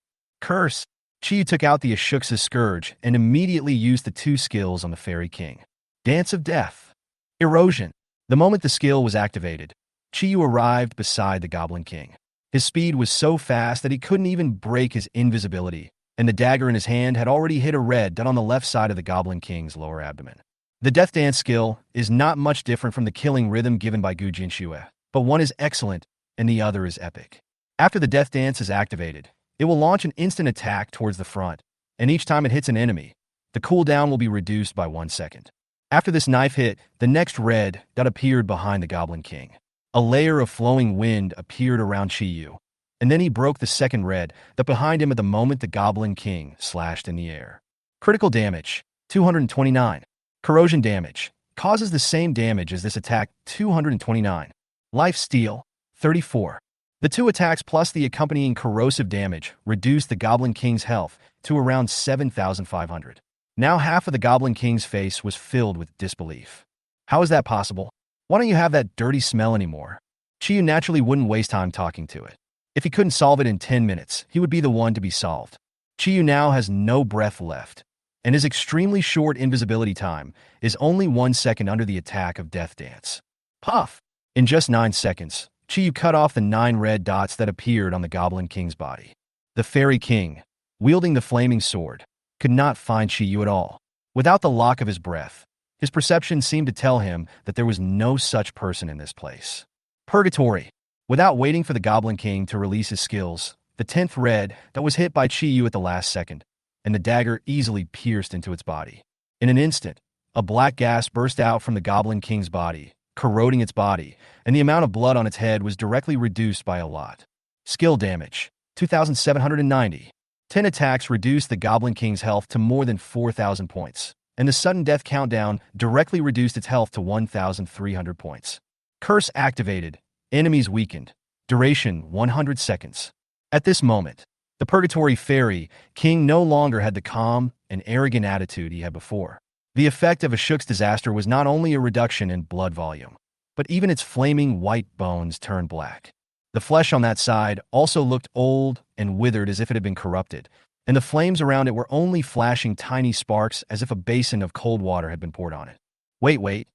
Curse. Chi Yu took out the Ashux's Scourge and immediately used the 2 skills on the Fairy King. Dance of Death. Erosion. The moment the skill was activated, Chi Yu arrived beside the Goblin King. His speed was so fast that he couldn't even break his invisibility, and the dagger in his hand had already hit a red dot on the left side of the Goblin King's lower abdomen. The Death Dance skill is not much different from the killing rhythm given by Gu Jinxue, but one is excellent and the other is epic. After the Death Dance is activated, it will launch an instant attack towards the front, and each time it hits an enemy, the cooldown will be reduced by 1 second. After this knife hit, the next red dot appeared behind the Goblin King. A layer of flowing wind appeared around Chi Yu, and then he broke the second red dot behind him at the moment the Goblin King slashed in the air. Critical damage, 229. Corrosion damage, causes the same damage as this attack, 229. Life steal, 34. The 2 attacks plus the accompanying corrosive damage reduced the Goblin King's health to around 7,500. Now half of the Goblin King's face was filled with disbelief. How is that possible? Why don't you have that dirty smell anymore? Chi Yu naturally wouldn't waste time talking to it. If he couldn't solve it in 10 minutes, he would be the one to be solved. Chi Yu now has no breath left, and his extremely short invisibility time is only 1 second under the attack of Death Dance. Puff! In just 9 seconds, Chi Yu cut off the 9 red dots that appeared on the Goblin King's body. The Fairy King, wielding the flaming sword, could not find Chi Yu at all. Without the lock of his breath, his perception seemed to tell him that there was no such person in this place. Purgatory. Without waiting for the Goblin King to release his skills, the 10th red that was hit by Chi Yu at the last second, and the dagger easily pierced into its body. In an instant, a black gas burst out from the Goblin King's body, corroding its body, and the amount of blood on its head was directly reduced by a lot. Skill damage, 2,790. 10 attacks reduced the Goblin King's health to more than 4,000 points, and the sudden death countdown directly reduced its health to 1,300 points. Curse activated. Enemies weakened. Duration 100 seconds. At this moment, the Purgatory Fairy King no longer had the calm and arrogant attitude he had before. The effect of Ashuk's disaster was not only a reduction in blood volume, but even its flaming white bones turned black. The flesh on that side also looked old and withered as if it had been corrupted, and the flames around it were only flashing tiny sparks as if a basin of cold water had been poured on it. Wait.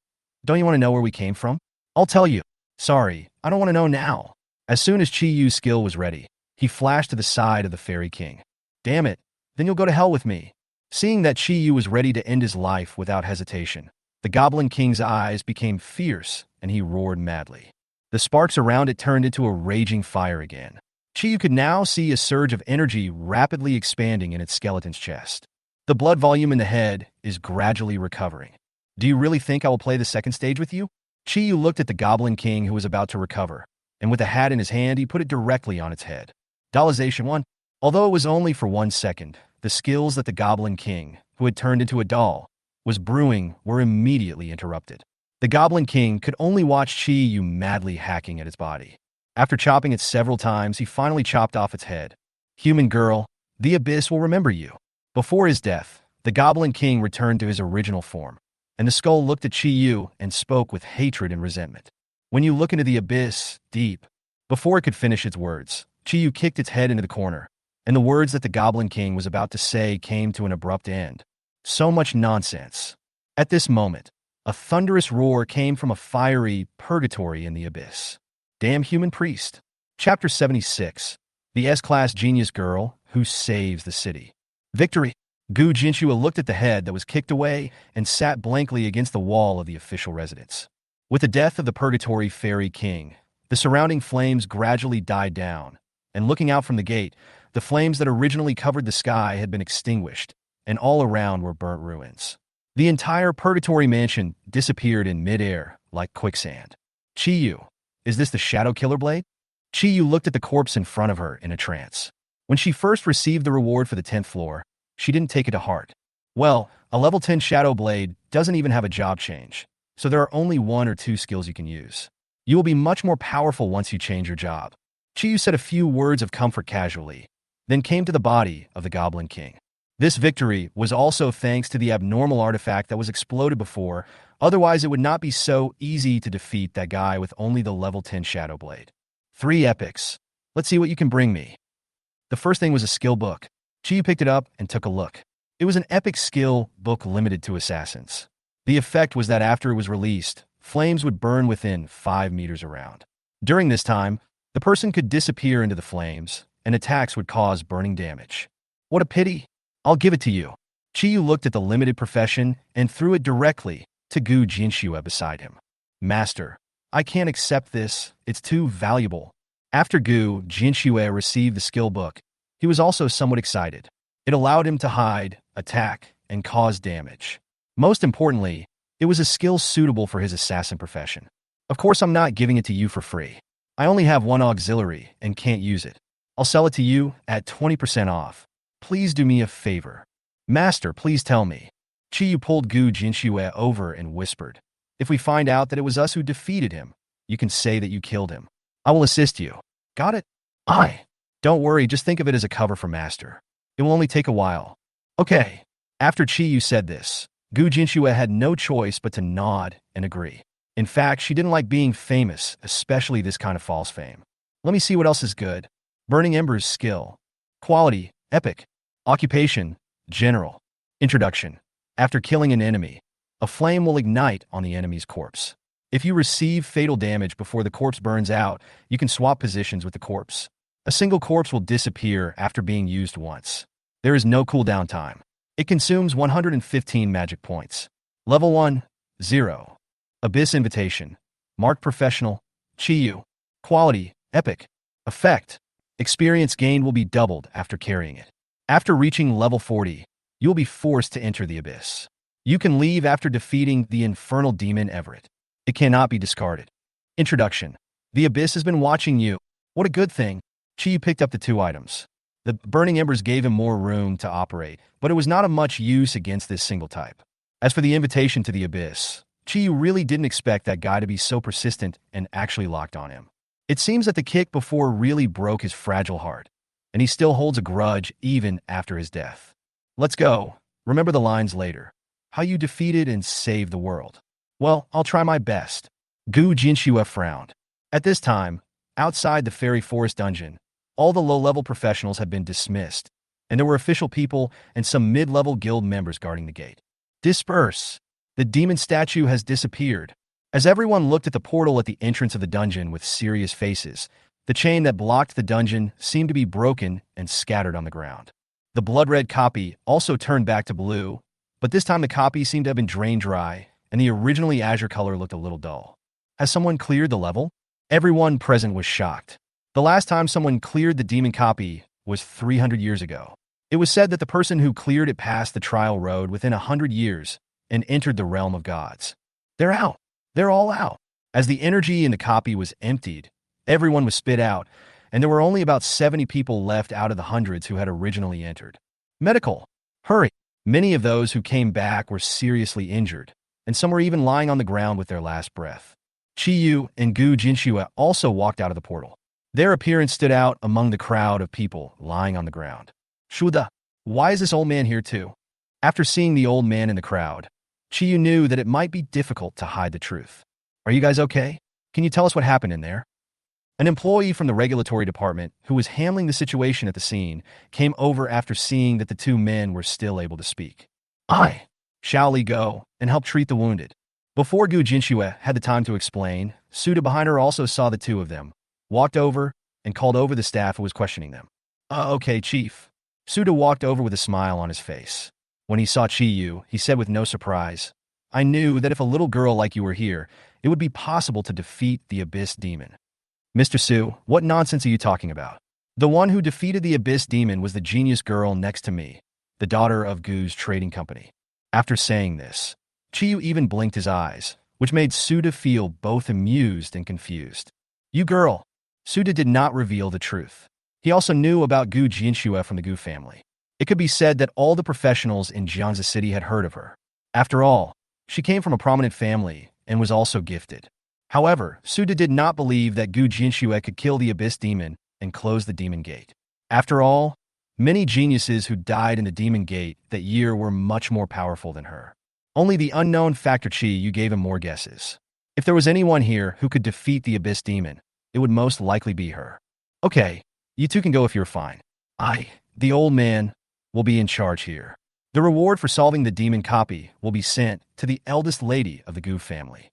Don't you want to know where we came from? I'll tell you. Sorry, I don't want to know now. As soon as Chi Yu's skill was ready, he flashed to the side of the Fairy King. Damn it, then you'll go to hell with me. Seeing that Chi Yu was ready to end his life without hesitation, the Goblin King's eyes became fierce and he roared madly. The sparks around it turned into a raging fire again. Chi Yu could now see a surge of energy rapidly expanding in its skeleton's chest. The blood volume in the head is gradually recovering. Do you really think I will play the second stage with you? Chi Yu looked at the Goblin King who was about to recover, and with a hat in his hand, he put it directly on its head. Dollization 1. Although it was only for 1 second, the skills that the Goblin King, who had turned into a doll, was brewing were immediately interrupted. The Goblin King could only watch Chi Yu madly hacking at its body. After chopping it several times, he finally chopped off its head. Human girl, the Abyss will remember you. Before his death, the Goblin King returned to his original form, and the skull looked at Chi Yu and spoke with hatred and resentment. When you look into the abyss, deep. Before it could finish its words, Chi Yu kicked its head into the corner, and the words that the Goblin King was about to say came to an abrupt end. So much nonsense. At this moment, A thunderous roar came from a fiery purgatory in the abyss. Damn human priest. Chapter 76. The S-Class Genius Girl Who Saves the City. Victory. Gu Jinshua looked at the head that was kicked away and sat blankly against the wall of the official residence. With the death of the Purgatory Fairy King, the surrounding flames gradually died down, and looking out from the gate, the flames that originally covered the sky had been extinguished, and all around were burnt ruins. The entire Purgatory mansion disappeared in midair like quicksand. Chiyu, is this the Shadow Killer Blade? Chiyu looked at the corpse in front of her in a trance. When she first received the reward for the 10th floor, she didn't take it to heart. Well, a level 10 Shadow Blade doesn't even have a job change, so there are only 1 or 2 skills you can use. You will be much more powerful once you change your job. Chiyu said a few words of comfort casually, then came to the body of the Goblin King. This victory was also thanks to the abnormal artifact that was exploded before, otherwise it would not be so easy to defeat that guy with only the level 10 Shadow Blade. 3 epics. Let's see what you can bring me. The first thing was a skill book. Chiyu picked it up and took a look. It was an epic skill book limited to assassins. The effect was that after it was released, flames would burn within 5 meters around. During this time, the person could disappear into the flames, and attacks would cause burning damage. What a pity. I'll give it to you. Chiyu looked at the limited profession and threw it directly to Gu Jinshua beside him. Master, I can't accept this. It's too valuable. After Gu Jinshua received the skill book, he was also somewhat excited. It allowed him to hide, attack, and cause damage. Most importantly, it was a skill suitable for his assassin profession. Of course, I'm not giving it to you for free. I only have 1 auxiliary and can't use it. I'll sell it to you at 20% off. Please do me a favor. Master, please tell me. Chiyu pulled Gu Jinshua over and whispered, if we find out that it was us who defeated him, you can say that you killed him. I will assist you. Got it? Aye. Don't worry, just think of it as a cover for Master. It will only take a while. Okay. After Chiyu said this, Gu Jinshua had no choice but to nod and agree. In fact, she didn't like being famous, especially this kind of false fame. Let me see what else is good. Burning Ember's skill. Quality, epic. Occupation, general. Introduction. After killing an enemy, a flame will ignite on the enemy's corpse. If you receive fatal damage before the corpse burns out, you can swap positions with the corpse. A single corpse will disappear after being used once. There is no cooldown time. It consumes 115 magic points. Level 1, 0. Abyss Invitation. Marked Professional. Chiyu. Quality, epic. Effect. Experience gained will be doubled after carrying it. After reaching level 40, you will be forced to enter the Abyss. You can leave after defeating the infernal demon Everett. It cannot be discarded. Introduction. The Abyss has been watching you. What a good thing. Chiyu picked up the 2 items. The burning embers gave him more room to operate, but it was not of much use against this single type. As for the invitation to the Abyss, Chiyu really didn't expect that guy to be so persistent and actually locked on him. It seems that the kick before really broke his fragile heart, and he still holds a grudge even after his death. Let's go. Remember the lines later. How you defeated and saved the world. Well, I'll try my best. Gu Jinshua frowned. At this time, outside the Fairy Forest dungeon, all the low-level professionals had been dismissed, and there were official people and some mid-level guild members guarding the gate. Disperse. The demon statue has disappeared. As everyone looked at the portal at the entrance of the dungeon with serious faces, the chain that blocked the dungeon seemed to be broken and scattered on the ground. The blood-red copy also turned back to blue, but this time the copy seemed to have been drained dry, and the originally azure color looked a little dull. Has someone cleared the level? Everyone present was shocked. The last time someone cleared the demon copy was 300 years ago. It was said that the person who cleared it passed the trial road within 100 years and entered the realm of gods. They're out. They're all out. As the energy in the copy was emptied, everyone was spit out, and there were only about 70 people left out of the hundreds who had originally entered. Medical. Hurry. Many of those who came back were seriously injured, and some were even lying on the ground with their last breath. Chiyu and Gu Jinshua also walked out of the portal. Their appearance stood out among the crowd of people lying on the ground. Shuda, why is this old man here too? After seeing the old man in the crowd, Chiyu knew that it might be difficult to hide the truth. Are you guys okay? Can you tell us what happened in there? An employee from the regulatory department, who was handling the situation at the scene, came over after seeing that the 2 men were still able to speak. I shall go and help treat the wounded. Before Gu Jinxue had the time to explain, Suda behind her also saw the two of them, walked over, and called over the staff who was questioning them. Okay, Chief. Suda walked over with a smile on his face. When he saw Chi Yu, he said with no surprise, I knew that if a little girl like you were here, it would be possible to defeat the Abyss Demon. Mr. Su, what nonsense are you talking about? The one who defeated the Abyss Demon was the genius girl next to me, the daughter of Gu's trading company. After saying this, Chi Yu even blinked his eyes, which made Suda feel both amused and confused. You girl! Suda did not reveal the truth. He also knew about Gu Jinxue from the Gu family. It could be said that all the professionals in Jiangsu City had heard of her. After all, she came from a prominent family and was also gifted. However, Suda did not believe that Gu Jinxue could kill the Abyss Demon and close the Demon Gate. After all, many geniuses who died in the Demon Gate that year were much more powerful than her. Only the unknown factor Chi Yu gave him more guesses. If there was anyone here who could defeat the Abyss Demon, it would most likely be her. Okay, you two can go if you're fine. The old man, will be in charge here. The reward for solving the demon copy will be sent to the eldest lady of the Gu family.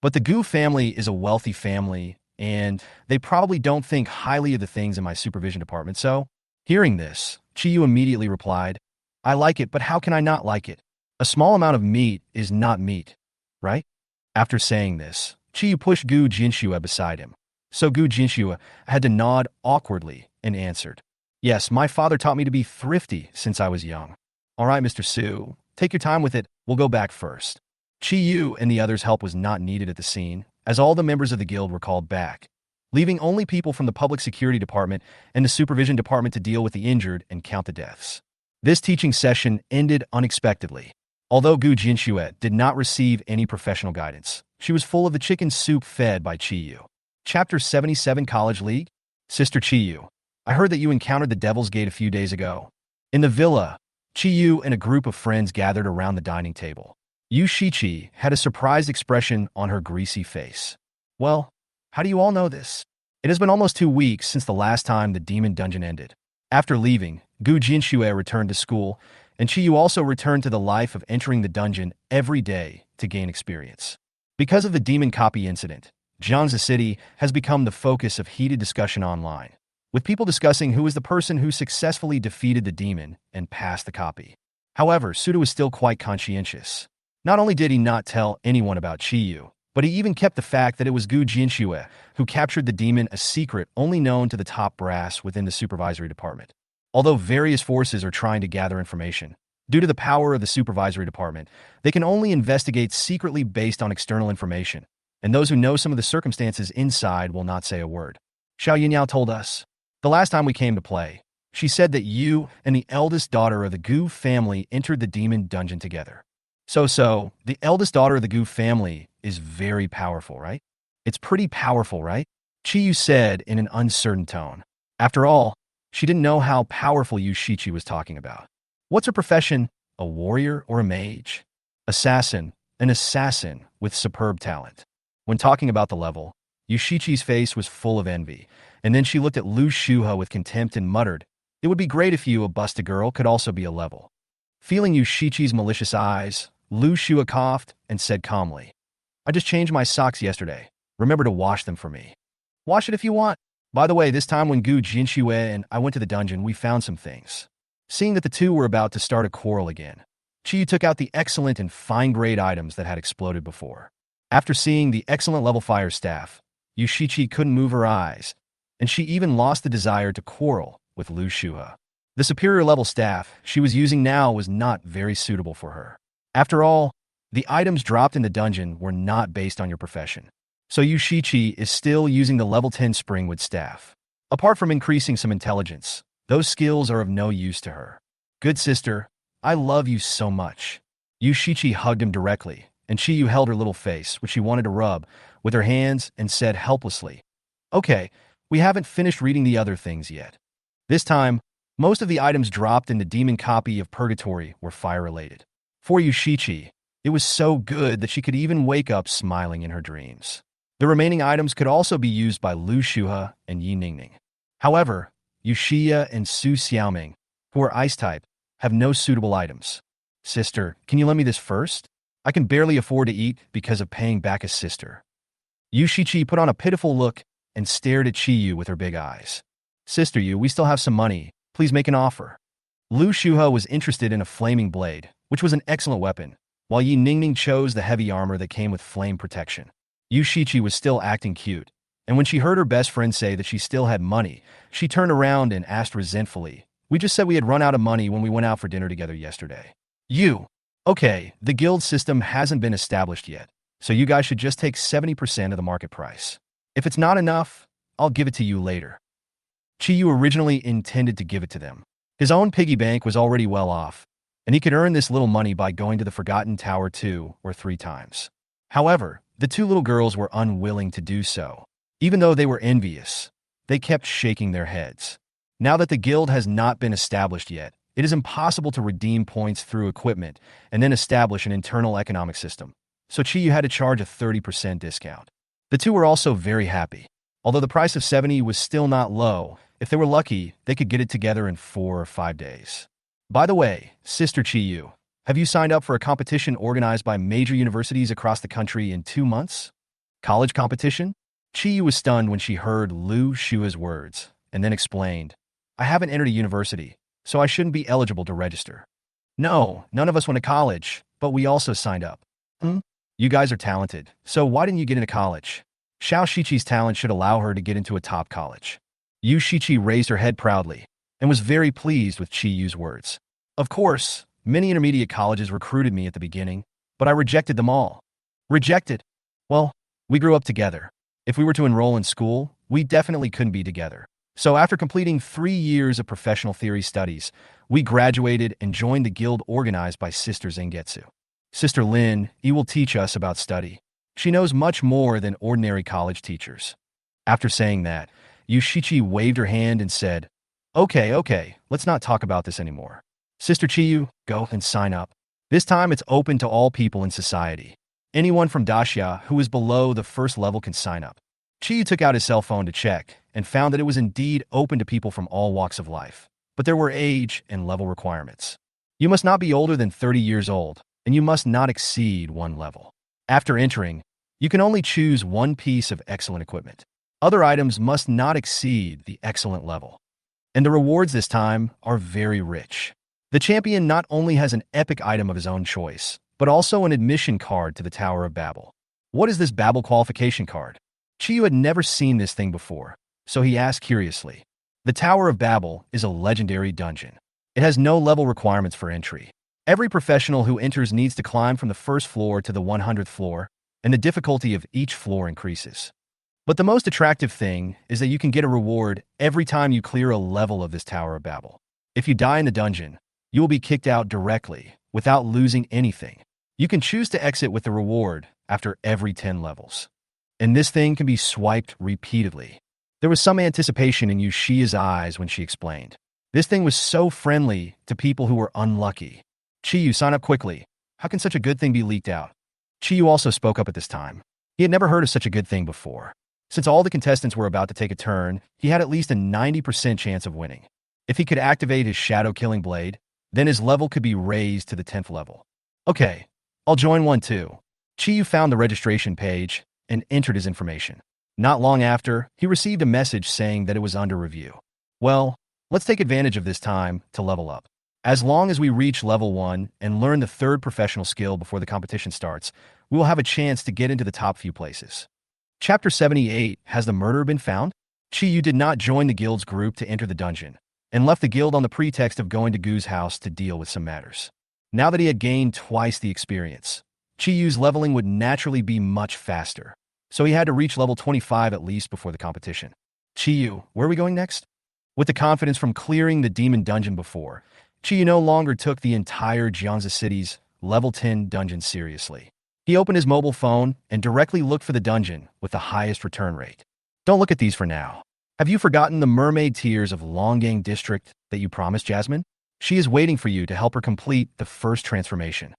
But the Gu family is a wealthy family, and they probably don't think highly of the things in my supervision department, so, hearing this, Chi Yu immediately replied, I like it, but how can I not like it? A small amount of meat is not meat, right? After saying this, Chi Yu pushed Gu Jinxue beside him. So Gu Jinxue had to nod awkwardly and answered, Yes, my father taught me to be thrifty since I was young. All right, Mr. Su, take your time with it. We'll go back first. Chi Yu and the others' help was not needed at the scene, as all the members of the guild were called back, leaving only people from the public security department and the supervision department to deal with the injured and count the deaths. This teaching session ended unexpectedly. Although Gu Jinxue did not receive any professional guidance, she was full of the chicken soup fed by Chi Yu. Chapter 77 College League? Sister Chi Yu, I heard that you encountered the Devil's Gate a few days ago. In the villa, Chi Yu and a group of friends gathered around the dining table. Yu Shichi had a surprised expression on her greasy face. Well, how do you all know this? It has been almost 2 weeks since the last time the demon dungeon ended. After leaving, Gu Jinxue returned to school, and Chi Yu also returned to the life of entering the dungeon every day to gain experience. Because of the demon copy incident, Jiangsu City has become the focus of heated discussion online, with people discussing who is the person who successfully defeated the demon and passed the copy. However, Suda was still quite conscientious. Not only did he not tell anyone about Chi Yu, but he even kept the fact that it was Gu Jinxue who captured the demon a secret only known to the top brass within the supervisory department. Although various forces are trying to gather information, due to the power of the supervisory department, they can only investigate secretly based on external information, and those who know some of the circumstances inside will not say a word. Xiao Yinyao told us, the last time we came to play, she said that you and the eldest daughter of the Gu family entered the demon dungeon together. So, the eldest daughter of the Gu family is very powerful, right? It's pretty powerful, right? Chi Yu said in an uncertain tone. After all, she didn't know how powerful Yu Shichi was talking about. What's her profession? A warrior or a mage? Assassin, an assassin with superb talent. When talking about the level, Yu Shichi's face was full of envy, and then she looked at Lu Shuha with contempt and muttered, It would be great if you, a busted girl, could also be a level. Feeling Yu Shichi's malicious eyes, Lu Shuha coughed and said calmly, I just changed my socks yesterday. Remember to wash them for me. Wash it if you want. By the way, this time when Gu Jinxue and I went to the dungeon, we found some things. Seeing that the two were about to start a quarrel again, Chi Yu took out the excellent and fine-grade items that had exploded before. After seeing the excellent level fire staff, Yu Shichi couldn't move her eyes, and she even lost the desire to quarrel with Lu Shuha. The superior level staff she was using now was not very suitable for her. After all, the items dropped in the dungeon were not based on your profession. So Yu Shichi is still using the level 10 springwood staff. Apart from increasing some intelligence, those skills are of no use to her. Good sister, I love you so much. Yu Shichi hugged him directly, and Chi Yu held her little face, which she wanted to rub, with her hands and said helplessly, Okay, we haven't finished reading the other things yet. This time, most of the items dropped in the demon copy of Purgatory were fire-related. For Yu Shichi, it was so good that she could even wake up smiling in her dreams. The remaining items could also be used by Lu Shuha and Yi Ningning. However, Yu Xia and Su Xiaoming, who are ice-type, have no suitable items. Sister, can you lend me this first? I can barely afford to eat because of paying back a sister. Yu Shichi put on a pitiful look and stared at Chi with her big eyes. Sister Yu, we still have some money. Please make an offer. Lu Shuhe was interested in a flaming blade, which was an excellent weapon, while Yi Ningning chose the heavy armor that came with flame protection. Yu Shichi was still acting cute, and when she heard her best friend say that she still had money, she turned around and asked resentfully, "We just said we had run out of money when we went out for dinner together yesterday." You. Okay, the guild system hasn't been established yet, so you guys should just take 70% of the market price. If it's not enough, I'll give it to you later. Chi originally intended to give it to them. His own piggy bank was already well off, and he could earn this little money by going to the Forgotten Tower 2 or 3 times. However, the two little girls were unwilling to do so. Even though they were envious, they kept shaking their heads. Now that the guild has not been established yet, it is impossible to redeem points through equipment and then establish an internal economic system, so Chi had to charge a 30% discount. The two were also very happy. Although the price of 70 was still not low, if they were lucky, they could get it together in 4 or 5 days. By the way, Sister Chi, have you signed up for a competition organized by major universities across the country in 2 months? College competition? Chi was stunned when she heard Lu Shua's words, and then explained, I haven't entered a university, so I shouldn't be eligible to register. No, none of us went to college, but we also signed up. You guys are talented, so why didn't you get into college? Xiao Shiqi's talent should allow her to get into a top college. Yu Shiqi raised her head proudly and was very pleased with Chi Yu's words. Of course, many intermediate colleges recruited me at the beginning, but I rejected them all. Rejected? Well, we grew up together. If we were to enroll in school, we definitely couldn't be together. So after completing 3 years of professional theory studies, we graduated and joined the guild organized by Sister Zengetsu. Sister Lin, he will teach us about study. She knows much more than ordinary college teachers. After saying that, Yu Shiqi waved her hand and said, Okay, let's not talk about this anymore. Sister Chiyu, go and sign up. This time it's open to all people in society. Anyone from Daxia who is below the first level can sign up. Chiyu took out his cell phone to check and found that it was indeed open to people from all walks of life, but there were age and level requirements. You must not be older than 30 years old, and you must not exceed 1 level. After entering, you can only choose 1 piece of excellent equipment. Other items must not exceed the excellent level. And the rewards this time are very rich. The champion not only has an epic item of his own choice, but also an admission card to the Tower of Babel. What is this Babel qualification card? Chiyu had never seen this thing before, so he asked curiously. The Tower of Babel is a legendary dungeon. It has no level requirements for entry. Every professional who enters needs to climb from the first floor to the 100th floor, and the difficulty of each floor increases. But the most attractive thing is that you can get a reward every time you clear a level of this Tower of Babel. If you die in the dungeon, you will be kicked out directly, without losing anything. You can choose to exit with the reward after every 10 levels. And this thing can be swiped repeatedly. There was some anticipation in Yushia's eyes when she explained. This thing was so friendly to people who were unlucky. Chiyu, sign up quickly. How can such a good thing be leaked out? Chiyu also spoke up at this time. He had never heard of such a good thing before. Since all the contestants were about to take a turn, he had at least a 90% chance of winning. If he could activate his shadow-killing blade, then his level could be raised to the 10th level. Okay, I'll join one too. Chiyu found the registration page and entered his information. Not long after, he received a message saying that it was under review. Well, let's take advantage of this time to level up. As long as we reach level 1 and learn the 3rd professional skill before the competition starts, we will have a chance to get into the top few places. Chapter 78, Has the Murderer Been Found? Chiyu did not join the guild's group to enter the dungeon, and left the guild on the pretext of going to Gu's house to deal with some matters. Now that he had gained twice the experience, Chiyu's leveling would naturally be much faster, so he had to reach level 25 at least before the competition. Chiyu, where are we going next? With the confidence from clearing the demon dungeon before, Chiyu no longer took the entire Jiangsu City's level 10 dungeon seriously. He opened his mobile phone and directly looked for the dungeon with the highest return rate. Don't look at these for now. Have you forgotten the mermaid tears of Longgang District that you promised Jasmine? She is waiting for you to help her complete the first transformation.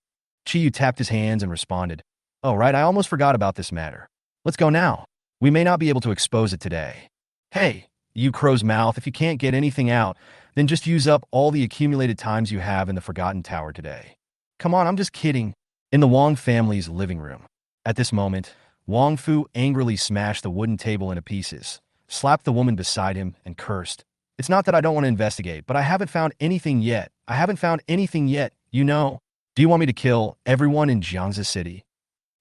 Chiyu tapped his hands and responded, Oh, right, I almost forgot about this matter. Let's go now. We may not be able to expose it today. Hey, you crow's mouth, if you can't get anything out, then just use up all the accumulated times you have in the Forgotten Tower today. Come on, I'm just kidding. in the Wang family's living room. At this moment, Wang Fu angrily smashed the wooden table into pieces, slapped the woman beside him, and cursed. It's not that I don't want to investigate, but I haven't found anything yet. I haven't found anything yet, you know. Do you want me to kill everyone in Jiangzi City?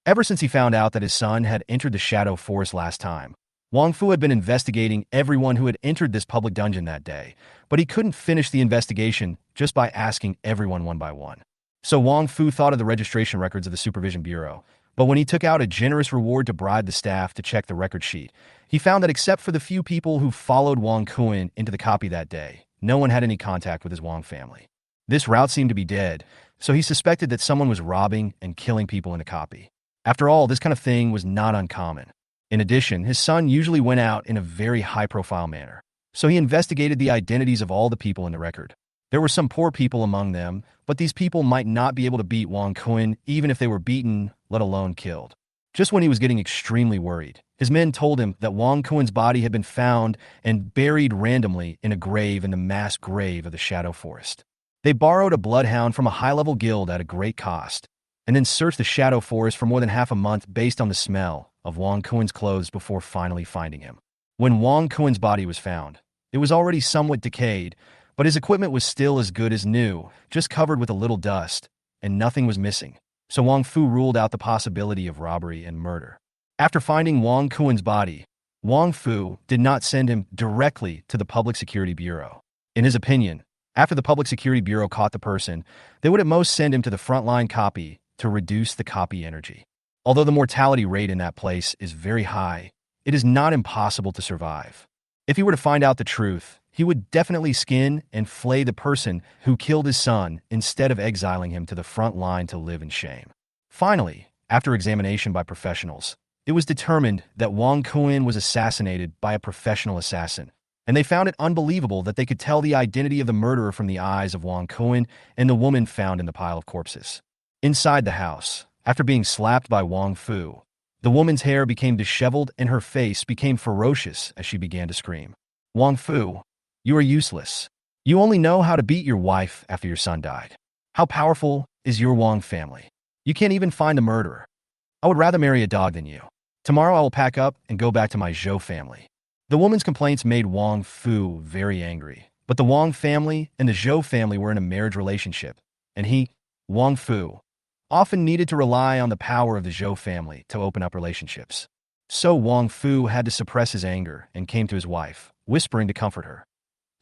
Ever since he found out that his son had entered the Shadow Forest last time, Wang Fu had been investigating everyone who had entered this public dungeon that day, but he couldn't finish the investigation just by asking everyone one by one. So Wang Fu thought of the registration records of the Supervision Bureau, but when he took out a generous reward to bribe the staff to check the record sheet, he found that except for the few people who followed Wang Kuan into the copy that day, no one had any contact with his Wang family. This route seemed to be dead, so he suspected that someone was robbing and killing people in a copy. After all, this kind of thing was not uncommon. In addition, his son usually went out in a very high-profile manner, so he investigated the identities of all the people in the record. There were some poor people among them, but these people might not be able to beat Wang Kuan even if they were beaten, let alone killed. Just when he was getting extremely worried, his men told him that Wang Kuan's body had been found and buried randomly in a grave in the mass grave of the Shadow Forest. They borrowed a bloodhound from a high-level guild at a great cost, and then searched the Shadow Forest for more than half a month based on the smell of Wang Kuan's clothes before finally finding him. When Wang Kuan's body was found, it was already somewhat decayed, but his equipment was still as good as new, just covered with a little dust, and nothing was missing. So Wang Fu ruled out the possibility of robbery and murder. After finding Wang Kuan's body, Wang Fu did not send him directly to the Public Security Bureau. In his opinion, after the Public Security Bureau caught the person, they would at most send him to the frontline copy to reduce the copy energy. Although the mortality rate in that place is very high, it is not impossible to survive. If he were to find out the truth, he would definitely skin and flay the person who killed his son instead of exiling him to the front line to live in shame. Finally, after examination by professionals, it was determined that Wang Kuan was assassinated by a professional assassin, and they found it unbelievable that they could tell the identity of the murderer from the eyes of Wang Kuan and the woman found in the pile of corpses. Inside the house, after being slapped by Wang Fu, the woman's hair became disheveled and her face became ferocious as she began to scream. Wang Fu, you are useless. You only know how to beat your wife after your son died. How powerful is your Wang family? You can't even find the murderer. I would rather marry a dog than you. Tomorrow I will pack up and go back to my Zhou family. The woman's complaints made Wang Fu very angry, but the Wang family and the Zhou family were in a marriage relationship, and he, Wang Fu, often needed to rely on the power of the Zhou family to open up relationships. So Wang Fu had to suppress his anger and came to his wife, whispering to comfort her.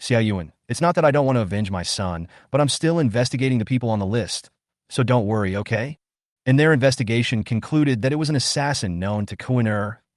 Xia Yuan, it's not that I don't want to avenge my son, but I'm still investigating the people on the list, so don't worry, okay? And their investigation concluded that it was an assassin known to Kuan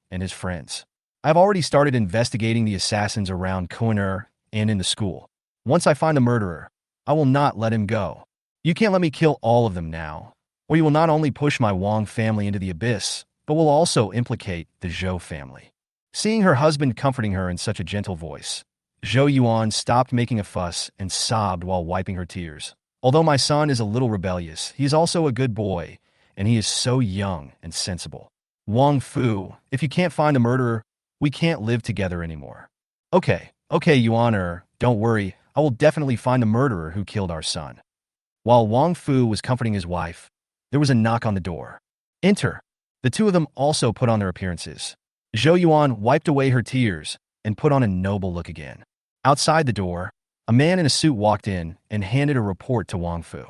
and his friends. I've already started investigating the assassins around Kuan and in the school. Once I find the murderer, I will not let him go. You can't let me kill all of them now, or you will not only push my Wang family into the abyss, but will also implicate the Zhou family. Seeing her husband comforting her in such a gentle voice, Zhou Yuan stopped making a fuss and sobbed while wiping her tears. Although my son is a little rebellious, he is also a good boy, and he is so young and sensible. Wang Fu, if you can't find the murderer, we can't live together anymore. Okay, Yuan, don't worry, I will definitely find the murderer who killed our son. While Wang Fu was comforting his wife, there was a knock on the door. Enter. The two of them also put on their appearances. Zhou Yuan wiped away her tears and put on a noble look again. Outside the door, a man in a suit walked in and handed a report to Wang Fu.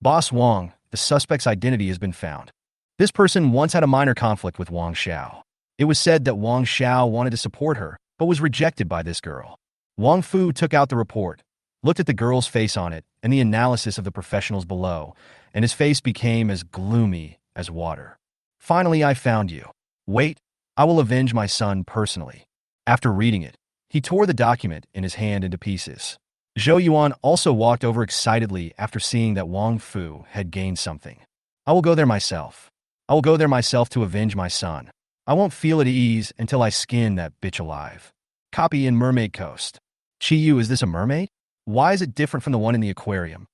Boss Wang, the suspect's identity has been found. This person once had a minor conflict with Wang Xiao. It was said that Wang Xiao wanted to support her, but was rejected by this girl. Wang Fu took out the report, looked at the girl's face on it and the analysis of the professionals below, and his face became as gloomy as water. Finally, I found you. Wait, I will avenge my son personally. After reading it, he tore the document in his hand into pieces. Zhou Yuan also walked over excitedly after seeing that Wang Fu had gained something. I will go there myself. I will go there myself to avenge my son. I won't feel at ease until I skin that bitch alive. Copy in Mermaid Coast. Chiyu, is this a mermaid? Why is it different from the one in the aquarium?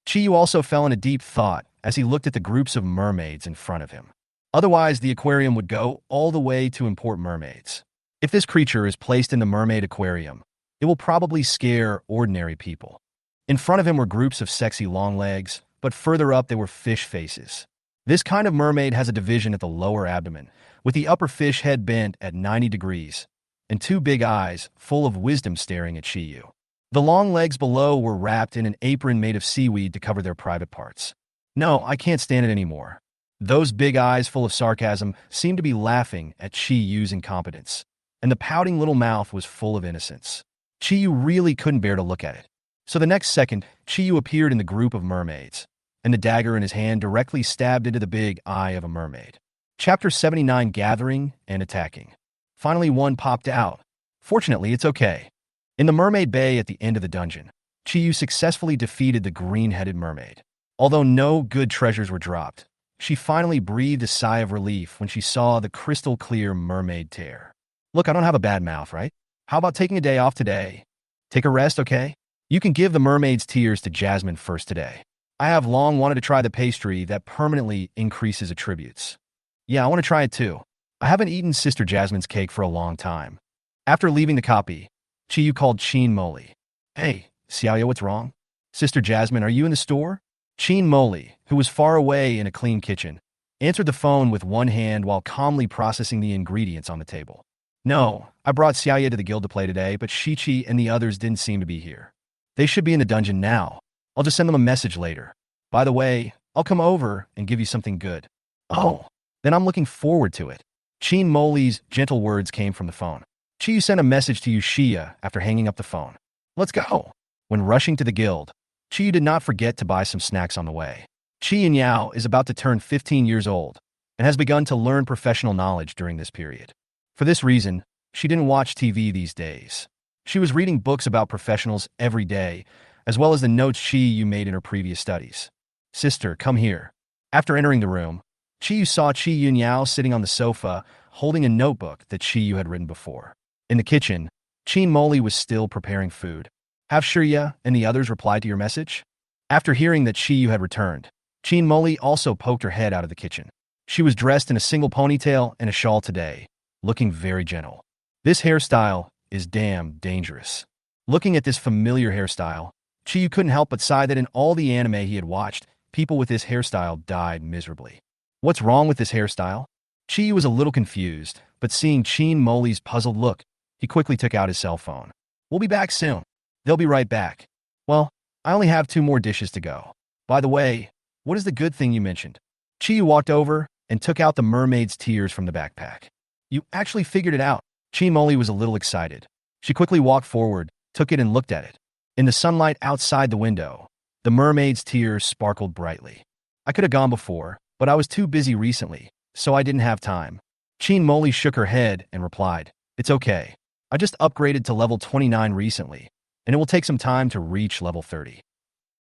Chiyu also fell into deep thought as he looked at the groups of mermaids in front of him. Otherwise, the aquarium would go all the way to import mermaids. If this creature is placed in the mermaid aquarium, it will probably scare ordinary people. In front of him were groups of sexy long legs, but further up they were fish faces. This kind of mermaid has a division at the lower abdomen, with the upper fish head bent at 90 degrees, and two big eyes full of wisdom staring at Chiyu. The long legs below were wrapped in an apron made of seaweed to cover their private parts. No, I can't stand it anymore. Those big eyes full of sarcasm seemed to be laughing at Chiyu's incompetence, and the pouting little mouth was full of innocence. Chiyu really couldn't bear to look at it. So the next second, Chiyu appeared in the group of mermaids, and the dagger in his hand directly stabbed into the big eye of a mermaid. Chapter 79: Gathering and Attacking. Finally, one popped out. Fortunately, it's okay. In the mermaid bay at the end of the dungeon, Chiyu successfully defeated the green-headed mermaid. Although no good treasures were dropped, she finally breathed a sigh of relief when she saw the crystal-clear mermaid tear. Look, I don't have a bad mouth, right? How about taking a day off today? Take a rest, okay? You can give the mermaid's tears to Jasmine first today. I have long wanted to try the pastry that permanently increases attributes. Yeah, I want to try it too. I haven't eaten Sister Jasmine's cake for a long time. After leaving the copy, Chiyu called Chin Moli. Hey, Xiaoya, what's wrong? Sister Jasmine, are you in the store? Chin Moli, who was far away in a clean kitchen, answered the phone with one hand while calmly processing the ingredients on the table. No, I brought Xiaoya to the guild to play today, but Shichi and the others didn't seem to be here. They should be in the dungeon now. I'll just send them a message later. By the way, I'll come over and give you something good. Oh, then I'm looking forward to it. Chin Moli's gentle words came from the phone. Chiyu sent a message to Yushia after hanging up the phone. Let's go. When rushing to the guild, Chiyu did not forget to buy some snacks on the way. Chi Yao is about to turn 15 years old and has begun to learn professional knowledge during this period. For this reason, she didn't watch TV these days. She was reading books about professionals every day, as well as the notes Chiyu made in her previous studies. Sister, come here. After entering the room, Chiyu saw Chi Yao sitting on the sofa, holding a notebook that Chiyu had written before. In the kitchen, Chin Moli was still preparing food. Have Shirya and the others replied to your message? After hearing that Chiyu had returned, Chin Moli also poked her head out of the kitchen. She was dressed in a single ponytail and a shawl today, looking very gentle. This hairstyle is damn dangerous. Looking at this familiar hairstyle, Chiyu couldn't help but sigh that in all the anime he had watched, people with this hairstyle died miserably. What's wrong with this hairstyle? Chiyu was a little confused, but seeing Chin Moli's puzzled look, he quickly took out his cell phone. We'll be back soon. They'll be right back. Well, I only have 2 more dishes to go. By the way, what is the good thing you mentioned? Chiyu walked over and took out the mermaid's tears from the backpack. You actually figured it out. Chin Moli was a little excited. She quickly walked forward, took it and looked at it. In the sunlight outside the window, the mermaid's tears sparkled brightly. I could have gone before, but I was too busy recently, so I didn't have time. Chin Moli shook her head and replied, It's okay. I just upgraded to level 29 recently, and it will take some time to reach level 30.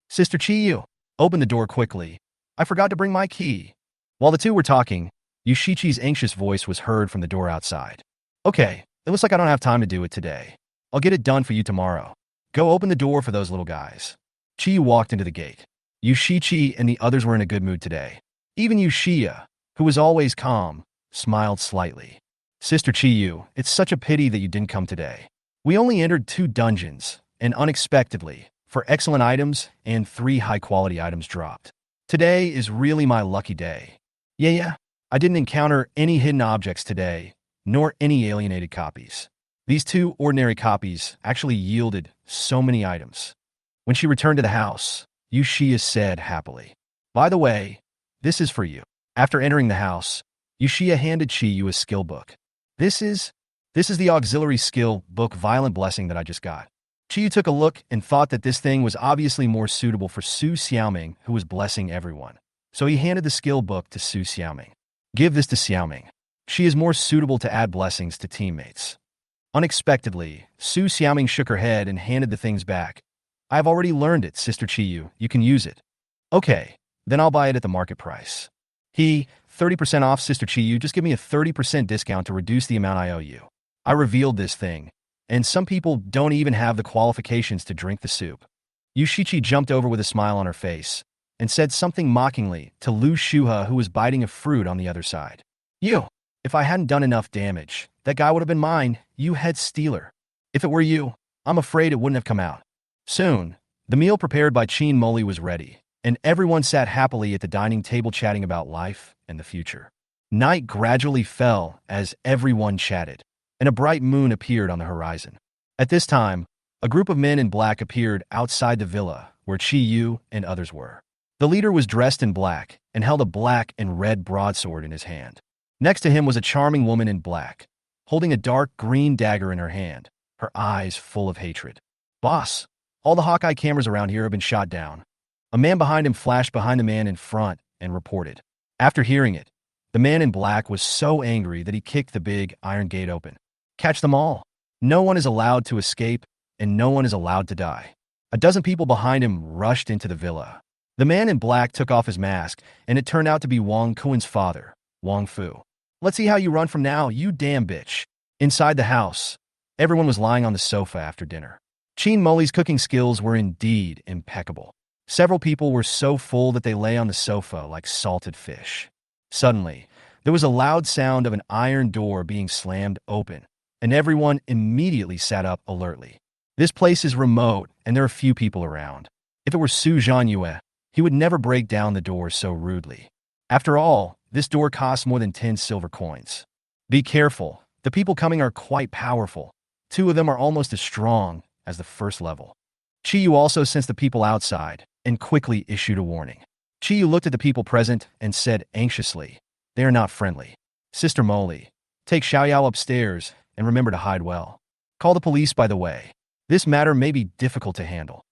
Sister Chiyu, open the door quickly. I forgot to bring my key. While the two were talking, Yushichi's anxious voice was heard from the door outside. Okay, it looks like I don't have time to do it today. I'll get it done for you tomorrow. Go open the door for those little guys. Chiyu walked into the gate. Yushichi and the others were in a good mood today. Even Yushia, who was always calm, smiled slightly. Sister Chiyu, it's such a pity that you didn't come today. We only entered 2 dungeons, and unexpectedly, for excellent items and 3 high-quality items dropped. Today is really my lucky day. Yeah, I didn't encounter any hidden objects today, nor any alienated copies. These 2 ordinary copies actually yielded so many items. When she returned to the house, Yushia said happily, By the way, this is for you. After entering the house, Yushia handed Chiyu a skill book. This is the auxiliary skill book Violent Blessing that I just got. Chiyu took a look and thought that this thing was obviously more suitable for Su Xiaoming, who was blessing everyone. So he handed the skill book to Su Xiaoming. Give this to Xiaoming. She is more suitable to add blessings to teammates. Unexpectedly, Su Xiaoming shook her head and handed the things back. I've already learned it, Sister Chiyu. You can use it. Okay, then I'll buy it at the market price. 30% off, Sister Chiyu. Just give me a 30% discount to reduce the amount I owe you. I revealed this thing, and some people don't even have the qualifications to drink the soup. Yushichi jumped over with a smile on her face and said something mockingly to Lu Shuha, who was biting a fruit on the other side. You, if I hadn't done enough damage, that guy would have been mine, you head stealer. If it were you, I'm afraid it wouldn't have come out. Soon, the meal prepared by Chin Moli was ready, and everyone sat happily at the dining table chatting about life and the future. Night gradually fell as everyone chatted, and a bright moon appeared on the horizon. At this time, a group of men in black appeared outside the villa where Chi Yu and others were. The leader was dressed in black and held a black and red broadsword in his hand. Next to him was a charming woman in black, holding a dark green dagger in her hand, her eyes full of hatred. "Boss, all the Hawkeye cameras around here have been shot down." A man behind him flashed behind the man in front and reported. After hearing it, the man in black was so angry that he kicked the big iron gate open. "Catch them all. No one is allowed to escape, and no one is allowed to die." A dozen people behind him rushed into the villa. The man in black took off his mask, and it turned out to be Wang Kuen's father, Wang Fu. "Let's see how you run from now, you damn bitch." Inside the house, everyone was lying on the sofa after dinner. Qin Moli's cooking skills were indeed impeccable. Several people were so full that they lay on the sofa like salted fish. Suddenly, there was a loud sound of an iron door being slammed open, and everyone immediately sat up alertly. This place is remote, and there are few people around. If it were Su Zhanyue, he would never break down the door so rudely. After all, this door costs more than 10 silver coins. Be careful, the people coming are quite powerful. 2 of them are almost as strong as the first level. Chi Yu also sensed the people outside and quickly issued a warning. Chi Yu looked at the people present and said anxiously, "They are not friendly. Sister Moli, take Xiaoyao upstairs and remember to hide well. Call the police, by the way. This matter may be difficult to handle."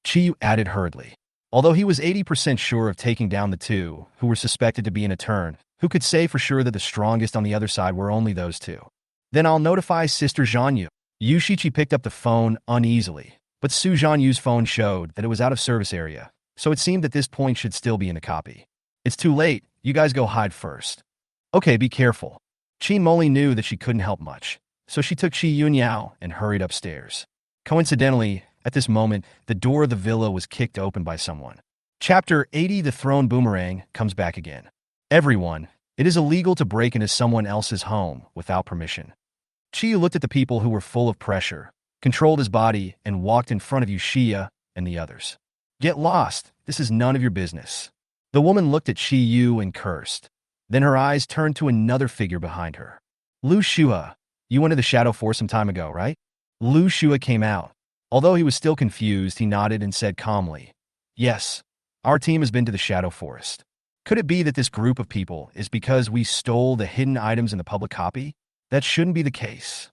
Chi Yu added hurriedly. Although he was 80% sure of taking down the 2 who were suspected to be in a turn, who could say for sure that the strongest on the other side were only those 2? "Then I'll notify Sister Zhanyu." Yu Shiqi picked up the phone uneasily, but Su Zhanyu's phone showed that it was out of service area, so it seemed that this point should still be in the copy. "It's too late, you guys go hide first." "Okay, be careful." Qin Moli knew that she couldn't help much, so she took Qi Yunyao and hurried upstairs. Coincidentally, at this moment, the door of the villa was kicked open by someone. Chapter 80, The Thrown Boomerang, comes back again. Everyone, it is illegal to break into someone else's home without permission. Chi looked at the people who were full of pressure, controlled his body, and walked in front of Yushia and the others. "Get lost. This is none of your business." The woman looked at Chi Yu and cursed. Then her eyes turned to another figure behind her. "Lu Shua, you went to the Shadow Force some time ago, right?" Lu Shua came out. Although he was still confused, he nodded and said calmly, "Yes, our team has been to the Shadow Forest." Could it be that this group of people is because we stole the hidden items in the public copy? That shouldn't be the case.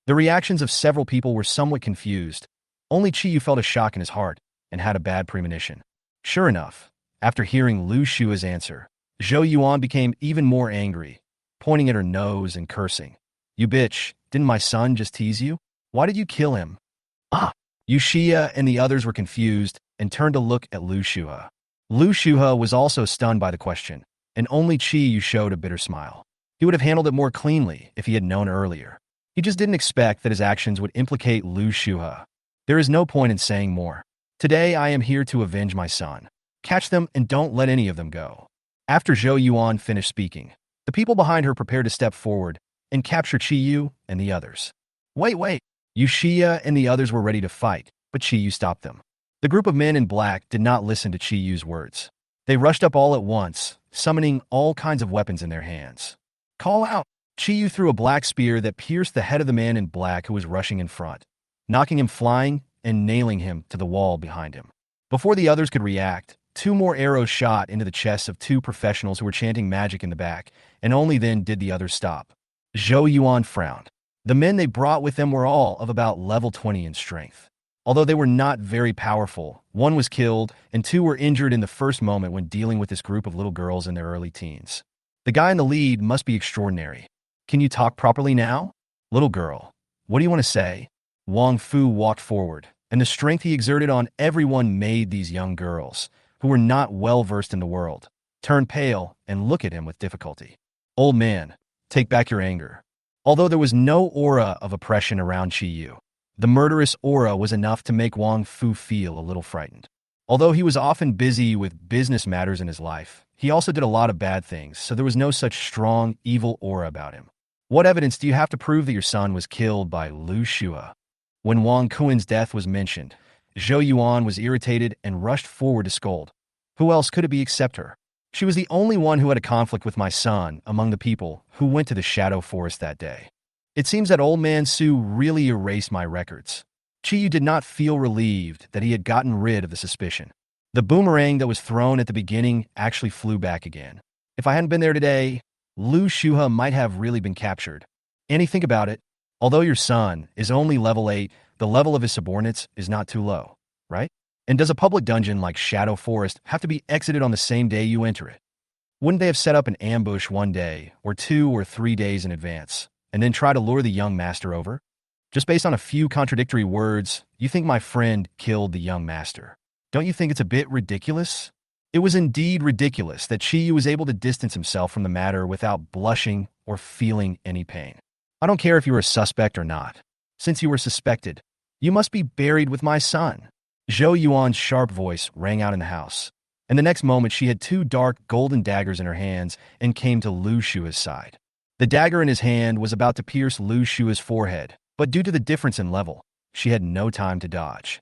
The reactions of several people were somewhat confused. Only Chi Yu felt a shock in his heart and had a bad premonition. Sure enough, after hearing Lu Shua's answer, Zhou Yuan became even more angry, pointing at her nose and cursing. "You bitch, didn't my son just tease you? Why did you kill him?" "Ah!" Yushia and the others were confused and turned to look at Lu Shua. Lu Shua was also stunned by the question, and only Chi Yu showed a bitter smile. He would have handled it more cleanly if he had known earlier. He just didn't expect that his actions would implicate Lu Shua. There is no point in saying more. "Today I am here to avenge my son. Catch them and don't let any of them go." After Zhou Yuan finished speaking, the people behind her prepared to step forward and capture Chi Yu and the others. Wait. Yushia and the others were ready to fight, but Chi Yu stopped them. The group of men in black did not listen to Chi Yu's words. They rushed up all at once, summoning all kinds of weapons in their hands. "Call out!" Chi Yu threw a black spear that pierced the head of the man in black who was rushing in front, knocking him flying and nailing him to the wall behind him. Before the others could react, 2 more arrows shot into the chests of 2 professionals who were chanting magic in the back, and only then did the others stop. Zhou Yuan frowned. The men they brought with them were all of about level 20 in strength. Although they were not very powerful, 1 was killed and 2 were injured in the first moment when dealing with this group of little girls in their early teens. The guy in the lead must be extraordinary. "Can you talk properly now?" "Little girl, what do you want to say?" Wang Fu walked forward, and the strength he exerted on everyone made these young girls, who were not well versed in the world, turn pale and look at him with difficulty. "Old man, take back your anger." Although there was no aura of oppression around Chi Yu, the murderous aura was enough to make Wang Fu feel a little frightened. Although he was often busy with business matters in his life, he also did a lot of bad things, so there was no such strong, evil aura about him. "What evidence do you have to prove that your son was killed by Lu Shua?" When Wang Kuen's death was mentioned, Zhou Yuan was irritated and rushed forward to scold. Who else could it be except her? She was the only one who had a conflict with my son among the people who went to the Shadow Forest that day. It seems that old man Su really erased my records. Chiyu did not feel relieved that he had gotten rid of the suspicion. The boomerang that was thrown at the beginning actually flew back again. If I hadn't been there today, Lu Shuha might have really been captured. And think about it. Although your son is only level 8, the level of his subordinates is not too low, right? And does a public dungeon like Shadow Forest have to be exited on the same day you enter it? Wouldn't they have set up an ambush one day, or 2 or 3 days in advance, and then try to lure the young master over? Just based on a few contradictory words, you think my friend killed the young master. Don't you think it's a bit ridiculous? It was indeed ridiculous that Chiyu was able to distance himself from the matter without blushing or feeling any pain. I don't care if you were a suspect or not. Since you were suspected, you must be buried with my son. Zhou Yuan's sharp voice rang out in the house, and the next moment she had 2 dark golden daggers in her hands and came to Lu Shua's side. The dagger in his hand was about to pierce Lu Shua's forehead, but due to the difference in level, she had no time to dodge.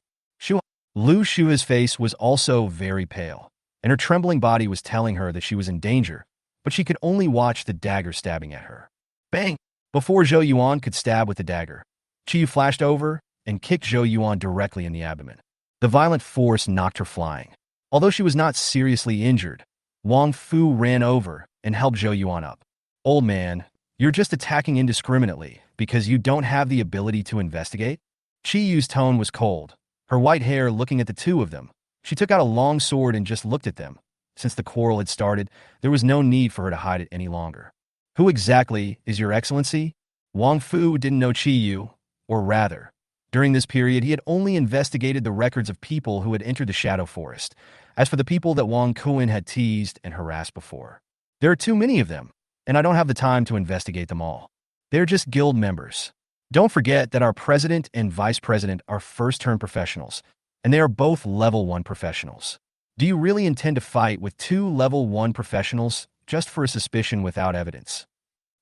Lu Shua's face was also very pale, and her trembling body was telling her that she was in danger, but she could only watch the dagger stabbing at her. Bang! Before Zhou Yuan could stab with the dagger, Chiyu flashed over and kicked Zhou Yuan directly in the abdomen. The violent force knocked her flying. Although she was not seriously injured, Wang Fu ran over and helped Zhou Yuan up. Old man, you're just attacking indiscriminately because you don't have the ability to investigate? Chiyu's tone was cold, her white hair looking at the two of them. She took out a long sword and just looked at them. Since the quarrel had started, there was no need for her to hide it any longer. Who exactly is your excellency? Wang Fu didn't know Chiyu, or rather, during this period he had only investigated the records of people who had entered the Shadow Forest. As for the people that Wang Kuan had teased and harassed before, there are too many of them, and I don't have the time to investigate them all. They're just guild members. Don't forget that our president and vice president are first-turn professionals, and they are both level 1 professionals. Do you really intend to fight with 2 level 1 professionals just for a suspicion without evidence?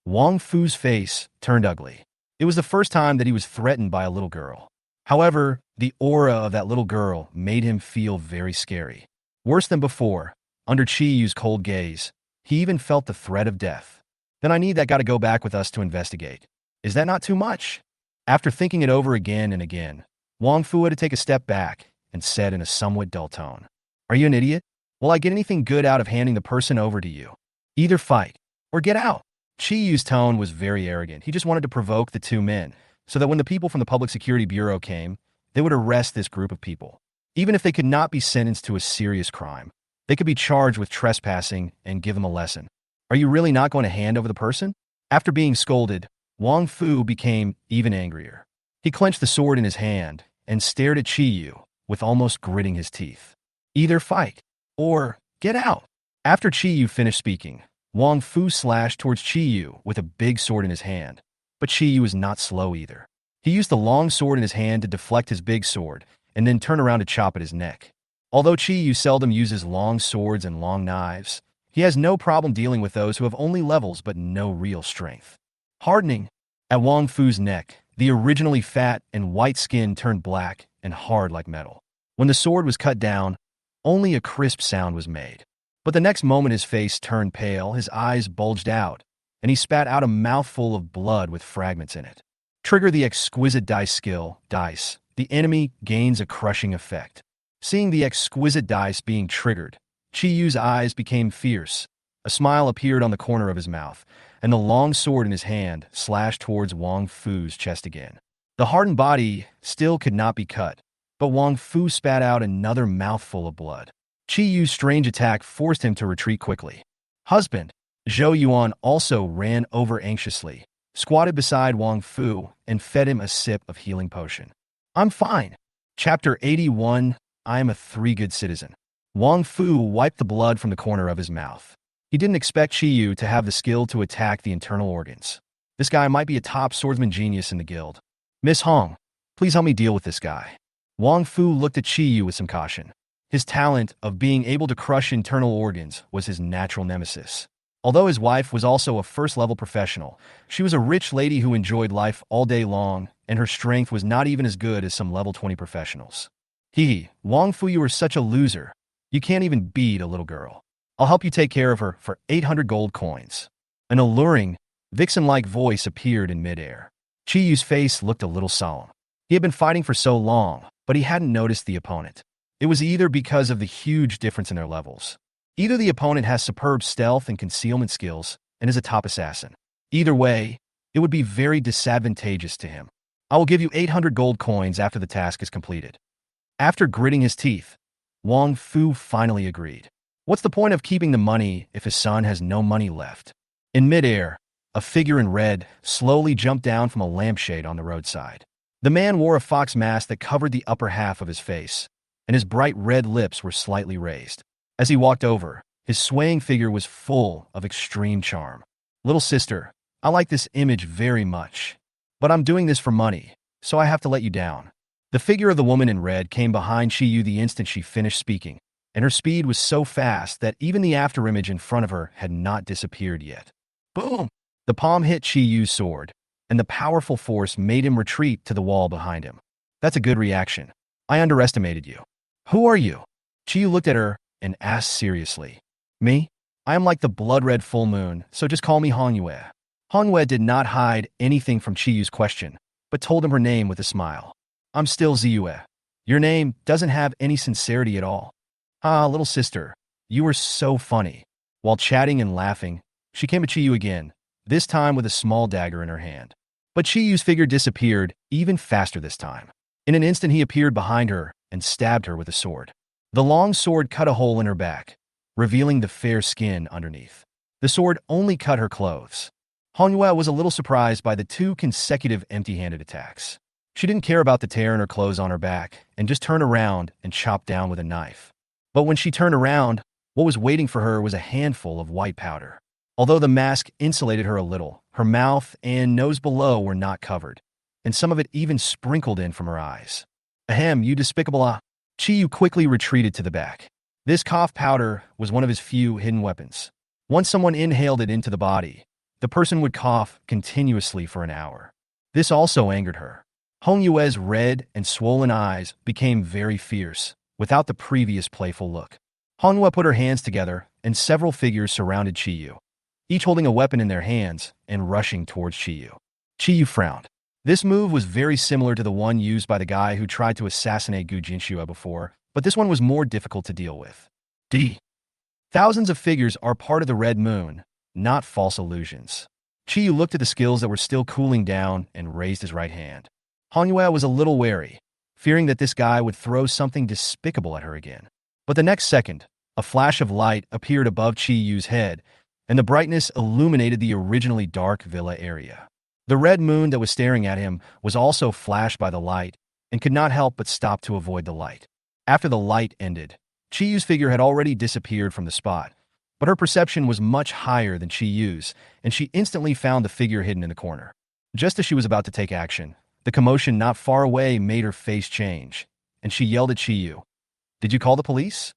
Wang Fu's face turned ugly. It was the first time that he was threatened by a little girl. However, the aura of that little girl made him feel very scary. Worse than before, under Chiyu's cold gaze, he even felt the threat of death. Then I need that guy to go back with us to investigate. Is that not too much? After thinking it over again and again, Wang Fu had to take a step back and said in a somewhat dull tone, "Are you an idiot? Will I get anything good out of handing the person over to you? Either fight or get out." Chiyu's tone was very arrogant. He just wanted to provoke the 2 men, so that when the people from the Public Security Bureau came, they would arrest this group of people. Even if they could not be sentenced to a serious crime, they could be charged with trespassing and give them a lesson. Are you really not going to hand over the person? After being scolded, Wang Fu became even angrier. He clenched the sword in his hand and stared at Chiyu with almost gritting his teeth. Either fight or get out. After Chiyu finished speaking, Wang Fu slashed towards Chiyu with a big sword in his hand, but Chiyu was not slow either. He used the long sword in his hand to deflect his big sword and then turn around to chop at his neck. Although Chiyu seldom uses long swords and long knives, he has no problem dealing with those who have only levels but no real strength. Hardening. At Wang Fu's neck, the originally fat and white skin turned black and hard like metal. When the sword was cut down, only a crisp sound was made. But the next moment his face turned pale, his eyes bulged out, and he spat out a mouthful of blood with fragments in it. Trigger the exquisite dice skill, dice. The enemy gains a crushing effect. Seeing the exquisite dice being triggered, Chiyu's eyes became fierce. A smile appeared on the corner of his mouth, and the long sword in his hand slashed towards Wang Fu's chest again. The hardened body still could not be cut, but Wang Fu spat out another mouthful of blood. Chiyu's strange attack forced him to retreat quickly. Husband. Zhou Yuan also ran over anxiously, squatted beside Wang Fu, and fed him a sip of healing potion. I'm fine. Chapter 81, I am a 3 good citizen. Wang Fu wiped the blood from the corner of his mouth. He didn't expect Chiyu to have the skill to attack the internal organs. This guy might be a top swordsman genius in the guild. Miss Hong, please help me deal with this guy. Wang Fu looked at Chiyu with some caution. His talent of being able to crush internal organs was his natural nemesis. Although his wife was also a first-level professional, she was a rich lady who enjoyed life all day long, and her strength was not even as good as some level 20 professionals. Wang Fu, you are such a loser. You can't even beat a little girl. I'll help you take care of her for 800 gold coins. An alluring, vixen-like voice appeared in midair. Chi Yu's face looked a little solemn. He had been fighting for so long, but he hadn't noticed the opponent. It was either because of the huge difference in their levels. Either the opponent has superb stealth and concealment skills and is a top assassin. Either way, it would be very disadvantageous to him. I will give you 800 gold coins after the task is completed. After gritting his teeth, Wang Fu finally agreed. What's the point of keeping the money if his son has no money left? In midair, a figure in red slowly jumped down from a lampshade on the roadside. The man wore a fox mask that covered the upper half of his face, and his bright red lips were slightly raised. As he walked over, his swaying figure was full of extreme charm. Little sister, I like this image very much, but I'm doing this for money, so I have to let you down. The figure of the woman in red came behind Chi Yu the instant she finished speaking, and her speed was so fast that even the afterimage in front of her had not disappeared yet. Boom! The palm hit Chi Yu's sword, and the powerful force made him retreat to the wall behind him. That's a good reaction. I underestimated you. Who are you? Chi Yu looked at her and asked seriously. Me? I am like the blood-red full moon, so just call me Hongyue. Hongyue did not hide anything from Chi Yu's question, but told him her name with a smile. I'm still Ziyue. Your name doesn't have any sincerity at all. Ah, little sister, you were so funny. While chatting and laughing, she came to Chi Yu again, this time with a small dagger in her hand. But Chi Yu's figure disappeared even faster this time. In an instant he appeared behind her and stabbed her with a sword. The long sword cut a hole in her back, revealing the fair skin underneath. The sword only cut her clothes. Hongyue was a little surprised by the 2 consecutive empty-handed attacks. She didn't care about the tear in her clothes on her back and just turned around and chopped down with a knife. But when she turned around, what was waiting for her was a handful of white powder. Although the mask insulated her a little, her mouth and nose below were not covered, and some of it even sprinkled in from her eyes. Ahem, you despicable ah! Chi Yu quickly retreated to the back. This cough powder was one of his few hidden weapons. Once someone inhaled it into the body, the person would cough continuously for an hour. This also angered her. Hongyue's red and swollen eyes became very fierce, without the previous playful look. Hongyue put her hands together, and several figures surrounded Chi Yu, each holding a weapon in their hands and rushing towards Chi Yu. Chi Yu frowned. This move was very similar to the one used by the guy who tried to assassinate Gu Jinshue before, but this one was more difficult to deal with. Thousands of figures are part of the Red Moon, not false illusions. Chi Yu looked at the skills that were still cooling down and raised his right hand. Hongyue was a little wary, fearing that this guy would throw something despicable at her again. But the next second, a flash of light appeared above Chi Yu's head, and the brightness illuminated the originally dark villa area. The red moon that was staring at him was also flashed by the light and could not help but stop to avoid the light. After the light ended, Chi Yu's figure had already disappeared from the spot, but her perception was much higher than Chi Yu's, and she instantly found the figure hidden in the corner. Just as she was about to take action, the commotion not far away made her face change, and she yelled at Chi Yu. Did you call the police?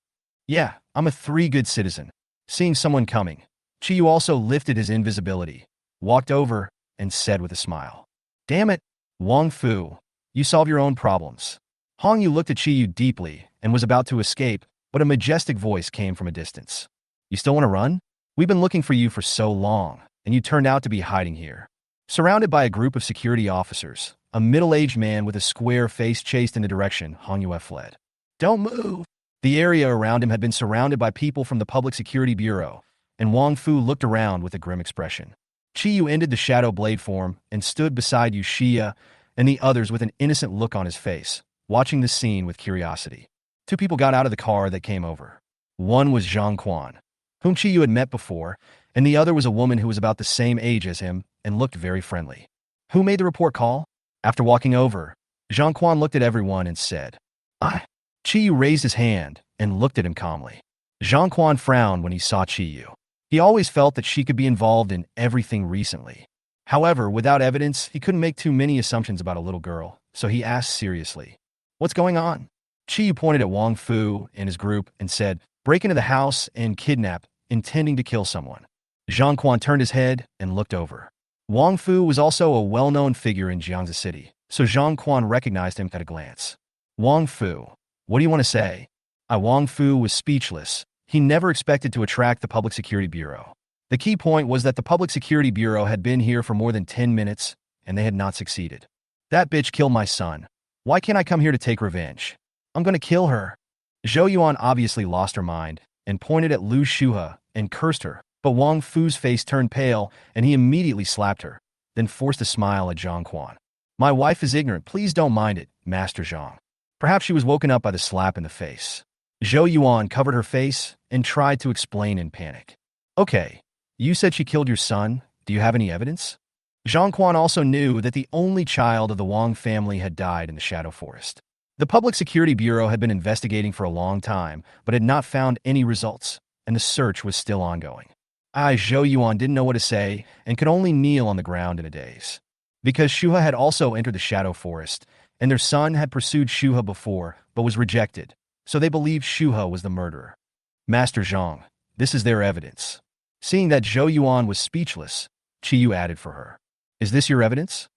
Yeah, I'm a 3 good citizen. Seeing someone coming, Chi Yu also lifted his invisibility, walked over, and said with a smile. Damn it, Wang Fu, you solve your own problems. Hong Yu looked at Chi Yu deeply and was about to escape, but a majestic voice came from a distance. You still want to run? We've been looking for you for so long, and you turned out to be hiding here. Surrounded by a group of security officers, a middle-aged man with a square face chased in the direction Hongyue fled. Don't move! The area around him had been surrounded by people from the Public Security Bureau, and Wang Fu looked around with a grim expression. Chi Yu ended the shadow blade form and stood beside Yu Xia and the others with an innocent look on his face, watching the scene with curiosity. 2 people got out of the car that came over. One was Zhang Quan, whom Chi Yu had met before, and the other was a woman who was about the same age as him and looked very friendly. Who made the report call? After walking over, Zhang Quan looked at everyone and said, I. Chi Yu raised his hand and looked at him calmly. Zhang Quan frowned when he saw Chi Yu. He always felt that she could be involved in everything recently. However, without evidence, he couldn't make too many assumptions about a little girl, so he asked seriously, What's going on? Chi Yu pointed at Wang Fu and his group and said, Break into the house and kidnap, intending to kill someone. Zhang Quan turned his head and looked over. Wang Fu was also a well-known figure in Jiangzi City, so Zhang Quan recognized him at a glance. Wang Fu, what do you want to say? Wang Fu was speechless. He never expected to attract the Public Security Bureau. The key point was that the Public Security Bureau had been here for more than 10 minutes, and they had not succeeded. That bitch killed my son. Why can't I come here to take revenge? I'm gonna kill her. Zhou Yuan obviously lost her mind and pointed at Lu Shuhe and cursed her, but Wang Fu's face turned pale and he immediately slapped her, then forced a smile at Zhang Quan. My wife is ignorant. Please don't mind it, Master Zhang. Perhaps she was woken up by the slap in the face. Zhou Yuan covered her face and tried to explain in panic. Okay, you said she killed your son. Do you have any evidence? Zhang Quan also knew that the only child of the Wang family had died in the Shadow Forest. The Public Security Bureau had been investigating for a long time, but had not found any results, and the search was still ongoing. Zhou Yuan didn't know what to say and could only kneel on the ground in a daze. Because Shuhe had also entered the Shadow Forest, and their son had pursued Shuhe before, but was rejected, so they believed Shuhe was the murderer. Master Zhang, this is their evidence. Seeing that Zhou Yuan was speechless, Qiyu added for her. Is this your evidence?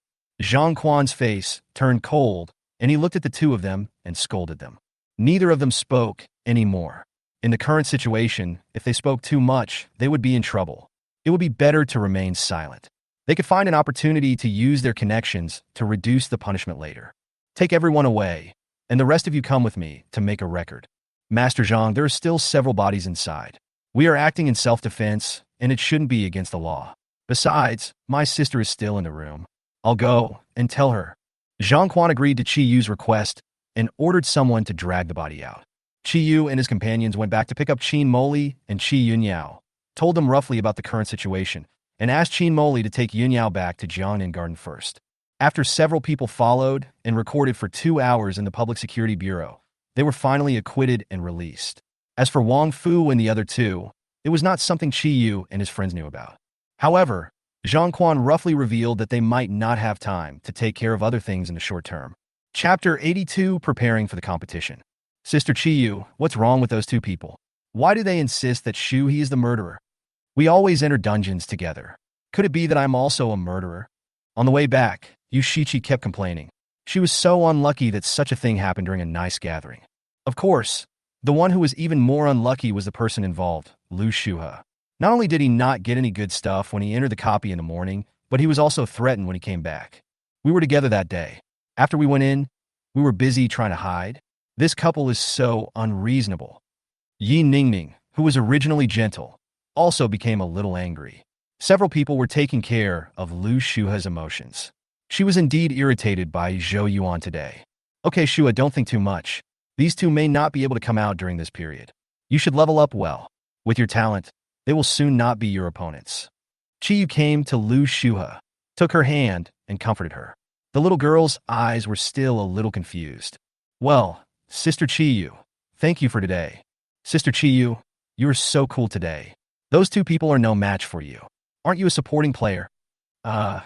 Zhang Quan's face turned cold, and he looked at the two of them and scolded them. Neither of them spoke anymore. In the current situation, if they spoke too much, they would be in trouble. It would be better to remain silent. They could find an opportunity to use their connections to reduce the punishment later. Take everyone away, and the rest of you come with me to make a record. Master Zhang, there are still several bodies inside. We are acting in self-defense, and it shouldn't be against the law. Besides, my sister is still in the room. I'll go and tell her. Zhang Quan agreed to Qiyu's request and ordered someone to drag the body out. Qiyu and his companions went back to pick up Qin Moli and Qi Yunyao, told them roughly about the current situation, and asked Qin Moli to take Yunyao back to Jiangnan Garden first. After several people followed and recorded for 2 hours in the Public Security Bureau, they were finally acquitted and released. As for Wang Fu and the other two, it was not something Qiyu and his friends knew about. However, Zhang Quan roughly revealed that they might not have time to take care of other things in the short term. Chapter 82, Preparing for the Competition. Sister Qiyu, what's wrong with those two people? Why do they insist that Shu He is the murderer? We always enter dungeons together. Could it be that I'm also a murderer? On the way back, Yu Shiqi kept complaining. She was so unlucky that such a thing happened during a nice gathering. Of course, the one who was even more unlucky was the person involved, Lu Shuhe. Not only did he not get any good stuff when he entered the copy in the morning, but he was also threatened when he came back. We were together that day. After we went in, we were busy trying to hide. This couple is so unreasonable. Yi Ningning, who was originally gentle, also became a little angry. Several people were taking care of Lu Shuhe's emotions. She was indeed irritated by Zhou Yuan today. Okay, Shuhe, don't think too much. These two may not be able to come out during this period. You should level up well. With your talent, they will soon not be your opponents. Qiyu came to Lu Shuhe, took her hand, and comforted her. The little girl's eyes were still a little confused. Well, Sister Qiyu, thank you for today. Sister Qiyu, you are so cool today. Those two people are no match for you. Aren't you a supporting player? I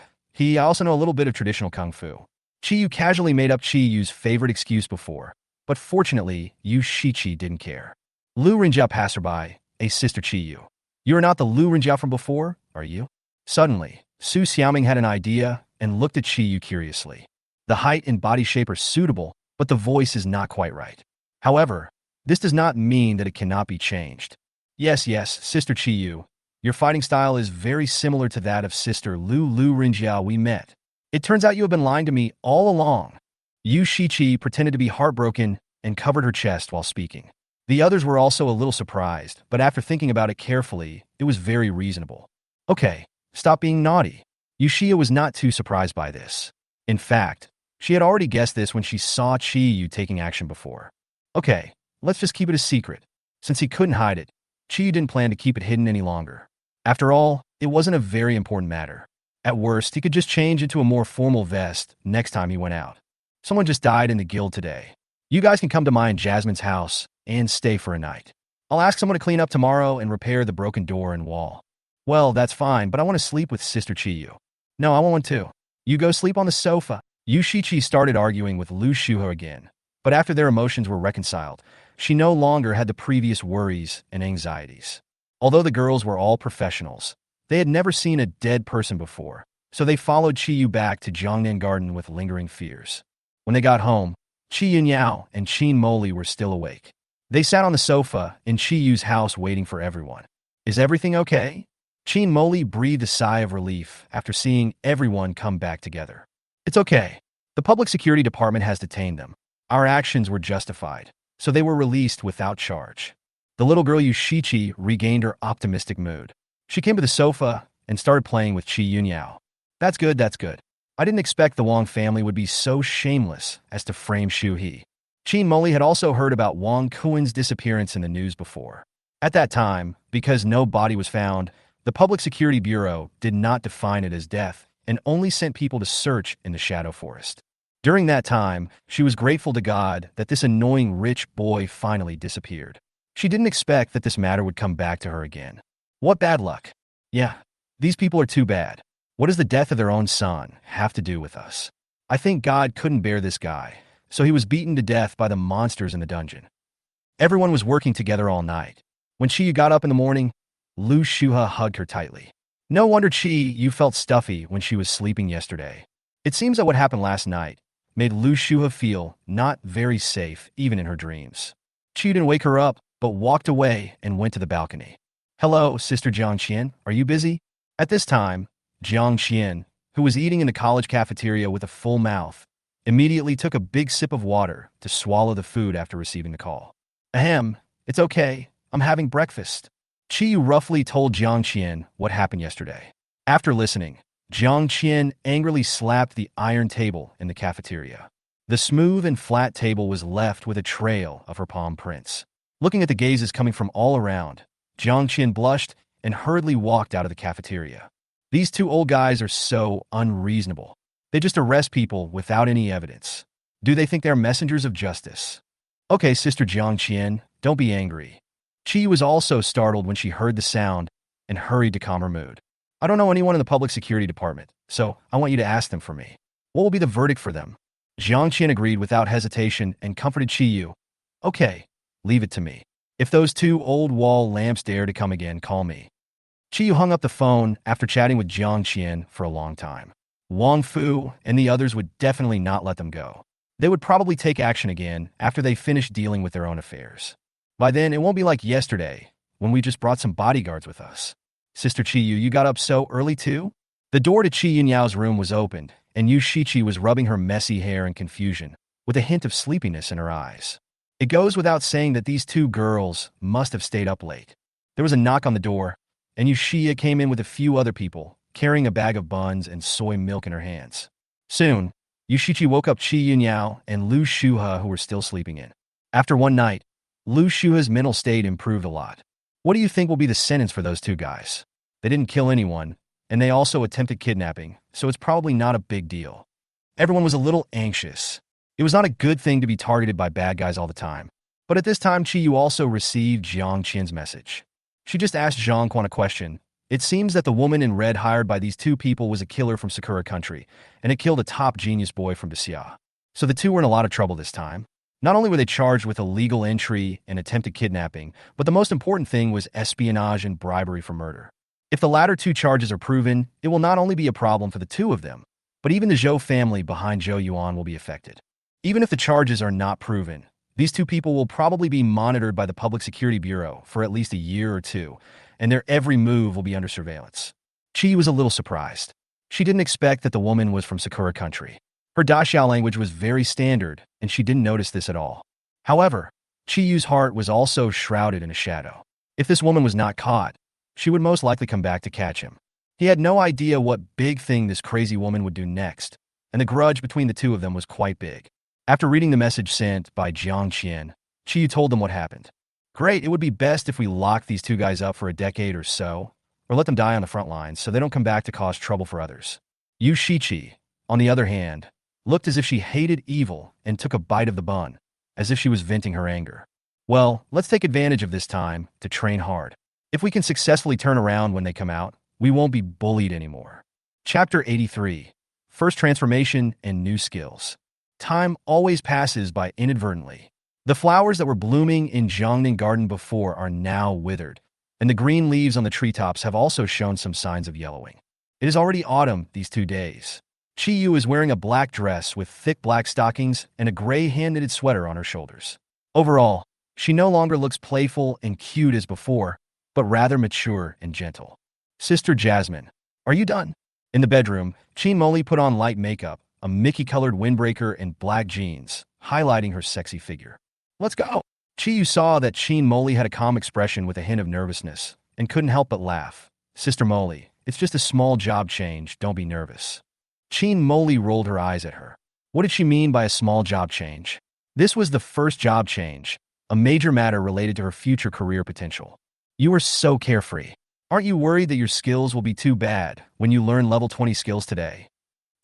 also know a little bit of traditional kung fu. Qiyu casually made up Qiyu's favorite excuse before, but fortunately, Yu Shiqi didn't care. Lu Rinjiao passerby, a Sister Qiyu. You are not the Lu Rinjiao from before, are you? Suddenly, Su Xiaoming had an idea and looked at Qiyu curiously. The height and body shape are suitable, but the voice is not quite right. However, this does not mean that it cannot be changed. Yes, Sister Qiyu, your fighting style is very similar to that of Sister Lu Rinjiao we met. It turns out you have been lying to me all along. Yu Shiqi pretended to be heartbroken and covered her chest while speaking. The others were also a little surprised, but after thinking about it carefully, it was very reasonable. Okay, stop being naughty. Yushia was not too surprised by this. In fact, she had already guessed this when she saw Qiyu taking action before. Okay, let's just keep it a secret. Since he couldn't hide it, Qiyu didn't plan to keep it hidden any longer. After all, it wasn't a very important matter. At worst, he could just change into a more formal vest next time he went out. Someone just died in the guild today. You guys can come to mine and Jasmine's house and stay for a night. I'll ask someone to clean up tomorrow and repair the broken door and wall. Well, that's fine, but I want to sleep with Sister Qiyu. No, I want to. You go sleep on the sofa. Yu Shiqi started arguing with Lu Shuhe again, but after their emotions were reconciled, she no longer had the previous worries and anxieties. Although the girls were all professionals, they had never seen a dead person before, so they followed Qiyu back to Jiangnan Garden with lingering fears. When they got home, Qi Yunyao and Qin Moli were still awake. They sat on the sofa in Chi Yu's house waiting for everyone. Is everything okay? Qin Moli breathed a sigh of relief after seeing everyone come back together. It's okay. The public security department has detained them. Our actions were justified, so they were released without charge. The little girl Yushichi regained her optimistic mood. She came to the sofa and started playing with Qi Yunyao. That's good, that's good. I didn't expect the Wang family would be so shameless as to frame Shu He. Qin Moli had also heard about Wang Kuen's disappearance in the news before. At that time, because no body was found, the Public Security Bureau did not define it as death and only sent people to search in the Shadow Forest. During that time, she was grateful to God that this annoying rich boy finally disappeared. She didn't expect that this matter would come back to her again. What bad luck. Yeah, these people are too bad. What does the death of their own son have to do with us? I think God couldn't bear this guy, so he was beaten to death by the monsters in the dungeon. Everyone was working together all night. When Chi Yu got up in the morning, Lu Shuha hugged her tightly. No wonder Chi Yu felt stuffy when she was sleeping yesterday. It seems that what happened last night made Lu Shuha feel not very safe even in her dreams. Chi Yu didn't wake her up, but walked away and went to the balcony. Hello, Sister Jiang Qian, are you busy? At this time, Jiang Qian, who was eating in the college cafeteria with a full mouth, immediately took a big sip of water to swallow the food after receiving the call. Ahem, it's okay, I'm having breakfast. Chi Yu roughly told Jiang Qian what happened yesterday. After listening, Jiang Qian angrily slapped the iron table in the cafeteria. The smooth and flat table was left with a trail of her palm prints. Looking at the gazes coming from all around, Jiang Qian blushed and hurriedly walked out of the cafeteria. These two old guys are so unreasonable. They just arrest people without any evidence. Do they think they're messengers of justice? Okay, Sister Jiang Qian, don't be angry. Chi was also startled when she heard the sound and hurried to calm her mood. I don't know anyone in the public security department, so I want you to ask them for me. What will be the verdict for them? Jiang Qian agreed without hesitation and comforted Chi Yu. Okay, leave it to me. If those two old wall lamps dare to come again, call me. Chi Yu hung up the phone after chatting with Jiang Qian for a long time. Wang Fu and the others would definitely not let them go. They would probably take action again after they finished dealing with their own affairs. By then, it won't be like yesterday, when we just brought some bodyguards with us. Sister Chi Yu, you got up so early too? The door to Chi Yunyao's room was opened, and Yu Shichi was rubbing her messy hair in confusion, with a hint of sleepiness in her eyes. It goes without saying that these two girls must have stayed up late. There was a knock on the door, and Yushia came in with a few other people, carrying a bag of buns and soy milk in her hands. Soon, Yushichi woke up Chi Yunyao and Lu Shuha, who were still sleeping in. After one night, Lu Shuha's mental state improved a lot. What do you think will be the sentence for those two guys? They didn't kill anyone, and they also attempted kidnapping, so it's probably not a big deal. Everyone was a little anxious. It was not a good thing to be targeted by bad guys all the time. But at this time, Chi Yu also received Jiang Qian's message. She just asked Zhang Quan a question. It seems that the woman in red hired by these two people was a killer from Sakura country, and it killed a top genius boy from Xia. So the two were in a lot of trouble this time. Not only were they charged with illegal entry and attempted kidnapping, but the most important thing was espionage and bribery for murder. If the latter two charges are proven, it will not only be a problem for the two of them, but even the Zhou family behind Zhou Yuan will be affected. Even if the charges are not proven, these two people will probably be monitored by the Public Security Bureau for at least a year or two, and their every move will be under surveillance. Chi was a little surprised. She didn't expect that the woman was from Sakura country. Her Daxiao language was very standard, and she didn't notice this at all. However, Chi Yu's heart was also shrouded in a shadow. If this woman was not caught, she would most likely come back to catch him. He had no idea what big thing this crazy woman would do next, and the grudge between the two of them was quite big. After reading the message sent by Jiang Qian, Chi Yu told them what happened. Great, it would be best if we lock these two guys up for a decade or so, or let them die on the front lines so they don't come back to cause trouble for others. Yu Shichi, on the other hand, looked as if she hated evil and took a bite of the bun, as if she was venting her anger. Well, let's take advantage of this time to train hard. If we can successfully turn around when they come out, we won't be bullied anymore. Chapter 83. First Transformation and New Skills. Time always passes by inadvertently. The flowers that were blooming in Jiangning Garden before are now withered, and the green leaves on the treetops have also shown some signs of yellowing. It is already autumn these 2 days. Chi Yu is wearing a black dress with thick black stockings and a gray hand-knitted sweater on her shoulders. Overall, She no longer looks playful and cute as before, but rather mature and gentle. Sister Jasmine, are you done? In the bedroom, Qin Moli put on light makeup, a Mickey-colored windbreaker and black jeans, highlighting her sexy figure. Let's go! Chiyu saw that Qin Moli had a calm expression with a hint of nervousness, and couldn't help but laugh. Sister Moli, it's just a small job change, don't be nervous. Qin Moli rolled her eyes at her. What did she mean by a small job change? This was the first job change, a major matter related to her future career potential. You are so carefree. Aren't you worried that your skills will be too bad when you learn level 20 skills today?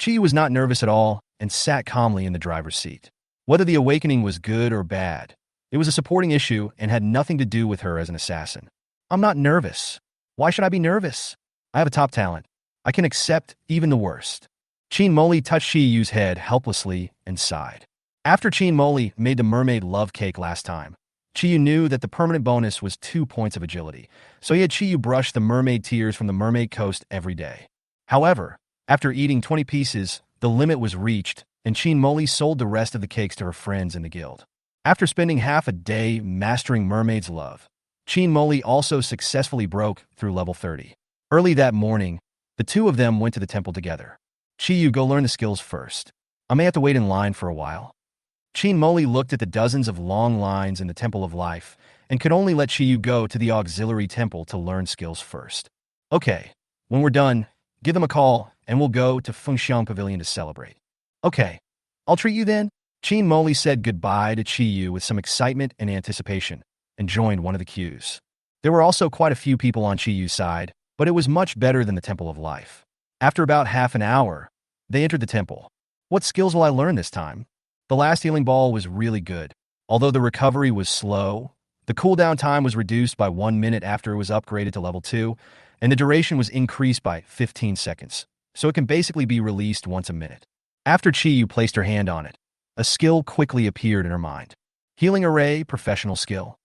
Chi was not nervous at all and sat calmly in the driver's seat. Whether the awakening was good or bad, it was a supporting issue and had nothing to do with her as an assassin. I'm not nervous. Why should I be nervous? I have a top talent. I can accept even the worst. Qin Moli touched Chi Yu's head helplessly and sighed. After Qin Moli made the mermaid love cake last time, Chi Yu knew that the permanent bonus was 2 points of agility, so he had Chi Yu brush the mermaid tears from the mermaid coast every day. However, after eating 20 pieces, the limit was reached, and Qin Moli sold the rest of the cakes to her friends in the guild. After spending half a day mastering mermaid's love, Qin Moli also successfully broke through level 30. Early that morning, the two of them went to the temple together. Chi Yu, go learn the skills first. I may have to wait in line for a while. Qin Moli looked at the dozens of long lines in the Temple of Life and could only let Chi Yu go to the auxiliary temple to learn skills first. Okay, when we're done, give them a call and we'll go to Fengxiang Pavilion to celebrate. Okay, I'll treat you then. Qin Moli said goodbye to Chi Yu with some excitement and anticipation and joined one of the queues. There were also quite a few people on Chi Yu's side, but it was much better than the Temple of Life. After about half an hour, they entered the temple. What skills will I learn this time? The last healing ball was really good. Although the recovery was slow, the cooldown time was reduced by 1 minute after it was upgraded to level 2, and the duration was increased by 15 seconds, so it can basically be released once a minute. After Chi Yu placed her hand on it, a skill quickly appeared in her mind. Healing Array, professional skill.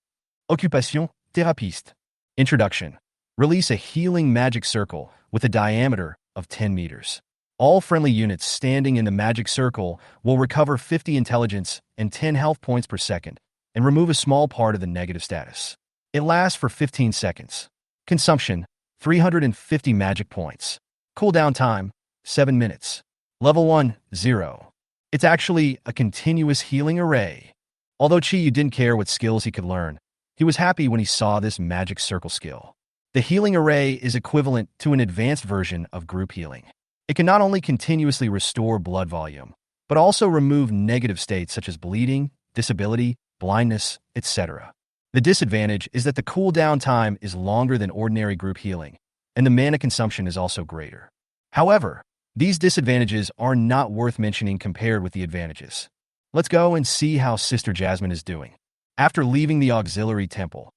Occupation, therapiste. Introduction. Release a healing magic circle with a diameter of 10 meters. All friendly units standing in the magic circle will recover 50 intelligence and 10 health points per second and remove a small part of the negative status. It lasts for 15 seconds. Consumption, 350 magic points. Cooldown time, 7 minutes. Level 1, 0. It's actually a continuous healing array. Although Chi Yu didn't care what skills he could learn, he was happy when he saw this magic circle skill. The healing array is equivalent to an advanced version of group healing. It can not only continuously restore blood volume, but also remove negative states such as bleeding, disability, blindness, etc. The disadvantage is that the cooldown time is longer than ordinary group healing, and the mana consumption is also greater. However, these disadvantages are not worth mentioning compared with the advantages. Let's go and see how Sister Jasmine is doing. After leaving the auxiliary temple,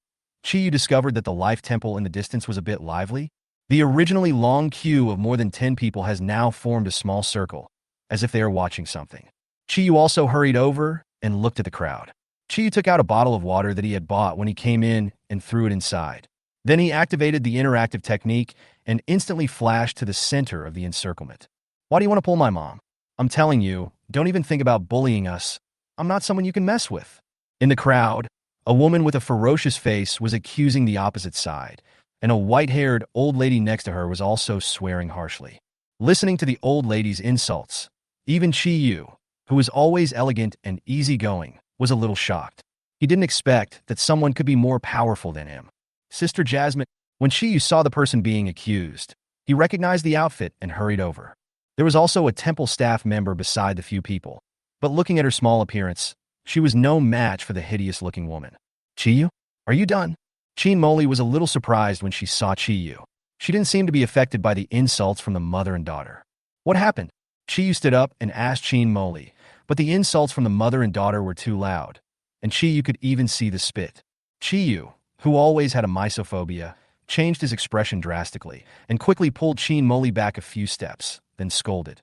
Chi Yu discovered that the life temple in the distance was a bit lively. The originally long queue of more than 10 people has now formed a small circle, as if they are watching something. Chi Yu also hurried over and looked at the crowd. Chi Yu took out a bottle of water that he had bought when he came in and threw it inside. Then he activated the interactive technique and instantly flashed to the center of the encirclement. Why do you want to pull my mom? I'm telling you, don't even think about bullying us. I'm not someone you can mess with. In the crowd, a woman with a ferocious face was accusing the opposite side, and a white-haired old lady next to her was also swearing harshly. Listening to the old lady's insults, even Chi Yu, who was always elegant and easygoing, was a little shocked. He didn't expect that someone could be more powerful than him. Sister Jasmine, when Chi Yu saw the person being accused, he recognized the outfit and hurried over. There was also a temple staff member beside the few people, but looking at her small appearance, she was no match for the hideous-looking woman. Chi Yu, are you done? Qin Moli was a little surprised when she saw Chi Yu. She didn't seem to be affected by the insults from the mother and daughter. What happened? Chi Yu stood up and asked Qin Moli, but the insults from the mother and daughter were too loud, and Chi Yu could even see the spit. Chi Yu, who always had a misophobia, changed his expression drastically and quickly pulled Qin Moli back a few steps, then scolded.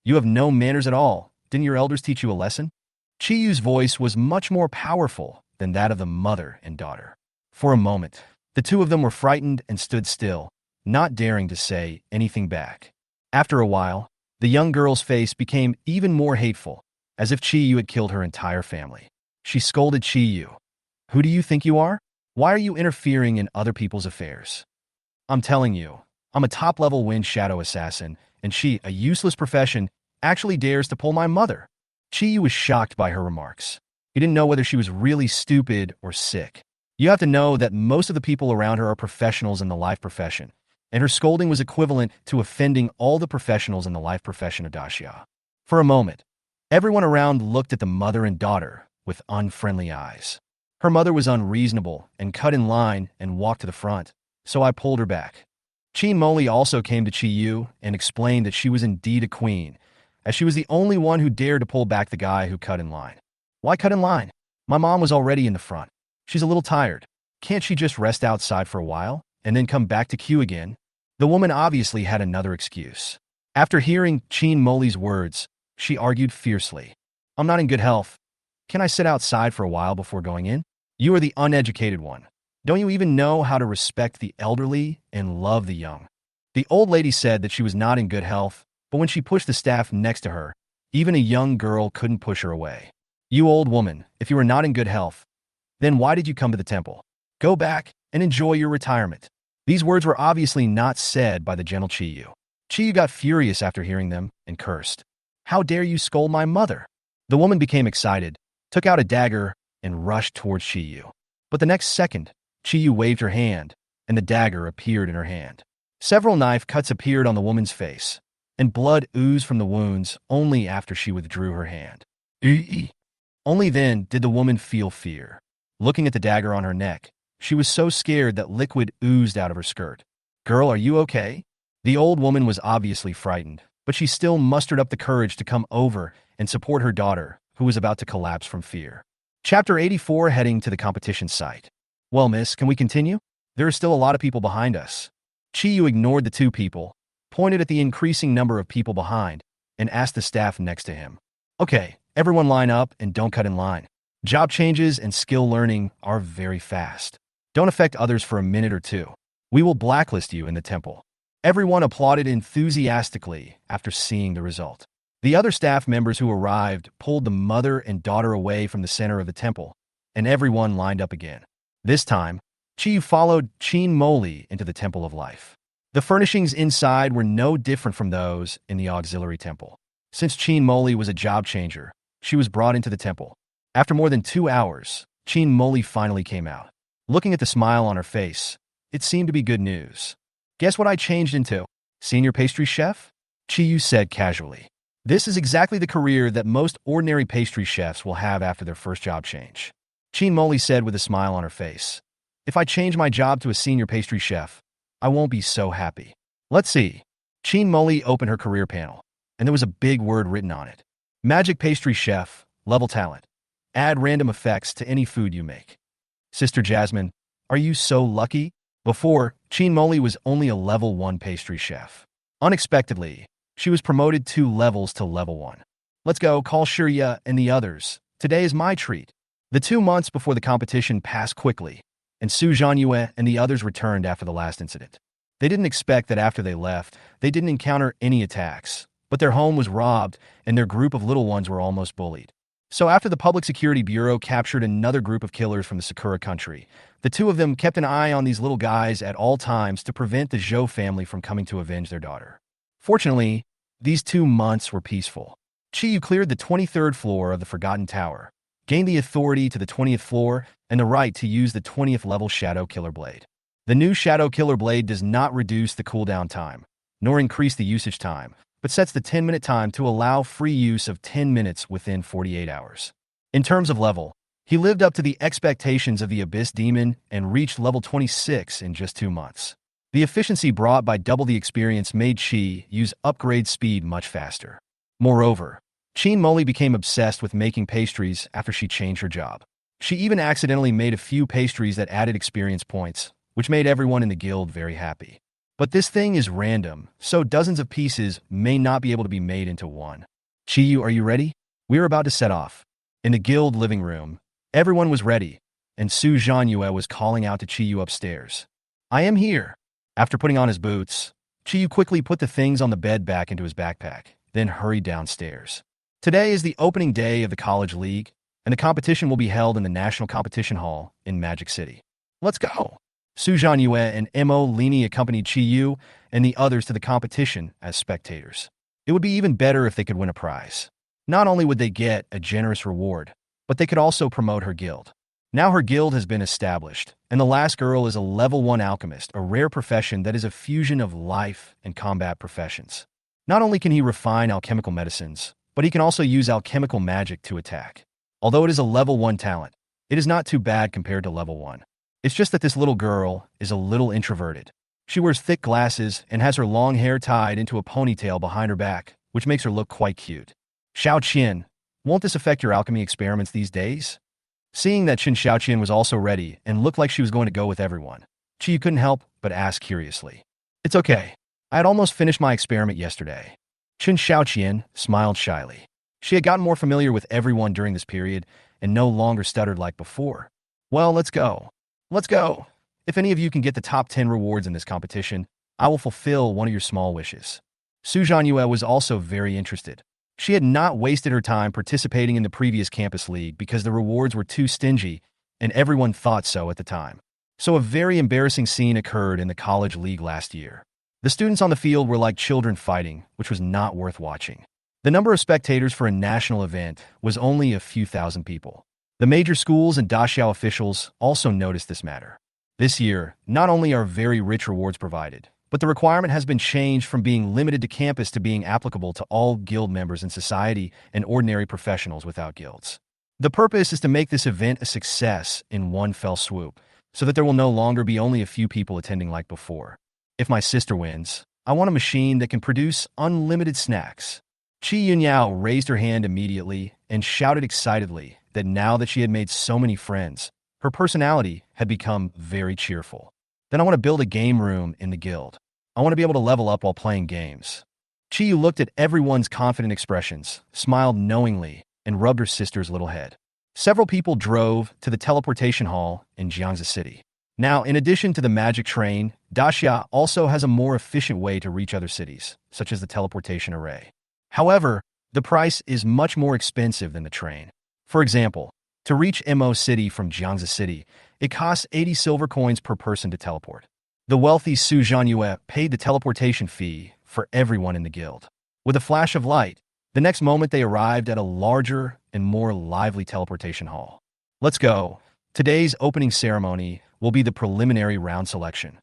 You have no manners at all. Didn't your elders teach you a lesson? Chi Yu's voice was much more powerful than that of the mother and daughter. For a moment, the two of them were frightened and stood still, not daring to say anything back. After a while, the young girl's face became even more hateful, as if Chi Yu had killed her entire family. She scolded Chi Yu. Who do you think you are? Why are you interfering in other people's affairs? I'm telling you, I'm a top-level wind shadow assassin, and she, a useless profession, actually dares to pull my mother. Chi was shocked by her remarks. He didn't know whether she was really stupid or sick. You have to know that most of the people around her are professionals in the life profession, and her scolding was equivalent to offending all the professionals in the life profession of Daxia. For a moment, everyone around looked at the mother and daughter with unfriendly eyes. Her mother was unreasonable and cut in line and walked to the front, so I pulled her back. Qi Moli also came to Qi Yu and explained that she was indeed a queen, as she was the only one who dared to pull back the guy who cut in line. Why cut in line? My mom was already in the front. She's a little tired. Can't she just rest outside for a while and then come back to queue again? The woman obviously had another excuse. After hearing Qi Moli's words, she argued fiercely. I'm not in good health. Can I sit outside for a while before going in? You are the uneducated one. Don't you even know how to respect the elderly and love the young? The old lady said that she was not in good health, but when she pushed the staff next to her, even a young girl couldn't push her away. You old woman, if you are not in good health, then why did you come to the temple? Go back and enjoy your retirement. These words were obviously not said by the gentle Chi Yu. Chi Yu got furious after hearing them and cursed. How dare you scold my mother? The woman became excited, took out a dagger, and rushed towards Chi Yu. But the next second, Chi Yu waved her hand, and the dagger appeared in her hand. Several knife cuts appeared on the woman's face, and blood oozed from the wounds only after she withdrew her hand. Only then did the woman feel fear. Looking at the dagger on her neck, she was so scared that liquid oozed out of her skirt. Girl, are you okay? The old woman was obviously frightened, but she still mustered up the courage to come over and support her daughter, who was about to collapse from fear. Chapter 84, heading to the competition site. Well, miss, can we continue? There are still a lot of people behind us. Chi Yu ignored the two people, pointed at the increasing number of people behind, and asked the staff next to him. Okay, everyone line up and don't cut in line. Job changes and skill learning are very fast. Don't affect others for a minute or two. We will blacklist you in the temple. Everyone applauded enthusiastically after seeing the result. The other staff members who arrived pulled the mother and daughter away from the center of the temple, and everyone lined up again. This time, Chi followed Qin Moli into the Temple of Life. The furnishings inside were no different from those in the auxiliary temple. Since Qin Moli was a job changer, she was brought into the temple. After more than 2 hours, Qin Moli finally came out. Looking at the smile on her face, it seemed to be good news. Guess what I changed into? Senior pastry chef? Chi Yu said casually. This is exactly the career that most ordinary pastry chefs will have after their first job change. Qin Moli said with a smile on her face. If I change my job to a senior pastry chef, I won't be so happy. Let's see. Qin Moli opened her career panel, and there was a big word written on it. Magic pastry chef, level talent. Add random effects to any food you make. Sister Jasmine, are you so lucky? Before, Qin Moli was only a level 1 pastry chef. Unexpectedly, she was promoted 2 levels to level 1. Let's go, call Shirya and the others. Today is my treat. The 2 months before the competition passed quickly, and Su Zhanyue and the others returned after the last incident. They didn't expect that after they left, they didn't encounter any attacks, but their home was robbed and their group of little ones were almost bullied. So after the Public Security Bureau captured another group of killers from the Sakura country, the two of them kept an eye on these little guys at all times to prevent the Zhou family from coming to avenge their daughter. Fortunately, these 2 months were peaceful. Chi Yu cleared the 23rd floor of the Forgotten Tower, gained the authority to the 20th floor, and the right to use the 20th level Shadow Killer Blade. The new Shadow Killer Blade does not reduce the cooldown time, nor increase the usage time, but sets the 10-minute time to allow free use of 10 minutes within 48 hours. In terms of level, he lived up to the expectations of the Abyss Demon and reached level 26 in just 2 months. The efficiency brought by double the experience made Chi use upgrade speed much faster. Moreover, Qin Moli became obsessed with making pastries after she changed her job. She even accidentally made a few pastries that added experience points, which made everyone in the guild very happy. But this thing is random, so dozens of pieces may not be able to be made into one. Chi Yu, are you ready? We're about to set off. In the guild living room, everyone was ready, and Su Zhanyue was calling out to Chi Yu upstairs. I am here. After putting on his boots, Chi Yu quickly put the things on the bed back into his backpack, then hurried downstairs. Today is the opening day of the college league, and the competition will be held in the National Competition Hall in Magic City. Let's go! Su Zhanyue and Mo Lini accompanied Chi Yu and the others to the competition as spectators. It would be even better if they could win a prize. Not only would they get a generous reward, but they could also promote her guild. Now her guild has been established, and the last girl is a level 1 alchemist, a rare profession that is a fusion of life and combat professions. Not only can he refine alchemical medicines, but he can also use alchemical magic to attack. Although it is a level 1 talent, it is not too bad compared to level 1. It's just that this little girl is a little introverted. She wears thick glasses and has her long hair tied into a ponytail behind her back, which makes her look quite cute. Xiao Qian, won't this affect your alchemy experiments these days? Seeing that Xiao Qian was also ready and looked like she was going to go with everyone, Chi couldn't help but ask curiously. It's okay. I had almost finished my experiment yesterday. Xiao Qian smiled shyly. She had gotten more familiar with everyone during this period and no longer stuttered like before. Well, let's go. Let's go. If any of you can get the top 10 rewards in this competition, I will fulfill one of your small wishes. Su Zhanyue was also very interested. She had not wasted her time participating in the previous campus league because the rewards were too stingy, and everyone thought so at the time. So a very embarrassing scene occurred in the college league last year. The students on the field were like children fighting, which was not worth watching. The number of spectators for a national event was only a few thousand people. The major schools and Daxiao officials also noticed this matter. This year, not only are very rich rewards provided, but the requirement has been changed from being limited to campus to being applicable to all guild members in society and ordinary professionals without guilds. The purpose is to make this event a success in one fell swoop, so that there will no longer be only a few people attending like before. If my sister wins, I want a machine that can produce unlimited snacks. Chi Yunyao raised her hand immediately and shouted excitedly that now that she had made so many friends, her personality had become very cheerful. Then I want to build a game room in the guild. I want to be able to level up while playing games. Chi Yu looked at everyone's confident expressions, smiled knowingly, and rubbed her sister's little head. Several people drove to the teleportation hall in Jiangxi City. Now, in addition to the magic train, Daxia also has a more efficient way to reach other cities, such as the teleportation array. However, the price is much more expensive than the train. For example, to reach Mo City from Jiangxi City, it costs 80 silver coins per person to teleport. The wealthy Su Zhanyue paid the teleportation fee for everyone in the guild. With a flash of light, the next moment they arrived at a larger and more lively teleportation hall. Let's go. Today's opening ceremony will be the preliminary round selection.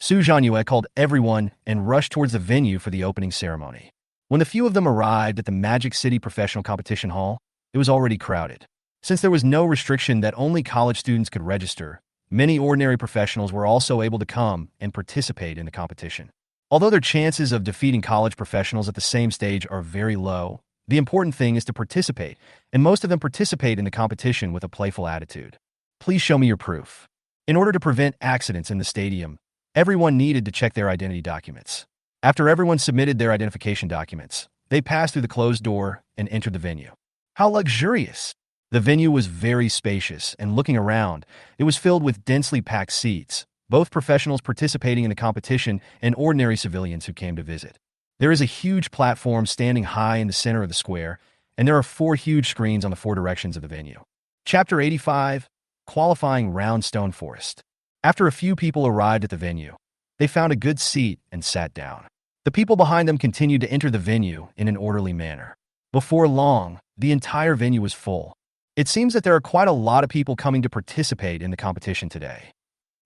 Su Zhanyue called everyone and rushed towards the venue for the opening ceremony. When the few of them arrived at the Magic City Professional Competition Hall, it was already crowded. Since there was no restriction that only college students could register, many ordinary professionals were also able to come and participate in the competition. Although their chances of defeating college professionals at the same stage are very low, the important thing is to participate, and most of them participate in the competition with a playful attitude. Please show me your proof. In order to prevent accidents in the stadium, everyone needed to check their identity documents. After everyone submitted their identification documents, they passed through the closed door and entered the venue. How luxurious! The venue was very spacious, and looking around, it was filled with densely packed seats, both professionals participating in the competition and ordinary civilians who came to visit. There is a huge platform standing high in the center of the square, and there are 4 huge screens on the 4 directions of the venue. Chapter 85, Qualifying Roundstone Forest. After a few people arrived at the venue, they found a good seat and sat down. The people behind them continued to enter the venue in an orderly manner. Before long, the entire venue was full. It seems that there are quite a lot of people coming to participate in the competition today.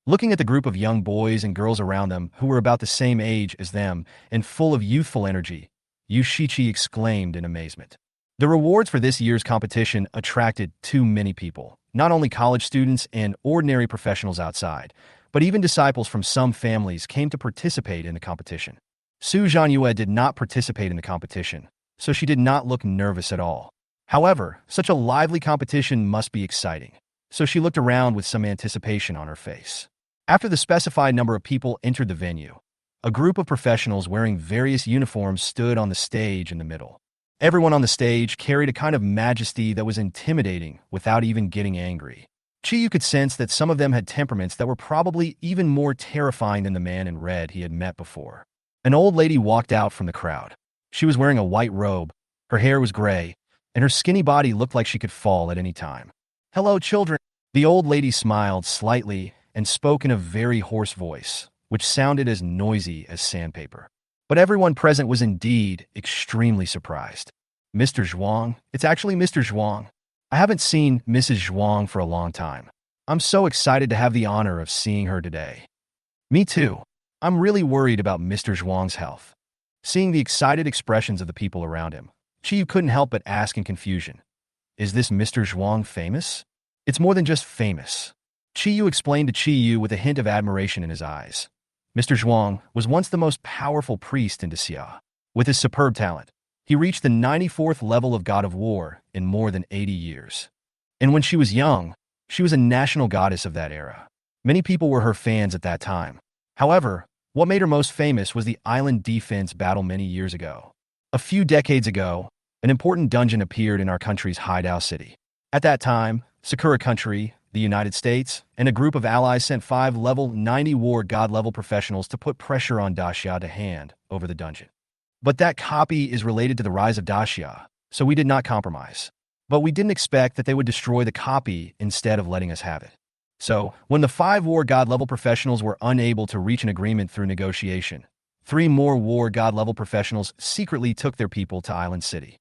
Looking at the group of young boys and girls around them who were about the same age as them and full of youthful energy, Yu Shiqi exclaimed in amazement. The rewards for this year's competition attracted too many people, not only college students and ordinary professionals outside, but even disciples from some families came to participate in the competition. Su Zhanyue did not participate in the competition, so she did not look nervous at all. However, such a lively competition must be exciting, so she looked around with some anticipation on her face. After the specified number of people entered the venue, a group of professionals wearing various uniforms stood on the stage in the middle. Everyone on the stage carried a kind of majesty that was intimidating without even getting angry. Chi could sense that some of them had temperaments that were probably even more terrifying than the man in red he had met before. An old lady walked out from the crowd. She was wearing a white robe, her hair was gray, and her skinny body looked like she could fall at any time. "Hello, children." The old lady smiled slightly and spoke in a very hoarse voice, which sounded as noisy as sandpaper. But everyone present was indeed extremely surprised. "Mr. Zhuang, it's actually Mr. Zhuang. I haven't seen Mrs. Zhuang for a long time. I'm so excited to have the honor of seeing her today." "Me too. I'm really worried about Mr. Zhuang's health." Seeing the excited expressions of the people around him, Qiyu couldn't help but ask in confusion, "Is this Mr. Zhuang famous?" "It's more than just famous." Qiyu explained to Qiyu with a hint of admiration in his eyes. Mr. Zhuang was once the most powerful priest in Xia. With his superb talent, he reached the 94th level of God of War in more than 80 years. And when she was young, she was a national goddess of that era. Many people were her fans at that time. However, what made her most famous was the island defense battle many years ago. A few decades ago, an important dungeon appeared in our country's hideout city. At that time, Sakura Country, the United States, and a group of allies sent 5 level 90 war god-level professionals to put pressure on Daxia to hand over the dungeon. But that copy is related to the rise of Daxia, so we did not compromise. But we didn't expect that they would destroy the copy instead of letting us have it. So, when the 5 war god-level professionals were unable to reach an agreement through negotiation, 3 more war god-level professionals secretly took their people to Island City.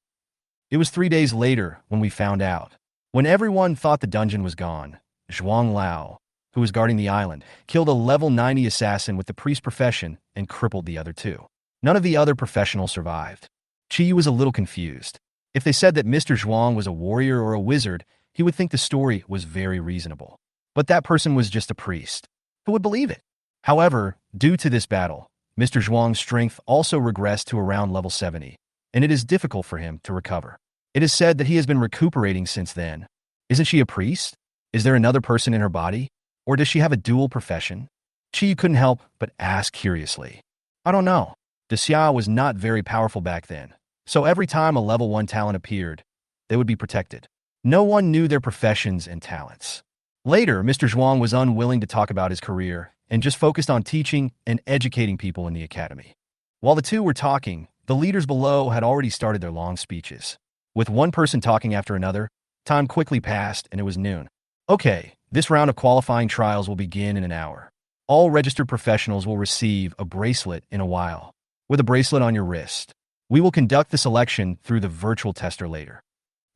It was 3 days later when we found out. When everyone thought the dungeon was gone, Zhuang Lao, who was guarding the island, killed a level 90 assassin with the priest profession and crippled the other 2. None of the other professionals survived. Qiyu was a little confused. If they said that Mr. Zhuang was a warrior or a wizard, he would think the story was very reasonable. But that person was just a priest. Who would believe it? However, due to this battle, Mr. Zhuang's strength also regressed to around level 70, and it is difficult for him to recover. It is said that he has been recuperating since then. Isn't she a priest? Is there another person in her body? Or does she have a dual profession? Qiyu couldn't help but ask curiously. "I don't know. Xia was not very powerful back then, so every time a level 1 talent appeared, they would be protected. No one knew their professions and talents." Later, Mr. Zhuang was unwilling to talk about his career and just focused on teaching and educating people in the academy. While the two were talking, the leaders below had already started their long speeches. With one person talking after another, time quickly passed and it was noon. "Okay, this round of qualifying trials will begin in an hour. All registered professionals will receive a bracelet in a while. With a bracelet on your wrist. We will conduct the selection through the virtual tester later."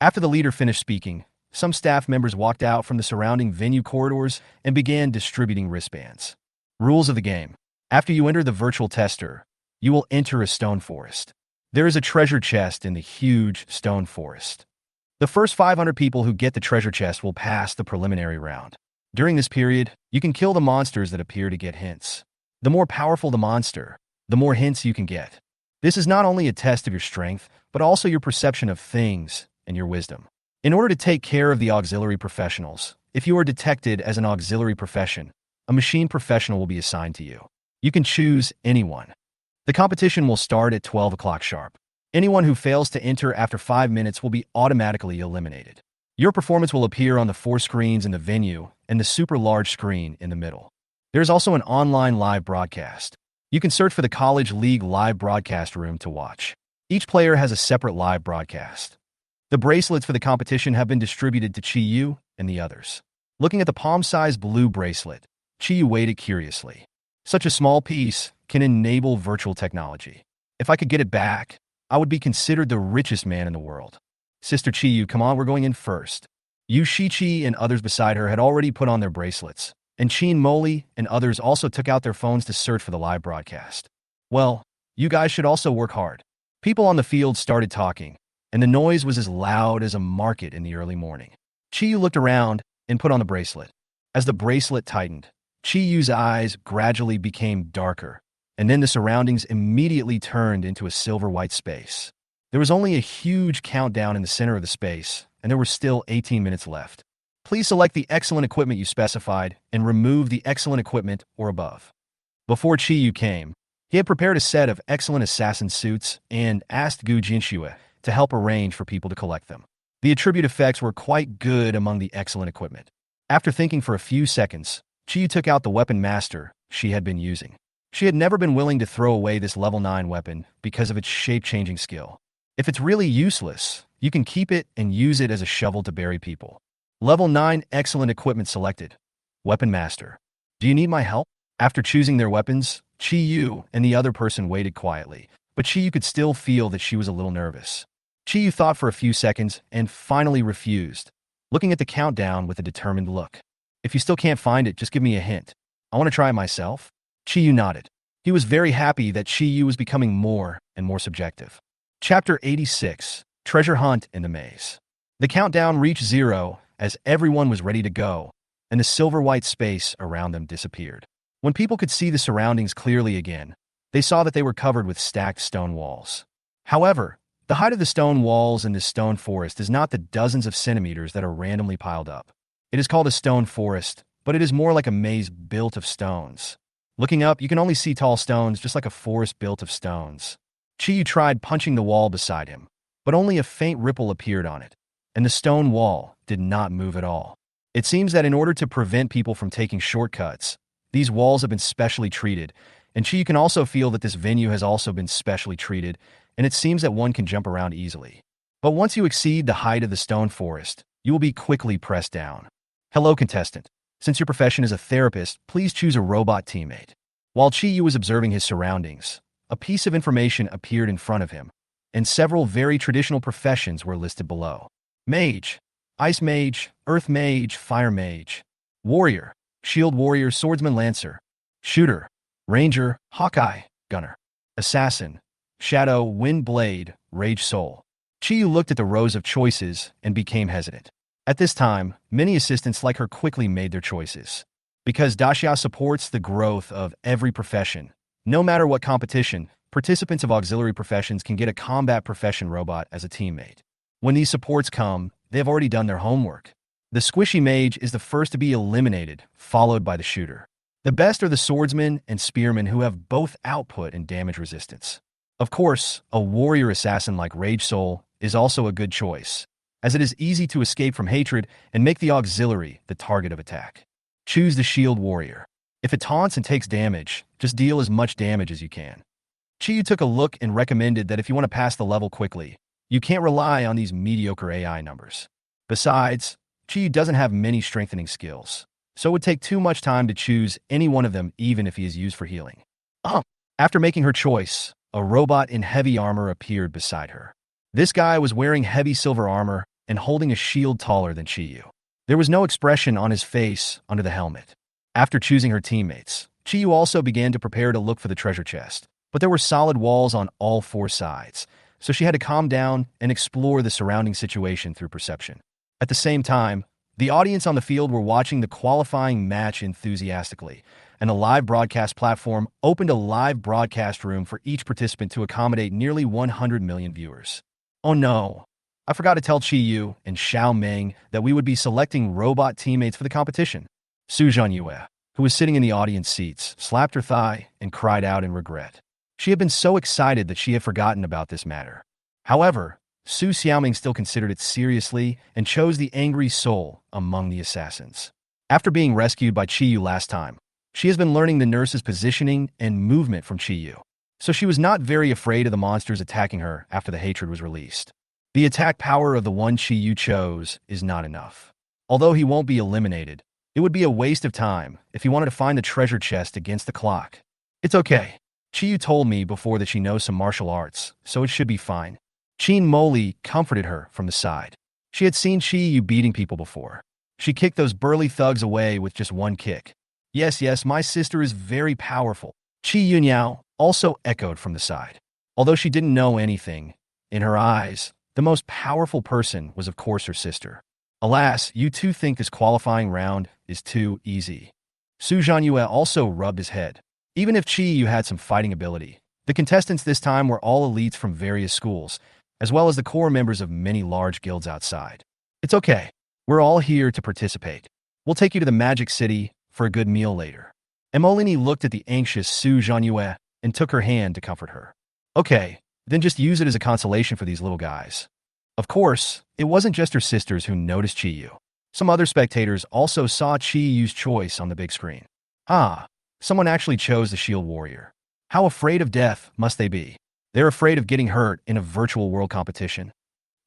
After the leader finished speaking, some staff members walked out from the surrounding venue corridors and began distributing wristbands. Rules of the game. After you enter the virtual tester, you will enter a stone forest. There is a treasure chest in the huge stone forest. The first 500 people who get the treasure chest will pass the preliminary round. During this period, you can kill the monsters that appear to get hints. The more powerful the monster, the more hints you can get. This is not only a test of your strength, but also your perception of things and your wisdom. In order to take care of the auxiliary professionals, if you are detected as an auxiliary profession, a machine professional will be assigned to you. You can choose anyone. The competition will start at 12 o'clock sharp. Anyone who fails to enter after 5 minutes will be automatically eliminated. Your performance will appear on the 4 screens in the venue and the super large screen in the middle. There is also an online live broadcast. You can search for the College League live broadcast room to watch. Each player has a separate live broadcast. The bracelets for the competition have been distributed to Qiyu and the others. Looking at the palm-sized blue bracelet, Qiyu waited curiously. Such a small piece can enable virtual technology. If I could get it back, I would be considered the richest man in the world. Sister Qiyu, come on, we're going in first. Yu Shiqi and others beside her had already put on their bracelets, and Qin Moli and others also took out their phones to search for the live broadcast. Well, you guys should also work hard. People on the field started talking, and the noise was as loud as a market in the early morning. Qiyu looked around and put on the bracelet. As the bracelet tightened, Qiyu's eyes gradually became darker, and then the surroundings immediately turned into a silver-white space. There was only a huge countdown in the center of the space, and there were still 18 minutes left. Please select the excellent equipment you specified and remove the excellent equipment or above. Before Qiyu came, he had prepared a set of excellent assassin suits and asked Gu Jinxue to help arrange for people to collect them. The attribute effects were quite good among the excellent equipment. After thinking for a few seconds, Qiyu took out the weapon master she had been using. She had never been willing to throw away this level 9 weapon because of its shape-changing skill. If it's really useless, You can keep it and use it as a shovel to bury people. Level 9 excellent equipment selected. Weapon Master. Do you need my help? After choosing their weapons, Chi Yu and the other person waited quietly, but Chi Yu could still feel that she was a little nervous. Chi Yu thought for a few seconds and finally refused, looking at the countdown with a determined look. If you still can't find it, just give me a hint. I want to try it myself. Chi Yu nodded. He was very happy that Chi Yu was becoming more and more subjective. Chapter 86, Treasure Hunt in the Maze. The countdown reached 0 as everyone was ready to go, and the silver-white space around them disappeared. When people could see the surroundings clearly again, they saw that they were covered with stacked stone walls. However, the height of the stone walls in this stone forest is not the dozens of centimeters that are randomly piled up. It is called a stone forest, but it is more like a maze built of stones. Looking up, you can only see tall stones just like a forest built of stones. Chi Yu tried punching the wall beside him, but only a faint ripple appeared on it, and the stone wall did not move at all. It seems that in order to prevent people from taking shortcuts, these walls have been specially treated, and Chi Yu can also feel that this venue has also been specially treated, and it seems that one can jump around easily. But once you exceed the height of the stone forest, you will be quickly pressed down. Hello, contestant. Since your profession is a therapist, please choose a robot teammate. While Chi Yu was observing his surroundings, a piece of information appeared in front of him, and several very traditional professions were listed below. Mage, Ice Mage, Earth Mage, Fire Mage, Warrior, Shield Warrior, Swordsman, Lancer, Shooter, Ranger, Hawkeye, Gunner, Assassin, Shadow, Wind Blade, Rage Soul. Chi Yu looked at the rows of choices and became hesitant. At this time, many assistants like her quickly made their choices. Because Daxia supports the growth of every profession, no matter what competition, participants of auxiliary professions can get a combat profession robot as a teammate. When these supports come, they have already done their homework. The squishy mage is the first to be eliminated, followed by the shooter. The best are the swordsmen and spearmen who have both output and damage resistance. Of course, a warrior assassin like Rage Soul is also a good choice, as it is easy to escape from hatred and make the auxiliary the target of attack. Choose the Shield Warrior. If it taunts and takes damage, just deal as much damage as you can. Chi Yu took a look and recommended that if you want to pass the level quickly, you can't rely on these mediocre AI numbers. Besides, Chi Yu doesn't have many strengthening skills, so it would take too much time to choose any one of them even if he is used for healing. After making her choice, a robot in heavy armor appeared beside her. This guy was wearing heavy silver armor and holding a shield taller than Chi Yu. There was no expression on his face under the helmet. After choosing her teammates, Chi Yu also began to prepare to look for the treasure chest, but there were solid walls on all 4 sides, so she had to calm down and explore the surrounding situation through perception. At the same time, the audience on the field were watching the qualifying match enthusiastically, and a live broadcast platform opened a live broadcast room for each participant to accommodate nearly 100 million viewers. Oh no, I forgot to tell Chi Yu and Xiao Meng that we would be selecting robot teammates for the competition. Su Zhanyue, who was sitting in the audience seats, slapped her thigh and cried out in regret. She had been so excited that she had forgotten about this matter. However, Su Xiaoming still considered it seriously and chose the angry soul among the assassins. After being rescued by Chi Yu last time, she has been learning the nurse's positioning and movement from Chi Yu, so she was not very afraid of the monsters attacking her after the hatred was released. The attack power of the one Chi Yu chose is not enough. Although he won't be eliminated, it would be a waste of time if he wanted to find the treasure chest against the clock. It's okay. Chi Yu told me before that she knows some martial arts, so it should be fine. Qin Moli comforted her from the side. She had seen Chi Yu beating people before. She kicked those burly thugs away with just one kick. Yes, my sister is very powerful. Chi Yunyao also echoed from the side. Although she didn't know anything, in her eyes, the most powerful person was of course her sister. Alas, you two think this qualifying round is too easy. Su Zhanyue also rubbed his head. Even if Chi Yu had some fighting ability, the contestants this time were all elites from various schools, as well as the core members of many large guilds outside. It's okay. We're all here to participate. We'll take you to the Magic City for a good meal later. Emolini looked at the anxious Su Zhanyue and took her hand to comfort her. Okay, then just use it as a consolation for these little guys. Of course, it wasn't just her sisters who noticed Chi Yu. Some other spectators also saw Chi Yu's choice on the big screen. Someone actually chose the Shield Warrior. How afraid of death must they be? They're afraid of getting hurt in a virtual world competition.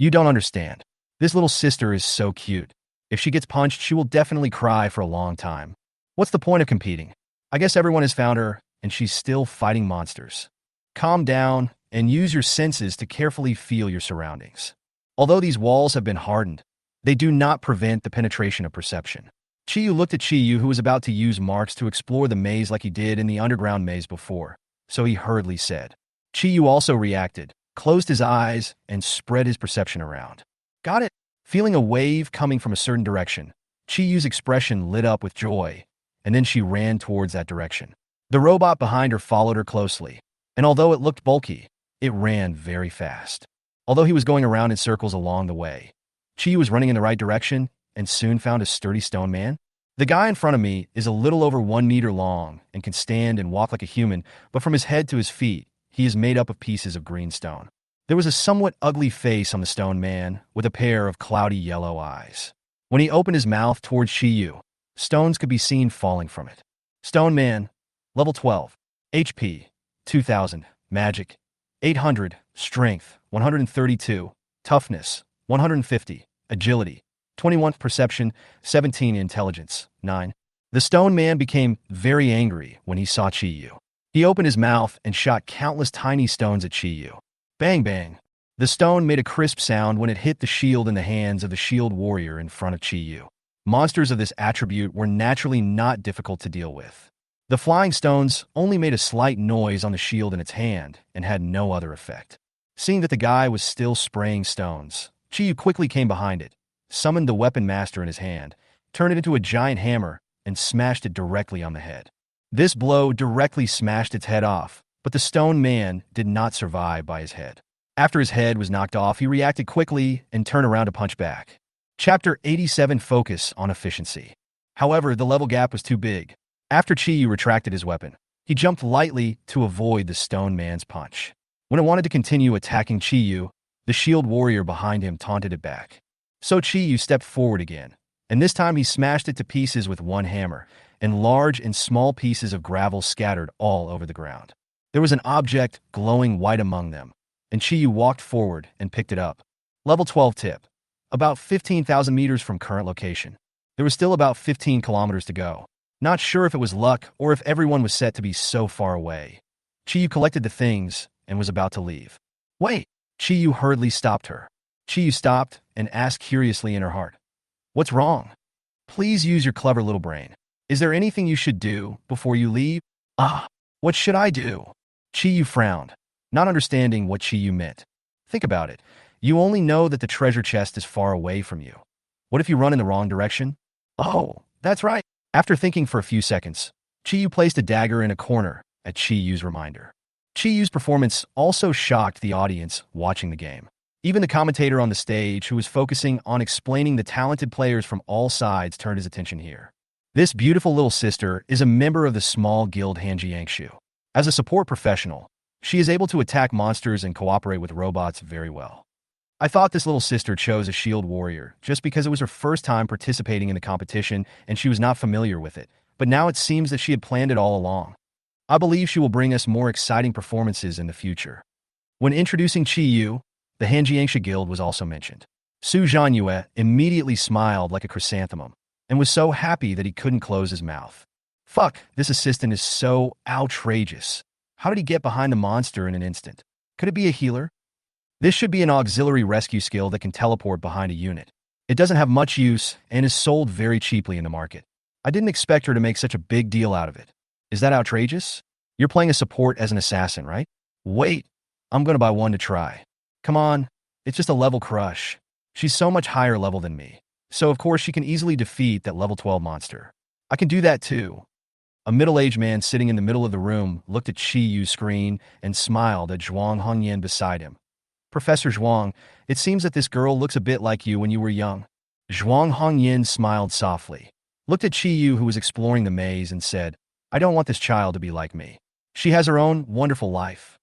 You don't understand. This little sister is so cute. If she gets punched, she will definitely cry for a long time. What's the point of competing? I guess everyone has found her, and she's still fighting monsters. Calm down and use your senses to carefully feel your surroundings. Although these walls have been hardened, they do not prevent the penetration of perception. Chiyu looked at Chiyu, who was about to use marks to explore the maze like he did in the underground maze before, so he hurriedly said. Chiyu also reacted, closed his eyes, and spread his perception around. Got it? Feeling a wave coming from a certain direction, Chiyu's expression lit up with joy, and then she ran towards that direction. The robot behind her followed her closely, and although it looked bulky, it ran very fast. Although he was going around in circles along the way, Chiyu was running in the right direction and soon found a sturdy stone man. The guy in front of me is a little over 1 meter long and can stand and walk like a human, but from his head to his feet, he is made up of pieces of green stone. There was a somewhat ugly face on the stone man with a pair of cloudy yellow eyes. When he opened his mouth towards Chiyu, stones could be seen falling from it. Stone man, level 12, HP, 2000, magic, 800, strength, 132, toughness, 150, agility, 21 perception, 17 intelligence, 9. The stone man became very angry when he saw Chiyu. He opened his mouth and shot countless tiny stones at Chiyu. Bang bang. The stone made a crisp sound when it hit the shield in the hands of the shield warrior in front of Chiyu. Monsters of this attribute were naturally not difficult to deal with. The flying stones only made a slight noise on the shield in its hand and had no other effect. Seeing that the guy was still spraying stones, Chiyu quickly came behind it, summoned the weapon master in his hand, turned it into a giant hammer, and smashed it directly on the head. This blow directly smashed its head off, but the stone man did not survive by his head. After his head was knocked off, he reacted quickly and turned around to punch back. Chapter 87 Focus on Efficiency. However, the level gap was too big. After Chiyu retracted his weapon, he jumped lightly to avoid the stone man's punch. When it wanted to continue attacking Chiyu, the shield warrior behind him taunted it back. So Chiyu stepped forward again, and this time he smashed it to pieces with one hammer, and large and small pieces of gravel scattered all over the ground. There was an object glowing white among them, and Chiyu walked forward and picked it up. Level 12 tip. About 15,000 meters from current location. There was still about 15 kilometers to go. Not sure if it was luck or if everyone was set to be so far away. Chiyu collected the things and was about to leave. Wait! Chiyu hurriedly stopped her. Chiyu stopped and asked curiously in her heart, "What's wrong? Please use your clever little brain. Is there anything you should do before you leave?" What should I do? Chiyu frowned, not understanding what Chiyu meant. Think about it. You only know that the treasure chest is far away from you. What if you run in the wrong direction? Oh, that's right. After thinking for a few seconds, Chiyu placed a dagger in a corner at Chiyu's reminder. Chiyu's performance also shocked the audience watching the game. Even the commentator on the stage, who was focusing on explaining the talented players from all sides, turned his attention here. This beautiful little sister is a member of the small guild Hanjiangshu. As a support professional, she is able to attack monsters and cooperate with robots very well. I thought this little sister chose a shield warrior just because it was her first time participating in the competition and she was not familiar with it, but now it seems that she had planned it all along. I believe she will bring us more exciting performances in the future. When introducing Chiyu, the Hanjiangsha Guild was also mentioned. Su Zhanyue immediately smiled like a chrysanthemum and was so happy that he couldn't close his mouth. Fuck, this assistant is so outrageous. How did he get behind the monster in an instant? Could it be a healer? This should be an auxiliary rescue skill that can teleport behind a unit. It doesn't have much use and is sold very cheaply in the market. I didn't expect her to make such a big deal out of it. Is that outrageous? You're playing a support as an assassin, right? Wait, I'm gonna buy one to try. Come on, it's just a level crush. She's so much higher level than me, so of course she can easily defeat that level 12 monster. I can do that too. A middle-aged man sitting in the middle of the room looked at Chiyu's screen and smiled at Zhuang Hongyan beside him. Professor Zhuang, it seems that this girl looks a bit like you when you were young. Zhuang Hongyan smiled softly, looked at Chiyu, who was exploring the maze, and said, "I don't want this child to be like me. She has her own wonderful life."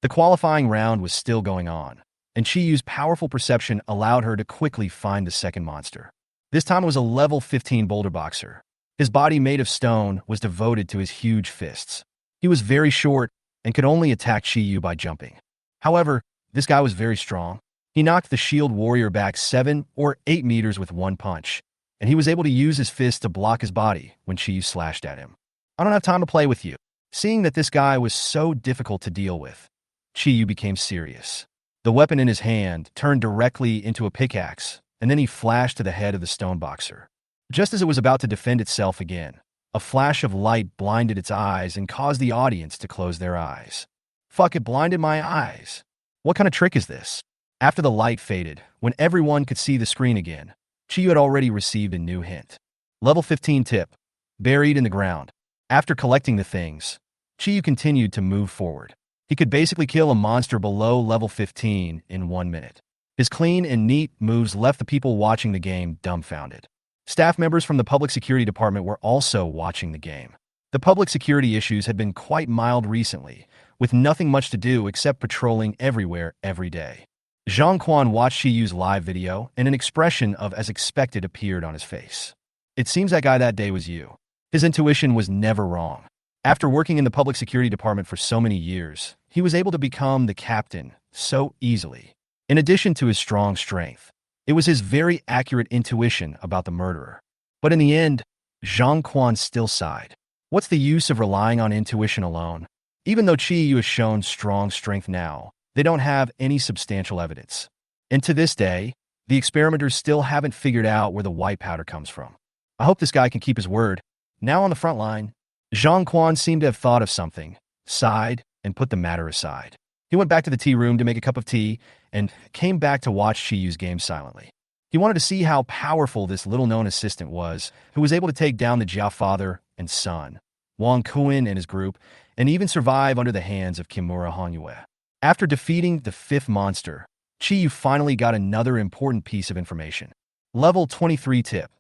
The qualifying round was still going on, and Chiyu's powerful perception allowed her to quickly find the second monster. This time it was a level 15 boulder boxer. His body, made of stone, was devoted to his huge fists. He was very short and could only attack Chiyu by jumping. However, this guy was very strong. He knocked the shield warrior back 7 or 8 meters with one punch, and he was able to use his fist to block his body when Chi Yu slashed at him. I don't have time to play with you. Seeing that this guy was so difficult to deal with, Chi Yu became serious. The weapon in his hand turned directly into a pickaxe, and then he flashed to the head of the stone boxer. Just as it was about to defend itself again, a flash of light blinded its eyes and caused the audience to close their eyes. Fuck, it blinded my eyes. What kind of trick is this? After the light faded, when everyone could see the screen again, Chi Yu had already received a new hint. Level 15 tip. Buried in the ground. After collecting the things, Chi Yu continued to move forward. He could basically kill a monster below level 15 in 1 minute. His clean and neat moves left the people watching the game dumbfounded. Staff members from the public security department were also watching the game. The public security issues had been quite mild recently, with nothing much to do except patrolling everywhere every day. Zhang Quan watched Chi Yu's live video, and an expression of as expected appeared on his face. It seems that guy that day was you. His intuition was never wrong. After working in the public security department for so many years, he was able to become the captain so easily. In addition to his strong strength, it was his very accurate intuition about the murderer. But in the end, Zhang Quan still sighed. What's the use of relying on intuition alone? Even though Chi Yu has shown strong strength now, they don't have any substantial evidence. And to this day, the experimenters still haven't figured out where the white powder comes from. I hope this guy can keep his word. Now on the front line, Zhang Quan seemed to have thought of something, sighed, and put the matter aside. He went back to the tea room to make a cup of tea and came back to watch Chi Yu's game silently. He wanted to see how powerful this little-known assistant was, who was able to take down the Jia father and son, Wang Kuan and his group, and even survive under the hands of Kimura Hanyue. After defeating the 5th monster, Chi Yu finally got another important piece of information. Level 23 tip.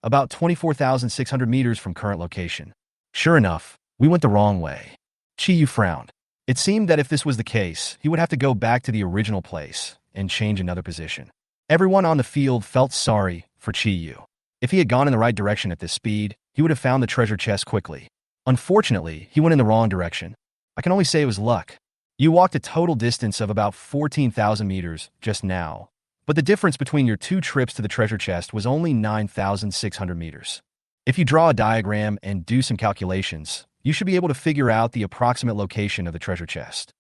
About 24,600 meters from current location. Sure enough, we went the wrong way. Chi Yu frowned. It seemed that if this was the case, he would have to go back to the original place and change another position. Everyone on the field felt sorry for Chi Yu. If he had gone in the right direction at this speed, he would have found the treasure chest quickly. Unfortunately, he went in the wrong direction. I can only say it was luck. You walked a total distance of about 14,000 meters just now, but the difference between your 2 trips to the treasure chest was only 9,600 meters. If you draw a diagram and do some calculations, you should be able to figure out the approximate location of the treasure chest.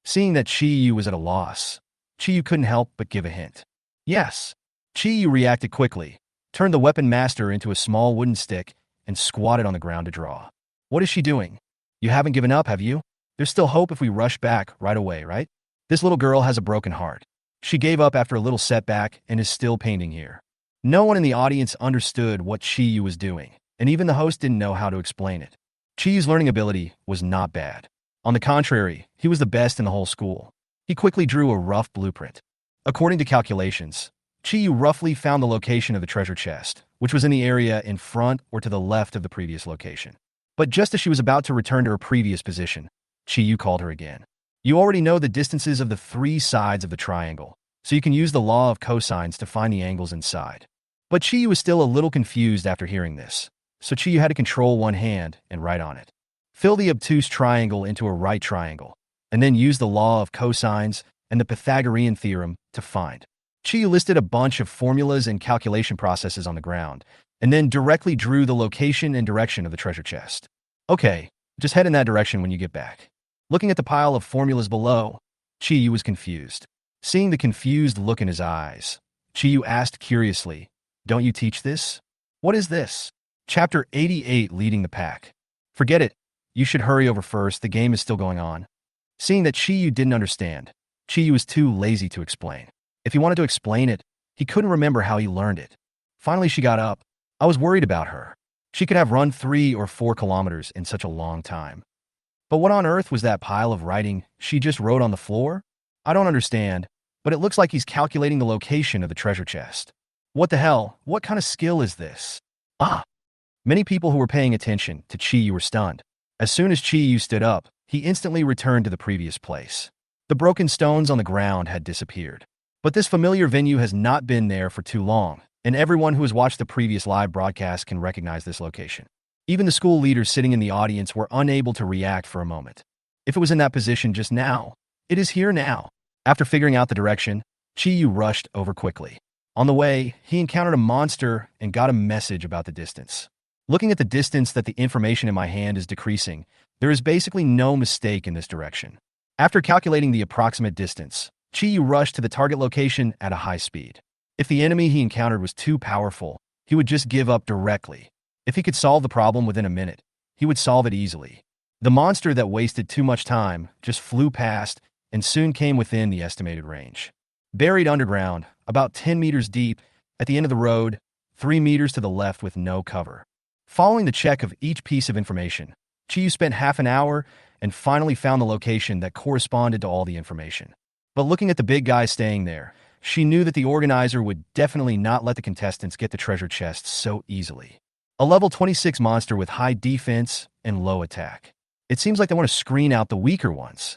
Seeing that Chi Yu was at a loss, Chi Yu couldn't help but give a hint. Yes. Chi Yu reacted quickly, turned the weapon master into a small wooden stick, and squatted on the ground to draw. What is she doing? You haven't given up, have you? There's still hope if we rush back right away, right? This little girl has a broken heart. She gave up after a little setback and is still painting here. No one in the audience understood what Chi Yu was doing, and even the host didn't know how to explain it. Chi Yu's learning ability was not bad. On the contrary, he was the best in the whole school. He quickly drew a rough blueprint. According to calculations, Chi Yu roughly found the location of the treasure chest, which was in the area in front or to the left of the previous location. But just as she was about to return to her previous position, Chi Yu called her again. You already know the distances of the 3 sides of the triangle, so you can use the law of cosines to find the angles inside. But Chi Yu was still a little confused after hearing this, so Chi Yu had to control one hand and write on it. Fill the obtuse triangle into a right triangle, and then use the law of cosines and the Pythagorean theorem to find. Chi Yu listed a bunch of formulas and calculation processes on the ground, and then directly drew the location and direction of the treasure chest. Okay, just head in that direction when you get back. Looking at the pile of formulas below, Chi Yu was confused. Seeing the confused look in his eyes, Chi Yu asked curiously, "Don't you teach this? What is this?" Chapter 88, Leading the Pack. Forget it. You should hurry over first. The game is still going on. Seeing that Chi Yu didn't understand, Chi Yu was too lazy to explain. If he wanted to explain it, he couldn't remember how he learned it. Finally, she got up. I was worried about her. She could have run 3 or 4 kilometers in such a long time. But what on earth was that pile of writing she just wrote on the floor? I don't understand, but it looks like he's calculating the location of the treasure chest. What the hell? What kind of skill is this? Ah! Many people who were paying attention to Chi Yu were stunned. As soon as Chi Yu stood up, he instantly returned to the previous place. The broken stones on the ground had disappeared. But this familiar venue has not been there for too long, and everyone who has watched the previous live broadcast can recognize this location. Even the school leaders sitting in the audience were unable to react for a moment. If it was in that position just now, it is here now. After figuring out the direction, Yu rushed over quickly. On the way, he encountered a monster and got a message about the distance. Looking at the distance that the information in my hand is decreasing, there is basically no mistake in this direction. After calculating the approximate distance, Yu rushed to the target location at a high speed. If the enemy he encountered was too powerful, he would just give up directly. If he could solve the problem within a minute, he would solve it easily. The monster that wasted too much time just flew past and soon came within the estimated range. Buried underground, about 10 meters deep, at the end of the road, 3 meters to the left with no cover. Following the check of each piece of information, Yu spent half an hour and finally found the location that corresponded to all the information. But looking at the big guy staying there, she knew that the organizer would definitely not let the contestants get the treasure chest so easily. A level 26 monster with high defense and low attack. It seems like they want to screen out the weaker ones.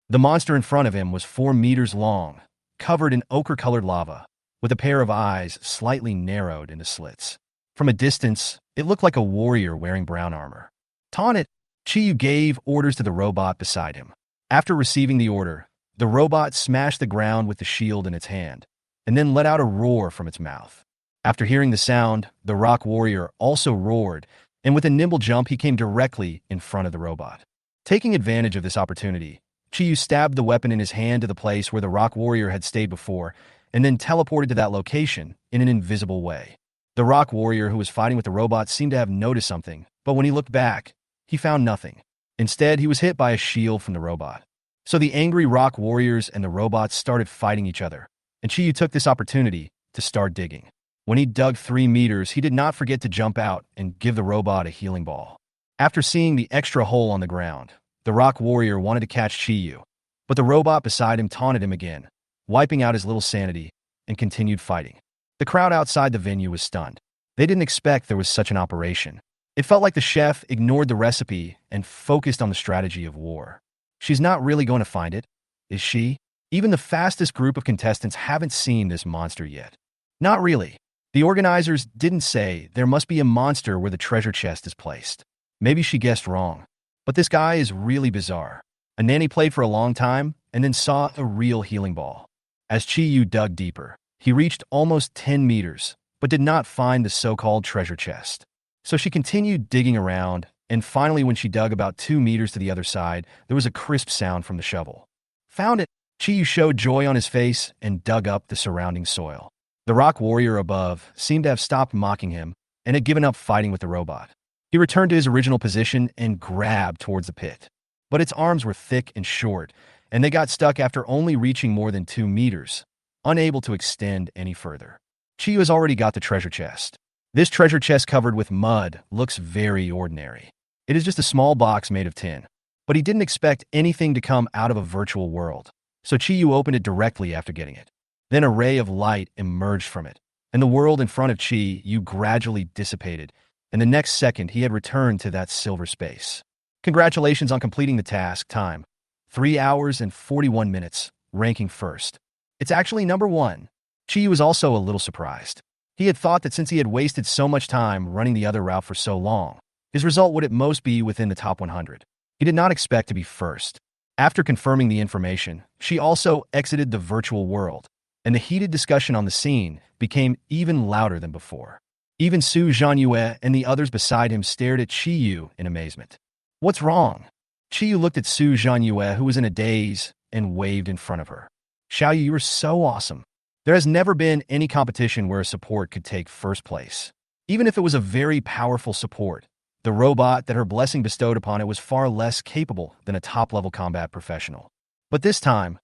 The monster in front of him was 4 meters long, covered in ochre-colored lava, with a pair of eyes slightly narrowed into slits. From a distance, it looked like a warrior wearing brown armor. Taunt it, Yu gave orders to the robot beside him. After receiving the order, the robot smashed the ground with the shield in its hand, and then let out a roar from its mouth. After hearing the sound, the rock warrior also roared, and with a nimble jump he came directly in front of the robot. Taking advantage of this opportunity, Yu stabbed the weapon in his hand to the place where the rock warrior had stayed before, and then teleported to that location in an invisible way. The rock warrior who was fighting with the robot seemed to have noticed something, but when he looked back, he found nothing. Instead, he was hit by a shield from the robot. So the angry rock warriors and the robots started fighting each other, and Yu took this opportunity to start digging. When he dug 3 meters, he did not forget to jump out and give the robot a healing ball. After seeing the extra hole on the ground, the rock warrior wanted to catch Yu, but the robot beside him taunted him again, wiping out his little sanity, and continued fighting. The crowd outside the venue was stunned. They didn't expect there was such an operation. It felt like the chef ignored the recipe and focused on the strategy of war. She's not really going to find it, is she? Even the fastest group of contestants haven't seen this monster yet. Not really. The organizers didn't say there must be a monster where the treasure chest is placed. Maybe she guessed wrong. But this guy is really bizarre. A nanny played for a long time and then saw a real healing ball. As Yu dug deeper, he reached almost 10 meters, but did not find the so-called treasure chest. So she continued digging around, and finally when she dug about 2 meters to the other side, there was a crisp sound from the shovel. Found it! Yu showed joy on his face and dug up the surrounding soil. The rock warrior above seemed to have stopped mocking him and had given up fighting with the robot. He returned to his original position and grabbed towards the pit. But its arms were thick and short, and they got stuck after only reaching more than 2 meters, unable to extend any further. Yu has already got the treasure chest. This treasure chest covered with mud looks very ordinary. It is just a small box made of tin. But he didn't expect anything to come out of a virtual world, so Yu opened it directly after getting it. Then a ray of light emerged from it, and the world in front of Yu gradually dissipated, and the next second he had returned to that silver space. Congratulations on completing the task. Time: 3 hours and 41 minutes, ranking first. It's actually number 1. Yu was also a little surprised. He had thought that since he had wasted so much time running the other route for so long, his result would at most be within the top 100. He did not expect to be first. After confirming the information, she also exited the virtual world, and the heated discussion on the scene became even louder than before. Even Su Zhanyue and the others beside him stared at Yu in amazement. What's wrong? Yu looked at Su Zhanyue, who was in a daze, and waved in front of her. Xiaoyu, you are so awesome. There has never been any competition where a support could take first place. Even if it was a very powerful support, the robot that her blessing bestowed upon it was far less capable than a top-level combat professional. But this time,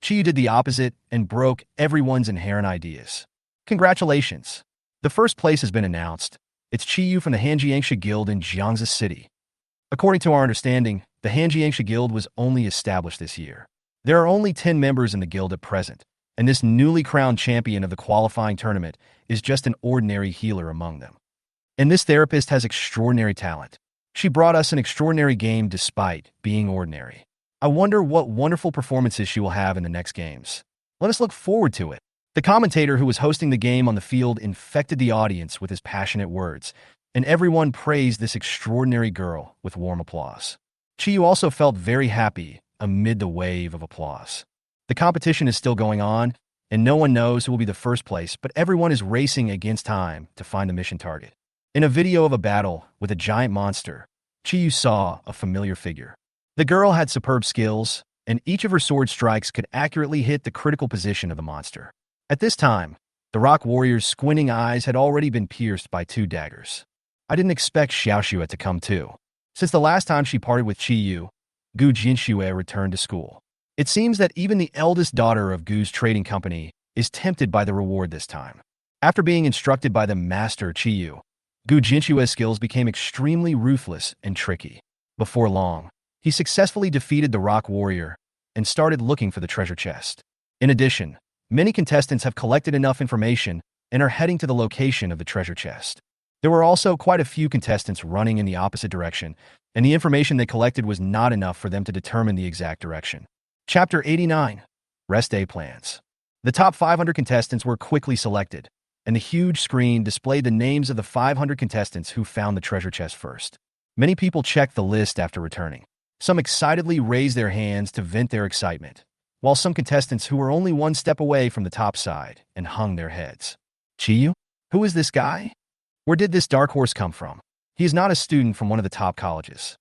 Yu did the opposite and broke everyone's inherent ideas. Congratulations! The first place has been announced. It's Yu from the Hanjiangsha Guild in Jiangsu City. According to our understanding, the Hanjiangsha Guild was only established this year. There are only 10 members in the guild at present, and this newly crowned champion of the qualifying tournament is just an ordinary healer among them. And this therapist has extraordinary talent. She brought us an extraordinary game despite being ordinary. I wonder what wonderful performances she will have in the next games. Let us look forward to it. The commentator who was hosting the game on the field infected the audience with his passionate words, and everyone praised this extraordinary girl with warm applause. Yu also felt very happy amid the wave of applause. The competition is still going on, and no one knows who will be the first place, but everyone is racing against time to find the mission target. In a video of a battle with a giant monster, Chiyu saw a familiar figure. The girl had superb skills, and each of her sword strikes could accurately hit the critical position of the monster. At this time, the rock warrior's squinting eyes had already been pierced by 2 daggers. I didn't expect Xiaoxue to come too. Since the last time she parted with Chiyu, Gu Jinxue returned to school. It seems that even the eldest daughter of Gu's trading company is tempted by the reward this time. After being instructed by the master Chiyu, Gu Jinshue's skills became extremely ruthless and tricky. Before long, he successfully defeated the rock warrior and started looking for the treasure chest. In addition, many contestants have collected enough information and are heading to the location of the treasure chest. There were also quite a few contestants running in the opposite direction, and the information they collected was not enough for them to determine the exact direction. Chapter 89. Rest Day Plans. The top 500 contestants were quickly selected, and the huge screen displayed the names of the 500 contestants who found the treasure chest first. Many people checked the list after returning. Some excitedly raised their hands to vent their excitement, while some contestants who were only one step away from the top side and hung their heads. Chiyu? Who is this guy? Where did this dark horse come from? He is not a student from one of the top colleges.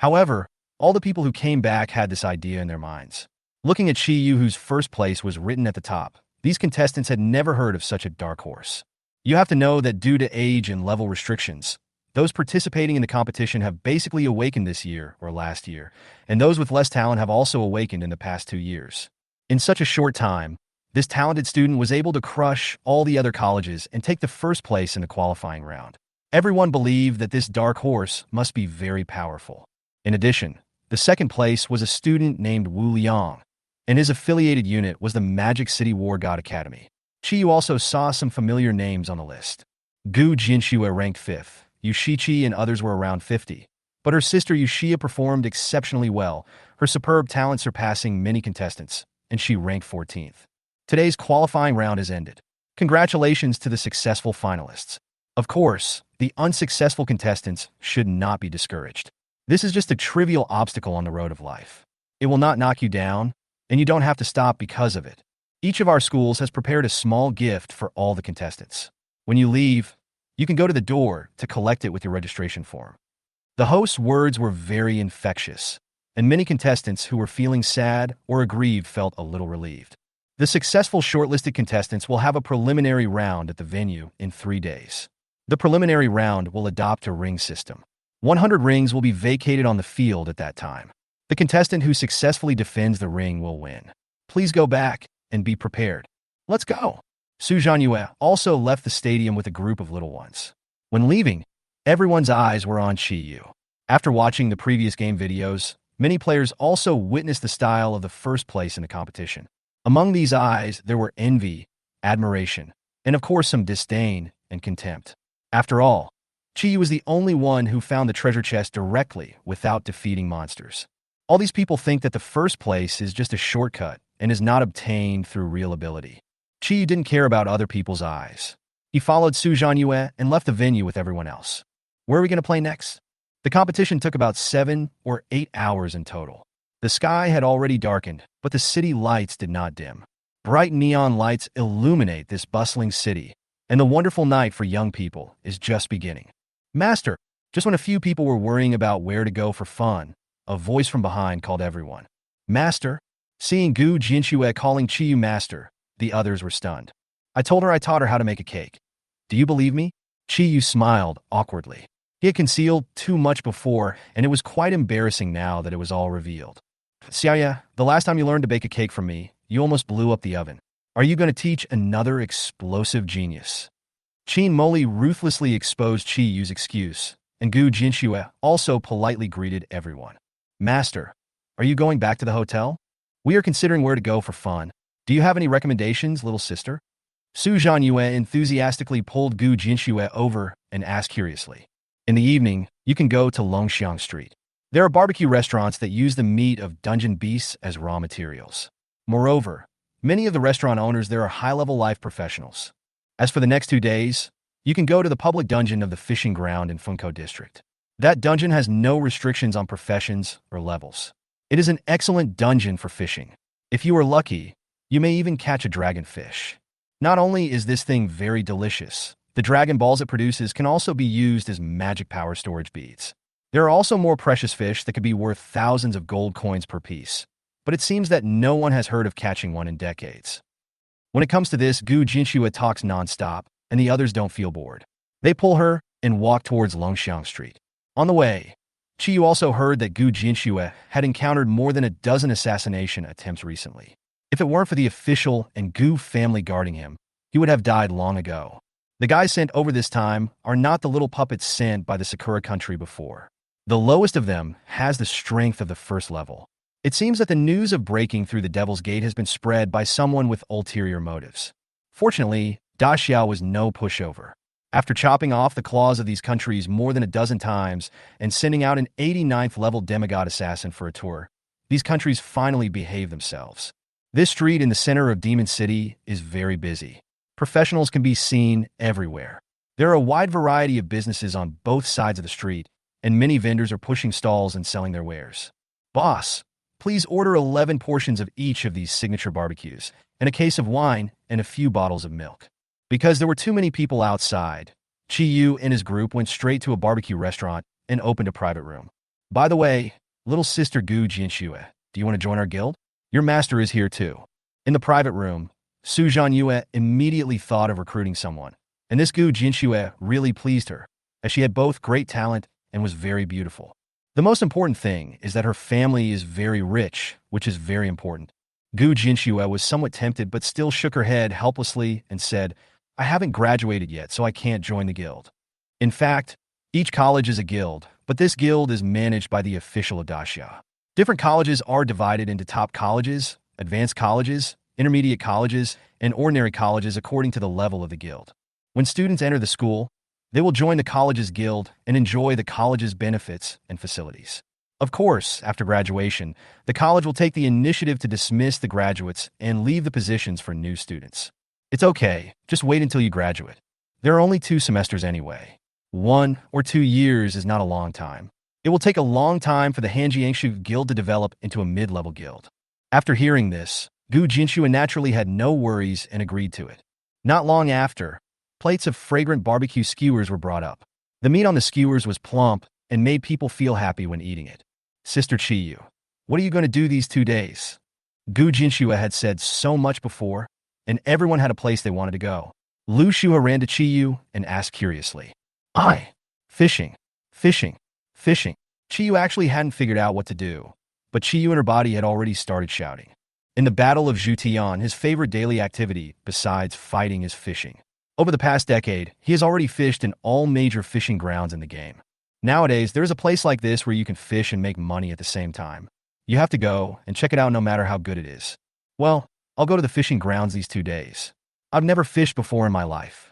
However, all the people who came back had this idea in their minds. Looking at Chiyu, whose first place was written at the top, these contestants had never heard of such a dark horse. You have to know that due to age and level restrictions, those participating in the competition have basically awakened this year or last year, and those with less talent have also awakened in the past 2 years. In such a short time, this talented student was able to crush all the other colleges and take the first place in the qualifying round. Everyone believed that this dark horse must be very powerful. In addition, the second place was a student named Wu Liang, and his affiliated unit was the Magic City War God Academy. Chiyu also saw some familiar names on the list. Gu Jinxue ranked 5th, Yushichi and others were around 50, but her sister Yushia performed exceptionally well, her superb talent surpassing many contestants, and she ranked 14th. Today's qualifying round has ended. Congratulations to the successful finalists. Of course, the unsuccessful contestants should not be discouraged. This is just a trivial obstacle on the road of life. It will not knock you down, and you don't have to stop because of it. Each of our schools has prepared a small gift for all the contestants. When you leave, you can go to the door to collect it with your registration form. The host's words were very infectious, and many contestants who were feeling sad or aggrieved felt a little relieved. The successful shortlisted contestants will have a preliminary round at the venue in 3 days. The preliminary round will adopt a ring system. 100 rings will be vacated on the field at that time. The contestant who successfully defends the ring will win. Please go back and be prepared. Let's go. Su Zhanyue also left the stadium with a group of little ones. When leaving, everyone's eyes were on Chiyu. After watching the previous game videos, many players also witnessed the style of the first place in the competition. Among these eyes, there were envy, admiration, and of course some disdain and contempt. After all, Chiyu was the only one who found the treasure chest directly without defeating monsters. All these people think that the first place is just a shortcut and is not obtained through real ability. Chiyu didn't care about other people's eyes. He followed Su Zhanyue and left the venue with everyone else. Where are we going to play next? The competition took about 7 or 8 hours in total. The sky had already darkened, but the city lights did not dim. Bright neon lights illuminate this bustling city, and the wonderful night for young people is just beginning. Master, just when a few people were worrying about where to go for fun, a voice from behind called everyone. Master? Seeing Gu Jinxue calling Chiyu master, the others were stunned. I told her I taught her how to make a cake. Do you believe me? Chiyu smiled awkwardly. He had concealed too much before, and it was quite embarrassing now that it was all revealed. Xiaoya, the last time you learned to bake a cake from me, you almost blew up the oven. Are you going to teach another explosive genius? Qin Moli ruthlessly exposed Chiyu's excuse, and Gu Jinxue also politely greeted everyone. Master, are you going back to the hotel? We are considering where to go for fun. Do you have any recommendations, little sister? Su Zhanyue enthusiastically pulled Gu Jinxue over and asked curiously. In the evening, you can go to Longxiang Street. There are barbecue restaurants that use the meat of dungeon beasts as raw materials. Moreover, many of the restaurant owners there are high-level life professionals. As for the next 2 days, you can go to the public dungeon of the fishing ground in Funko District. That dungeon has no restrictions on professions or levels. It is an excellent dungeon for fishing. If you are lucky, You may even catch a dragonfish. Not only is this thing very delicious, the dragon balls it produces can also be used as magic power storage beads. There are also more precious fish that could be worth thousands of gold coins per piece, but it seems that no one has heard of catching one in decades. When it comes to this, Gu Jinxue talks nonstop, and the others don't feel bored. They pull her and walk towards Longxiang Street. On the way, Qiyu also heard that Gu Jinxue had encountered more than a dozen assassination attempts recently. If it weren't for the official and Gu family guarding him, he would have died long ago. The guys sent over this time are not the little puppets sent by the Sakura country before. The lowest of them has the strength of the first level. It seems that the news of breaking through the Devil's Gate has been spread by someone with ulterior motives. Fortunately, Da Xiao was no pushover. After chopping off the claws of these countries more than a dozen times and sending out an 89th level demigod assassin for a tour, these countries finally behave themselves. This street in the center of Demon City is very busy. Professionals can be seen everywhere. There are a wide variety of businesses on both sides of the street, and many vendors are pushing stalls and selling their wares. Boss, please order 11 portions of each of these signature barbecues, and a case of wine and a few bottles of milk. Because there were too many people outside, Chi Yu and his group went straight to a barbecue restaurant and opened a private room. By the way, little sister Gu Jinxue, do you want to join our guild? Your master is here too. In the private room, Su Zhanyue immediately thought of recruiting someone, and this Gu Jinxue really pleased her, as she had both great talent and was very beautiful. The most important thing is that her family is very rich, which is very important. Gu Jinxue was somewhat tempted but still shook her head helplessly and said, I haven't graduated yet, so I can't join the guild. In fact, each college is a guild, but this guild is managed by the official Adashia. Different colleges are divided into top colleges, advanced colleges, intermediate colleges, and ordinary colleges according to the level of the guild. When students enter the school, they will join the college's guild and enjoy the college's benefits and facilities. Of course, after graduation, the college will take the initiative to dismiss the graduates and leave the positions for new students. It's okay, just wait until you graduate. There are only 2 semesters anyway. 1 or 2 years is not a long time. It will take a long time for the Hanjiangshu guild to develop into a mid-level guild. After hearing this, Gu Jinxue naturally had no worries and agreed to it. Not long after, plates of fragrant barbecue skewers were brought up. The meat on the skewers was plump and made people feel happy when eating it. Sister Chiyu, what are you going to do these 2 days? Gu Jinxue had said so much before, and everyone had a place they wanted to go. Lu Shua ran to Chiyu and asked curiously, Fishing, fishing, fishing. Chiyu actually hadn't figured out what to do, but Chiyu and her body had already started shouting. In the Battle of Zhu Tian, his favorite daily activity, besides fighting, is fishing. Over the past decade, he has already fished in all major fishing grounds in the game. Nowadays, there is a place like this where you can fish and make money at the same time. You have to go and check it out no matter how good it is. Well, I'll go to the fishing grounds these 2 days. I've never fished before in my life.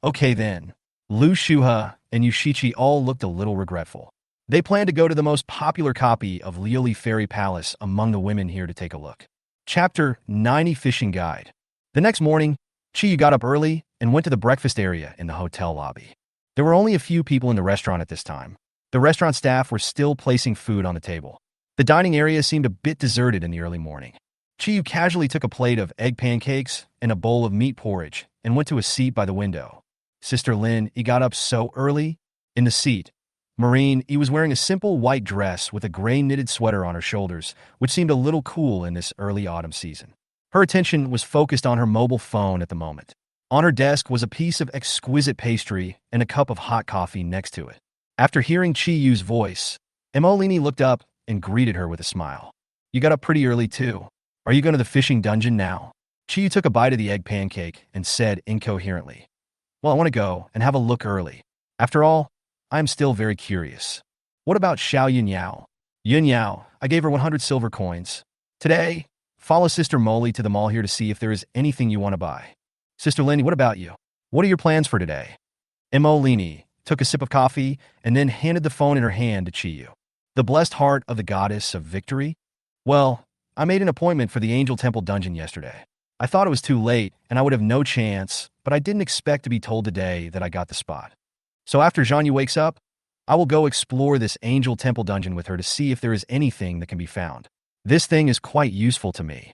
Okay then. Lu Shuha and Yushichi all looked a little regretful. They planned to go to the most popular copy of Lioli Fairy Palace among the women here to take a look. Chapter 90 Fishing Guide. The next morning, Chiyu got up early and went to the breakfast area in the hotel lobby. There were only a few people in the restaurant at this time. The restaurant staff were still placing food on the table. The dining area seemed a bit deserted in the early morning. Chiyu casually took a plate of egg pancakes and a bowl of meat porridge and went to a seat by the window. Sister Lin, he got up so early. In the seat, Marine, he was wearing a simple white dress with a gray knitted sweater on her shoulders, which seemed a little cool in this early autumn season. Her attention was focused on her mobile phone at the moment. On her desk was a piece of exquisite pastry and a cup of hot coffee next to it. After hearing Chi Yu's voice, Emolini looked up and greeted her with a smile. You got up pretty early too. Are you going to the fishing dungeon now? Chi Yu took a bite of the egg pancake and said incoherently, Well, I want to go and have a look early. After all, I am still very curious. What about Xiao Yunyao? Yunyao, I gave her 100 silver coins. Today, follow Sister Molly to the mall here to see if there is anything you want to buy. Sister Lenny, what about you? What are your plans for today? Emolini took a sip of coffee and then handed the phone in her hand to Chiyu. The blessed heart of the goddess of victory? Well, I made an appointment for the Angel Temple dungeon yesterday. I thought it was too late and I would have no chance, but I didn't expect to be told today that I got the spot. So after Zhanyu wakes up, I will go explore this Angel Temple dungeon with her to see if there is anything that can be found. This thing is quite useful to me.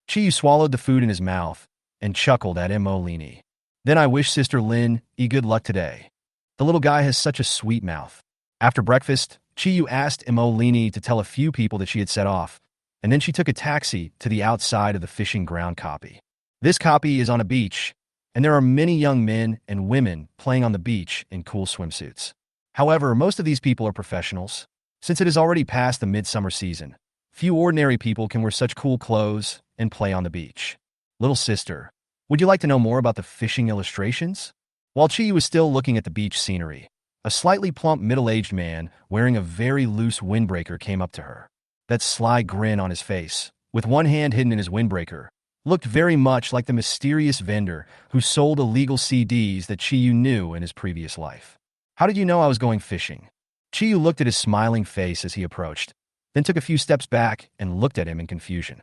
Chi swallowed the food in his mouth and chuckled at Lini. Then I wish Sister Lin good luck today. The little guy has such a sweet mouth. After breakfast, Chi asked Lini to tell a few people that she had set off, and then she took a taxi to the outside of the fishing ground copy. This copy is on a beach, and there are many young men and women playing on the beach in cool swimsuits. However, most of these people are professionals. Since it is already past the midsummer season, few ordinary people can wear such cool clothes and play on the beach. Little sister, would you like to know more about the fishing illustrations? While Chi was still looking at the beach scenery, a slightly plump middle-aged man wearing a very loose windbreaker came up to her. That sly grin on his face, with one hand hidden in his windbreaker, looked very much like the mysterious vendor who sold illegal CDs that Chi knew in his previous life. How did you know I was going fishing? Chi looked at his smiling face as he approached, then took a few steps back and looked at him in confusion.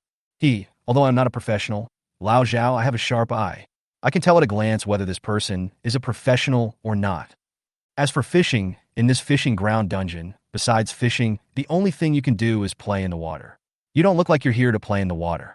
Although I'm not a professional, Lao Zhao, I have a sharp eye. I can tell at a glance whether this person is a professional or not. As for fishing, in this fishing ground dungeon, besides fishing, the only thing you can do is play in the water. You don't look like you're here to play in the water.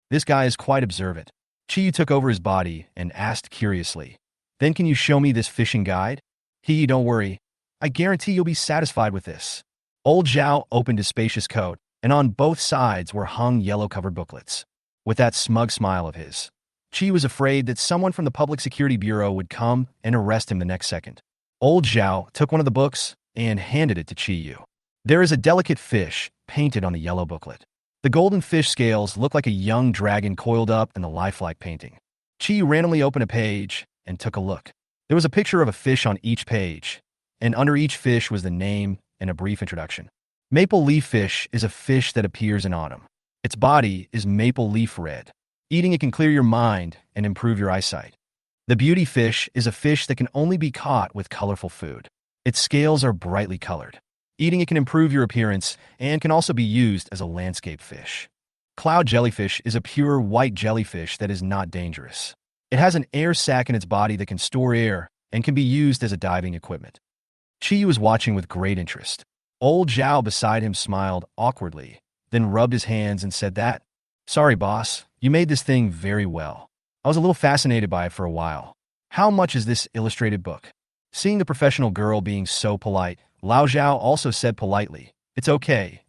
This guy is quite observant. Chi took over his body and asked curiously, then can you show me this fishing guide? Don't worry. I guarantee you'll be satisfied with this. Old Zhao opened his spacious coat, and on both sides were hung yellow-covered booklets. With that smug smile of his, Chi was afraid that someone from the Public Security Bureau would come and arrest him the next second. Old Zhao took one of the books and handed it to Chi. There is a delicate fish painted on the yellow booklet. The golden fish scales look like a young dragon coiled up in the lifelike painting. Chi randomly opened a page and took a look. There was a picture of a fish on each page, and under each fish was the name and a brief introduction. Maple leaf fish is a fish that appears in autumn. Its body is maple leaf red. Eating it can clear your mind and improve your eyesight. The beauty fish is a fish that can only be caught with colorful food. Its scales are brightly colored. Eating it can improve your appearance and can also be used as a landscape fish. Cloud jellyfish is a pure white jellyfish that is not dangerous. It has an air sac in its body that can store air and can be used as a diving equipment. Chi was watching with great interest. Old Zhao beside him smiled awkwardly, then rubbed his hands and said that, "Sorry, boss, you made this thing very well. I was a little fascinated by it for a while. How much is this illustrated book?" Seeing the professional girl being so polite, Lao Zhao also said politely, it's okay.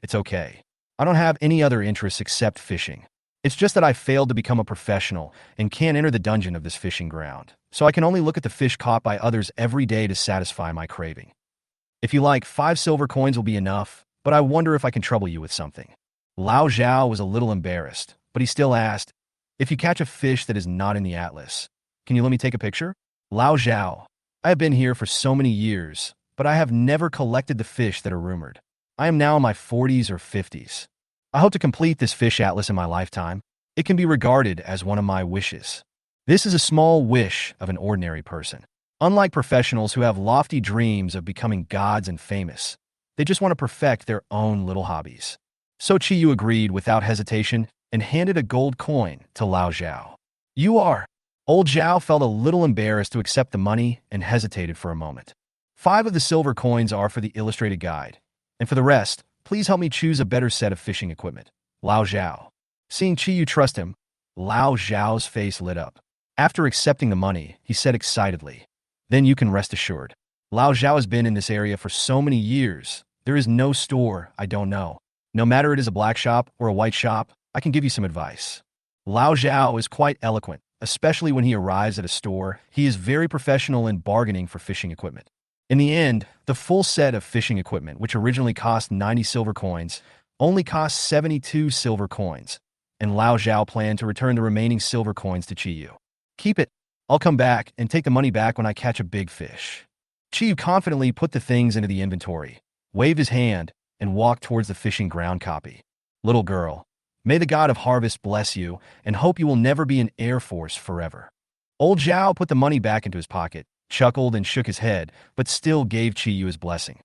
I don't have any other interests except fishing. It's just that I failed to become a professional and can't enter the dungeon of this fishing ground, so I can only look at the fish caught by others every day to satisfy my craving. If you like, 5 silver coins will be enough, but I wonder if I can trouble you with something." Lao Zhao was a little embarrassed, but he still asked, "If you catch a fish that is not in the atlas, can you let me take a picture?" Lao Zhao, I have been here for so many years, but I have never collected the fish that are rumored. I am now in my 40s or 50s. I hope to complete this fish atlas in my lifetime. It can be regarded as one of my wishes. This is a small wish of an ordinary person. Unlike professionals who have lofty dreams of becoming gods and famous, they just want to perfect their own little hobbies. So Chi Yu agreed without hesitation and handed a gold coin to Lao Zhao. "You are." Old Zhao felt a little embarrassed to accept the money and hesitated for a moment. 5 of the silver coins are for the illustrated guide, and for the rest, please help me choose a better set of fishing equipment. Lao Zhao. Seeing Chi Yu trust him, Lao Zhao's face lit up. After accepting the money, he said excitedly, "Then you can rest assured. Lao Zhao has been in this area for so many years. There is no store I don't know. No matter it is a black shop or a white shop, I can give you some advice." Lao Zhao is quite eloquent, especially when he arrives at a store. He is very professional in bargaining for fishing equipment. In the end, the full set of fishing equipment, which originally cost 90 silver coins, only cost 72 silver coins, and Lao Zhao planned to return the remaining silver coins to Chi Yu. "Keep it. I'll come back and take the money back when I catch a big fish." Chi Yu confidently put the things into the inventory, waved his hand, and walked towards the fishing ground copy. "Little girl, may the god of harvest bless you and hope you will never be in Air Force forever." Old Zhao put the money back into his pocket, chuckled and shook his head, but still gave Chi Yu his blessing.